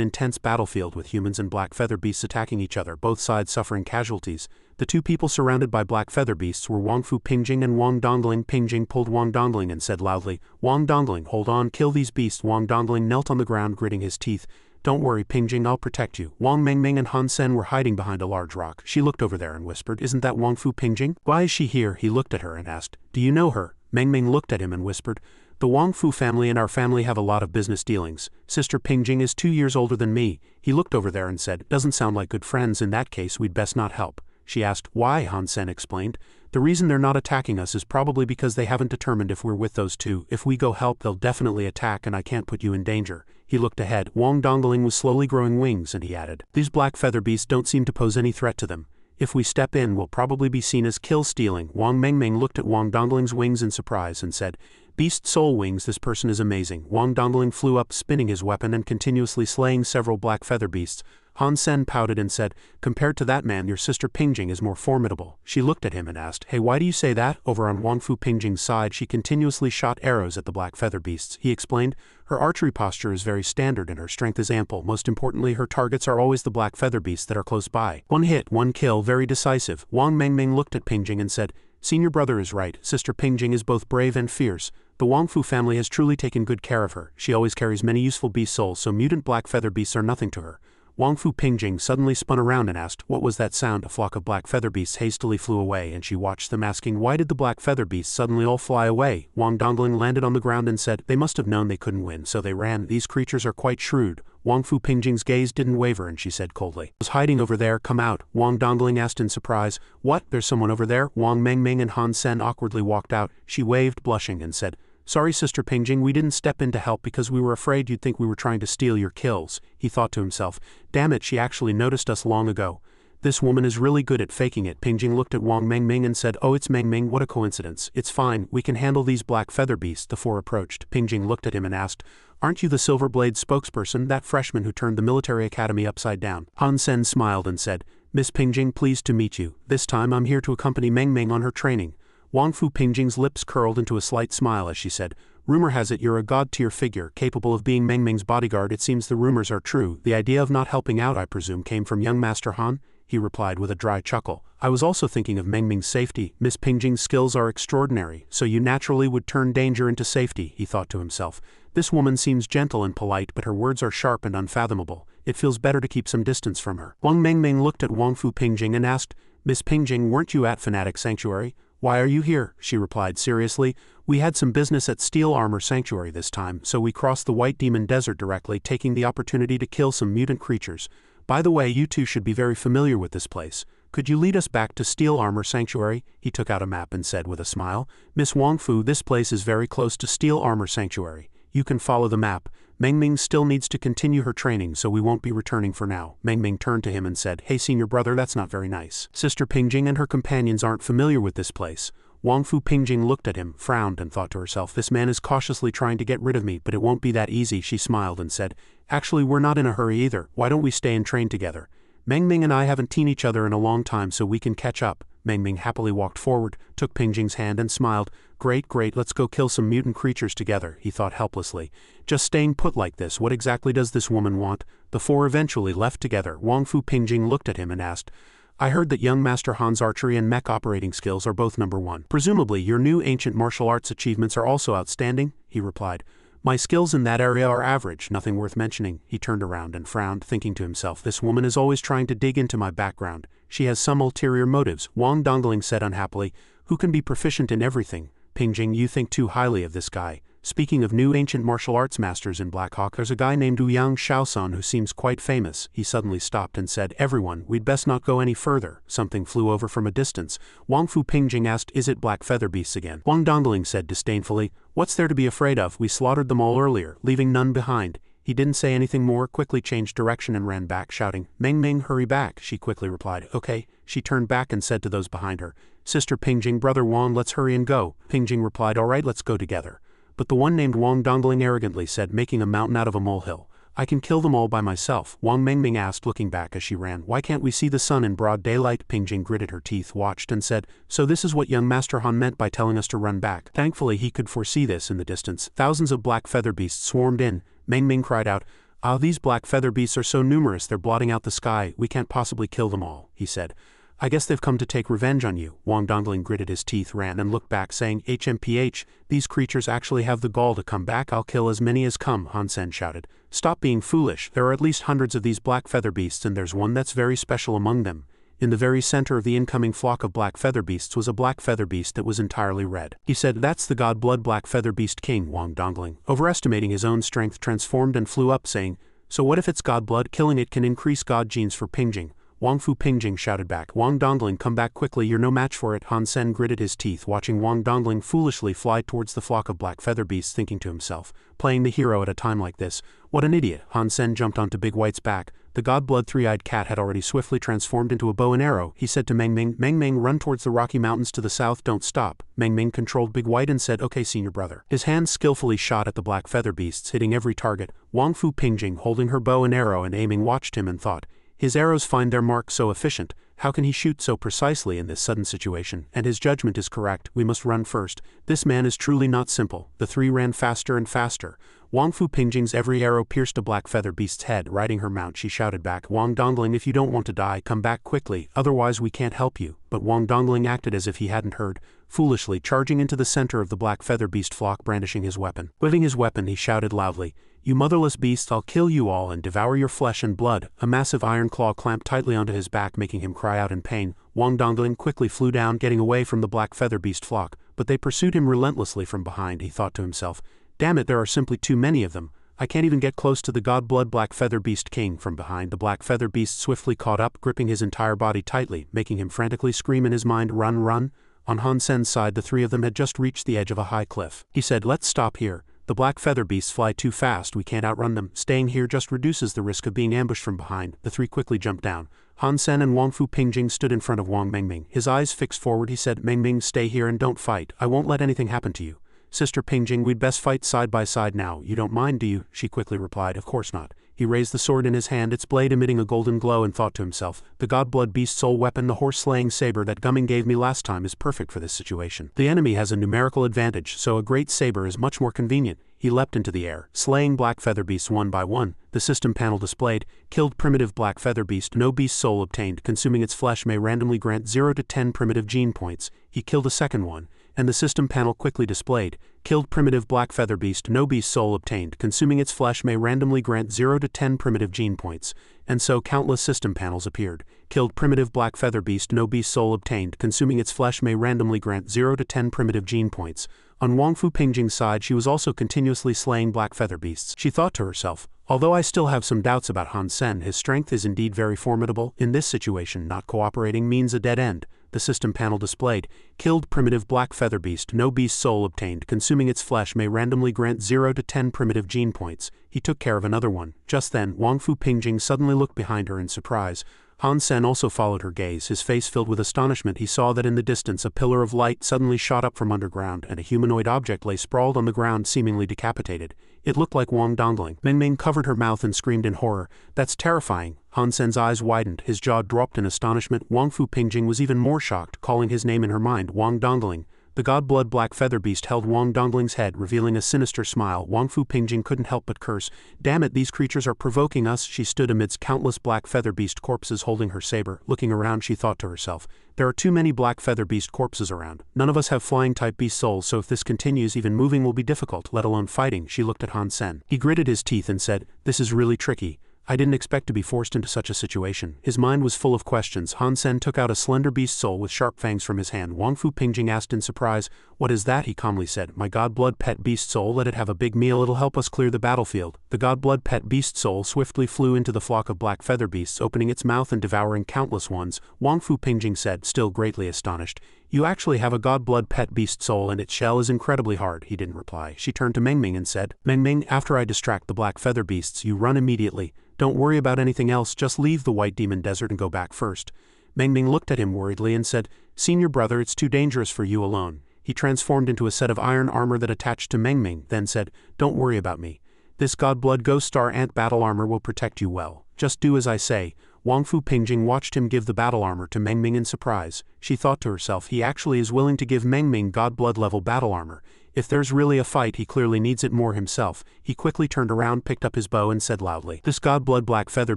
intense battlefield with humans and black feather beasts attacking each other, both sides suffering casualties. The two people surrounded by black feather beasts were Wang Fu Pingjing and Wang Dongling. Pingjing pulled Wang Dongling and said loudly, Wang Dongling, hold on, kill these beasts. Wang Dongling knelt on the ground, gritting his teeth. Don't worry, Pingjing, I'll protect you. Wang Mengming and Han Sen were hiding behind a large rock. She looked over there and whispered, Isn't that Wang Fu Pingjing? Why is she here? He looked at her and asked, Do you know her? Mengming looked at him and whispered, The Wang Fu family and our family have a lot of business dealings. Sister Pingjing is 2 years older than me. He looked over there and said, Doesn't sound like good friends. In that case, we'd best not help. She asked, Why? Han Sen explained. The reason they're not attacking us is probably because they haven't determined if we're with those two. If we go help, they'll definitely attack and I can't put you in danger. He looked ahead. Wang Dongling was slowly growing wings and he added, These black feather beasts don't seem to pose any threat to them. If we step in, we'll probably be seen as kill-stealing. Wang Mengming looked at Wang Dongling's wings in surprise and said, Beast soul wings, this person is amazing. Wang Dongling flew up, spinning his weapon and continuously slaying several black feather beasts. Han Sen pouted and said, Compared to that man, your sister Pingjing is more formidable. She looked at him and asked, Hey, why do you say that? Over on Wang Fu Pingjing's side, she continuously shot arrows at the black feather beasts. He explained, Her archery posture is very standard and her strength is ample. Most importantly, her targets are always the black feather beasts that are close by. One hit, one kill, very decisive. Wang Mengming looked at Pingjing and said, Senior brother is right. Sister Pingjing is both brave and fierce. The Wang Fu family has truly taken good care of her. She always carries many useful beast souls, so mutant black feather beasts are nothing to her. Wang Fu Pingjing suddenly spun around and asked, What was that sound? A flock of black feather beasts hastily flew away and she watched them, asking, Why did the black feather beasts suddenly all fly away? Wang Dongling landed on the ground and said, They must have known they couldn't win, so they ran. These creatures are quite shrewd. Wang Fu Pingjing's gaze didn't waver and she said coldly, Was hiding over there, come out. Wang Dongling asked in surprise, What? There's someone over there? Wang Mengming and Han Sen awkwardly walked out. She waved, blushing, and said, Sorry, Sister Pingjing, we didn't step in to help because we were afraid you'd think we were trying to steal your kills. He thought to himself, Damn it, she actually noticed us long ago. This woman is really good at faking it. Pingjing looked at Wang Mengming and said, Oh, it's Mengming, what a coincidence. It's fine, we can handle these black feather beasts. The four approached. Pingjing looked at him and asked, Aren't you the Silver Blade spokesperson, that freshman who turned the military academy upside down? Han Sen smiled and said, Miss Pingjing, pleased to meet you. This time I'm here to accompany Mengming on her training. Wang Fu Pingjing's lips curled into a slight smile as she said, "Rumor has it you're a god-tier figure, capable of being Meng Meng's bodyguard. It seems the rumors are true. The idea of not helping out, I presume, came from young Master Han?" he replied with a dry chuckle. "I was also thinking of Meng Meng's safety. Miss Pingjing's skills are extraordinary, so you naturally would turn danger into safety," he thought to himself. "This woman seems gentle and polite, but her words are sharp and unfathomable. It feels better to keep some distance from her." Wang Mengmeng looked at Wang Fu Pingjing and asked, "Miss Pingjing, weren't you at Fanatic Sanctuary?" "Why are you here?" she replied seriously. "We had some business at Steel Armor Sanctuary this time, so we crossed the White Demon Desert directly, taking the opportunity to kill some mutant creatures. By the way, you two should be very familiar with this place. Could you lead us back to Steel Armor Sanctuary?" He took out a map and said with a smile, "Miss Wang Fu, this place is very close to Steel Armor Sanctuary. You can follow the map. Meng Meng still needs to continue her training, so we won't be returning for now." Meng Meng turned to him and said, "Hey senior brother, that's not very nice. Sister Pingjing and her companions aren't familiar with this place." Wang Fu Pingjing looked at him, frowned, and thought to herself, "This man is cautiously trying to get rid of me, but it won't be that easy." She smiled and said, "Actually, we're not in a hurry either. Why don't we stay and train together? Meng Meng and I haven't seen each other in a long time, so we can catch up." Meng Meng happily walked forward, took Pingjing's hand and smiled. Great, let's go kill some mutant creatures together," he thought helplessly. Just staying put like this, what exactly does this woman want? The four eventually left together. Wang Fu Pingjing looked at him and asked, "I heard that young Master Han's archery and mech operating skills are both #1. Presumably your new ancient martial arts achievements are also outstanding?" he replied. "My skills in that area are average, nothing worth mentioning." He turned around and frowned, thinking to himself, "This woman is always trying to dig into my background. She has some ulterior motives." Wang Dongling said unhappily, "Who can be proficient in everything? Pingjing, you think too highly of this guy. Speaking of new ancient martial arts masters in Black Hawk, there's a guy named Ouyang Shaosun who seems quite famous." He suddenly stopped and said, "Everyone, we'd best not go any further." Something flew over from a distance. Wang Fu Pingjing asked, "Is it black feather beasts again?" Wang Dongling said disdainfully, "What's there to be afraid of? We slaughtered them all earlier, leaving none behind." He didn't say anything more, quickly changed direction and ran back, shouting, "Meng Meng, hurry back." She quickly replied, "Okay." She turned back and said to those behind her, "Sister Pingjing, Brother Wang, let's hurry and go." Pingjing replied, "All right, let's go together." But the one named Wang Dongling arrogantly said, making a mountain out of a molehill, "I can kill them all by myself." Wang Mengming asked, looking back as she ran, "Why can't we see the sun in broad daylight?" Pingjing gritted her teeth, watched, and said, "So this is what young Master Han meant by telling us to run back." Thankfully he could foresee this in the distance. Thousands of black feather beasts swarmed in. Mengming cried out, "Ah, these black feather beasts are so numerous they're blotting out the sky. We can't possibly kill them all," he said. "I guess they've come to take revenge on you." Wang Dongling gritted his teeth, ran, and looked back, saying, "HMPH, these creatures actually have the gall to come back. I'll kill as many as come," Han Sen shouted. "Stop being foolish. There are at least hundreds of these black feather beasts, and there's one that's very special among them." In the very center of the incoming flock of black feather beasts was a black feather beast that was entirely red. He said, "That's the god blood black feather beast king." Wang Dongling, overestimating his own strength, transformed and flew up, saying, "So what if it's god blood? Killing it can increase god genes for Pingjing." Wang Fu Pingjing shouted back, "Wang Dongling, come back quickly, you're no match for it." Han Sen gritted his teeth, watching Wang Dongling foolishly fly towards the flock of black feather beasts, thinking to himself, "Playing the hero at a time like this, what an idiot." Han Sen jumped onto Big White's back. The god-blood three-eyed cat had already swiftly transformed into a bow and arrow. He said to Meng Meng, "Meng Meng, run towards the Rocky Mountains to the south, don't stop." Meng Meng controlled Big White and said, "Okay, senior brother." His hands skillfully shot at the black feather beasts, hitting every target. Wang Fu Pingjing, holding her bow and arrow and aiming, watched him and thought, "His arrows find their mark so efficient. How can he shoot so precisely in this sudden situation? And his judgment is correct. We must run first. This man is truly not simple." The three ran faster and faster. Wang Fu Pingjing's every arrow pierced a black feather beast's head. Riding her mount, she shouted back, "Wang Dongling, if you don't want to die, come back quickly, otherwise we can't help you." But Wang Dongling acted as if he hadn't heard, foolishly charging into the center of the black feather beast flock, brandishing his weapon. Waving his weapon, he shouted loudly, "You motherless beasts, I'll kill you all and devour your flesh and blood." A massive iron claw clamped tightly onto his back, making him cry out in pain. Wang Dongling quickly flew down, getting away from the black feather beast flock, but they pursued him relentlessly from behind. He thought to himself, "Damn it, there are simply too many of them. I can't even get close to the god blood black feather beast king." From behind, the black feather beast swiftly caught up, gripping his entire body tightly, making him frantically scream in his mind, "Run, run." On Han Sen's side, the three of them had just reached the edge of a high cliff. He said, "Let's stop here. The black feather beasts fly too fast, we can't outrun them. Staying here just reduces the risk of being ambushed from behind." The three quickly jumped down. Han Sen and Wang Fu Pingjing stood in front of Wang Mengming. His eyes fixed forward, he said, "Mengming, stay here and don't fight. I won't let anything happen to you." "Sister Pingjing, we'd best fight side by side now. You don't mind, do you?" She quickly replied, "Of course not." He raised the sword in his hand, its blade emitting a golden glow, and thought to himself, the Godblood Beast Soul weapon, the horse-slaying saber that Gumming gave me last time, is perfect for this situation. The enemy has a numerical advantage, so a great saber is much more convenient. He leapt into the air, slaying black feather beasts one by one. The system panel displayed, killed primitive black feather beast, no beast soul obtained, consuming its flesh may randomly grant 0 to 10 primitive gene points. He killed a second one, and the system panel quickly displayed, killed primitive black feather beast, no beast soul obtained, consuming its flesh may randomly grant 0 to 10 primitive gene points. And so countless system panels appeared, killed primitive black feather beast, no beast soul obtained, consuming its flesh may randomly grant 0 to 10 primitive gene points. On Wang Fu Pingjing's side, she was also continuously slaying black feather beasts. She thought to herself, although I still have some doubts about Han Sen, his strength is indeed very formidable. In this situation, not cooperating means a dead end. The system panel displayed, killed primitive black feather beast, no beast soul obtained, consuming its flesh may randomly grant 0 to 10 primitive gene points. He took care of another one. Just then, Wang Fu Pingjing suddenly looked behind her in surprise. Han Sen also followed her gaze, his face filled with astonishment. He saw that in the distance a pillar of light suddenly shot up from underground, and a humanoid object lay sprawled on the ground, seemingly decapitated. It looked like Wang Dongling. Meng Meng covered her mouth and screamed in horror. That's terrifying. Han Sen's eyes widened, his jaw dropped in astonishment. Wang Fu Pingjing was even more shocked, calling his name in her mind, Wang Dongling. The Godblood Black Feather Beast held Wang Dongling's head, revealing a sinister smile. Wang Fu Pingjing couldn't help but curse. Damn it, these creatures are provoking us. She stood amidst countless Black Feather Beast corpses holding her saber. Looking around, she thought to herself, there are too many Black Feather Beast corpses around. None of us have flying-type beast souls, so if this continues, even moving will be difficult, let alone fighting. She looked at Han Sen. He gritted his teeth and said, this is really tricky. I didn't expect to be forced into such a situation. His mind was full of questions. Han Sen took out a slender beast soul with sharp fangs from his hand. Wang Fu Pingjing asked in surprise, what is that? He calmly said, my Godblood pet beast soul, let it have a big meal, it'll help us clear the battlefield. The Godblood pet beast soul swiftly flew into the flock of black feather beasts, opening its mouth and devouring countless ones. Wang Fu Pingjing said, still greatly astonished, you actually have a Godblood pet beast soul and its shell is incredibly hard. He didn't reply. She turned to Meng Meng and said, Meng Meng, after I distract the black feather beasts, you run immediately. Don't worry about anything else, just leave the White Demon Desert and go back first. Meng Meng looked at him worriedly and said, Senior brother, it's too dangerous for you alone. He transformed into a set of iron armor that attached to Meng Meng, then said, don't worry about me. This Godblood Ghost Star Ant battle armor will protect you well. Just do as I say. Wang Fu Pingjing watched him give the battle armor to Meng Meng in surprise. She thought to herself, he actually is willing to give Meng Meng Godblood level battle armor. If there's really a fight, he clearly needs it more himself. He quickly turned around, picked up his bow and said loudly, this Godblood Black Feather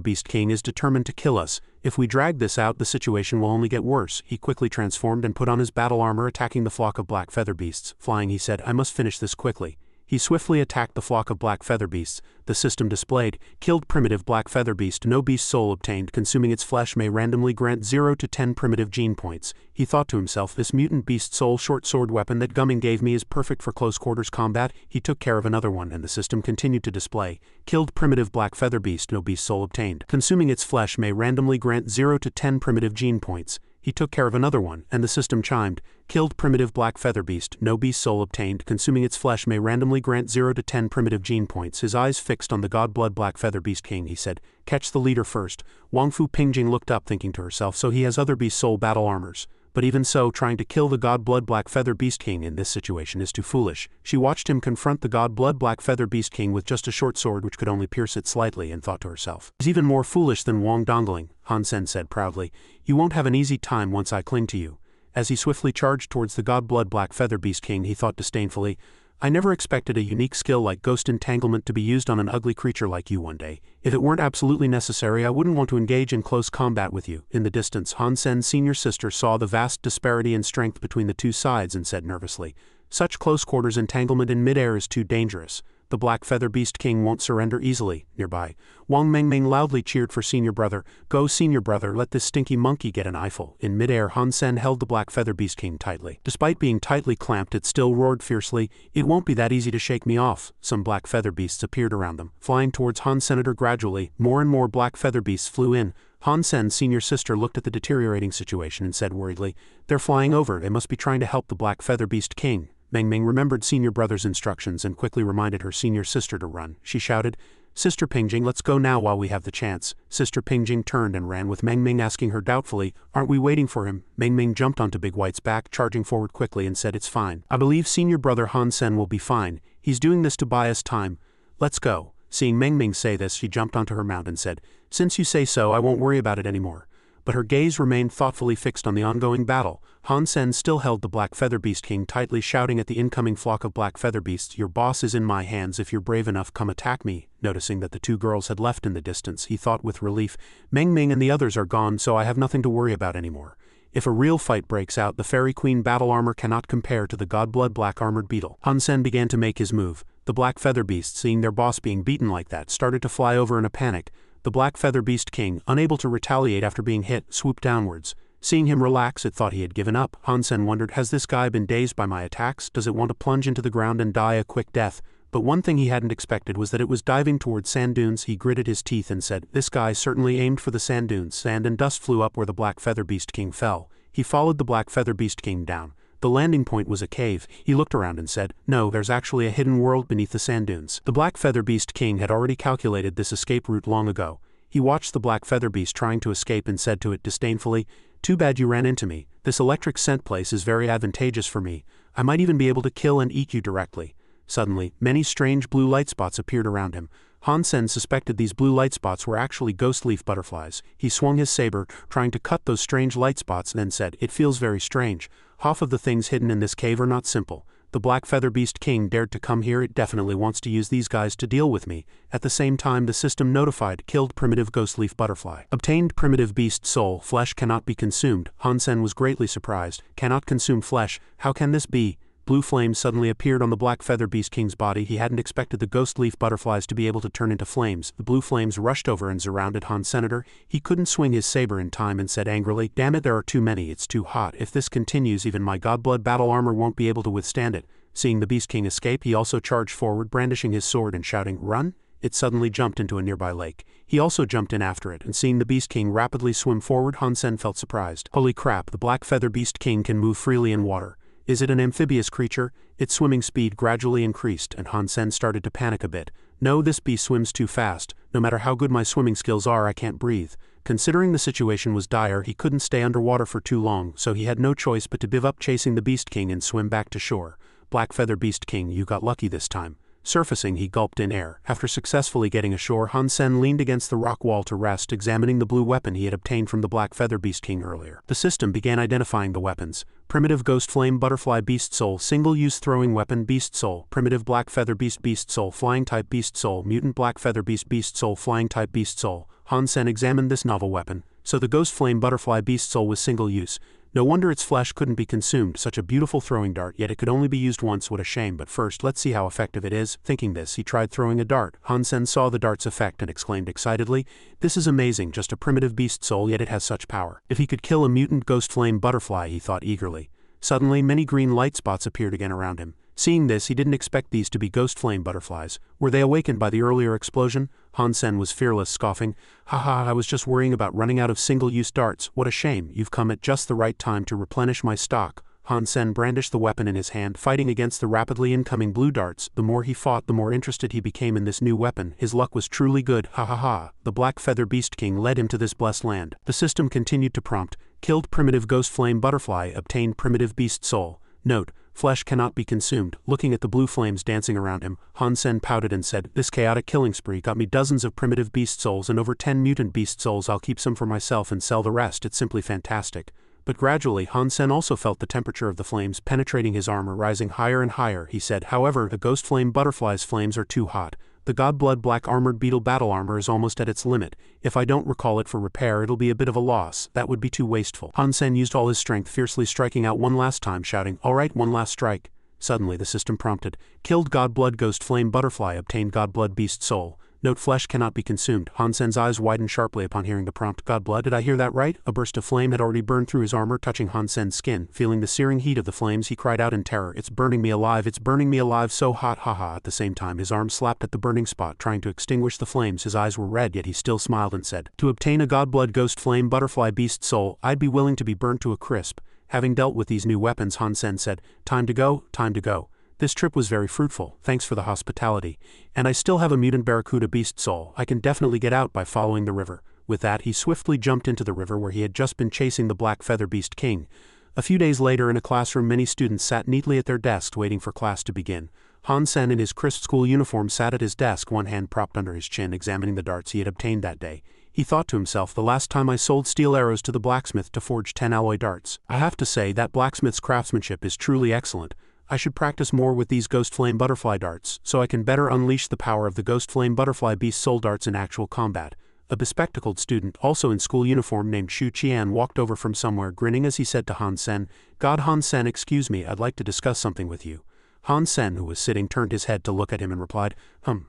Beast King is determined to kill us. If we drag this out, the situation will only get worse. He quickly transformed and put on his battle armor, attacking the flock of black feather beasts. Flying, he said, I must finish this quickly. He swiftly attacked the flock of black feather beasts. The system displayed, killed primitive black feather beast, no beast soul obtained, consuming its flesh may randomly grant 0 to 10 primitive gene points. He thought to himself, this mutant beast soul short sword weapon that Gumming gave me is perfect for close quarters combat. He took care of another one and the system continued to display, killed primitive black feather beast, no beast soul obtained, consuming its flesh may randomly grant 0 to 10 primitive gene points. He took care of another one, and the system chimed, killed primitive black feather beast, no beast soul obtained, consuming its flesh may randomly grant 0 to 10 primitive gene points. His eyes fixed on the Godblood Black Feather Beast King, he said, catch the leader first. Wang Fu Pingjing looked up, thinking to herself, so he has other beast soul battle armors. But even so, trying to kill the Godblood Black Feather Beast King in this situation is too foolish. She watched him confront the Godblood Black Feather Beast King with just a short sword which could only pierce it slightly, and thought to herself, he's even more foolish than Wang Dongling. Han Sen said proudly, you won't have an easy time once I cling to you. As he swiftly charged towards the Godblood Black Feather Beast King, he thought disdainfully, I never expected a unique skill like ghost entanglement to be used on an ugly creature like you one day. If it weren't absolutely necessary, I wouldn't want to engage in close combat with you. In the distance, Han Sen's senior sister saw the vast disparity in strength between the two sides and said nervously, such close quarters entanglement in midair is too dangerous. The Black Feather Beast King won't surrender easily. Nearby, Wang Meng Meng loudly cheered for senior brother, go senior brother, let this stinky monkey get an eyeful. In midair, Han Sen held the Black Feather Beast King tightly. Despite being tightly clamped, it still roared fiercely, it won't be that easy to shake me off. Some black feather beasts appeared around them, flying towards Han Senator gradually. More and more black feather beasts flew in. Han Sen's senior sister looked at the deteriorating situation and said worriedly, they're flying over, they must be trying to help the Black Feather Beast King. Meng Meng remembered senior brother's instructions and quickly reminded her senior sister to run. She shouted, Sister Pingjing, let's go now while we have the chance. Sister Pingjing turned and ran with Meng Meng, asking her doubtfully, aren't we waiting for him? Meng Meng jumped onto Big White's back, charging forward quickly, and said, it's fine. I believe senior brother Han Sen will be fine. He's doing this to buy us time. Let's go. Seeing Ming Ming say this, she jumped onto her mount and said, "Since you say so, I won't worry about it anymore." But her gaze remained thoughtfully fixed on the ongoing battle. Han Sen still held the Black Feather Beast King tightly, shouting at the incoming flock of black feather beasts, "Your boss is in my hands. If you're brave enough, come attack me." Noticing that the two girls had left in the distance, he thought with relief, "Ming Ming and the others are gone, so I have nothing to worry about anymore. If a real fight breaks out, the Fairy Queen battle armor cannot compare to the Godblood Black Armored Beetle." Han Sen began to make his move. The Black Feather Beasts, seeing their boss being beaten like that, started to fly over in a panic. The Black Feather Beast King, unable to retaliate after being hit, swooped downwards. Seeing him relax, it thought he had given up. Han Sen wondered, has this guy been dazed by my attacks? Does it want to plunge into the ground and die a quick death? But one thing he hadn't expected was that it was diving towards sand dunes. He gritted his teeth and said, "This guy certainly aimed for the sand dunes." Sand and dust flew up where the Black Feather Beast King fell. He followed the Black Feather Beast King down. The landing point was a cave. He looked around and said, "No, there's actually a hidden world beneath the sand dunes." The Black Feather Beast King had already calculated this escape route long ago. He watched the Black Feather Beast trying to escape and said to it disdainfully, "Too bad you ran into me. This electric scent place is very advantageous for me. I might even be able to kill and eat you directly." Suddenly, many strange blue light spots appeared around him. Han Sen suspected these blue light spots were actually ghost leaf butterflies. He swung his saber, trying to cut those strange light spots, and then said, "It feels very strange. Half of the things hidden in this cave are not simple. The Black Feather Beast King dared to come here. It definitely wants to use these guys to deal with me." At the same time, the system notified, "Killed primitive ghost leaf butterfly. Obtained primitive beast soul. Flesh cannot be consumed." Han Sen was greatly surprised. Cannot consume flesh? How can this be? Blue flames suddenly appeared on the Black Feather Beast King's body. He hadn't expected the ghost leaf butterflies to be able to turn into flames. The blue flames rushed over and surrounded Han Senator. He couldn't swing his saber in time and said angrily, "Damn it, there are too many. It's too hot. If this continues, even my Godblood battle armor won't be able to withstand it." Seeing the Beast King escape, he also charged forward, brandishing his sword and shouting, "Run!" It suddenly jumped into a nearby lake. He also jumped in after it, and seeing the Beast King rapidly swim forward, Han Sen felt surprised. Holy crap, the Black Feather Beast King can move freely in water. Is it an amphibious creature? Its swimming speed gradually increased, and Han Sen started to panic a bit. "No, this beast swims too fast. No matter how good my swimming skills are, I can't breathe." Considering the situation was dire, he couldn't stay underwater for too long, so he had no choice but to give up chasing the Beast King and swim back to shore. "Black Feather Beast King, you got lucky this time." Surfacing, he gulped in air. After successfully getting ashore, Han Sen leaned against the rock wall to rest, examining the blue weapon he had obtained from the Black Feather Beast King earlier. The system began identifying the weapons. Primitive Ghost Flame Butterfly Beast Soul, Single-Use Throwing Weapon Beast Soul, Primitive Black Feather Beast Beast Soul, Flying Type Beast Soul, Mutant Black Feather Beast Beast Soul, Flying Type Beast Soul. Han Sen examined this novel weapon. So the Ghost Flame Butterfly Beast Soul was single-use. No wonder its flesh couldn't be consumed. Such a beautiful throwing dart, yet it could only be used once. What a shame. But first, let's see how effective it is. Thinking this, he tried throwing a dart. Han Sen saw the dart's effect and exclaimed excitedly, "This is amazing, just a primitive beast soul, yet it has such power. If he could kill a mutant ghost flame butterfly," he thought eagerly. Suddenly, many green light spots appeared again around him. Seeing this, he didn't expect these to be ghost flame butterflies. Were they awakened by the earlier explosion? Han Sen was fearless, scoffing, "Haha, I was just worrying about running out of single-use darts. What a shame. You've come at just the right time to replenish my stock." Han Sen brandished the weapon in his hand, fighting against the rapidly incoming blue darts. The more he fought, the more interested he became in this new weapon. His luck was truly good. Ha ha ha. The Black Feather Beast King led him to this blessed land. The system continued to prompt, "Killed primitive ghost flame butterfly, obtained primitive beast soul." Note, flesh cannot be consumed. Looking at the blue flames dancing around him, Han Sen pouted and said, "This chaotic killing spree got me dozens of primitive beast souls and over 10 mutant beast souls. I'll keep some for myself and sell the rest. It's simply fantastic." But gradually, Han Sen also felt the temperature of the flames penetrating his armor, rising higher and higher. He said, "However, the ghost flame butterfly's flames are too hot. The Godblood Black Armored Beetle battle armor is almost at its limit. If I don't recall it for repair, it'll be a bit of a loss. That would be too wasteful." Han Sen used all his strength, fiercely striking out one last time, shouting, "All right, one last strike." Suddenly, the system prompted, "Killed Godblood Ghost Flame Butterfly, obtained Godblood Beast Soul." Note, flesh cannot be consumed. Han Sen's eyes widened sharply upon hearing the prompt. Godblood, did I hear that right? A burst of flame had already burned through his armor, touching Han Sen's skin. Feeling the searing heat of the flames, he cried out in terror, "It's burning me alive, it's burning me alive, so hot, haha." At the same time, his arm slapped at the burning spot, trying to extinguish the flames. His eyes were red, yet he still smiled and said, "To obtain a Godblood Ghost Flame Butterfly Beast Soul, I'd be willing to be burnt to a crisp." Having dealt with these new weapons, Han Sen said, "Time to go, time to go. This trip was very fruitful, thanks for the hospitality. And I still have a mutant barracuda beast soul. I can definitely get out by following the river." With that, he swiftly jumped into the river where he had just been chasing the Black Feather Beast King. A few days later, in a classroom, many students sat neatly at their desks waiting for class to begin. Han Sen in his crisp school uniform sat at his desk, one hand propped under his chin, examining the darts he had obtained that day. He thought to himself, the last time I sold steel arrows to the blacksmith to forge 10 alloy darts. I have to say that blacksmith's craftsmanship is truly excellent. I should practice more with these ghost flame butterfly darts, so I can better unleash the power of the ghost flame butterfly beast soul darts in actual combat. A bespectacled student, also in school uniform, named Xu Qian walked over from somewhere, grinning as he said to Han Sen, "God, Han Sen, excuse me, I'd like to discuss something with you." Han Sen, who was sitting, turned his head to look at him and replied,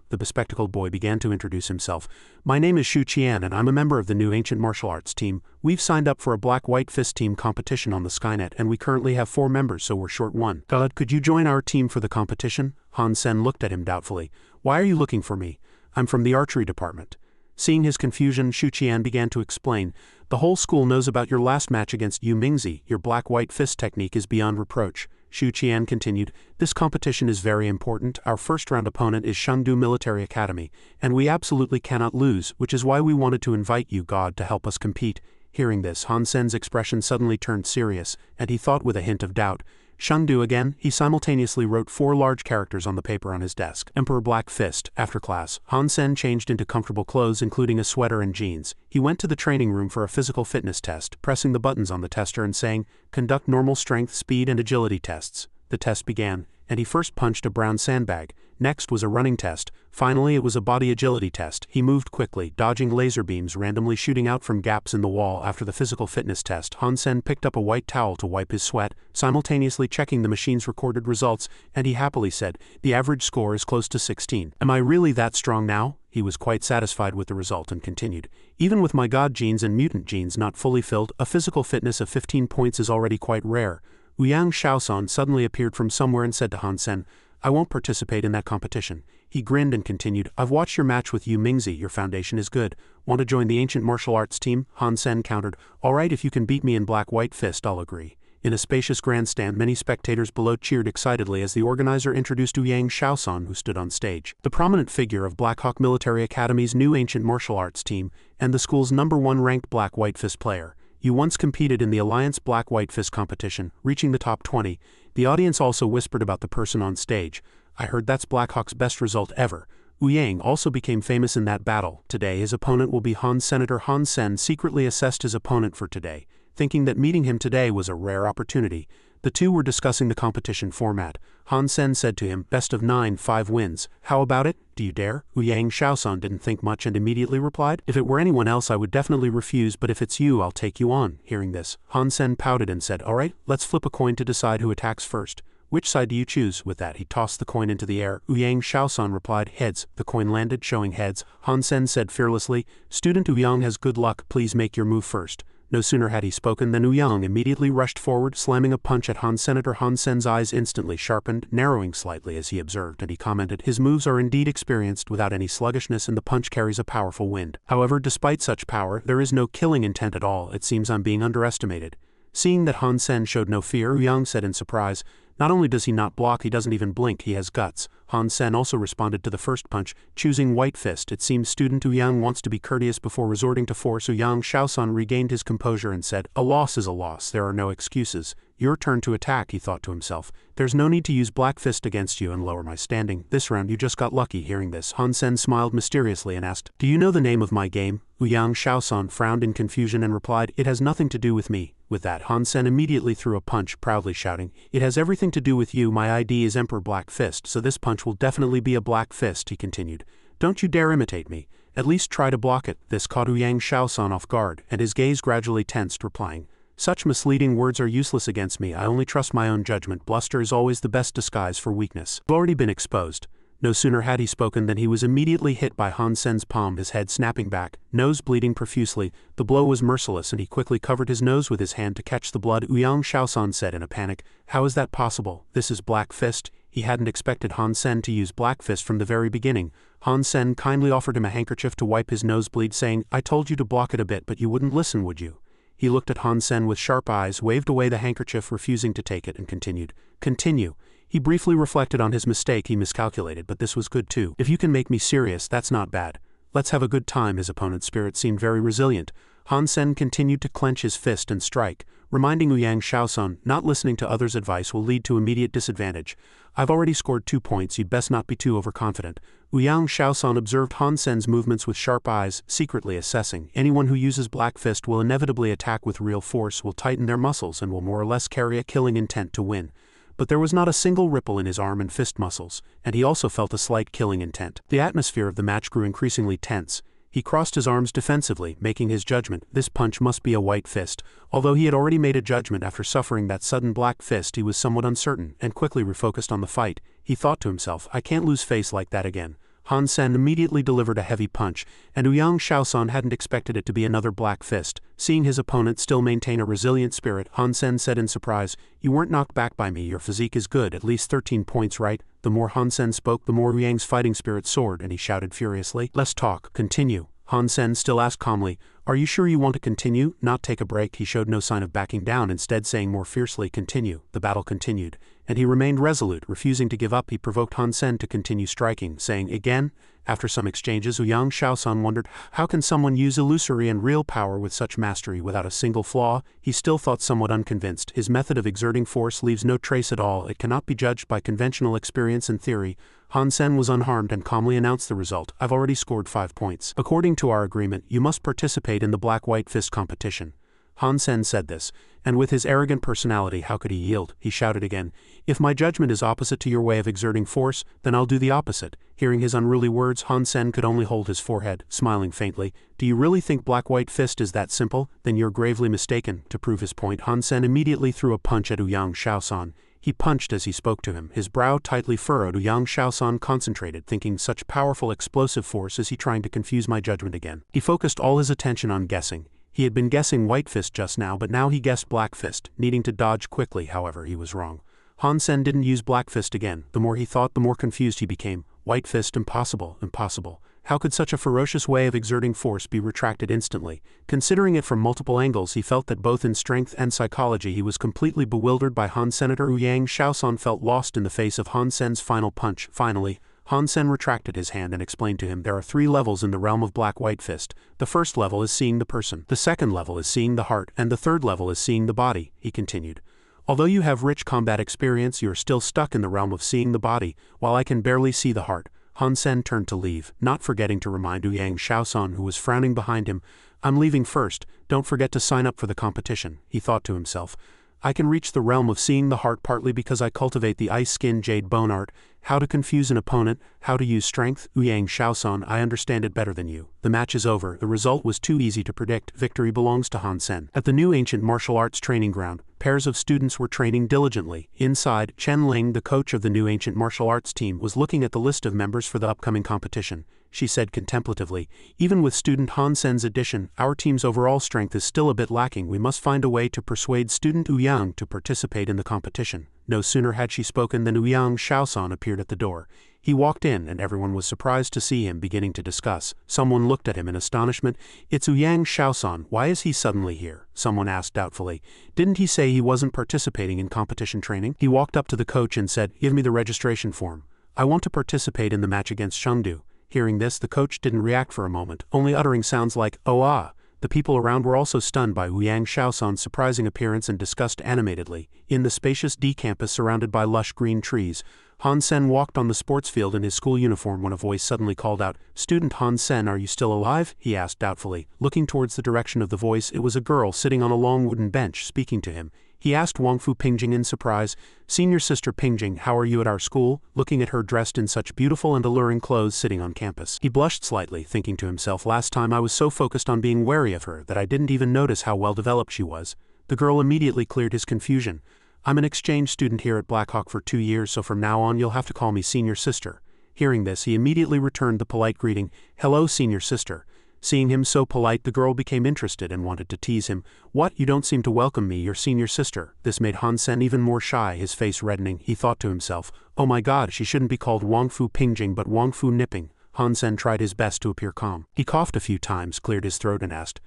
The bespectacled boy began to introduce himself. "My name is Xu Qian and I'm a member of the new ancient martial arts team. We've signed up for a black-white fist team competition on the Skynet and we currently have 4 members, so we're short 1. God, could you join our team for the competition?" Han Sen looked at him doubtfully. "Why are you looking for me? I'm from the archery department." Seeing his confusion, Xu Qian began to explain. "The whole school knows about your last match against Yu Mingzi. Your black-white fist technique is beyond reproach." Xu Qian continued, "This competition is very important. Our first-round opponent is Shengdu Military Academy, and we absolutely cannot lose, which is why we wanted to invite you, God, to help us compete." Hearing this, Han Sen's expression suddenly turned serious, and he thought with a hint of doubt. Shengdu again. He simultaneously wrote 4 large characters on the paper on his desk. Emperor Black Fist. After class, Han Sen changed into comfortable clothes including a sweater and jeans. He went to the training room for a physical fitness test, pressing the buttons on the tester and saying, "Conduct normal strength, speed and agility tests." The test began, and he first punched a brown sandbag. Next was a running test. Finally it was a body agility test. He moved quickly, dodging laser beams randomly shooting out from gaps in the wall. After the physical fitness test, Han Sen picked up a white towel to wipe his sweat, simultaneously checking the machine's recorded results, and he happily said, "The average score is close to 16. Am I really that strong now?" He was quite satisfied with the result and continued, "Even with my god genes and mutant genes not fully filled, a physical fitness of 15 points is already quite rare." Ouyang Shaosan suddenly appeared from somewhere and said to Han Sen, "I won't participate in that competition." He grinned and continued, "I've watched your match with Yu Mingzi. Your foundation is good. Want to join the ancient martial arts team?" Han Sen countered, "All right, if you can beat me in black-white fist, I'll agree." In a spacious grandstand, many spectators below cheered excitedly as the organizer introduced Ouyang Shaosan, who stood on stage. The prominent figure of Blackhawk Military Academy's new ancient martial arts team, and the school's #1 ranked black-white fist player. You once competed in the Alliance Black-White Fist competition, reaching the top 20. The audience also whispered about the person on stage. "I heard that's Blackhawk's best result ever." Ouyang also became famous in that battle. Today his opponent will be Han. Senator Han Sen secretly assessed his opponent for today, thinking that meeting him today was a rare opportunity. The two were discussing the competition format. Han Sen said to him, "Best of 9, 5 wins. How about it? Do you dare?" Ouyang Shaosan didn't think much and immediately replied, "If it were anyone else I would definitely refuse, but if it's you I'll take you on." Hearing this, Han Sen pouted and said, "All right, let's flip a coin to decide who attacks first. Which side do you choose?" With that he tossed the coin into the air. Ouyang Shaosan replied, "Heads." The coin landed, showing heads. Han Sen said fearlessly, "Student Ouyang has good luck, please make your move first." No sooner had he spoken than Ouyang immediately rushed forward, slamming a punch at Han. Senator Han Sen's eyes instantly sharpened, narrowing slightly as he observed, and he commented, "His moves are indeed experienced without any sluggishness and the punch carries a powerful wind. However, despite such power, there is no killing intent at all. It seems I'm being underestimated." Seeing that Han Sen showed no fear, Ouyang said in surprise, "Not only does he not block, he doesn't even blink, he has guts." Han Sen also responded to the first punch, choosing White Fist. It seems student Ouyang wants to be courteous before resorting to force. Ouyang Shaosan regained his composure and said, "A loss is a loss, there are no excuses. Your turn to attack," he thought to himself. "There's no need to use Black Fist against you and lower my standing. This round you just got lucky." Hearing this, Han Sen smiled mysteriously and asked, "Do you know the name of my game?" Ouyang Shaosan frowned in confusion and replied, "It has nothing to do with me." With that, Han Sen immediately threw a punch, proudly shouting, "It has everything to do with you. My ID is Emperor Black Fist, so this punch will definitely be a black fist." He continued, "Don't you dare imitate me. At least try to block it." This caught Ouyang Shaosan off guard, and his gaze gradually tensed, replying, "Such misleading words are useless against me. I only trust my own judgment. Bluster is always the best disguise for weakness. I've already been exposed." No sooner had he spoken than he was immediately hit by Han Sen's palm, his head snapping back, nose bleeding profusely. The blow was merciless and he quickly covered his nose with his hand to catch the blood. Ouyang Shaosan said in a panic, "How is that possible? This is Black Fist." He hadn't expected Han Sen to use Black Fist from the very beginning. Han Sen kindly offered him a handkerchief to wipe his nosebleed, saying, "I told you to block it a bit, but you wouldn't listen, would you?" He looked at Han Sen with sharp eyes, waved away the handkerchief, refusing to take it, and continued, "Continue." He briefly reflected on his mistake. He miscalculated, but this was good too. "If you can make me serious, that's not bad. Let's have a good time." His opponent's spirit seemed very resilient. Han Sen continued to clench his fist and strike. reminding Ouyang Shaosun, not listening to others' advice will lead to immediate disadvantage. I've already scored 2 points, you'd best not be too overconfident. Ouyang Shaosun observed Han Sen's movements with sharp eyes, secretly assessing. Anyone who uses Black Fist will inevitably attack with real force, will tighten their muscles, and will more or less carry a killing intent to win. But there was not a single ripple in his arm and fist muscles, and he also felt a slight killing intent. The atmosphere of the match grew increasingly tense. He crossed his arms defensively, making his judgment, this punch must be a white fist. Although he had already made a judgment after suffering that sudden black fist, he was somewhat uncertain, and quickly refocused on the fight. He thought to himself, I can't lose face like that again. Han Sen immediately delivered a heavy punch, and Ouyang Shaosun hadn't expected it to be another black fist. Seeing his opponent still maintain a resilient spirit, Han Sen said in surprise, you weren't knocked back by me, your physique is good, at least 13 points, right? The more Han Sen spoke, the more Ouyang's fighting spirit soared, and he shouted furiously, let's talk, continue. Han Sen still asked calmly, are you sure you want to continue, not take a break? He showed no sign of backing down, instead saying more fiercely, continue. The battle continued, and he remained resolute, refusing to give up. He provoked Han Sen to continue striking, saying, again? After some exchanges, Ouyang Shaosun wondered, how can someone use illusory and real power with such mastery without a single flaw? He still thought somewhat unconvinced. His method of exerting force leaves no trace at all. It cannot be judged by conventional experience and theory. Han Sen was unharmed and calmly announced the result. I've already scored 5 points. According to our agreement, you must participate in the black-white fist competition. Han Sen said this, and with his arrogant personality, how could he yield? He shouted again, if my judgment is opposite to your way of exerting force, then I'll do the opposite. Hearing his unruly words, Han Sen could only hold his forehead, smiling faintly. Do you really think black-white fist is that simple? Then you're gravely mistaken. To prove his point, Han Sen immediately threw a punch at Ouyang Shaosun. He punched as he spoke to him, his brow tightly furrowed. Ouyang Shaosun concentrated, thinking such powerful explosive force, is he trying to confuse my judgment again? He focused all his attention on guessing. He had been guessing white fist just now, but now he guessed black fist, needing to dodge quickly. However, he was wrong. Han Sen didn't use black fist again. The more he thought, the more confused he became. White fist, impossible, impossible. How could such a ferocious way of exerting force be retracted instantly? Considering it from multiple angles, he felt that both in strength and psychology he was completely bewildered by Han. Senator Ouyang Shaosun felt lost in the face of Han Sen's final punch. Finally, Han Sen retracted his hand and explained to him, there are 3 levels in the realm of black-white fist. The first level is seeing the person, the second level is seeing the heart, and the third level is seeing the body, he continued. Although you have rich combat experience, you are still stuck in the realm of seeing the body, while I can barely see the heart. Han Sen turned to leave, not forgetting to remind Ouyang Shaosun, who was frowning behind him, I'm leaving first, don't forget to sign up for the competition. He thought to himself, I can reach the realm of seeing the heart partly because I cultivate the ice skin jade bone art, how to confuse an opponent, how to use strength. Ouyang Shaosun, I understand it better than you. The match is over. The result was too easy to predict. Victory belongs to Han Sen. At the new ancient martial arts training ground, pairs of students were training diligently. Inside, Chen Ling, the coach of the new ancient martial arts team, was looking at the list of members for the upcoming competition. She said contemplatively, even with student Han Sen's addition, our team's overall strength is still a bit lacking. We must find a way to persuade student Ouyang to participate in the competition. No sooner had she spoken than Ouyang Shaosun appeared at the door. He walked in, and everyone was surprised to see him, beginning to discuss. Someone looked at him in astonishment. It's Ouyang Shaosun. Why is he suddenly here? Someone asked doubtfully. Didn't he say he wasn't participating in competition training? He walked up to the coach and said, give me the registration form. I want to participate in the match against Chengdu. Hearing this, the coach didn't react for a moment, only uttering sounds like, oh ah. The people around were also stunned by Ouyang Shaosun's surprising appearance and discussed animatedly. In the spacious D campus surrounded by lush green trees, Han Sen walked on the sports field in his school uniform when a voice suddenly called out, Student Han Sen, are you still alive? He asked doubtfully. Looking towards the direction of the voice, it was a girl sitting on a long wooden bench speaking to him. He asked Wangfu Pingjing in surprise, Senior Sister Pingjing, how are you at our school? Looking at her dressed in such beautiful and alluring clothes sitting on campus. He blushed slightly, thinking to himself, last time I was so focused on being wary of her that I didn't even notice how well developed she was. The girl immediately cleared his confusion. I'm an exchange student here at Blackhawk for 2 years, so from now on you'll have to call me Senior Sister. Hearing this, he immediately returned the polite greeting, Hello, Senior Sister. Seeing him so polite, the girl became interested and wanted to tease him. What, you don't seem to welcome me, your senior sister? This made Han Sen even more shy, his face reddening. He thought to himself, oh my god, she shouldn't be called Wangfu Pingjing but Wangfu Nipping. Han Sen tried his best to appear calm. He coughed a few times, cleared his throat and asked,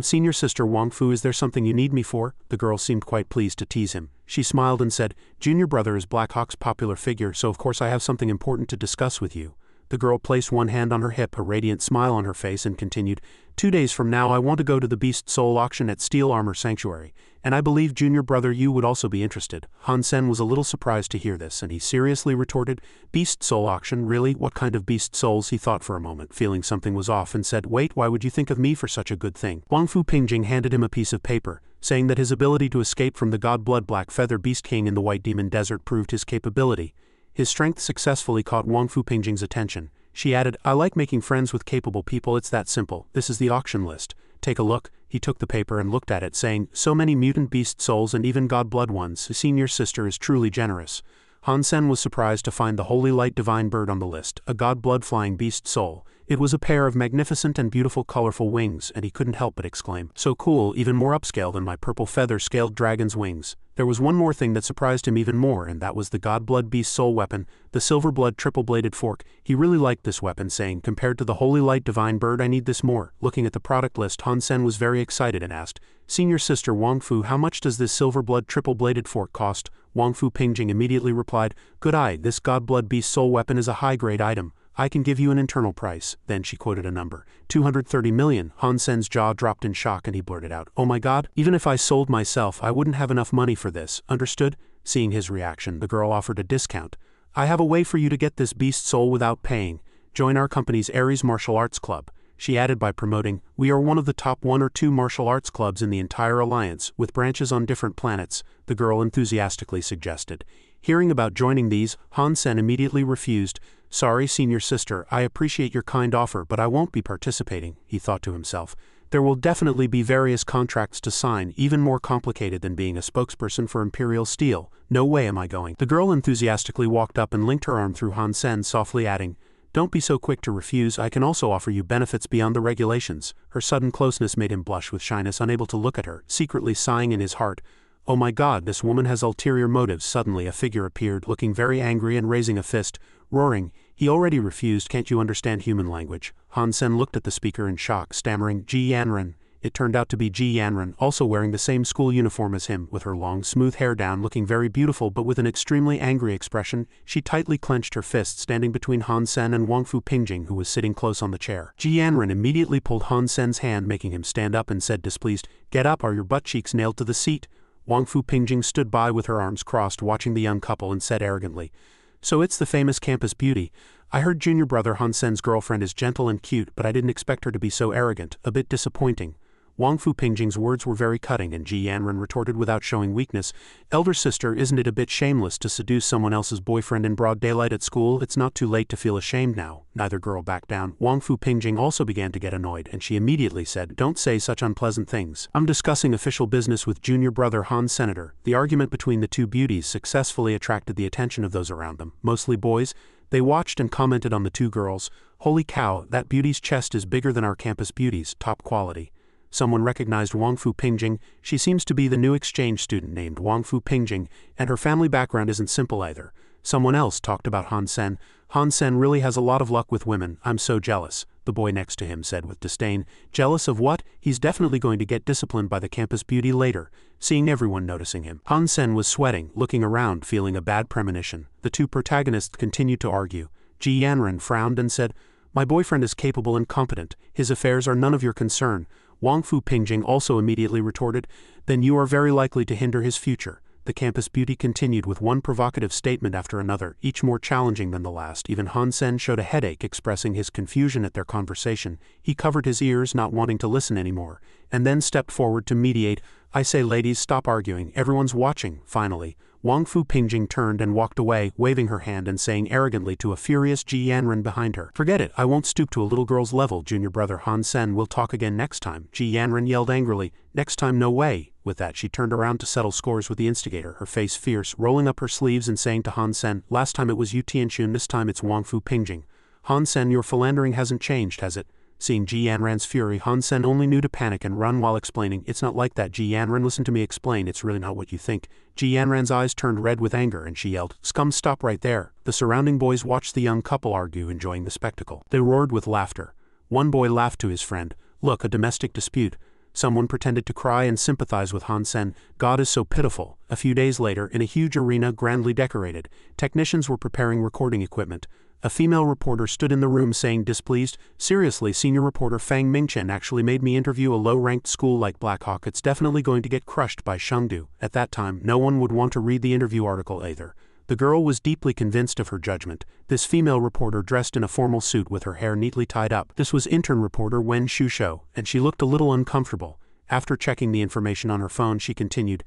Senior Sister Wangfu, is there something you need me for? The girl seemed quite pleased to tease him. She smiled and said, Junior brother is Blackhawk's popular figure, so of course I have something important to discuss with you. The girl placed one hand on her hip, a radiant smile on her face, and continued, 2 days from now I want to go to the Beast Soul auction at Steel Armor Sanctuary, and I believe junior brother you would also be interested. Han Sen was a little surprised to hear this, and he seriously retorted, Beast Soul auction, really? What kind of beast souls? He thought for a moment, feeling something was off, and said, wait, why would you think of me for such a good thing? Wang Fu Pingjing handed him a piece of paper, saying that his ability to escape from the God Blood Black Feather Beast King in the White Demon Desert proved his capability. His strength successfully caught Wang Fu Pingjing's attention. She added, I like making friends with capable people, it's that simple. This is the auction list. Take a look. He took the paper and looked at it, saying, so many mutant beast souls and even god blood ones. Senior sister is truly generous. Han Sen was surprised to find the Holy Light Divine Bird on the list, a god blood flying beast soul. It was a pair of magnificent and beautiful colorful wings, and he couldn't help but exclaim, so cool, even more upscale than my purple feather-scaled dragon's wings. There was one more thing that surprised him even more, and that was the god blood beast soul weapon, the silver blood triple-bladed fork. He really liked this weapon, saying, compared to the Holy Light Divine Bird, I need this more. Looking at the product list, Han Sen was very excited and asked, Senior sister Wang Fu, how much does this silver blood triple-bladed fork cost? Wang Fu Pingjing immediately replied, good eye, this god blood beast soul weapon is a high-grade item. I can give you an internal price. Then she quoted a number. 230 million. Han Sen's jaw dropped in shock and he blurted out, oh my god, even if I sold myself, I wouldn't have enough money for this, understood? Seeing his reaction, the girl offered a discount. I have a way for you to get this beast soul without paying. Join our company's Ares Martial Arts Club. She added by promoting, we are one of the top 1 or 2 martial arts clubs in the entire alliance, with branches on different planets, the girl enthusiastically suggested. Hearing about joining these, Han Sen immediately refused. Sorry, senior sister, I appreciate your kind offer, but I won't be participating, he thought to himself. There will definitely be various contracts to sign, even more complicated than being a spokesperson for Imperial Steel. No way am I going. The girl enthusiastically walked up and linked her arm through Han Sen, softly adding, don't be so quick to refuse, I can also offer you benefits beyond the regulations. Her sudden closeness made him blush with shyness, unable to look at her, secretly sighing in his heart. Oh my god, this woman has ulterior motives. Suddenly a figure appeared, looking very angry and raising a fist, roaring, he already refused, can't you understand human language? Han Sen looked at the speaker in shock, stammering, Ji Yanren. It turned out to be Ji Yanren, also wearing the same school uniform as him, with her long smooth hair down, looking very beautiful but with an extremely angry expression. She tightly clenched her fist, standing between Han Sen and Wang Fu Pingjing, who was sitting close on the chair. Ji Yanren immediately pulled Han Sen's hand, making him stand up, and said displeased, get up, are your butt cheeks nailed to the seat? Wang Fu Pingjing stood by with her arms crossed, watching the young couple, and said arrogantly, so it's the famous campus beauty. I heard junior brother Han Sen's girlfriend is gentle and cute, but I didn't expect her to be so arrogant, a bit disappointing. Wang Fu Pingjing's words were very cutting, and Ji Yanren retorted without showing weakness, elder sister, isn't it a bit shameless to seduce someone else's boyfriend in broad daylight at school? It's not too late to feel ashamed now. Neither girl backed down. Wang Fu Pingjing also began to get annoyed, and she immediately said, don't say such unpleasant things. I'm discussing official business with junior brother Han Senator. The argument between the two beauties successfully attracted the attention of those around them, mostly boys. They watched and commented on the two girls. Holy cow, that beauty's chest is bigger than our campus beauties, top quality. Someone recognized Wang Fu Pingjing. She seems to be the new exchange student named Wang Fu Pingjing, and her family background isn't simple either. Someone else talked about Han Sen. Han Sen really has a lot of luck with women. I'm so jealous, the boy next to him said with disdain. Jealous of what? He's definitely going to get disciplined by the campus beauty later. Seeing everyone noticing him, Han Sen was sweating, looking around, feeling a bad premonition. The two protagonists continued to argue. Ji Yanren frowned and said, my boyfriend is capable and competent. His affairs are none of your concern. Wang Fu Pingjing also immediately retorted, then you are very likely to hinder his future. The campus beauty continued with one provocative statement after another, each more challenging than the last. Even Han Sen showed a headache, expressing his confusion at their conversation. He covered his ears, not wanting to listen anymore, and then stepped forward to mediate. I say, ladies, stop arguing, everyone's watching. Finally, Wang Fu Pingjing turned and walked away, waving her hand and saying arrogantly to a furious Ji Yanren behind her, forget it, I won't stoop to a little girl's level, junior brother Han Sen, we'll talk again next time. Ji Yanren yelled angrily, next time no way. With that she turned around to settle scores with the instigator, her face fierce, rolling up her sleeves and saying to Han Sen, last time it was you Tianxun, this time it's Wang Fu Pingjing. Han Sen, your philandering hasn't changed, has it? Seeing Ji Yanren's fury, Han Sen only knew to panic and run while explaining, it's not like that Ji Yanren, listen to me explain, it's really not what you think. Ji Yanren's eyes turned red with anger and she yelled, scum, stop right there. The surrounding boys watched the young couple argue, enjoying the spectacle. They roared with laughter. One boy laughed to his friend, look, a domestic dispute. Someone pretended to cry and sympathize with Han Sen, God is so pitiful. A few days later, in a huge arena grandly decorated, technicians were preparing recording equipment. A female reporter stood in the room saying displeased, "Seriously, senior reporter Fang Mingchen actually made me interview a low-ranked school like Blackhawk. It's definitely going to get crushed by Chengdu." At that time, no one would want to read the interview article either. The girl was deeply convinced of her judgment. This female reporter dressed in a formal suit with her hair neatly tied up. This was intern reporter Wen Shusho, and she looked a little uncomfortable. After checking the information on her phone, she continued,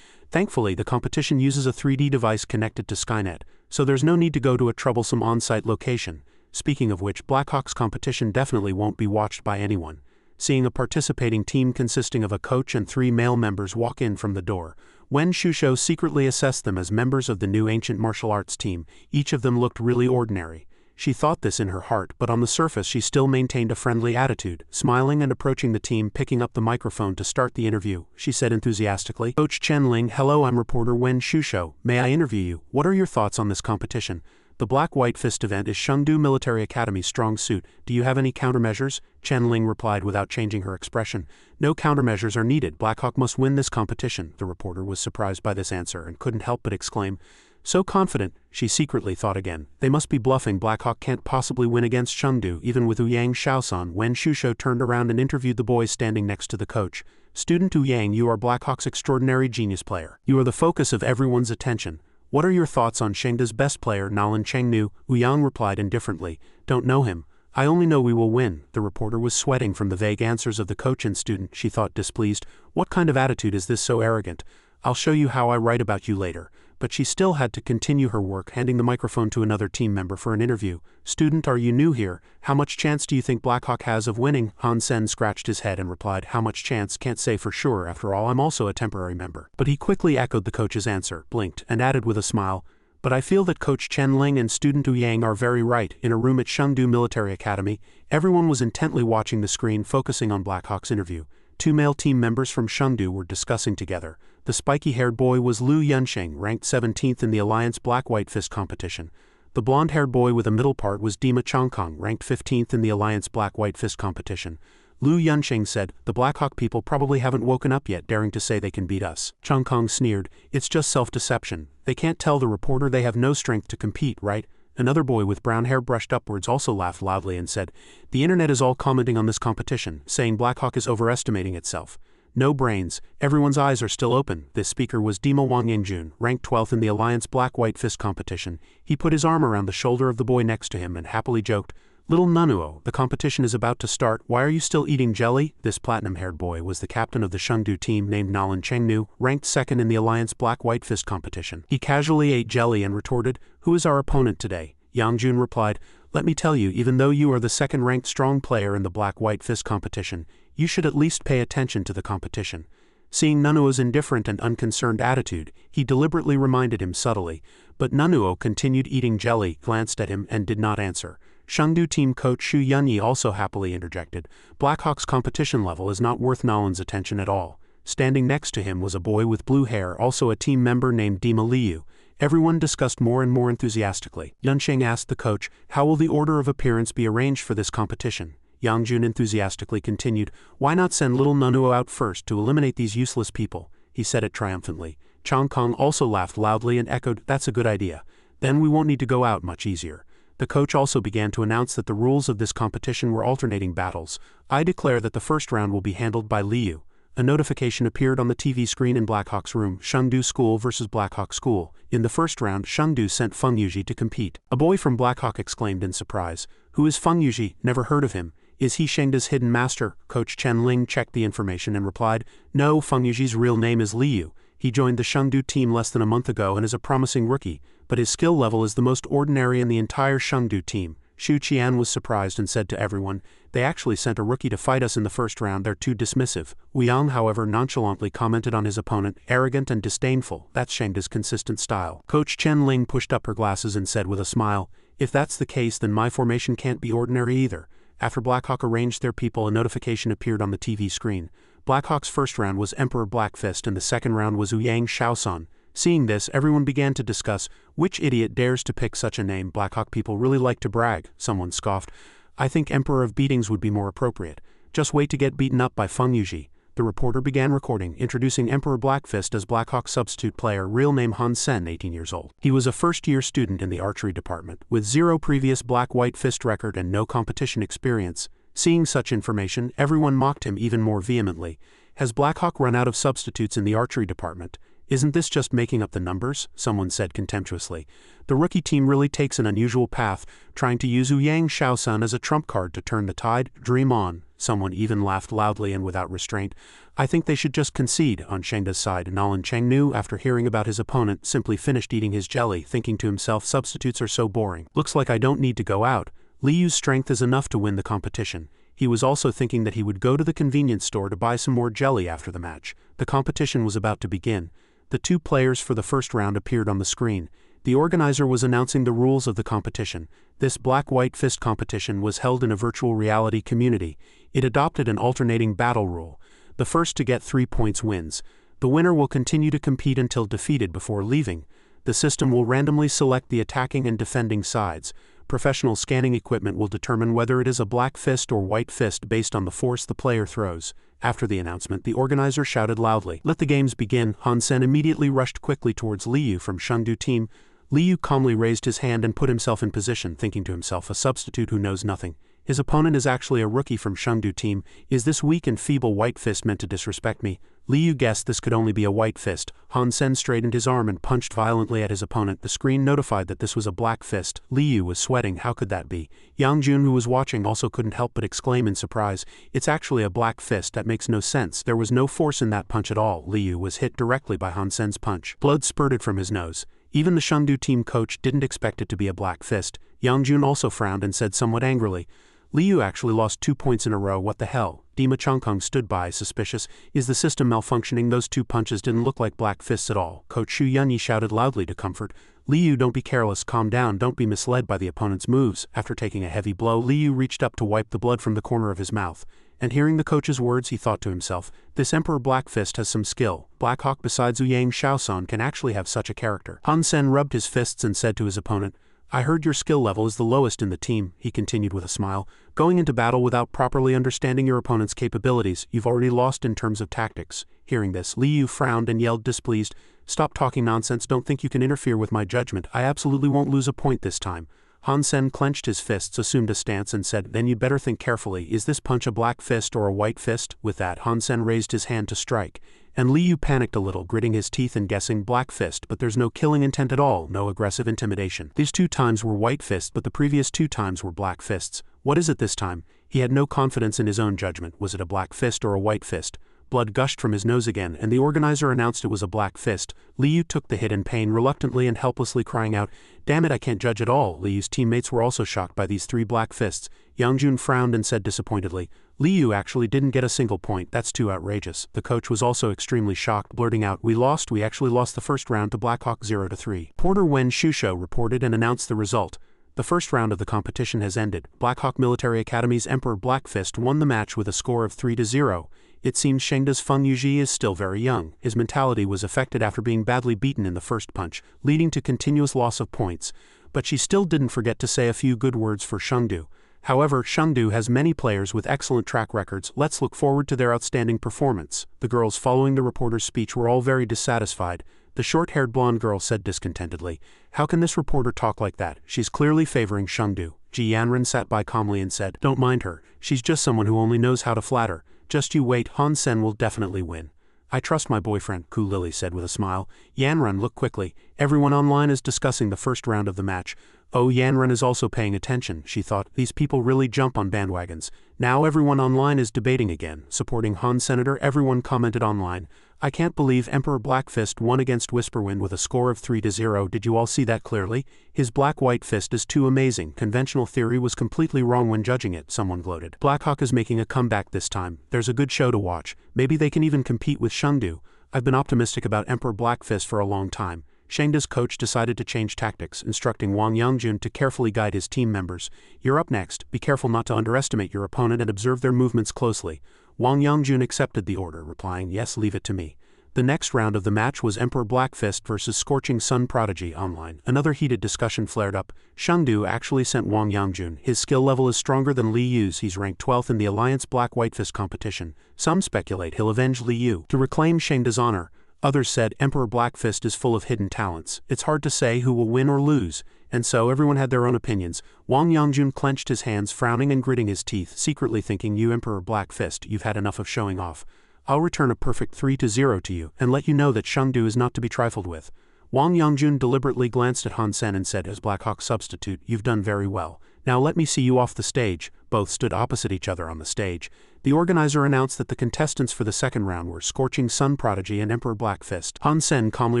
"Thankfully, the competition uses a 3D device connected to Skynet, so there's no need to go to a troublesome on-site location. Speaking of which, Blackhawk's competition definitely won't be watched by anyone." Seeing a participating team consisting of a coach and 3 male members walk in from the door, Wen Shusho secretly assessed them as members of the new ancient martial arts team. Each of them looked really ordinary. She thought this in her heart, but on the surface she still maintained a friendly attitude. Smiling and approaching the team, picking up the microphone to start the interview, she said enthusiastically, "Coach Chen Ling, hello, I'm reporter Wen Shusho. May I interview you? What are your thoughts on this competition? The Black-White Fist event is Chengdu Military Academy's strong suit. Do you have any countermeasures?" Chen Ling replied without changing her expression. "No countermeasures are needed. Blackhawk must win this competition." The reporter was surprised by this answer and couldn't help but exclaim, "So confident," she secretly thought again. "They must be bluffing. Blackhawk can't possibly win against Chengdu, even with Ouyang Shaosan." Wen Shusho turned around and interviewed the boy standing next to the coach. "Student Ouyang, you are Blackhawk's extraordinary genius player. You are the focus of everyone's attention. What are your thoughts on Chengdu's best player, Nalan Chengnu?" Ouyang replied indifferently, "Don't know him. I only know we will win." The reporter was sweating from the vague answers of the coach and student. She thought displeased, "What kind of attitude is this so arrogant? I'll show you how I write about you later." But she still had to continue her work, handing the microphone to another team member for an interview. "Student, are you new here? How much chance do you think Blackhawk has of winning?" Han Sen scratched his head and replied, "How much chance? Can't say for sure. After all, I'm also a temporary member." But he quickly echoed the coach's answer, blinked, and added with a smile, "But I feel that Coach Chen Ling and student Ouyang are very right." In a room at Chengdu Military Academy, everyone was intently watching the screen, focusing on Blackhawk's interview. 2 male team members from Chengdu were discussing together. The spiky-haired boy was Liu Yunsheng, ranked 17th in the Alliance Black-White Fist competition. The blonde-haired boy with a middle part was Dima Chongkong, ranked 15th in the Alliance Black-White Fist competition. Liu Yunsheng said, "The Blackhawk people probably haven't woken up yet, daring to say they can beat us." Chongkong sneered, "It's just self-deception. They can't tell the reporter they have no strength to compete, right?" Another boy with brown hair brushed upwards also laughed loudly and said, "The internet is all commenting on this competition, saying Blackhawk is overestimating itself. No brains, everyone's eyes are still open." This speaker was Dima Wang Yangjun, ranked 12th in the Alliance Black-White Fist competition. He put his arm around the shoulder of the boy next to him and happily joked, "Little Nanuo, the competition is about to start. Why are you still eating jelly?" This platinum-haired boy was the captain of the Chengdu team named Nalan Chengnu, ranked 2nd in the Alliance Black-White Fist competition. He casually ate jelly and retorted, "Who is our opponent today?" Yangjun replied, "Let me tell you, even though you are the 2nd-ranked strong player in the Black-White Fist competition, you should at least pay attention to the competition." Seeing Nanuo's indifferent and unconcerned attitude, he deliberately reminded him subtly, but Nanuo continued eating jelly, glanced at him, and did not answer. Chengdu team coach Xu Yunyi also happily interjected, "Blackhawk's competition level is not worth Nalan's attention at all." Standing next to him was a boy with blue hair, also a team member named Dima Liu. Everyone discussed more and more enthusiastically. Yunsheng asked the coach, "How will the order of appearance be arranged for this competition?" Yangjun enthusiastically continued, "Why not send little Nanuo out first to eliminate these useless people?" He said it triumphantly. Chongkong also laughed loudly and echoed, "That's a good idea. Then we won't need to go out much easier." The coach also began to announce that the rules of this competition were alternating battles. "I declare that the first round will be handled by Liu." A notification appeared on the TV screen in Blackhawk's room, Chengdu School versus Blackhawk School. In the first round, Chengdu sent Feng Yuji to compete. A boy from Blackhawk exclaimed in surprise, "Who is Feng Yuji? Never heard of him. Is he Chengdu's hidden master?" Coach Chen Ling checked the information and replied, "No, Feng Yuji's real name is Liu. He joined the Chengdu team less than a month ago and is a promising rookie, but his skill level is the most ordinary in the entire Chengdu team." Xu Qian was surprised and said to everyone, "They actually sent a rookie to fight us in the first round. They're too dismissive." Ouyang, however, nonchalantly commented on his opponent, "Arrogant and disdainful. That's Chengdu's consistent style." Coach Chen Ling pushed up her glasses and said with a smile, "If that's the case, then my formation can't be ordinary either." After Blackhawk arranged their people, a notification appeared on the TV screen. Blackhawk's first round was Emperor Blackfist and the second round was Ouyang Shaosan. Seeing this, everyone began to discuss, "Which idiot dares to pick such a name? Blackhawk people really like to brag." Someone scoffed, "I think Emperor of Beatings would be more appropriate. Just wait to get beaten up by Feng Yuji." The reporter began recording, introducing Emperor Blackfist as Blackhawk substitute player, real name Han Sen, 18 years old. He was a first-year student in the archery department, with 0 previous black-white fist record and no competition experience. Seeing such information, everyone mocked him even more vehemently. Has Blackhawk run out of substitutes in the archery department? Isn't this just making up the numbers? Someone said contemptuously. The rookie team really takes an unusual path, trying to use Ouyang Shaosun as a trump card to turn the tide. Dream on. Someone even laughed loudly and without restraint. I think they should just concede. On Shengda's side, Nalan Chengnu, after hearing about his opponent, simply finished eating his jelly, thinking to himself, substitutes are so boring. Looks like I don't need to go out. Liyu's strength is enough to win the competition. He was also thinking that he would go to the convenience store to buy some more jelly after the match. The competition was about to begin. The 2 players for the first round appeared on the screen. The organizer was announcing the rules of the competition. This black-white fist competition was held in a virtual reality community. It adopted an alternating battle rule. The first to get 3 points wins. The winner will continue to compete until defeated before leaving. The system will randomly select the attacking and defending sides. Professional scanning equipment will determine whether it is a black fist or white fist based on the force the player throws. After the announcement, the organizer shouted loudly, "Let the games begin." Han Sen immediately rushed quickly towards Liu from Shengdu team. Liu calmly raised his hand and put himself in position, thinking to himself, a substitute who knows nothing. His opponent is actually a rookie from Shengdu team. Is this weak and feeble white fist meant to disrespect me? Liu guessed this could only be a white fist. Han Sen straightened his arm and punched violently at his opponent. The screen notified that this was a black fist. Liu was sweating. How could that be? Yang Jun, who was watching, also couldn't help but exclaim in surprise. It's actually a black fist. That makes no sense. There was no force in that punch at all. Liu was hit directly by Han Sen's punch. Blood spurted from his nose. Even the Shengdu team coach didn't expect it to be a black fist. Yang Jun also frowned and said somewhat angrily, Liu actually lost 2 points in a row. What the hell? Dima Chongkong stood by, suspicious. Is the system malfunctioning? Those 2 punches didn't look like black fists at all. Coach Xu Yunyi shouted loudly to comfort. Liu, don't be careless. Calm down. Don't be misled by the opponent's moves. After taking a heavy blow, Liu reached up to wipe the blood from the corner of his mouth. And hearing the coach's words, he thought to himself, this Emperor Black Fist has some skill. Blackhawk besides Ouyang Shaosun can actually have such a character. Han Sen rubbed his fists and said to his opponent, I heard your skill level is the lowest in the team, he continued with a smile. Going into battle without properly understanding your opponent's capabilities, you've already lost in terms of tactics. Hearing this, Liu frowned and yelled displeased, Stop talking nonsense, don't think you can interfere with my judgment. I absolutely won't lose a point this time. Han Sen clenched his fists, assumed a stance and said, Then you'd better think carefully, is this punch a black fist or a white fist? With that, Han Sen raised his hand to strike. And Liu panicked a little, gritting his teeth and guessing black fist, but there's no killing intent at all, no aggressive intimidation. These 2 times were white fists, but the previous 2 times were black fists. What is it this time? He had no confidence in his own judgment. Was it a black fist or a white fist? Blood gushed from his nose again, and the organizer announced it was a black fist. Liu took the hit in pain, reluctantly and helplessly crying out, Damn it, I can't judge at all. Liu's teammates were also shocked by these 3 black fists. Yang Jun frowned and said disappointedly, Liu actually didn't get a single point. That's too outrageous. The coach was also extremely shocked, blurting out, We actually lost the first round to Blackhawk 0-3. Porter Wen Shusho reported and announced the result. The first round of the competition has ended. Blackhawk Military Academy's Emperor Blackfist won the match with a score of 3-0. It seems Shengda's Feng Yuji is still very young. His mentality was affected after being badly beaten in the first punch, leading to continuous loss of points. But she still didn't forget to say a few good words for Shengdu. However, Shengdu has many players with excellent track records. Let's look forward to their outstanding performance. The girls following the reporter's speech were all very dissatisfied. The short-haired blonde girl said discontentedly, How can this reporter talk like that? She's clearly favoring Shengdu. Ji Yanren sat by calmly and said, Don't mind her. She's just someone who only knows how to flatter. Just you wait, Han Sen will definitely win. I trust my boyfriend, Ku Lily said with a smile. Yanren looked quickly. Everyone online is discussing the first round of the match. Oh, Yanren is also paying attention, she thought. These people really jump on bandwagons. Now everyone online is debating again, supporting Han Senator. Everyone commented online. I can't believe Emperor Blackfist won against Whisperwind with a score of 3-0. Did you all see that clearly? His black-white fist is too amazing. Conventional theory was completely wrong when judging it, someone gloated. Blackhawk is making a comeback this time. There's a good show to watch. Maybe they can even compete with Shengdu. I've been optimistic about Emperor Blackfist for a long time. Shengda's coach decided to change tactics, instructing Wang Yangjun to carefully guide his team members. You're up next. Be careful not to underestimate your opponent and observe their movements closely. Wang Yangjun accepted the order, replying, Yes, leave it to me. The next round of the match was Emperor Blackfist versus Scorching Sun Prodigy online. Another heated discussion flared up. Shengdu actually sent Wang Yangjun. His skill level is stronger than Li Yu's. He's ranked 12th in the Alliance Black Whitefist competition. Some speculate he'll avenge Li Yu to reclaim Shengdu's honor. Others said Emperor Blackfist is full of hidden talents. It's hard to say who will win or lose, and so everyone had their own opinions. Wang Yangjun clenched his hands, frowning and gritting his teeth, secretly thinking, "You Emperor Blackfist, you've had enough of showing off. I'll return a perfect 3-0 to you, and let you know that Shengdu is not to be trifled with." Wang Yangjun deliberately glanced at Han Sen and said, as Blackhawk's substitute, "You've done very well. Now let me see you off the stage." Both stood opposite each other on the stage. The organizer announced that the contestants for the second round were Scorching Sun Prodigy and Emperor Blackfist. Han Sen calmly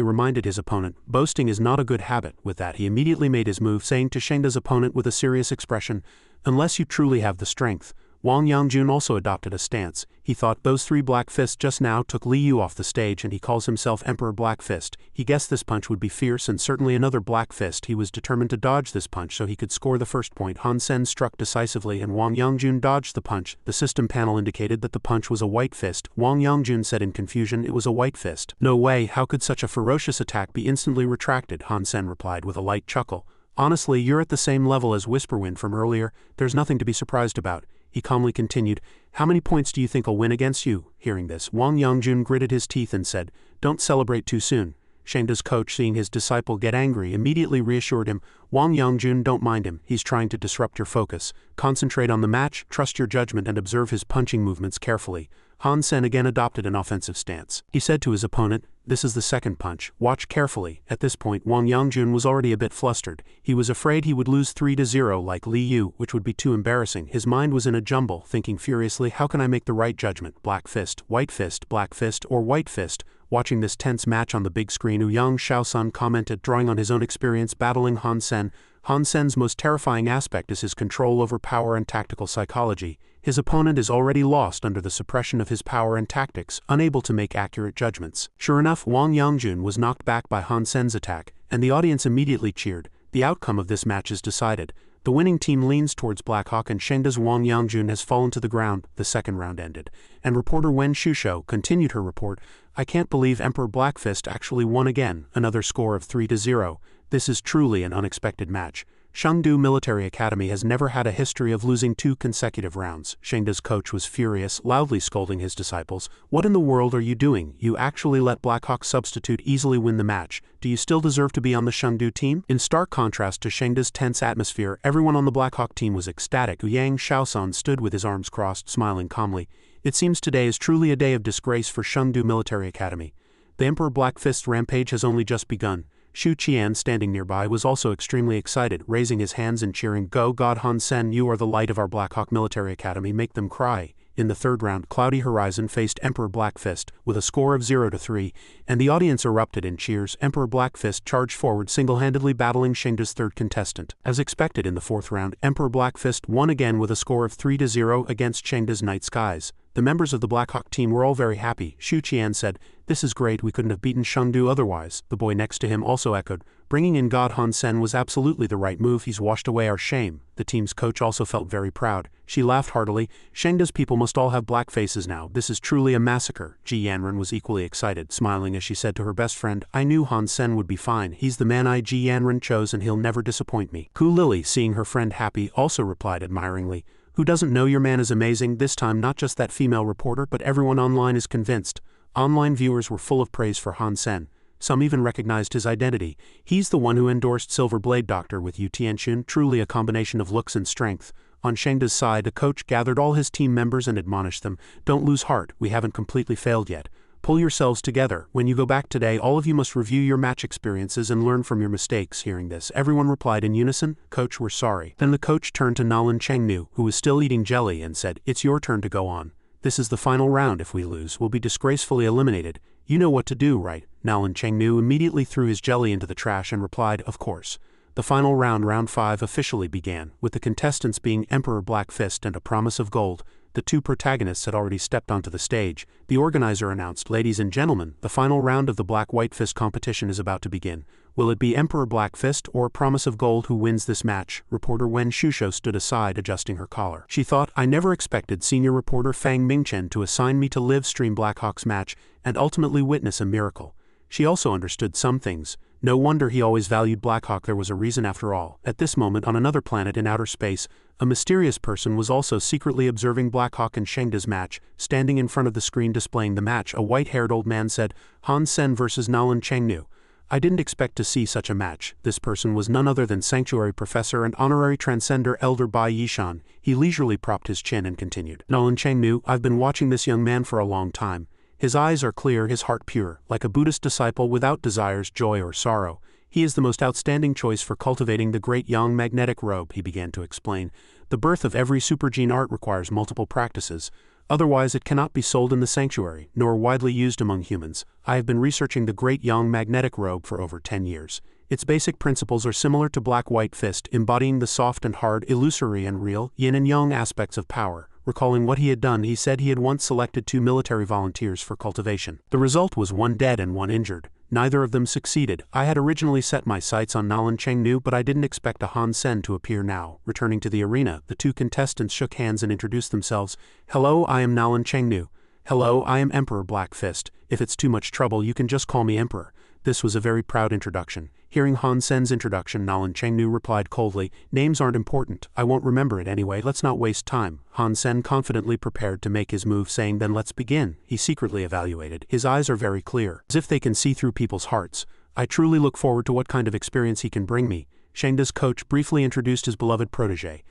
reminded his opponent, "Boasting is not a good habit." With that, he immediately made his move, saying to Shengdu's opponent with a serious expression, "Unless you truly have the strength." Wang Yangjun also adopted a stance. He thought those three Black Fists just now took Li Yu off the stage, and he calls himself Emperor Black Fist. He guessed this punch would be fierce and certainly another Black Fist. He was determined to dodge this punch so he could score the first point. Han Sen struck decisively and Wang Yangjun dodged the punch. The system panel indicated that the punch was a White Fist. Wang Yangjun said in confusion it was a White Fist. "No way, how could such a ferocious attack be instantly retracted?" Han Sen replied with a light chuckle. "Honestly, you're at the same level as Whisperwind from earlier. There's nothing to be surprised about." He calmly continued, "How many points do you think I'll win against you?" Hearing this, Wang Yangjun gritted his teeth and said, "Don't celebrate too soon." Shengdu's coach, seeing his disciple get angry, immediately reassured him, "Wang Yangjun, don't mind him. He's trying to disrupt your focus. Concentrate on the match, trust your judgment, and observe his punching movements carefully." Han Sen again adopted an offensive stance. He said to his opponent, "This is the second punch. Watch carefully." At this point, Wang Yangjun was already a bit flustered. He was afraid he would lose 3-0 like Li Yu, which would be too embarrassing. His mind was in a jumble, thinking furiously, how can I make the right judgment? Black Fist, White Fist, Black Fist, or White Fist? Watching this tense match on the big screen, Ouyang Shaosun commented, drawing on his own experience battling Han Sen. Han Sen's most terrifying aspect is his control over power and tactical psychology. His opponent is already lost under the suppression of his power and tactics, unable to make accurate judgments. Sure enough, Wang Yangjun was knocked back by Han Sen's attack, and the audience immediately cheered. The outcome of this match is decided. The winning team leans towards Blackhawk, and Shengdu's Wang Yangjun has fallen to the ground. The second round ended, and reporter Wen Shusho continued her report. "I can't believe Emperor Blackfist actually won again, another score of 3-0. This is truly an unexpected match. Shengdu Military Academy has never had a history of losing 2 consecutive rounds." Shengdu's coach was furious, loudly scolding his disciples. "What in the world are you doing? You actually let Blackhawk's substitute easily win the match. Do you still deserve to be on the Shengdu team?" In stark contrast to Shengdu's tense atmosphere, everyone on the Blackhawk team was ecstatic. Ouyang Shaosun stood with his arms crossed, smiling calmly. "It seems today is truly a day of disgrace for Shengdu Military Academy. The Emperor Blackfist's rampage has only just begun." Xu Qian, standing nearby, was also extremely excited, raising his hands and cheering, "Go God Han Sen, you are the light of our Blackhawk Military Academy, make them cry." In the third round, Cloudy Horizon faced Emperor Blackfist with a score of 0-3, and the audience erupted in cheers. Emperor Blackfist charged forward, single-handedly battling Shengdu's third contestant. As expected in the fourth round, Emperor Blackfist won again with a score of 3-0 against Shengdu's Night Skies. The members of the Blackhawk team were all very happy. Xu Qian said, "This is great, we couldn't have beaten Shengdu otherwise." The boy next to him also echoed, "Bringing in God Han Sen was absolutely the right move, he's washed away our shame." The team's coach also felt very proud. She laughed heartily. "Shengdu's people must all have black faces now. This is truly a massacre." Ji Yanren was equally excited, smiling as she said to her best friend, "I knew Han Sen would be fine. He's the man Ji Yanren chose and he'll never disappoint me." Ku Lily, seeing her friend happy, also replied admiringly, "Who doesn't know your man is amazing?" This time not just that female reporter, but everyone online is convinced. Online viewers were full of praise for Han Sen. Some even recognized his identity. He's the one who endorsed Silver Blade Doctor with Yu Tianxun, truly a combination of looks and strength. On Shengdu's side, a coach gathered all his team members and admonished them, "Don't lose heart, we haven't completely failed yet. Pull yourselves together. When you go back today, all of you must review your match experiences and learn from your mistakes." Hearing this, everyone replied in unison, "Coach, we're sorry." Then the coach turned to Nalan Chengnu, who was still eating jelly, and said, "It's your turn to go on. This is the final round. If we lose, we'll be disgracefully eliminated. You know what to do, right?" Nalan Chengnu immediately threw his jelly into the trash and replied, "Of course." The final round, round 5, officially began, with the contestants being Emperor Blackfist and a promise of gold. the two protagonists had already stepped onto the stage. The organizer announced, "Ladies and gentlemen, the final round of the Black-White Fist competition is about to begin. Will it be Emperor Black Fist or Promise of Gold who wins this match?" Reporter Wen Shusho stood aside, adjusting her collar. She thought, "I never expected senior reporter Fang Mingchen to assign me to live stream Blackhawk's match and ultimately witness a miracle." She also understood some things. No wonder he always valued Blackhawk. There was a reason after all. At this moment, on another planet in outer space, a mysterious person was also secretly observing Blackhawk and Shengda's match. Standing in front of the screen displaying the match, a white-haired old man said, "Han Sen versus Nalan Chengnu. I didn't expect to see such a match." This person was none other than Sanctuary Professor and Honorary Transcender Elder Bai Yishan. He leisurely propped his chin and continued, "Nalan Chengnu, I've been watching this young man for a long time. His eyes are clear, his heart pure, like a Buddhist disciple without desires, joy or sorrow. He is the most outstanding choice for cultivating the great yang magnetic robe," he began to explain. "The birth of every supergene art requires multiple practices. Otherwise it cannot be sold in the sanctuary, nor widely used among humans. I have been researching the great yang magnetic robe for over 10 years. Its basic principles are similar to Black-White Fist, embodying the soft and hard, illusory and real, yin and yang aspects of power." Recalling what he had done, he said he had once selected 2 military volunteers for cultivation. The result was 1 dead and 1 injured. Neither of them succeeded. "I had originally set my sights on Nalan Chengnu, but I didn't expect a Han Sen to appear now." Returning to the arena, the 2 contestants shook hands and introduced themselves. "Hello, I am Nalan Chengnu." "Hello, I am Emperor Black Fist. If it's too much trouble, you can just call me Emperor." This was a very proud introduction. Hearing Han Sen's introduction, Nalan Chengnu replied coldly, "Names aren't important. I won't remember it anyway. Let's not waste time." Han Sen confidently prepared to make his move, saying, "Then let's begin." He secretly evaluated. His eyes are very clear, as if they can see through people's hearts. "I truly look forward to what kind of experience he can bring me." Shengda's coach briefly introduced his beloved protege.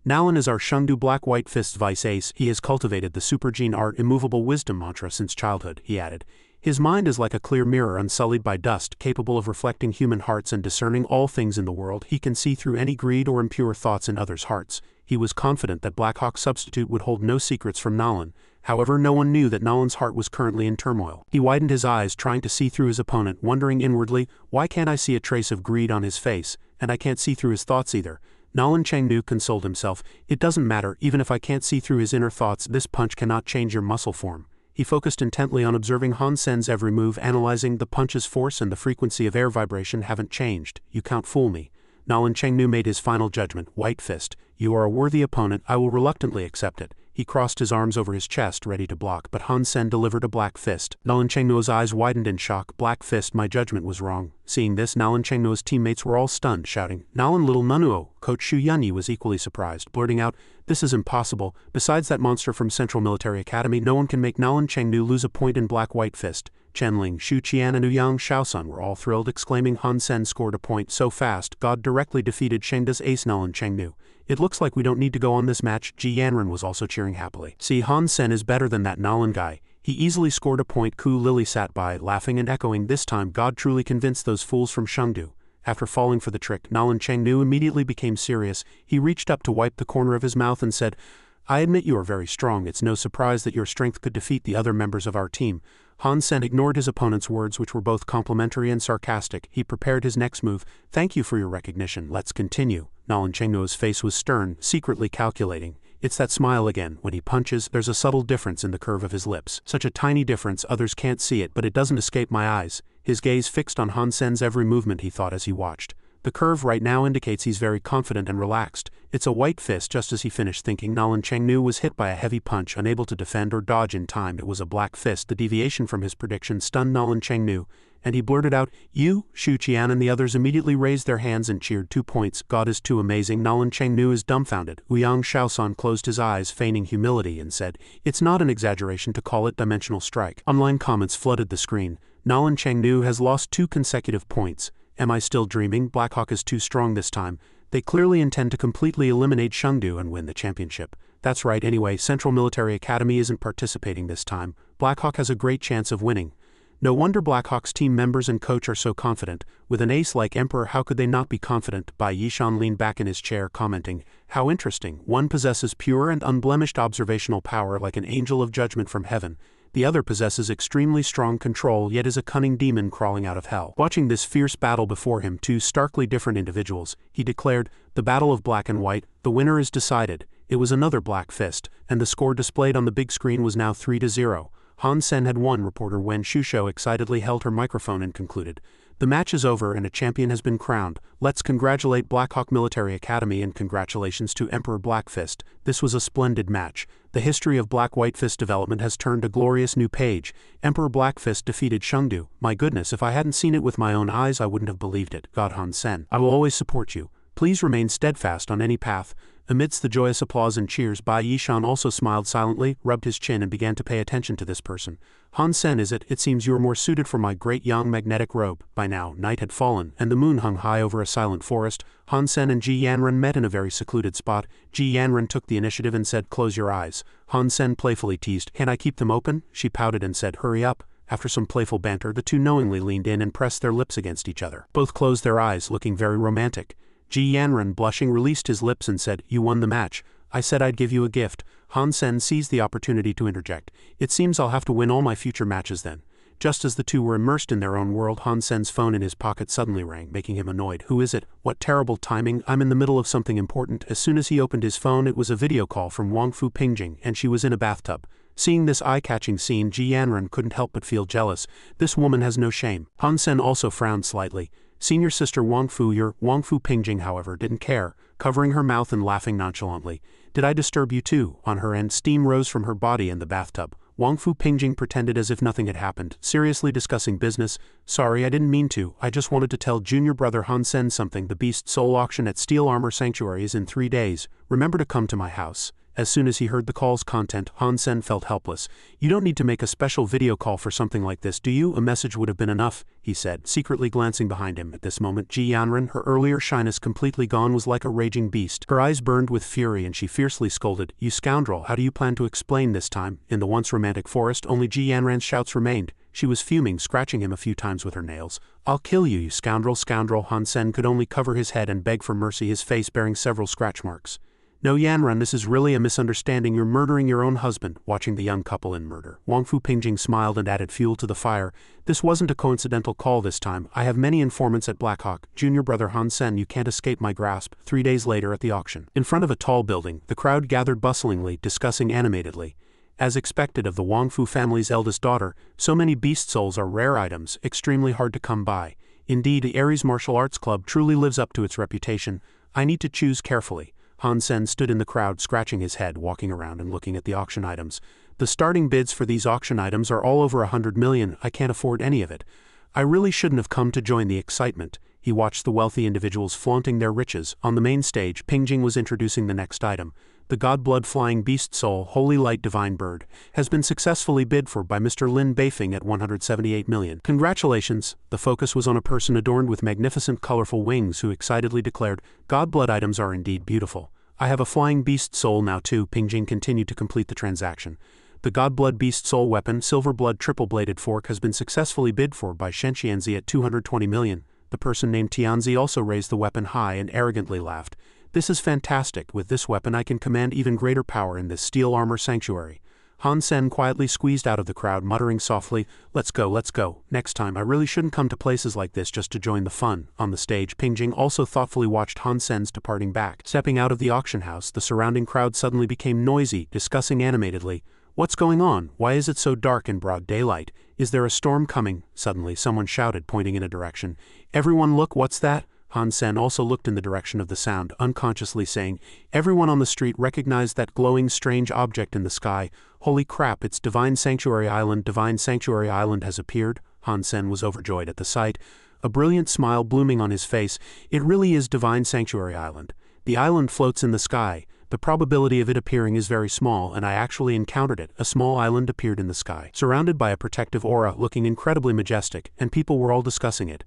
"Nalan is our Shengdu Black-White Fist vice ace. He has cultivated the supergene art immovable wisdom mantra since childhood," he added. "His mind is like a clear mirror unsullied by dust, capable of reflecting human hearts and discerning all things in the world. He can see through any greed or impure thoughts in others' hearts." He was confident that Blackhawk's substitute would hold no secrets from Nalan. However, no one knew that Nalan's heart was currently in turmoil. He widened his eyes, trying to see through his opponent, wondering inwardly, "Why can't I see a trace of greed on his face? And I can't see through his thoughts either." Nalan Chengnu consoled himself, "It doesn't matter, even if I can't see through his inner thoughts, this punch cannot change your muscle form." He focused intently on observing Han Sen's every move, analyzing the punch's force and the frequency of air vibration haven't changed. "You can't fool me." Nalan Chengnu made his final judgment. "White Fist, you are a worthy opponent. I will reluctantly accept it." He crossed his arms over his chest, ready to block, but Han Sen delivered a Black Fist. Nalan Chengnu's eyes widened in shock. "Black Fist, my judgment was wrong." Seeing this, Nalan Chengnu's teammates were all stunned, shouting, "Nalan little Nanuo!" Coach Xu Yunyi was equally surprised, blurting out, "This is impossible. Besides that monster from Central Military Academy, no one can make Nalan Chengnu lose a point in Black-White Fist." Chen Ling, Xu Qian and Ouyang Shaosun were all thrilled, exclaiming, "Han Sen scored a point so fast. God directly defeated Shengda's ace Nalan Chengnu. It looks like we don't need to go on this match." Ji Yanren was also cheering happily. "See, Han Sen is better than that Nalan guy. He easily scored a point." Ku Lily sat by, laughing and echoing, "This time God truly convinced those fools from Shengdu." After falling for the trick, Nalan Chengnu immediately became serious. He reached up to wipe the corner of his mouth and said, "I admit you are very strong. It's no surprise that your strength could defeat the other members of our team." Han Sen ignored his opponent's words, which were both complimentary and sarcastic. He prepared his next move. "Thank you for your recognition. Let's continue." Nalan Chengnu's face was stern, secretly calculating. It's that smile again. When he punches, there's a subtle difference in the curve of his lips. Such a tiny difference, others can't see it, but it doesn't escape my eyes. His gaze fixed on Han Sen's every movement, he thought as he watched. The curve right now indicates he's very confident and relaxed. It's a white fist. Just as he finished thinking, Nalan Chengnu was hit by a heavy punch, unable to defend or dodge in time. It was a black fist. The deviation from his prediction stunned Nalan Chengnu, and he blurted out, "You?" Xu Qian and the others immediately raised their hands and cheered. 2 points. God is too amazing. Nalan Chengnu is dumbfounded. Ouyang Shaosun closed his eyes, feigning humility, and said, "It's not an exaggeration to call it dimensional strike." Online comments flooded the screen. Nalan Chengnu has lost 2 consecutive points. Am I still dreaming? Blackhawk is too strong this time. They clearly intend to completely eliminate Shengdu and win the championship. That's right. Anyway, Central Military Academy isn't participating this time. Blackhawk has a great chance of winning. No wonder Blackhawk's team members and coach are so confident. With an ace like Emperor, how could they not be confident? Bai Yishan leaned back in his chair, commenting, "How interesting. One possesses pure and unblemished observational power like an angel of judgment from heaven. The other possesses extremely strong control, yet is a cunning demon crawling out of hell." Watching this fierce battle before him, 2 starkly different individuals, he declared, "The battle of black and white, the winner is decided." It was another black fist, and the score displayed on the big screen was now 3-0. Han Sen had won. Reporter Wen Shusho excitedly held her microphone and concluded. The match is over and a champion has been crowned. Let's congratulate Blackhawk Military Academy and congratulations to Emperor Blackfist. This was a splendid match. The history of Black White Fist development has turned a glorious new page. Emperor Blackfist defeated Shengdu. My goodness, if I hadn't seen it with my own eyes I wouldn't have believed it. God Han Sen. I will always support you. Please remain steadfast on any path. Amidst the joyous applause and cheers, Bai Yishan also smiled silently, rubbed his chin and began to pay attention to this person. Han Sen, is it? It seems you are more suited for my great young magnetic robe. By now, night had fallen, and the moon hung high over a silent forest. Han Sen and Ji Yanren met in a very secluded spot. Ji Yanren took the initiative and said, "Close your eyes." Han Sen playfully teased, "Can I keep them open?" She pouted and said, "Hurry up." After some playful banter, the two knowingly leaned in and pressed their lips against each other. Both closed their eyes, looking very romantic. Ji Yanren, blushing, released his lips and said, "You won the match. I said I'd give you a gift." Han Sen seized the opportunity to interject. "It seems I'll have to win all my future matches then." Just as the two were immersed in their own world, Han Sen's phone in his pocket suddenly rang, making him annoyed. "Who is it? What terrible timing. I'm in the middle of something important." As soon as he opened his phone, it was a video call from Wangfu Pingjing, and she was in a bathtub. Seeing this eye-catching scene, Ji Yanren couldn't help but feel jealous. This woman has no shame. Han Sen also frowned slightly. Senior sister Wangfu Pingjing, however, didn't care, covering her mouth and laughing nonchalantly. "Did I disturb you too?" On her end, steam rose from her body in the bathtub. Wangfu Pingjing pretended as if nothing had happened, seriously discussing business. "Sorry, I didn't mean to. I just wanted to tell junior brother Han Sen something. The Beast Soul auction at Steel Armor Sanctuary is in 3 days. Remember to come to my house." As soon as he heard the call's content, Han Sen felt helpless. "You don't need to make a special video call for something like this, do you? A message would have been enough," he said, secretly glancing behind him. At this moment, Ji Yanren, her earlier shyness completely gone, was like a raging beast. Her eyes burned with fury and she fiercely scolded, "You scoundrel, how do you plan to explain this time?" In the once romantic forest, only Ji Yanren's shouts remained. She was fuming, scratching him a few times with her nails. "I'll kill you, you scoundrel, scoundrel." Han Sen could only cover his head and beg for mercy, his face bearing several scratch marks. "No, Yanren, this is really a misunderstanding. You're murdering your own husband." Watching the young couple in murder, Wangfu Pingjing smiled and added fuel to the fire. "This wasn't a coincidental call this time. I have many informants at Blackhawk. Junior brother Han Sen, you can't escape my grasp." 3 days later at the auction. In front of a tall building, the crowd gathered bustlingly, discussing animatedly. As expected of the Wangfu family's eldest daughter, so many beast souls are rare items, extremely hard to come by. Indeed, the Ares Martial Arts Club truly lives up to its reputation. I need to choose carefully. Han Sen stood in the crowd, scratching his head, walking around and looking at the auction items. "The starting bids for these auction items are all over 100 million. I can't afford any of it. I really shouldn't have come to join the excitement." He watched the wealthy individuals flaunting their riches. On the main stage, Pingjing was introducing the next item. The God-blood flying beast soul, Holy Light Divine Bird, has been successfully bid for by Mr. Lin Beifeng at 178 million. "Congratulations." The focus was on a person adorned with magnificent colorful wings who excitedly declared, "God-blood items are indeed beautiful. I have a flying beast soul now too." Pingjing continued to complete the transaction. The God-blood beast soul weapon, Silver Blood triple-bladed fork, has been successfully bid for by Shen Qianzi at 220 million. The person named Tianzi also raised the weapon high and arrogantly laughed. "This is fantastic. With this weapon I can command even greater power in this steel armor sanctuary." Han Sen quietly squeezed out of the crowd, muttering softly, let's go. Next time I really shouldn't come to places like this just to join the fun." On the stage, Pingjing also thoughtfully watched Han Sen's departing back. Stepping out of the auction house, the surrounding crowd suddenly became noisy, discussing animatedly, "What's going on? Why is it so dark in broad daylight? Is there a storm coming?" Suddenly someone shouted, pointing in a direction. "Everyone look, what's that?" Han Sen also looked in the direction of the sound, unconsciously saying, "Everyone on the street recognized that glowing strange object in the sky. Holy crap, it's Divine Sanctuary Island. Divine Sanctuary Island has appeared." Han Sen was overjoyed at the sight, a brilliant smile blooming on his face. "It really is Divine Sanctuary Island. The island floats in the sky. The probability of it appearing is very small, and I actually encountered it. A small island appeared in the sky, surrounded by a protective aura, looking incredibly majestic, and people were all discussing it.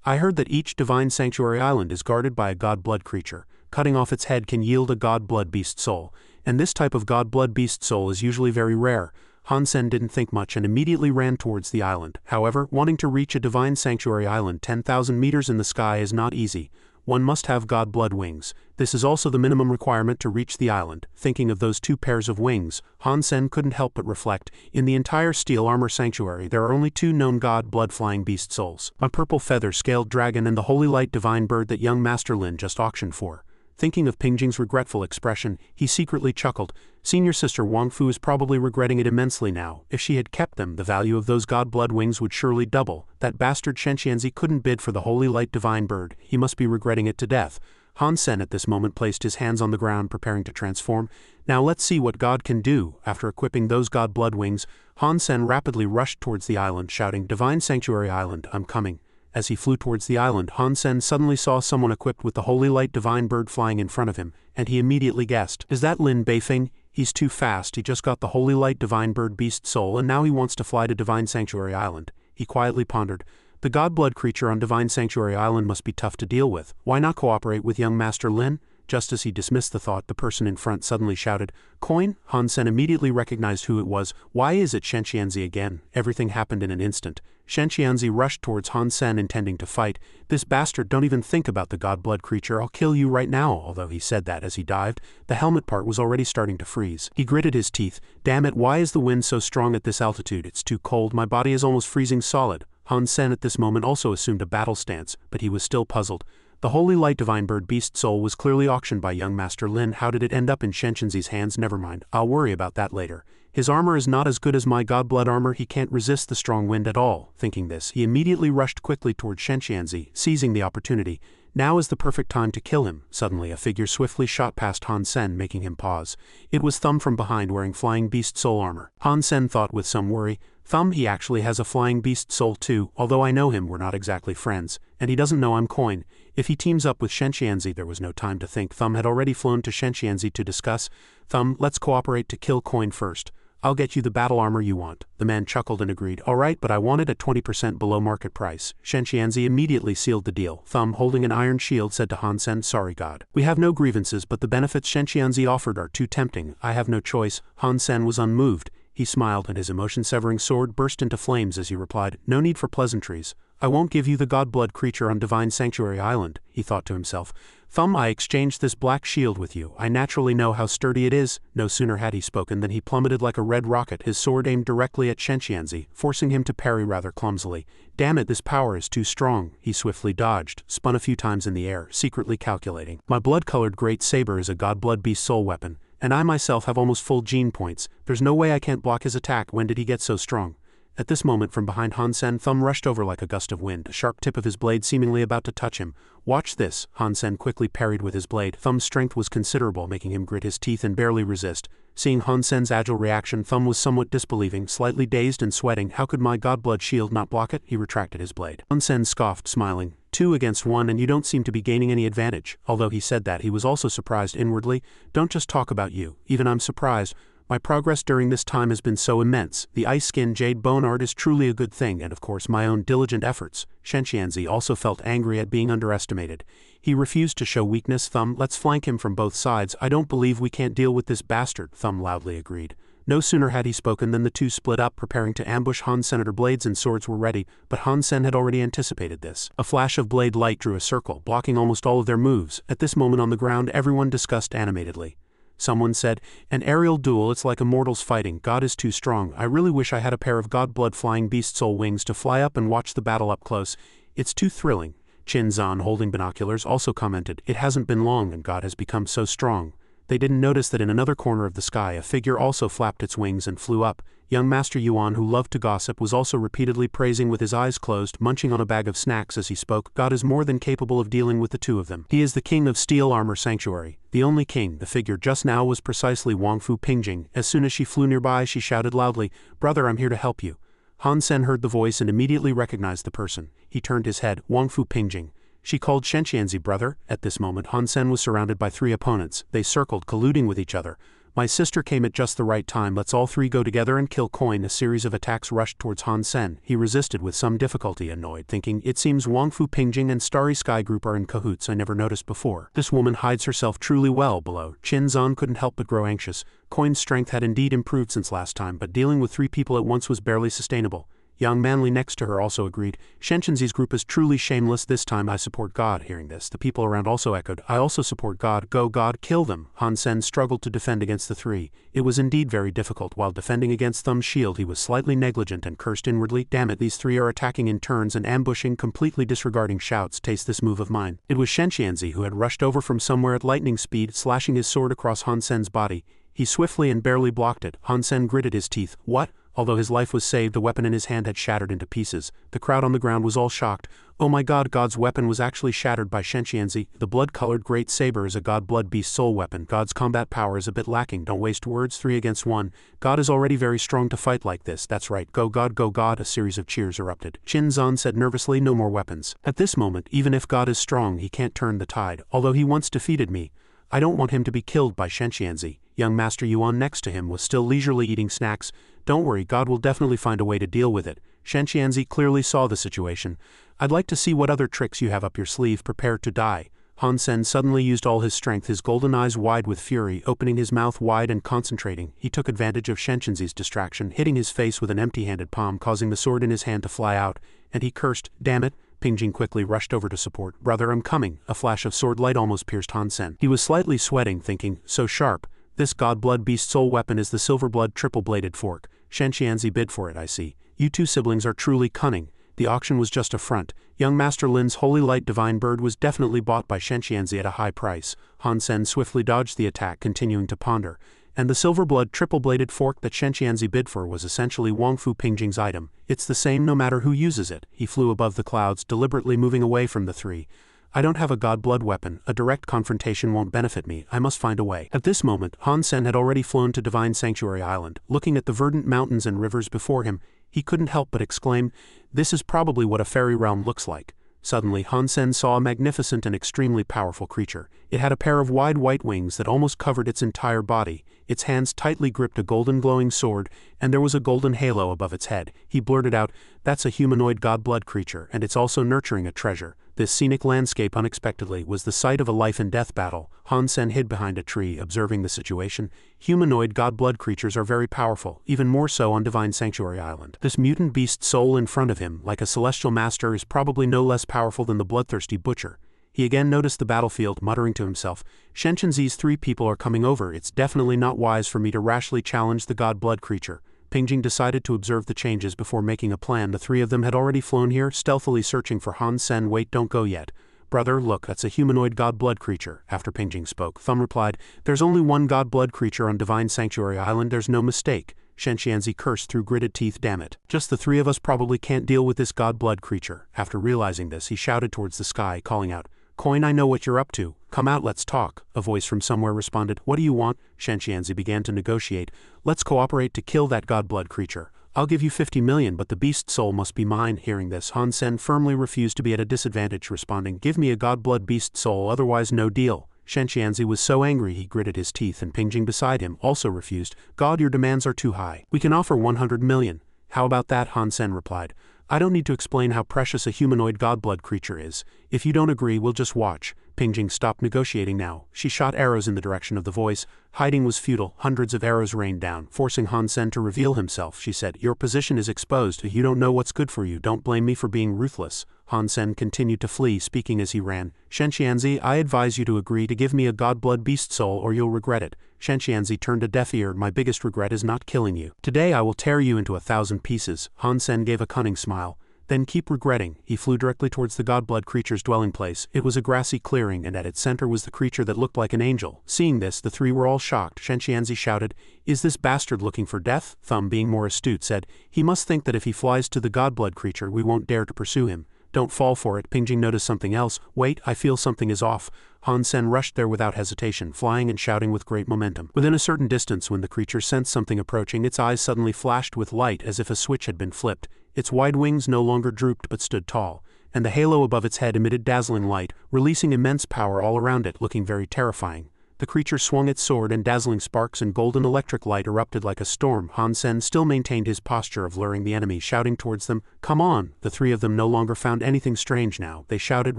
I heard that each Divine Sanctuary Island is guarded by a God-blood creature. Cutting off its head can yield a God-blood beast soul, and this type of God-blood beast soul is usually very rare." Han Sen didn't think much and immediately ran towards the island. However, wanting to reach a Divine Sanctuary Island 10,000 meters in the sky is not easy. One must have God-blood wings. This is also the minimum requirement to reach the island. Thinking of those 2 pairs of wings, Han Sen couldn't help but reflect, in the entire Steel Armor Sanctuary there are only 2 known God-blood flying beast souls, a purple feather scaled dragon and the Holy Light Divine Bird that young Master Lin just auctioned for. Thinking of Pingjing's regretful expression, he secretly chuckled. Senior sister Wang Fu is probably regretting it immensely now. If she had kept them, the value of those god blood wings would surely double. That bastard Shenxianzi couldn't bid for the holy light divine bird. He must be regretting it to death. Han Sen at this moment placed his hands on the ground preparing to transform. Now let's see what God can do. After equipping those god blood wings, Han Sen rapidly rushed towards the island, shouting, "Divine Sanctuary Island, I'm coming." As he flew towards the island, Han Sen suddenly saw someone equipped with the holy light divine bird flying in front of him, and he immediately guessed, "Is that Lin Beifeng? He's too fast. He just got the holy light divine bird beast soul and now he wants to fly to Divine Sanctuary Island." He quietly pondered, "The god blood creature on Divine Sanctuary Island must be tough to deal with. Why not cooperate with young Master Lin?" Just as he dismissed the thought, the person in front suddenly shouted, "Coin?" Han Sen immediately recognized who it was. "Why is it Shenxianzi again?" Everything happened in an instant. Shenxianzi rushed towards Han Sen intending to fight. "This bastard, don't even think about the god blood creature, I'll kill you right now." Although he said that as he dived, the helmet part was already starting to freeze. He gritted his teeth. "Damn it, why is the wind so strong at this altitude? It's too cold, my body is almost freezing solid." Han Sen at this moment also assumed a battle stance, but he was still puzzled. The holy light divine bird beast soul was clearly auctioned by young Master Lin. How did it end up in Shenxianzi's hands? Never mind, I'll worry about that later. His armor is not as good as my god blood armor, he can't resist the strong wind at all. Thinking this, he immediately rushed quickly towards Shenxianzi, seizing the opportunity. Now is the perfect time to kill him. Suddenly a figure swiftly shot past Han Sen, making him pause. It was Thumb from behind wearing flying beast soul armor. Han Sen thought with some worry, "Thumb, he actually has a flying beast soul too, although I know him, we're not exactly friends, and he doesn't know I'm Coin. If he teams up with Shenxianzi." There was no time to think. Thumb had already flown to Shenxianzi to discuss. "Thumb, let's cooperate to kill Coin first. I'll get you the battle armor you want." The man chuckled and agreed, "All right, but I want it at 20% below market price." Shenxianzi immediately sealed the deal. Thumb, holding an iron shield, said to Han Sen, "Sorry God. We have no grievances, but the benefits Shenxianzi offered are too tempting. I have no choice." Han Sen was unmoved. He smiled and his emotion-severing sword burst into flames as he replied, "No need for pleasantries. I won't give you the god blood creature on Divine Sanctuary Island," he thought to himself. "Thumb, I exchanged this black shield with you. I naturally know how sturdy it is." No sooner had he spoken than he plummeted like a red rocket, his sword aimed directly at Shenxianzi, forcing him to parry rather clumsily. "Damn it, this power is too strong." He swiftly dodged, spun a few times in the air, secretly calculating. "My blood-colored great saber is a god blood beast soul weapon, and I myself have almost full gene points. There's no way I can't block his attack. When did he get so strong?" At this moment from behind Han Sen, Thumb rushed over like a gust of wind, a sharp tip of his blade seemingly about to touch him. "Watch this." Han Sen quickly parried with his blade. Thumb's strength was considerable, making him grit his teeth and barely resist. Seeing Han Sen's agile reaction, Thumb was somewhat disbelieving, slightly dazed and sweating. "How could my godblood shield not block it?" He retracted his blade. Han Sen scoffed, smiling. 2 against 1 and you don't seem to be gaining any advantage." Although he said that, he was also surprised inwardly. "Don't just talk about you. Even I'm surprised. My progress during this time has been so immense. The ice skin jade bone art is truly a good thing, and of course my own diligent efforts." Shenxianzi also felt angry at being underestimated. He refused to show weakness. "Thumb, let's flank him from both sides. I don't believe we can't deal with this bastard." Thumb loudly agreed. No sooner had he spoken than the two split up, preparing to ambush Han Sen. Blades and swords were ready, but Han Sen had already anticipated this. A flash of blade light drew a circle, blocking almost all of their moves. At this moment on the ground, everyone discussed animatedly. Someone said, "An aerial duel, it's like immortals fighting. God is too strong. I really wish I had a pair of god blood flying beast soul wings to fly up and watch the battle up close. It's too thrilling." Qin Zan, holding binoculars, also commented, "It hasn't been long and God has become so strong." They didn't notice that in another corner of the sky a figure also flapped its wings and flew up. Young Master Yuan, who loved to gossip, was also repeatedly praising with his eyes closed, munching on a bag of snacks as he spoke. "God is more than capable of dealing with the two of them. He is the king of Steel Armor Sanctuary. The only king." The figure just now was precisely Wang Fu Pingjing. As soon as she flew nearby, she shouted loudly, "Brother, I'm here to help you." Han Sen heard the voice and immediately recognized the person. He turned his head. Wang Fu Pingjing. She called Shenxianzi brother. At this moment Han Sen was surrounded by 3 opponents. They circled, colluding with each other. "My sister came at just the right time. Let's all 3 go together and kill Coin." A series of attacks rushed towards Han Sen. He resisted with some difficulty, annoyed, thinking, "It seems Wang Fu Pingjing and Starry Sky Group are in cahoots. I never noticed before. This woman hides herself truly well below." Qin Zan couldn't help but grow anxious. Coin's strength had indeed improved since last time, but dealing with 3 people at once was barely sustainable. Young Manly next to her also agreed. Shenshinzi's group is truly shameless. This time I support God. Hearing this, the people around also echoed, I also support God. Go God, kill them. Han Sen struggled to defend against the three. It was indeed very difficult. While defending against Thumb's shield, he was slightly negligent and cursed inwardly. Damn it, these three are attacking in turns and ambushing, completely disregarding shouts. Taste this move of mine. It was Shenshinzi who had rushed over from somewhere at lightning speed, slashing his sword across Han Sen's body. He swiftly and barely blocked it. Han Sen gritted his teeth. What? Although his life was saved, the weapon in his hand had shattered into pieces. The crowd on the ground was all shocked. Oh my God, God's weapon was actually shattered by Shenshinzi. The blood-colored great saber is a God blood beast soul weapon. God's combat power is a bit lacking. Don't waste words. 3 against 1. God is already very strong to fight like this. That's right. Go God, go God. A series of cheers erupted. Qin Zan said nervously, no more weapons. At this moment, even if God is strong, he can't turn the tide. Although he once defeated me, I don't want him to be killed by Shenshinzi. Young Master Yuan next to him was still leisurely eating snacks. Don't worry, God will definitely find a way to deal with it. Shenshinzi clearly saw the situation. I'd like to see what other tricks you have up your sleeve. Prepare to die. Han Sen suddenly used all his strength, his golden eyes wide with fury, opening his mouth wide and concentrating. He took advantage of Shenshinzi's distraction, hitting his face with an empty-handed palm, causing the sword in his hand to fly out, and he cursed, damn it. Pingjing quickly rushed over to support. Brother, I'm coming. A flash of sword light almost pierced Han Sen. He was slightly sweating, thinking, so sharp. This God blood beast soul weapon is the silver blood triple-bladed fork. Shenshinzi bid for it, I see. You two siblings are truly cunning. The auction was just a front. Young Master Lin's holy light divine bird was definitely bought by Shenshinzi at a high price. Han Sen swiftly dodged the attack, continuing to ponder. And the silver blood triple-bladed fork that Shenshinzi bid for was essentially Wangfu Pingjing's item. It's the same no matter who uses it. He flew above the clouds, deliberately moving away from the three. I don't have a God blood weapon. A direct confrontation won't benefit me. I must find a way. At this moment, Han Sen had already flown to Divine Sanctuary Island. Looking at the verdant mountains and rivers before him, he couldn't help but exclaim, this is probably what a fairy realm looks like. Suddenly, Han Sen saw a magnificent and extremely powerful creature. It had a pair of wide white wings that almost covered its entire body. Its hands tightly gripped a golden glowing sword, and there was a golden halo above its head. He blurted out, that's a humanoid God blood creature, and it's also nurturing a treasure. This scenic landscape unexpectedly was the site of a life-and-death battle. Han Sen hid behind a tree, observing the situation. Humanoid God blood creatures are very powerful, even more so on Divine Sanctuary Island. This mutant beast soul in front of him, like a celestial master, is probably no less powerful than the bloodthirsty butcher. He again noticed the battlefield, muttering to himself, Shenshinzi's 3 people are coming over. It's definitely not wise for me to rashly challenge the God blood creature. Pingjing decided to observe the changes before making a plan. The 3 of them had already flown here, stealthily searching for Han Sen. Wait, don't go yet. Brother, look, that's a humanoid God blood creature. After Pingjing spoke, Thumb replied, there's only one God blood creature on Divine Sanctuary Island, there's no mistake. Shenshinzi cursed through gritted teeth, damn it. Just the 3 of us probably can't deal with this God blood creature. After realizing this, he shouted towards the sky, calling out, Coin, I know what you're up to. Come out, let's talk. A voice from somewhere responded, what do you want? Shenshinzi began to negotiate. Let's cooperate to kill that God blood creature. I'll give you 50 million, but the beast soul must be mine. Hearing this, Han Sen firmly refused to be at a disadvantage, responding, give me a God blood beast soul, otherwise no deal. Shenshinzi was so angry he gritted his teeth, and Pingjing beside him also refused. God, your demands are too high. We can offer 100 million. How about that? Han Sen replied. I don't need to explain how precious a humanoid God blood creature is. If you don't agree, we'll just watch. Pingjing stopped negotiating now. She shot arrows in the direction of the voice. Hiding was futile. Hundreds of arrows rained down, forcing Han Sen to reveal himself. She said, your position is exposed. You don't know what's good for you. Don't blame me for being ruthless. Han Sen continued to flee, speaking as he ran. Shenshinzi, I advise you to agree to give me a God blood beast soul or you'll regret it. Shenshinzi turned a deaf ear. My biggest regret is not killing you. Today I will tear you into 1,000 pieces. Han Sen gave a cunning smile. Then keep regretting. He flew directly towards the God blood creature's dwelling place. It was a grassy clearing, and at its center was the creature that looked like an angel. Seeing this, the 3 were all shocked. Shenshinzi shouted, is this bastard looking for death? Thumb, being more astute, said, he must think that if he flies to the God blood creature, we won't dare to pursue him. Don't fall for it. Pingjing noticed something else. Wait, I feel something is off. Han Sen rushed there without hesitation, flying and shouting with great momentum. Within a certain distance, when the creature sensed something approaching, its eyes suddenly flashed with light as if a switch had been flipped. Its wide wings no longer drooped but stood tall, and the halo above its head emitted dazzling light, releasing immense power all around it, looking very terrifying. The creature swung its sword and dazzling sparks and golden electric light erupted like a storm. Han Sen still maintained his posture of luring the enemy, shouting towards them, come on! The 3 of them no longer found anything strange now. They shouted,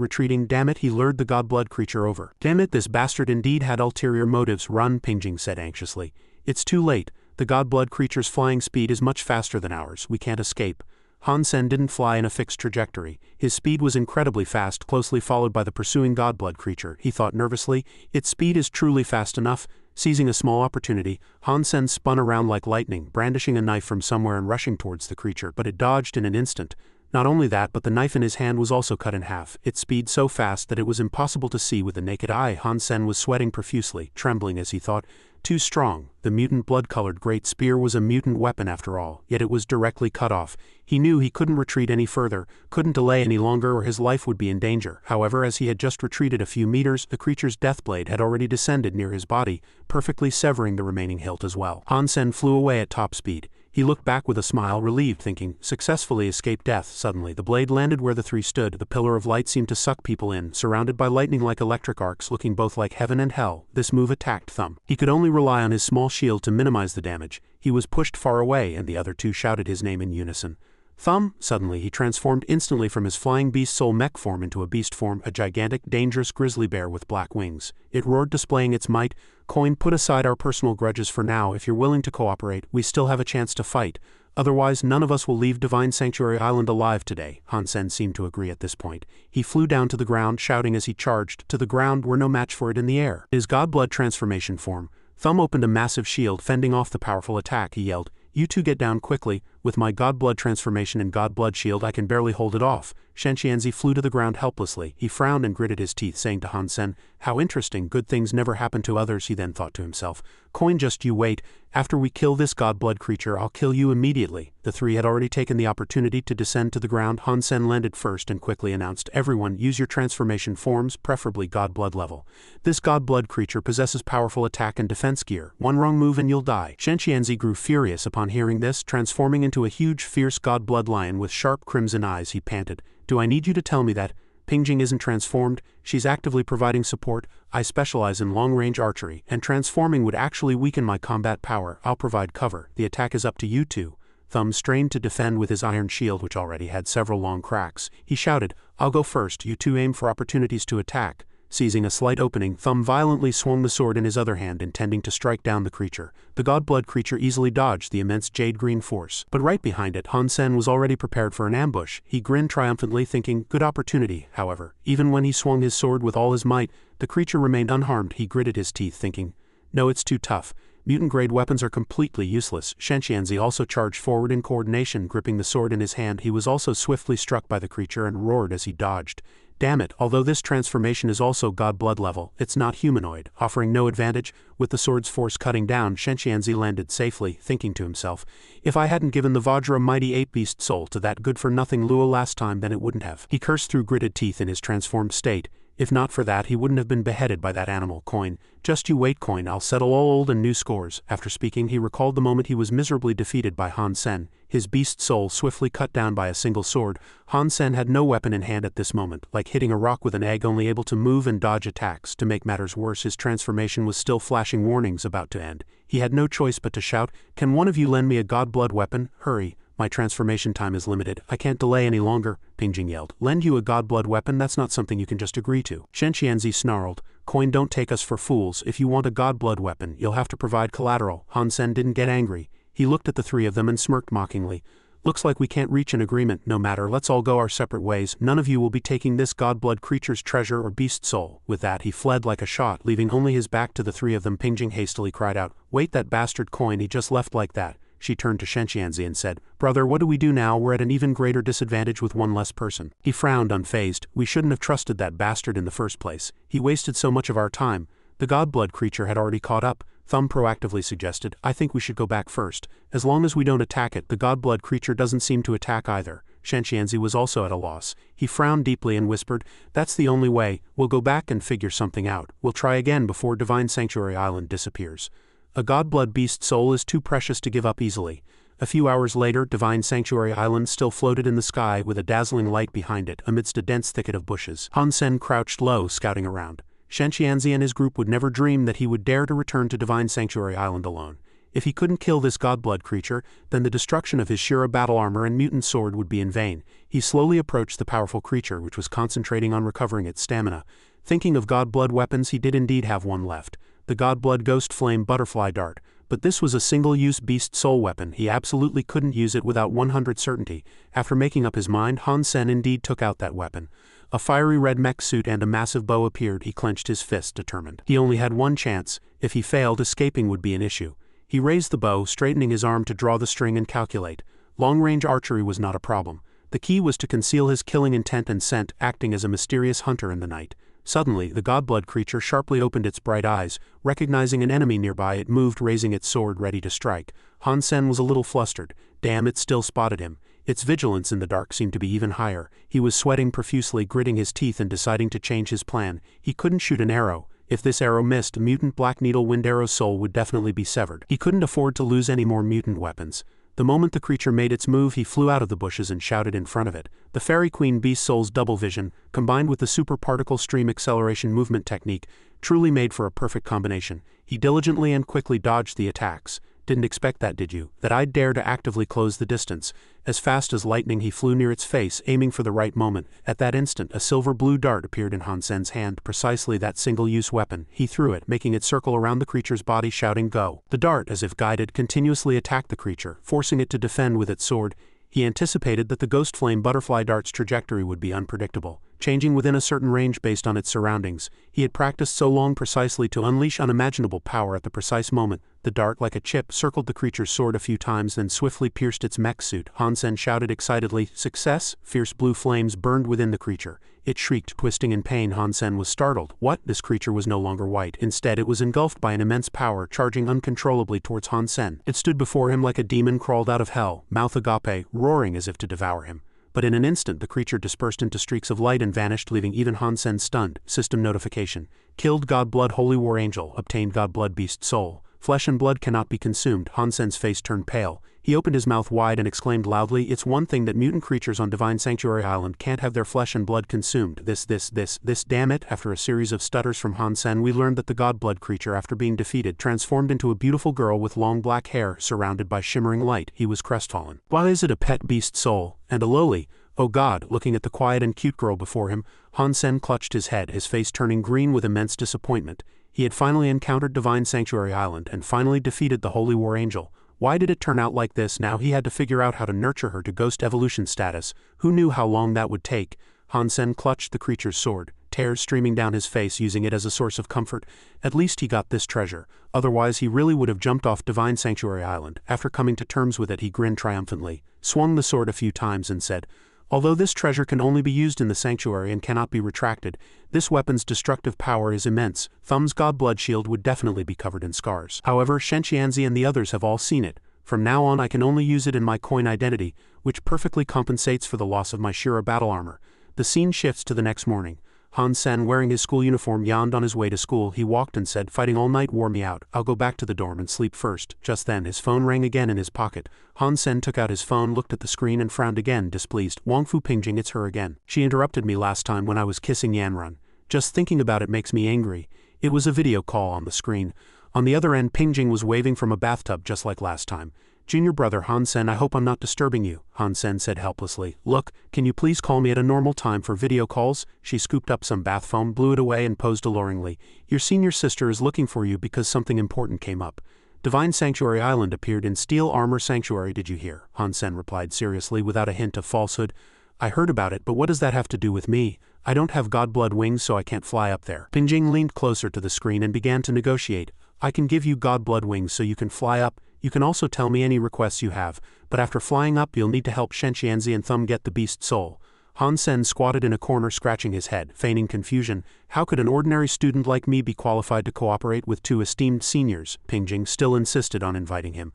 retreating, damn it, he lured the God blood creature over. Damn it, this bastard indeed had ulterior motives. Run, Pingjing said anxiously. It's too late. The God blood creature's flying speed is much faster than ours. We can't escape. Han Sen didn't fly in a fixed trajectory. His speed was incredibly fast, closely followed by the pursuing godblood creature. He thought nervously, its speed is truly fast enough. Seizing a small opportunity, Han Sen spun around like lightning, brandishing a knife from somewhere and rushing towards the creature, but it dodged in an instant. Not only that, but the knife in his hand was also cut in half, its speed so fast that it was impossible to see with the naked eye. Han Sen was sweating profusely, trembling as he thought, too strong. The mutant blood-colored great spear was a mutant weapon after all, yet it was directly cut off. He knew he couldn't retreat any further, couldn't delay any longer, or his life would be in danger. However, as he had just retreated a few meters, the creature's deathblade had already descended near his body, perfectly severing the remaining hilt as well. Han Sen flew away at top speed. He looked back with a smile, relieved, thinking, successfully escaped death. Suddenly, the blade landed where the three stood. The pillar of light seemed to suck people in, surrounded by lightning like electric arcs, looking both like heaven and hell. This move attacked Thumb. He could only rely on his small shield to minimize the damage. He was pushed far away, and the other two shouted his name in unison. Thumb! Suddenly, he transformed instantly from his flying beast soul mech form into a beast form, a gigantic, dangerous grizzly bear with black wings. It roared, displaying its might. Coin, put aside our personal grudges for now. If you're willing to cooperate, we still have a chance to fight. Otherwise, none of us will leave Divine Sanctuary Island alive today. Han Sen seemed to agree at this point. He flew down to the ground, shouting as he charged. To the ground were no match for it in the air. His godblood transformation form. Thumb opened a massive shield, fending off the powerful attack. He yelled, "You two get down quickly. With my godblood transformation and godblood shield, I can barely hold it off." Shenxianzi flew to the ground helplessly. He frowned and gritted his teeth, saying to Han Sen, "How interesting, good things never happen to others." He then thought to himself, "Coin, just you wait. After we kill this godblood creature, I'll kill you immediately." The three had already taken the opportunity to descend to the ground. Han Sen landed first and quickly announced, "Everyone, use your transformation forms, preferably godblood level. This godblood creature possesses powerful attack and defense gear. One wrong move and you'll die." Shenxianzi grew furious upon hearing this, transforming into a huge, fierce godblood lion with sharp crimson eyes. He panted, "Do I need you to tell me that? Pingjing isn't transformed, she's actively providing support. I specialize in long-range archery, and transforming would actually weaken my combat power. I'll provide cover. The attack is up to you two." Thumb strained to defend with his iron shield, which already had several long cracks. He shouted, "I'll go first. You two aim for opportunities to attack." Seizing a slight opening, Thumb violently swung the sword in his other hand, intending to strike down the creature. The godblood creature easily dodged the immense jade-green force. But right behind it, Han Sen was already prepared for an ambush. He grinned triumphantly, thinking, good opportunity. However, even when he swung his sword with all his might, the creature remained unharmed. He gritted his teeth, thinking, no, it's too tough. Mutant-grade weapons are completely useless. Shenxianzi also charged forward in coordination, gripping the sword in his hand. He was also swiftly struck by the creature and roared as he dodged. Damn it, although this transformation is also godblood level, it's not humanoid, offering no advantage. With the sword's force cutting down, Shenxianzi landed safely, thinking to himself, if I hadn't given the Vajra mighty ape-beast soul to that good-for-nothing Lua last time, then it wouldn't have. He cursed through gritted teeth in his transformed state. If not for that, he wouldn't have been beheaded by that animal. Coin, just you wait, Coin, I'll settle all old and new scores. After speaking, he recalled the moment he was miserably defeated by Han Sen, his beast soul swiftly cut down by a single sword. Han Sen had no weapon in hand at this moment, like hitting a rock with an egg, only able to move and dodge attacks. To make matters worse, his transformation was still flashing warnings about to end. He had no choice but to shout, can one of you lend me a godblood weapon? Hurry. My transformation time is limited. I can't delay any longer. Pingjing yelled. Lend you a godblood weapon? That's not something you can just agree to. Shenxianzi snarled. Coin, don't take us for fools. If you want a godblood weapon, you'll have to provide collateral. Han Sen didn't get angry. He looked at the three of them and smirked mockingly. Looks like we can't reach an agreement. No matter, let's all go our separate ways. None of you will be taking this godblood creature's treasure or beast soul. With that, he fled like a shot, leaving only his back to the three of them. Pingjing hastily cried out, wait, that bastard Coin, he just left like that. She turned to Shenxianzi and said, brother, what do we do now? We're at an even greater disadvantage with one less person. He frowned, unfazed. We shouldn't have trusted that bastard in the first place. He wasted so much of our time. The godblood creature had already caught up. Thumb proactively suggested, I think we should go back first. As long as we don't attack it, the godblood creature doesn't seem to attack either. Shenxianzi was also at a loss. He frowned deeply and whispered, that's the only way. We'll go back and figure something out. We'll try again before Divine Sanctuary Island disappears. A godblood beast soul is too precious to give up easily. A few hours later, Divine Sanctuary Island still floated in the sky with a dazzling light behind it, amidst a dense thicket of bushes. Han Sen crouched low, scouting around. Shenxianzi and his group would never dream that he would dare to return to Divine Sanctuary Island alone. If he couldn't kill this godblood creature, then the destruction of his Shira battle armor and mutant sword would be in vain. He slowly approached the powerful creature, which was concentrating on recovering its stamina. Thinking of godblood weapons, he did indeed have one left. The godblood ghost flame butterfly dart, but But this was a single-use beast soul weapon. He absolutely couldn't use it without 100% certainty. After making up his mind, Han Sen indeed took out that weapon. A fiery red mech suit and a massive bow appeared. He clenched his fist, determined. He only had one chance. If he failed, escaping would be an issue. He raised the bow, straightening his arm to draw the string and calculate. Long-range archery was not a problem. The key was to conceal his killing intent and scent, acting as a mysterious hunter in the night. Suddenly, the godblood creature sharply opened its bright eyes. Recognizing an enemy nearby, it moved, raising its sword ready to strike. Han Sen was a little flustered. Damn, it still spotted him. Its vigilance in the dark seemed to be even higher. He was sweating profusely, gritting his teeth and deciding to change his plan. He couldn't shoot an arrow. If this arrow missed, mutant Black Needle Wind Arrow's soul would definitely be severed. He couldn't afford to lose any more mutant weapons. The moment the creature made its move, he flew out of the bushes and shouted in front of it. The Fairy Queen Beast Soul's double vision, combined with the super particle stream acceleration movement technique, truly made for a perfect combination. He diligently and quickly dodged the attacks. Didn't expect that, did you? That I'd dare to actively close the distance. As fast as lightning, he flew near its face, aiming for the right moment. At that instant, a silver-blue dart appeared in Han Sen's hand, precisely that single-use weapon. He threw it, making it circle around the creature's body, shouting, "Go!" The dart, as if guided, continuously attacked the creature, forcing it to defend with its sword. He anticipated that the ghost flame butterfly dart's trajectory would be unpredictable, changing within a certain range based on its surroundings. He had practiced so long precisely to unleash unimaginable power at the precise moment. The dart, like a chip, circled the creature's sword a few times, then swiftly pierced its mech suit. Han Sen shouted excitedly, "Success!" Fierce blue flames burned within the creature. It shrieked, twisting in pain. Han Sen was startled. What? This creature was no longer white. Instead, it was engulfed by an immense power, charging uncontrollably towards Han Sen. It stood before him like a demon crawled out of hell, mouth agape, roaring as if to devour him. But in an instant, the creature dispersed into streaks of light and vanished, leaving even Han Sen stunned. System notification. Killed Godblood Holy War Angel. Obtained Godblood Beast Soul. Flesh and blood cannot be consumed. Han Sen's face turned pale. He opened his mouth wide and exclaimed loudly, "It's one thing that mutant creatures on Divine Sanctuary Island can't have their flesh and blood consumed. This, damn it." After a series of stutters from Han Sen, we learned that the Godblood creature, after being defeated, transformed into a beautiful girl with long black hair, surrounded by shimmering light. He was crestfallen. Why is it a pet beast soul? And a lowly? Oh God! Looking at the quiet and cute girl before him, Han Sen clutched his head, his face turning green with immense disappointment. He had finally encountered Divine Sanctuary Island and finally defeated the Holy War Angel. Why did it turn out like this? Now he had to figure out how to nurture her to ghost evolution status. Who knew how long that would take? Han Sen clutched the creature's sword, tears streaming down his face, using it as a source of comfort. At least he got this treasure. Otherwise he really would have jumped off Divine Sanctuary Island. After coming to terms with it, he grinned triumphantly, swung the sword a few times and said, "Although this treasure can only be used in the sanctuary and cannot be retracted, this weapon's destructive power is immense. Thumb's Godblood shield would definitely be covered in scars. However, Shenxianzi and the others have all seen it. From now on I can only use it in my coin identity, which perfectly compensates for the loss of my Shira battle armor." The scene shifts to the next morning. Han Sen, wearing his school uniform, yawned on his way to school. He walked and said, "Fighting all night wore me out. I'll go back to the dorm and sleep first." Just then, his phone rang again in his pocket. Han Sen took out his phone, looked at the screen and frowned again, displeased. "Wangfu Pingjing, it's her again. She interrupted me last time when I was kissing Yanrun. Just thinking about it makes me angry." It was a video call on the screen. On the other end, Pingjing was waving from a bathtub just like last time. "Junior brother Han Sen, I hope I'm not disturbing you," Han Sen said helplessly. "Look, can you please call me at a normal time for video calls?" She scooped up some bath foam, blew it away and posed alluringly. "Your senior sister is looking for you because something important came up. Divine Sanctuary Island appeared in Steel Armor Sanctuary, did you hear?" Han Sen replied seriously without a hint of falsehood. "I heard about it, but what does that have to do with me? I don't have Godblood wings, so I can't fly up there." Pingjing leaned closer to the screen and began to negotiate. "I can give you Godblood wings so you can fly up. You can also tell me any requests you have, but after flying up you'll need to help Shenxianzi and Thumb get the beast soul." Han Sen squatted in a corner, scratching his head, feigning confusion. How could an ordinary student like me be qualified to cooperate with two esteemed seniors? Pingjing still insisted on inviting him.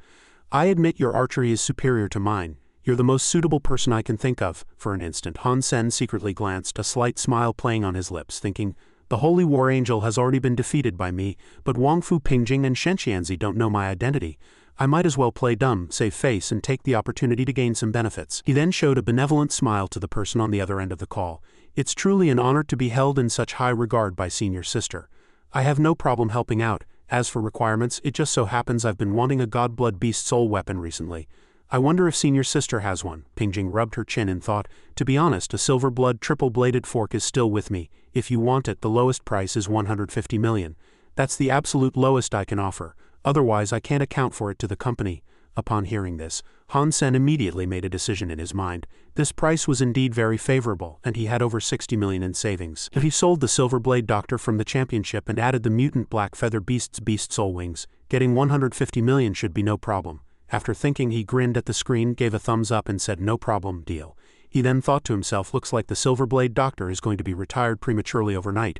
"I admit your archery is superior to mine. You're the most suitable person I can think of." For an instant, Han Sen secretly glanced, a slight smile playing on his lips, thinking, "The Holy War Angel has already been defeated by me, but Wangfu Pingjing and Shenxianzi don't know my identity. I might as well play dumb, save face, and take the opportunity to gain some benefits." He then showed a benevolent smile to the person on the other end of the call. "It's truly an honor to be held in such high regard by senior sister. I have no problem helping out. As for requirements, it just so happens I've been wanting a Godblood Beast Soul weapon recently. I wonder if senior sister has one." Pingjing rubbed her chin in thought. "To be honest, a silver blood triple-bladed fork is still with me. If you want it, the lowest price is 150 million. That's the absolute lowest I can offer. Otherwise I can't account for it to the company. Upon hearing this, Han Sen immediately made a decision in his mind. This price was indeed very favorable, and he had over 60 million in savings. If he sold the Silver Blade Doctor from the championship and added the mutant Black Feather Beast's Beast Soul Wings, getting 150 million should be no problem. After thinking, he grinned at the screen, gave a thumbs up and said no problem, deal. He then thought to himself, looks like the Silver Blade Doctor is going to be retired prematurely overnight.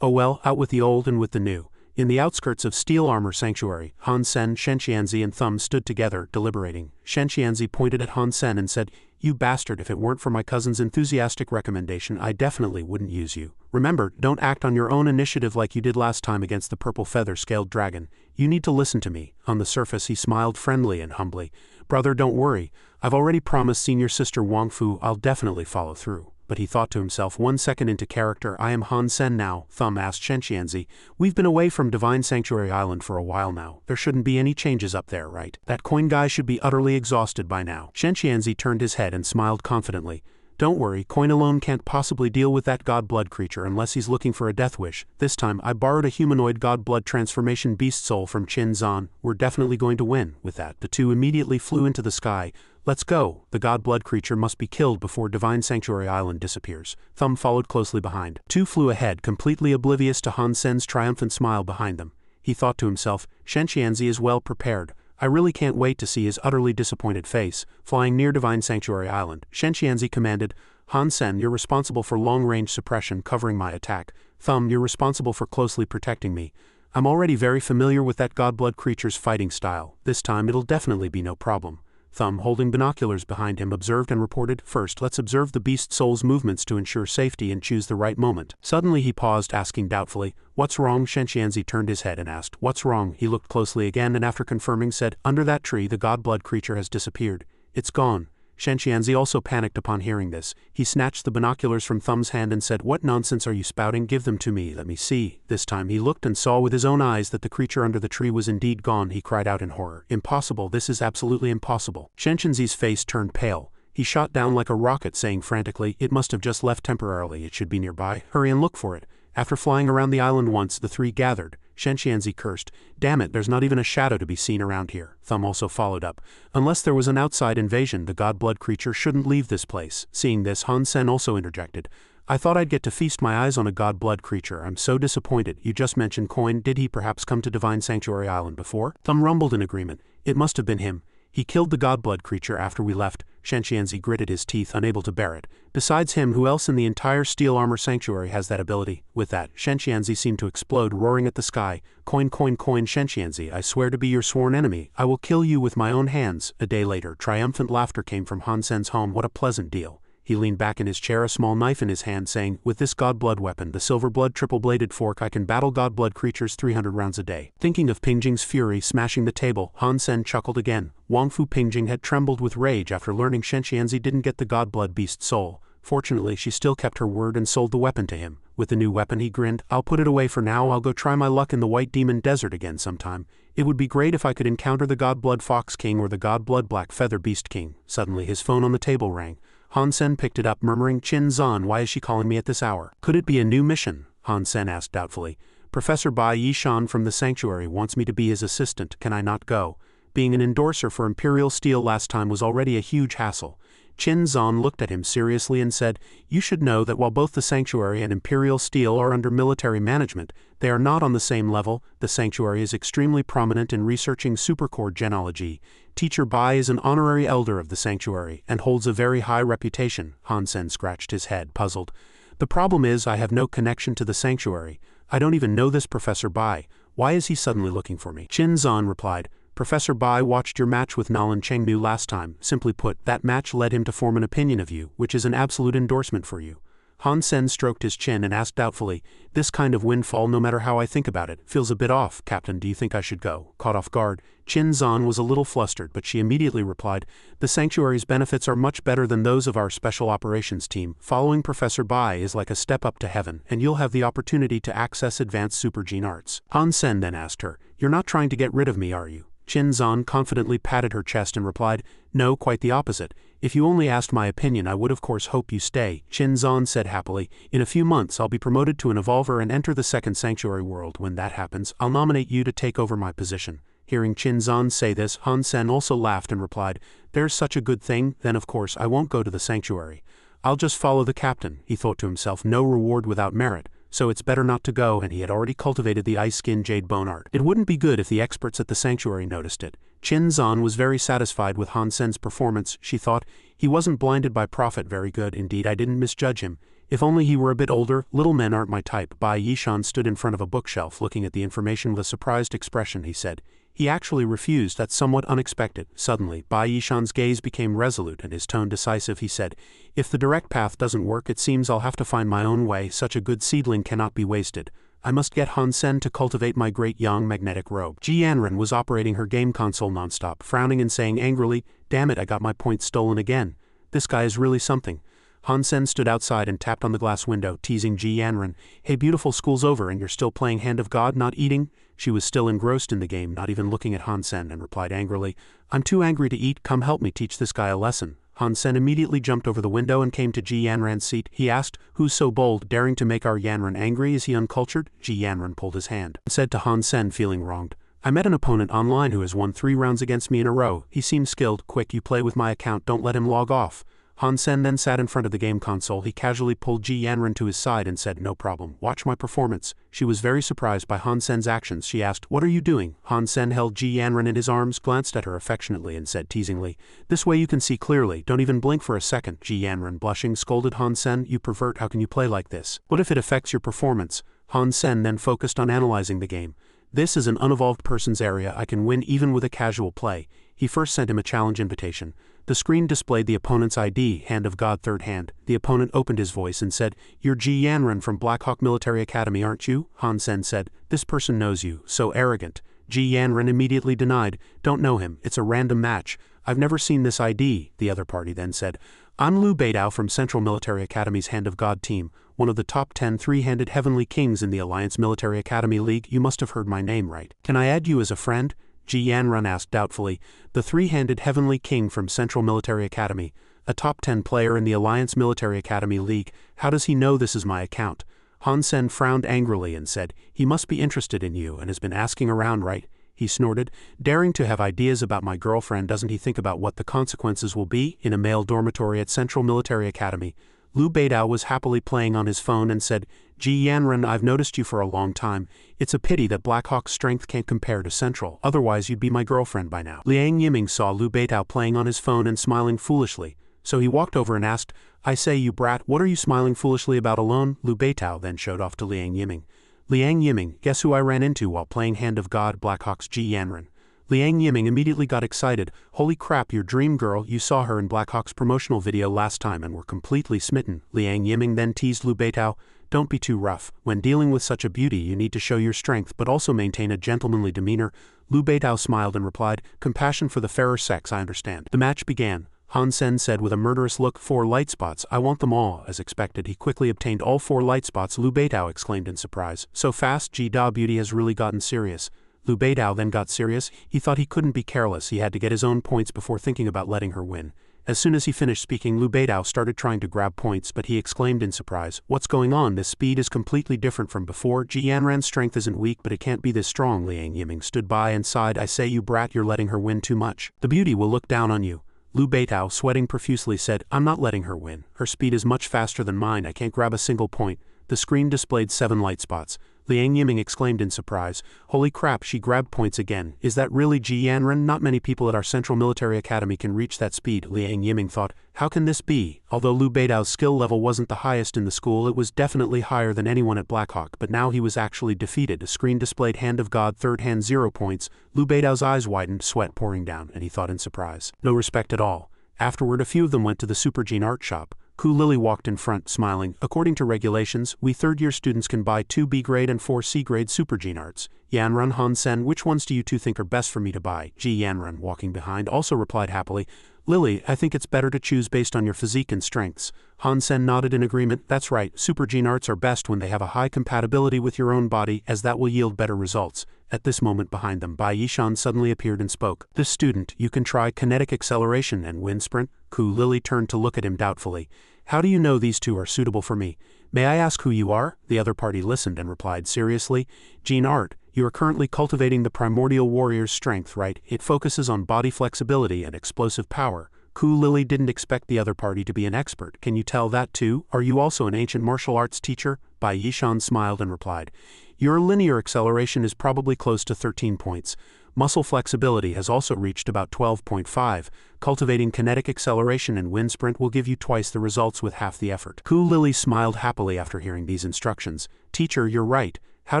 Oh well, out with the old and with the new. In the outskirts of Steel Armor Sanctuary, Han Sen, Shen Qianzi and Thumb stood together, deliberating. Shen Qianzi pointed at Han Sen and said, "You bastard, if it weren't for my cousin's enthusiastic recommendation, I definitely wouldn't use you. Remember, don't act on your own initiative like you did last time against the purple feather-scaled dragon. You need to listen to me." On the surface he smiled friendly and humbly. "Brother, don't worry. I've already promised senior sister Wang Fu I'll definitely follow through." But he thought to himself, 1 second into character, I am Han Sen now. Thumb asked Shen Qianzi, "We've been away from Divine Sanctuary Island for a while now. There shouldn't be any changes up there, right? That coin guy should be utterly exhausted by now." Shen Qianzi turned his head and smiled confidently. "Don't worry, coin alone can't possibly deal with that god blood creature unless he's looking for a death wish. This time I borrowed a humanoid god blood transformation beast soul from Qin Zan. We're definitely going to win." With that, the two immediately flew into the sky. "Let's go. The god blood creature must be killed before Divine Sanctuary Island disappears." Thumb followed closely behind. Two flew ahead, completely oblivious to Han Sen's triumphant smile behind them. He thought to himself, Shen Qianzi is well prepared. I really can't wait to see his utterly disappointed face. Flying near Divine Sanctuary Island, Shen Qianzi commanded, "Han Sen, you're responsible for long-range suppression covering my attack. Thumb, you're responsible for closely protecting me. I'm already very familiar with that godblood creature's fighting style. This time it'll definitely be no problem." Thumb, holding binoculars behind him, observed and reported, "First, let's observe the beast soul's movements to ensure safety and choose the right moment." Suddenly he paused, asking doubtfully, "What's wrong?" Shen Qianzi turned his head and asked, "What's wrong?" He looked closely again and after confirming said, "Under that tree the godblood creature has disappeared. It's gone." Shen Qianzi also panicked upon hearing this. He snatched the binoculars from Thumb's hand and said, "What nonsense are you spouting? Give them to me, let me see." This time he looked and saw with his own eyes that the creature under the tree was indeed gone. He cried out in horror, "Impossible, this is absolutely impossible." Shen Qianzi's face turned pale. He shot down like a rocket, saying frantically, "It must have just left temporarily, it should be nearby. Hurry and look for it." After flying around the island once, the three gathered. Shen Qianzi cursed, "Damn it, there's not even a shadow to be seen around here." Thumb also followed up, "Unless there was an outside invasion, the godblood creature shouldn't leave this place." Seeing this, Han Sen also interjected, "I thought I'd get to feast my eyes on a godblood creature. I'm so disappointed. You just mentioned coin. Did he perhaps come to Divine Sanctuary Island before?" Thumb rumbled in agreement. "It must have been him. He killed the godblood creature after we left." Shen Qianzi gritted his teeth, unable to bear it. "Besides him, who else in the entire Steel Armor Sanctuary has that ability?" With that, Shen Qianzi seemed to explode, roaring at the sky. "Coin, coin, coin, Shen Qianzi, I swear to be your sworn enemy. I will kill you with my own hands." A day later, triumphant laughter came from Han Sen's home. What a pleasant deal. He leaned back in his chair, a small knife in his hand, saying, "With this godblood weapon, the silver blood triple-bladed fork, I can battle godblood creatures 300 rounds a day." Thinking of Pingjing's fury smashing the table, Han Sen chuckled again. Wang Fu Pingjing had trembled with rage after learning Shen Qianzi didn't get the godblood beast soul. Fortunately, she still kept her word and sold the weapon to him. With the new weapon, he grinned, "I'll put it away for now. I'll go try my luck in the White Demon Desert again sometime. It would be great if I could encounter the godblood Fox King or the godblood Black Feather Beast King." Suddenly his phone on the table rang. Han Sen picked it up, murmuring, "Qin Zan, why is she calling me at this hour?" "Could it be a new mission?" Han Sen asked doubtfully. "Professor Bai Yishan from the Sanctuary wants me to be his assistant. Can I not go? Being an endorser for Imperial Steel last time was already a huge hassle." Qin Zan looked at him seriously and said, "You should know that while both the Sanctuary and Imperial Steel are under military management, they are not on the same level. The Sanctuary is extremely prominent in researching supercore genealogy. Teacher Bai is an honorary elder of the Sanctuary and holds a very high reputation." Han Sen scratched his head, puzzled. "The problem is I have no connection to the Sanctuary. I don't even know this Professor Bai. Why is he suddenly looking for me?" Qin Zan replied, "Professor Bai watched your match with Nalan Chengnu last time. Simply put, that match led him to form an opinion of you, which is an absolute endorsement for you." Han Sen stroked his chin and asked doubtfully, "This kind of windfall, no matter how I think about it, feels a bit off. Captain, do you think I should go?" Caught off guard, Qin Zan was a little flustered, but she immediately replied, "The Sanctuary's benefits are much better than those of our Special Operations team. Following Professor Bai is like a step up to heaven, and you'll have the opportunity to access advanced supergene arts." Han Sen then asked her, "You're not trying to get rid of me, are you?" Qin Zan confidently patted her chest and replied, "No, quite the opposite. If you only asked my opinion, I would of course hope you stay." Qin Zan said happily, "In a few months I'll be promoted to an evolver and enter the second Sanctuary world. When that happens, I'll nominate you to take over my position." Hearing Qin Zan say this, Han Sen also laughed and replied, "There's such a good thing, then of course I won't go to the sanctuary. I'll just follow the captain," he thought to himself, no reward without merit, so it's better not to go, and he had already cultivated the ice skin jade bone art. It wouldn't be good if the experts at the sanctuary noticed it. Qin Zan was very satisfied with Han Sen's performance, she thought. He wasn't blinded by profit, very good, indeed I didn't misjudge him. If only he were a bit older. Little men aren't my type. Bai Yishan stood in front of a bookshelf looking at the information with a surprised expression, he said. He actually refused, that's somewhat unexpected. Suddenly, Bai Yishan's gaze became resolute and his tone decisive, he said. If the direct path doesn't work, it seems I'll have to find my own way. Such a good seedling cannot be wasted. I must get Han Sen to cultivate my great young magnetic robe. Ji Yanran was operating her game console nonstop, frowning and saying angrily, "Damn it, I got my points stolen again. This guy is really something." Han Sen stood outside and tapped on the glass window, teasing Ji Yanran. "Hey beautiful, school's over and you're still playing Hand of God, not eating?" She was still engrossed in the game, not even looking at Han Sen, and replied angrily, "I'm too angry to eat, come help me teach this guy a lesson." Han Sen immediately jumped over the window and came to Ji Yanran's seat. He asked, "Who's so bold, daring to make our Yanran angry? Is he uncultured?" Ji Yanran pulled his hand and said to Han Sen, feeling wronged, "I met an opponent online who has won 3 rounds against me in a row. He seems skilled. Quick, you play with my account, don't let him log off." Han Sen then sat in front of the game console. He casually pulled Ji Yanran to his side and said, "No problem, watch my performance." She was very surprised by Han Sen's actions. She asked, "What are you doing?" Han Sen held Ji Yanran in his arms, glanced at her affectionately and said teasingly, "This way you can see clearly, don't even blink for a second." Ji Yanran, blushing, scolded Han Sen, "You pervert, how can you play like this? What if it affects your performance?" Han Sen then focused on analyzing the game. "This is an unevolved person's area, I can win even with a casual play." He first sent him a challenge invitation. The screen displayed the opponent's ID, Hand of God, third hand. The opponent opened his voice and said, "You're Ji Yanran from Blackhawk Military Academy, aren't you?" Han Sen said, "This person knows you, so arrogant." Ji Yanran immediately denied, "Don't know him, it's a random match. I've never seen this ID." The other party then said, "I'm Liu Beidao from Central Military Academy's Hand of God team, one of the top 10 three-handed heavenly kings in the Alliance Military Academy League. You must have heard my name right. Can I add you as a friend?" Ji Yanran asked doubtfully. "The three-handed heavenly king from Central Military Academy, a top 10 player in the Alliance Military Academy League. How does he know this is my account?" Han Sen frowned angrily and said, "He must be interested in you and has been asking around, right?" He snorted, "Daring to have ideas about my girlfriend, doesn't he think about what the consequences will be?" In a male dormitory at Central Military Academy, Liu Beidao was happily playing on his phone and said, "Ji Yanran, I've noticed you for a long time. It's a pity that Blackhawk's strength can't compare to Central, otherwise you'd be my girlfriend by now." Liang Yiming saw Liu Beidao playing on his phone and smiling foolishly, so he walked over and asked, "I say, you brat, what are you smiling foolishly about alone?" Liu Beidao then showed off to Liang Yiming. "Liang Yiming, guess who I ran into while playing Hand of God, Blackhawk's Ji Yanran." Liang Yiming immediately got excited. "Holy crap, your dream girl, you saw her in Blackhawk's promotional video last time and were completely smitten." Liang Yiming then teased Liu Beidao, "Don't be too rough. When dealing with such a beauty you need to show your strength but also maintain a gentlemanly demeanor." Liu Beidao smiled and replied, "Compassion for the fairer sex, I understand." The match began. Han Sen said with a murderous look, 4 light spots, I want them all." As expected, he quickly obtained all 4 light spots. Liu Beidao exclaimed in surprise, "So fast, Ji Da beauty has really gotten serious." Liu Beidao then got serious. He thought he couldn't be careless. He had to get his own points before thinking about letting her win. As soon as he finished speaking, Liu Beidao started trying to grab points, but he exclaimed in surprise, "What's going on? This speed is completely different from before. Ji Yanran's strength isn't weak, but it can't be this strong." Liang Yiming stood by and sighed, "I say, you brat, you're letting her win too much. The beauty will look down on you." Liu Beidao, sweating profusely, said, "I'm not letting her win. Her speed is much faster than mine. I can't grab a single point." The screen displayed 7 light spots. Liang Yiming exclaimed in surprise, "Holy crap, she grabbed points again. Is that really Ji Yanran? Not many people at our Central Military Academy can reach that speed." Liang Yiming thought, "How can this be?" Although Liu Beidao's skill level wasn't the highest in the school, it was definitely higher than anyone at Blackhawk, but now he was actually defeated. A screen displayed Hand of God, third hand, 0 points. Liu Beidao's eyes widened, sweat pouring down, and he thought in surprise, "No respect at all." Afterward, a few of them went to the Super Gene art shop. Ku Lily walked in front, smiling. "According to regulations, we third-year students can buy 2 B-grade and 4 C-grade Super Gene arts. Yanran, Han Sen, which ones do you two think are best for me to buy?" Ji Yanran, walking behind, also replied happily, "Lily, I think it's better to choose based on your physique and strengths." Han Sen nodded in agreement. "That's right, Super Gene arts are best when they have a high compatibility with your own body, as that will yield better results." At this moment behind them, Bai Yishan suddenly appeared and spoke. "This student, you can try kinetic acceleration and wind sprint." Ku Lily turned to look at him doubtfully. "How do you know these 2 are suitable for me? May I ask who you are?" The other party listened and replied seriously, "Gene Art. You are currently cultivating the primordial warrior's strength, right? It focuses on body flexibility and explosive power. Ku Lily didn't expect the other party to be an expert. Can you tell that too? Are you also an ancient martial arts teacher? Bai Yishan smiled and replied, your linear acceleration is probably close to 13 points. Muscle flexibility has also reached about 12.5. Cultivating kinetic acceleration and wind sprint will give you twice the results with half the effort. Ku Lily smiled happily after hearing these instructions. Teacher, you're right. How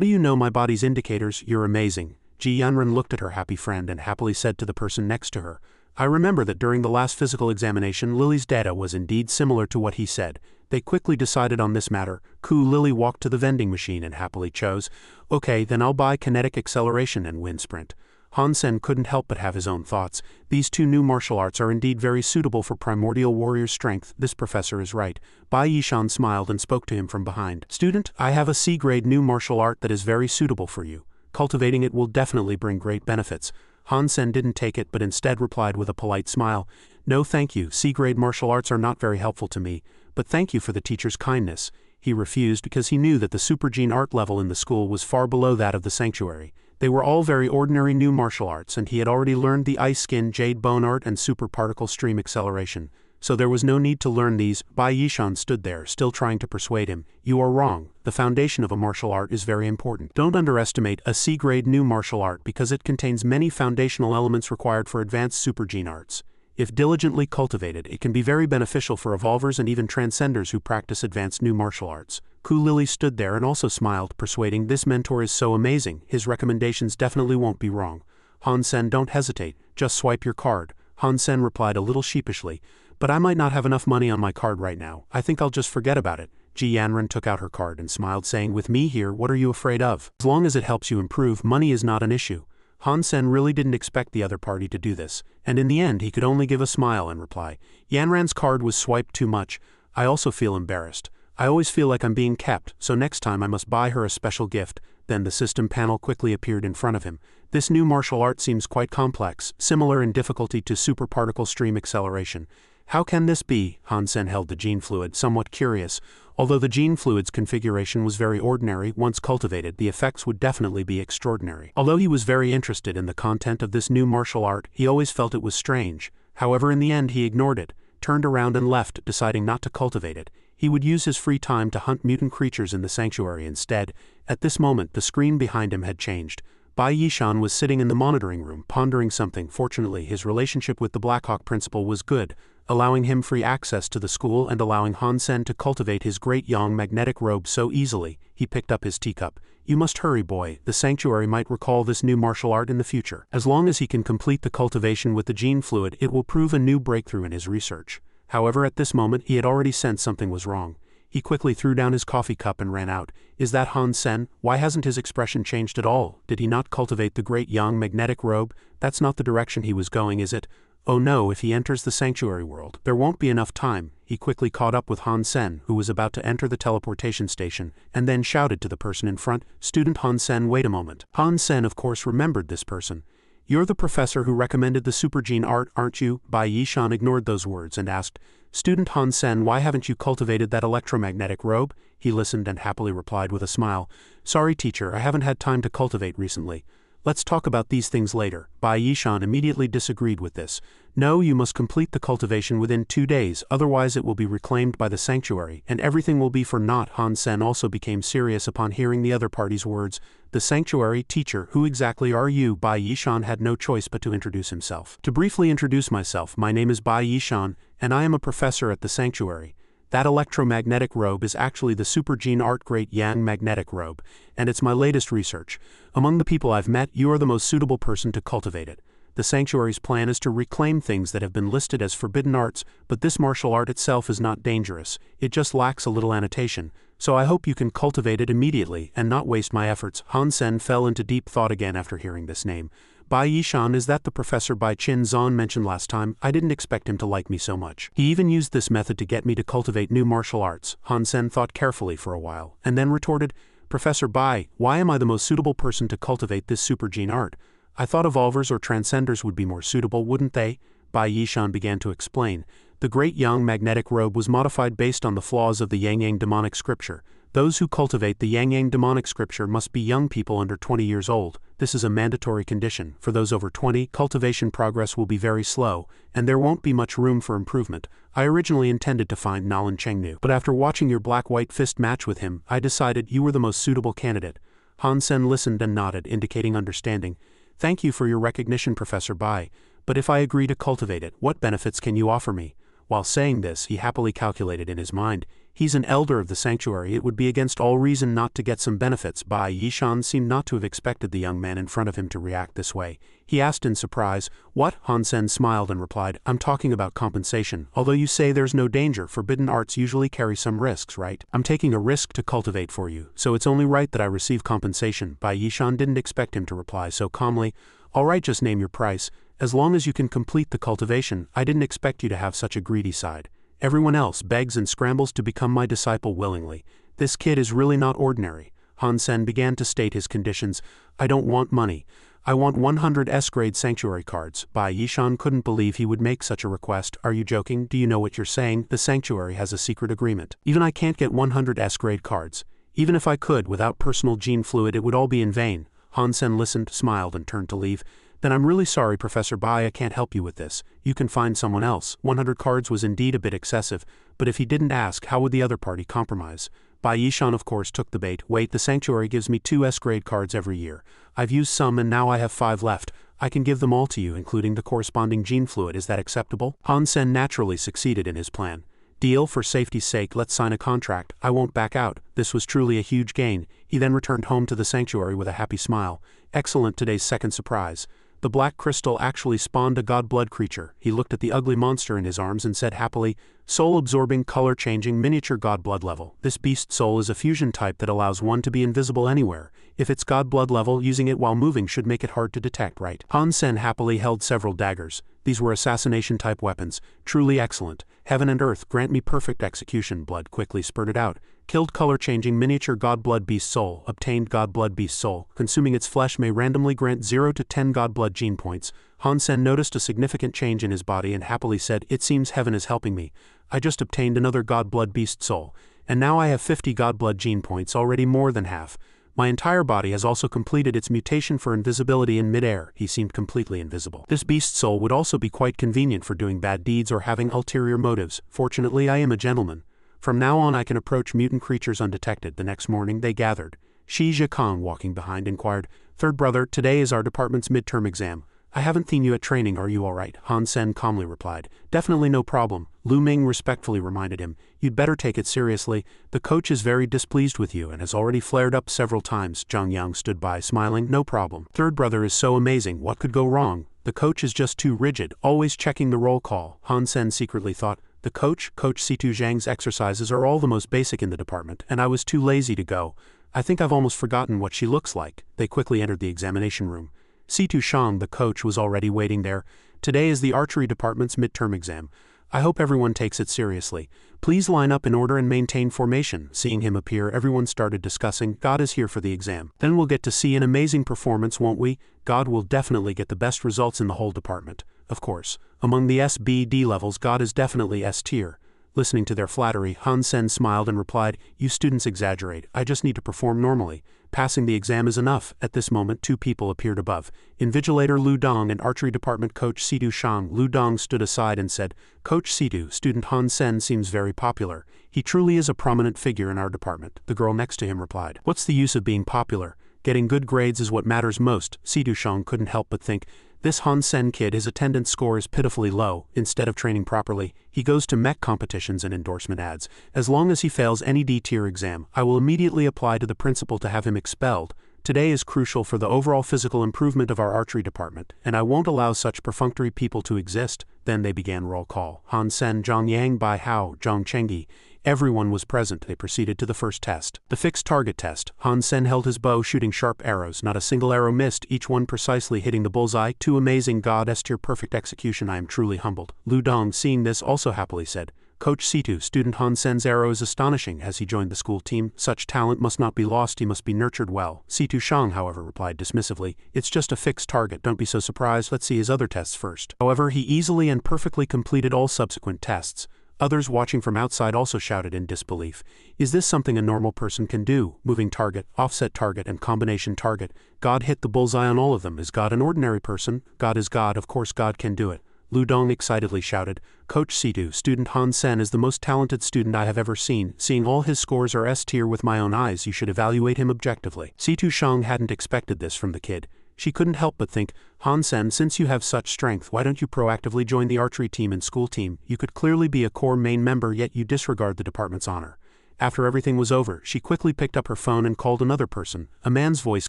do you know my body's indicators? You're amazing. Ji Yanran looked at her happy friend and happily said to the person next to her, I remember that during the last physical examination Lily's data was indeed similar to what he said. They quickly decided on this matter. Ku Lily walked to the vending machine and happily chose, okay, then I'll buy kinetic acceleration and wind sprint. Han Sen couldn't help but have his own thoughts. These two new martial arts are indeed very suitable for primordial warrior strength. This professor is right. Bai Yishan smiled and spoke to him from behind. Student, I have a C-grade new martial art that is very suitable for you. Cultivating it will definitely bring great benefits. Han Sen didn't take it but instead replied with a polite smile, no thank you, C-grade martial arts are not very helpful to me, but thank you for the teacher's kindness. He refused because he knew that the super gene art level in the school was far below that of the sanctuary. They were all very ordinary new martial arts and he had already learned the ice skin jade bone art and super particle stream acceleration. So there was no need to learn these. Bai Yishan stood there, still trying to persuade him. You are wrong. The foundation of a martial art is very important. Don't underestimate a C-grade new martial art because it contains many foundational elements required for advanced super gene arts. If diligently cultivated, it can be very beneficial for evolvers and even transcenders who practice advanced new martial arts. Ku Lily stood there and also smiled, persuading, this mentor is so amazing, his recommendations definitely won't be wrong. Han Sen, don't hesitate, just swipe your card. Han Sen replied a little sheepishly, but I might not have enough money on my card right now, I think I'll just forget about it. Ji Yanran took out her card and smiled, saying, with me here, what are you afraid of? As long as it helps you improve, money is not an issue. Han Sen really didn't expect the other party to do this, and in the end he could only give a smile and reply, Yanran's card was swiped too much. I also feel embarrassed. I always feel like I'm being kept, so next time I must buy her a special gift. Then the system panel quickly appeared in front of him. This new martial art seems quite complex, similar in difficulty to super particle stream acceleration. How can this be? Han Sen held the gene fluid, somewhat curious. Although the gene fluid's configuration was very ordinary, once cultivated, the effects would definitely be extraordinary. Although he was very interested in the content of this new martial art, he always felt it was strange. However, in the end he ignored it, turned around and left, deciding not to cultivate it. He would use his free time to hunt mutant creatures in the sanctuary instead. At this moment, the screen behind him had changed. Bai Yishan was sitting in the monitoring room, pondering something. Fortunately, his relationship with the Blackhawk principal was good, allowing him free access to the school and allowing Han Sen to cultivate his great yang magnetic robe so easily. He picked up his teacup. You must hurry, boy. The sanctuary might recall this new martial art in the future. As long as he can complete the cultivation with the gene fluid, it will prove a new breakthrough in his research. However, at this moment, he had already sensed something was wrong. He quickly threw down his coffee cup and ran out. Is that Han Sen? Why hasn't his expression changed at all? Did he not cultivate the great yang magnetic robe? That's not the direction he was going, is it? Oh no, if he enters the sanctuary world, there won't be enough time. He quickly caught up with Han Sen, who was about to enter the teleportation station, and then shouted to the person in front, Student Han Sen, wait a moment. Han Sen of course remembered this person. You're the professor who recommended the super gene art, aren't you? Bai Yishan ignored those words and asked, Student Han Sen, why haven't you cultivated that electromagnetic robe? He listened and happily replied with a smile, Sorry teacher, I haven't had time to cultivate recently. Let's talk about these things later. Bai Yishan immediately disagreed with this. No, you must complete the cultivation within 2 days, otherwise it will be reclaimed by the sanctuary, and everything will be for naught. Han Sen also became serious upon hearing the other party's words. The sanctuary, teacher, who exactly are you? Bai Yishan had no choice but to introduce himself. To briefly introduce myself, my name is Bai Yishan, and I am a professor at the sanctuary. That electromagnetic robe is actually the super gene art great yang magnetic robe, and it's my latest research. Among the people I've met, you are the most suitable person to cultivate it. The sanctuary's plan is to reclaim things that have been listed as forbidden arts, but this martial art itself is not dangerous, it just lacks a little annotation, so I hope you can cultivate it immediately and not waste my efforts. Han Sen fell into deep thought again after hearing this name. Bai Yishan, is that the professor Bai Qin Zhan mentioned last time? I didn't expect him to like me so much. He even used this method to get me to cultivate new martial arts. Han Sen thought carefully for a while, and then retorted, Professor Bai, why am I the most suitable person to cultivate this super gene art? I thought evolvers or transcenders would be more suitable, wouldn't they? Bai Yishan began to explain. The great yang magnetic robe was modified based on the flaws of the yang demonic scripture. Those who cultivate the Yang demonic scripture must be young people under 20 years old. This is a mandatory condition. For those over 20, cultivation progress will be very slow, and there won't be much room for improvement. I originally intended to find Nalan Chengnu, but after watching your black-white fist match with him, I decided you were the most suitable candidate. Han Sen listened and nodded, indicating understanding. Thank you for your recognition, Professor Bai, but if I agree to cultivate it, what benefits can you offer me? While saying this, he happily calculated in his mind, he's an elder of the sanctuary, it would be against all reason not to get some benefits. Bai Yishan seemed not to have expected the young man in front of him to react this way. He asked in surprise, what? Han Sen smiled and replied, I'm talking about compensation. Although you say there's no danger, forbidden arts usually carry some risks, right? I'm taking a risk to cultivate for you, so it's only right that I receive compensation. Bai Yishan didn't expect him to reply so calmly. All right, just name your price. As long as you can complete the cultivation, I didn't expect you to have such a greedy side. Everyone else begs and scrambles to become my disciple willingly. This kid is really not ordinary. Han Sen began to state his conditions. I don't want money. I want 100 S-grade sanctuary cards. Bai Yishan couldn't believe he would make such a request. Are you joking? Do you know what you're saying? The sanctuary has a secret agreement. Even I can't get 100 S-grade cards. Even if I could, without personal gene fluid, it would all be in vain. Han Sen listened, smiled, and turned to leave. Then I'm really sorry, Professor Bai, I can't help you with this. You can find someone else. 100 cards was indeed a bit excessive, but if he didn't ask, how would the other party compromise? Bai Yishan of course took the bait. Wait, the sanctuary gives me 2 S-grade cards every year. I've used some and now I have 5 left. I can give them all to you, including the corresponding gene fluid. Is that acceptable? Han Sen naturally succeeded in his plan. Deal, for safety's sake, let's sign a contract. I won't back out. This was truly a huge gain. He then returned home to the sanctuary with a happy smile. Excellent, today's second surprise. The black crystal actually spawned a god-blood creature. He looked at the ugly monster in his arms and said happily, soul-absorbing, color-changing, miniature god-blood level. This beast soul is a fusion type that allows one to be invisible anywhere. If it's god-blood level, using it while moving should make it hard to detect, right? Han Sen happily held several daggers. These were assassination-type weapons. Truly excellent. Heaven and earth, grant me perfect execution. Blood quickly spurted out. Killed color-changing miniature god-blood beast soul. Obtained god-blood beast soul. Consuming its flesh may randomly grant 0 to 10 god-blood gene points. Han Sen noticed a significant change in his body and happily said, it seems heaven is helping me. I just obtained another god-blood beast soul. And now I have 50 god-blood gene points, already more than half. My entire body has also completed its mutation for invisibility in mid-air. He seemed completely invisible. This beast soul would also be quite convenient for doing bad deeds or having ulterior motives. Fortunately, I am a gentleman. From now on I can approach mutant creatures undetected. The next morning they gathered. Shi Zhikang, walking behind, inquired, Third brother, today is our department's midterm exam. I haven't seen you at training, are you alright? Han Sen calmly replied. Definitely no problem. Lu Ming respectfully reminded him, you'd better take it seriously. The coach is very displeased with you and has already flared up several times. Zhang Yang stood by, smiling, no problem. Third brother is so amazing, what could go wrong? The coach is just too rigid, always checking the roll call. Han Sen secretly thought, the coach, Coach Situ Zhang's exercises are all the most basic in the department, and I was too lazy to go. I think I've almost forgotten what she looks like. They quickly entered the examination room. Situ Shang, the coach, was already waiting there. Today is the archery department's midterm exam. I hope everyone takes it seriously. Please line up in order and maintain formation. Seeing him appear, everyone started discussing, God is here for the exam. Then we'll get to see an amazing performance, won't we? God will definitely get the best results in the whole department. Of course, among the SBD levels, God is definitely S tier. Listening to their flattery, Han Sen smiled and replied, you students exaggerate. I just need to perform normally. Passing the exam is enough. At this moment, 2 people appeared above. Invigilator Lu Dong and archery department coach Situ Shang. Lu Dong stood aside and said, Coach Situ, student Han Sen seems very popular. He truly is a prominent figure in our department. The girl next to him replied, what's the use of being popular? Getting good grades is what matters most. Situ Shang couldn't help but think, this Han Sen kid, his attendance score is pitifully low. Instead of training properly, he goes to mech competitions and endorsement ads. As long as he fails any D-tier exam, I will immediately apply to the principal to have him expelled. Today is crucial for the overall physical improvement of our archery department, and I won't allow such perfunctory people to exist. Then they began roll call. Han Sen, Zhang Yang, Bai Hao, Zhang Chengyi. Everyone was present. They proceeded to the first test. The fixed target test. Han Sen held his bow, shooting sharp arrows. Not a single arrow missed, each one precisely hitting the bullseye. Too amazing, God S-tier perfect execution. I am truly humbled. Lu Dong, seeing this, also happily said, Coach Situ, student Han Sen's arrow is astonishing. As he joined the school team, such talent must not be lost, he must be nurtured well. Situ Shang, however, replied dismissively, it's just a fixed target, don't be so surprised, let's see his other tests first. However, he easily and perfectly completed all subsequent tests. Others watching from outside also shouted in disbelief. Is this something a normal person can do? Moving target, offset target, and combination target. God hit the bullseye on all of them. Is God an ordinary person? God is God, of course God can do it. Lu Dong excitedly shouted. Coach Situ, student Han Sen is the most talented student I have ever seen. Seeing all his scores are S tier with my own eyes, you should evaluate him objectively. Situ Shang hadn't expected this from the kid. She couldn't help but think, Han Sen, since you have such strength, why don't you proactively join the archery team and school team? You could clearly be a core main member, yet you disregard the department's honor. After everything was over, she quickly picked up her phone and called another person. A man's voice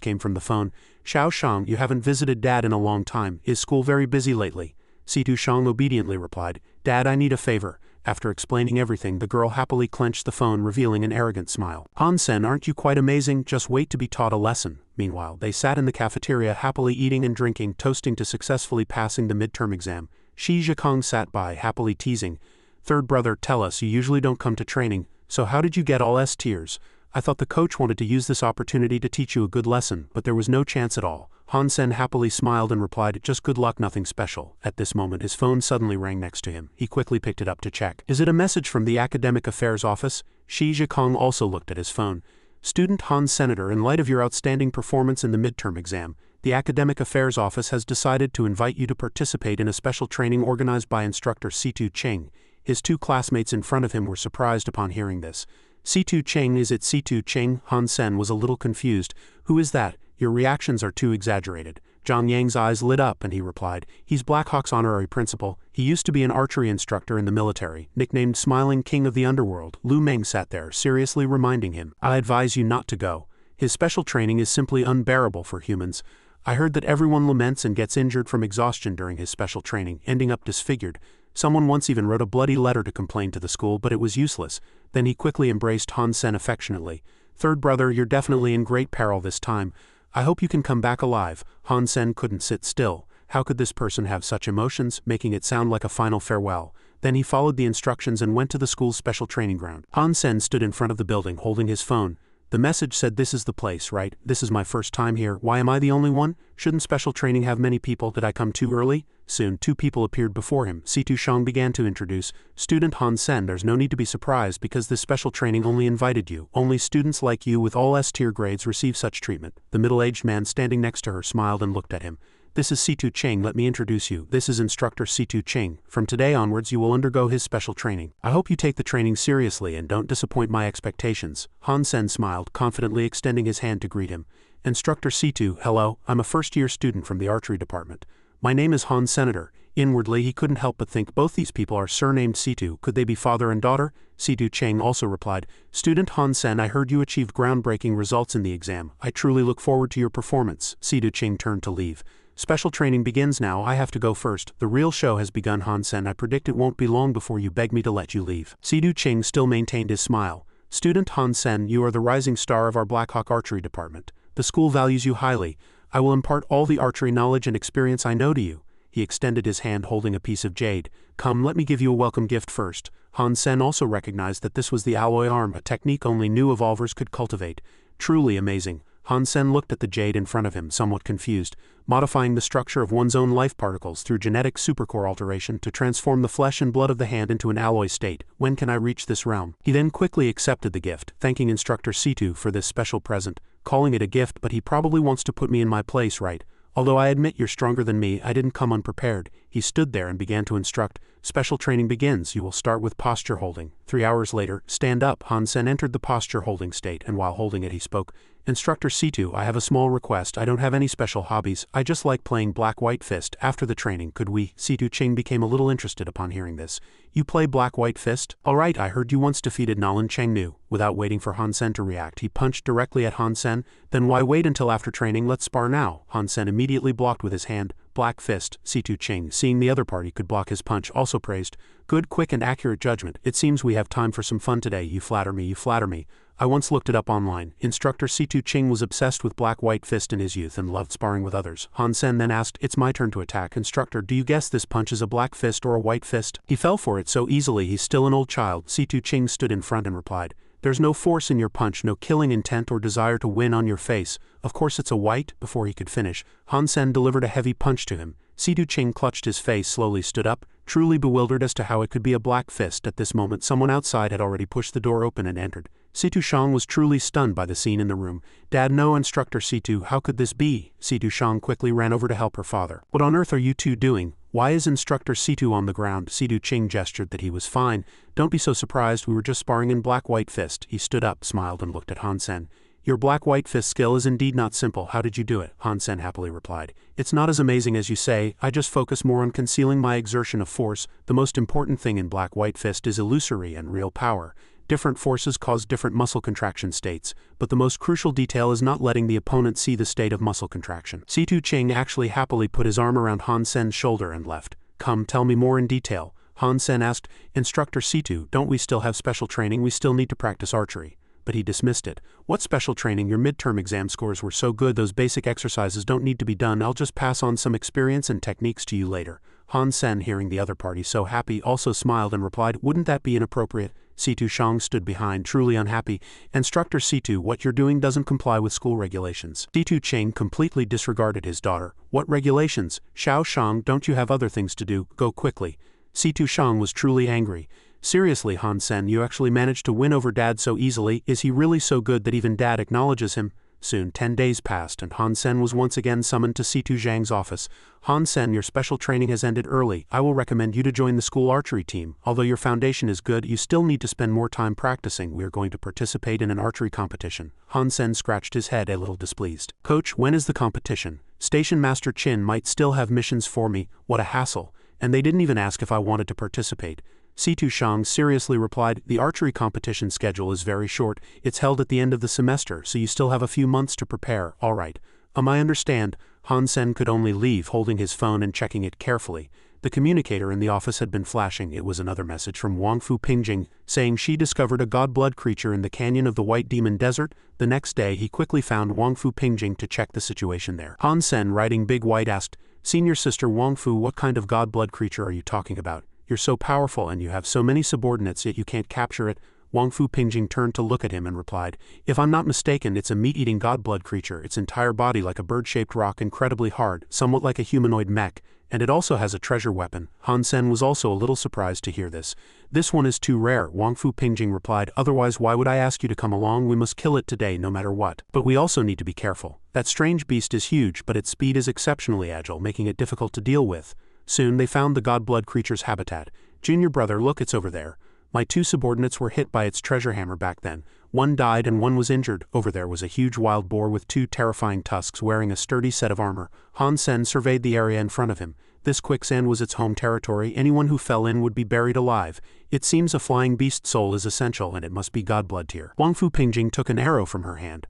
came from the phone. Xiao Shang, you haven't visited Dad in a long time. Is school very busy lately? Situ Shang obediently replied, Dad, I need a favor. After explaining everything, the girl happily clenched the phone, revealing an arrogant smile. Han Sen, aren't you quite amazing? Just wait to be taught a lesson. Meanwhile, they sat in the cafeteria happily eating and drinking, toasting to successfully passing the midterm exam. Shi Zhikong sat by, happily teasing. Third brother, tell us, you usually don't come to training, so how did you get all S tiers? I thought the coach wanted to use this opportunity to teach you a good lesson, but there was no chance at all. Han Sen happily smiled and replied, just good luck, nothing special. At this moment his phone suddenly rang next to him. He quickly picked it up to check. Is it a message from the Academic Affairs Office? Shi Zhikong also looked at his phone. Student Han Senator, in light of your outstanding performance in the midterm exam, the Academic Affairs Office has decided to invite you to participate in a special training organized by instructor Situ Cheng. His two classmates in front of him were surprised upon hearing this. Situ Cheng, is it Situ Cheng? Han Sen was a little confused. Who is that? Your reactions are too exaggerated. Zhang Yang's eyes lit up and he replied, he's Blackhawk's honorary principal. He used to be an archery instructor in the military, nicknamed Smiling King of the Underworld. Lu Meng sat there, seriously reminding him, I advise you not to go. His special training is simply unbearable for humans. I heard that everyone laments and gets injured from exhaustion during his special training, ending up disfigured. Someone once even wrote a bloody letter to complain to the school, but it was useless. Then he quickly embraced Han Sen affectionately. Third brother, you're definitely in great peril this time. I hope you can come back alive. Han Sen couldn't sit still. How could this person have such emotions, making it sound like a final farewell? Then he followed the instructions and went to the school's special training ground. Han Sen stood in front of the building holding his phone. The message said, this is the place, right? This is my first time here. Why am I the only one? Shouldn't special training have many people? Did I come too early? Soon, two people appeared before him. Situ Shang began to introduce. Student Han Sen, there's no need to be surprised because this special training only invited you. Only students like you with all S-tier grades receive such treatment. The middle-aged man standing next to her smiled and looked at him. This is Situ Cheng, let me introduce you. This is instructor Situ Cheng. From today onwards you will undergo his special training. I hope you take the training seriously and don't disappoint my expectations. Han Sen smiled, confidently extending his hand to greet him. Instructor Situ, hello, I'm a first-year student from the archery department. My name is Han Senator. Inwardly he couldn't help but think both these people are surnamed Situ. Could they be father and daughter? Situ Cheng also replied, Student Han Sen, I heard you achieved groundbreaking results in the exam. I truly look forward to your performance. Situ Cheng turned to leave. Special training begins now, I have to go first. The real show has begun, Han Sen. I predict it won't be long before you beg me to let you leave. Situ Cheng still maintained his smile. Student Han Sen, you are the rising star of our Blackhawk archery department. The school values you highly. I will impart all the archery knowledge and experience I know to you. He extended his hand holding a piece of jade. Come, let me give you a welcome gift first. Han Sen also recognized that this was the alloy arm, a technique only new evolvers could cultivate. Truly amazing. Han Sen looked at the jade in front of him, somewhat confused, modifying the structure of one's own life particles through genetic supercore alteration to transform the flesh and blood of the hand into an alloy state. When can I reach this realm? He then quickly accepted the gift, thanking instructor Situ for this special present, calling it a gift, but he probably wants to put me in my place, right? Although I admit you're stronger than me, I didn't come unprepared. He stood there and began to instruct. Special training begins. You will start with posture holding. 3 hours later, stand up. Han Sen entered the posture holding state, and while holding it he spoke. Instructor Situ, I have a small request. I don't have any special hobbies. I just like playing Black-White Fist. After the training, could we? Situ Cheng became a little interested upon hearing this. You play Black-White Fist? Alright, I heard you once defeated Nalan Chengnu. Without waiting for Han Sen to react, he punched directly at Han Sen. Then why wait until after training? Let's spar now. Han Sen immediately blocked with his hand. Black Fist. Situ Cheng, seeing the other party could block his punch, also praised. Good, quick and accurate judgment. It seems we have time for some fun today. You flatter me, you flatter me. I once looked it up online. Instructor Situ Cheng was obsessed with Black-White Fist in his youth and loved sparring with others. Han Sen then asked, it's my turn to attack. Instructor, do you guess this punch is a black fist or a white fist? He fell for it so easily, he's still an old child. Situ Cheng stood in front and replied, there's no force in your punch, no killing intent or desire to win on your face. Of course it's a white. Before he could finish, Han Sen delivered a heavy punch to him. Situ Ching clutched his face, slowly stood up, truly bewildered as to how it could be a black fist. At this moment someone outside had already pushed the door open and entered. Situ Shang was truly stunned by the scene in the room. "Dad, no, Instructor Situ, how could this be?" Situ Shang quickly ran over to help her father. "What on earth are you two doing? Why is Instructor Situ on the ground?" Situ Ching gestured that he was fine. "Don't be so surprised, we were just sparring in black-white fist." He stood up, smiled and looked at Han Sen. "Your black-white fist skill is indeed not simple. How did you do it?" Han Sen happily replied. "It's not as amazing as you say. I just focus more on concealing my exertion of force. The most important thing in black-white fist is illusory and real power. Different forces cause different muscle contraction states, but the most crucial detail is not letting the opponent see the state of muscle contraction." Situ Ching actually happily put his arm around Han Sen's shoulder and left. "Come, tell me more in detail." Han Sen asked. "Instructor Situ, don't we still have special training? We still need to practice archery." But he dismissed it. "What special training? Your midterm exam scores were so good, those basic exercises don't need to be done. I'll just pass on some experience and techniques to you later." Han Sen, hearing the other party so happy, also smiled and replied, "Wouldn't that be inappropriate?" Situ Shang stood behind, truly unhappy. "Instructor Situ, what you're doing doesn't comply with school regulations." Situ Ching completely disregarded his daughter. "What regulations? Xiao Shang, don't you have other things to do? Go quickly." Situ Shang was truly angry. "Seriously, Han Sen, you actually managed to win over Dad so easily? Is he really so good that even Dad acknowledges him?" Soon 10 days passed and Han Sen was once again summoned to Situ Zhang's office. "Han Sen, your special training has ended early. I will recommend you to join the school archery team. Although your foundation is good, you still need to spend more time practicing. We are going to participate in an archery competition." Han Sen scratched his head, a little displeased. "Coach, when is the competition? Station Master Chin might still have missions for me. What a hassle. And they didn't even ask if I wanted to participate." Situ Shang seriously replied, "The archery competition schedule is very short. It's held at the end of the semester, so you still have a few months to prepare." "All right. I understand." Han Sen could only leave, holding his phone and checking it carefully. The communicator in the office had been flashing. It was another message from Wang Fu Pingjing, saying she discovered a god-blood creature in the canyon of the White Demon Desert. The next day he quickly found Wang Fu Pingjing to check the situation there. Han Sen, writing big white, asked, "Senior Sister Wang Fu, what kind of god-blood creature are you talking about? You're so powerful and you have so many subordinates, yet you can't capture it." Wang Fu Pingjing turned to look at him and replied, "If I'm not mistaken, it's a meat-eating god-blood creature. Its entire body like a bird-shaped rock, incredibly hard, somewhat like a humanoid mech, and it also has a treasure weapon." Han Sen was also a little surprised to hear this. "This one is too rare," Wang Fu Pingjing replied. "Otherwise, why would I ask you to come along? We must kill it today, no matter what. But we also need to be careful. That strange beast is huge, but its speed is exceptionally agile, making it difficult to deal with." Soon they found the god-blood creature's habitat. "Junior brother, look, it's over there. My 2 subordinates were hit by its treasure hammer back then. One died and one was injured. Over there was a huge wild boar with 2 terrifying tusks wearing a sturdy set of armor." Han Sen surveyed the area in front of him. This quicksand was its home territory. Anyone who fell in would be buried alive. It seems a flying beast soul is essential and it must be god-blood tier. Wang Fu Pingjing took an arrow from her hand.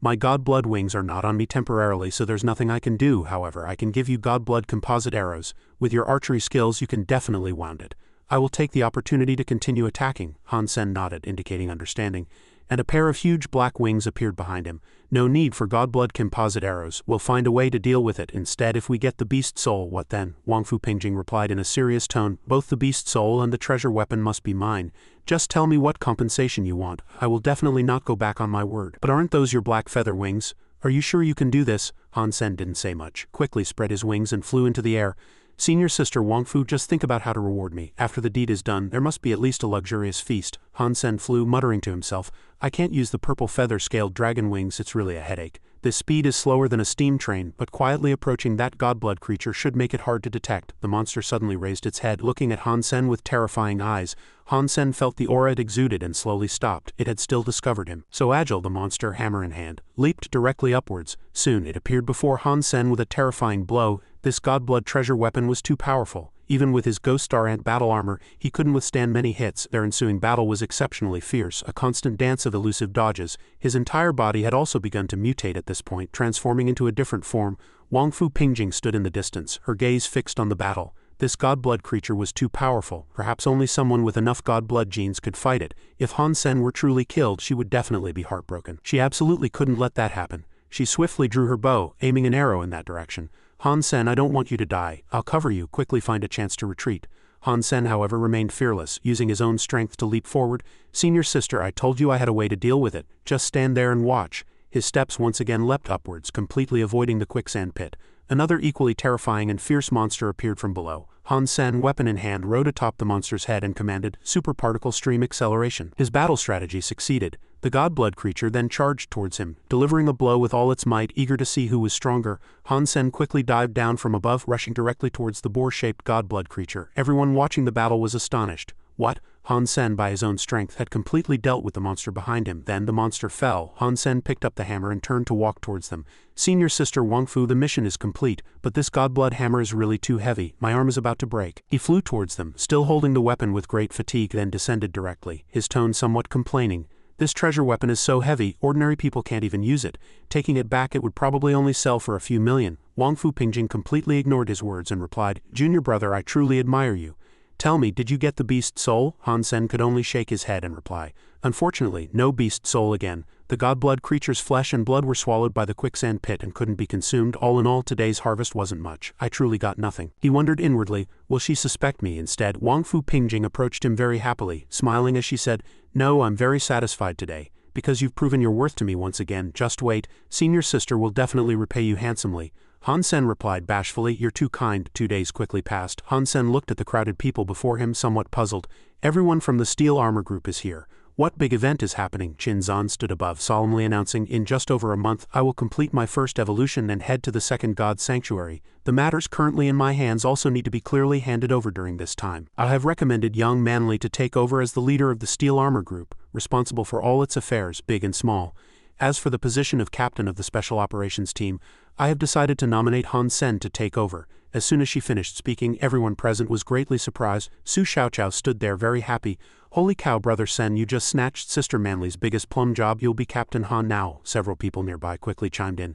"My god-blood wings are not on me temporarily, so there's nothing I can do. However, I can give you god-blood composite arrows. With your archery skills, you can definitely wound it." "I will take the opportunity to continue attacking." Han Sen nodded, indicating understanding, and a pair of huge black wings appeared behind him. "No need for godblood composite arrows. We'll find a way to deal with it. Instead, if we get the beast soul, what then?" Wang Fu Pingjing replied in a serious tone. "Both the beast soul and the treasure weapon must be mine. Just tell me what compensation you want. I will definitely not go back on my word." "But aren't those your black feather wings? Are you sure you can do this?" Han Sen didn't say much, quickly spread his wings and flew into the air. "Senior Sister Wang Fu, just think about how to reward me. After the deed is done, there must be at least a luxurious feast." Han Sen flew, muttering to himself, "I can't use the purple feather-scaled dragon wings, it's really a headache. This speed is slower than a steam train, but quietly approaching that godblood creature should make it hard to detect." The monster suddenly raised its head, looking at Han Sen with terrifying eyes. Han Sen felt the aura it exuded and slowly stopped. It had still discovered him. So agile, the monster, hammer in hand, leaped directly upwards. Soon it appeared before Han Sen with a terrifying blow. This godblood treasure weapon was too powerful. Even with his Ghost Star Ant battle armor, he couldn't withstand many hits. Their ensuing battle was exceptionally fierce, a constant dance of elusive dodges. His entire body had also begun to mutate at this point, transforming into a different form. Wang Fu Pingjing stood in the distance, her gaze fixed on the battle. This godblood creature was too powerful. Perhaps only someone with enough godblood genes could fight it. If Han Sen were truly killed, she would definitely be heartbroken. She absolutely couldn't let that happen. She swiftly drew her bow, aiming an arrow in that direction. "Han Sen, I don't want you to die. I'll cover you. Quickly find a chance to retreat." Han Sen, however, remained fearless, using his own strength to leap forward. "Senior Sister, I told you I had a way to deal with it. Just stand there and watch." His steps once again leapt upwards, completely avoiding the quicksand pit. Another equally terrifying and fierce monster appeared from below. Han Sen, weapon in hand, rode atop the monster's head and commanded, "Super particle stream acceleration." His battle strategy succeeded. The godblood creature then charged towards him, delivering a blow with all its might. Eager to see who was stronger, Han Sen quickly dived down from above, rushing directly towards the boar-shaped godblood creature. Everyone watching the battle was astonished. What? Han Sen, by his own strength, had completely dealt with the monster behind him. Then the monster fell. Han Sen picked up the hammer and turned to walk towards them. "Senior Sister Wang Fu, the mission is complete, but this godblood hammer is really too heavy. My arm is about to break." He flew towards them, still holding the weapon with great fatigue, then descended directly, his tone somewhat complaining. "This treasure weapon is so heavy, ordinary people can't even use it. Taking it back, it would probably only sell for a few million." Wang Fu Pingjing completely ignored his words and replied, "Junior brother, I truly admire you. Tell me, did you get the beast soul?" Han Sen could only shake his head and reply, "Unfortunately, no beast soul again. The godblood creature's flesh and blood were swallowed by the quicksand pit and couldn't be consumed. All in all, today's harvest wasn't much. I truly got nothing." He wondered inwardly, will she suspect me instead? Wang Fu Pingjing approached him very happily, smiling as she said, "No, I'm very satisfied today, because you've proven your worth to me once again. Just wait, senior sister will definitely repay you handsomely." Han Sen replied bashfully, "You're too kind." 2 days quickly passed. Han Sen looked at the crowded people before him, somewhat puzzled. "Everyone from the Steel Armor Group is here. What big event is happening?" Qin Zan stood above, solemnly announcing, "In just over a month, I will complete my first evolution and head to the second God Sanctuary. The matters currently in my hands also need to be clearly handed over during this time. I have recommended young Manly to take over as the leader of the Steel Armor Group, responsible for all its affairs, big and small. As for the position of captain of the Special Operations Team, I have decided to nominate Han Sen to take over." As soon as she finished speaking, everyone present was greatly surprised. Su Xiaoqiao stood there very happy. "Holy cow, brother Sen, you just snatched Sister Manly's biggest plum job. You'll be Captain Han now." Several people nearby quickly chimed in.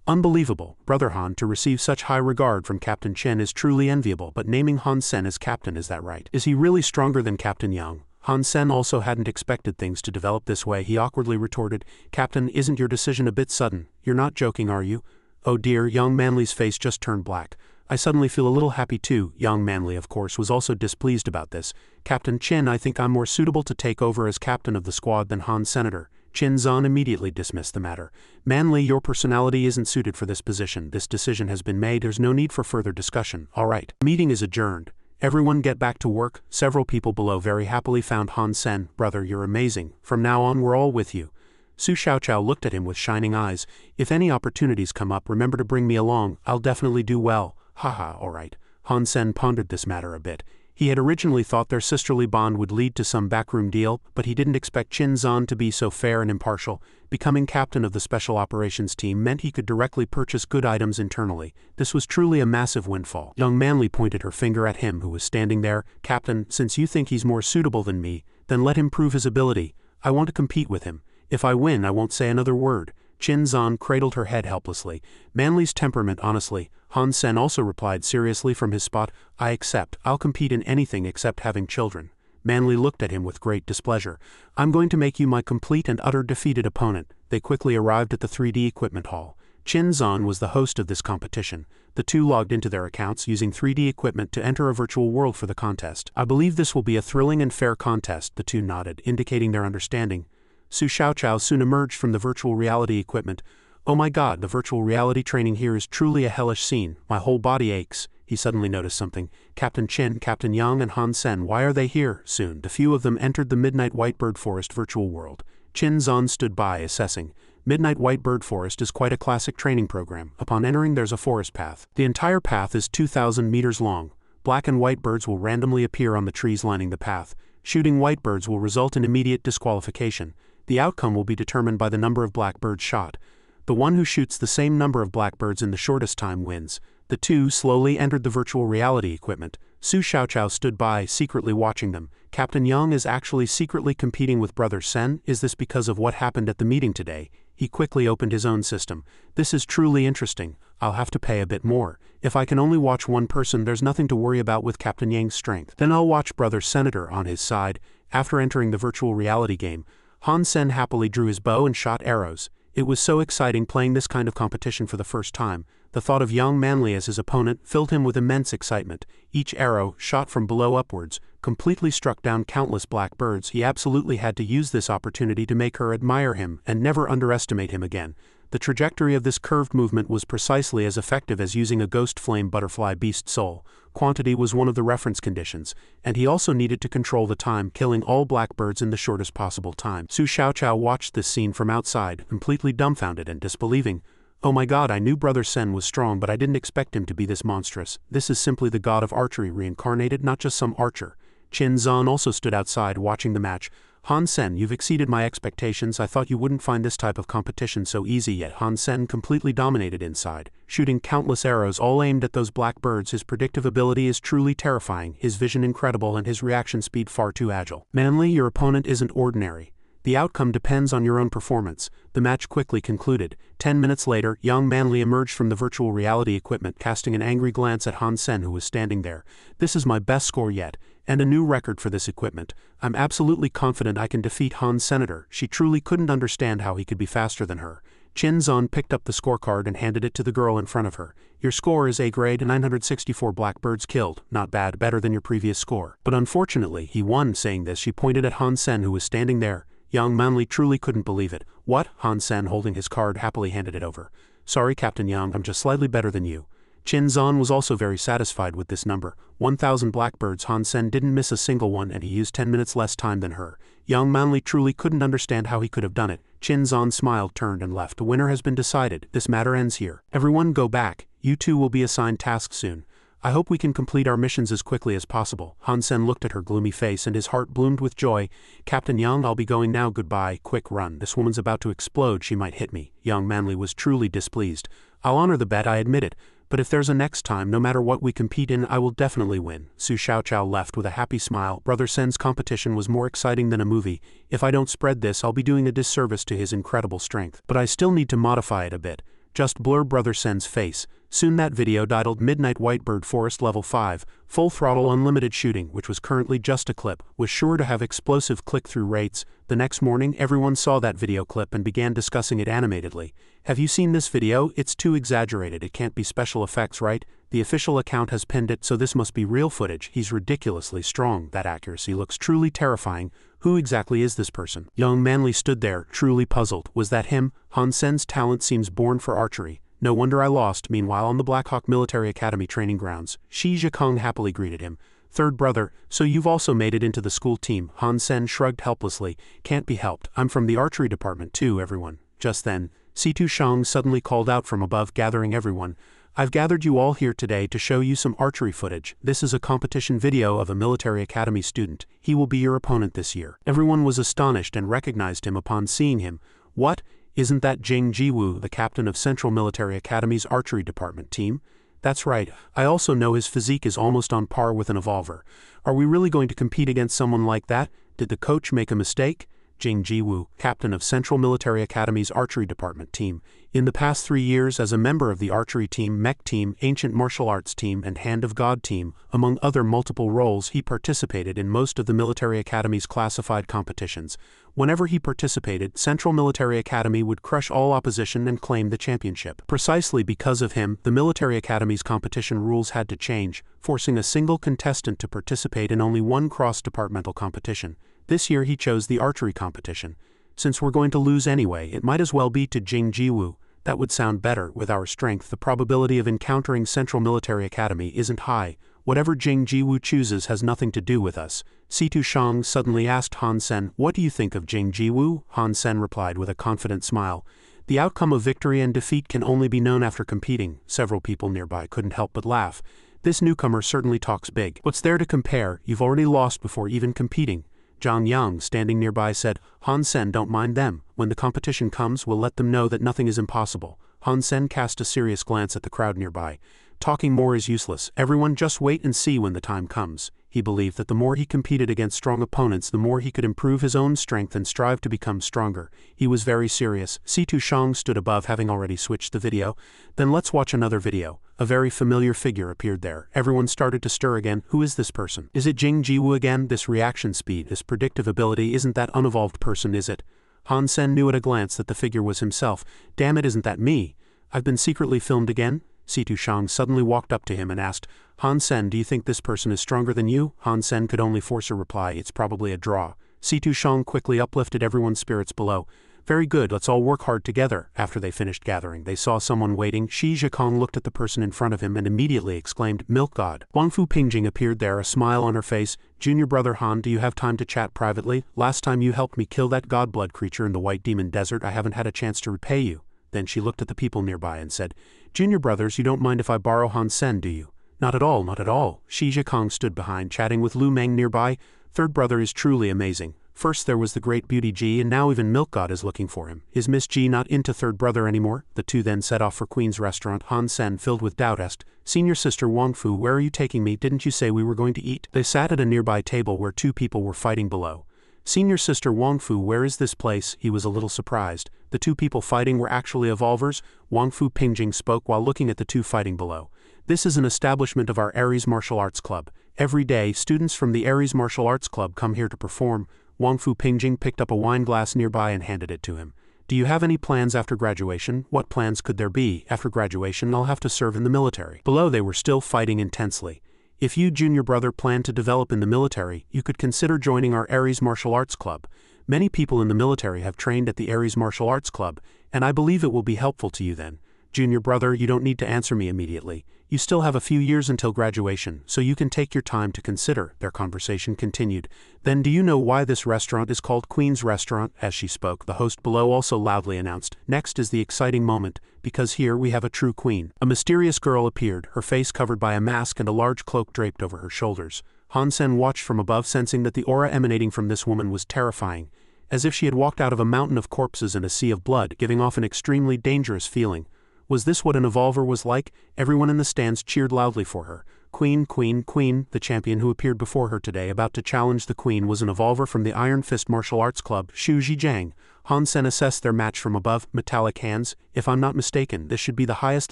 "Unbelievable, brother Han, to receive such high regard from Captain Chen is truly enviable, but naming Han Sen as captain, is that right? Is he really stronger than Captain Yang?" Han Sen also hadn't expected things to develop this way. He awkwardly retorted, "Captain, isn't your decision a bit sudden? You're not joking, are you?" "Oh dear," young Manly's face just turned black. "I suddenly feel a little happy too." Young Manly, of course, was also displeased about this. "Captain Chen, I think I'm more suitable to take over as captain of the squad than Han Senator." Qin Zan immediately dismissed the matter. "Manly, your personality isn't suited for this position. This decision has been made. There's no need for further discussion. All right. The meeting is adjourned. Everyone get back to work." Several people below very happily found Han Sen. "Brother, you're amazing. From now on, we're all with you." Su Xiaoqiao looked at him with shining eyes. "If any opportunities come up, remember to bring me along. I'll definitely do well." "Haha, all right." Han Sen pondered this matter a bit. He had originally thought their sisterly bond would lead to some backroom deal, but he didn't expect Qin Zan to be so fair and impartial. Becoming captain of the Special Operations Team meant he could directly purchase good items internally. This was truly a massive windfall. Young Manly pointed her finger at him, who was standing there. "Captain, since you think he's more suitable than me, then let him prove his ability. I want to compete with him. If I win, I won't say another word." Qin Zan cradled her head helplessly. "Manly's temperament, honestly." Han Sen also replied seriously from his spot, "I accept. I'll compete in anything except having children." Manly looked at him with great displeasure. "I'm going to make you my complete and utter defeated opponent." They quickly arrived at the 3D equipment hall. Qin Zan was the host of this competition. The two logged into their accounts using 3D equipment to enter a virtual world for the contest. "I believe this will be a thrilling and fair contest," the two nodded, indicating their understanding. Su Xiaoqiao soon emerged from the virtual reality equipment. "Oh my god, the virtual reality training here is truly a hellish scene. My whole body aches." He suddenly noticed something. "Captain Chen, Captain Yang and Han Sen, why are they here?" Soon, the few of them entered the Midnight Whitebird Forest virtual world. Qin Zan stood by, assessing. Midnight Whitebird Forest is quite a classic training program. Upon entering, there's a forest path. The entire path is 2,000 meters long. Black and white birds will randomly appear on the trees lining the path. Shooting white birds will result in immediate disqualification. The outcome will be determined by the number of black birds shot. The one who shoots the same number of blackbirds in the shortest time wins. The two slowly entered the virtual reality equipment. Su Xiaoqiao stood by, secretly watching them. "Captain Yang is actually secretly competing with Brother Sen. Is this because of what happened at the meeting today?" He quickly opened his own system. "This is truly interesting. I'll have to pay a bit more. If I can only watch one person, there's nothing to worry about with Captain Yang's strength. Then I'll watch Brother Senator on his side." After entering the virtual reality game, Han Sen happily drew his bow and shot arrows. It was so exciting playing this kind of competition for the first time. The thought of young Manly as his opponent filled him with immense excitement. Each arrow, shot from below upwards, completely struck down countless black birds. He absolutely had to use this opportunity to make her admire him and never underestimate him again. The trajectory of this curved movement was precisely as effective as using a ghost flame butterfly beast soul. Quantity was one of the reference conditions, and he also needed to control the time, killing all blackbirds in the shortest possible time. Su Xiaoqiao watched this scene from outside, completely dumbfounded and disbelieving. Oh my god, I knew Brother Sen was strong, but I didn't expect him to be this monstrous. This is simply the god of archery reincarnated, not just some archer. Qin Zan also stood outside watching the match. Han Sen, you've exceeded my expectations. I thought you wouldn't find this type of competition so easy, yet Han Sen completely dominated inside, shooting countless arrows all aimed at those black birds. His predictive ability is truly terrifying, his vision incredible, and his reaction speed far too agile. Manly, your opponent isn't ordinary. The outcome depends on your own performance. The match quickly concluded. 10 minutes later, young Manly emerged from the virtual reality equipment, casting an angry glance at Han Sen, who was standing there. This is my best score yet, and a new record for this equipment. I'm absolutely confident I can defeat Han's senator. She truly couldn't understand how he could be faster than her. Qin Zan picked up the scorecard and handed it to the girl in front of her. Your score is A grade, 964 blackbirds killed. Not bad, better than your previous score. But unfortunately, he won. Saying this, she pointed at Han Sen, who was standing there. Young Manly truly couldn't believe it. What? Han Sen, holding his card, happily handed it over. Sorry, Captain Young, I'm just slightly better than you. Qin Zan was also very satisfied with this number. 1,000 blackbirds. Han Sen didn't miss a single one, and he used 10 minutes less time than her. Young Manly truly couldn't understand how he could have done it. Qin Zan smiled, turned, and left. The winner has been decided. This matter ends here. Everyone go back. You two will be assigned tasks soon. I hope we can complete our missions as quickly as possible. Han Sen looked at her gloomy face and his heart bloomed with joy. Captain Young, I'll be going now. Goodbye. Quick, run. This woman's about to explode. She might hit me. Young Manly was truly displeased. I'll honor the bet, I admit it. But if there's a next time, no matter what we compete in, I will definitely win. Su Xiaoqiao left with a happy smile. Brother Sen's competition was more exciting than a movie. If I don't spread this, I'll be doing a disservice to his incredible strength. But I still need to modify it a bit. Just blur Brother Sen's face. Soon that video titled Midnight Whitebird Forest Level 5, Full Throttle Unlimited Shooting, which was currently just a clip, was sure to have explosive click-through rates. The next morning, everyone saw that video clip and began discussing it animatedly. Have you seen this video? It's too exaggerated. It can't be special effects, right? The official account has pinned it, so this must be real footage. He's ridiculously strong. That accuracy looks truly terrifying. Who exactly is this person? Young Manly stood there, truly puzzled. Was that him? Han Sen's talent seems born for archery. No wonder I lost. Meanwhile, on the Blackhawk Military Academy training grounds, Shi Zhikong happily greeted him. Third brother, so you've also made it into the school team. Han Sen shrugged helplessly. Can't be helped. I'm from the archery department too, everyone. Just then, Situ Shang suddenly called out from above, gathering everyone. I've gathered you all here today to show you some archery footage. This is a competition video of a military academy student. He will be your opponent this year. Everyone was astonished and recognized him upon seeing him. What? Isn't that Jing Jiwu, the captain of Central Military Academy's archery department team? That's right, I also know his physique is almost on par with an evolver. Are we really going to compete against someone like that? Did the coach make a mistake? Jing Jiwu, captain of Central Military Academy's archery department team. In the past 3 years as a member of the archery team, mech team, ancient martial arts team, and hand of God team, among other multiple roles, he participated in most of the military academy's classified competitions. Whenever he participated, Central Military Academy would crush all opposition and claim the championship. Precisely because of him, the military academy's competition rules had to change, forcing a single contestant to participate in only one cross-departmental competition. This year he chose the archery competition. Since we're going to lose anyway, it might as well be to Jing Jiwu. That would sound better. With our strength, the probability of encountering Central Military Academy isn't high. Whatever Jing Jiwu chooses has nothing to do with us. Situ Shang suddenly asked Han Sen, what do you think of Jing Jiwu? Han Sen replied with a confident smile. The outcome of victory and defeat can only be known after competing. Several people nearby couldn't help but laugh. This newcomer certainly talks big. What's there to compare? You've already lost before even competing. Zhang Yang, standing nearby, said, Han Sen, don't mind them. When the competition comes, we'll let them know that nothing is impossible. Han Sen cast a serious glance at the crowd nearby. Talking more is useless. Everyone just wait and see when the time comes. He believed that the more he competed against strong opponents, the more he could improve his own strength and strive to become stronger. He was very serious. Situ Shang stood above, having already switched the video. Then let's watch another video. A very familiar figure appeared there. Everyone started to stir again. Who is this person? Is it Jing Jiwu again? This reaction speed, this predictive ability, isn't that unevolved person, is it? Han Sen knew at a glance that the figure was himself. Damn it, isn't that me? I've been secretly filmed again? Situ Shang suddenly walked up to him and asked, Han Sen, do you think this person is stronger than you? Han Sen could only force a reply, it's probably a draw. Situ Shang quickly uplifted everyone's spirits below. Very good, let's all work hard together. After they finished gathering, they saw someone waiting. Shi Zhikong looked at the person in front of him and immediately exclaimed, Milk God. Wangfu Pingjing appeared there, a smile on her face. Junior brother Han, do you have time to chat privately? Last time you helped me kill that godblood creature in the White Demon Desert, I haven't had a chance to repay you. Then she looked at the people nearby and said, Junior brothers, you don't mind if I borrow Han Sen, do you? Not at all, not at all. Shi Zhikong stood behind, chatting with Lu Meng nearby. Third brother is truly amazing. First there was the great Beauty Ji, and now even Milk God is looking for him. Is Miss Ji not into third brother anymore? The two then set off for Queen's restaurant. Han Sen, filled with doubt, asked, Senior sister Wangfu, where are you taking me? Didn't you say we were going to eat? They sat at a nearby table where two people were fighting below. Senior sister Wangfu, where is this place? He was a little surprised. The two people fighting were actually evolvers. Wangfu Pingjing spoke while looking at the two fighting below. This is an establishment of our Ares Martial Arts Club. Every day, students from the Ares Martial Arts Club come here to perform. Wangfu Pingjing picked up a wine glass nearby and handed it to him. Do you have any plans after graduation? What plans could there be? After graduation, I'll have to serve in the military. Below they were still fighting intensely. If you, junior brother, plan to develop in the military, you could consider joining our Ares Martial Arts Club. Many people in the military have trained at the Ares Martial Arts Club, and I believe it will be helpful to you then. Junior brother, you don't need to answer me immediately. You still have a few years until graduation, so you can take your time to consider. Their conversation continued. Then do you know why this restaurant is called Queen's Restaurant? As she spoke, the host below also loudly announced, Next is the exciting moment, because here we have a true queen. A mysterious girl appeared, her face covered by a mask and a large cloak draped over her shoulders. Han Sen watched from above, sensing that the aura emanating from this woman was terrifying, as if she had walked out of a mountain of corpses and a sea of blood, giving off an extremely dangerous feeling. Was this what an evolver was like? Everyone in the stands cheered loudly for her. Queen, Queen, Queen. The champion who appeared before her today about to challenge the queen was an evolver from the Iron Fist Martial Arts Club, Xu Zhijiang. Han Sen assessed their match from above. Metallic hands. If I'm not mistaken, this should be the highest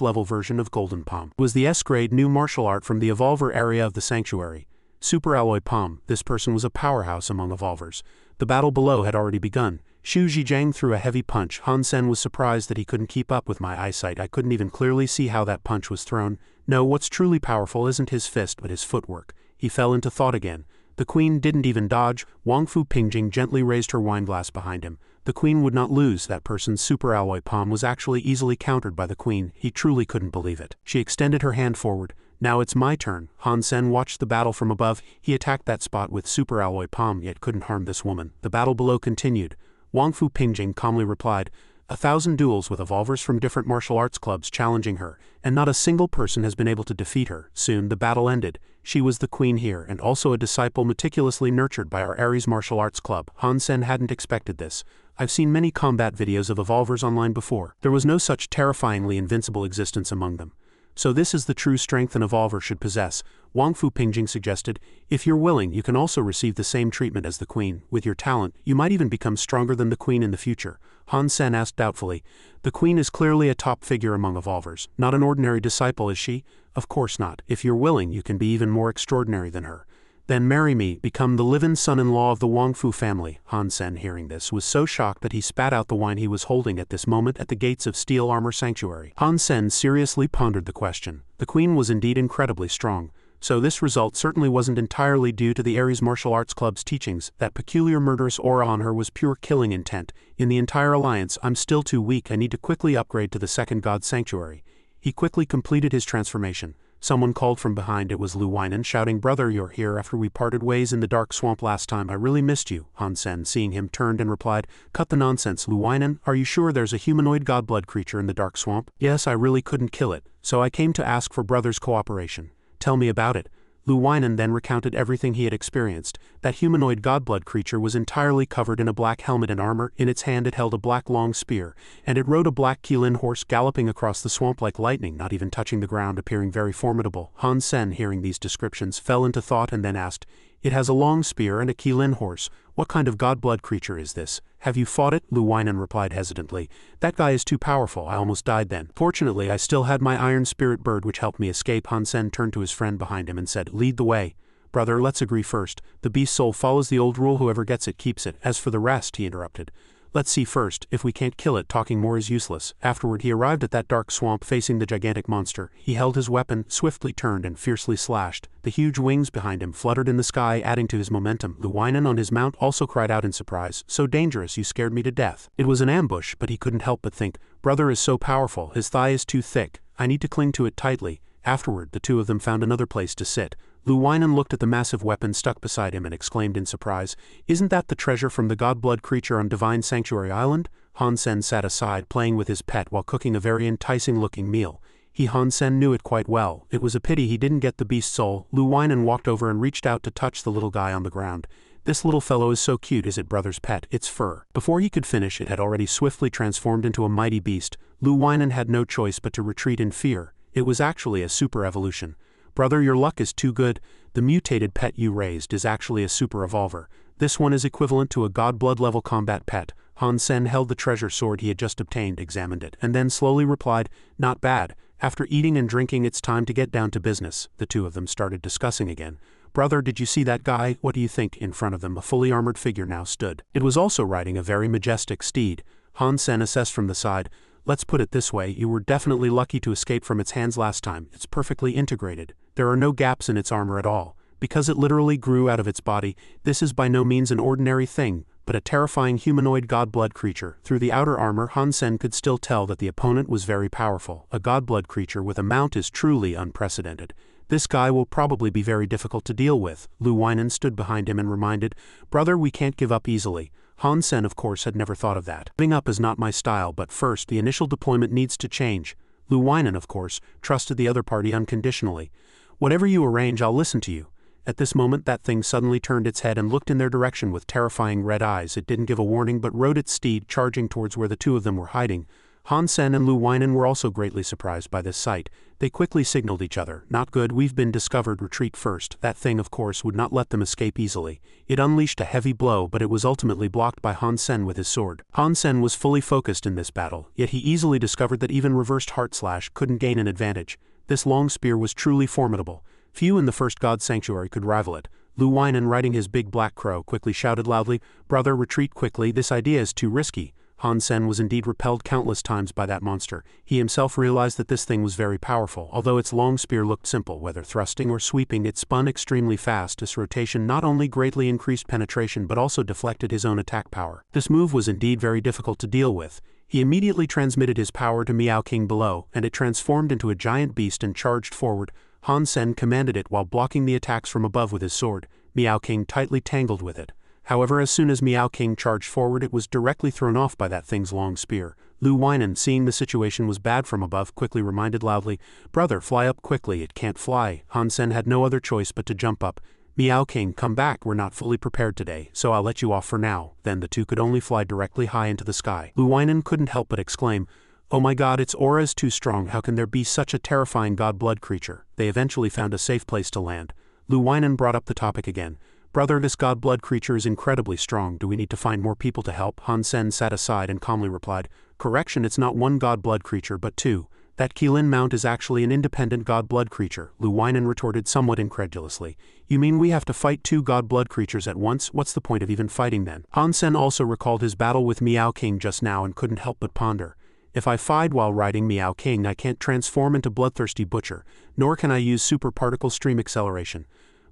level version of Golden Palm. It was the S-grade new martial art from the evolver area of the sanctuary. Super Alloy Palm. This person was a powerhouse among evolvers. The battle below had already begun. Xu Zhijiang threw a heavy punch. Han Sen was surprised that he couldn't keep up with my eyesight. I couldn't even clearly see how that punch was thrown. No, what's truly powerful isn't his fist but his footwork. He fell into thought again. The queen didn't even dodge. Wangfu Pingjing gently raised her wine glass behind him. The queen would not lose. That person's super alloy palm was actually easily countered by the queen. He truly couldn't believe it. She extended her hand forward. Now it's my turn. Han Sen watched the battle from above. He attacked that spot with super alloy palm yet couldn't harm this woman. The battle below continued. Wangfu Pingjing calmly replied, 1,000 duels with evolvers from different martial arts clubs challenging her, and not a single person has been able to defeat her. Soon the battle ended. She was the queen here, and also a disciple meticulously nurtured by our Ares Martial Arts Club. Han Sen hadn't expected this. I've seen many combat videos of evolvers online before. There was no such terrifyingly invincible existence among them. So this is the true strength an evolver should possess. Wangfu Pingjing suggested, if you're willing, you can also receive the same treatment as the queen. With your talent, you might even become stronger than the queen in the future. Han Sen asked doubtfully, the queen is clearly a top figure among evolvers. Not an ordinary disciple, is she? Of course not. If you're willing, you can be even more extraordinary than her. Then marry me, become the live-in son-in-law of the Wangfu family. Han Sen, hearing this, was so shocked that he spat out the wine he was holding at this moment at the gates of Steel Armor Sanctuary. Han Sen seriously pondered the question. The queen was indeed incredibly strong. So this result certainly wasn't entirely due to the Ares Martial Arts Club's teachings. That peculiar murderous aura on her was pure killing intent. In the entire alliance, I'm still too weak. I need to quickly upgrade to the second god sanctuary. He quickly completed his transformation. Someone called from behind. It was Lu Weinan, shouting, Brother, you're here after we parted ways in the dark swamp last time. I really missed you. Han Sen, seeing him, turned and replied, Cut the nonsense, Lu Weinan. Are you sure there's a humanoid godblood creature in the dark swamp? Yes, I really couldn't kill it, so I came to ask for brother's cooperation. Tell me about it. Lu Weinan then recounted everything he had experienced. That humanoid godblood creature was entirely covered in a black helmet and armor. In its hand it held a black long spear, and it rode a black Qilin horse galloping across the swamp like lightning, not even touching the ground, appearing very formidable. Han Sen, hearing these descriptions, fell into thought and then asked, It has a long spear and a Qilin horse. What kind of godblood creature is this? Have you fought it? Lu Weinan replied hesitantly. That guy is too powerful. I almost died then. Fortunately, I still had my iron spirit bird which helped me escape. Han Sen turned to his friend behind him and said, Lead the way. Brother, let's agree first. The beast soul follows the old rule, whoever gets it keeps it. As for the rest, he interrupted. Let's see first, if we can't kill it, talking more is useless. Afterward he arrived at that dark swamp facing the gigantic monster. He held his weapon, swiftly turned and fiercely slashed. The huge wings behind him fluttered in the sky, adding to his momentum. Luwainen on his mount also cried out in surprise, "So dangerous, you scared me to death." It was an ambush, but he couldn't help but think, brother is so powerful, his thigh is too thick, I need to cling to it tightly. Afterward the two of them found another place to sit. Luwainen looked at the massive weapon stuck beside him and exclaimed in surprise, "Isn't that the treasure from the god-blood creature on Divine Sanctuary Island?" Hansen sat aside playing with his pet while cooking a very enticing-looking meal. Hansen knew it quite well. It was a pity he didn't get the beast's soul. Luwainen walked over and reached out to touch the little guy on the ground. "This little fellow is so cute, is it, brother's pet? Its fur." Before he could finish, it had already swiftly transformed into a mighty beast. Luwainen had no choice but to retreat in fear. It was actually a super evolution. "Brother, your luck is too good. The mutated pet you raised is actually a super evolver. This one is equivalent to a god-blood level combat pet." Hansen held the treasure sword he had just obtained, examined it, and then slowly replied, "Not bad. After eating and drinking, it's time to get down to business." The two of them started discussing again. "Brother, did you see that guy? What do you think?" In front of them a fully armored figure now stood. It was also riding a very majestic steed. Hansen assessed from the side. "Let's put it this way, you were definitely lucky to escape from its hands last time. It's perfectly integrated. There are no gaps in its armor at all. Because it literally grew out of its body, this is by no means an ordinary thing, but a terrifying humanoid god-blood creature." Through the outer armor, Hansen could still tell that the opponent was very powerful. A god-blood creature with a mount is truly unprecedented. "This guy will probably be very difficult to deal with." Luwainen stood behind him and reminded, "Brother, we can't give up easily." Hansen, of course, had never thought of that. "Giving up is not my style, but first the initial deployment needs to change." Luwainen, of course, trusted the other party unconditionally. "Whatever you arrange, I'll listen to you." At this moment that thing suddenly turned its head and looked in their direction with terrifying red eyes. It didn't give a warning but rode its steed, charging towards where the two of them were hiding. Hansen and Luwainen were also greatly surprised by this sight. They quickly signaled each other, "Not good, we've been discovered, retreat first." That thing, of course, would not let them escape easily. It unleashed a heavy blow, but it was ultimately blocked by Hansen with his sword. Hansen was fully focused in this battle, yet he easily discovered that even reversed heart slash couldn't gain an advantage. This long spear was truly formidable. Few in the first god sanctuary could rival it. Luwainen, riding his big black crow, quickly shouted loudly, "Brother, retreat quickly, this idea is too risky." Hansen was indeed repelled countless times by that monster. He himself realized that this thing was very powerful. Although its long spear looked simple, whether thrusting or sweeping, it spun extremely fast. Its rotation not only greatly increased penetration but also deflected his own attack power. This move was indeed very difficult to deal with. He immediately transmitted his power to Meow King below, and it transformed into a giant beast and charged forward. Hansen commanded it while blocking the attacks from above with his sword. Meow King tightly tangled with it. However, as soon as Meow King charged forward, it was directly thrown off by that thing's long spear. Luwainen, seeing the situation was bad from above, quickly reminded loudly, "Brother, fly up quickly, it can't fly." Hansen had no other choice but to jump up. "Meow King, come back, we're not fully prepared today, so I'll let you off for now." Then the two could only fly directly high into the sky. Luwainen couldn't help but exclaim, "Oh my god, its aura is too strong, how can there be such a terrifying god-blood creature?" They eventually found a safe place to land. Luwainen brought up the topic again. "Brother, this god-blood creature is incredibly strong. Do we need to find more people to help?" Hansen sat aside and calmly replied, "Correction, it's not one god-blood creature but two. That Keelin mount is actually an independent god-blood creature." Luwainen retorted somewhat incredulously. "You mean we have to fight two god-blood creatures at once? What's the point of even fighting then?" Hansen also recalled his battle with Meow King just now and couldn't help but ponder. "If I fight while riding Meow King, I can't transform into Bloodthirsty Butcher, nor can I use super particle stream acceleration.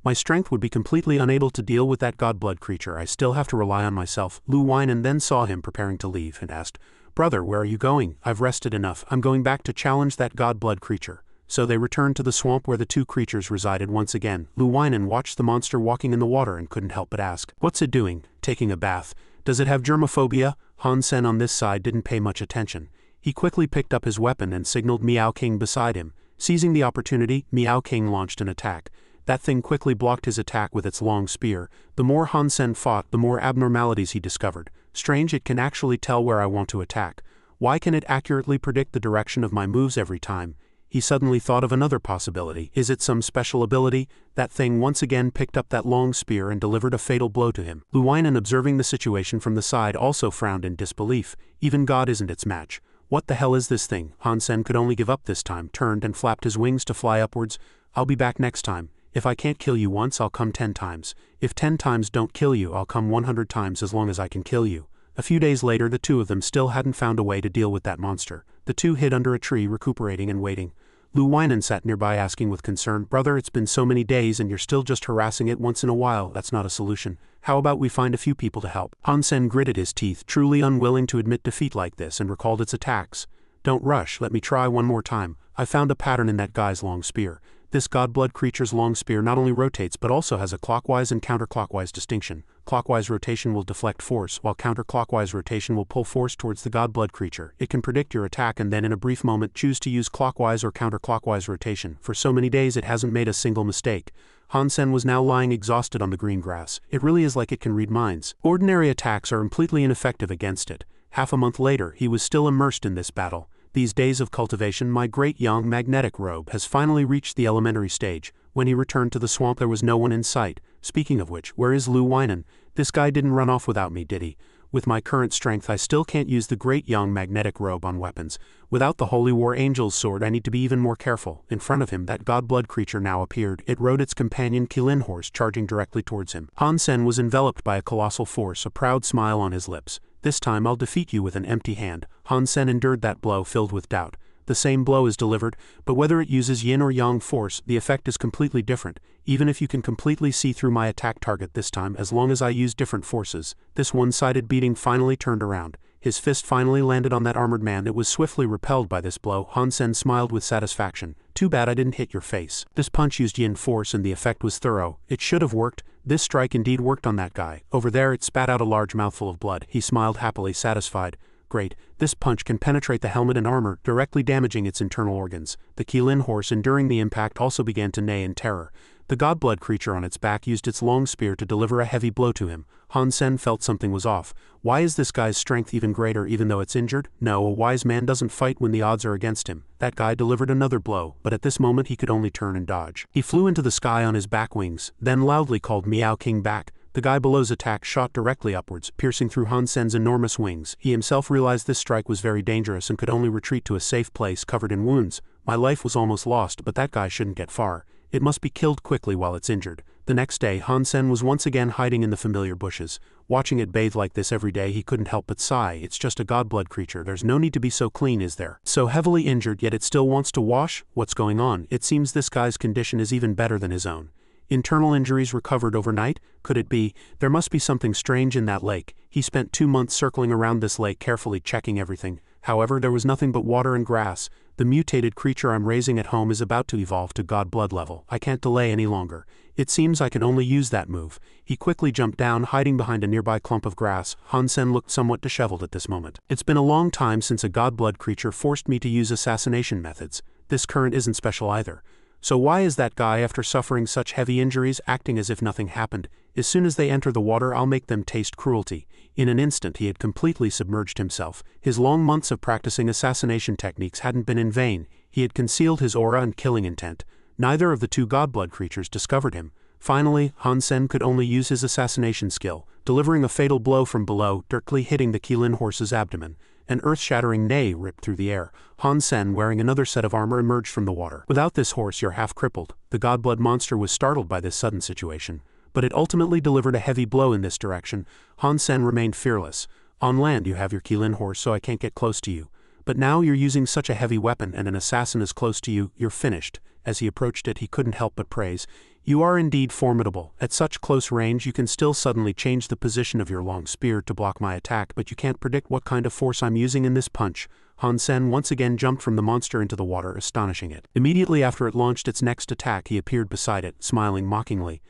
My strength would be completely unable to deal with that god-blood creature. I still have to rely on myself." Luwainen then saw him preparing to leave and asked, "Brother, where are you going?" "I've rested enough. I'm going back to challenge that god-blood creature." So they returned to the swamp where the two creatures resided once again. Luwainen watched the monster walking in the water and couldn't help but ask, "What's it doing? Taking a bath? Does it have germophobia?" Hansen on this side didn't pay much attention. He quickly picked up his weapon and signaled Meow King beside him. Seizing the opportunity, Meow King launched an attack. That thing quickly blocked his attack with its long spear. The more Hansen fought, the more abnormalities he discovered. Strange, it can actually tell where I want to attack. Why can it accurately predict the direction of my moves every time? He suddenly thought of another possibility. Is it some special ability? That thing once again picked up that long spear and delivered a fatal blow to him. Luwainen, observing the situation from the side, also frowned in disbelief. Even God isn't its match. What the hell is this thing? Hansen could only give up this time, turned and flapped his wings to fly upwards. "I'll be back next time. If I can't kill you once, I'll come 10 times. If 10 times don't kill you, I'll come 100 times as long as I can kill you." A few days later the two of them still hadn't found a way to deal with that monster. The two hid under a tree recuperating and waiting. LV1 sat nearby asking with concern, "Brother, it's been so many days and you're still just harassing it once in a while. That's not a solution. How about we find a few people to help?" Hansen gritted his teeth, truly unwilling to admit defeat like this, and recalled its attacks. "Don't rush, let me try one more time. I found a pattern in that guy's long spear. This godblood creature's long spear not only rotates but also has a clockwise and counterclockwise distinction. Clockwise rotation will deflect force, while counterclockwise rotation will pull force towards the godblood creature. It can predict your attack and then in a brief moment choose to use clockwise or counterclockwise rotation. For so many days it hasn't made a single mistake." Hansen was now lying exhausted on the green grass. "It really is like it can read minds. Ordinary attacks are completely ineffective against it." Half a month later, he was still immersed in this battle. These days of cultivation, my great young magnetic robe has finally reached the elementary stage. When he returned to the swamp there was no one in sight. Speaking of which, where is LV1? This guy didn't run off without me, did he? With my current strength I still can't use the great young magnetic robe on weapons. Without the Holy War Angel's sword I need to be even more careful. In front of him that godblood creature now appeared. It rode its companion Kilin horse charging directly towards him. Hansen was enveloped by a colossal force, a proud smile on his lips. "This time I'll defeat you with an empty hand." Hansen endured that blow filled with doubt. The same blow is delivered, but whether it uses yin or yang force, the effect is completely different. Even if you can completely see through my attack target this time, as long as I use different forces. This one-sided beating finally turned around. His fist finally landed on that armored man. It was swiftly repelled by this blow. Hansen smiled with satisfaction. "Too bad I didn't hit your face." This punch used yin force and the effect was thorough. It should have worked. This strike indeed worked on that guy. Over there it spat out a large mouthful of blood. He smiled happily, satisfied. "Great, this punch can penetrate the helmet and armor, directly damaging its internal organs." The Kilin horse, enduring the impact, also began to neigh in terror. The godblood creature on its back used its long spear to deliver a heavy blow to him. Hansen felt something was off. Why is this guy's strength even greater even though it's injured? No, a wise man doesn't fight when the odds are against him. That guy delivered another blow, but at this moment he could only turn and dodge. He flew into the sky on his back wings, then loudly called Meow King back. The guy below's attack shot directly upwards, piercing through Hansen's enormous wings. He himself realized this strike was very dangerous and could only retreat to a safe place covered in wounds. My life was almost lost, but that guy shouldn't get far. It must be killed quickly while it's injured. The next day, Hansen was once again hiding in the familiar bushes. Watching it bathe like this every day, he couldn't help but sigh. It's just a godblood creature. There's no need to be so clean, is there? So heavily injured, yet it still wants to wash? What's going on? It seems this guy's condition is even better than his own. Internal injuries recovered overnight? Could it be? There must be something strange in that lake. He spent 2 months circling around this lake, carefully checking everything. However, there was nothing but water and grass. The mutated creature I'm raising at home is about to evolve to godblood level. I can't delay any longer. It seems I can only use that move. He quickly jumped down, hiding behind a nearby clump of grass. Hansen looked somewhat disheveled at this moment. "It's been a long time since a godblood creature forced me to use assassination methods. This current isn't special either. So why is that guy, after suffering such heavy injuries, acting as if nothing happened? As soon as they enter the water I'll make them taste cruelty." In an instant he had completely submerged himself. His long months of practicing assassination techniques hadn't been in vain. He had concealed his aura and killing intent. Neither of the two godblood creatures discovered him. Finally, Hansen could only use his assassination skill, delivering a fatal blow from below, directly hitting the Kilin horse's abdomen. An earth-shattering neigh ripped through the air. Hansen, wearing another set of armor, emerged from the water. "Without this horse you're half crippled." The godblood monster was startled by this sudden situation, but it ultimately delivered a heavy blow in this direction. Hansen remained fearless. "On land you have your Kilin horse, so I can't get close to you. But now you're using such a heavy weapon and an assassin is close to you, you're finished." As he approached it he couldn't help but praise. "You are indeed formidable. At such close range you can still suddenly change the position of your long spear to block my attack, but you can't predict what kind of force I'm using in this punch." Hansen once again jumped from the monster into the water, astonishing it. Immediately after it launched its next attack he appeared beside it, smiling mockingly.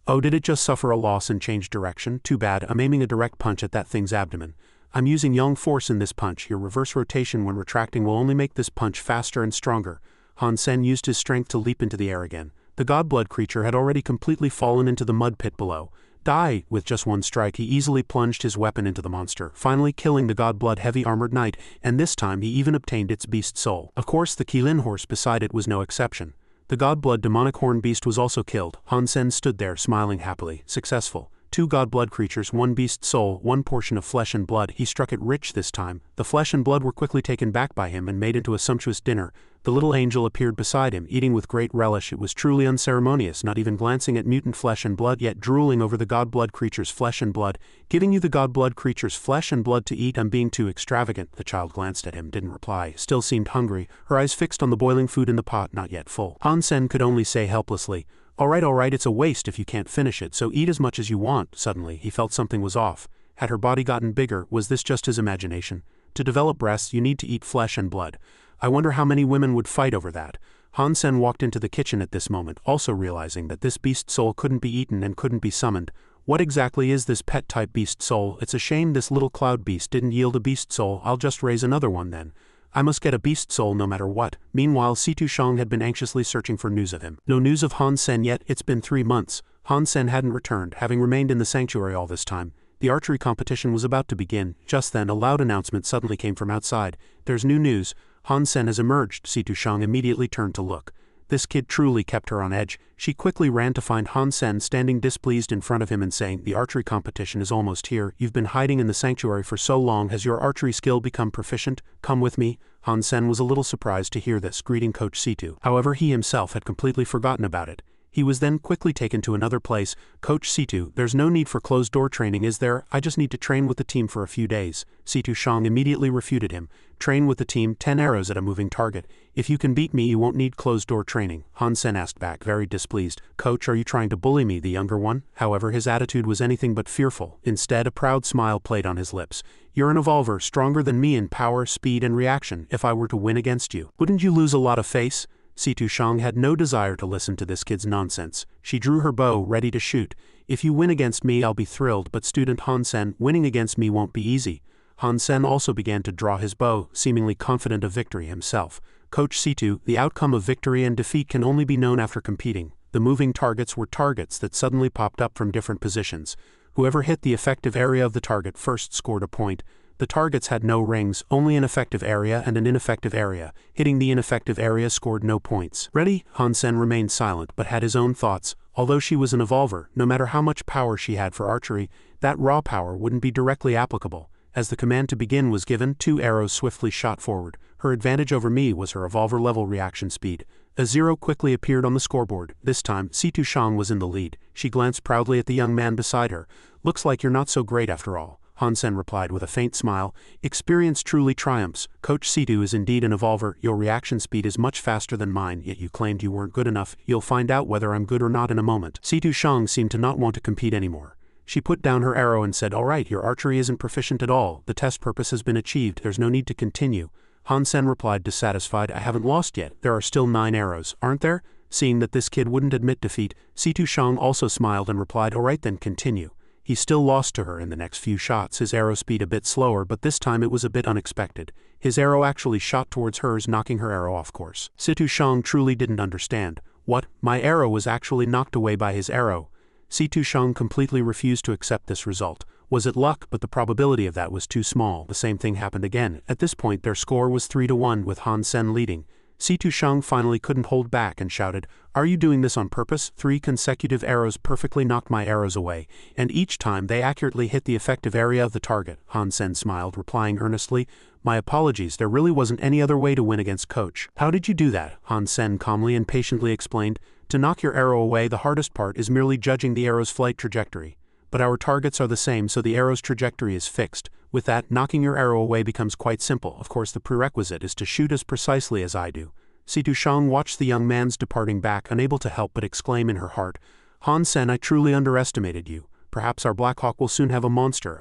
"Oh, did it just suffer a loss and change direction? Too bad, I'm aiming a direct punch at that thing's abdomen. I'm using yang force in this punch. Your reverse rotation when retracting will only make this punch faster and stronger." Hansen used his strength to leap into the air again. The godblood creature had already completely fallen into the mud pit below. "Die!" With just one strike he easily plunged his weapon into the monster, finally killing the godblood heavy armored knight, and this time he even obtained its beast soul. Of course the Kilin horse beside it was no exception. The godblood demonic horn beast was also killed. Hansen stood there smiling happily. Successful. 2 god blood creatures, 1 beast soul, 1 portion of flesh and blood. He struck it rich this time. The flesh and blood were quickly taken back by him and made into a sumptuous dinner. The little angel appeared beside him, eating with great relish. It was truly unceremonious, not even glancing at mutant flesh and blood, yet drooling over the god blood creature's flesh and blood. Giving you the god blood creature's flesh and blood to eat? I'm being too extravagant. The child glanced at him, didn't reply, still seemed hungry, her eyes fixed on the boiling food in the pot, not yet full. Han Sen could only say helplessly, all right, it's a waste if you can't finish it, so eat as much as you want. Suddenly, he felt something was off. Had her body gotten bigger? Was this just his imagination? To develop breasts, you need to eat flesh and blood. I wonder how many women would fight over that. Han Sen walked into the kitchen at this moment, also realizing that this beast soul couldn't be eaten and couldn't be summoned. What exactly is this pet-type beast soul? It's a shame this little cloud beast didn't yield a beast soul. I'll just raise another one then. I must get a beast soul no matter what. Meanwhile, Situ Shang had been anxiously searching for news of him. No news of Han Sen yet. It's been 3 months. Han Sen hadn't returned, having remained in the sanctuary all this time. The archery competition was about to begin. Just then, a loud announcement suddenly came from outside. There's new news. Han Sen has emerged. Situ Shang immediately turned to look. This kid truly kept her on edge. She quickly ran to find Han Sen standing displeased in front of him and saying, the archery competition is almost here. You've been hiding in the sanctuary for so long. Has your archery skill become proficient? Come with me. Han Sen was a little surprised to hear this, greeting Coach Situ. However, he himself had completely forgotten about it. He was then quickly taken to another place. Coach Situ, there's no need for closed-door training, is there? I just need to train with the team for a few days. Situ Shang immediately refuted him. Train with the team, 10 arrows at a moving target. If you can beat me, you won't need closed-door training. Han Sen asked back, very displeased. Coach, are you trying to bully me, the younger one? However, his attitude was anything but fearful. Instead, a proud smile played on his lips. You're an evolver, stronger than me in power, speed, and reaction. If I were to win against you, wouldn't you lose a lot of face? Situ Shang had no desire to listen to this kid's nonsense. She drew her bow, ready to shoot. If you win against me, I'll be thrilled, but student Han Sen, winning against me won't be easy. Han Sen also began to draw his bow, seemingly confident of victory himself. Coach Situ, the outcome of victory and defeat can only be known after competing. The moving targets were targets that suddenly popped up from different positions. Whoever hit the effective area of the target first scored a point. The targets had no rings, only an effective area and an ineffective area. Hitting the ineffective area scored no points. Ready? Han Sen remained silent but had his own thoughts. Although she was an evolver, no matter how much power she had for archery, that raw power wouldn't be directly applicable. As the command to begin was given, 2 arrows swiftly shot forward. Her advantage over me was her evolver-level reaction speed. A 0 quickly appeared on the scoreboard. This time, Situ Shang was in the lead. She glanced proudly at the young man beside her. Looks like you're not so great after all. Han Sen replied with a faint smile. Experience truly triumphs. Coach Situ is indeed an evolver. Your reaction speed is much faster than mine, yet you claimed you weren't good enough. You'll find out whether I'm good or not in a moment. Situ Shang seemed to not want to compete anymore. She put down her arrow and said, all right, your archery isn't proficient at all. The test purpose has been achieved. There's no need to continue. Han Sen replied dissatisfied, I haven't lost yet. There are still 9 arrows, aren't there? Seeing that this kid wouldn't admit defeat, Situ Shang also smiled and replied, all right then, continue. He still lost to her in the next few shots, his arrow speed a bit slower, but this time it was a bit unexpected. His arrow actually shot towards hers, knocking her arrow off course. Situ Shang truly didn't understand. What? My arrow was actually knocked away by his arrow. Situ Shang completely refused to accept this result. Was it luck? But the probability of that was too small. The same thing happened again. At this point their score was 3-1 with Han Sen leading. Situ Shang finally couldn't hold back and shouted, are you doing this on purpose? 3 consecutive arrows perfectly knocked my arrows away, and each time they accurately hit the effective area of the target. Han Sen smiled, replying earnestly, my apologies, there really wasn't any other way to win against Coach. How did you do that? Han Sen calmly and patiently explained, to knock your arrow away the hardest part is merely judging the arrow's flight trajectory. But our targets are the same, so the arrow's trajectory is fixed. With that, knocking your arrow away becomes quite simple. Of course, the prerequisite is to shoot as precisely as I do. Situ Shang watched the young man's departing back, unable to help but exclaim in her heart, Han Sen, I truly underestimated you. Perhaps our Black Hawk will soon have a monster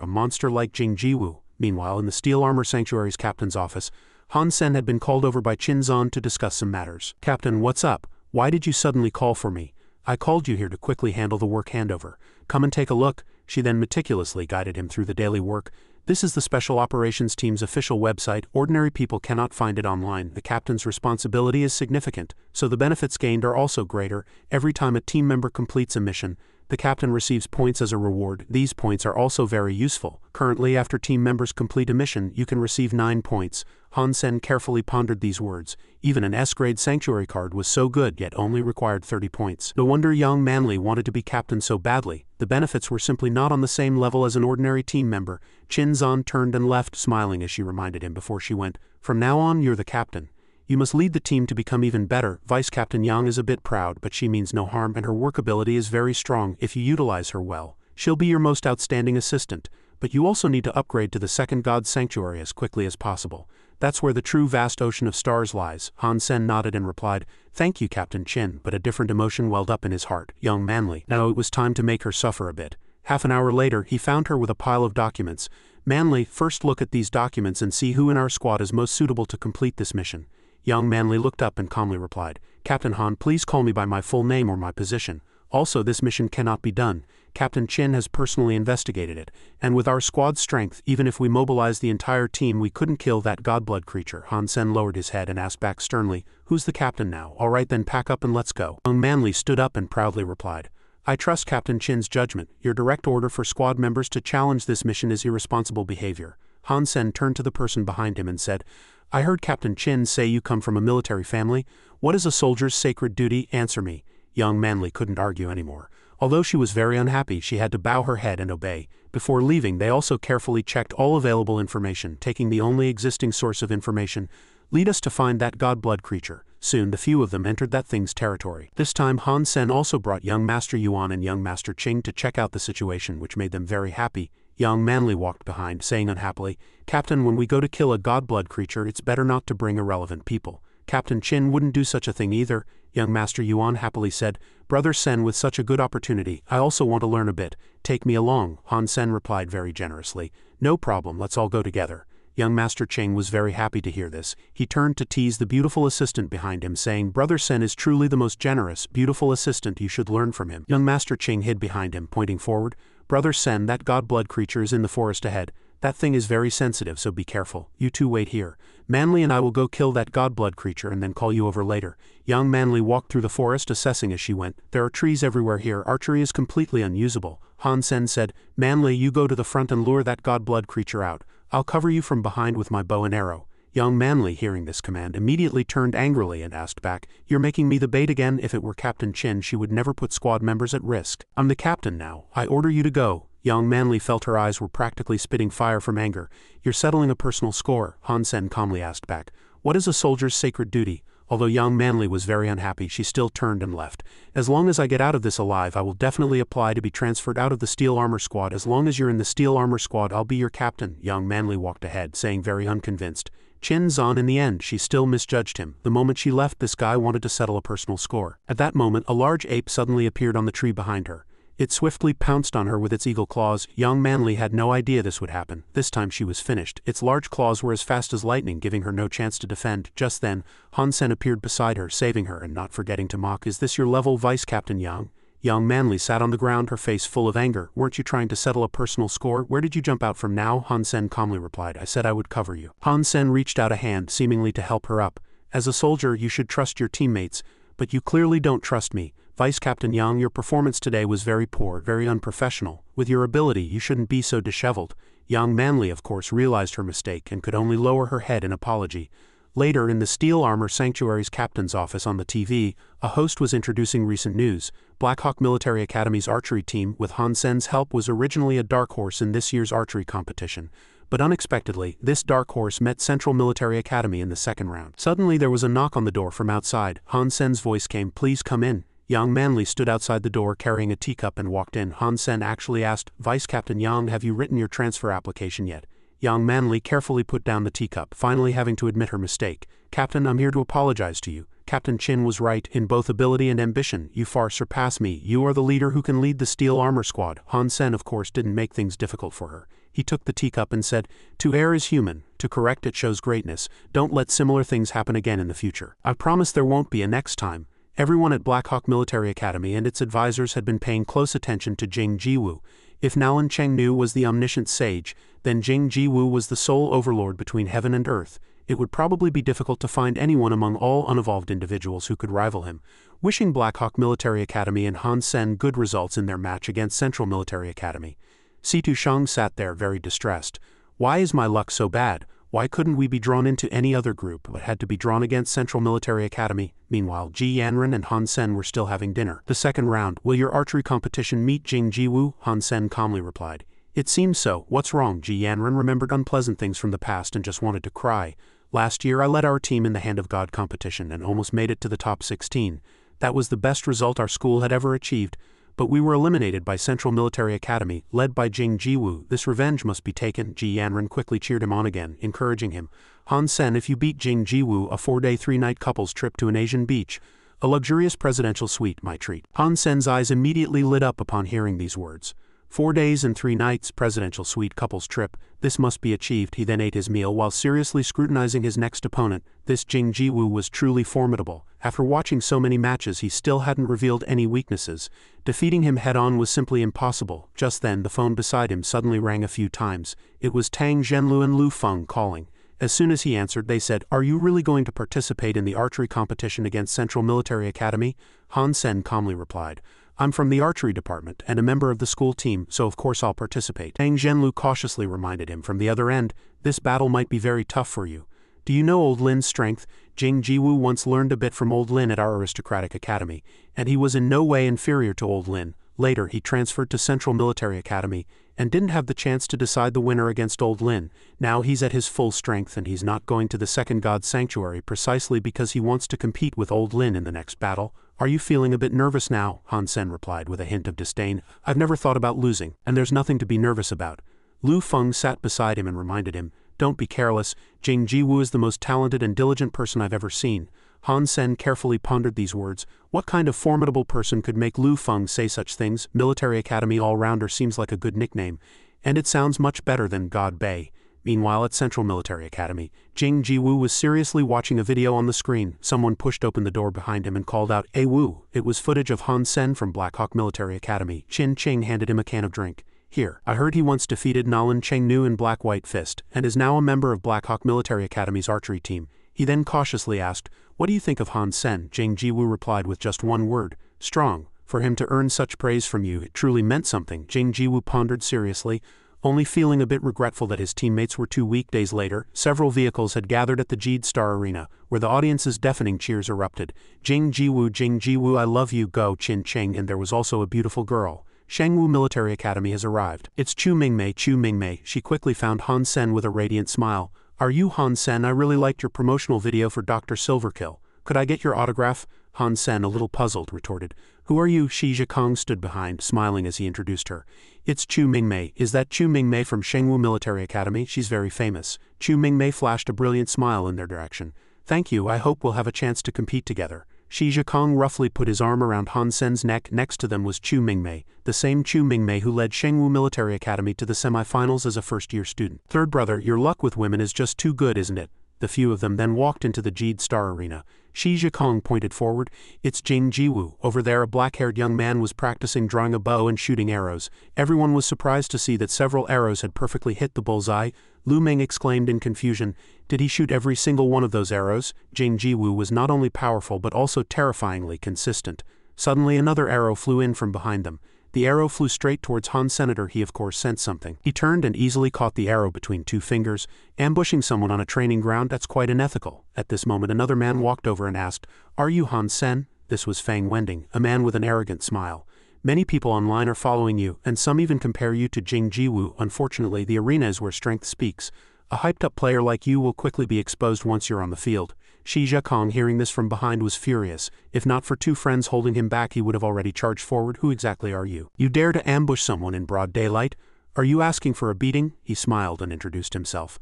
like Jing Jiwu. Meanwhile, in the Steel Armor Sanctuary's captain's office, Han Sen had been called over by Qin Zan to discuss some matters. Captain, what's up? Why did you suddenly call for me? I called you here to quickly handle the work handover. Come and take a look. She then meticulously guided him through the daily work. This is the Special Operations Team's official website. Ordinary people cannot find it online. The captain's responsibility is significant, so the benefits gained are also greater. Every time a team member completes a mission, the captain receives points as a reward. These points are also very useful. Currently, after team members complete a mission, you can receive 9 points. Han Sen carefully pondered these words. Even an S-grade sanctuary card was so good yet only required 30 points. No wonder young Manly wanted to be captain so badly. The benefits were simply not on the same level as an ordinary team member. Chin Zan turned and left, smiling as she reminded him before she went, "From now on, you're the captain. You must lead the team to become even better." Vice Captain Yang is a bit proud, but she means no harm, and her workability is very strong if you utilize her well. She'll be your most outstanding assistant, but you also need to upgrade to the second God's Sanctuary as quickly as possible. That's where the true vast ocean of stars lies. Han Sen nodded and replied, "Thank you, Captain Chin," but a different emotion welled up in his heart. Young Manly. Now it was time to make her suffer a bit. Half an hour later, he found her with a pile of documents. "Manly, first look at these documents and see who in our squad is most suitable to complete this mission." Young Manly looked up and calmly replied, "Captain Han, please call me by my full name or my position. Also, this mission cannot be done. Captain Chin has personally investigated it, and with our squad's strength, even if we mobilized the entire team, we couldn't kill that godblood creature." Han Sen lowered his head and asked back sternly, "Who's the captain now? All right then, pack up and let's go." Young Manly stood up and proudly replied, "I trust Captain Chin's judgment. Your direct order for squad members to challenge this mission is irresponsible behavior." Han Sen turned to the person behind him and said, "I heard Captain Chin say you come from a military family. What is a soldier's sacred duty? Answer me." Young Manly couldn't argue anymore. Although she was very unhappy, she had to bow her head and obey. Before leaving, they also carefully checked all available information, taking the only existing source of information. "Lead us to find that godblood creature." Soon the few of them entered that thing's territory. This time Han Sen also brought young Master Yuan and young Master Ching to check out the situation, which made them very happy. Young Manly walked behind, saying unhappily, "Captain, when we go to kill a godblood creature, it's better not to bring irrelevant people." Captain Chin wouldn't do such a thing either. Young Master Yuan happily said, "Brother Sen, with such a good opportunity, I also want to learn a bit. Take me along." Han Sen replied very generously, "No problem, let's all go together." Young Master Ching was very happy to hear this. He turned to tease the beautiful assistant behind him, saying, "Brother Sen is truly the most generous, beautiful assistant. You should learn from him." Young Master Ching hid behind him, pointing forward. "Brother Sen, that godblood creature is in the forest ahead. That thing is very sensitive, so be careful. You two wait here. Manly and I will go kill that godblood creature and then call you over later." Young Manly walked through the forest, assessing as she went. "There are trees everywhere here. Archery is completely unusable." Han Sen said, "Manly, you go to the front and lure that godblood creature out. I'll cover you from behind with my bow and arrow." Young Manly, hearing this command, immediately turned angrily and asked back, "You're making me the bait again?" If it were Captain Chin, she would never put squad members at risk. "I'm the captain now. I order you to go." Young Manly felt her eyes were practically spitting fire from anger. "You're settling a personal score," Han Sen calmly asked back. "What is a soldier's sacred duty?" Although young Manly was very unhappy, she still turned and left. "As long as I get out of this alive, I will definitely apply to be transferred out of the Steel Armor Squad. As long as you're in the Steel Armor Squad, I'll be your captain." Young Manly walked ahead, saying very unconvinced. Chin Zan, in the end, she still misjudged him. The moment she left, this guy wanted to settle a personal score. At that moment, a large ape suddenly appeared on the tree behind her. It swiftly pounced on her with its eagle claws. Young Manly had no idea this would happen. This time she was finished. Its large claws were as fast as lightning, giving her no chance to defend. Just then, Han Sen appeared beside her, saving her and not forgetting to mock, "Is this your level, Vice Captain Yang?" Young Manly sat on the ground, her face full of anger. "Weren't you trying to settle a personal score? Where did you jump out from now?" Han Sen calmly replied, "I said I would cover you." Han Sen reached out a hand, seemingly to help her up. "As a soldier, you should trust your teammates, but you clearly don't trust me. Vice Captain Yang, your performance today was very poor, very unprofessional. With your ability, you shouldn't be so disheveled." Young Manly, of course, realized her mistake and could only lower her head in apology. Later, in the Steel Armor Sanctuary's captain's office on the TV, a host was introducing recent news. Blackhawk Military Academy's archery team, with Han Sen's help, was originally a dark horse in this year's archery competition. But unexpectedly, this dark horse met Central Military Academy in the second round. Suddenly there was a knock on the door from outside. Han Sen's voice came, "Please come in." Young Manly stood outside the door carrying a teacup and walked in. Han Sen actually asked, "Vice Captain Yang, have you written your transfer application yet?" Young Manly carefully put down the teacup, finally having to admit her mistake. "Captain, I'm here to apologize to you. Captain Chin was right. In both ability and ambition, you far surpass me. You are the leader who can lead the Steel Armor Squad." Han Sen, of course, didn't make things difficult for her. He took the teacup and said, "To err is human. To correct it shows greatness. Don't let similar things happen again in the future. I promise there won't be a next time." Everyone at Blackhawk Military Academy and its advisors had been paying close attention to Jing Jiwu. If Nalan Chengnu was the omniscient sage, then Jing Jiwu was the sole overlord between heaven and earth. It would probably be difficult to find anyone among all unevolved individuals who could rival him. Wishing Blackhawk Military Academy and Han Sen good results in their match against Central Military Academy. Situ Shang sat there very distressed. "Why is my luck so bad? Why couldn't we be drawn into any other group but had to be drawn against Central Military Academy? Meanwhile, Ji Yanran and Han Sen were still having dinner. The second round. Will your archery competition meet Jing Jiwoo? Han Sen calmly replied. It seems so. What's wrong? Ji Yanran remembered unpleasant things from the past and just wanted to cry. Last year I led our team in the Hand of God competition and almost made it to the top 16. That was the best result our school had ever achieved. But we were eliminated by Central Military Academy, led by Jing Jiwoo. This revenge must be taken. Ji Yanran quickly cheered him on again, encouraging him. Han Sen, if you beat Jing Jiwoo, a 4-day 3-night couples trip to an Asian beach. A luxurious presidential suite, my treat. Han Sen's eyes immediately lit up upon hearing these words. 4 days and 3 nights, presidential suite couples trip, this must be achieved. He then ate his meal while seriously scrutinizing his next opponent. This Jing Jiwoo was truly formidable. After watching so many matches he still hadn't revealed any weaknesses. Defeating him head-on was simply impossible. Just then the phone beside him suddenly rang a few times. It was Tang Zhenlu and Lu Feng calling. As soon as he answered they said, "Are you really going to participate in the archery competition against Central Military Academy?" Han Sen calmly replied. I'm from the archery department and a member of the school team, so of course I'll participate. Tang Zhenlu cautiously reminded him from the other end, this battle might be very tough for you. Do you know old Lin's strength? Jing Jiwoo once learned a bit from old Lin at our aristocratic academy, and he was in no way inferior to old Lin. Later he transferred to Central Military Academy, and didn't have the chance to decide the winner against old Lin. Now he's at his full strength and he's not going to the Second God Sanctuary precisely because he wants to compete with old Lin in the next battle. Are you feeling a bit nervous now? Han Sen replied with a hint of disdain. I've never thought about losing, and there's nothing to be nervous about. Lu Feng sat beside him and reminded him, don't be careless, Jing Jiwoo is the most talented and diligent person I've ever seen. Han Sen carefully pondered these words. What kind of formidable person could make Lu Feng say such things? Military Academy All-Rounder seems like a good nickname, and it sounds much better than God Bay. Meanwhile at Central Military Academy, Jing Jiwoo was seriously watching a video on the screen. Someone pushed open the door behind him and called out, "Hey Woo!" It was footage of Han Sen from Blackhawk Military Academy. Chin Ching handed him a can of drink. Here, I heard he once defeated Nalan Chengnu in Black-White Fist, and is now a member of Blackhawk Military Academy's archery team. He then cautiously asked, what do you think of Han Sen? Jing Jiwoo replied with just one word, strong. For him to earn such praise from you, it truly meant something. Jing Jiwoo pondered seriously, only feeling a bit regretful that his teammates were too weak. Days later, several vehicles had gathered at the Jeed Star Arena, where the audience's deafening cheers erupted. Jing Jiwoo, I love you, go Chin Cheng, and there was also a beautiful girl. Shangwu Military Academy has arrived. It's Chu Mingmei. She quickly found Han Sen with a radiant smile. Are you Han Sen? I really liked your promotional video for Dr. Silverkill. Could I get your autograph? Han Sen, a little puzzled, retorted. Who are you? Shi Zhikong stood behind, smiling as he introduced her. It's Chu Mingmei. Is that Chu Mingmei from Shangwu Military Academy? She's very famous. Chu Mingmei flashed a brilliant smile in their direction. Thank you, I hope we'll have a chance to compete together. Shi Zhikong roughly put his arm around Han Sen's neck. Next to them was Chu Mingmei, the same Chu Mingmei who led Shangwu Military Academy to the semifinals as a first-year student. Third brother, your luck with women is just too good, isn't it? The few of them then walked into the Jeed Star Arena. Shi Zhikong pointed forward. It's Jing Jiwoo. Over there a black-haired young man was practicing drawing a bow and shooting arrows. Everyone was surprised to see that several arrows had perfectly hit the bullseye. Lu Ming exclaimed in confusion. Did he shoot every single one of those arrows? Jing Jiwoo was not only powerful but also terrifyingly consistent. Suddenly another arrow flew in from behind them. The arrow flew straight towards Han Senator. He of course sensed something. He turned and easily caught the arrow between 2 fingers. Ambushing someone on a training ground, that's quite unethical. At this moment another man walked over and asked, Are you Han Sen? This was Fang Wending, a man with an arrogant smile. Many people online are following you, and some even compare you to Jing Jiwoo. Unfortunately, the arena is where strength speaks. A hyped-up player like you will quickly be exposed once you're on the field. Shi Zhikong, hearing this from behind, was furious. If not for 2 friends holding him back, he would have already charged forward. Who exactly are you? You dare to ambush someone in broad daylight? Are you asking for a beating? He smiled and introduced himself.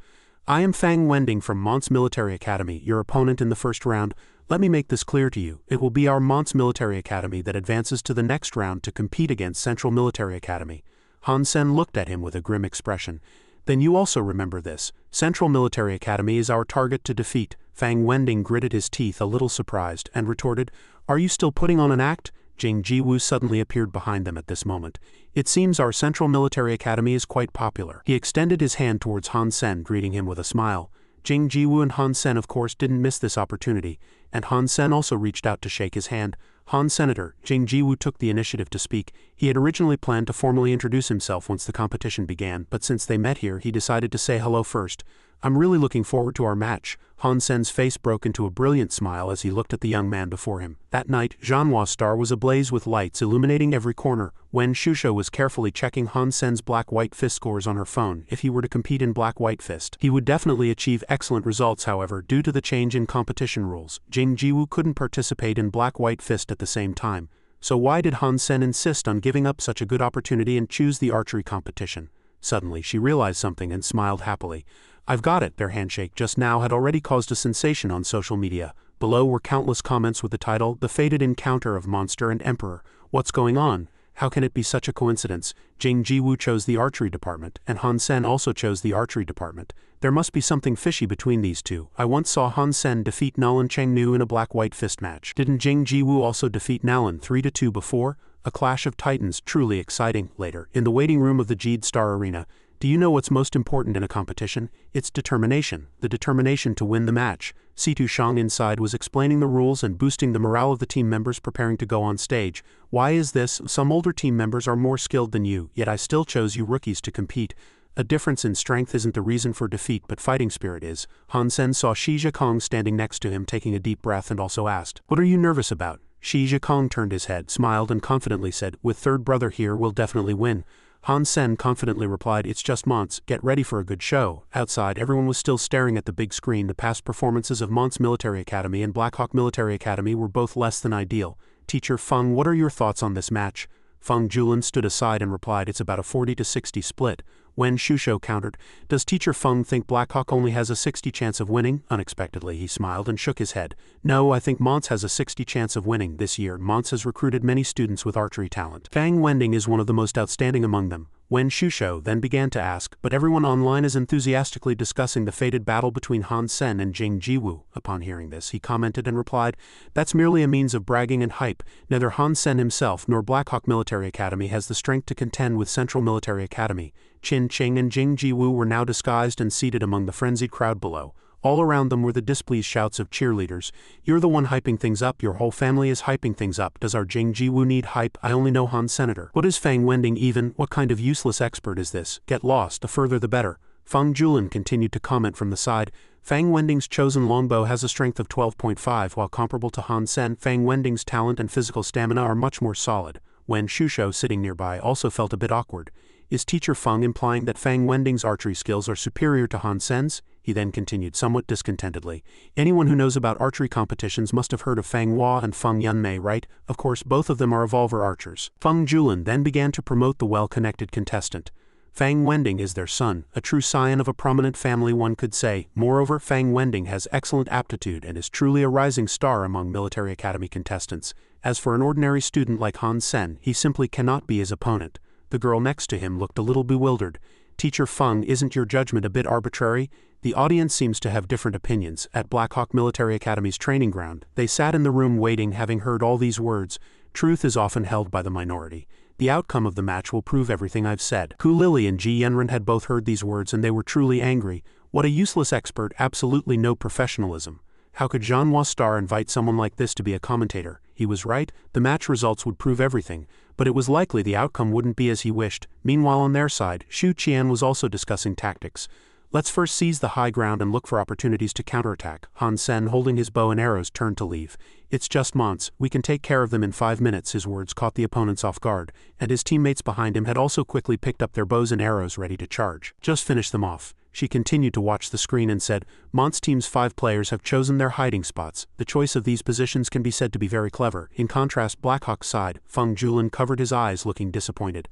I am Fang Wending from Mons Military Academy, your opponent in the first round. Let me make this clear to you. It will be our Mons Military Academy that advances to the next round to compete against Central Military Academy. Han Sen looked at him with a grim expression. Then you also remember this. Central Military Academy is our target to defeat. Fang Wending gritted his teeth, a little surprised, and retorted, Are you still putting on an act? Jing Jiwoo suddenly appeared behind them at this moment. It seems our Central Military Academy is quite popular. He extended his hand towards Han Sen, greeting him with a smile. Jing Jiwoo and Han Sen of course didn't miss this opportunity, and Han Sen also reached out to shake his hand. Han Senator, Jing Jiwoo took the initiative to speak. He had originally planned to formally introduce himself once the competition began, but since they met here he decided to say hello first. I'm really looking forward to our match. Han Sen's face broke into a brilliant smile as he looked at the young man before him. That night, Manhua's star was ablaze with lights illuminating every corner. Wen Shusho was carefully checking Han Sen's black-white fist scores on her phone. If he were to compete in black-white fist, he would definitely achieve excellent results. However, due to the change in competition rules, Jing Jiwoo couldn't participate in black-white fist at the same time. So why did Han Sen insist on giving up such a good opportunity and choose the archery competition? Suddenly, she realized something and smiled happily. I've got it. Their handshake just now had already caused a sensation on social media. Below were countless comments with the title, The Fated Encounter of Monster and Emperor. What's going on? How can it be such a coincidence? Jing Jiwoo chose the archery department, and Han Sen also chose the archery department. There must be something fishy between these two. I once saw Han Sen defeat Nalan Chengnu in a black-white fist match. Didn't Jing Jiwoo also defeat Nalan 3-2 before? A clash of titans, truly exciting. Later, in the waiting room of the Jeed Star Arena, do you know what's most important in a competition? It's determination. The determination to win the match. Situ Shang inside was explaining the rules and boosting the morale of the team members preparing to go on stage. Why is this? Some older team members are more skilled than you, yet I still chose you rookies to compete. A difference in strength isn't the reason for defeat, but fighting spirit is. Han Sen saw Shi Zhikong standing next to him taking a deep breath and also asked, What are you nervous about? Shi Zhikong turned his head, smiled and confidently said, With third brother here we'll definitely win. Han Sen confidently replied, It's just Mons, get ready for a good show. Outside, everyone was still staring at the big screen. The past performances of Mons Military Academy and Blackhawk Military Academy were both less than ideal. Teacher Feng, what are your thoughts on this match? Feng Julin stood aside and replied, It's about a 40-60 split. Wen Shusho countered, Does Teacher Feng think Blackhawk only has a 60 chance of winning? Unexpectedly, he smiled and shook his head. No, I think Mons has a 60 chance of winning. This year, Mons has recruited many students with archery talent. Fang Wending is one of the most outstanding among them. Wen Shusho then began to ask, but everyone online is enthusiastically discussing the fated battle between Han Sen and Jing Jiwoo. Upon hearing this, he commented and replied, That's merely a means of bragging and hype. Neither Han Sen himself nor Blackhawk Military Academy has the strength to contend with Central Military Academy. Qin Qing and Jing Jiwoo were now disguised and seated among the frenzied crowd below. All around them were the displeased shouts of cheerleaders. You're the one hyping things up, your whole family is hyping things up. Does our Jing Jiwoo need hype? I only know Han Senator. What is Fang Wending even? What kind of useless expert is this? Get lost, the further the better. Feng Julin continued to comment from the side. Fang Wending's chosen longbow has a strength of 12.5, while comparable to Han Sen, Fang Wending's talent and physical stamina are much more solid. Wen Shusho, sitting nearby, also felt a bit awkward. Is Teacher Feng implying that Fang Wending's archery skills are superior to Han Sen's? He then continued somewhat discontentedly. Anyone who knows about archery competitions must have heard of Fang Hua and Feng Yunmei, right? Of course, both of them are evolver archers. Feng Julin then began to promote the well-connected contestant. Fang Wending is their son, a true scion of a prominent family one could say. Moreover, Fang Wending has excellent aptitude and is truly a rising star among military academy contestants. As for an ordinary student like Han Sen, he simply cannot be his opponent. The girl next to him looked a little bewildered. Teacher Feng, isn't your judgment a bit arbitrary? The audience seems to have different opinions. At Blackhawk Military Academy's training ground, they sat in the room waiting, having heard all these words. Truth is often held by the minority. The outcome of the match will prove everything I've said. Ku Lili and Ji Yenren had both heard these words and they were truly angry. What a useless expert, absolutely no professionalism. How could Manhua Star invite someone like this to be a commentator? He was right, the match results would prove everything, but it was likely the outcome wouldn't be as he wished. Meanwhile on their side, Xu Qian was also discussing tactics. Let's first seize the high ground and look for opportunities to counterattack. Han Sen, holding his bow and arrows, turned to leave. It's just Mons, we can take care of them in 5 minutes. His words caught the opponents off guard, and his teammates behind him had also quickly picked up their bows and arrows ready to charge. Just finish them off. She continued to watch the screen and said, Mons team's 5 players have chosen their hiding spots. The choice of these positions can be said to be very clever. In contrast, Blackhawk's side, Feng Julin covered his eyes, looking disappointed.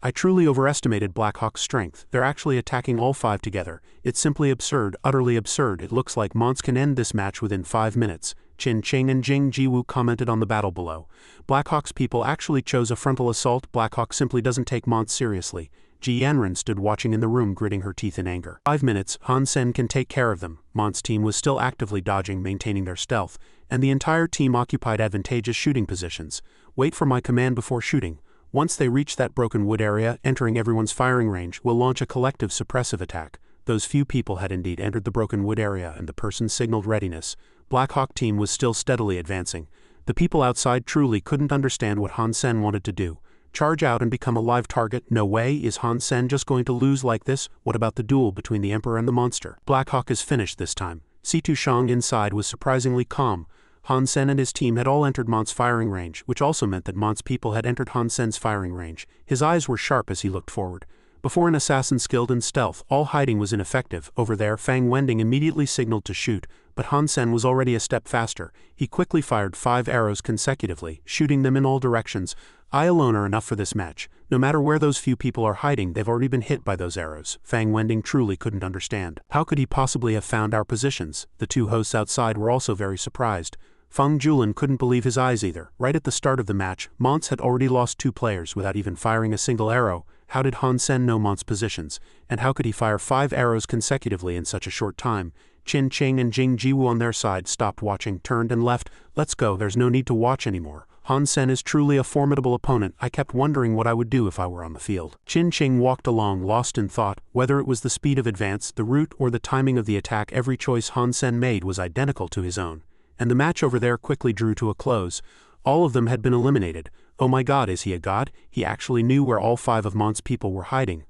I truly overestimated Blackhawk's strength. They're actually attacking all 5 together. It's simply absurd, utterly absurd. It looks like Mons can end this match within 5 minutes. Qin Qing and Jing Jiwoo commented on the battle below. Blackhawk's people actually chose a frontal assault. Blackhawk simply doesn't take Mons seriously. Ji Yanren stood watching in the room, gritting her teeth in anger. 5 minutes, Han Sen can take care of them. Mons' team was still actively dodging, maintaining their stealth, and the entire team occupied advantageous shooting positions. Wait for my command before shooting. Once they reach that broken wood area, entering everyone's firing range, we'll launch a collective suppressive attack. Those few people had indeed entered the broken wood area and the person signaled readiness. Blackhawk team was still steadily advancing. The people outside truly couldn't understand what Han Sen wanted to do. Charge out and become a live target? No way, is Han Sen just going to lose like this? What about the duel between the Emperor and the monster? Blackhawk is finished this time. Situ Shang inside was surprisingly calm. Han Sen and his team had all entered Mont's firing range, which also meant that Mont's people had entered Han Sen's firing range. His eyes were sharp as he looked forward. Before an assassin skilled in stealth, all hiding was ineffective. Over there, Fang Wending immediately signaled to shoot, but Han Sen was already a step faster. He quickly fired 5 arrows consecutively, shooting them in all directions. I alone are enough for this match. No matter where those few people are hiding, they've already been hit by those arrows. Fang Wending truly couldn't understand. How could he possibly have found our positions? The two hosts outside were also very surprised. Feng Julin couldn't believe his eyes either. Right at the start of the match, Mons had already lost 2 players without even firing a single arrow. How did Han Sen know Mons' positions? And how could he fire 5 arrows consecutively in such a short time? Qin Qing and Jing Jiwu on their side stopped watching, turned and left. Let's go, there's no need to watch anymore. Han Sen is truly a formidable opponent. I kept wondering what I would do if I were on the field. Qin Qing walked along, lost in thought. Whether it was the speed of advance, the route, or the timing of the attack, every choice Han Sen made was identical to his own. And the match over there quickly drew to a close. All of them had been eliminated. Oh my god, is he a god? He actually knew where all 5 of Mont's people were hiding.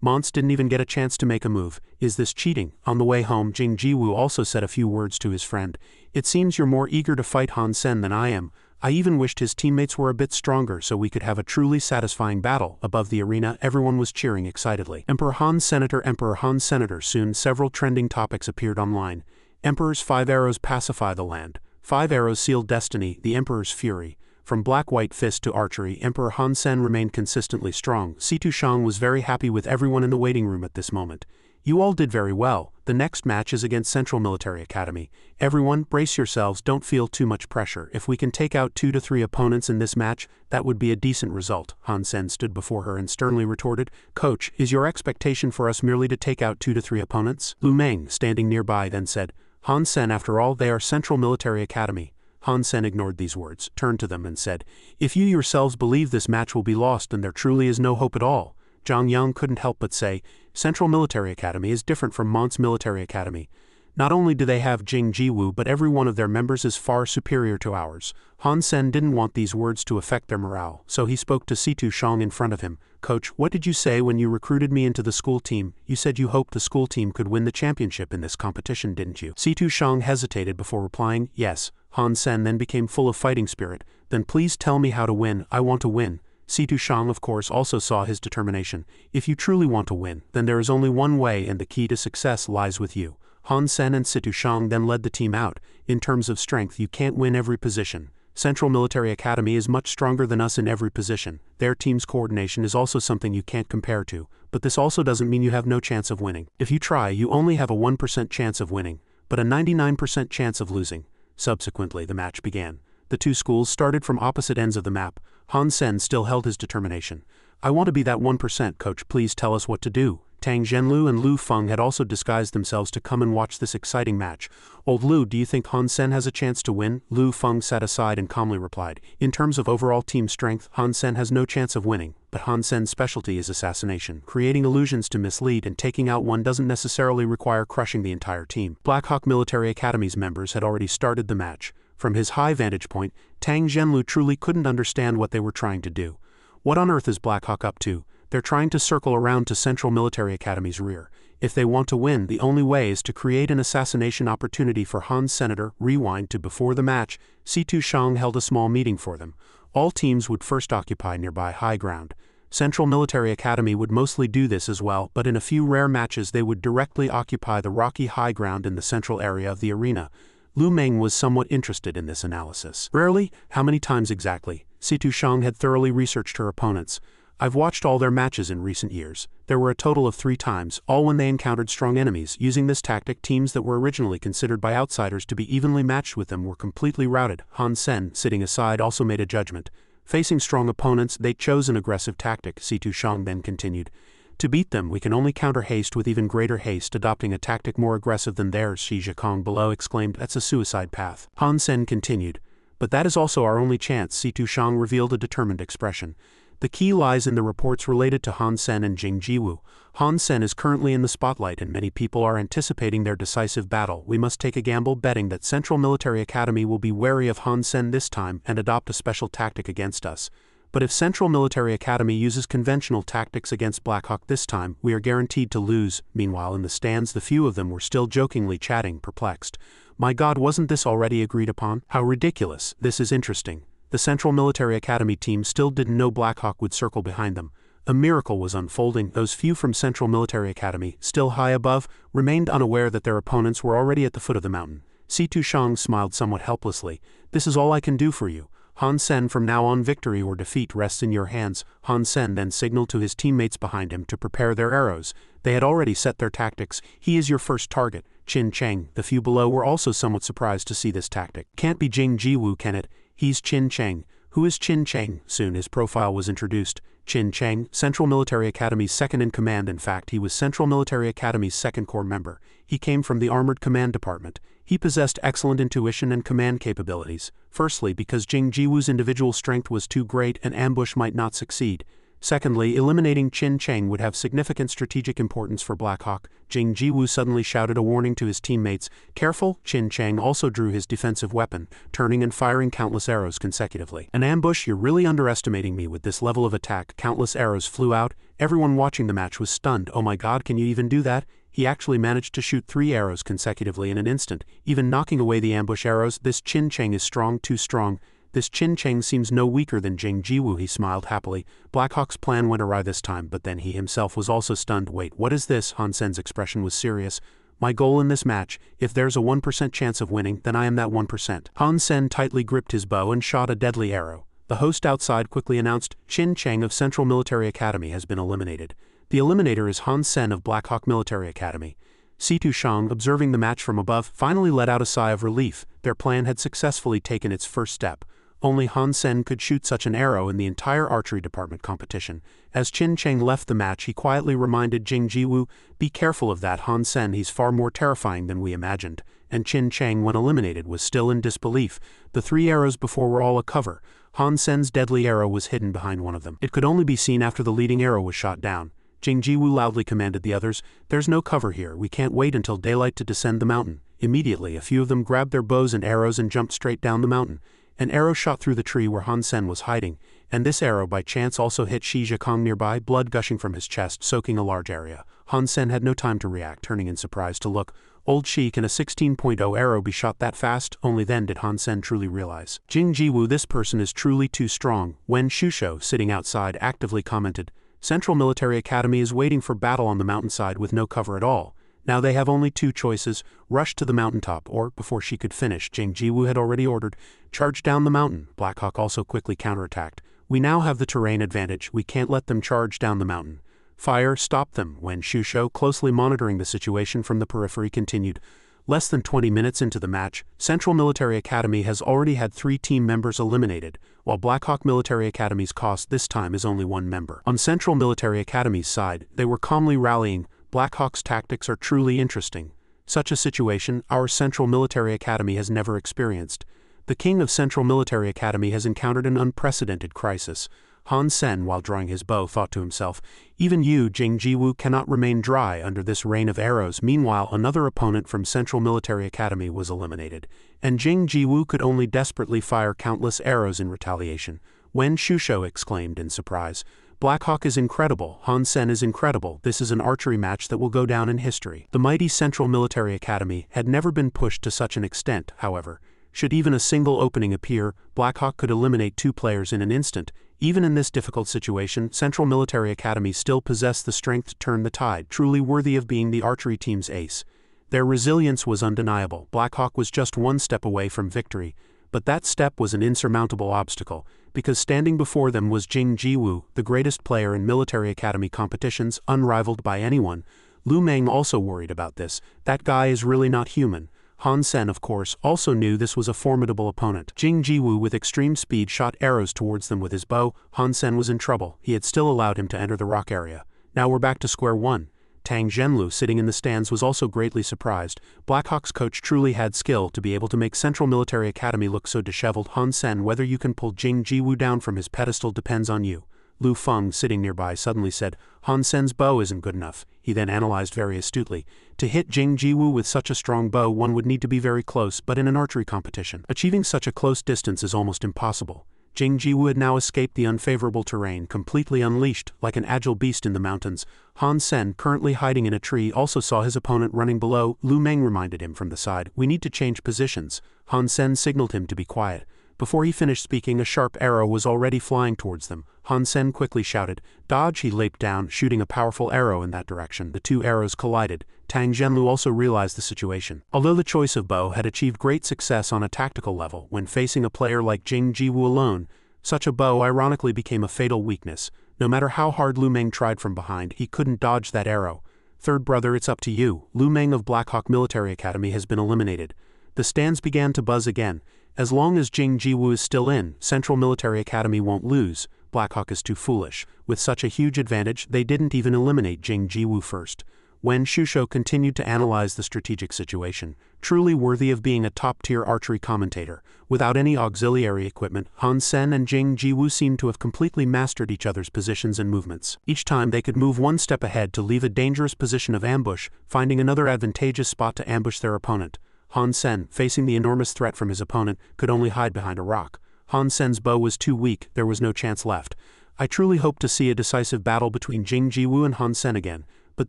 Mons didn't even get a chance to make a move. Is this cheating? On the way home, Jing Jiwu also said a few words to his friend. It seems you're more eager to fight Han Sen than I am. I even wished his teammates were a bit stronger so we could have a truly satisfying battle. Above the arena, everyone was cheering excitedly. Emperor Han Senator. Soon several trending topics appeared online. Emperor's 5 arrows pacify the land. 5 arrows seal destiny, the Emperor's fury. From black-white fist to archery, Emperor Han Sen remained consistently strong. Situ Shang was very happy with everyone in the waiting room at this moment. You all did very well. The next match is against Central Military Academy. Everyone, brace yourselves, don't feel too much pressure. If we can take out 2 to 3 opponents in this match, that would be a decent result. Han Sen stood before her and sternly retorted, Coach, is your expectation for us merely to take out 2 to 3 opponents? Lu Meng, standing nearby, then said, Han Sen, after all, they are Central Military Academy. Han Sen ignored these words, turned to them and said, if you yourselves believe this match will be lost, then there truly is no hope at all. Zhang Yang couldn't help but say, Central Military Academy is different from Mons Military Academy. Not only do they have Jing Jiwu, but every one of their members is far superior to ours. Han Sen didn't want these words to affect their morale, so he spoke to Situ Shang in front of him. Coach, what did you say when you recruited me into the school team? You said you hoped the school team could win the championship in this competition, didn't you? Situ Shang hesitated before replying, yes. Han Sen then became full of fighting spirit. Then please tell me how to win. I want to win. Situ Shang, of course, also saw his determination. If you truly want to win, then there is only one way, and the key to success lies with you. Han Sen and Situ Shang then led the team out. In terms of strength, you can't win every position. Central Military Academy is much stronger than us in every position. Their team's coordination is also something you can't compare to, but this also doesn't mean you have no chance of winning. If you try, you only have a 1% chance of winning, but a 99% chance of losing. Subsequently, the match began. The 2 schools started from opposite ends of the map. Han Sen still held his determination. I want to be that 1%, coach, please tell us what to do. Tang Zhenlu and Lu Feng had also disguised themselves to come and watch this exciting match. Old Lu, do you think Han Sen has a chance to win? Lu Feng sat aside and calmly replied, in terms of overall team strength, Han Sen has no chance of winning, but Han Sen's specialty is assassination. Creating illusions to mislead and taking out one doesn't necessarily require crushing the entire team. Blackhawk Military Academy's members had already started the match. From his high vantage point, Tang Zhenlu truly couldn't understand what they were trying to do. What on earth is Blackhawk up to? They're trying to circle around to Central Military Academy's rear. If they want to win, the only way is to create an assassination opportunity for Han Senator. Rewind to before the match, Situ Shang held a small meeting for them. All teams would first occupy nearby high ground. Central Military Academy would mostly do this as well, but in a few rare matches they would directly occupy the rocky high ground in the central area of the arena. Lu Meng was somewhat interested in this analysis. Rarely? How many times exactly? Situ Shang had thoroughly researched her opponents. I've watched all their matches in recent years. There were a total of 3 times, all when they encountered strong enemies. Using this tactic, teams that were originally considered by outsiders to be evenly matched with them were completely routed. Han Sen, sitting aside, also made a judgment. Facing strong opponents, they chose an aggressive tactic, Situ Shang then continued. To beat them, we can only counter haste with even greater haste, adopting a tactic more aggressive than theirs. Shi Zhikong below exclaimed, that's a suicide path. Han Sen continued. But that is also our only chance. Situ Shang revealed a determined expression. The key lies in the reports related to Han Sen and Jing Jiwu. Han Sen is currently in the spotlight and many people are anticipating their decisive battle. We must take a gamble betting that Central Military Academy will be wary of Han Sen this time and adopt a special tactic against us. But if Central Military Academy uses conventional tactics against Blackhawk this time, we are guaranteed to lose. Meanwhile, in the stands, the few of them were still jokingly chatting, perplexed. My God, wasn't this already agreed upon? How ridiculous. This is interesting. The Central Military Academy team still didn't know Blackhawk would circle behind them. A miracle was unfolding. Those few from Central Military Academy, still high above, remained unaware that their opponents were already at the foot of the mountain. Situ Shang smiled somewhat helplessly. This is all I can do for you. Han Sen, from now on victory or defeat rests in your hands. Han Sen then signaled to his teammates behind him to prepare their arrows. They had already set their tactics. He is your first target. Qin Cheng. The few below were also somewhat surprised to see this tactic. Can't be Jing Jiwoo, can it? He's Qin Cheng. Who is Qin Cheng? Soon his profile was introduced. Qin Cheng, Central Military Academy's second-in-command. In fact, he was Central Military Academy's second corps member. He came from the Armored Command Department. He possessed excellent intuition and command capabilities. Firstly, because Jing Jiwoo's individual strength was too great, an ambush might not succeed. Secondly, eliminating Qin Cheng would have significant strategic importance for Blackhawk. Jing Jiwoo suddenly shouted a warning to his teammates. Careful! Qin Cheng also drew his defensive weapon, turning and firing countless arrows consecutively. An ambush? You're really underestimating me with this level of attack. Countless arrows flew out. Everyone watching the match was stunned. Oh my God, can you even do that? He actually managed to shoot 3 arrows consecutively in an instant, even knocking away the ambush arrows. This Qin Cheng is strong, too strong. This Qin Cheng seems no weaker than Jing Jiwoo. He smiled happily. Blackhawk's plan went awry this time, but then he himself was also stunned. Wait, what is this? Han Sen's expression was serious. My goal in this match, if there's a 1% chance of winning, then I am that 1%. Han Sen tightly gripped his bow and shot a deadly arrow. The host outside quickly announced, Qin Cheng of Central Military Academy has been eliminated. The eliminator is Han Sen of Blackhawk Military Academy. Situ Shang, observing the match from above, finally let out a sigh of relief. Their plan had successfully taken its first step. Only Han Sen could shoot such an arrow in the entire archery department competition. As Qin Cheng left the match, he quietly reminded Jing Jiwoo, be careful of that Han Sen, he's far more terrifying than we imagined. And Qin Cheng, when eliminated, was still in disbelief. The 3 arrows before were all a cover. Han Sen's deadly arrow was hidden behind one of them. It could only be seen after the leading arrow was shot down. Jing Jiwoo loudly commanded the others, there's no cover here, we can't wait until daylight to descend the mountain. Immediately, a few of them grabbed their bows and arrows and jumped straight down the mountain. An arrow shot through the tree where Han Sen was hiding, and this arrow by chance also hit Shi Zhikong nearby, blood gushing from his chest, soaking a large area. Han Sen had no time to react, turning in surprise to look. Old Shi, can a 16.0 arrow be shot that fast? Only then did Han Sen truly realize. Jing Jiwoo, this person is truly too strong. Wen Shusho, sitting outside, actively commented, Central Military Academy is waiting for battle on the mountainside with no cover at all. Now they have only 2 choices, rush to the mountaintop, or, before she could finish, Jing Jiwoo had already ordered, charge down the mountain. Blackhawk also quickly counterattacked. We now have the terrain advantage, we can't let them charge down the mountain. Fire, stop them. Wen Shusho, closely monitoring the situation from the periphery, continued. Less than 20 minutes into the match, Central Military Academy has already had 3 team members eliminated, while Blackhawk Military Academy's cost this time is only 1 member. On Central Military Academy's side, they were calmly rallying. Blackhawk's tactics are truly interesting. Such a situation, our Central Military Academy has never experienced. The king of Central Military Academy has encountered an unprecedented crisis. Han Sen, while drawing his bow, thought to himself, even you, Jing Jiwoo, cannot remain dry under this rain of arrows. Meanwhile, another opponent from Central Military Academy was eliminated, and Jing Jiwoo could only desperately fire countless arrows in retaliation. Wen Shusho exclaimed in surprise, Blackhawk is incredible, Han Sen is incredible, this is an archery match that will go down in history. The mighty Central Military Academy had never been pushed to such an extent, however. Should even a single opening appear, Blackhawk could eliminate 2 players in an instant. Even in this difficult situation, Central Military Academy still possessed the strength to turn the tide, truly worthy of being the archery team's ace. Their resilience was undeniable. Blackhawk was just 1 step away from victory, but that step was an insurmountable obstacle, because standing before them was Jing Jiwoo, the greatest player in military academy competitions, unrivaled by anyone. Lu Meng also worried about this. That guy is really not human. Han Sen, of course, also knew this was a formidable opponent. Jing Jiwoo with extreme speed shot arrows towards them with his bow. Han Sen was in trouble. He had still allowed him to enter the rock area. Now we're back to square one. Tang Zhenlu, sitting in the stands, was also greatly surprised. Blackhawk's coach truly had skill to be able to make Central Military Academy look so disheveled. Han Sen, whether you can pull Jing Jiwoo down from his pedestal depends on you. Lu Feng, sitting nearby, suddenly said, Han Sen's bow isn't good enough. He then analyzed very astutely. To hit Jing Jiwoo with such a strong bow, one would need to be very close, but in an archery competition, achieving such a close distance is almost impossible. Jing Jiwoo had now escaped the unfavorable terrain, completely unleashed, like an agile beast in the mountains. Han Sen, currently hiding in a tree, also saw his opponent running below. Lu Meng reminded him from the side, "We need to change positions." Han Sen signaled him to be quiet. Before he finished speaking, a sharp arrow was already flying towards them. Han Sen quickly shouted, "Dodge!" He leaped down, shooting a powerful arrow in that direction. The two arrows collided. Tang Zhenlu also realized the situation. Although the choice of bow had achieved great success on a tactical level, when facing a player like Jing Jiwoo alone, such a bow ironically became a fatal weakness. No matter how hard Lu Meng tried from behind, he couldn't dodge that arrow. "Third brother, it's up to you." Lu Meng of Blackhawk Military Academy has been eliminated. The stands began to buzz again. As long as Jing Jiwoo is still in, Central Military Academy won't lose. Blackhawk is too foolish. With such a huge advantage, they didn't even eliminate Jing Jiwoo first. Wen Shusho continued to analyze the strategic situation. Truly worthy of being a top-tier archery commentator. Without any auxiliary equipment, Han Sen and Jing Jiwoo seemed to have completely mastered each other's positions and movements. Each time they could move one step ahead to leave a dangerous position of ambush, finding another advantageous spot to ambush their opponent. Han Sen, facing the enormous threat from his opponent, could only hide behind a rock. Han Sen's bow was too weak, there was no chance left. I truly hope to see a decisive battle between Jing Jiwoo and Han Sen again. But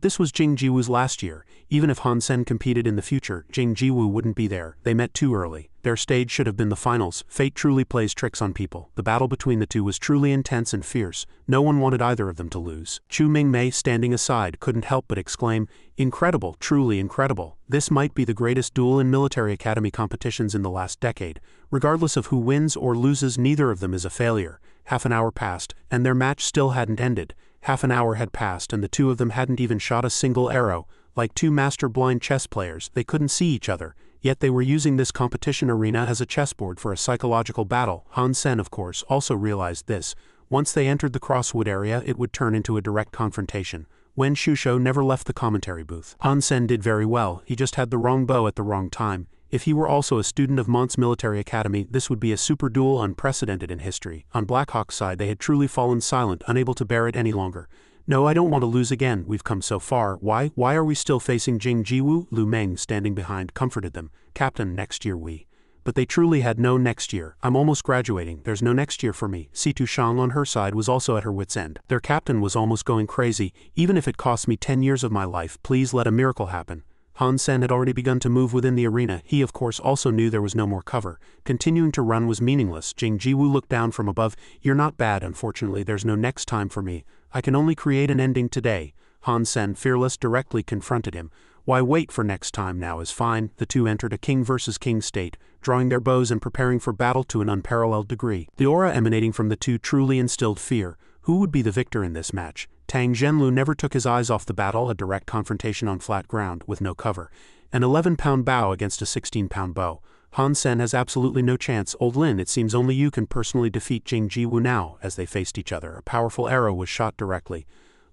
this was Jing Jiwoo's last year. Even if Han Sen competed in the future, Jing Jiwoo wouldn't be there. They met too early. Their stage should have been the finals. Fate truly plays tricks on people. The battle between the two was truly intense and fierce. No one wanted either of them to lose. Chu Mingmei, standing aside, couldn't help but exclaim, "Incredible, truly incredible. This might be the greatest duel in military academy competitions in the last decade. Regardless of who wins or loses, neither of them is a failure." Half an hour passed, and their match still hadn't ended. Half an hour had passed and the two of them hadn't even shot a single arrow. Like two master blind chess players, they couldn't see each other, yet they were using this competition arena as a chessboard for a psychological battle. Han Sen, of course, also realized this. Once they entered the crosswood area, it would turn into a direct confrontation. Wen Shusho never left the commentary booth. Han Sen did very well, he just had the wrong bow at the wrong time. If he were also a student of Mons Military Academy, this would be a super duel unprecedented in history. On Blackhawk's side, they had truly fallen silent, unable to bear it any longer. "No, I don't want to lose again. We've come so far. Why are we still facing Jing Jiwoo?" Lu Meng, standing behind, comforted them. "Captain, next year we..." But they truly had no next year. "I'm almost graduating. There's no next year for me." Situ Shang on her side was also at her wit's end. Their captain was almost going crazy. "Even if it costs me 10 years of my life, please let a miracle happen." Han Sen had already begun to move within the arena. He of course also knew there was no more cover. Continuing to run was meaningless. Jing Jiwoo looked down from above. "You're not bad. Unfortunately, there's no next time for me. I can only create an ending today." Han Sen, fearless, directly confronted him. "Why wait for next time? Now is fine." The two entered a king versus king state, drawing their bows and preparing for battle to an unparalleled degree. The aura emanating from the two truly instilled fear. Who would be the victor in this match? Tang Zhenlu never took his eyes off the battle, a direct confrontation on flat ground, with no cover. An 11-pound bow against a 16-pound bow. Han Sen has absolutely no chance. "Old Lin, it seems only you can personally defeat Jing Jiwoo now." As they faced each other, a powerful arrow was shot directly.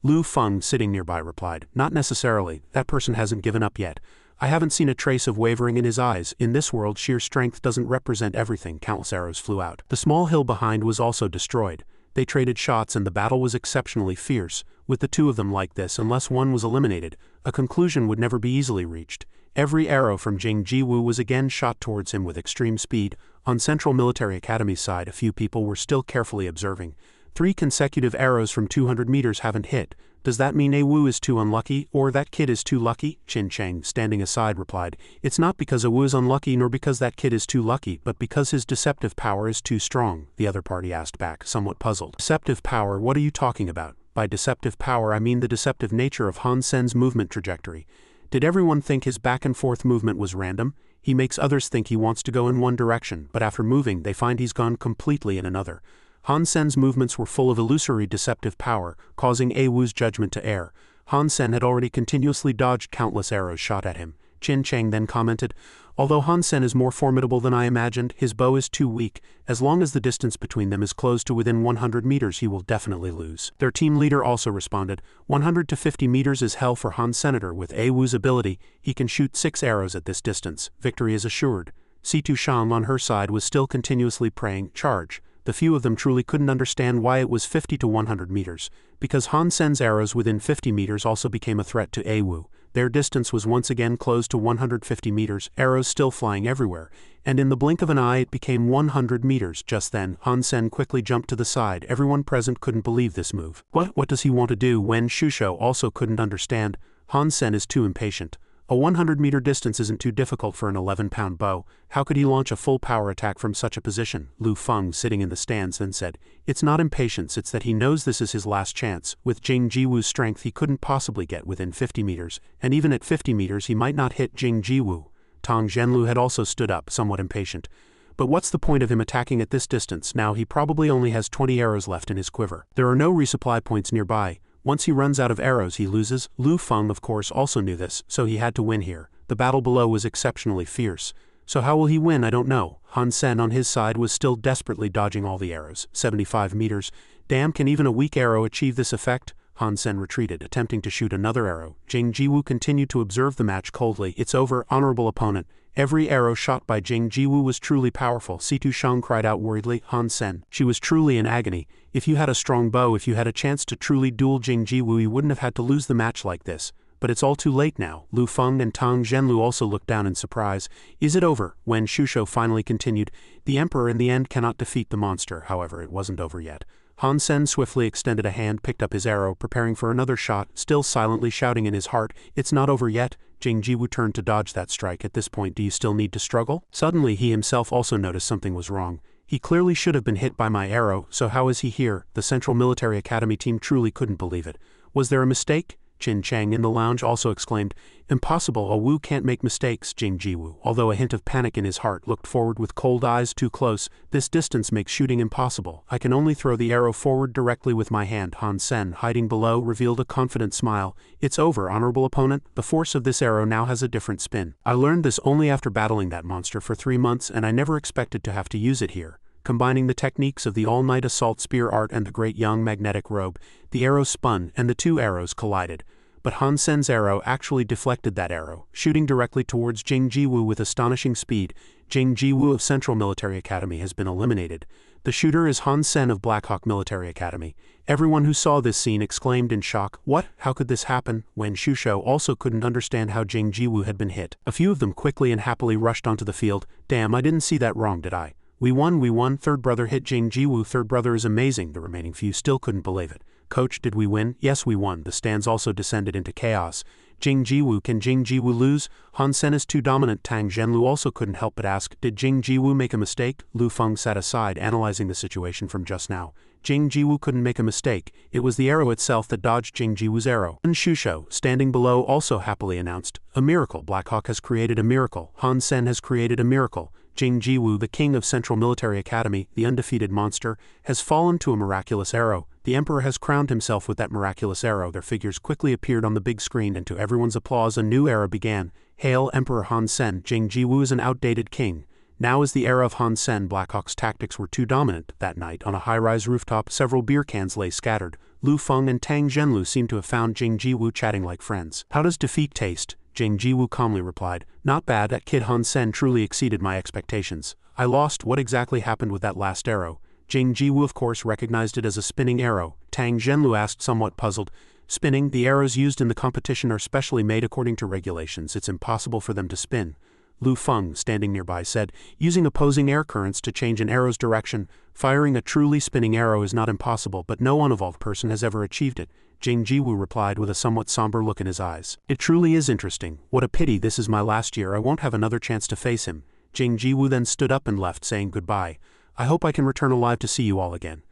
Lu Feng, sitting nearby, replied, "Not necessarily. That person hasn't given up yet. I haven't seen a trace of wavering in his eyes. In this world, sheer strength doesn't represent everything." Countless arrows flew out. The small hill behind was also destroyed. They traded shots and the battle was exceptionally fierce. With the two of them like this, unless one was eliminated, a conclusion would never be easily reached. Every arrow from Jing Jiwoo was again shot towards him with extreme speed. On Central Military Academy's side, a few people were still carefully observing. 3 consecutive arrows from 200 meters haven't hit. Does that mean Awu is too unlucky, or that kid is too lucky? Qin Cheng, standing aside, replied, "It's not because Awu is unlucky nor because that kid is too lucky, but because his deceptive power is too strong." The other party asked back, somewhat puzzled. "Deceptive power? What are you talking about?" "By deceptive power I mean the deceptive nature of Han Sen's movement trajectory. Did everyone think his back-and-forth movement was random? He makes others think he wants to go in one direction, but after moving they find he's gone completely in another. Han Sen's movements were full of illusory deceptive power, causing Awu's judgment to err. Han Sen had already continuously dodged countless arrows shot at him. Qin Cheng then commented, "Although Han Sen is more formidable than I imagined, his bow is too weak. As long as the distance between them is closed to within 100 meters, he will definitely lose." Their team leader also responded, 100 to 50 meters is hell for Han Senator. With Awu's ability, he can shoot 6 arrows at this distance. Victory is assured. Situ Shang on her side was still continuously praying, "Charge." The few of them truly couldn't understand why it was 50 to 100 meters, because Han Sen's arrows within 50 meters also became a threat to Awu. Their distance was once again closed to 150 meters, arrows still flying everywhere, and in the blink of an eye it became 100 meters. Just then, Han Sen quickly jumped to the side. Everyone present couldn't believe this move. What does he want to do? Wen Shusho also couldn't understand. Han Sen is too impatient. A 100-meter distance isn't too difficult for an 11-pound bow. How could he launch a full power attack from such a position? Lu Feng, sitting in the stands, then said, "It's not impatience, it's that he knows this is his last chance. With Jing Jiwu's strength he couldn't possibly get within 50 meters, and even at 50 meters he might not hit Jing Jiwu." Tang Zhenlu had also stood up, somewhat impatient. But what's the point of him attacking at this distance? Now he probably only has 20 arrows left in his quiver. There are no resupply points nearby. Once he runs out of arrows he loses. Lu Feng of course also knew this, so he had to win here. The battle below was exceptionally fierce. So how will he win? I don't know. Han Sen on his side was still desperately dodging all the arrows. 75 meters. Damn, can even a weak arrow achieve this effect? Han Sen retreated, attempting to shoot another arrow. Jing Jiwu continued to observe the match coldly. "It's over, honorable opponent." Every arrow shot by Jing Jiwu was truly powerful. Situ Shang cried out worriedly. Han Sen. She was truly in agony. If you had a strong bow, if you had a chance to truly duel Jing Jiwu, you wouldn't have had to lose the match like this. But it's all too late now. Lu Feng and Tang Zhenlu also looked down in surprise. "Is it over?" Wen Shusho finally continued. "The Emperor in the end cannot defeat the monster." However, it wasn't over yet. Han Sen swiftly extended a hand, picked up his arrow, preparing for another shot, still silently shouting in his heart, "It's not over yet." Jing Jiwu turned to dodge that strike. "At this point, do you still need to struggle?" Suddenly he himself also noticed something was wrong. He clearly should have been hit by my arrow, so how is he here? The Central Military Academy team truly couldn't believe it. Was there a mistake? Qin Chang in the lounge also exclaimed, "Impossible, a Wu can't make mistakes." Jing Jiwu, although a hint of panic in his heart, looked forward with cold eyes. "Too close. This distance makes shooting impossible. I can only throw the arrow forward directly with my hand." Han Sen, hiding below, revealed a confident smile. "It's over, honorable opponent. The force of this arrow now has a different spin. I learned this only after battling that monster for 3 months, and I never expected to have to use it here." Combining the techniques of the all-night assault spear art and the great young magnetic robe, the arrow spun, and the two arrows collided. But Han Sen's arrow actually deflected that arrow, shooting directly towards Jing Jiwu with astonishing speed. Jing Jiwu of Central Military Academy has been eliminated. The shooter is Han Sen of Blackhawk Military Academy. Everyone who saw this scene exclaimed in shock, "What? How could this happen?" Wen Shusho also couldn't understand how Jing Jiwu had been hit. A few of them quickly and happily rushed onto the field. "Damn, I didn't see that wrong, did I? We won. Third brother hit Jing Jiwu. Third brother is amazing." The remaining few still couldn't believe it. "Coach, did we win?" "Yes, we won." The stands also descended into chaos. "Jing Jiwu, can Jing Jiwu lose? Han Sen is too dominant." Tang Zhenlu also couldn't help but ask, "Did Jing Jiwu make a mistake?" Lu Feng sat aside, analyzing the situation from just now. Jing Jiwu couldn't make a mistake. It was the arrow itself that dodged Jing Jiwu's arrow. Wen Shusho, standing below, also happily announced, "A miracle. Blackhawk has created a miracle. Han Sen has created a miracle. Jing Jiwu, the king of Central Military Academy, the undefeated monster, has fallen to a miraculous arrow. The Emperor has crowned himself with that miraculous arrow." Their figures quickly appeared on the big screen, and to everyone's applause a new era began. "Hail, Emperor Han Sen. Jing Jiwu is an outdated king. Now is the era of Han Sen." Blackhawk's tactics were too dominant. That night, on a high-rise rooftop, several beer cans lay scattered. Lu Feng and Tang Zhenlu seemed to have found Jing Jiwu chatting like friends. "How does defeat taste?" Jing Jiwu calmly replied, "Not bad. That kid Han Sen truly exceeded my expectations. I lost. What exactly happened with that last arrow?" Jing Jiwu of course recognized it as a spinning arrow. Tang Zhenlu asked, somewhat puzzled, "Spinning? The arrows used in the competition are specially made according to regulations. It's impossible for them to spin." Lu Feng, standing nearby, said, "Using opposing air currents to change an arrow's direction, firing a truly spinning arrow is not impossible, but no unevolved person has ever achieved it." Jing Jiwu replied with a somewhat somber look in his eyes. "It truly is interesting. What a pity this is my last year. I won't have another chance to face him." Jing Jiwu then stood up and left, saying goodbye. "I hope I can return alive to see you all again."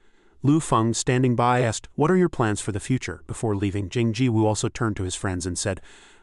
Lu Feng, standing by, asked, "What are your plans for the future?" Before leaving, Jing Jiwu also turned to his friends and said,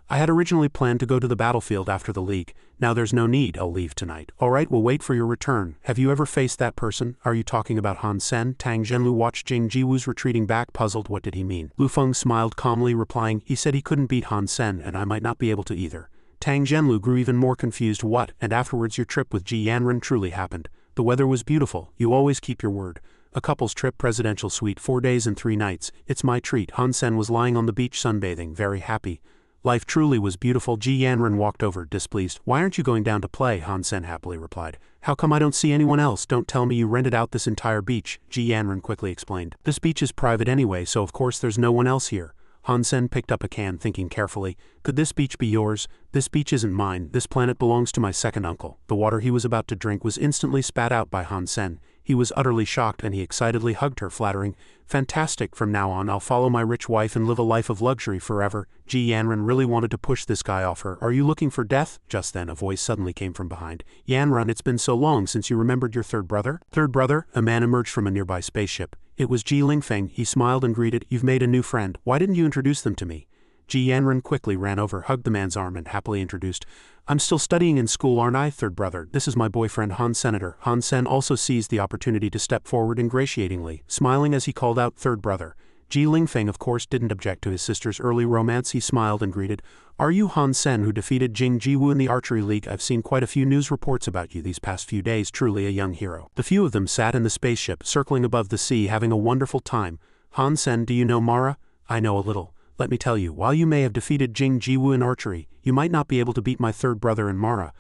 "I had originally planned to go to the battlefield after the league. Now there's no need. I'll leave tonight." "All right, we'll wait for your return. Have you ever faced that person?" "Are you talking about Han Sen?" Tang Zhenlu watched Jing Jiwu's retreating back, puzzled. What did he mean? Lu Feng smiled calmly, replying, "He said he couldn't beat Han Sen, and I might not be able to either." Tang Zhenlu grew even more confused. "What? And afterwards your trip with Ji Yanren truly happened. The weather was beautiful. You always keep your word. A couple's trip, presidential suite, 4 days and 3 nights. It's my treat." Han Sen was lying on the beach sunbathing, very happy. "Life truly was beautiful." Ji Yanren walked over, displeased. "Why aren't you going down to play?" Han Sen happily replied. "How come I don't see anyone else? Don't tell me you rented out this entire beach." Ji Yanren quickly explained. "This beach is private anyway, so of course there's no one else here." Han Sen picked up a can, thinking carefully. Could this beach be yours? This beach isn't mine. This planet belongs to my second uncle. The water he was about to drink was instantly spat out by Han Sen. He was utterly shocked and he excitedly hugged her, flattering, "Fantastic, from now on I'll follow my rich wife and live a life of luxury forever." Ji Yanran really wanted to push this guy off her. "Are you looking for death?" Just then a voice suddenly came from behind. "Yanran, it's been so long since you remembered your third brother?" "Third brother?" A man emerged from a nearby spaceship. It was Ji Lingfeng. He smiled and greeted, "You've made a new friend. Why didn't you introduce them to me?" Ji Yanran quickly ran over, hugged the man's arm and happily introduced, "I'm still studying in school, aren't I, third brother? This is my boyfriend Han Senator." Han Sen also seized the opportunity to step forward ingratiatingly, smiling as he called out, "Third brother." Ji Lingfeng of course didn't object to his sister's early romance. He smiled and greeted, "Are you Han Sen who defeated Jing Jiwu in the archery league? I've seen quite a few news reports about you these past few days, truly a young hero." The few of them sat in the spaceship, circling above the sea, having a wonderful time. "Han Sen, do you know Mara?" "I know a little. Let me tell you, while you may have defeated Jing Jiwu in archery, you might not be able to beat my third brother in Mara."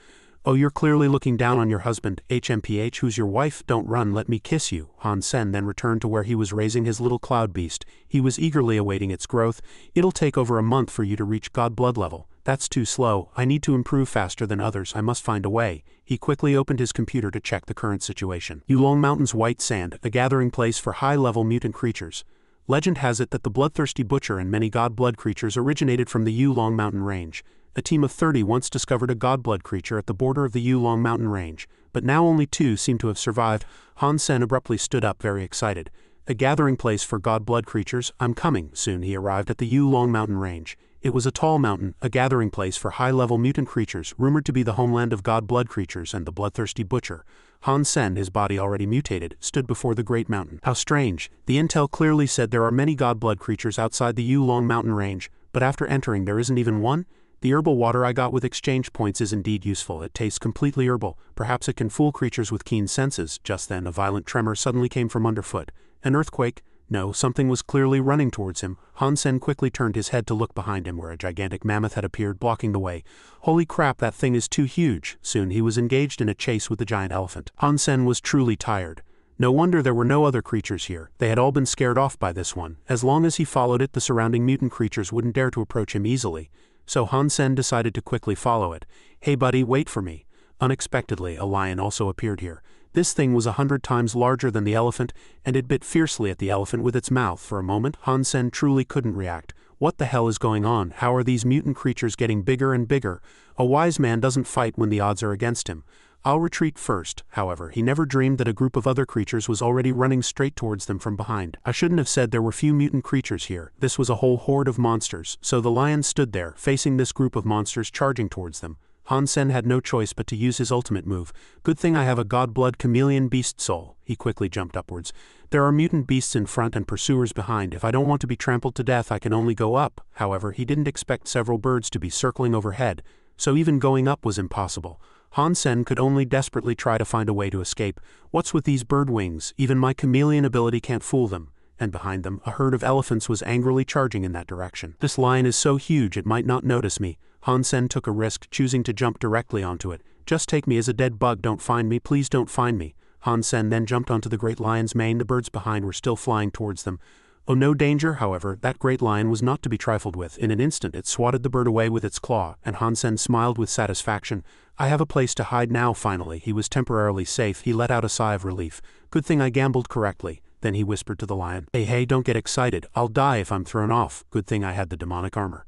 "Oh, you're clearly looking down on your husband. HMPH, who's your wife? Don't run, let me kiss you." Han Sen then returned to where he was raising his little cloud beast. He was eagerly awaiting its growth. "It'll take over a month for you to reach God blood level. That's too slow. I need to improve faster than others. I must find a way." He quickly opened his computer to check the current situation. Yulong Mountain's white sand, a gathering place for high-level mutant creatures. Legend has it that the bloodthirsty butcher and many god-blood creatures originated from the Yulong Mountain Range. A team of 30 once discovered a god-blood creature at the border of the Yulong Mountain Range, but now only 2 seem to have survived. Han Sen abruptly stood up, very excited. "A gathering place for god-blood creatures? I'm coming." Soon he arrived at the Yulong Mountain Range. It was a tall mountain, a gathering place for high-level mutant creatures, rumored to be the homeland of god-blood creatures and the bloodthirsty butcher. Han Sen, his body already mutated, stood before the great mountain. How strange. The intel clearly said there are many god-blood creatures outside the Yulong Mountain Range, but after entering there isn't even one? The herbal water I got with exchange points is indeed useful. It tastes completely herbal. Perhaps it can fool creatures with keen senses. Just then a violent tremor suddenly came from underfoot. An earthquake? No, something was clearly running towards him. Han Sen quickly turned his head to look behind him where a gigantic mammoth had appeared, blocking the way. Holy crap, that thing is too huge. Soon he was engaged in a chase with the giant elephant. Han Sen was truly tired. No wonder there were no other creatures here. They had all been scared off by this one. As long as he followed it, the surrounding mutant creatures wouldn't dare to approach him easily. So Han Sen decided to quickly follow it. "Hey buddy, wait for me." Unexpectedly, a lion also appeared here. This thing was 100 times larger than the elephant, and it bit fiercely at the elephant with its mouth. For a moment, Han Sen truly couldn't react. What the hell is going on? How are these mutant creatures getting bigger and bigger? A wise man doesn't fight when the odds are against him. "I'll retreat first." However, he never dreamed that a group of other creatures was already running straight towards them from behind. I shouldn't have said there were few mutant creatures here. This was a whole horde of monsters. So the lion stood there, facing this group of monsters charging towards them. Han Sen had no choice but to use his ultimate move. "Good thing I have a god-blood chameleon beast soul." He quickly jumped upwards. "There are mutant beasts in front and pursuers behind. If I don't want to be trampled to death, I can only go up." However, he didn't expect several birds to be circling overhead, so even going up was impossible. Han Sen could only desperately try to find a way to escape. "What's with these bird wings? Even my chameleon ability can't fool them." And behind them, a herd of elephants was angrily charging in that direction. "This lion is so huge it might not notice me." Han Sen took a risk, choosing to jump directly onto it. "Just take me as a dead bug, don't find me, please don't find me." Han Sen then jumped onto the great lion's mane. The birds behind were still flying towards them. Oh, no danger, however, that great lion was not to be trifled with. In an instant it swatted the bird away with its claw, and Han Sen smiled with satisfaction. "I have a place to hide now, finally." He was temporarily safe. He let out a sigh of relief. "Good thing I gambled correctly." Then he whispered to the lion, Hey, don't get excited. I'll die if I'm thrown off. Good thing I had the demonic armor."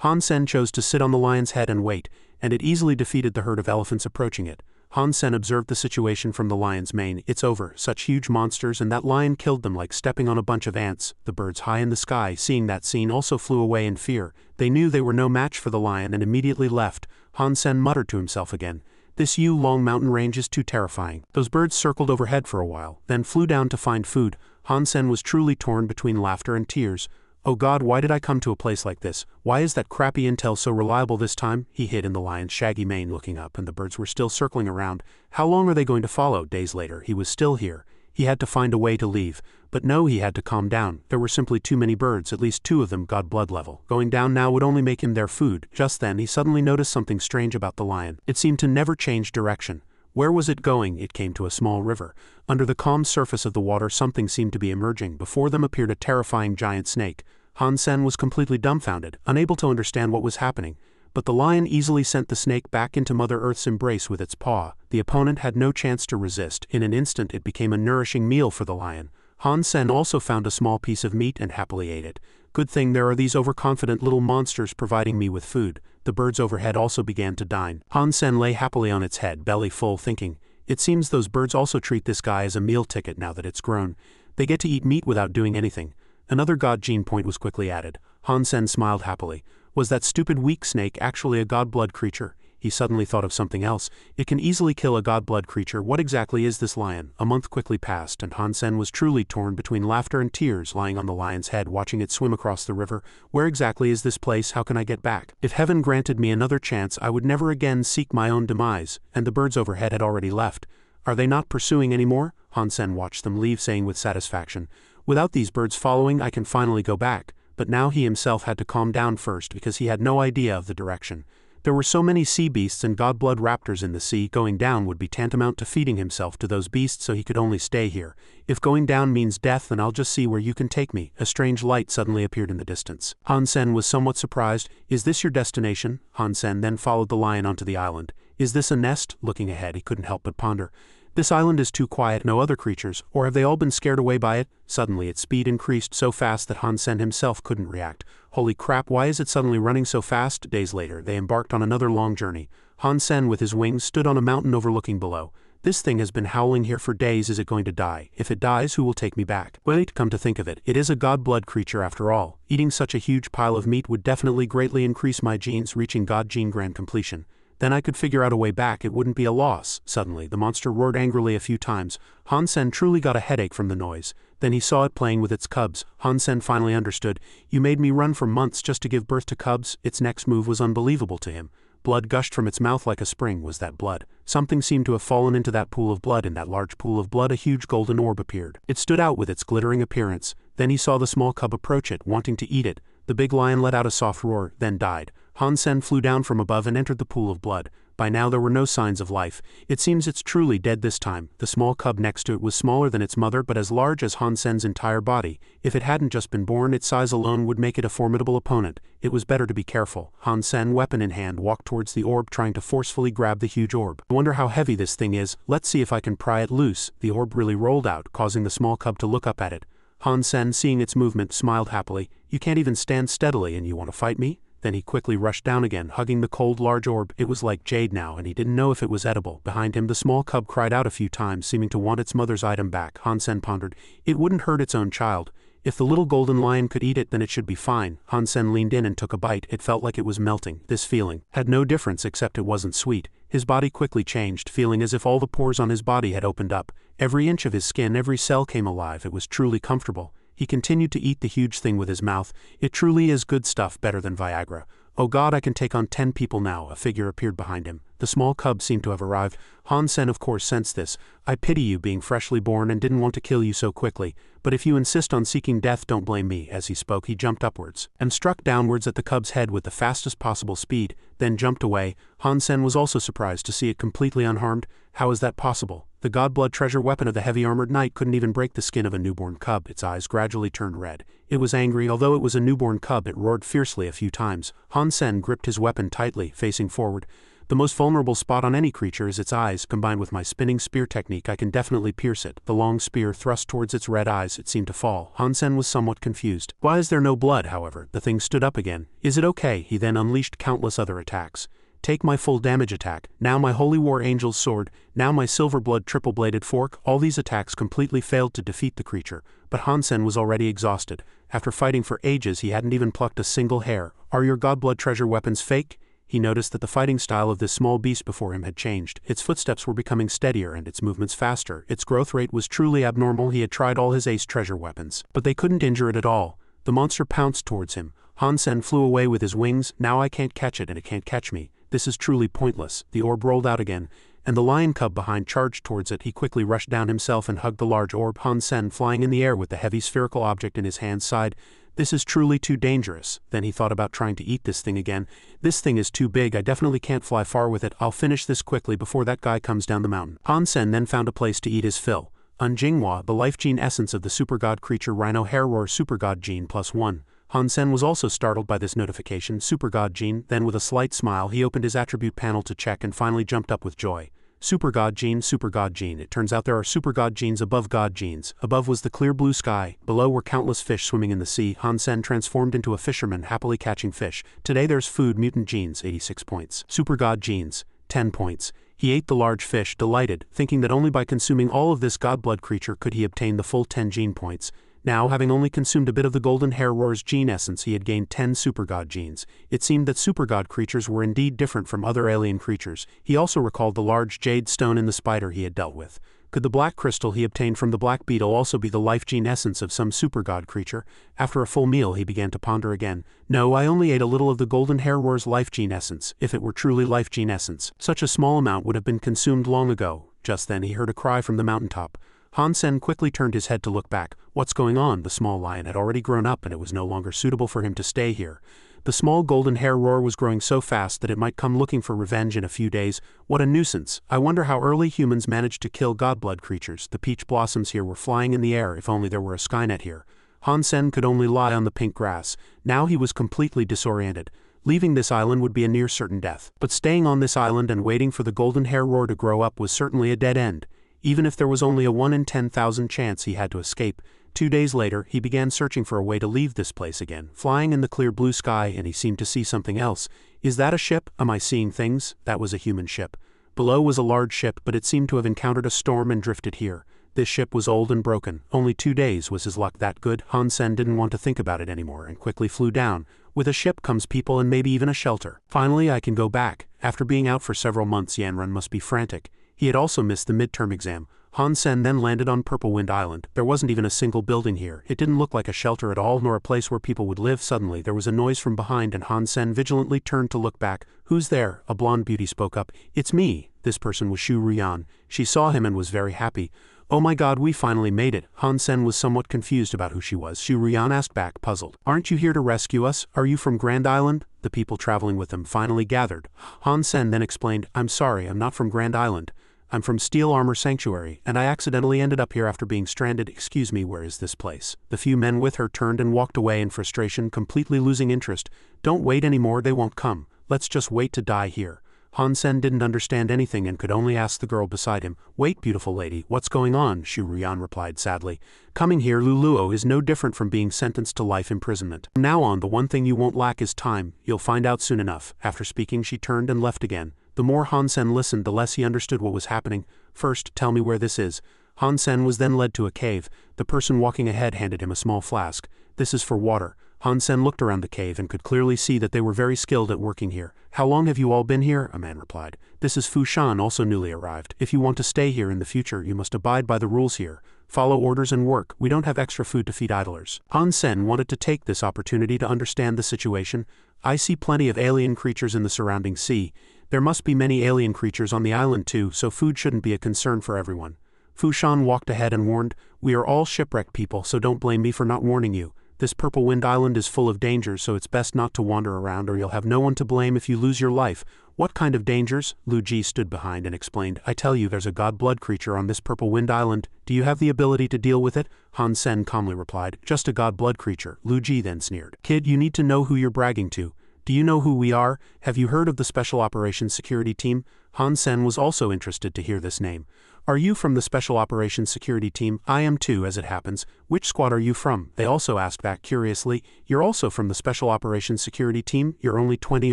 Han Sen chose to sit on the lion's head and wait, and it easily defeated the herd of elephants approaching it. Han Sen observed the situation from the lion's mane. "It's over. Such huge monsters, and that lion killed them like stepping on a bunch of ants." The birds high in the sky, seeing that scene, also flew away in fear. They knew they were no match for the lion and immediately left. Han Sen muttered to himself again, "This Yulong Mountain Range is too terrifying." Those birds circled overhead for a while, then flew down to find food. Han Sen was truly torn between laughter and tears. "Oh God, why did I come to a place like this? Why is that crappy intel so reliable this time?" He hid in the lion's shaggy mane, looking up, and the birds were still circling around. How long are they going to follow? Days later, he was still here. He had to find a way to leave. But no, he had to calm down. There were simply too many birds, at least 2 of them god blood level. Going down now would only make him their food. Just then, he suddenly noticed something strange about the lion. It seemed to never change direction. Where was it going? It came to a small river. Under the calm surface of the water, something seemed to be emerging. Before them appeared a terrifying giant snake. Han Sen was completely dumbfounded, unable to understand what was happening. But the lion easily sent the snake back into Mother Earth's embrace with its paw. The opponent had no chance to resist. In an instant it became a nourishing meal for the lion. Han Sen also found a small piece of meat and happily ate it. Good thing there are these overconfident little monsters providing me with food. The birds overhead also began to dine. Han Sen lay happily on its head, belly full, thinking, it seems those birds also treat this guy as a meal ticket now that it's grown. They get to eat meat without doing anything. Another god gene point was quickly added. Han Sen smiled happily. Was that stupid weak snake actually a god-blood creature? He suddenly thought of something else. It can easily kill a god-blood creature. What exactly is this lion? A month quickly passed, and Han Sen was truly torn between laughter and tears, lying on the lion's head watching it swim across the river. Where exactly is this place? How can I get back? If heaven granted me another chance, I would never again seek my own demise. And the birds overhead had already left. Are they not pursuing anymore? Han Sen watched them leave, saying with satisfaction, without these birds following, I can finally go back. But now he himself had to calm down first because he had no idea of the direction. There were so many sea beasts and god-blood raptors in the sea. Going down would be tantamount to feeding himself to those beasts, so he could only stay here. If going down means death, then I'll just see where you can take me. A strange light suddenly appeared in the distance. Han Sen was somewhat surprised. Is this your destination? Han Sen then followed the lion onto the island. Is this a nest? Looking ahead, he couldn't help but ponder. This island is too quiet, no other creatures, or have they all been scared away by it? Suddenly its speed increased so fast that Han Sen himself couldn't react. Holy crap, why is it suddenly running so fast? Days later, they embarked on another long journey. Han Sen with his wings stood on a mountain overlooking below. This thing has been howling here for days. Is it going to die? If it dies, who will take me back? Wait, come to think of it, it is a god-blood creature after all. Eating such a huge pile of meat would definitely greatly increase my genes, reaching god gene grand completion. Then I could figure out a way back. It wouldn't be a loss. Suddenly, the monster roared angrily a few times. Han Sen truly got a headache from the noise. Then he saw it playing with its cubs. Han Sen finally understood. You made me run for months just to give birth to cubs? Its next move was unbelievable to him. Blood gushed from its mouth like a spring. Was that blood? Something seemed to have fallen into that pool of blood. In that large pool of blood, a huge golden orb appeared. It stood out with its glittering appearance. Then he saw the small cub approach it, wanting to eat it. The big lion let out a soft roar, then died. Han Sen flew down from above and entered the pool of blood. By now there were no signs of life. It seems it's truly dead this time. The small cub next to it was smaller than its mother but as large as Han Sen's entire body. If it hadn't just been born, its size alone would make it a formidable opponent. It was better to be careful. Han Sen, weapon in hand, walked towards the orb, trying to forcefully grab the huge orb. I wonder how heavy this thing is. Let's see if I can pry it loose. The orb really rolled out, causing the small cub to look up at it. Han Sen, seeing its movement, smiled happily. You can't even stand steadily and you want to fight me? Then he quickly rushed down again, hugging the cold large orb. It was like jade now, and he didn't know if it was edible. Behind him the small cub cried out a few times, seeming to want its mother's item back. Han Sen pondered. It wouldn't hurt its own child. If the little golden lion could eat it, then it should be fine. Han Sen leaned in and took a bite. It felt like it was melting. This feeling had no difference except it wasn't sweet. His body quickly changed, feeling as if all the pores on his body had opened up. Every inch of his skin, every cell came alive. It was truly comfortable. He continued to eat the huge thing with his mouth. It truly is good stuff, better than Viagra. Oh God, I can take on 10 people now. A figure appeared behind him. The small cub seemed to have arrived. Han Sen of course sensed this. I pity you being freshly born and didn't want to kill you so quickly, but if you insist on seeking death, don't blame me. As he spoke, he jumped upwards and struck downwards at the cub's head with the fastest possible speed, then jumped away. Han Sen was also surprised to see it completely unharmed. How is that possible? The god-blood treasure weapon of the heavy-armored knight couldn't even break the skin of a newborn cub. Its eyes gradually turned red. It was angry. Although it was a newborn cub, it roared fiercely a few times. Han Sen gripped his weapon tightly, facing forward. The most vulnerable spot on any creature is its eyes. Combined with my spinning spear technique, I can definitely pierce it. The long spear thrust towards its red eyes. It seemed to fall. Han Sen was somewhat confused. Why is there no blood, however? The thing stood up again. Is it okay? He then unleashed countless other attacks. Take my full damage attack, now my holy war angel's sword, now my silver blood triple-bladed fork. All these attacks completely failed to defeat the creature, but Han Sen was already exhausted. After fighting for ages, he hadn't even plucked a single hair. Are your god-blood treasure weapons fake? He noticed that the fighting style of this small beast before him had changed. Its footsteps were becoming steadier and its movements faster. Its growth rate was truly abnormal. He had tried all his ace treasure weapons, but they couldn't injure it at all. The monster pounced towards him. Han Sen flew away with his wings. Now I can't catch it and it can't catch me. This is truly pointless. The orb rolled out again, and the lion cub behind charged towards it. He quickly rushed down himself and hugged the large orb. Han Sen, flying in the air with the heavy spherical object in his hand, sighed. This is truly too dangerous. Then he thought about trying to eat this thing again. This thing is too big. I definitely can't fly far with it. I'll finish this quickly before that guy comes down the mountain. Han Sen then found a place to eat his fill. Unjinghua, the life gene essence of the super god creature Rhino Hair Roar Super God Gene +1. Han Sen was also startled by this notification, Super God Gene. Then with a slight smile he opened his attribute panel to check and finally jumped up with joy. Super God Gene, Super God Gene. It turns out there are Super God Genes above God Genes. Above was the clear blue sky, below were countless fish swimming in the sea. Han Sen transformed into a fisherman happily catching fish. Today there's food, mutant genes, 86 points. Super God Genes, 10 points. He ate the large fish, delighted, thinking that only by consuming all of this god blood creature could he obtain the full 10 gene points. Now, having only consumed a bit of the golden hair roar's gene essence, he had gained 10 super god genes. It seemed that super god creatures were indeed different from other alien creatures. He also recalled the large jade stone in the spider he had dealt with. Could the black crystal he obtained from the black beetle also be the life gene essence of some super god creature? After a full meal he began to ponder again. No, I only ate a little of the golden hair roar's life gene essence. If it were truly life gene essence, such a small amount would have been consumed long ago. Just then he heard a cry from the mountaintop. Han Sen quickly turned his head to look back. What's going on? The small lion had already grown up and it was no longer suitable for him to stay here. The small golden hair roar was growing so fast that it might come looking for revenge in a few days. What a nuisance. I wonder how early humans managed to kill godblood creatures. The peach blossoms here were flying in the air. If only there were a Skynet here. Han Sen could only lie on the pink grass. Now he was completely disoriented. Leaving this island would be a near certain death. But staying on this island and waiting for the golden hair roar to grow up was certainly a dead end. Even if there was only a 1 in 10,000 chance he had to escape. 2 days later, he began searching for a way to leave this place again, flying in the clear blue sky, and he seemed to see something else. Is that a ship? Am I seeing things? That was a human ship. Below was a large ship, but it seemed to have encountered a storm and drifted here. This ship was old and broken. Only 2 days. Was his luck that good? Han Sen didn't want to think about it anymore and quickly flew down. With a ship comes people and maybe even a shelter. Finally, I can go back. After being out for several months, Yanran must be frantic. He had also missed the midterm exam. Han Sen then landed on Purple Wind Island. There wasn't even a single building here. It didn't look like a shelter at all, nor a place where people would live. Suddenly, there was a noise from behind and Han Sen vigilantly turned to look back. Who's there? A blonde beauty spoke up. It's me. This person was Shu Ruyan. She saw him and was very happy. Oh my god, we finally made it. Han Sen was somewhat confused about who she was. Shu Ruyan asked back, puzzled. Aren't you here to rescue us? Are you from Grand Island? The people traveling with them finally gathered. Han Sen then explained, I'm sorry, I'm not from Grand Island. I'm from Steel Armor Sanctuary, and I accidentally ended up here after being stranded. Excuse me, where is this place? The few men with her turned and walked away in frustration, completely losing interest. Don't wait anymore, they won't come. Let's just wait to die here. Han Sen didn't understand anything and could only ask the girl beside him. Wait, beautiful lady, what's going on? Shu Ruyan replied sadly. Coming here, Luluo, is no different from being sentenced to life imprisonment. From now on, the one thing you won't lack is time. You'll find out soon enough. After speaking, she turned and left again. The more Han Sen listened, the less he understood what was happening. First, tell me where this is. Han Sen was then led to a cave. The person walking ahead handed him a small flask. This is for water. Han Sen looked around the cave and could clearly see that they were very skilled at working here. How long have you all been here? A man replied. This is Fu Shan, also newly arrived. If you want to stay here in the future, you must abide by the rules here. Follow orders and work. We don't have extra food to feed idlers. Han Sen wanted to take this opportunity to understand the situation. I see plenty of alien creatures in the surrounding sea. There must be many alien creatures on the island too, so food shouldn't be a concern for everyone. Fu Shan walked ahead and warned, we are all shipwrecked people, so don't blame me for not warning you. This Purple Wind Island is full of dangers, so it's best not to wander around or you'll have no one to blame if you lose your life. What kind of dangers? Lu Ji stood behind and explained, I tell you there's a god blood creature on this Purple Wind Island. Do you have the ability to deal with it? Han Sen calmly replied, just a god blood creature. Lu Ji then sneered. Kid, you need to know who you're bragging to. Do you know who we are? Have you heard of the Special Operations Security Team? Han Sen was also interested to hear this name. Are you from the Special Operations Security Team? I am too, as it happens. Which squad are you from? They also asked back curiously. You're also from the Special Operations Security Team? You're only 20,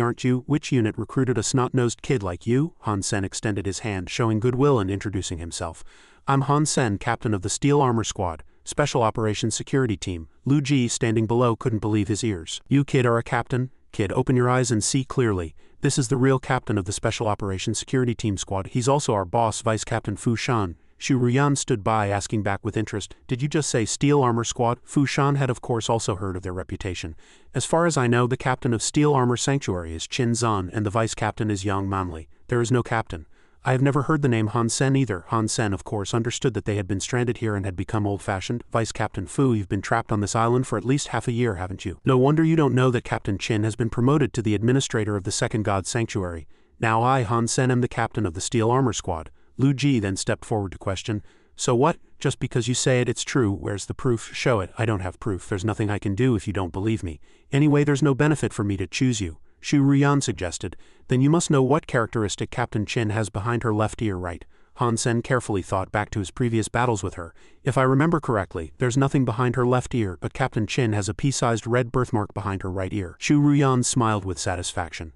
aren't you? Which unit recruited a snot-nosed kid like you? Han Sen extended his hand, showing goodwill and introducing himself. I'm Han Sen, captain of the Steel Armor Squad, Special Operations Security Team. Lu Ji, standing below, couldn't believe his ears. You kid are a captain? Kid, open your eyes and see clearly. This is the real captain of the Special Operations Security Team squad. He's also our boss, Vice Captain Fu Shan. Shu Ruyan stood by, asking back with interest, did you just say Steel Armor Squad? Fu Shan had of course also heard of their reputation. As far as I know, the captain of Steel Armor Sanctuary is Qin Zan and the vice captain is Yang Manli. There is no captain. I have never heard the name Han Sen either. Han Sen of course understood that they had been stranded here and had become old-fashioned. Vice Captain Fu, you've been trapped on this island for at least half a year, haven't you? No wonder you don't know that Captain Qin has been promoted to the administrator of the Second God Sanctuary. Now I, Han Sen, am the captain of the Steel Armor Squad. Lu Ji then stepped forward to question, so what? Just because you say it, it's true. Where's the proof? Show it. I don't have proof. There's nothing I can do if you don't believe me. Anyway, there's no benefit for me to choose you, Shu Ruyan suggested. Then you must know what characteristic Captain Qin has behind her left ear, right? Han Sen carefully thought back to his previous battles with her. If I remember correctly, there's nothing behind her left ear, but Captain Qin has a pea-sized red birthmark behind her right ear. Shu Ruyan smiled with satisfaction.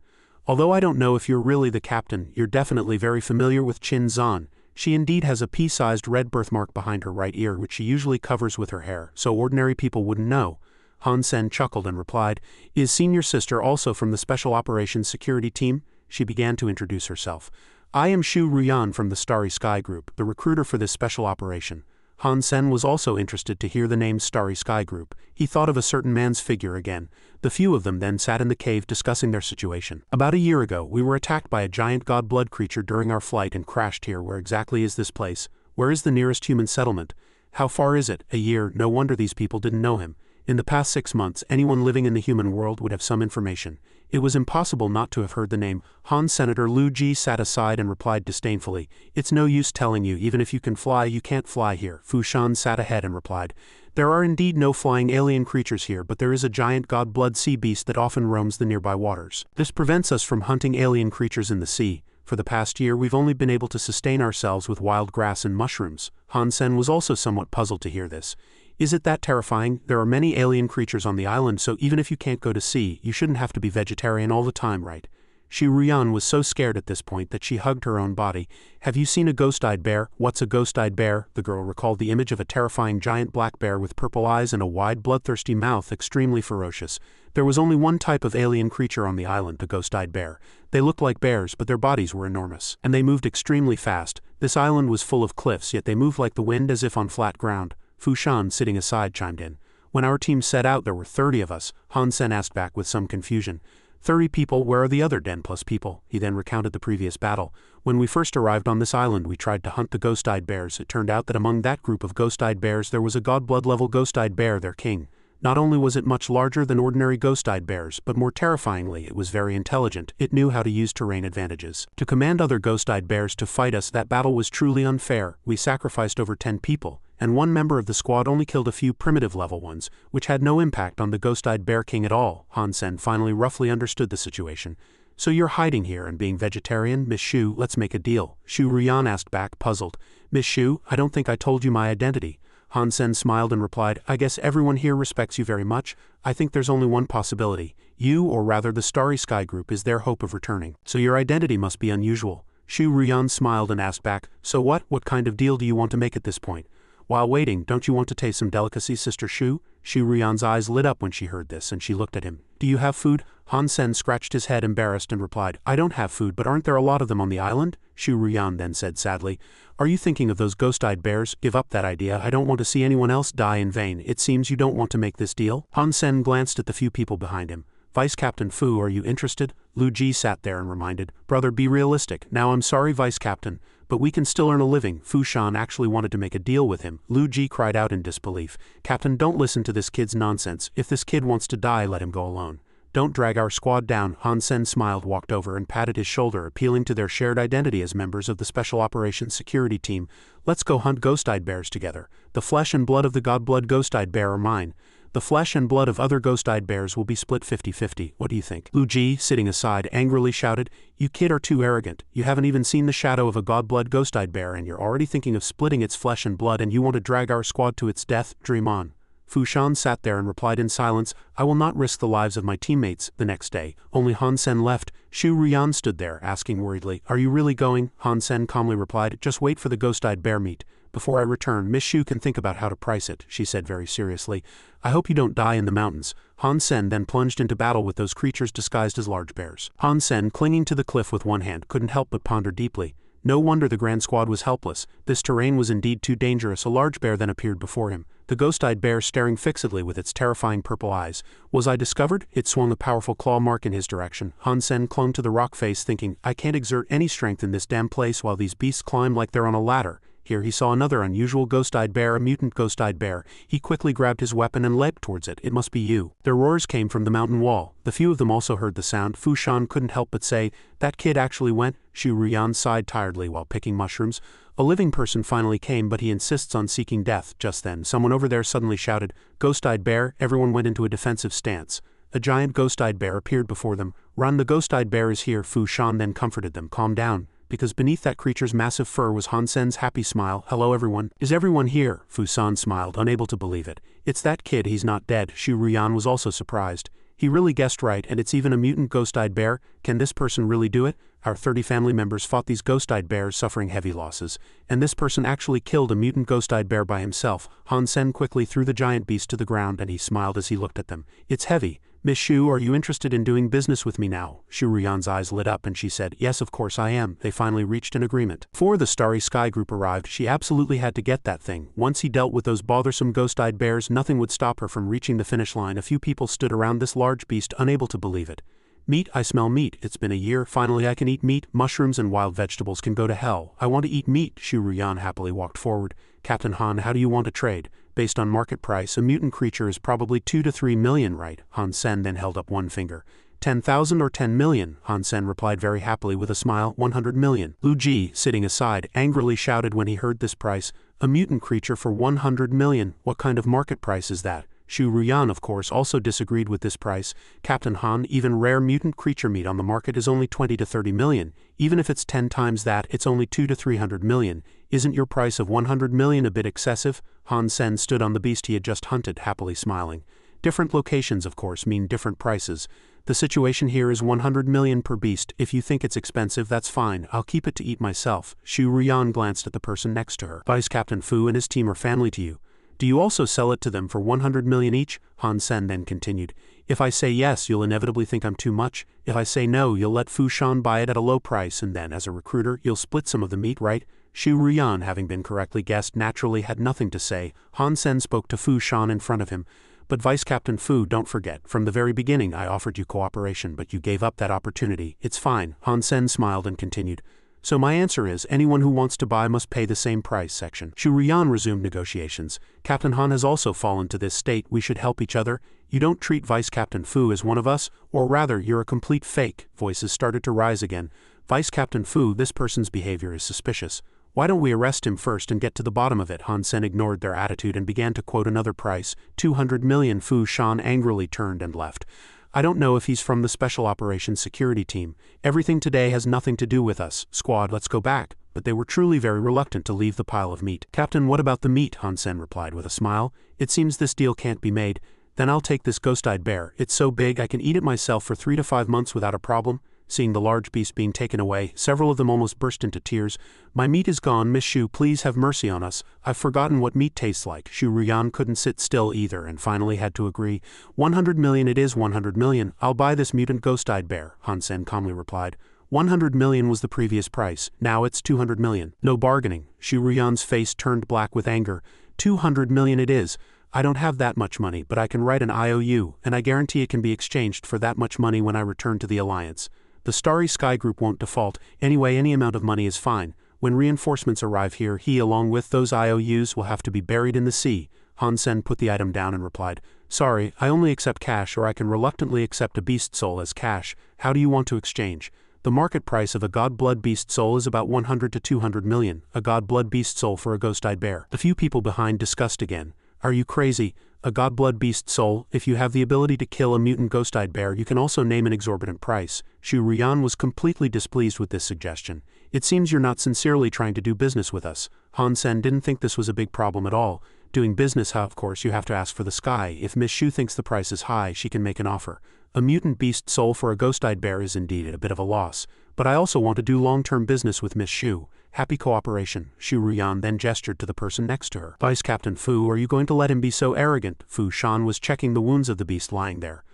Although I don't know if you're really the captain, you're definitely very familiar with Qin Zan. She indeed has a pea-sized red birthmark behind her right ear, which she usually covers with her hair, so ordinary people wouldn't know. Han Sen chuckled and replied, "Is senior sister also from the Special Operations Security Team?" She began to introduce herself. "I am Shu Ruyan from the Starry Sky Group, the recruiter for this special operation." Han Sen was also interested to hear the name Starry Sky Group. He thought of a certain man's figure again. The few of them then sat in the cave discussing their situation. "About a year ago, we were attacked by a giant god blood creature during our flight and crashed here. Where exactly is this place? Where is the nearest human settlement? How far is it? A year. No wonder these people didn't know him. In the past 6 months, anyone living in the human world would have some information." It was impossible not to have heard the name. Han Senator Lu Ji sat aside and replied disdainfully, "It's no use telling you, even if you can fly, you can't fly here." Fu Shan sat ahead and replied, "There are indeed no flying alien creatures here, but there is a giant god blood sea beast that often roams the nearby waters. This prevents us from hunting alien creatures in the sea. For the past year we've only been able to sustain ourselves with wild grass and mushrooms." Han Sen was also somewhat puzzled to hear this. "Is it that terrifying? There are many alien creatures on the island, so even if you can't go to sea, you shouldn't have to be vegetarian all the time, right?" Shu Ruyan was so scared at this point that she hugged her own body. "Have you seen a ghost-eyed bear?" "What's a ghost-eyed bear?" The girl recalled the image of a terrifying giant black bear with purple eyes and a wide bloodthirsty mouth, extremely ferocious. There was only one type of alien creature on the island, the ghost-eyed bear. They looked like bears, but their bodies were enormous. And they moved extremely fast. This island was full of cliffs, yet they moved like the wind as if on flat ground. Fu Shan, sitting aside, chimed in. "When our team set out, there were 30 of us," Han Sen asked back with some confusion. 30 people, where are the other 10 plus people?" He then recounted the previous battle. "When we first arrived on this island, we tried to hunt the ghost-eyed bears. It turned out that among that group of ghost-eyed bears there was a god-blood level ghost-eyed bear, their king. Not only was it much larger than ordinary ghost-eyed bears, but more terrifyingly, it was very intelligent. It knew how to use terrain advantages. To command other ghost-eyed bears to fight us, that battle was truly unfair. We sacrificed over 10 people, and one member of the squad only killed a few primitive level ones, which had no impact on the ghost-eyed bear king at all." Han Sen finally roughly understood the situation. "So you're hiding here and being vegetarian, Miss Shu? Let's make a deal." Shu Ruyan asked back, puzzled. "Miss Shu, I don't think I told you my identity." Han Sen smiled and replied, "I guess everyone here respects you very much. I think there's only one possibility. You, or rather the Starry Sky Group, is their hope of returning. So your identity must be unusual." Shu Ruyan smiled and asked back, "So what kind of deal do you want to make at this point? While waiting, don't you want to taste some delicacy, Sister Shu?" Shu Ruyan's eyes lit up when she heard this, and she looked at him. "Do you have food?" Han Sen scratched his head embarrassed and replied, "I don't have food, but aren't there a lot of them on the island?" Shu Ruyan then said sadly, "Are you thinking of those ghost-eyed bears? Give up that idea. I don't want to see anyone else die in vain. It seems you don't want to make this deal." Han Sen glanced at the few people behind him. "Vice Captain Fu, are you interested?" Lu Ji sat there and reminded, "Brother, be realistic. Now I'm sorry, Vice Captain, but we can still earn a living." Fu Shan actually wanted to make a deal with him. Lu Ji cried out in disbelief, "Captain, don't listen to this kid's nonsense. If this kid wants to die, let him go alone. Don't drag our squad down." Han Sen smiled, walked over and patted his shoulder, appealing to their shared identity as members of the Special Operations Security Team. "Let's go hunt ghost-eyed bears together. The flesh and blood of the god-blood ghost-eyed bear are mine. The flesh and blood of other ghost-eyed bears will be split 50-50. What do you think?" Lu Ji, sitting aside, angrily shouted, "You kid are too arrogant. You haven't even seen the shadow of a god-blood ghost-eyed bear and you're already thinking of splitting its flesh and blood, and you want to drag our squad to its death? Dream on." Fu Shan sat there and replied in silence, "I will not risk the lives of my teammates." The next day, only Han Sen left. Shu Ruyan stood there, asking worriedly, "Are you really going?" Han Sen calmly replied, "Just wait for the ghost-eyed bear meat. Before I return, Miss Shu can think about how to price it," she said very seriously. "I hope you don't die in the mountains." Han Sen then plunged into battle with those creatures disguised as large bears. Han Sen, clinging to the cliff with one hand, couldn't help but ponder deeply. No wonder the Grand Squad was helpless. This terrain was indeed too dangerous. A large bear then appeared before him, the ghost-eyed bear staring fixedly with its terrifying purple eyes. Was I discovered? It swung a powerful claw mark in his direction. Han Sen clung to the rock face, thinking, "I can't exert any strength in this damn place while these beasts climb like they're on a ladder." Here he saw another unusual ghost-eyed bear, a mutant ghost-eyed bear. He quickly grabbed his weapon and leapt towards it. It must be you. Their roars came from the mountain wall. The few of them also heard the sound. Fu Shan couldn't help but say, "That kid actually went." Xu Ruyan sighed tiredly while picking mushrooms. A living person finally came, but he insists on seeking death. Just then, someone over there suddenly shouted, "Ghost-eyed bear!" Everyone went into a defensive stance. A giant ghost-eyed bear appeared before them. "Run, the ghost-eyed bear is here." Fu Shan then comforted them. "Calm down." Because beneath that creature's massive fur was Han Sen's happy smile. "Hello everyone." "Is everyone here?" Fu San smiled, unable to believe it. "It's that kid, he's not dead." Xu Ruyan was also surprised. "He really guessed right, and it's even a mutant ghost-eyed bear? Can this person really do it? Our 30 family members fought these ghost-eyed bears, suffering heavy losses. And this person actually killed a mutant ghost-eyed bear by himself." Han Sen quickly threw the giant beast to the ground, and he smiled as he looked at them. "It's heavy. Miss Xu, are you interested in doing business with me now?" Xu Ruyan's eyes lit up and she said, "Yes, of course I am." They finally reached an agreement. Before the Starry Sky group arrived, she absolutely had to get that thing. Once he dealt with those bothersome ghost-eyed bears, nothing would stop her from reaching the finish line. A few people stood around this large beast, unable to believe it. "Meat, I smell meat. It's been a year. Finally I can eat meat. Mushrooms and wild vegetables can go to hell. I want to eat meat." Xu Ruyan happily walked forward. "Captain Han, how do you want to trade? Based on market price, a mutant creature is probably 2 to 3 million, right?" Han Sen then held up one finger. 10,000 or 10 million, Han Sen replied very happily with a smile. 100 million. Lu Ji, sitting aside, angrily shouted when he heard this price. "A mutant creature for 100 million. What kind of market price is that?" Xu Ruyan, of course, also disagreed with this price. "Captain Han, even rare mutant creature meat on the market is only 20 to 30 million. Even if it's 10 times that, it's only 2 to 300 million. Isn't your price of 100 million a bit excessive?" Han Sen stood on the beast he had just hunted, happily smiling. "Different locations, of course, mean different prices. The situation here is 100 million per beast. If you think it's expensive, that's fine. I'll keep it to eat myself." Xu Ruyan glanced at the person next to her. "Vice Captain Fu and his team are family to you. Do you also sell it to them for 100 million each?" Han Sen then continued. "If I say yes, you'll inevitably think I'm too much. If I say no, you'll let Fu Shan buy it at a low price, and then, as a recruiter, you'll split some of the meat, right?" Xu Ruyan, having been correctly guessed, naturally had nothing to say. Han Sen spoke to Fu Shan in front of him. "But Vice Captain Fu, don't forget, from the very beginning I offered you cooperation, but you gave up that opportunity. It's fine." Han Sen smiled and continued. "So my answer is, anyone who wants to buy must pay the same price." Section. Xu Ruyan resumed negotiations. "Captain Han has also fallen to this state. We should help each other. You don't treat Vice Captain Fu as one of us, or rather, you're a complete fake." Voices started to rise again. "Vice Captain Fu, this person's behavior is suspicious. Why don't we arrest him first and get to the bottom of it?" Han Sen ignored their attitude and began to quote another price. 200 million. Fu Shan angrily turned and left. "I don't know if he's from the Special Operations Security Team. Everything today has nothing to do with us. Squad, let's go back." But they were truly very reluctant to leave the pile of meat. "Captain, what about the meat?" Han Sen replied with a smile. "It seems this deal can't be made. Then I'll take this ghost-eyed bear. It's so big I can eat it myself for 3 to 5 months without a problem." Seeing the large beast being taken away, several of them almost burst into tears. "My meat is gone. Miss Xu, please have mercy on us. I've forgotten what meat tastes like." Xu Ruyan couldn't sit still either and finally had to agree. 100 million it is. 100 million. I'll buy this mutant ghost-eyed bear, Han Sen calmly replied. 100 million was the previous price. Now it's 200 million. No bargaining. Xu Ruyan's face turned black with anger. 200 million it is. I don't have that much money, but I can write an IOU, and I guarantee it can be exchanged for that much money when I return to the Alliance. The Starry Sky Group won't default. Anyway, any amount of money is fine. When reinforcements arrive here, he, along with those IOUs, will have to be buried in the sea." Han Sen put the item down and replied, "Sorry, I only accept cash, or I can reluctantly accept a beast soul as cash. How do you want to exchange?" "The market price of a god blood beast soul is about 100 to 200 million. A god blood beast soul for a ghost-eyed bear." The few people behind discussed again. "Are you crazy? A god blood beast soul? If you have the ability to kill a mutant ghost-eyed bear, you can also name an exorbitant price." Xu Ruyan was completely displeased with this suggestion. "It seems you're not sincerely trying to do business with us." Han Sen didn't think this was a big problem at all. Doing business, of course, you have to ask for the sky. If Miss Xu thinks the price is high, she can make an offer. A mutant beast soul for a ghost-eyed bear is indeed a bit of a loss. But I also want to do long-term business with Miss Xu. Happy cooperation." Xu Ruyan then gestured to the person next to her. "Vice Captain Fu, are you going to let him be so arrogant?" Fu Shan was checking the wounds of the beast lying there.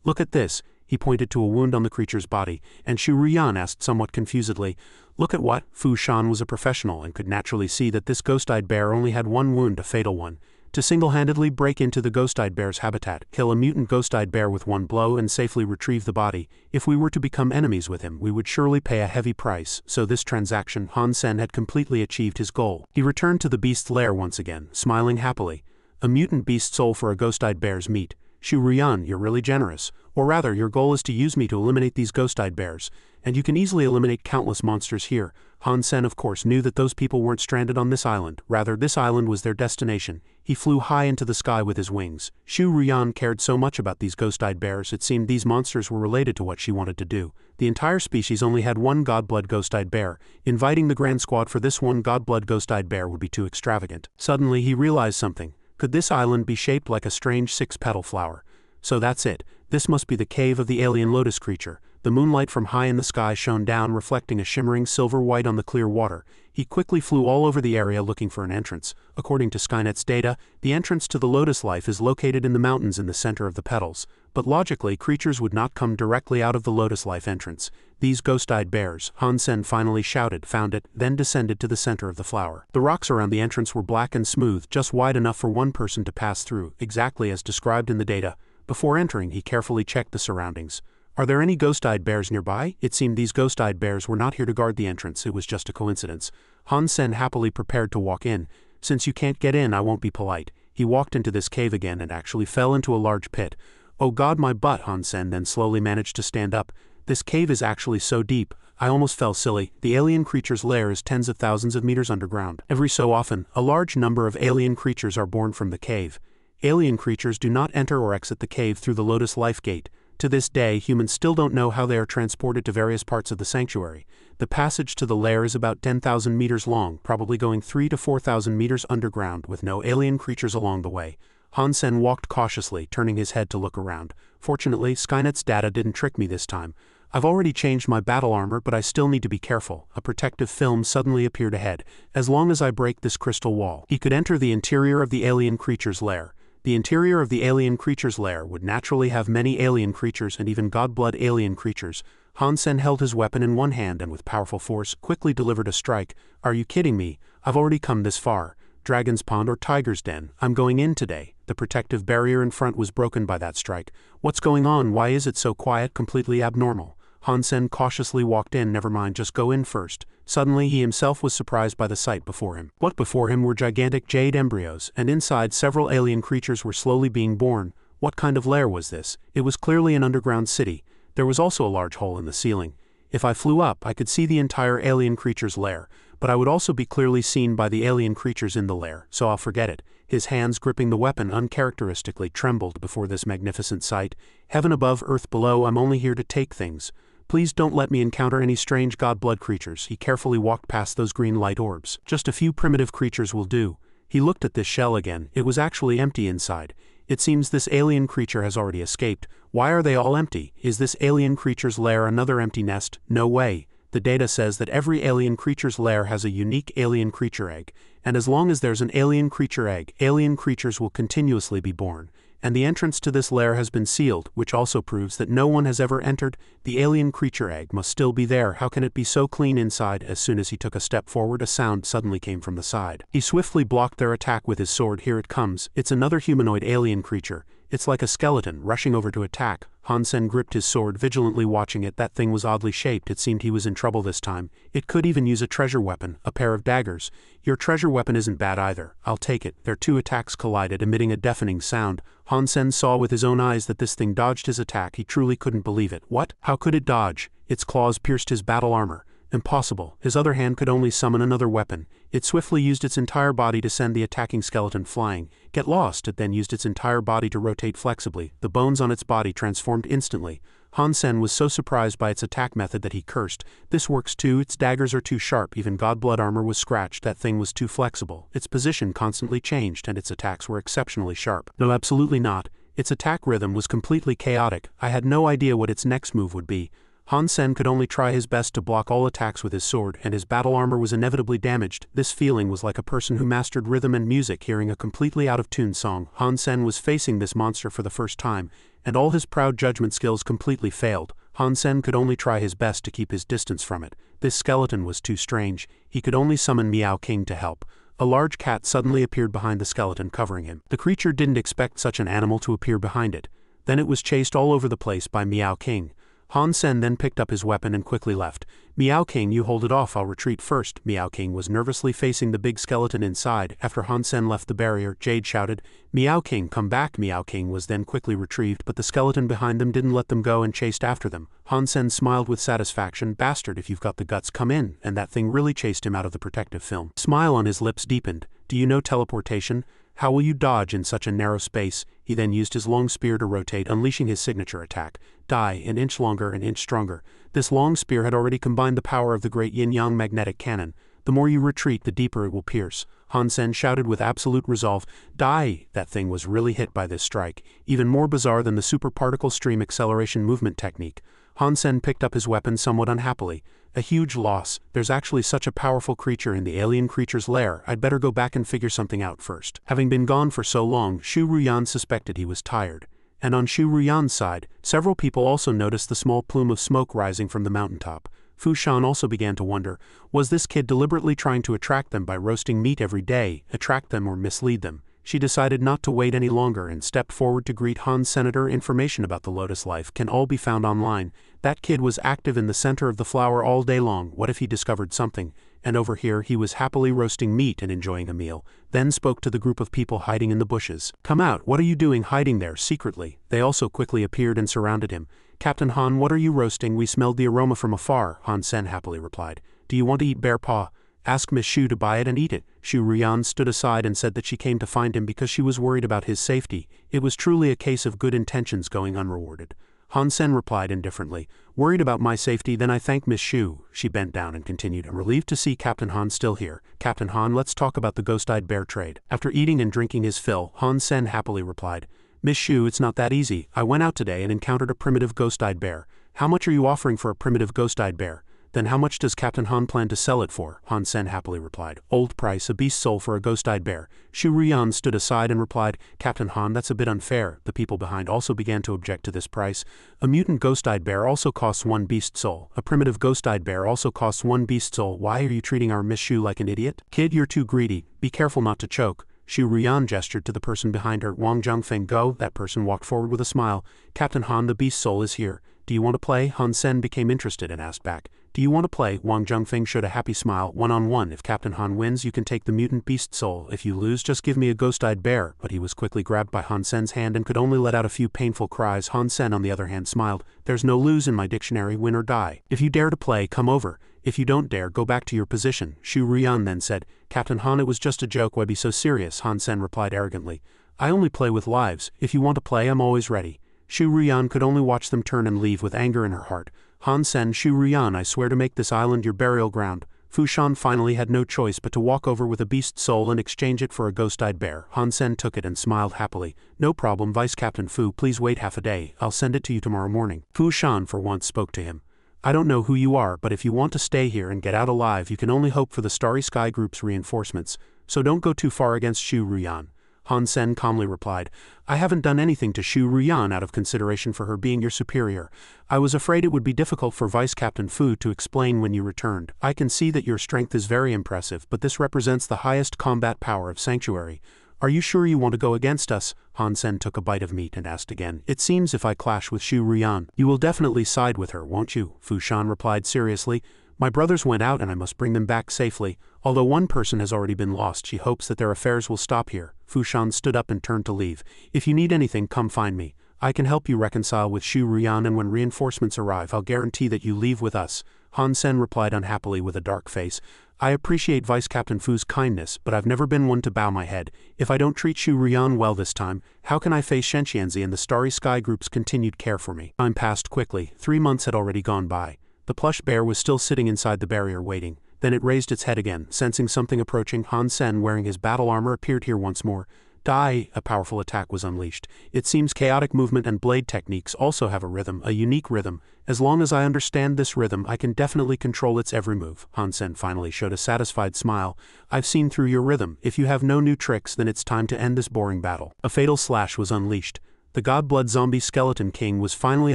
"Look at this." He pointed to a wound on the creature's body, and Xu Ruyan asked somewhat confusedly, "Look at what?" Fu Shan was a professional and could naturally see that this ghost-eyed bear only had one wound, a fatal one. to single-handedly break into the ghost-eyed bear's habitat, kill a mutant ghost-eyed bear with one blow and safely retrieve the body. If we were to become enemies with him, we would surely pay a heavy price, so this transaction, Han Sen had completely achieved his goal. He returned to the beast's lair once again, smiling happily. A mutant beast soul for a ghost-eyed bear's meat. Shu Ruyan, you're really generous. Or rather, your goal is to use me to eliminate these ghost-eyed bears, and you can easily eliminate countless monsters here. Han Sen of course knew that those people weren't stranded on this island, rather this island was their destination. He flew high into the sky with his wings. Shu Ruyan cared so much about these ghost-eyed bears, it seemed these monsters were related to what she wanted to do. The entire species only had one godblood ghost-eyed bear. Inviting the Grand Squad for this one godblood ghost-eyed bear would be too extravagant. Suddenly he realized something. Could this island be shaped like a strange six-petal flower? So that's it. This must be the cave of the alien lotus creature. The moonlight from high in the sky shone down, reflecting a shimmering silver white on the clear water. He quickly flew all over the area looking for an entrance. According to Skynet's data, the entrance to the lotus life is located in the mountains in the center of the petals. But logically, creatures would not come directly out of the lotus life entrance. These ghost-eyed bears, Han Sen finally shouted, found it, then descended to the center of the flower. The rocks around the entrance were black and smooth, just wide enough for one person to pass through, exactly as described in the data. Before entering, he carefully checked the surroundings. Are there any ghost-eyed bears nearby? It seemed these ghost-eyed bears were not here to guard the entrance, it was just a coincidence. Han Sen happily prepared to walk in. Since you can't get in, I won't be polite. He walked into this cave again and actually fell into a large pit. Oh god, my butt, Han Sen then slowly managed to stand up. This cave is actually so deep, I almost fell silly. The alien creature's lair is tens of thousands of meters underground. Every so often, a large number of alien creatures are born from the cave. Alien creatures do not enter or exit the cave through the Lotus Life Gate. To this day, humans still don't know how they are transported to various parts of the sanctuary. The passage to the lair is about 10,000 meters long, probably going 3,000 to 4,000 meters underground with no alien creatures along the way. Han Sen walked cautiously, turning his head to look around. Fortunately, Skynet's data didn't trick me this time. I've already changed my battle armor, but I still need to be careful. A protective film suddenly appeared ahead. As long as I break this crystal wall, he could enter the interior of the alien creature's lair. The interior of the alien creature's lair would naturally have many alien creatures and even godblood alien creatures. Han Sen held his weapon in one hand and with powerful force quickly delivered a strike. Are you kidding me? I've already come this far. Dragon's Pond or Tiger's Den, I'm going in today. The protective barrier in front was broken by that strike. What's going on? Why is it so quiet? Completely abnormal. Han Sen cautiously walked in. Never mind, just go in first. Suddenly he himself was surprised by the sight before him. What before him were gigantic jade embryos, and inside several alien creatures were slowly being born. What kind of lair was this? It was clearly an underground city. There was also a large hole in the ceiling. If I flew up, I could see the entire alien creature's lair, but I would also be clearly seen by the alien creatures in the lair, so I'll forget it. His hands gripping the weapon uncharacteristically trembled before this magnificent sight. Heaven above, earth below, I'm only here to take things. Please don't let me encounter any strange godblood creatures. He carefully walked past those green light orbs. Just a few primitive creatures will do. He looked at this shell again. It was actually empty inside. It seems this alien creature has already escaped. Why are they all empty? Is this alien creature's lair another empty nest? No way. The data says that every alien creature's lair has a unique alien creature egg, and as long as there's an alien creature egg, alien creatures will continuously be born. And the entrance to this lair has been sealed, which also proves that no one has ever entered. The alien creature egg must still be there. How can it be so clean inside? As soon as he took a step forward, a sound suddenly came from the side. He swiftly blocked their attack with his sword. Here it comes. It's another humanoid alien creature. It's like a skeleton, rushing over to attack. Han Sen gripped his sword, vigilantly watching it. That thing was oddly shaped. It seemed he was in trouble this time. It could even use a treasure weapon, a pair of daggers. Your treasure weapon isn't bad either. I'll take it. Their two attacks collided, emitting a deafening sound. Han Sen saw with his own eyes that this thing dodged his attack. He truly couldn't believe it. What? How could it dodge? Its claws pierced his battle armor. Impossible. His other hand could only summon another weapon. It swiftly used its entire body to send the attacking skeleton flying. Get lost. It then used its entire body to rotate flexibly. The bones on its body transformed instantly. Han Sen was so surprised by its attack method that he cursed. This works too. Its daggers are too sharp. Even godblood armor was scratched. That thing was too flexible. Its position constantly changed and its attacks were exceptionally sharp. No, absolutely not. Its attack rhythm was completely chaotic. I had no idea what its next move would be. Han Sen could only try his best to block all attacks with his sword, and his battle armor was inevitably damaged. This feeling was like a person who mastered rhythm and music hearing a completely out-of-tune song. Han Sen was facing this monster for the first time, and all his proud judgment skills completely failed. Han Sen could only try his best to keep his distance from it. This skeleton was too strange. He could only summon Meow King to help. A large cat suddenly appeared behind the skeleton covering him. The creature didn't expect such an animal to appear behind it. Then it was chased all over the place by Meow King. Han Sen then picked up his weapon and quickly left. Meow King, you hold it off, I'll retreat first. Meow King was nervously facing the big skeleton inside. After Han Sen left the barrier, Jade shouted, Meow King, come back. Meow King was then quickly retrieved, but the skeleton behind them didn't let them go and chased after them. Han Sen smiled with satisfaction. Bastard, if you've got the guts, come in, and that thing really chased him out of the protective film. Smile on his lips deepened. Do you know teleportation? How will you dodge in such a narrow space? He then used his long spear to rotate, unleashing his signature attack. Die, an inch longer, an inch stronger. This long spear had already combined the power of the great yin-yang magnetic cannon. The more you retreat, the deeper it will pierce. Han Sen shouted with absolute resolve. Die! That thing was really hit by this strike, even more bizarre than the super particle stream acceleration movement technique. Han Sen picked up his weapon somewhat unhappily. A huge loss. There's actually such a powerful creature in the alien creature's lair. I'd better go back and figure something out first. Having been gone for so long, Shu Ruyan suspected he was tired. And on Shu Ruyan's side, several people also noticed the small plume of smoke rising from the mountaintop. Fu Shan also began to wonder, was this kid deliberately trying to attract them by roasting meat every day, attract them or mislead them? She decided not to wait any longer and stepped forward to greet Han Senator. Information about the Lotus Life can all be found online. That kid was active in the center of the flower all day long. What if he discovered something? And over here he was happily roasting meat and enjoying a meal, then spoke to the group of people hiding in the bushes. Come out, what are you doing hiding there secretly? They also quickly appeared and surrounded him. Captain Han, what are you roasting? We smelled the aroma from afar, Han Sen happily replied. Do you want to eat bear paw? Ask Miss Shu to buy it and eat it. Shu Ruyan stood aside and said that she came to find him because she was worried about his safety. It was truly a case of good intentions going unrewarded. Han Sen replied indifferently, worried about my safety, then I thank Miss Shu. She bent down and continued, I'm relieved to see Captain Han still here. Captain Han, let's talk about the ghost-eyed bear trade. After eating and drinking his fill, Han Sen happily replied, Miss Shu, it's not that easy. I went out today and encountered a primitive ghost-eyed bear. How much are you offering for a primitive ghost-eyed bear? Then how much does Captain Han plan to sell it for? Han Sen happily replied. Old price, a beast soul for a ghost-eyed bear. Shu Ruyan stood aside and replied, Captain Han, that's a bit unfair. The people behind also began to object to this price. A mutant ghost-eyed bear also costs 1 beast soul. A primitive ghost-eyed bear also costs 1 beast soul. Why are you treating our Miss Shu like an idiot? Kid, you're too greedy. Be careful not to choke. Shu Ruyan gestured to the person behind her. Wang Zhongfeng, go. That person walked forward with a smile. Captain Han, the beast soul is here. Do you want to play? Han Sen became interested and asked back. Do you want to play? Wang Zhongfeng showed a happy smile. One-on-one. If Captain Han wins, you can take the mutant beast soul. If you lose, just give me a ghost-eyed bear. But he was quickly grabbed by Han Sen's hand and could only let out a few painful cries. Han Sen, on the other hand, smiled. There's no lose in my dictionary, win or die. If you dare to play, come over. If you don't dare, go back to your position. Shu Ruyan then said, Captain Han, it was just a joke, why be so serious? Han Sen replied arrogantly. I only play with lives. If you want to play, I'm always ready. Shu Ruyan could only watch them turn and leave with anger in her heart. Han Sen, Shu Ruyan, I swear to make this island your burial ground. Fu Shan finally had no choice but to walk over with a beast soul and exchange it for a ghost-eyed bear. Han Sen took it and smiled happily. No problem, Vice Captain Fu, please wait half a day. I'll send it to you tomorrow morning. Fu Shan for once spoke to him. I don't know who you are, but if you want to stay here and get out alive, you can only hope for the Starry Sky Group's reinforcements, so don't go too far against Shu Ruyan. Han Sen calmly replied, I haven't done anything to Shu Ruyan out of consideration for her being your superior. I was afraid it would be difficult for Vice Captain Fu to explain when you returned. I can see that your strength is very impressive, but this represents the highest combat power of Sanctuary. Are you sure you want to go against us? Han Sen took a bite of meat and asked again. It seems if I clash with Shu Ruyan, you will definitely side with her, won't you? Fu Shan replied seriously. My brothers went out and I must bring them back safely. Although one person has already been lost, she hopes that their affairs will stop here. Fu Shan stood up and turned to leave. If you need anything, come find me. I can help you reconcile with Shu Ruyan, and when reinforcements arrive, I'll guarantee that you leave with us. Han Sen replied unhappily with a dark face. I appreciate Vice Captain Fu's kindness, but I've never been one to bow my head. If I don't treat Shu Ruyan well this time, how can I face Shenxianzi and the Starry Sky Group's continued care for me? Time passed quickly. 3 months had already gone by. The plush bear was still sitting inside the barrier waiting. Then it raised its head again, sensing something approaching. Han Sen, wearing his battle armor, appeared here once more. Die! A powerful attack was unleashed. It seems chaotic movement and blade techniques also have a rhythm, a unique rhythm. As long as I understand this rhythm, I can definitely control its every move. Han Sen finally showed a satisfied smile. I've seen through your rhythm. If you have no new tricks, then it's time to end this boring battle. A fatal slash was unleashed. The Godblood zombie skeleton king was finally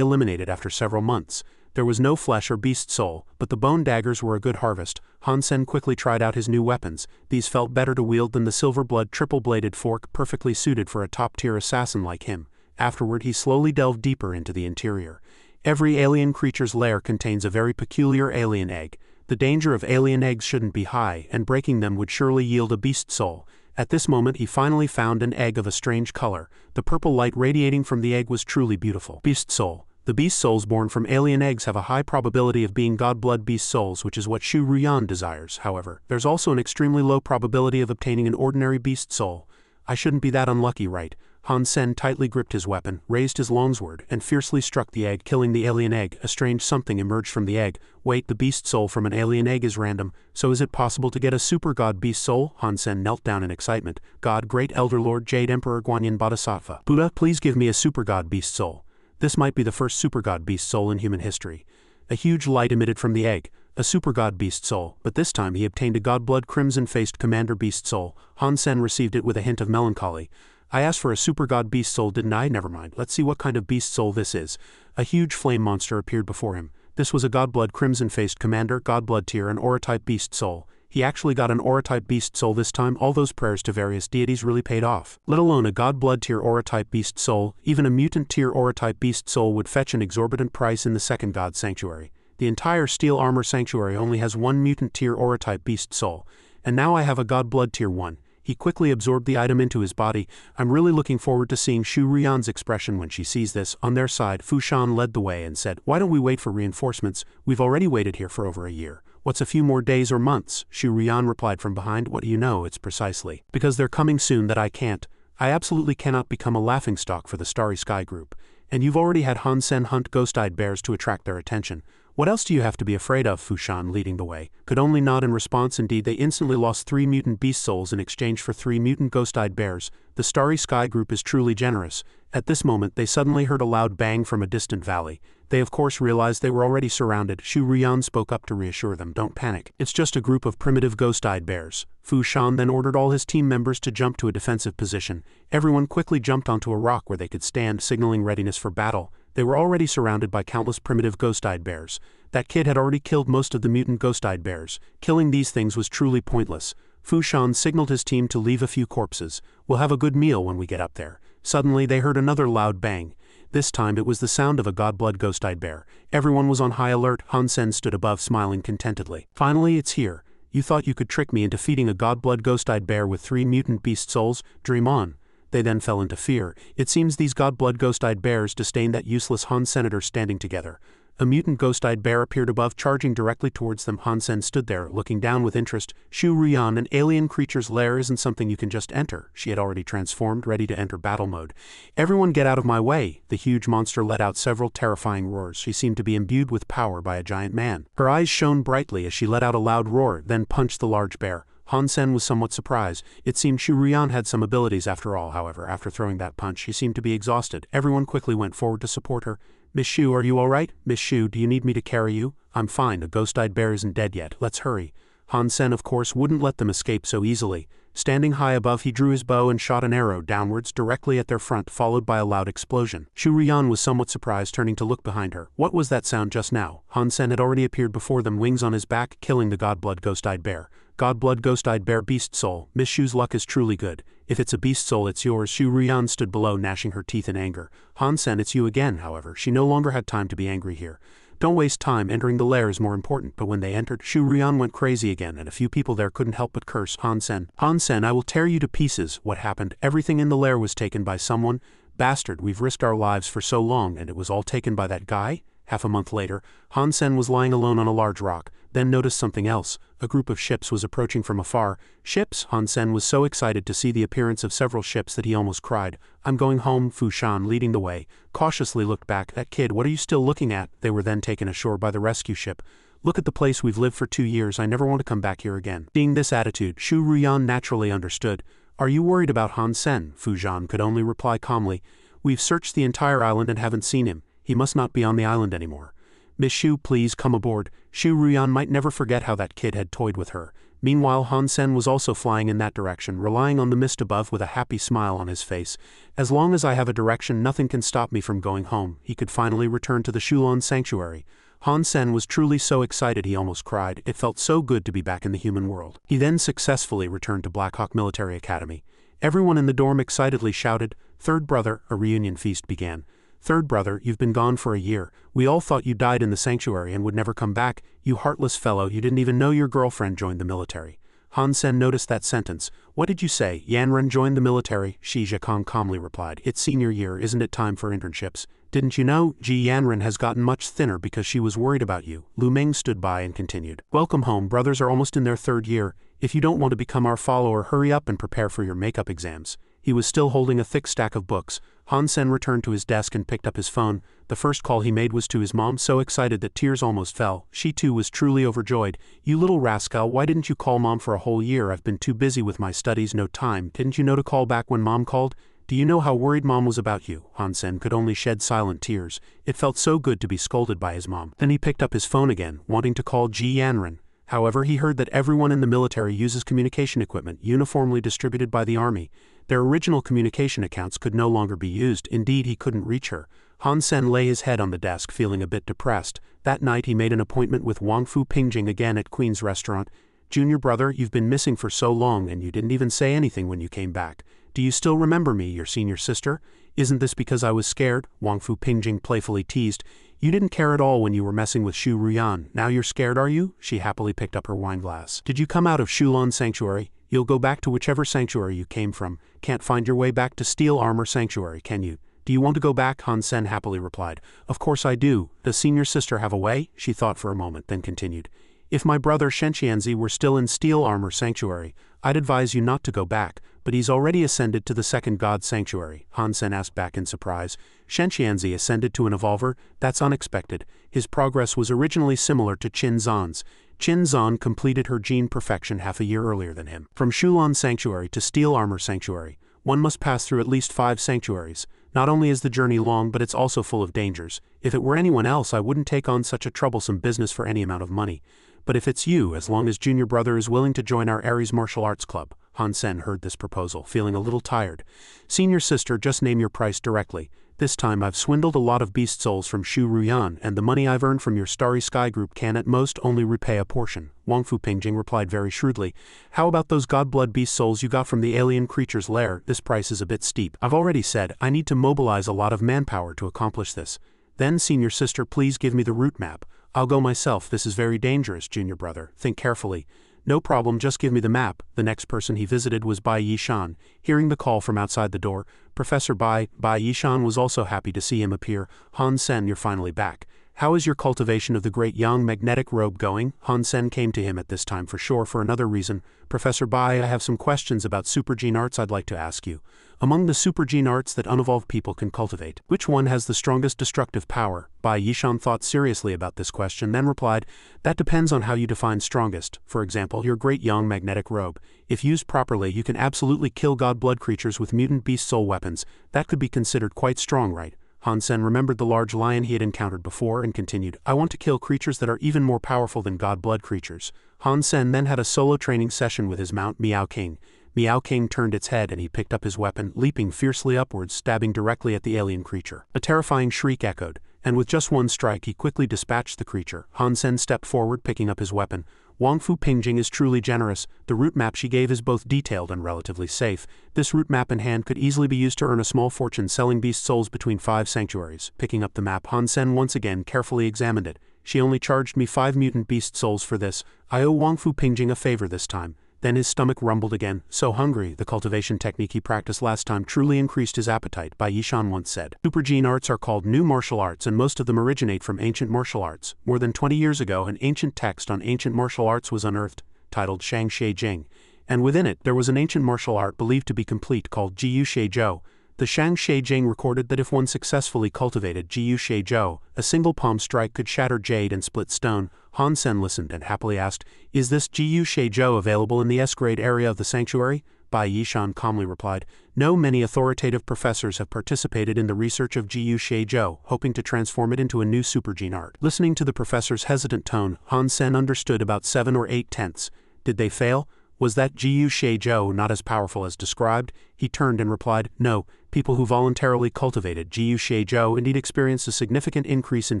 eliminated after several months. There was no flesh or beast soul, but the bone daggers were a good harvest. Han Sen quickly tried out his new weapons. These felt better to wield than the silver-blood triple-bladed fork, perfectly suited for a top-tier assassin like him. Afterward, he slowly delved deeper into the interior. Every alien creature's lair contains a very peculiar alien egg. The danger of alien eggs shouldn't be high, and breaking them would surely yield a beast soul. At this moment he finally found an egg of a strange color. The purple light radiating from the egg was truly beautiful. Beast soul. The beast souls born from alien eggs have a high probability of being god-blood beast souls, which is what Shu Ruyan desires. However, there's also an extremely low probability of obtaining an ordinary beast soul. I shouldn't be that unlucky, right? Han Sen tightly gripped his weapon, raised his longsword, and fiercely struck the egg, killing the alien egg. A strange something emerged from the egg. Wait, the beast soul from an alien egg is random, so is it possible to get a super god beast soul? Han Sen knelt down in excitement. God, Great Elder Lord Jade Emperor Guanyin Bodhisattva. Buddha, please give me a super god beast soul. This might be the first super god beast soul in human history. A huge light emitted from the egg. A super god beast soul, but this time he obtained a god-blood crimson-faced commander beast soul. Han Sen received it with a hint of melancholy. I asked for a super god beast soul, didn't I? Never mind, let's see what kind of beast soul this is. A huge flame monster appeared before him. This was a god-blood crimson-faced commander, god-blood tier, and aura-type beast soul. He actually got an aura-type beast soul this time. All those prayers to various deities really paid off. Let alone a god-blood tier aura-type beast soul, even a mutant tier aura-type beast soul would fetch an exorbitant price in the second god sanctuary. The entire steel armor sanctuary only has one mutant tier aura-type beast soul, and now I have a god-blood tier 1. He quickly absorbed the item into his body. I'm really looking forward to seeing Shu Ruyan's expression when she sees this. On their side, Fu Shan led the way and said, why don't we wait for reinforcements? We've already waited here for over a year. What's a few more days or months? Shu Ruyan replied from behind. What do you know? It's precisely because they're coming soon that I can't. I absolutely cannot become a laughingstock for the Starry Sky group. And you've already had Han Sen hunt ghost-eyed bears to attract their attention. What else do you have to be afraid of? Fu Shan, leading the way, could only nod in response. Indeed, they instantly lost 3 mutant beast souls in exchange for 3 mutant ghost-eyed bears. The Starry Sky group is truly generous. At this moment, they suddenly heard a loud bang from a distant valley. They of course realized they were already surrounded. Shu Ruyan spoke up to reassure them. Don't panic. It's just a group of primitive ghost-eyed bears. Fu Shan then ordered all his team members to jump to a defensive position. Everyone quickly jumped onto a rock where they could stand, signaling readiness for battle. They were already surrounded by countless primitive ghost-eyed bears. That kid had already killed most of the mutant ghost-eyed bears. Killing these things was truly pointless. Fu Shan signaled his team to leave a few corpses. We'll have a good meal when we get up there. Suddenly they heard another loud bang. This time it was the sound of a god-blood ghost-eyed bear. Everyone was on high alert. Han Sen stood above, smiling contentedly. Finally, it's here. You thought you could trick me into feeding a god-blood ghost-eyed bear with 3 mutant beast souls? Dream on. They then fell into fear. It seems these god-blood ghost-eyed bears disdained that useless Han Senator standing together. A mutant ghost-eyed bear appeared above, charging directly towards them. Han Sen stood there, looking down with interest. Shu Ruyan, an alien creature's lair isn't something you can just enter. She had already transformed, ready to enter battle mode. Everyone get out of my way! The huge monster let out several terrifying roars. She seemed to be imbued with power by a giant man. Her eyes shone brightly as she let out a loud roar, then punched the large bear. Han Sen was somewhat surprised. It seemed Shu Ruyan had some abilities after all. However, after throwing that punch, she seemed to be exhausted. Everyone quickly went forward to support her. Miss Shu, are you alright? Miss Shu, do you need me to carry you? I'm fine, a ghost-eyed bear isn't dead yet. Let's hurry. Han Sen of course wouldn't let them escape so easily. Standing high above, he drew his bow and shot an arrow downwards directly at their front, followed by a loud explosion. Shu Ruyan was somewhat surprised, turning to look behind her. What was that sound just now? Han Sen had already appeared before them, wings on his back, killing the god-blood ghost-eyed bear. God-blood ghost-eyed bear beast soul. Miss Shu's luck is truly good. If it's a beast soul, it's yours. Shu Ruyan stood below, gnashing her teeth in anger. Han Sen, it's you again. However, she no longer had time to be angry here. Don't waste time, entering the lair is more important. But when they entered, Shu Ruyan went crazy again, and a few people there couldn't help but curse. Han Sen, I will tear you to pieces. What happened? Everything in the lair was taken by someone? Bastard, we've risked our lives for so long, and it was all taken by that guy? Half a month later, Han Sen was lying alone on a large rock, then noticed something else. A group of ships was approaching from afar. Ships? Han Sen was so excited to see the appearance of several ships that he almost cried. I'm going home. Fu Shan, leading the way, cautiously looked back. That kid, what are you still looking at? They were then taken ashore by the rescue ship. Look at the place we've lived for 2 years. I never want to come back here again. Seeing this attitude, Shu Ruyan naturally understood. Are you worried about Han Sen? Fu Shan could only reply calmly. We've searched the entire island and haven't seen him. He must not be on the island anymore. Miss Shu, please come aboard. Shu Ruyan might never forget how that kid had toyed with her. Meanwhile, Han Sen was also flying in that direction, relying on the mist above with a happy smile on his face. As long as I have a direction, nothing can stop me from going home. He could finally return to the Shulon sanctuary. Han Sen was truly so excited he almost cried. It felt so good to be back in the human world. He then successfully returned to Black Hawk Military Academy. Everyone in the dorm excitedly shouted, "Third brother," a reunion feast began. "Third brother, you've been gone for a year. We all thought you died in the sanctuary and would never come back. You heartless fellow, you didn't even know your girlfriend joined the military." Han Sen noticed that sentence. "What did you say? Yanren joined the military?" Shi Zhekong calmly replied. "It's senior year, isn't it time for internships? Didn't you know? Ji Yanren has gotten much thinner because she was worried about you." Lu Meng stood by and continued. "Welcome home, brothers are almost in their third year. If you don't want to become our follower, hurry up and prepare for your makeup exams." He was still holding a thick stack of books. Han Sen returned to his desk and picked up his phone. The first call he made was to his mom, so excited that tears almost fell. She too was truly overjoyed. "You little rascal, why didn't you call mom for a whole year? I've been too busy with my studies, no time. Didn't you know to call back when mom called? Do you know how worried mom was about you?" Han Sen could only shed silent tears. It felt so good to be scolded by his mom. Then he picked up his phone again, wanting to call Ji Yanren. However, he heard that everyone in the military uses communication equipment uniformly distributed by the army. Their original communication accounts could no longer be used. Indeed, he couldn't reach her. Han Sen lay his head on the desk, feeling a bit depressed. That night he made an appointment with Wang Fu Pingjing again at Queen's Restaurant. "Junior brother, you've been missing for so long and you didn't even say anything when you came back. Do you still remember me, your senior sister? Isn't this because I was scared?" Wang Fu Pingjing playfully teased. "You didn't care at all when you were messing with Shu Ruyan. Now you're scared, are you?" She happily picked up her wine glass. "Did you come out of Shulan Sanctuary? You'll go back to whichever sanctuary you came from. Can't find your way back to Steel Armor Sanctuary, can you? Do you want to go back?" Han Sen happily replied. "Of course I do. Does senior sister have a way?" She thought for a moment, then continued. "If my brother Shenxianzi were still in Steel Armor Sanctuary, I'd advise you not to go back, but he's already ascended to the second God Sanctuary." Han Sen asked back in surprise. "Shenxianzi ascended to an evolver? That's unexpected. His progress was originally similar to Qin Zan's. Qin Zan completed her gene perfection half a year earlier than him. From Shulan Sanctuary to Steel Armor Sanctuary, one must pass through at least 5 sanctuaries. Not only is the journey long, but it's also full of dangers. If it were anyone else, I wouldn't take on such a troublesome business for any amount of money. But if it's you, as long as junior brother is willing to join our Ares Martial Arts Club." Han Sen heard this proposal, feeling a little tired. "Senior sister, just name your price directly. This time I've swindled a lot of beast souls from Shu Ruyan, and the money I've earned from your Starry Sky group can at most only repay a portion." Wang Fu Pingjing replied very shrewdly. "How about those godblood beast souls you got from the alien creature's lair? This price is a bit steep. I've already said, I need to mobilize a lot of manpower to accomplish this. Then, senior sister, please give me the route map. I'll go myself. This is very dangerous, junior brother. Think carefully." "No problem, just give me the map." The next person he visited was Bai Yishan. Hearing the call from outside the door, Professor Bai Yishan was also happy to see him appear. "Han Sen, you're finally back. How is your cultivation of the great young magnetic robe going?" Han Sen came to him at this time for sure for another reason. "Professor Bai, I have some questions about supergene arts I'd like to ask you. Among the supergene arts that unevolved people can cultivate, which one has the strongest destructive power?" Bai Yishan thought seriously about this question, then replied, "That depends on how you define strongest. For example, your great young magnetic robe. If used properly, you can absolutely kill god blood creatures with mutant beast soul weapons. That could be considered quite strong, right?" Han Sen remembered the large lion he had encountered before and continued, "I want to kill creatures that are even more powerful than god blood creatures." Han Sen then had a solo training session with his mount Miao King. Miao King turned its head and he picked up his weapon, leaping fiercely upwards, stabbing directly at the alien creature. A terrifying shriek echoed, and with just one strike he quickly dispatched the creature. Han Sen stepped forward, picking up his weapon. Wang Fu Pingjing is truly generous. The route map she gave is both detailed and relatively safe. This route map in hand could easily be used to earn a small fortune selling beast souls between 5 sanctuaries. Picking up the map, Han Sen once again carefully examined it. "She only charged me 5 mutant beast souls for this. I owe Wang Fu Pingjing a favor this time." Then his stomach rumbled again. So hungry, the cultivation technique he practiced last time truly increased his appetite, Bai Yishan once said. Supergene arts are called new martial arts, and most of them originate from ancient martial arts. More than 20 years ago, an ancient text on ancient martial arts was unearthed, titled Shang Shi Jing, and within it there was an ancient martial art believed to be complete called Jiyu Shi Zhou. The Shang Shi Jing recorded that if one successfully cultivated Jiyu Shi Zhou, a single palm strike could shatter jade and split stone. Han Sen listened and happily asked, "Is this Jiyu Shi Zhou available in the S-grade area of the sanctuary?" Bai Yishan calmly replied, "No, many authoritative professors have participated in the research of Jiyu Shi Zhou, hoping to transform it into a new supergene art." Listening to the professor's hesitant tone, Han Sen understood about 7 or 8 tenths. Did they fail? Was that Jiu Shizhou not as powerful as described? He turned and replied, no, people who voluntarily cultivated Jiu Shizhou indeed experienced a significant increase in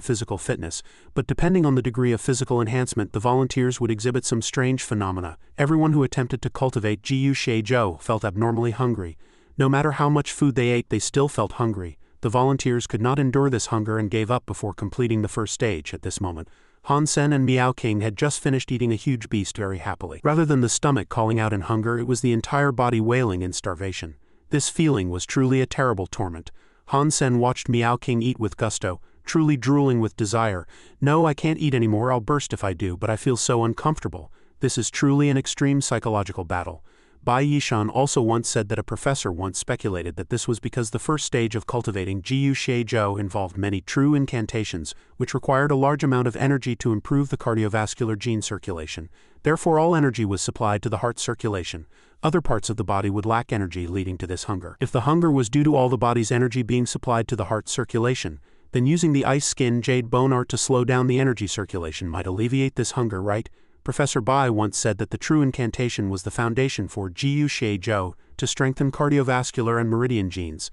physical fitness, but depending on the degree of physical enhancement the volunteers would exhibit some strange phenomena. Everyone who attempted to cultivate Jiu Shizhou felt abnormally hungry. No matter how much food they ate they still felt hungry. The volunteers could not endure this hunger and gave up before completing the first stage. At this moment, Han Sen and Miao King had just finished eating a huge beast very happily. Rather than the stomach calling out in hunger, it was the entire body wailing in starvation. This feeling was truly a terrible torment. Han Sen watched Miao King eat with gusto, truly drooling with desire. No, I can't eat anymore, I'll burst if I do, but I feel so uncomfortable. This is truly an extreme psychological battle. Bai Yishan also once said that a professor once speculated that this was because the first stage of cultivating Jiu Shizhou involved many true incantations, which required a large amount of energy to improve the cardiovascular gene circulation. Therefore all energy was supplied to the heart circulation. Other parts of the body would lack energy, leading to this hunger. If the hunger was due to all the body's energy being supplied to the heart circulation, then using the ice skin jade bone art to slow down the energy circulation might alleviate this hunger, right? Professor Bai once said that the true incantation was the foundation for Jiu Shizhou to strengthen cardiovascular and meridian genes.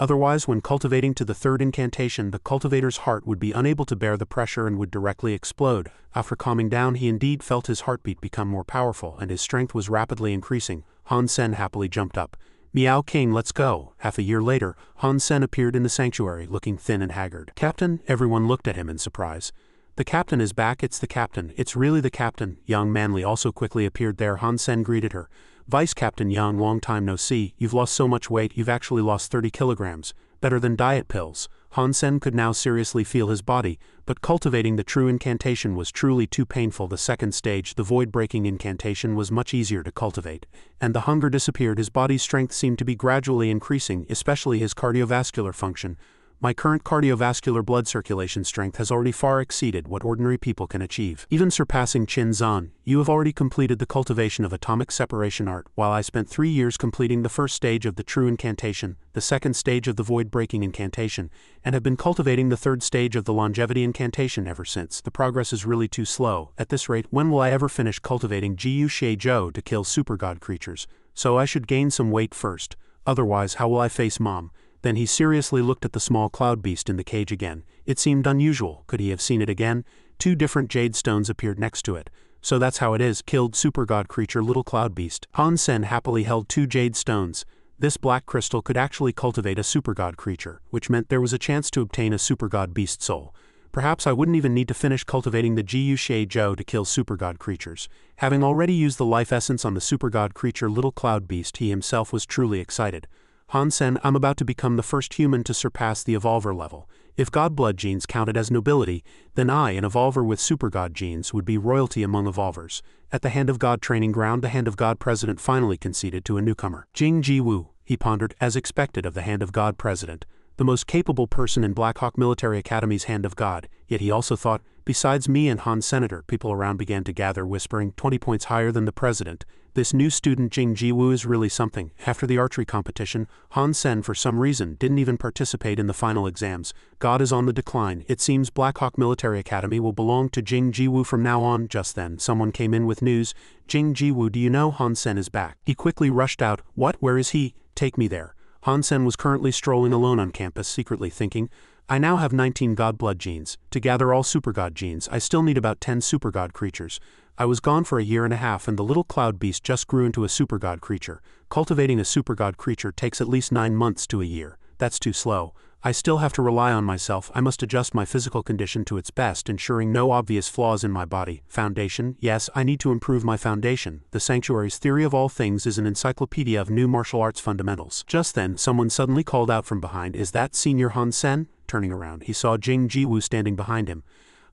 Otherwise, when cultivating to the third incantation, the cultivator's heart would be unable to bear the pressure and would directly explode. After calming down, he indeed felt his heartbeat become more powerful and his strength was rapidly increasing. Han Sen happily jumped up. Miao King, let's go. Half a year later, Han Sen appeared in the sanctuary, looking thin and haggard. Captain, everyone looked at him in surprise. The captain is back, it's the captain, it's really the captain. Young Manly also quickly appeared there. Han Sen greeted her. Vice Captain Young, long time no see, you've lost so much weight, you've actually lost 30 kilograms. Better than diet pills. Han Sen could now seriously feel his body, but cultivating the true incantation was truly too painful. The second stage, the void-breaking incantation, was much easier to cultivate, and the hunger disappeared. His body's strength seemed to be gradually increasing, especially his cardiovascular function. My current cardiovascular blood circulation strength has already far exceeded what ordinary people can achieve, even surpassing Qin Zan. You have already completed the cultivation of atomic separation art, while I spent 3 years completing the first stage of the true incantation, the second stage of the void-breaking incantation, and have been cultivating the third stage of the longevity incantation ever since. The progress is really too slow. At this rate, when will I ever finish cultivating Jiu Shizhou to kill supergod creatures? So I should gain some weight first. Otherwise, how will I face Mom? Then he seriously looked at the small cloud beast in the cage again. It seemed unusual. Could he have seen it again? 2 different jade stones appeared next to it. So that's how it is, killed supergod creature, little cloud beast. Han Sen happily held 2 jade stones. This black crystal could actually cultivate a supergod creature, which meant there was a chance to obtain a supergod beast soul. Perhaps I wouldn't even need to finish cultivating the Jiu Shizhou to kill supergod creatures. Having already used the life essence on the supergod creature little cloud beast, he himself was truly excited. Han Sen, I'm about to become the first human to surpass the evolver level. If god blood genes counted as nobility, then I, an evolver with supergod genes, would be royalty among evolvers. At the Hand of God training ground, the Hand of God president finally conceded to a newcomer. Jing Ji-woo, he pondered, as expected of the Hand of God president, the most capable person in Blackhawk Military Academy's Hand of God, yet he also thought, besides me and Han Senator. People around began to gather, whispering, 20 points higher than the president. This new student Jing Ji-woo is really something. After the archery competition, Han Sen for some reason didn't even participate in the final exams. God is on the decline. It seems Blackhawk Military Academy will belong to Jing Ji-woo from now on. Just then, someone came in with news. Jing Ji-woo, do you know Han Sen is back? He quickly rushed out. What? Where is he? Take me there. Han Sen was currently strolling alone on campus, secretly thinking, I now have 19 god blood genes. To gather all supergod genes, I still need about 10 supergod creatures. I was gone for a year and a half and the little cloud beast just grew into a supergod creature. Cultivating a supergod creature takes at least 9 months to a year. That's too slow. I still have to rely on myself. I must adjust my physical condition to its best, ensuring no obvious flaws in my body. Foundation, yes, I need to improve my foundation. The Sanctuary's theory of all things is an encyclopedia of new martial arts fundamentals. Just then, someone suddenly called out from behind, is that Senior Han Sen? Turning around, he saw Jing Ji-woo standing behind him.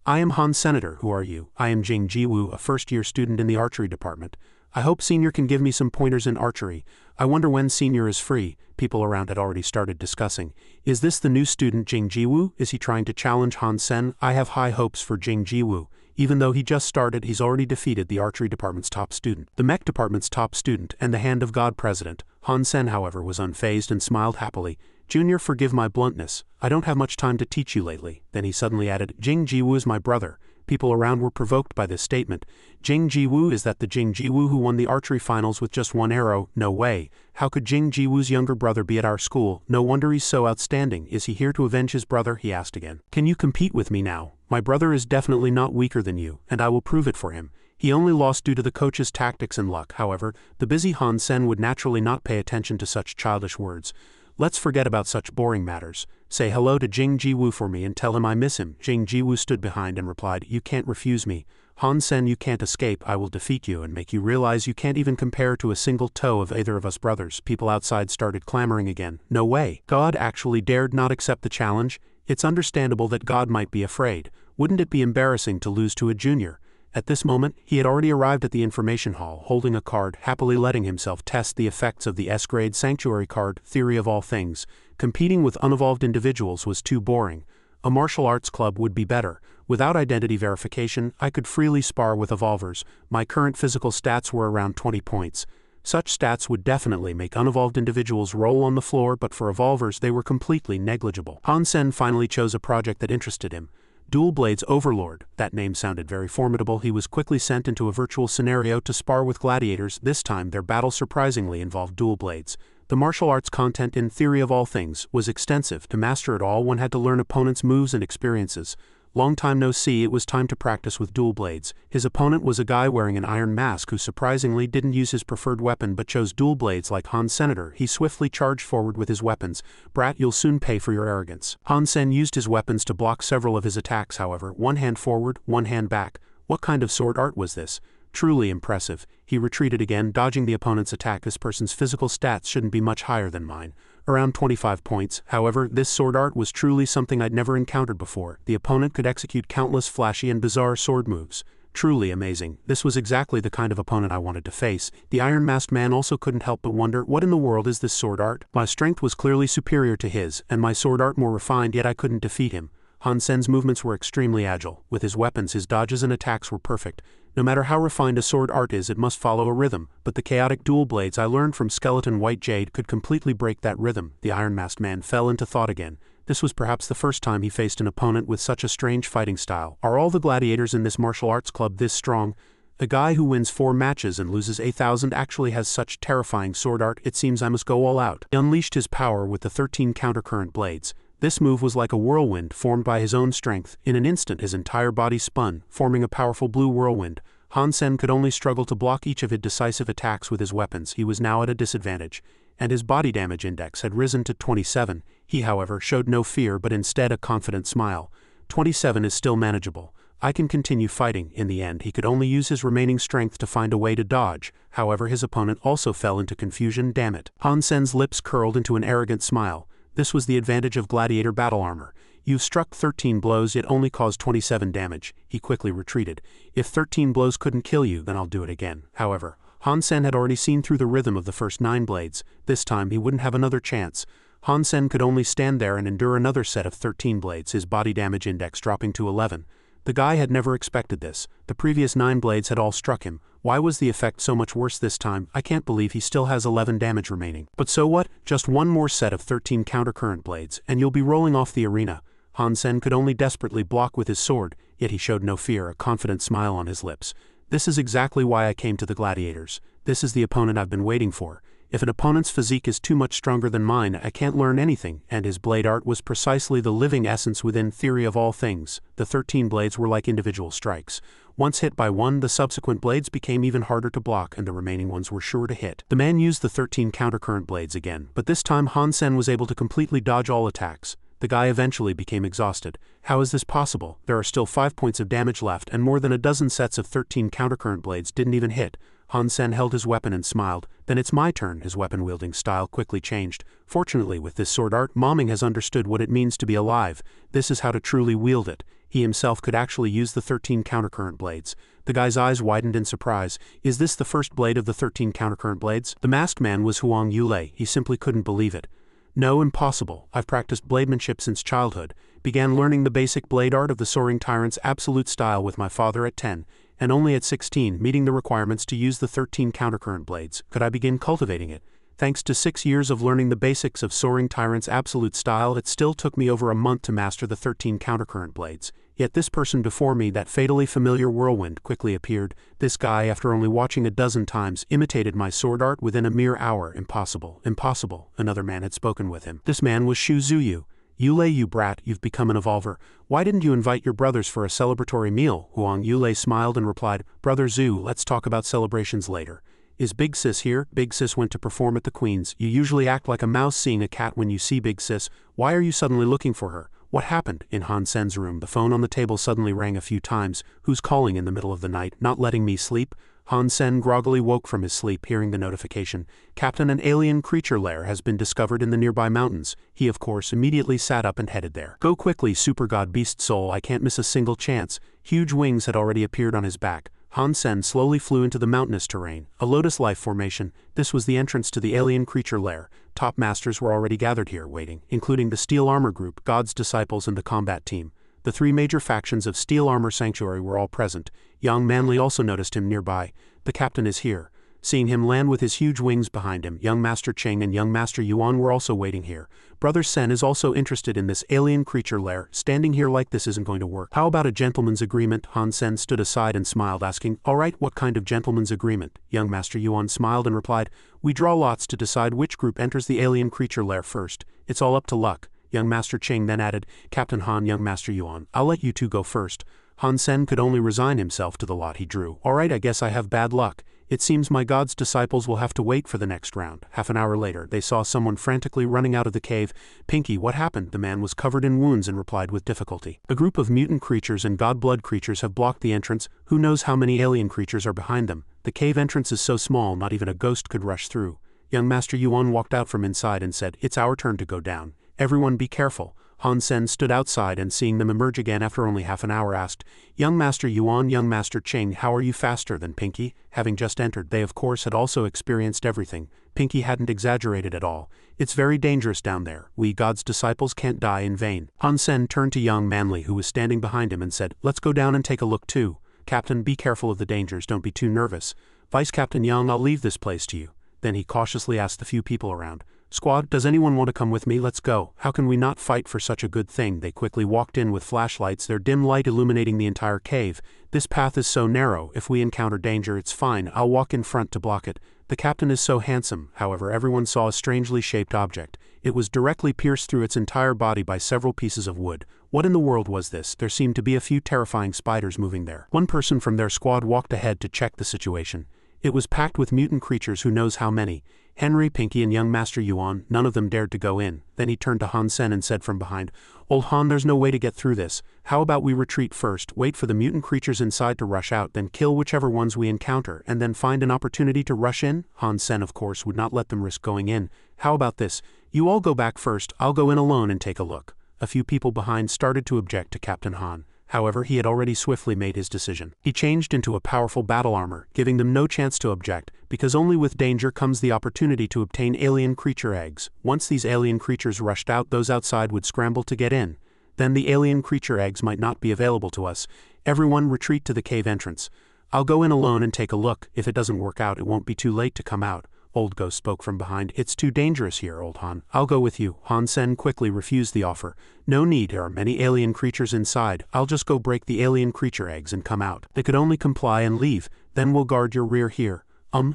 I am Han Senator, who are you? I am Jing Ji-woo, a first-year student in the archery department. I hope Senior can give me some pointers in archery. I wonder when Senior is free. People around had already started discussing. Is this the new student Jing Ji-woo? Is he trying to challenge Han Sen? I have high hopes for Jing Ji-woo. Even though he just started, he's already defeated the archery department's top student, the mech department's top student, and the Hand of God president. Han Sen, however, was unfazed and smiled happily. Junior, forgive my bluntness. I don't have much time to teach you lately. Then he suddenly added, Jing Ji-woo is my brother. People around were provoked by this statement. Jing Ji-woo, is that the Jing Ji-woo who won the archery finals with just one arrow? No way. How could Jing Ji-woo's younger brother be at our school? No wonder he's so outstanding. Is he here to avenge his brother? He asked again. Can you compete with me now? My brother is definitely not weaker than you, and I will prove it for him. He only lost due to the coach's tactics and luck. However, the busy Han Sen would naturally not pay attention to such childish words. Let's forget about such boring matters. Say hello to Jing Ji-woo for me and tell him I miss him. Jing Ji-woo stood behind and replied, you can't refuse me. Han Sen, you can't escape. I will defeat you and make you realize you can't even compare to a single toe of either of us brothers. People outside started clamoring again. No way. God actually dared not accept the challenge? It's understandable that God might be afraid. Wouldn't it be embarrassing to lose to a junior? At this moment, he had already arrived at the information hall, holding a card, happily letting himself test the effects of the S-grade sanctuary card, Theory of All Things. Competing with unevolved individuals was too boring. A martial arts club would be better. Without identity verification, I could freely spar with evolvers. My current physical stats were around 20 points. Such stats would definitely make unevolved individuals roll on the floor, but for evolvers they were completely negligible. Han Sen finally chose a project that interested him. Dual Blades Overlord. That name sounded very formidable. He was quickly sent into a virtual scenario to spar with gladiators. This time their battle surprisingly involved dual blades. The martial arts content in Theory of All Things was extensive. To master it all, one had to learn opponents' moves and experiences. Long time no see, it was time to practice with dual blades. His opponent was a guy wearing an iron mask who surprisingly didn't use his preferred weapon but chose dual blades like Han Senator. He swiftly charged forward with his weapons. Brat, you'll soon pay for your arrogance. Han Sen used his weapons to block several of his attacks, however, one hand forward, one hand back. What kind of sword art was this? Truly impressive. He retreated again, dodging the opponent's attack. This person's physical stats shouldn't be much higher than mine. Around 25 points. However, this sword art was truly something I'd never encountered before. The opponent could execute countless flashy and bizarre sword moves. Truly amazing. This was exactly the kind of opponent I wanted to face. The Iron Masked Man also couldn't help but wonder, what in the world is this sword art? My strength was clearly superior to his, and my sword art more refined, yet I couldn't defeat him. Han Sen's movements were extremely agile. With his weapons, his dodges and attacks were perfect. No matter how refined a sword art is, it must follow a rhythm, but the chaotic dual blades I learned from Skeleton White Jade could completely break that rhythm. The Iron Masked Man fell into thought again. This was perhaps the first time he faced an opponent with such a strange fighting style. Are all the gladiators in this martial arts club this strong? A guy who wins 4 matches and loses 8,000 actually has such terrifying sword art, it seems I must go all out. He unleashed his power with the 13 countercurrent blades. This move was like a whirlwind formed by his own strength. In an instant his entire body spun, forming a powerful blue whirlwind. Han Sen could only struggle to block each of his decisive attacks with his weapons. He was now at a disadvantage, and his body damage index had risen to 27. He, however, showed no fear but instead a confident smile. 27 is still manageable. I can continue fighting. In the end, he could only use his remaining strength to find a way to dodge. However, his opponent also fell into confusion. Damn it. Han Sen's lips curled into an arrogant smile. This was the advantage of gladiator battle armor. You've struck 13 blows, yet only caused 27 damage. He quickly retreated. If 13 blows couldn't kill you, then I'll do it again. However, Han Sen had already seen through the rhythm of the first 9 blades. This time he wouldn't have another chance. Han Sen could only stand there and endure another set of 13 blades, his body damage index dropping to 11. The guy had never expected this. The previous 9 blades had all struck him. Why was the effect so much worse this time? I can't believe he still has 11 damage remaining. But so what? Just one more set of 13 countercurrent blades, and you'll be rolling off the arena. Han Sen could only desperately block with his sword, yet he showed no fear, a confident smile on his lips. This is exactly why I came to the gladiators. This is the opponent I've been waiting for. If an opponent's physique is too much stronger than mine, I can't learn anything, and his blade art was precisely the living essence within Theory of All Things. The 13 blades were like individual strikes. Once hit by one, the subsequent blades became even harder to block, and the remaining ones were sure to hit. The man used the 13 countercurrent blades again, but this time Han Sen was able to completely dodge all attacks. The guy eventually became exhausted. How is this possible? There are still 5 points of damage left, and more than a dozen sets of 13 countercurrent blades didn't even hit. Han Sen held his weapon and smiled. Then it's my turn. His weapon-wielding style quickly changed. Fortunately, with this sword art, Moming has understood what it means to be alive. This is how to truly wield it. He himself could actually use the 13 countercurrent blades. The guy's eyes widened in surprise. Is this the first blade of the 13 countercurrent blades? The masked man was Huang Yulei. He simply couldn't believe it. No, impossible. I've practiced blademanship since childhood. Began learning the basic blade art of the Soaring Tyrant's absolute style with my father at 10. And only at 16, meeting the requirements to use the 13 countercurrent blades, could I begin cultivating it. Thanks to 6 years of learning the basics of Soaring Tyrant's absolute style, it still took me over a month to master the 13 countercurrent blades. Yet this person before me, that fatally familiar whirlwind, quickly appeared. This guy, after only watching a dozen times, imitated my sword art within a mere hour. Impossible, impossible, another man had spoken with him. This man was Shu Zuyu. Yulei, you brat, you've become an evolver. Why didn't you invite your brothers for a celebratory meal? Huang Yulei smiled and replied, Brother Zhu, let's talk about celebrations later. Is Big Sis here? Big Sis went to perform at the Queen's. You usually act like a mouse seeing a cat when you see Big Sis. Why are you suddenly looking for her? What happened? In Han Sen's room, the phone on the table suddenly rang a few times. Who's calling in the middle of the night, not letting me sleep? Han Sen groggily woke from his sleep, hearing the notification. Captain, an alien creature lair has been discovered in the nearby mountains. He, of course, immediately sat up and headed there. Go quickly, Super God Beast Soul, I can't miss a single chance. Huge wings had already appeared on his back. Han Sen slowly flew into the mountainous terrain, a lotus life formation. This was the entrance to the alien creature lair. Top masters were already gathered here, waiting, including the Steel Armor Group, God's Disciples, and the combat team. The three major factions of Steel Armor Sanctuary were all present. Young Manly also noticed him nearby. The captain is here. Seeing him land with his huge wings behind him, young Master Cheng and young Master Yuan were also waiting here. Brother Sen is also interested in this alien creature lair. Standing here like this isn't going to work. How about a gentleman's agreement? Han Sen stood aside and smiled, asking, All right, what kind of gentleman's agreement? Young Master Yuan smiled and replied, We draw lots to decide which group enters the alien creature lair first. It's all up to luck. Young Master Cheng then added, Captain Han, young Master Yuan, I'll let you two go first. Han Sen could only resign himself to the lot he drew. All right, I guess I have bad luck. It seems my God's disciples will have to wait for the next round. Half an hour later, they saw someone frantically running out of the cave. Pinky, what happened? The man was covered in wounds and replied with difficulty. A group of mutant creatures and god-blood creatures have blocked the entrance. Who knows how many alien creatures are behind them? The cave entrance is so small, not even a ghost could rush through. Young Master Yuan walked out from inside and said, It's our turn to go down. Everyone be careful. Han Sen stood outside and seeing them emerge again after only half an hour asked, Young Master Yuan, young Master Cheng, how are you faster than Pinky? Having just entered, they of course had also experienced everything. Pinky hadn't exaggerated at all. It's very dangerous down there. We God's disciples can't die in vain. Han Sen turned to young Manly who was standing behind him and said, Let's go down and take a look too. Captain, be careful of the dangers, don't be too nervous. Vice Captain Young, I'll leave this place to you. Then he cautiously asked the few people around, Squad, does anyone want to come with me? Let's go. How can we not fight for such a good thing? They quickly walked in with flashlights, their dim light illuminating the entire cave. This path is so narrow, if we encounter danger it's fine, I'll walk in front to block it. The captain is so handsome. However, everyone saw a strangely shaped object. It was directly pierced through its entire body by several pieces of wood. What in the world was this? There seemed to be a few terrifying spiders moving there. One person from their squad walked ahead to check the situation. It was packed with mutant creatures, who knows how many. Henry, Pinky, and young Master Yuan, none of them dared to go in. Then he turned to Han Sen and said from behind, Old Han, there's no way to get through this. How about we retreat first, wait for the mutant creatures inside to rush out, then kill whichever ones we encounter, and then find an opportunity to rush in? Han Sen, of course, would not let them risk going in. How about this? You all go back first, I'll go in alone and take a look. A few people behind started to object to Captain Han. However, he had already swiftly made his decision. He changed into a powerful battle armor, giving them no chance to object, because only with danger comes the opportunity to obtain alien creature eggs. Once these alien creatures rushed out, those outside would scramble to get in. Then the alien creature eggs might not be available to us. Everyone retreat to the cave entrance. I'll go in alone and take a look. If it doesn't work out, it won't be too late to come out. Old Ghost spoke from behind. It's too dangerous here, Old Han. I'll go with you. Han Sen quickly refused the offer. No need, there are many alien creatures inside. I'll just go break the alien creature eggs and come out. They could only comply and leave. Then we'll guard your rear here.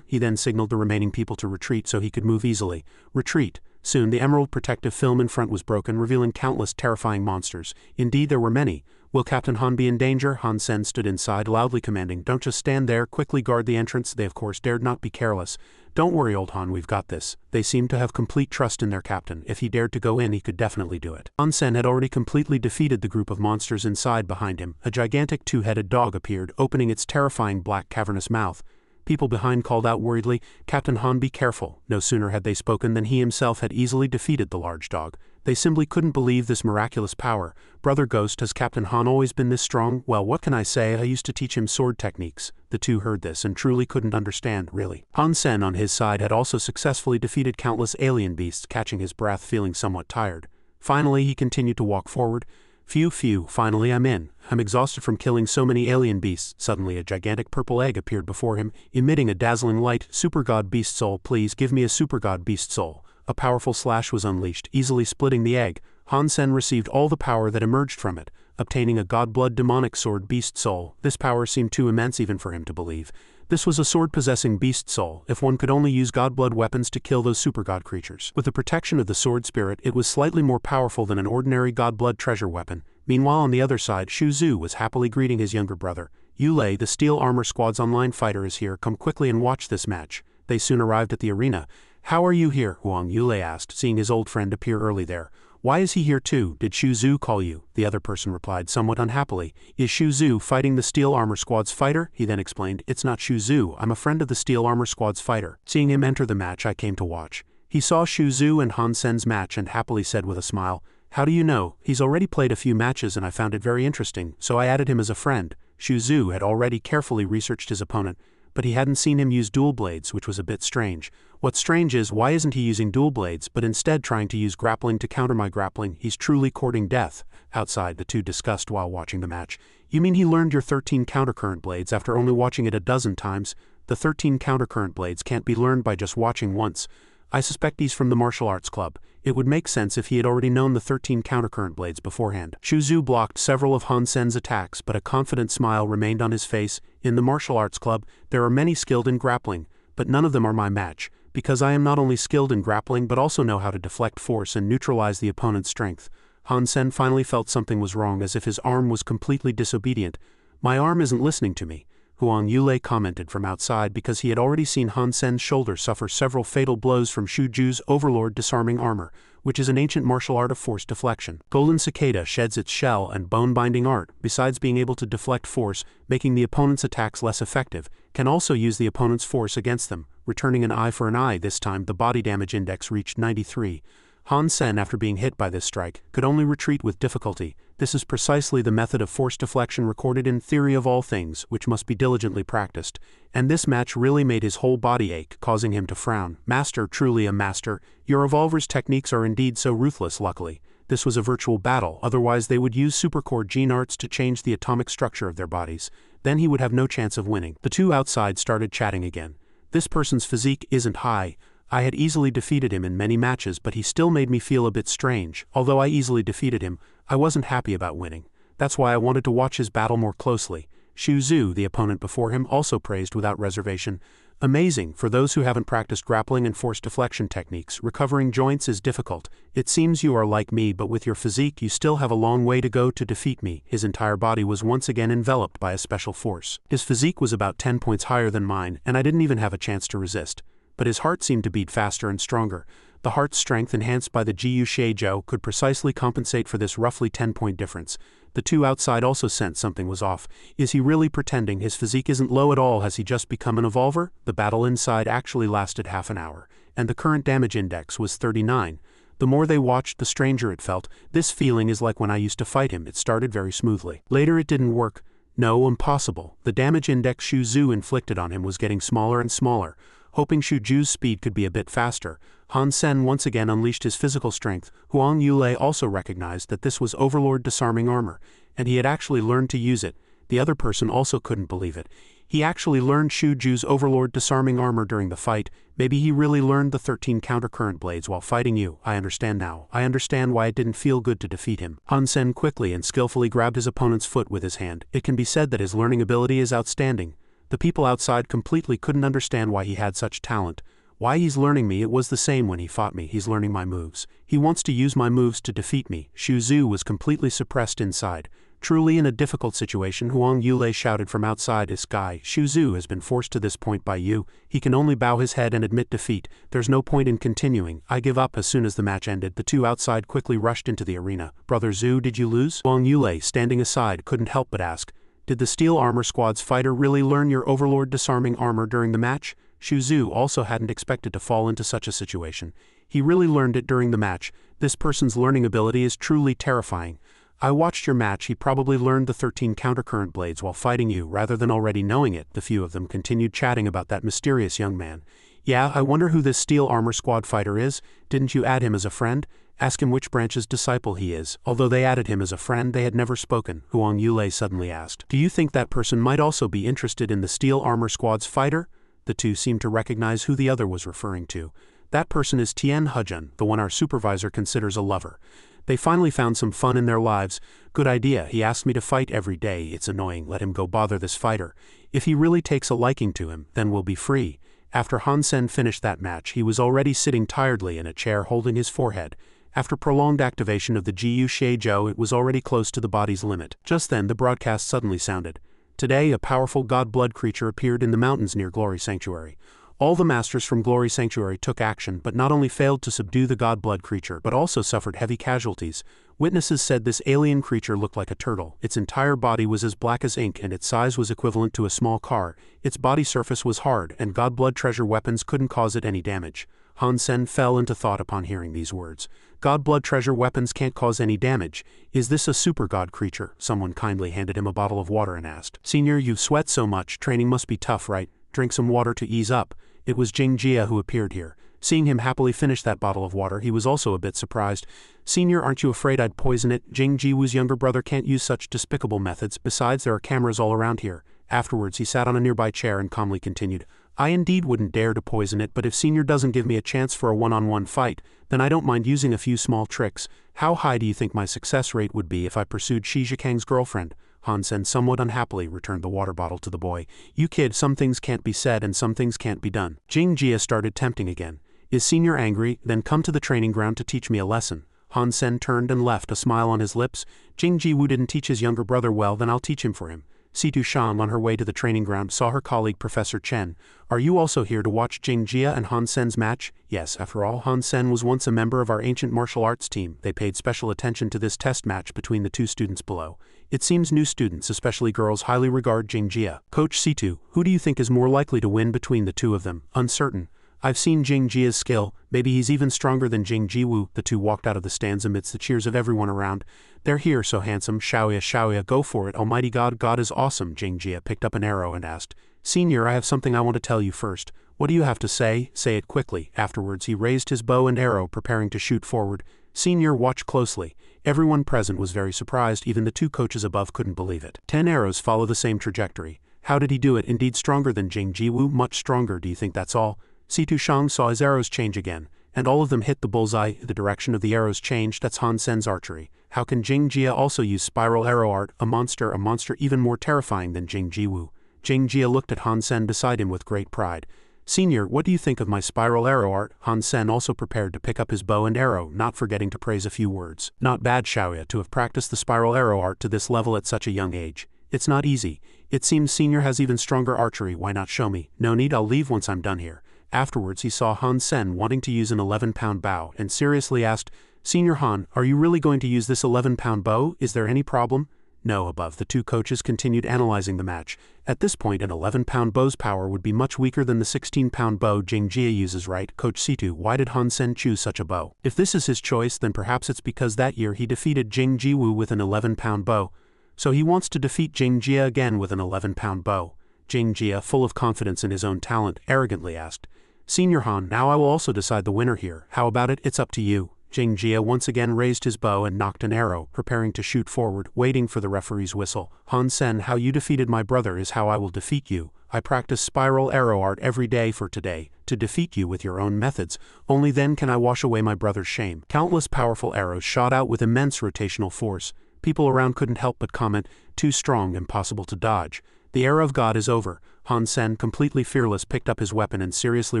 He then signaled the remaining people to retreat so he could move easily. Retreat. Soon the emerald protective film in front was broken, revealing countless terrifying monsters. Indeed, there were many. Will Captain Han be in danger? Han Sen stood inside, loudly commanding, Don't just stand there, quickly guard the entrance. They of course dared not be careless. Don't worry, Old Han, we've got this. They seemed to have complete trust in their captain. If he dared to go in, he could definitely do it. Han Sen had already completely defeated the group of monsters inside behind him. A gigantic two-headed dog appeared, opening its terrifying black cavernous mouth. People behind called out worriedly, Captain Han, be careful. No sooner had they spoken than he himself had easily defeated the large dog. They simply couldn't believe this miraculous power. Brother Ghost, has Captain Han always been this strong? Well, what can I say? I used to teach him sword techniques. The two heard this and truly couldn't understand, really. Han Sen on his side had also successfully defeated countless alien beasts, catching his breath, feeling somewhat tired. Finally, he continued to walk forward. Phew, finally I'm in. I'm exhausted from killing so many alien beasts. Suddenly a gigantic purple egg appeared before him, emitting a dazzling light. Super God Beast Soul, please give me a Super God Beast Soul. A powerful slash was unleashed, easily splitting the egg. Han Sen received all the power that emerged from it, obtaining a godblood demonic sword beast soul. This power seemed too immense even for him to believe. This was a sword-possessing beast soul, if one could only use godblood weapons to kill those super-god creatures. With the protection of the sword spirit, it was slightly more powerful than an ordinary godblood treasure weapon. Meanwhile, on the other side, Shu Zhu was happily greeting his younger brother. Yulei, the Steel Armor Squad's online fighter, is here. Come quickly and watch this match. They soon arrived at the arena. How are you here? Huang Yulei asked, seeing his old friend appear early there. Why is he here too? Did Shu Zhu call you? The other person replied somewhat unhappily. Is Shu Zhu fighting the Steel Armor Squad's fighter? He then explained, it's not Shu Zhu, I'm a friend of the Steel Armor Squad's fighter. Seeing him enter the match, I came to watch. He saw Shu Zhu and Han Sen's match and happily said with a smile, how do you know? He's already played a few matches and I found it very interesting, so I added him as a friend. Shu Zhu had already carefully researched his opponent, but he hadn't seen him use dual blades, which was a bit strange. What's strange is, why isn't he using dual blades, but instead trying to use grappling to counter my grappling? He's truly courting death. Outside, the two discussed while watching the match. You mean he learned your 13 countercurrent blades after only watching it a dozen times? The 13 countercurrent blades can't be learned by just watching once. I suspect he's from the martial arts club. It would make sense if he had already known the 13 countercurrent blades beforehand. Shu Zhu blocked several of Han Sen's attacks, but a confident smile remained on his face. In the martial arts club, there are many skilled in grappling, but none of them are my match, because I am not only skilled in grappling but also know how to deflect force and neutralize the opponent's strength. Han Sen finally felt something was wrong, as if his arm was completely disobedient. My arm isn't listening to me, Huang Yulei commented from outside, because he had already seen Han Sen's shoulder suffer several fatal blows from Shu Zhu's Overlord disarming armor, which is an ancient martial art of force deflection. Golden Cicada sheds its shell and bone-binding art, besides being able to deflect force, making the opponent's attacks less effective, can also use the opponent's force against them, returning an eye for an eye. This time the body damage index reached 93. Han Sen, after being hit by this strike, could only retreat with difficulty. This is precisely the method of force deflection recorded in Theory of All Things, which must be diligently practiced. And this match really made his whole body ache, causing him to frown. Master, truly a master. Your revolver's techniques are indeed so ruthless. Luckily, this was a virtual battle, otherwise they would use supercore gene arts to change the atomic structure of their bodies. Then he would have no chance of winning. The two outside started chatting again. This person's physique isn't high. I had easily defeated him in many matches, but he still made me feel a bit strange. Although I easily defeated him, I wasn't happy about winning. That's why I wanted to watch his battle more closely. Shu Zhu, the opponent before him, also praised without reservation. Amazing. For those who haven't practiced grappling and force deflection techniques, recovering joints is difficult. It seems you are like me, but with your physique you still have a long way to go to defeat me. His entire body was once again enveloped by a special force. His physique was about 10 points higher than mine, and I didn't even have a chance to resist. But his heart seemed to beat faster and stronger. The heart's strength, enhanced by the Jiu Shizhou, could precisely compensate for this roughly 10-point difference. The two outside also sensed something was off. Is he really pretending? His physique isn't low at all. Has he just become an evolver? The battle inside actually lasted half an hour, and the current damage index was 39. The more they watched, the stranger it felt. This feeling is like when I used to fight him. It started very smoothly. Later it didn't work. No, impossible. The damage index Shu Zhu inflicted on him was getting smaller and smaller. Hoping Shu Zhu's speed could be a bit faster, Han Sen once again unleashed his physical strength. Huang Yulei also recognized that this was Overlord disarming armor, and he had actually learned to use it. The other person also couldn't believe it. He actually learned Shu Zhu's Overlord disarming armor during the fight. Maybe he really learned the 13 countercurrent blades while fighting you. I understand now. I understand why it didn't feel good to defeat him. Han Sen quickly and skillfully grabbed his opponent's foot with his hand. It can be said that his learning ability is outstanding. The people outside completely couldn't understand why he had such talent. Why he's learning me? It was the same when he fought me. He's learning my moves. He wants to use my moves to defeat me. Shu Zhu was completely suppressed inside. Truly in a difficult situation, Huang Yulei shouted from outside. This guy, Shu Zhu, has been forced to this point by you. He can only bow his head and admit defeat. There's no point in continuing. I give up. As soon as the match ended, the two outside quickly rushed into the arena. Brother Zhu, did you lose? Huang Yulei, standing aside, couldn't help but ask. Did the Steel Armor Squad's fighter really learn your Overlord disarming armor during the match? Shu Zhu also hadn't expected to fall into such a situation. He really learned it during the match. This person's learning ability is truly terrifying. I watched your match. He probably learned the 13 countercurrent blades while fighting you rather than already knowing it. The few of them continued chatting about that mysterious young man. Yeah, I wonder who this Steel Armor Squad fighter is. Didn't you add him as a friend? Ask him which branch's disciple he is. Although they added him as a friend, they had never spoken. Huang Yulei suddenly asked. Do you think that person might also be interested in the Steel Armor Squad's fighter? The two seemed to recognize who the other was referring to. That person is Tien Hujun, the one our supervisor considers a lover. They finally found some fun in their lives. Good idea, he asked me to fight every day. It's annoying, let him go bother this fighter. If he really takes a liking to him, then we'll be free. After Han Sen finished that match, he was already sitting tiredly in a chair holding his forehead. After prolonged activation of the Gu Shui Zhou, it was already close to the body's limit. Just then the broadcast suddenly sounded. Today a powerful god-blood creature appeared in the mountains near Glory Sanctuary. All the masters from Glory Sanctuary took action, but not only failed to subdue the god-blood creature but also suffered heavy casualties. Witnesses said this alien creature looked like a turtle. Its entire body was as black as ink and its size was equivalent to a small car. Its body surface was hard and god-blood treasure weapons couldn't cause it any damage. Han Sen fell into thought upon hearing these words. God-blood treasure weapons can't cause any damage. Is this a super god creature? Someone kindly handed him a bottle of water and asked. Senior, you've sweat so much, training must be tough, right? Drink some water to ease up. It was Jing Jia who appeared here. Seeing him happily finish that bottle of water, he was also a bit surprised. Senior, aren't you afraid I'd poison it? Jing Jiwu's younger brother can't use such despicable methods. Besides, there are cameras all around here. Afterwards, he sat on a nearby chair and calmly continued. I indeed wouldn't dare to poison it, but if Senior doesn't give me a chance for a one-on-one fight, then I don't mind using a few small tricks. How high do you think my success rate would be if I pursued Shi Zhikang's girlfriend? Han Sen somewhat unhappily returned the water bottle to the boy. You kid, some things can't be said and some things can't be done. Jing Jia started tempting again. Is Senior angry? Then come to the training ground to teach me a lesson. Han Sen turned and left, a smile on his lips. Jing Jiwu didn't teach his younger brother well, then I'll teach him for him. Situ Shan, on her way to the training ground, saw her colleague Professor Chen. Are you also here to watch Jing Jia and Han Sen's match? Yes, after all, Han Sen was once a member of our ancient martial arts team. They paid special attention to this test match between the two students below. It seems new students, especially girls, highly regard Jing Jia. Coach Situ, who do you think is more likely to win between the two of them? Uncertain. I've seen Jing Jia's skill. Maybe he's even stronger than Jing Jiwu. The two walked out of the stands amidst the cheers of everyone around. They're here, so handsome. Shaoya, go for it. Almighty God, God is awesome. Jing Jia picked up an arrow and asked, Senior, I have something I want to tell you first. What do you have to say? Say it quickly. Afterwards, he raised his bow and arrow, preparing to shoot forward. Senior, watch closely. Everyone present was very surprised. Even the two coaches above couldn't believe it. 10 arrows follow the same trajectory. How did he do it? Indeed stronger than Jing Jiwu. Much stronger. Do you think that's all? Situ Shang saw his arrows change again, and all of them hit the bullseye. The direction of the arrows changed. That's Han Sen's archery. How can Jing Jia also use spiral arrow art? A monster even more terrifying than Jing Jiwu. Jing Jia looked at Han Sen beside him with great pride. Senior, what do you think of my spiral arrow art? Han Sen also prepared to pick up his bow and arrow, not forgetting to praise a few words. Not bad, Shaoya, to have practiced the spiral arrow art to this level at such a young age. It's not easy. It seems Senior has even stronger archery. Why not show me? No need, I'll leave once I'm done here. Afterwards, he saw Han Sen wanting to use an 11-pound bow and seriously asked, Senior Han, are you really going to use this 11-pound bow? Is there any problem? No, above. The two coaches continued analyzing the match. At this point, an 11-pound bow's power would be much weaker than the 16-pound bow Jing Jia uses, right? Coach Situ, why did Han Sen choose such a bow? If this is his choice, then perhaps it's because that year he defeated Jing Jiwu with an 11-pound bow. So he wants to defeat Jing Jia again with an 11-pound bow. Jing Jia, full of confidence in his own talent, arrogantly asked, Senior Han, now I will also decide the winner here. How about it? It's up to you. Jing Jia once again raised his bow and knocked an arrow, preparing to shoot forward, waiting for the referee's whistle. Han Sen, how you defeated my brother is how I will defeat you. I practice spiral arrow art every day for today, to defeat you with your own methods. Only then can I wash away my brother's shame. Countless powerful arrows shot out with immense rotational force. People around couldn't help but comment, too strong, impossible to dodge. The era of God is over. Han Sen, completely fearless, picked up his weapon and seriously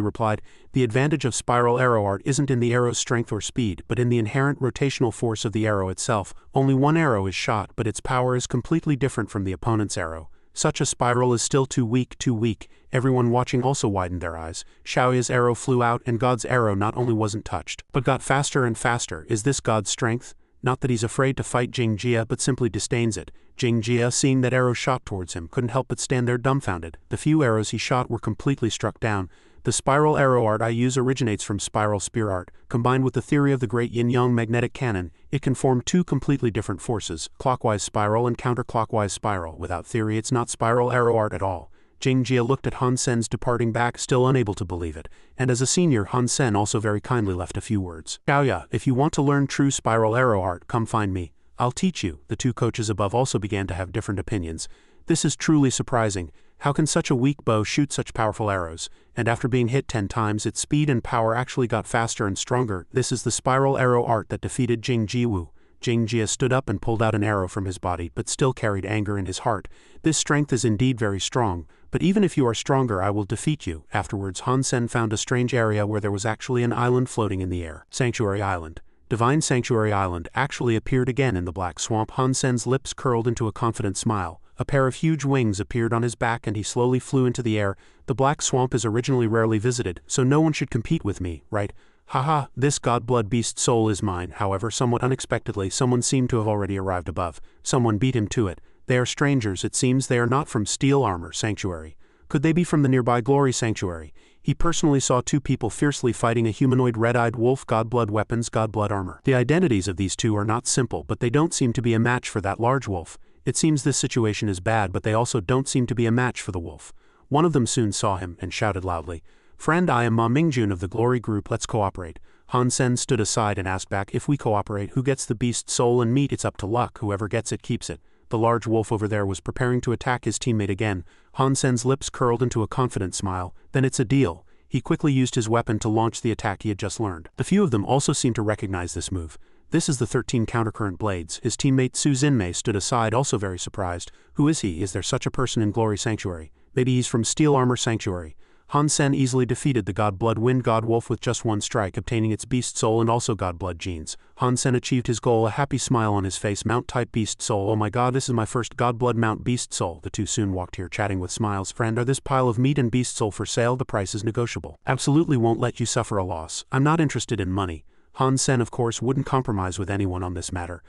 replied, the advantage of spiral arrow art isn't in the arrow's strength or speed, but in the inherent rotational force of the arrow itself. Only one arrow is shot, but its power is completely different from the opponent's arrow. Such a spiral is still too weak. Everyone watching also widened their eyes. Shaoya's arrow flew out, and God's arrow not only wasn't touched, but got faster and faster. Is this God's strength? Not that he's afraid to fight Jing Jia, but simply disdains it. Jing Jia, seeing that arrow shot towards him, couldn't help but stand there dumbfounded. The few arrows he shot were completely struck down. The spiral arrow art I use originates from spiral spear art. Combined with the theory of the great yin-yang magnetic cannon, it can form two completely different forces, clockwise spiral and counterclockwise spiral. Without theory, it's not spiral arrow art at all. Jing Jia looked at Han Sen's departing back, still unable to believe it, and as a senior, Han Sen also very kindly left a few words. Xiaoya, if you want to learn true spiral arrow art, come find me. I'll teach you. The two coaches above also began to have different opinions. This is truly surprising. How can such a weak bow shoot such powerful arrows? And after being hit 10 times, its speed and power actually got faster and stronger. This is the spiral arrow art that defeated Jing Jiwu. Jing Jia stood up and pulled out an arrow from his body, but still carried anger in his heart. This strength is indeed very strong, but even if you are stronger, I will defeat you. Afterwards, Han Sen found a strange area where there was actually an island floating in the air. Sanctuary Island. Divine Sanctuary Island actually appeared again in the black swamp. Han Sen's lips curled into a confident smile. A pair of huge wings appeared on his back and he slowly flew into the air. The black swamp is originally rarely visited, so no one should compete with me, right? Haha, this godblood beast soul is mine. However, somewhat unexpectedly, someone seemed to have already arrived above. Someone beat him to it. They are strangers. It seems they are not from Steel Armor Sanctuary. Could they be from the nearby Glory Sanctuary? He personally saw 2 people fiercely fighting a humanoid red-eyed wolf. Godblood weapons, godblood armor. The identities of these 2 are not simple, but they don't seem to be a match for that large wolf. It seems this situation is bad, but they also don't seem to be a match for the wolf. One of them soon saw him and shouted loudly, "Friend, I am Ma Mingjun of the Glory Group, let's cooperate." Han Sen stood aside and asked back, "If we cooperate, who gets the beast soul and meat? It's up to luck, whoever gets it keeps it." The large wolf over there was preparing to attack his teammate again. Han Sen's lips curled into a confident smile. Then it's a deal. He quickly used his weapon to launch the attack he had just learned. The few of them also seemed to recognize this move. This is the 13 countercurrent blades. His teammate Su Jinmei stood aside, also very surprised. Who is he? Is there such a person in Glory Sanctuary? Maybe he's from Steel Armor Sanctuary. Han Sen easily defeated the Godblood Wind God Wolf with just one strike, obtaining its beast soul and also Godblood genes. Han Sen achieved his goal, a happy smile on his face. Mount type beast soul. Oh my god, this is my first Godblood mount beast soul. The 2 soon walked here chatting with smiles. Friend, are this pile of meat and beast soul for sale? The price is negotiable. Absolutely won't let you suffer a loss. I'm not interested in money. Han Sen of course wouldn't compromise with anyone on this matter.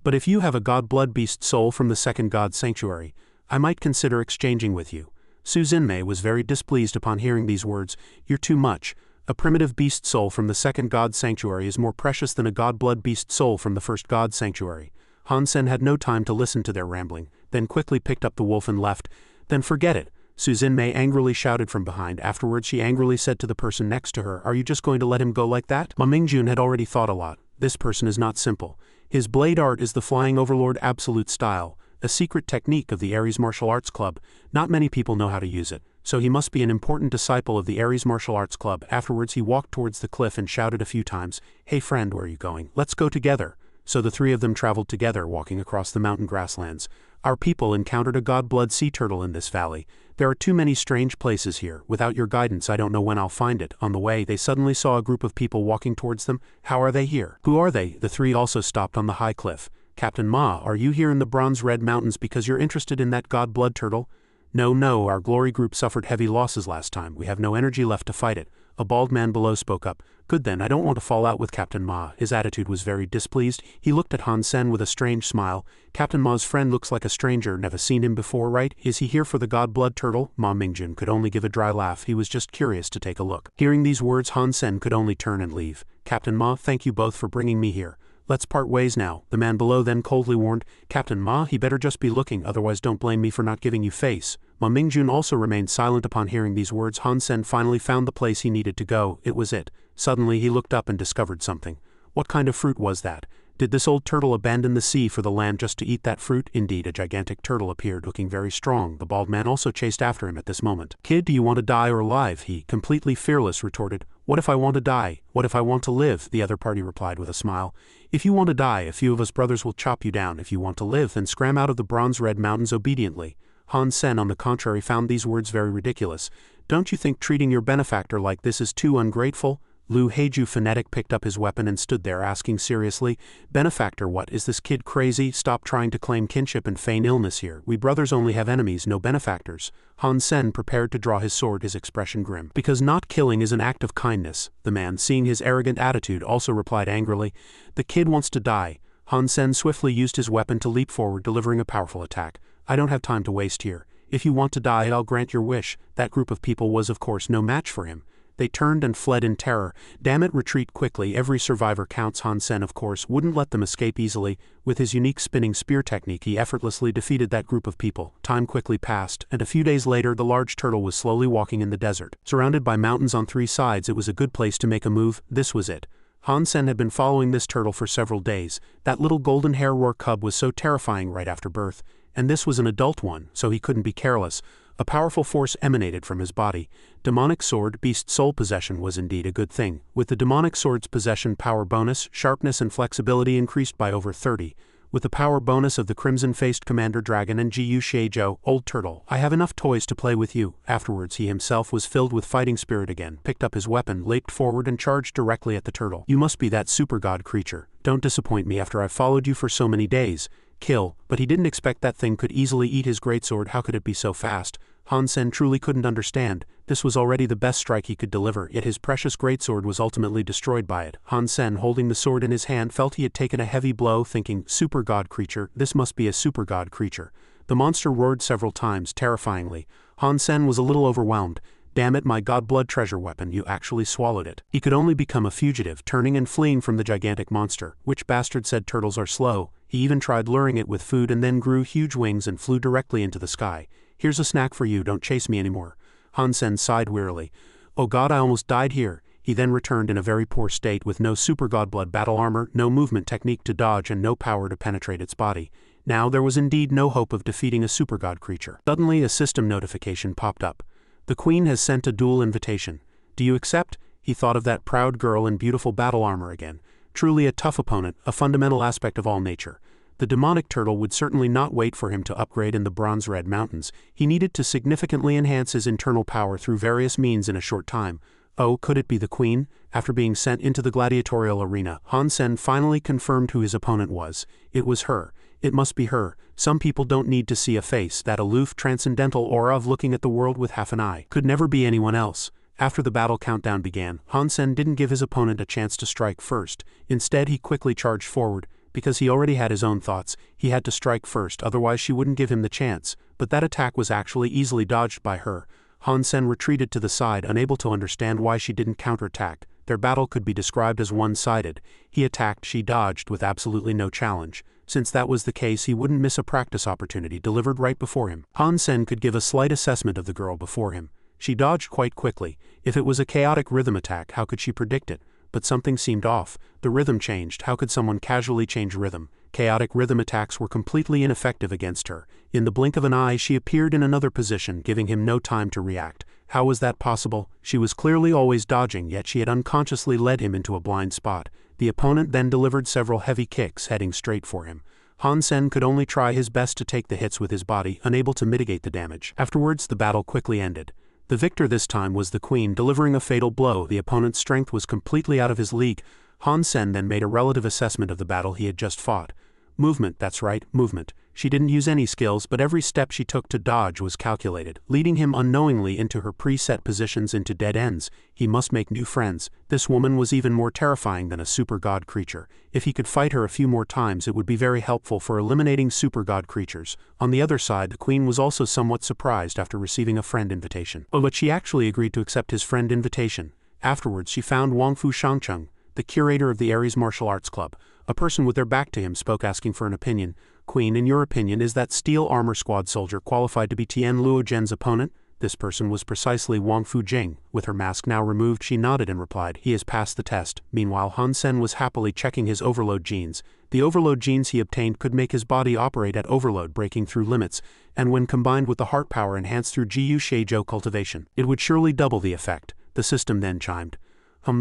But if you have a Godblood beast soul from the second God Sanctuary, I might consider exchanging with you. Su Jinmei was very displeased upon hearing these words. You're too much. A primitive beast soul from the second God Sanctuary is more precious than a Godblood beast soul from the first God Sanctuary. Han Sen had no time to listen to their rambling, then quickly picked up the wolf and left. Then forget it. Su Jinmei angrily shouted from behind. Afterwards she angrily said to the person next to her, "Are you just going to let him go like that?" Ma Mingjun had already thought a lot. This person is not simple. His blade art is the Flying Overlord Absolute style, a secret technique of the Ares Martial Arts Club. Not many people know how to use it, so he must be an important disciple of the Ares Martial Arts Club. Afterwards he walked towards the cliff and shouted a few times, "Hey friend, where are you going? Let's go together." So the 3 of them traveled together, walking across the mountain grasslands. Our people encountered a Godblood sea turtle in this valley. There are too many strange places here. Without your guidance, I don't know when I'll find it. On the way, they suddenly saw a group of people walking towards them. How are they here? Who are they? The 3 also stopped on the high cliff. Captain Ma, are you here in the Bronze Red Mountains because you're interested in that Godblood turtle? No, our Glory Group suffered heavy losses last time. We have no energy left to fight it. A bald man below spoke up. Good then, I don't want to fall out with Captain Ma. His attitude was very displeased. He looked at Han Sen with a strange smile. Captain Ma's friend looks like a stranger, never seen him before, right? Is he here for the Godblood turtle? Ma Mingjun could only give a dry laugh. He was just curious to take a look. Hearing these words, Han Sen could only turn and leave. Captain Ma, thank you both for bringing me here. Let's part ways now, the man below then coldly warned. Captain Ma, he better just be looking, otherwise don't blame me for not giving you face. Ma Mingjun also remained silent upon hearing these words. Han Sen finally found the place he needed to go. It was it. Suddenly he looked up and discovered something. What kind of fruit was that? Did this old turtle abandon the sea for the land just to eat that fruit? Indeed, a gigantic turtle appeared, looking very strong. The bald man also chased after him at this moment. Kid, do you want to die or alive? He, completely fearless, retorted. What if I want to die? What if I want to live? The other party replied with a smile. If you want to die, a few of us brothers will chop you down. If you want to live, then scram out of the Bronze Red Mountains obediently. Han Sen, on the contrary, found these words very ridiculous. Don't you think treating your benefactor like this is too ungrateful? Lu Heiju Phonetic picked up his weapon and stood there asking seriously, Benefactor, what, is this kid crazy? Stop trying to claim kinship and feign illness here. We brothers only have enemies, no benefactors. Han Sen prepared to draw his sword, his expression grim. Because not killing is an act of kindness. The man, seeing his arrogant attitude, also replied angrily, The kid wants to die. Han Sen swiftly used his weapon to leap forward, delivering a powerful attack. I don't have time to waste here. If you want to die, I'll grant your wish. That group of people was of course no match for him. They turned and fled in terror. Damn it, retreat quickly, every survivor counts. Han Sen of course wouldn't let them escape easily. With his unique spinning spear technique he effortlessly defeated that group of people. Time quickly passed, and a few days later the large turtle was slowly walking in the desert. Surrounded by mountains on three sides, it was a good place to make a move. This was it. Han Sen had been following this turtle for several days. That little golden hair war cub was so terrifying right after birth. And this was an adult one, so he couldn't be careless. A powerful force emanated from his body. Demonic sword, beast soul possession was indeed a good thing. With the demonic sword's possession power bonus, sharpness and flexibility increased by over 30. With the power bonus of the crimson-faced Commander Dragon and Gu Sheijo, Old Turtle, I have enough toys to play with you. Afterwards he himself was filled with fighting spirit again, picked up his weapon, leaped forward and charged directly at the turtle. You must be that super god creature. Don't disappoint me after I've followed you for so many days. Kill, but he didn't expect that thing could easily eat his greatsword. How could it be so fast? Hansen truly couldn't understand. This was already the best strike he could deliver, yet his precious greatsword was ultimately destroyed by it. Hansen, holding the sword in his hand, felt he had taken a heavy blow, thinking, super god creature, this must be a super god creature. The monster roared several times, terrifyingly. Hansen was a little overwhelmed. Damn it, my god blood treasure weapon, you actually swallowed it. He could only become a fugitive, turning and fleeing from the gigantic monster. Which bastard said turtles are slow? He even tried luring it with food and then grew huge wings and flew directly into the sky. Here's a snack for you, don't chase me anymore. Hansen sighed wearily. Oh god, I almost died here. He then returned in a very poor state with no super god blood battle armor, no movement technique to dodge and no power to penetrate its body. Now there was indeed no hope of defeating a super god creature. Suddenly a system notification popped up. The Queen has sent a duel invitation. Do you accept? He thought of that proud girl in beautiful battle armor again. Truly a tough opponent, a fundamental aspect of all nature. The demonic turtle would certainly not wait for him to upgrade in the Bronze Red Mountains. He needed to significantly enhance his internal power through various means in a short time. Oh, could it be the Queen? After being sent into the gladiatorial arena, Hansen finally confirmed who his opponent was. It was her. It must be her. Some people don't need to see a face. That aloof, transcendental aura of looking at the world with half an eye could never be anyone else. After the battle countdown began, Hansen didn't give his opponent a chance to strike first. Instead, he quickly charged forward. Because he already had his own thoughts, he had to strike first, otherwise she wouldn't give him the chance. But that attack was actually easily dodged by her. Hansen retreated to the side, unable to understand why she didn't counterattack. Their battle could be described as one-sided. He attacked, she dodged, with absolutely no challenge. Since that was the case, he wouldn't miss a practice opportunity delivered right before him. Hansen could give a slight assessment of the girl before him. She dodged quite quickly. If it was a chaotic rhythm attack, how could she predict it? But something seemed off. The rhythm changed. How could someone casually change rhythm? Chaotic rhythm attacks were completely ineffective against her. In the blink of an eye, she appeared in another position, giving him no time to react. How was that possible? She was clearly always dodging, yet she had unconsciously led him into a blind spot. The opponent then delivered several heavy kicks, heading straight for him. Hansen could only try his best to take the hits with his body, unable to mitigate the damage. Afterwards, the battle quickly ended. The victor this time was the Queen, delivering a fatal blow. The opponent's strength was completely out of his league. Hansen then made a relative assessment of the battle he had just fought. Movement, that's right, movement. She didn't use any skills, but every step she took to dodge was calculated, leading him unknowingly into her preset positions into dead ends. He must make new friends. This woman was even more terrifying than a super god creature. If he could fight her a few more times, it would be very helpful for eliminating super god creatures. On the other side, the Queen was also somewhat surprised after receiving a friend invitation. But she actually agreed to accept his friend invitation. Afterwards, she found Wangfu Shangcheng, the curator of the Ares Martial Arts Club. A person with their back to him spoke, asking for an opinion. Queen, in your opinion, is that steel armor squad soldier qualified to be Tian Luo Zhen's opponent? This person was precisely Wangfu Jing. With her mask now removed, she nodded and replied, he has passed the test. Meanwhile, Hansen was happily checking his overload genes. The overload genes he obtained could make his body operate at overload, breaking through limits, and when combined with the heart power enhanced through Gu Sheijo cultivation, it would surely double the effect. The system then chimed.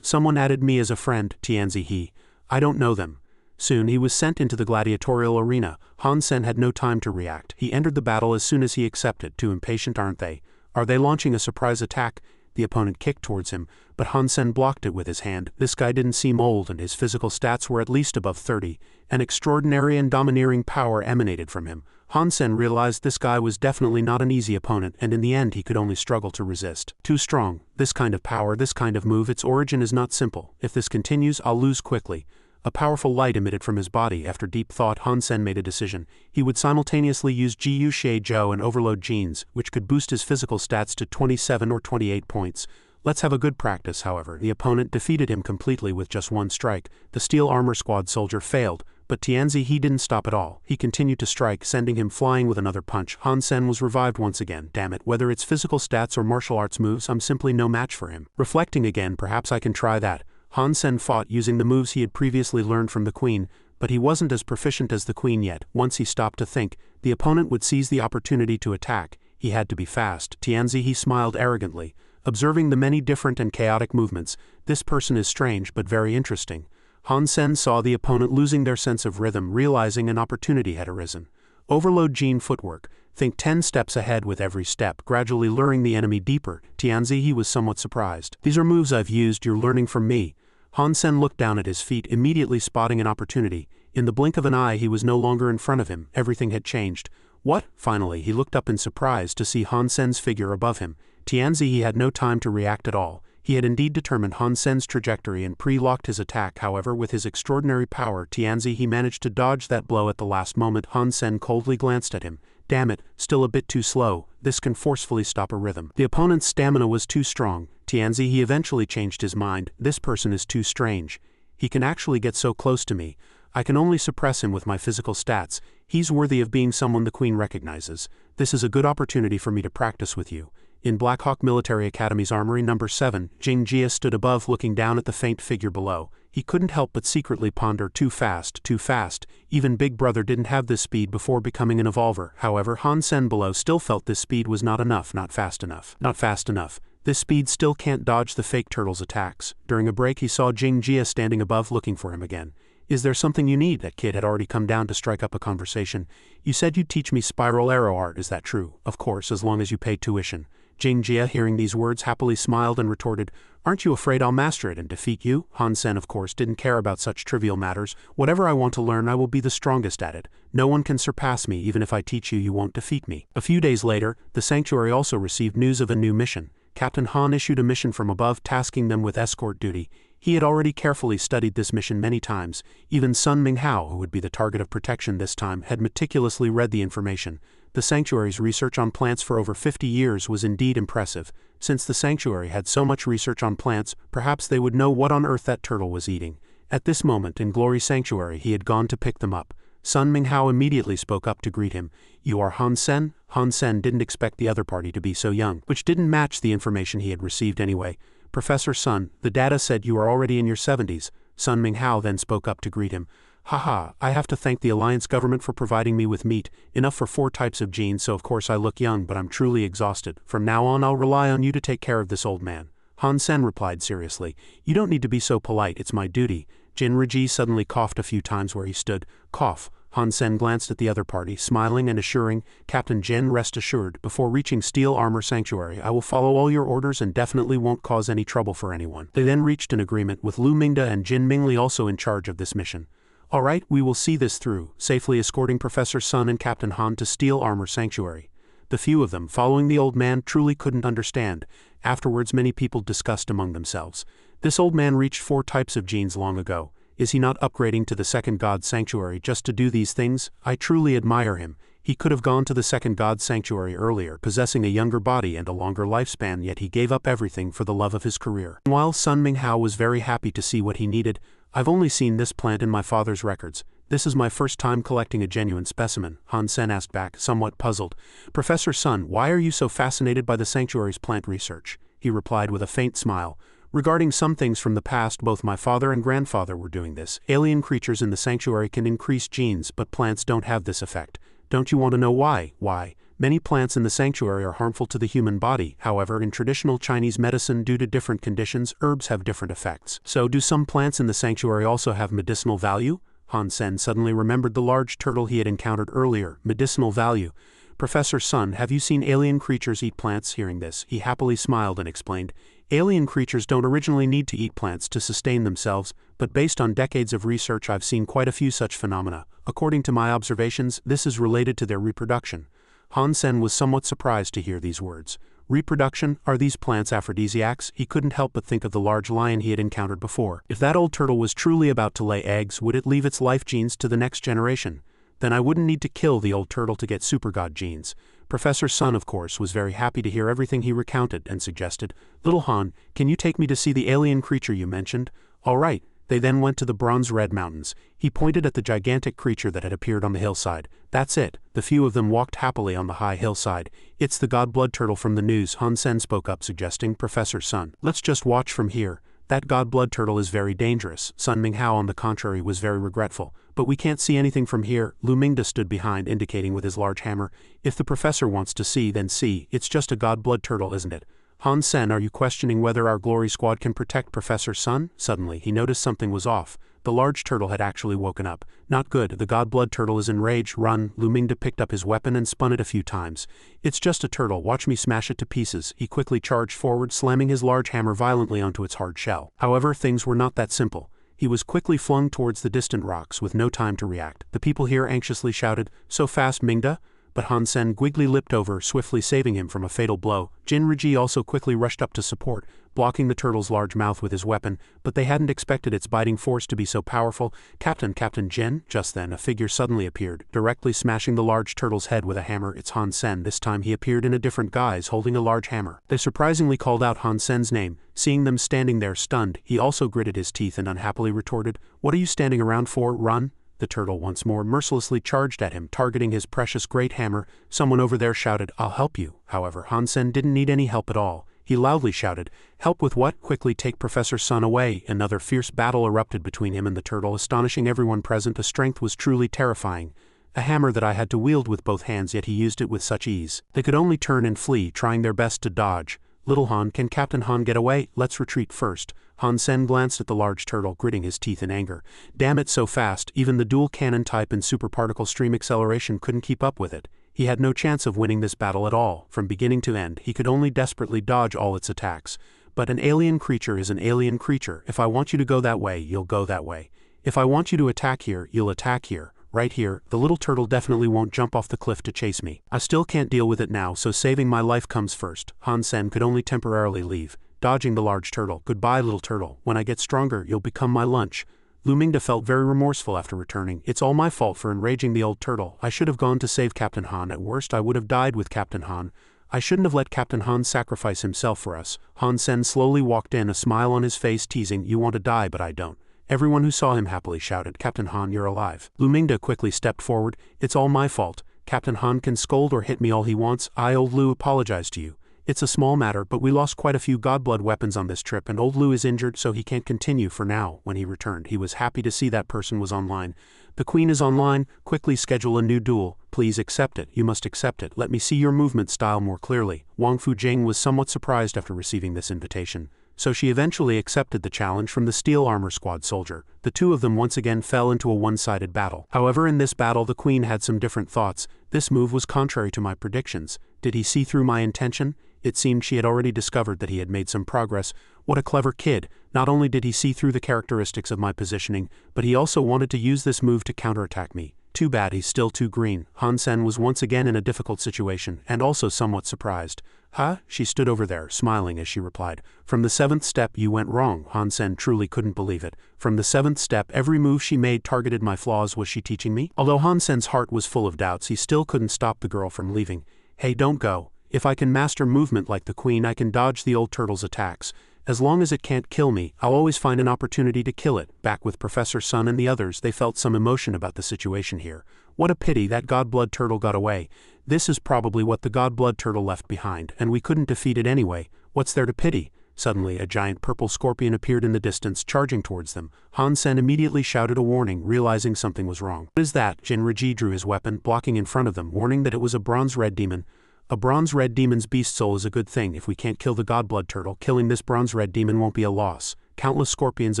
Someone added me as a friend, Tianzi he. I don't know them. Soon he was sent into the gladiatorial arena. Hansen had no time to react. He entered the battle as soon as he accepted. Too impatient, aren't they? Are they launching a surprise attack? The opponent kicked towards him, but Hansen blocked it with his hand. This guy didn't seem old, and his physical stats were at least above 30. An extraordinary and domineering power emanated from him. Hansen realized this guy was definitely not an easy opponent, and in the end he could only struggle to resist. Too strong. This kind of power, this kind of move, its origin is not simple. If this continues, I'll lose quickly. A powerful light emitted from his body. After deep thought, Hansen made a decision. He would simultaneously use Gu Sheijo and overload genes, which could boost his physical stats to 27 or 28 points. Let's have a good practice, however. The opponent defeated him completely with just one strike. The steel armor squad soldier failed, but Tianzi he didn't stop at all. He continued to strike, sending him flying with another punch. Hansen was revived once again. Damn it, whether it's physical stats or martial arts moves, I'm simply no match for him. Reflecting again, perhaps I can try that. Hansen fought using the moves he had previously learned from the Queen, but he wasn't as proficient as the Queen yet. Once he stopped to think, the opponent would seize the opportunity to attack. He had to be fast. Tianzi, he smiled arrogantly, observing the many different and chaotic movements. This person is strange but very interesting. Han Sen saw the opponent losing their sense of rhythm, realizing an opportunity had arisen. Overload gene footwork. Think 10 steps ahead with every step, gradually luring the enemy deeper. Tianzi, he was somewhat surprised. These are moves I've used, you're learning from me. Han Sen looked down at his feet, immediately spotting an opportunity. In the blink of an eye he was no longer in front of him, everything had changed. What? Finally he looked up in surprise to see Han Sen's figure above him. Tianzi, he had no time to react at all. He had indeed determined Han Sen's trajectory and pre-locked his attack. However, with his extraordinary power, Tianzi, he managed to dodge that blow at the last moment. Han Sen coldly glanced at him. Damn it, still a bit too slow. This can forcefully stop a rhythm. The opponent's stamina was too strong. Tianzi, he eventually changed his mind. This person is too strange. He can actually get so close to me. I can only suppress him with my physical stats. He's worthy of being someone the Queen recognizes. This is a good opportunity for me to practice with you. In Black Hawk Military Academy's Armory No. 7, Jing Jia stood above, looking down at the faint figure below. He couldn't help but secretly ponder, too fast, too fast. Even Big Brother didn't have this speed before becoming an evolver. However, Han Sen below still felt this speed was not enough, not fast enough. Not fast enough. This speed still can't dodge the fake turtle's attacks. During a break he saw Jing Jia standing above, looking for him again. Is there something you need? That kid had already come down to strike up a conversation. You said you'd teach me spiral arrow art, is that true? Of course, as long as you pay tuition. Jing Jia, hearing these words, happily smiled and retorted, Aren't you afraid I'll master it and defeat you? Han Sen, of course, didn't care about such trivial matters. Whatever I want to learn, I will be the strongest at it. No one can surpass me. Even if I teach you, you won't defeat me. A few days later, the Sanctuary also received news of a new mission. Captain Han issued a mission from above, tasking them with escort duty. He had already carefully studied this mission many times. Even Sun Minghao, who would be the target of protection this time, had meticulously read the information. The Sanctuary's research on plants for over 50 years was indeed impressive. Since the Sanctuary had so much research on plants, perhaps they would know what on earth that turtle was eating. At this moment in Glory Sanctuary he had gone to pick them up. Sun Minghao immediately spoke up to greet him. You are Han Sen? Han Sen didn't expect the other party to be so young, which didn't match the information he had received anyway. Professor Sun, the data said you are already in your 70s. Sun Minghao then spoke up to greet him. Haha, I have to thank the Alliance government for providing me with meat, enough for 4 types of genes, so of course I look young, but I'm truly exhausted. From now on I'll rely on you to take care of this old man. Han Sen replied seriously. You don't need to be so polite, it's my duty. Jin Riji suddenly coughed a few times where he stood. Cough. Han Sen glanced at the other party, smiling and assuring, Captain Jin, rest assured, before reaching Steel Armor Sanctuary I will follow all your orders and definitely won't cause any trouble for anyone. They then reached an agreement with Lu Mingda and Jin Mingli also in charge of this mission. Alright, we will see this through, safely escorting Professor Sun and Captain Han to Steel Armor Sanctuary. The few of them following the old man truly couldn't understand. Afterwards many people discussed among themselves. This old man reached 4 types of genes long ago. Is he not upgrading to the Second God Sanctuary just to do these things? I truly admire him. He could have gone to the Second God Sanctuary earlier, possessing a younger body and a longer lifespan, yet he gave up everything for the love of his career. While Sun Minghao was very happy to see what he needed, I've only seen this plant in my father's records. This is my first time collecting a genuine specimen, Han Sen asked back, somewhat puzzled. Professor Sun, why are you so fascinated by the Sanctuary's plant research? He replied with a faint smile. Regarding some things from the past, both my father and grandfather were doing this. Alien creatures in the Sanctuary can increase genes, but plants don't have this effect. Don't you want to know why? Why? Many plants in the Sanctuary are harmful to the human body. However, in traditional Chinese medicine, due to different conditions, herbs have different effects. So do some plants in the Sanctuary also have medicinal value? Han Sen suddenly remembered the large turtle he had encountered earlier. Medicinal value. Professor Sun, have you seen alien creatures eat plants? Hearing this, he happily smiled and explained. Alien creatures don't originally need to eat plants to sustain themselves, but based on decades of research I've seen quite a few such phenomena. According to my observations, this is related to their reproduction. Han Sen was somewhat surprised to hear these words. Reproduction? Are these plants aphrodisiacs? He couldn't help but think of the large lion he had encountered before. If that old turtle was truly about to lay eggs, would it leave its life genes to the next generation? Then I wouldn't need to kill the old turtle to get super god genes. Professor Sun, of course, was very happy to hear everything he recounted and suggested, Little Han, can you take me to see the alien creature you mentioned? All right. They then went to the Bronze Red Mountains. He pointed at the gigantic creature that had appeared on the hillside. That's it. The few of them walked happily on the high hillside. It's the god blood turtle from the news, Han Sen spoke up, suggesting, Professor Sun, let's just watch from here. That god blood turtle is very dangerous. Sun Minghao on the contrary was very regretful. But we can't see anything from here. Lu Mingda stood behind, indicating with his large hammer. If the professor wants to see, then see. It's just a god blood turtle, isn't it? Han Sen, are you questioning whether our glory squad can protect Professor Sun? Suddenly, he noticed something was off. The large turtle had actually woken up. Not good, the god blood turtle is enraged. Run. Lu Mingda picked up his weapon and spun it a few times. It's just a turtle, watch me smash it to pieces. He quickly charged forward, slamming his large hammer violently onto its hard shell. However, things were not that simple. He was quickly flung towards the distant rocks with no time to react. The people here anxiously shouted, "So fast, Mingda?" But Han Sen quickly leapt over, swiftly saving him from a fatal blow. Jin Riji also quickly rushed up to support, blocking the turtle's large mouth with his weapon, but they hadn't expected its biting force to be so powerful. Captain Jin! Just then, a figure suddenly appeared, directly smashing the large turtle's head with a hammer. It's Han Sen. This time he appeared in a different guise, holding a large hammer. They surprisingly called out Han Sen's name. Seeing them standing there stunned, he also gritted his teeth and unhappily retorted, "What are you standing around for? Run!" The turtle once more mercilessly charged at him, targeting his precious great hammer. Someone over there shouted, "I'll help you." However, Han Sen didn't need any help at all. He loudly shouted, "Help with what? Quickly take Professor Sun away." Another fierce battle erupted between him and the turtle, astonishing everyone present. The strength was truly terrifying. A hammer that I had to wield with both hands, yet he used it with such ease. They could only turn and flee, trying their best to dodge. "Little Han, can Captain Han get away? Let's retreat first." Han Sen glanced at the large turtle, gritting his teeth in anger. Damn it, so fast, even the dual cannon type and super particle stream acceleration couldn't keep up with it. He had no chance of winning this battle at all. From beginning to end, he could only desperately dodge all its attacks. But an alien creature is an alien creature. If I want you to go that way, you'll go that way. If I want you to attack here, you'll attack here. Right here, the little turtle definitely won't jump off the cliff to chase me. I still can't deal with it now, so saving my life comes first. Han Sen could only temporarily leave, dodging the large turtle. "Goodbye, little turtle. When I get stronger, you'll become my lunch." Lu Mingda felt very remorseful after returning. "It's all my fault for enraging the old turtle. I should have gone to save Captain Han. At worst, I would have died with Captain Han. I shouldn't have let Captain Han sacrifice himself for us." Han Sen slowly walked in, a smile on his face, teasing, "You want to die, but I don't." Everyone who saw him happily shouted, "Captain Han, you're alive." Lu Mingda quickly stepped forward. "It's all my fault. Captain Han can scold or hit me all he wants. I, old Lu, apologize to you. It's a small matter, but we lost quite a few godblood weapons on this trip, and old Lu is injured, so he can't continue for now." When he returned, he was happy to see that person was online. "The Queen is online. Quickly schedule a new duel. Please accept it. You must accept it. Let me see your movement style more clearly." Wang Fujing was somewhat surprised after receiving this invitation. So she eventually accepted the challenge from the Steel Armor Squad soldier. The two of them once again fell into a one-sided battle. However, in this battle the Queen had some different thoughts. This move was contrary to my predictions. Did he see through my intention? It seemed she had already discovered that he had made some progress. What a clever kid. Not only did he see through the characteristics of my positioning, but he also wanted to use this move to counterattack me. Too bad he's still too green. Han Sen was once again in a difficult situation, and also somewhat surprised. "Huh?" She stood over there, smiling as she replied. "From the 7th step you went wrong." Han Sen truly couldn't believe it. From the 7th step, every move she made targeted my flaws. Was she teaching me? Although Han Sen's heart was full of doubts, he still couldn't stop the girl from leaving. "Hey, don't go. If I can master movement like the Queen, I can dodge the old turtle's attacks. As long as it can't kill me, I'll always find an opportunity to kill it." Back with Professor Sun and the others, they felt some emotion about the situation here. What a pity that godblood turtle got away. This is probably what the godblood turtle left behind, and we couldn't defeat it anyway. What's there to pity? Suddenly, a giant purple scorpion appeared in the distance, charging towards them. Han Sen immediately shouted a warning, realizing something was wrong. "What is that?" Jin Riji drew his weapon, blocking in front of them, warning that it was a bronze-red demon. "A bronze-red demon's beast soul is a good thing. If we can't kill the godblood turtle, killing this bronze-red demon won't be a loss." Countless scorpions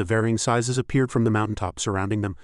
of varying sizes appeared from the mountaintop surrounding them.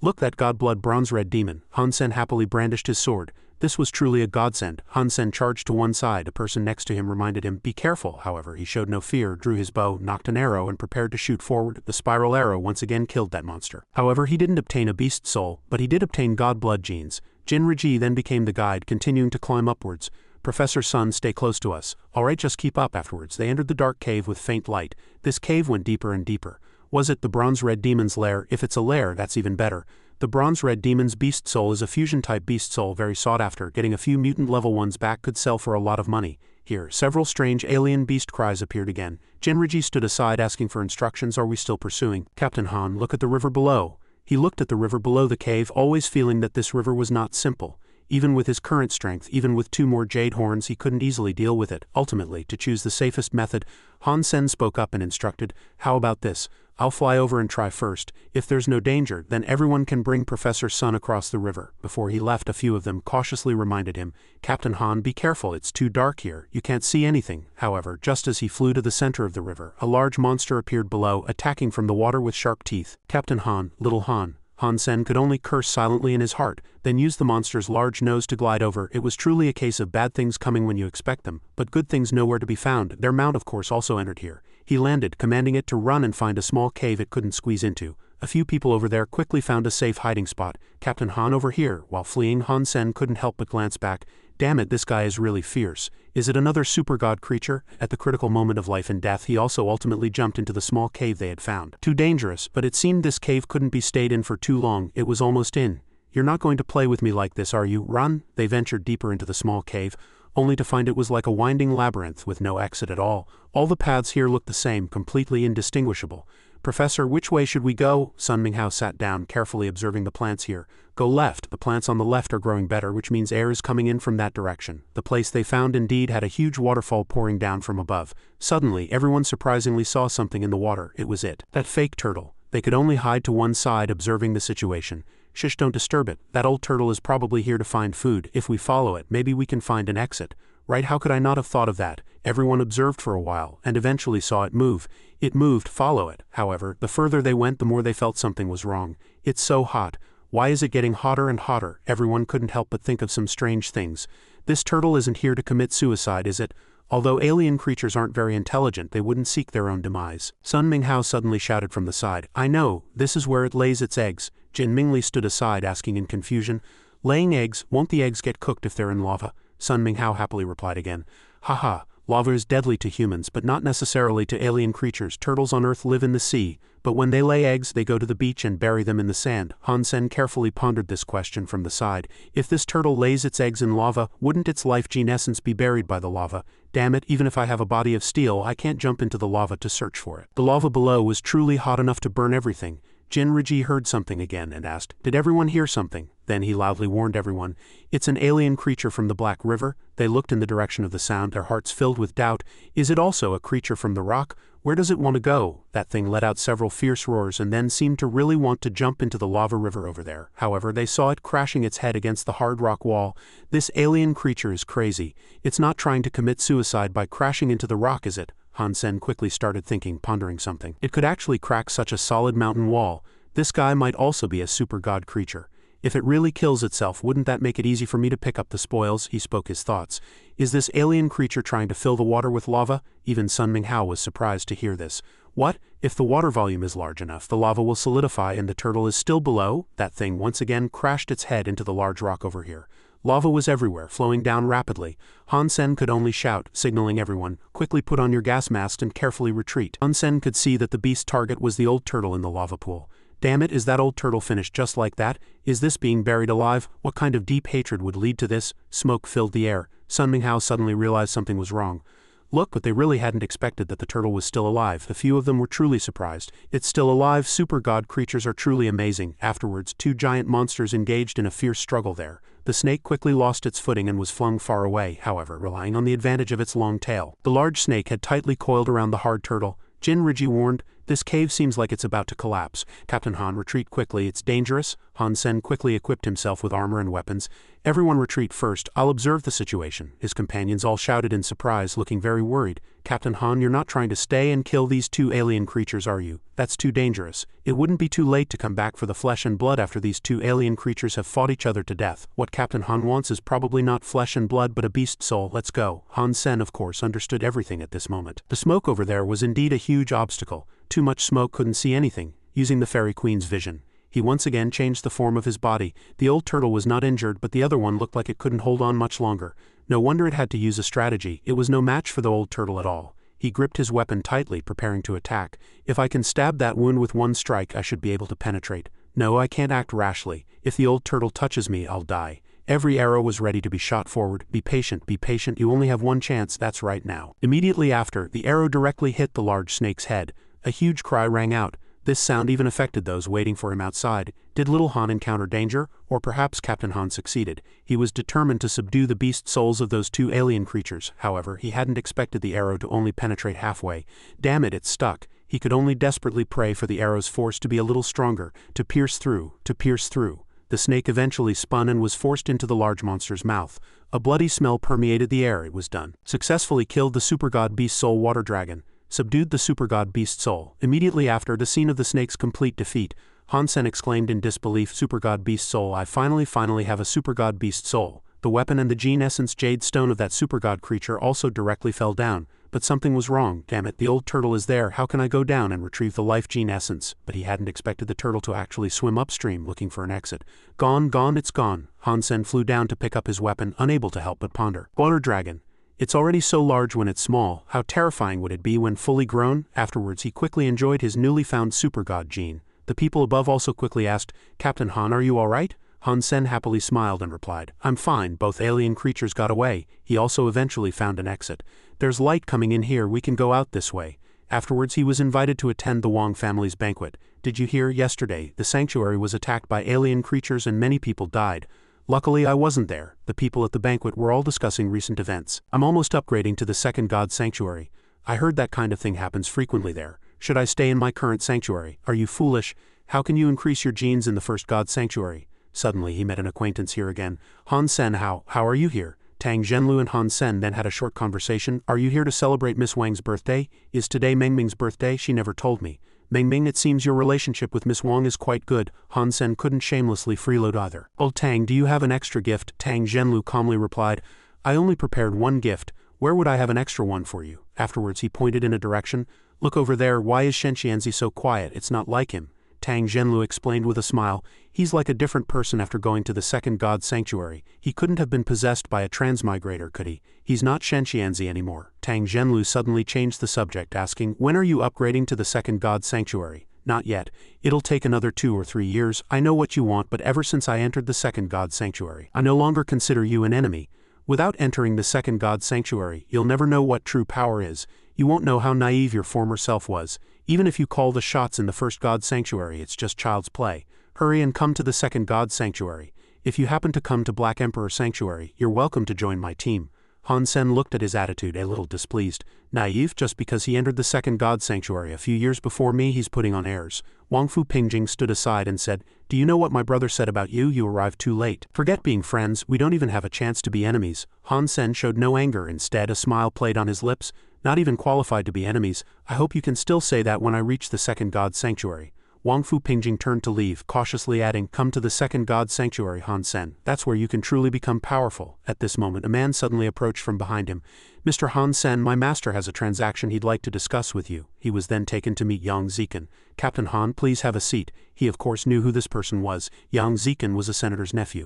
"Look, that godblood bronze-red demon." Han Sen happily brandished his sword. This was truly a godsend. Han Sen charged to one side. A person next to him reminded him, "Be careful." However, he showed no fear, drew his bow, knocked an arrow, and prepared to shoot forward. The spiral arrow once again killed that monster. However, he didn't obtain a beast soul, but he did obtain godblood genes. Jin Riji then became the guide, continuing to climb upwards. "Professor Sun, stay close to us." "Alright, just keep up." Afterwards, they entered the dark cave with faint light. This cave went deeper and deeper. Was it the bronze-red demon's lair? If it's a lair, that's even better. The bronze-red demon's beast soul is a fusion-type beast soul, very sought after. Getting a few mutant level ones back could sell for a lot of money. Here, several strange alien beast cries appeared again. Jinriji stood aside, asking for instructions. "Are we still pursuing?" "Captain Han, look at the river below." He looked at the river below the cave, always feeling that this river was not simple. Even with his current strength, even with 2 more jade horns, he couldn't easily deal with it. Ultimately, to choose the safest method, Han Sen spoke up and instructed, "How about this? I'll fly over and try first. If there's no danger, then everyone can bring Professor Sun across the river." Before he left, a few of them cautiously reminded him, "Captain Han, be careful, it's too dark here. You can't see anything." However, just as he flew to the center of the river, a large monster appeared below, attacking from the water with sharp teeth. "Captain Han, little Han." Han Sen could only curse silently in his heart, then use the monster's large nose to glide over. It was truly a case of bad things coming when you expect them, but good things nowhere to be found. Their mount, of course, also entered here. He landed, commanding it to run and find a small cave it couldn't squeeze into. A few people over there quickly found a safe hiding spot. Captain Han over here. While fleeing, Han Sen couldn't help but glance back. Damn it, this guy is really fierce. Is it another super god creature? At the critical moment of life and death, he also ultimately jumped into the small cave they had found. Too dangerous, but it seemed this cave couldn't be stayed in for too long. It was almost in. "You're not going to play with me like this, are you? Run!" They ventured deeper into the small cave, only to find it was like a winding labyrinth with no exit at all. All the paths here looked the same, completely indistinguishable. "Professor, which way should we go?" Sun Minghao sat down, carefully observing the plants here. "Go left. The plants on the left are growing better, which means air is coming in from that direction." The place they found indeed had a huge waterfall pouring down from above. Suddenly, everyone surprisingly saw something in the water. It was it. That fake turtle. They could only hide to one side, observing the situation. "Shush, don't disturb it. That old turtle is probably here to find food. If we follow it, maybe we can find an exit." Right? How could I not have thought of that? Everyone observed for a while, and eventually saw it move. It moved, follow it. However, the further they went, the more they felt something was wrong. "It's so hot. Why is it getting hotter and hotter?" Everyone couldn't help but think of some strange things. "This turtle isn't here to commit suicide, is it?" Although alien creatures aren't very intelligent, they wouldn't seek their own demise. Sun Minghao suddenly shouted from the side, "I know, this is where it lays its eggs." Jin Mingli stood aside, asking in confusion, "Laying eggs, won't the eggs get cooked if they're in lava?" Sun Minghao happily replied again, "Haha, lava is deadly to humans, but not necessarily to alien creatures. Turtles on Earth live in the sea, but when they lay eggs, they go to the beach and bury them in the sand." Han Sen carefully pondered this question from the side. If this turtle lays its eggs in lava, wouldn't its life gene essence be buried by the lava? Damn it, even if I have a body of steel, I can't jump into the lava to search for it. The lava below was truly hot enough to burn everything. Jin Riji heard something again and asked, "Did everyone hear something?" Then he loudly warned everyone, "It's an alien creature from the Black River." They looked in the direction of the sound, their hearts filled with doubt. Is it also a creature from the rock? Where does it want to go? That thing let out several fierce roars and then seemed to really want to jump into the lava river over there. However, they saw it crashing its head against the hard rock wall. This alien creature is crazy. It's not trying to commit suicide by crashing into the rock, is it? Han Sen quickly started thinking, pondering something. It could actually crack such a solid mountain wall. This guy might also be a super god creature. If it really kills itself, wouldn't that make it easy for me to pick up the spoils? He spoke his thoughts. Is this alien creature trying to fill the water with lava? Even Sun Minghao was surprised to hear this. What? If the water volume is large enough, the lava will solidify and the turtle is still below? That thing once again crashed its head into the large rock over here. Lava was everywhere, flowing down rapidly. Han Sen could only shout, signaling everyone, "Quickly put on your gas masks and carefully retreat." Han Sen could see that the beast's target was the old turtle in the lava pool. Damn it, is that old turtle finished just like that? Is this being buried alive? What kind of deep hatred would lead to this? Smoke filled the air. Sun Minghao suddenly realized something was wrong. Look, but they really hadn't expected that the turtle was still alive. A few of them were truly surprised. It's still alive. Super god creatures are truly amazing. Afterwards, 2 giant monsters engaged in a fierce struggle there. The snake quickly lost its footing and was flung far away, however, relying on the advantage of its long tail. The large snake had tightly coiled around the hard turtle. Jin Riji warned, "This cave seems like it's about to collapse. Captain Han, retreat quickly, it's dangerous." Han Sen quickly equipped himself with armor and weapons. "Everyone retreat first, I'll observe the situation." His companions all shouted in surprise, looking very worried. "Captain Han, you're not trying to stay and kill these 2 alien creatures, are you? That's too dangerous. It wouldn't be too late to come back for the flesh and blood after these 2 alien creatures have fought each other to death. What Captain Han wants is probably not flesh and blood but a beast soul. Let's go." Han Sen, of course, understood everything at this moment. The smoke over there was indeed a huge obstacle. Too much smoke, couldn't see anything. Using the Fairy Queen's vision, he once again changed the form of his body. The old turtle was not injured, but the other one looked like it couldn't hold on much longer. No wonder it had to use a strategy. It was no match for the old turtle at all. He gripped his weapon tightly, preparing to attack. "If I can stab that wound with one strike, I should be able to penetrate. No, I can't act rashly. If the old turtle touches me, I'll die." Every arrow was ready to be shot forward. Be patient, you only have one chance, that's right now. Immediately after, the arrow directly hit the large snake's head. A huge cry rang out. This sound even affected those waiting for him outside. Did little Han encounter danger, or perhaps Captain Han succeeded? He was determined to subdue the beast souls of those two alien creatures. However, he hadn't expected the arrow to only penetrate halfway. Damn it, it stuck. He could only desperately pray for the arrow's force to be a little stronger, to pierce through, to pierce through. The snake eventually spun and was forced into the large monster's mouth. A bloody smell permeated the air. It was done. Successfully killed the super god beast soul water dragon. Subdued the super god beast soul. Immediately after the scene of the snake's complete defeat, Han Sen exclaimed in disbelief, "Super god beast soul, I finally have a super god beast soul." The weapon and the gene essence jade stone of that super god creature also directly fell down. But something was wrong. Damn it, the old turtle is there. How can I go down and retrieve the life gene essence? But he hadn't expected the turtle to actually swim upstream looking for an exit. Gone, it's gone. Han Sen flew down to pick up his weapon, unable to help but ponder. Water dragon. It's already so large when it's small. How terrifying would it be when fully grown? Afterwards, he quickly enjoyed his newly found super god gene. The people above also quickly asked, "Captain Han, are you all right?" Han Sen happily smiled and replied, "I'm fine. Both alien creatures got away." He also eventually found an exit. "There's light coming in here. We can go out this way." Afterwards, he was invited to attend the Wong family's banquet. "Did you hear? Yesterday, the sanctuary was attacked by alien creatures and many people died. Luckily, I wasn't there." The people at the banquet were all discussing recent events. "I'm almost upgrading to the second god sanctuary. I heard that kind of thing happens frequently there. Should I stay in my current sanctuary?" "Are you foolish? How can you increase your genes in the first god sanctuary?" Suddenly, he met an acquaintance here again. "Han Sen, how are you here?" Tang Zhenlu and Han Sen then had a short conversation. "Are you here to celebrate Miss Wang's birthday? Is today Mengming's birthday? She never told me." "Mengming, it seems your relationship with Miss Wang is quite good." Han Sen couldn't shamelessly freeload either. "Old Tang, do you have an extra gift?" Tang Zhenlu calmly replied, "I only prepared one gift. Where would I have an extra one for you?" Afterwards, he pointed in a direction. "Look over there. Why is Shen Qianzi so quiet? It's not like him." Tang Zhenlu explained with a smile, "He's like a different person after going to the second god sanctuary. He couldn't have been possessed by a transmigrator, could he? He's not Shen Qianzi anymore." Tang Zhenlu suddenly changed the subject, asking, "When are you upgrading to the second god sanctuary?" "Not yet. It'll take another 2 or 3 years. I know what you want, but ever since I entered the second god sanctuary, I no longer consider you an enemy. Without entering the second god sanctuary, you'll never know what true power is. You won't know how naive your former self was. Even if you call the shots in the first god sanctuary, it's just child's play. Hurry and come to the second god sanctuary. If you happen to come to Black Emperor Sanctuary, you're welcome to join my team." Han Sen looked at his attitude a little displeased. "Naive? Just because he entered the second god sanctuary a few years before me, he's putting on airs." Wang Fu Pingjing stood aside and said, "Do you know what my brother said about you? You arrived too late. Forget being friends, we don't even have a chance to be enemies." Han Sen showed no anger, instead a smile played on his lips. "Not even qualified to be enemies. I hope you can still say that when I reach the second god sanctuary." Wang Fu Pingjing turned to leave, cautiously adding, "Come to the second god sanctuary, Han Sen. That's where you can truly become powerful." At this moment, a man suddenly approached from behind him. "Mr. Han Sen, my master has a transaction he'd like to discuss with you." He was then taken to meet Yang Zikan. "Captain Han, please have a seat." He of course knew who this person was. Yang Zikan was a senator's nephew.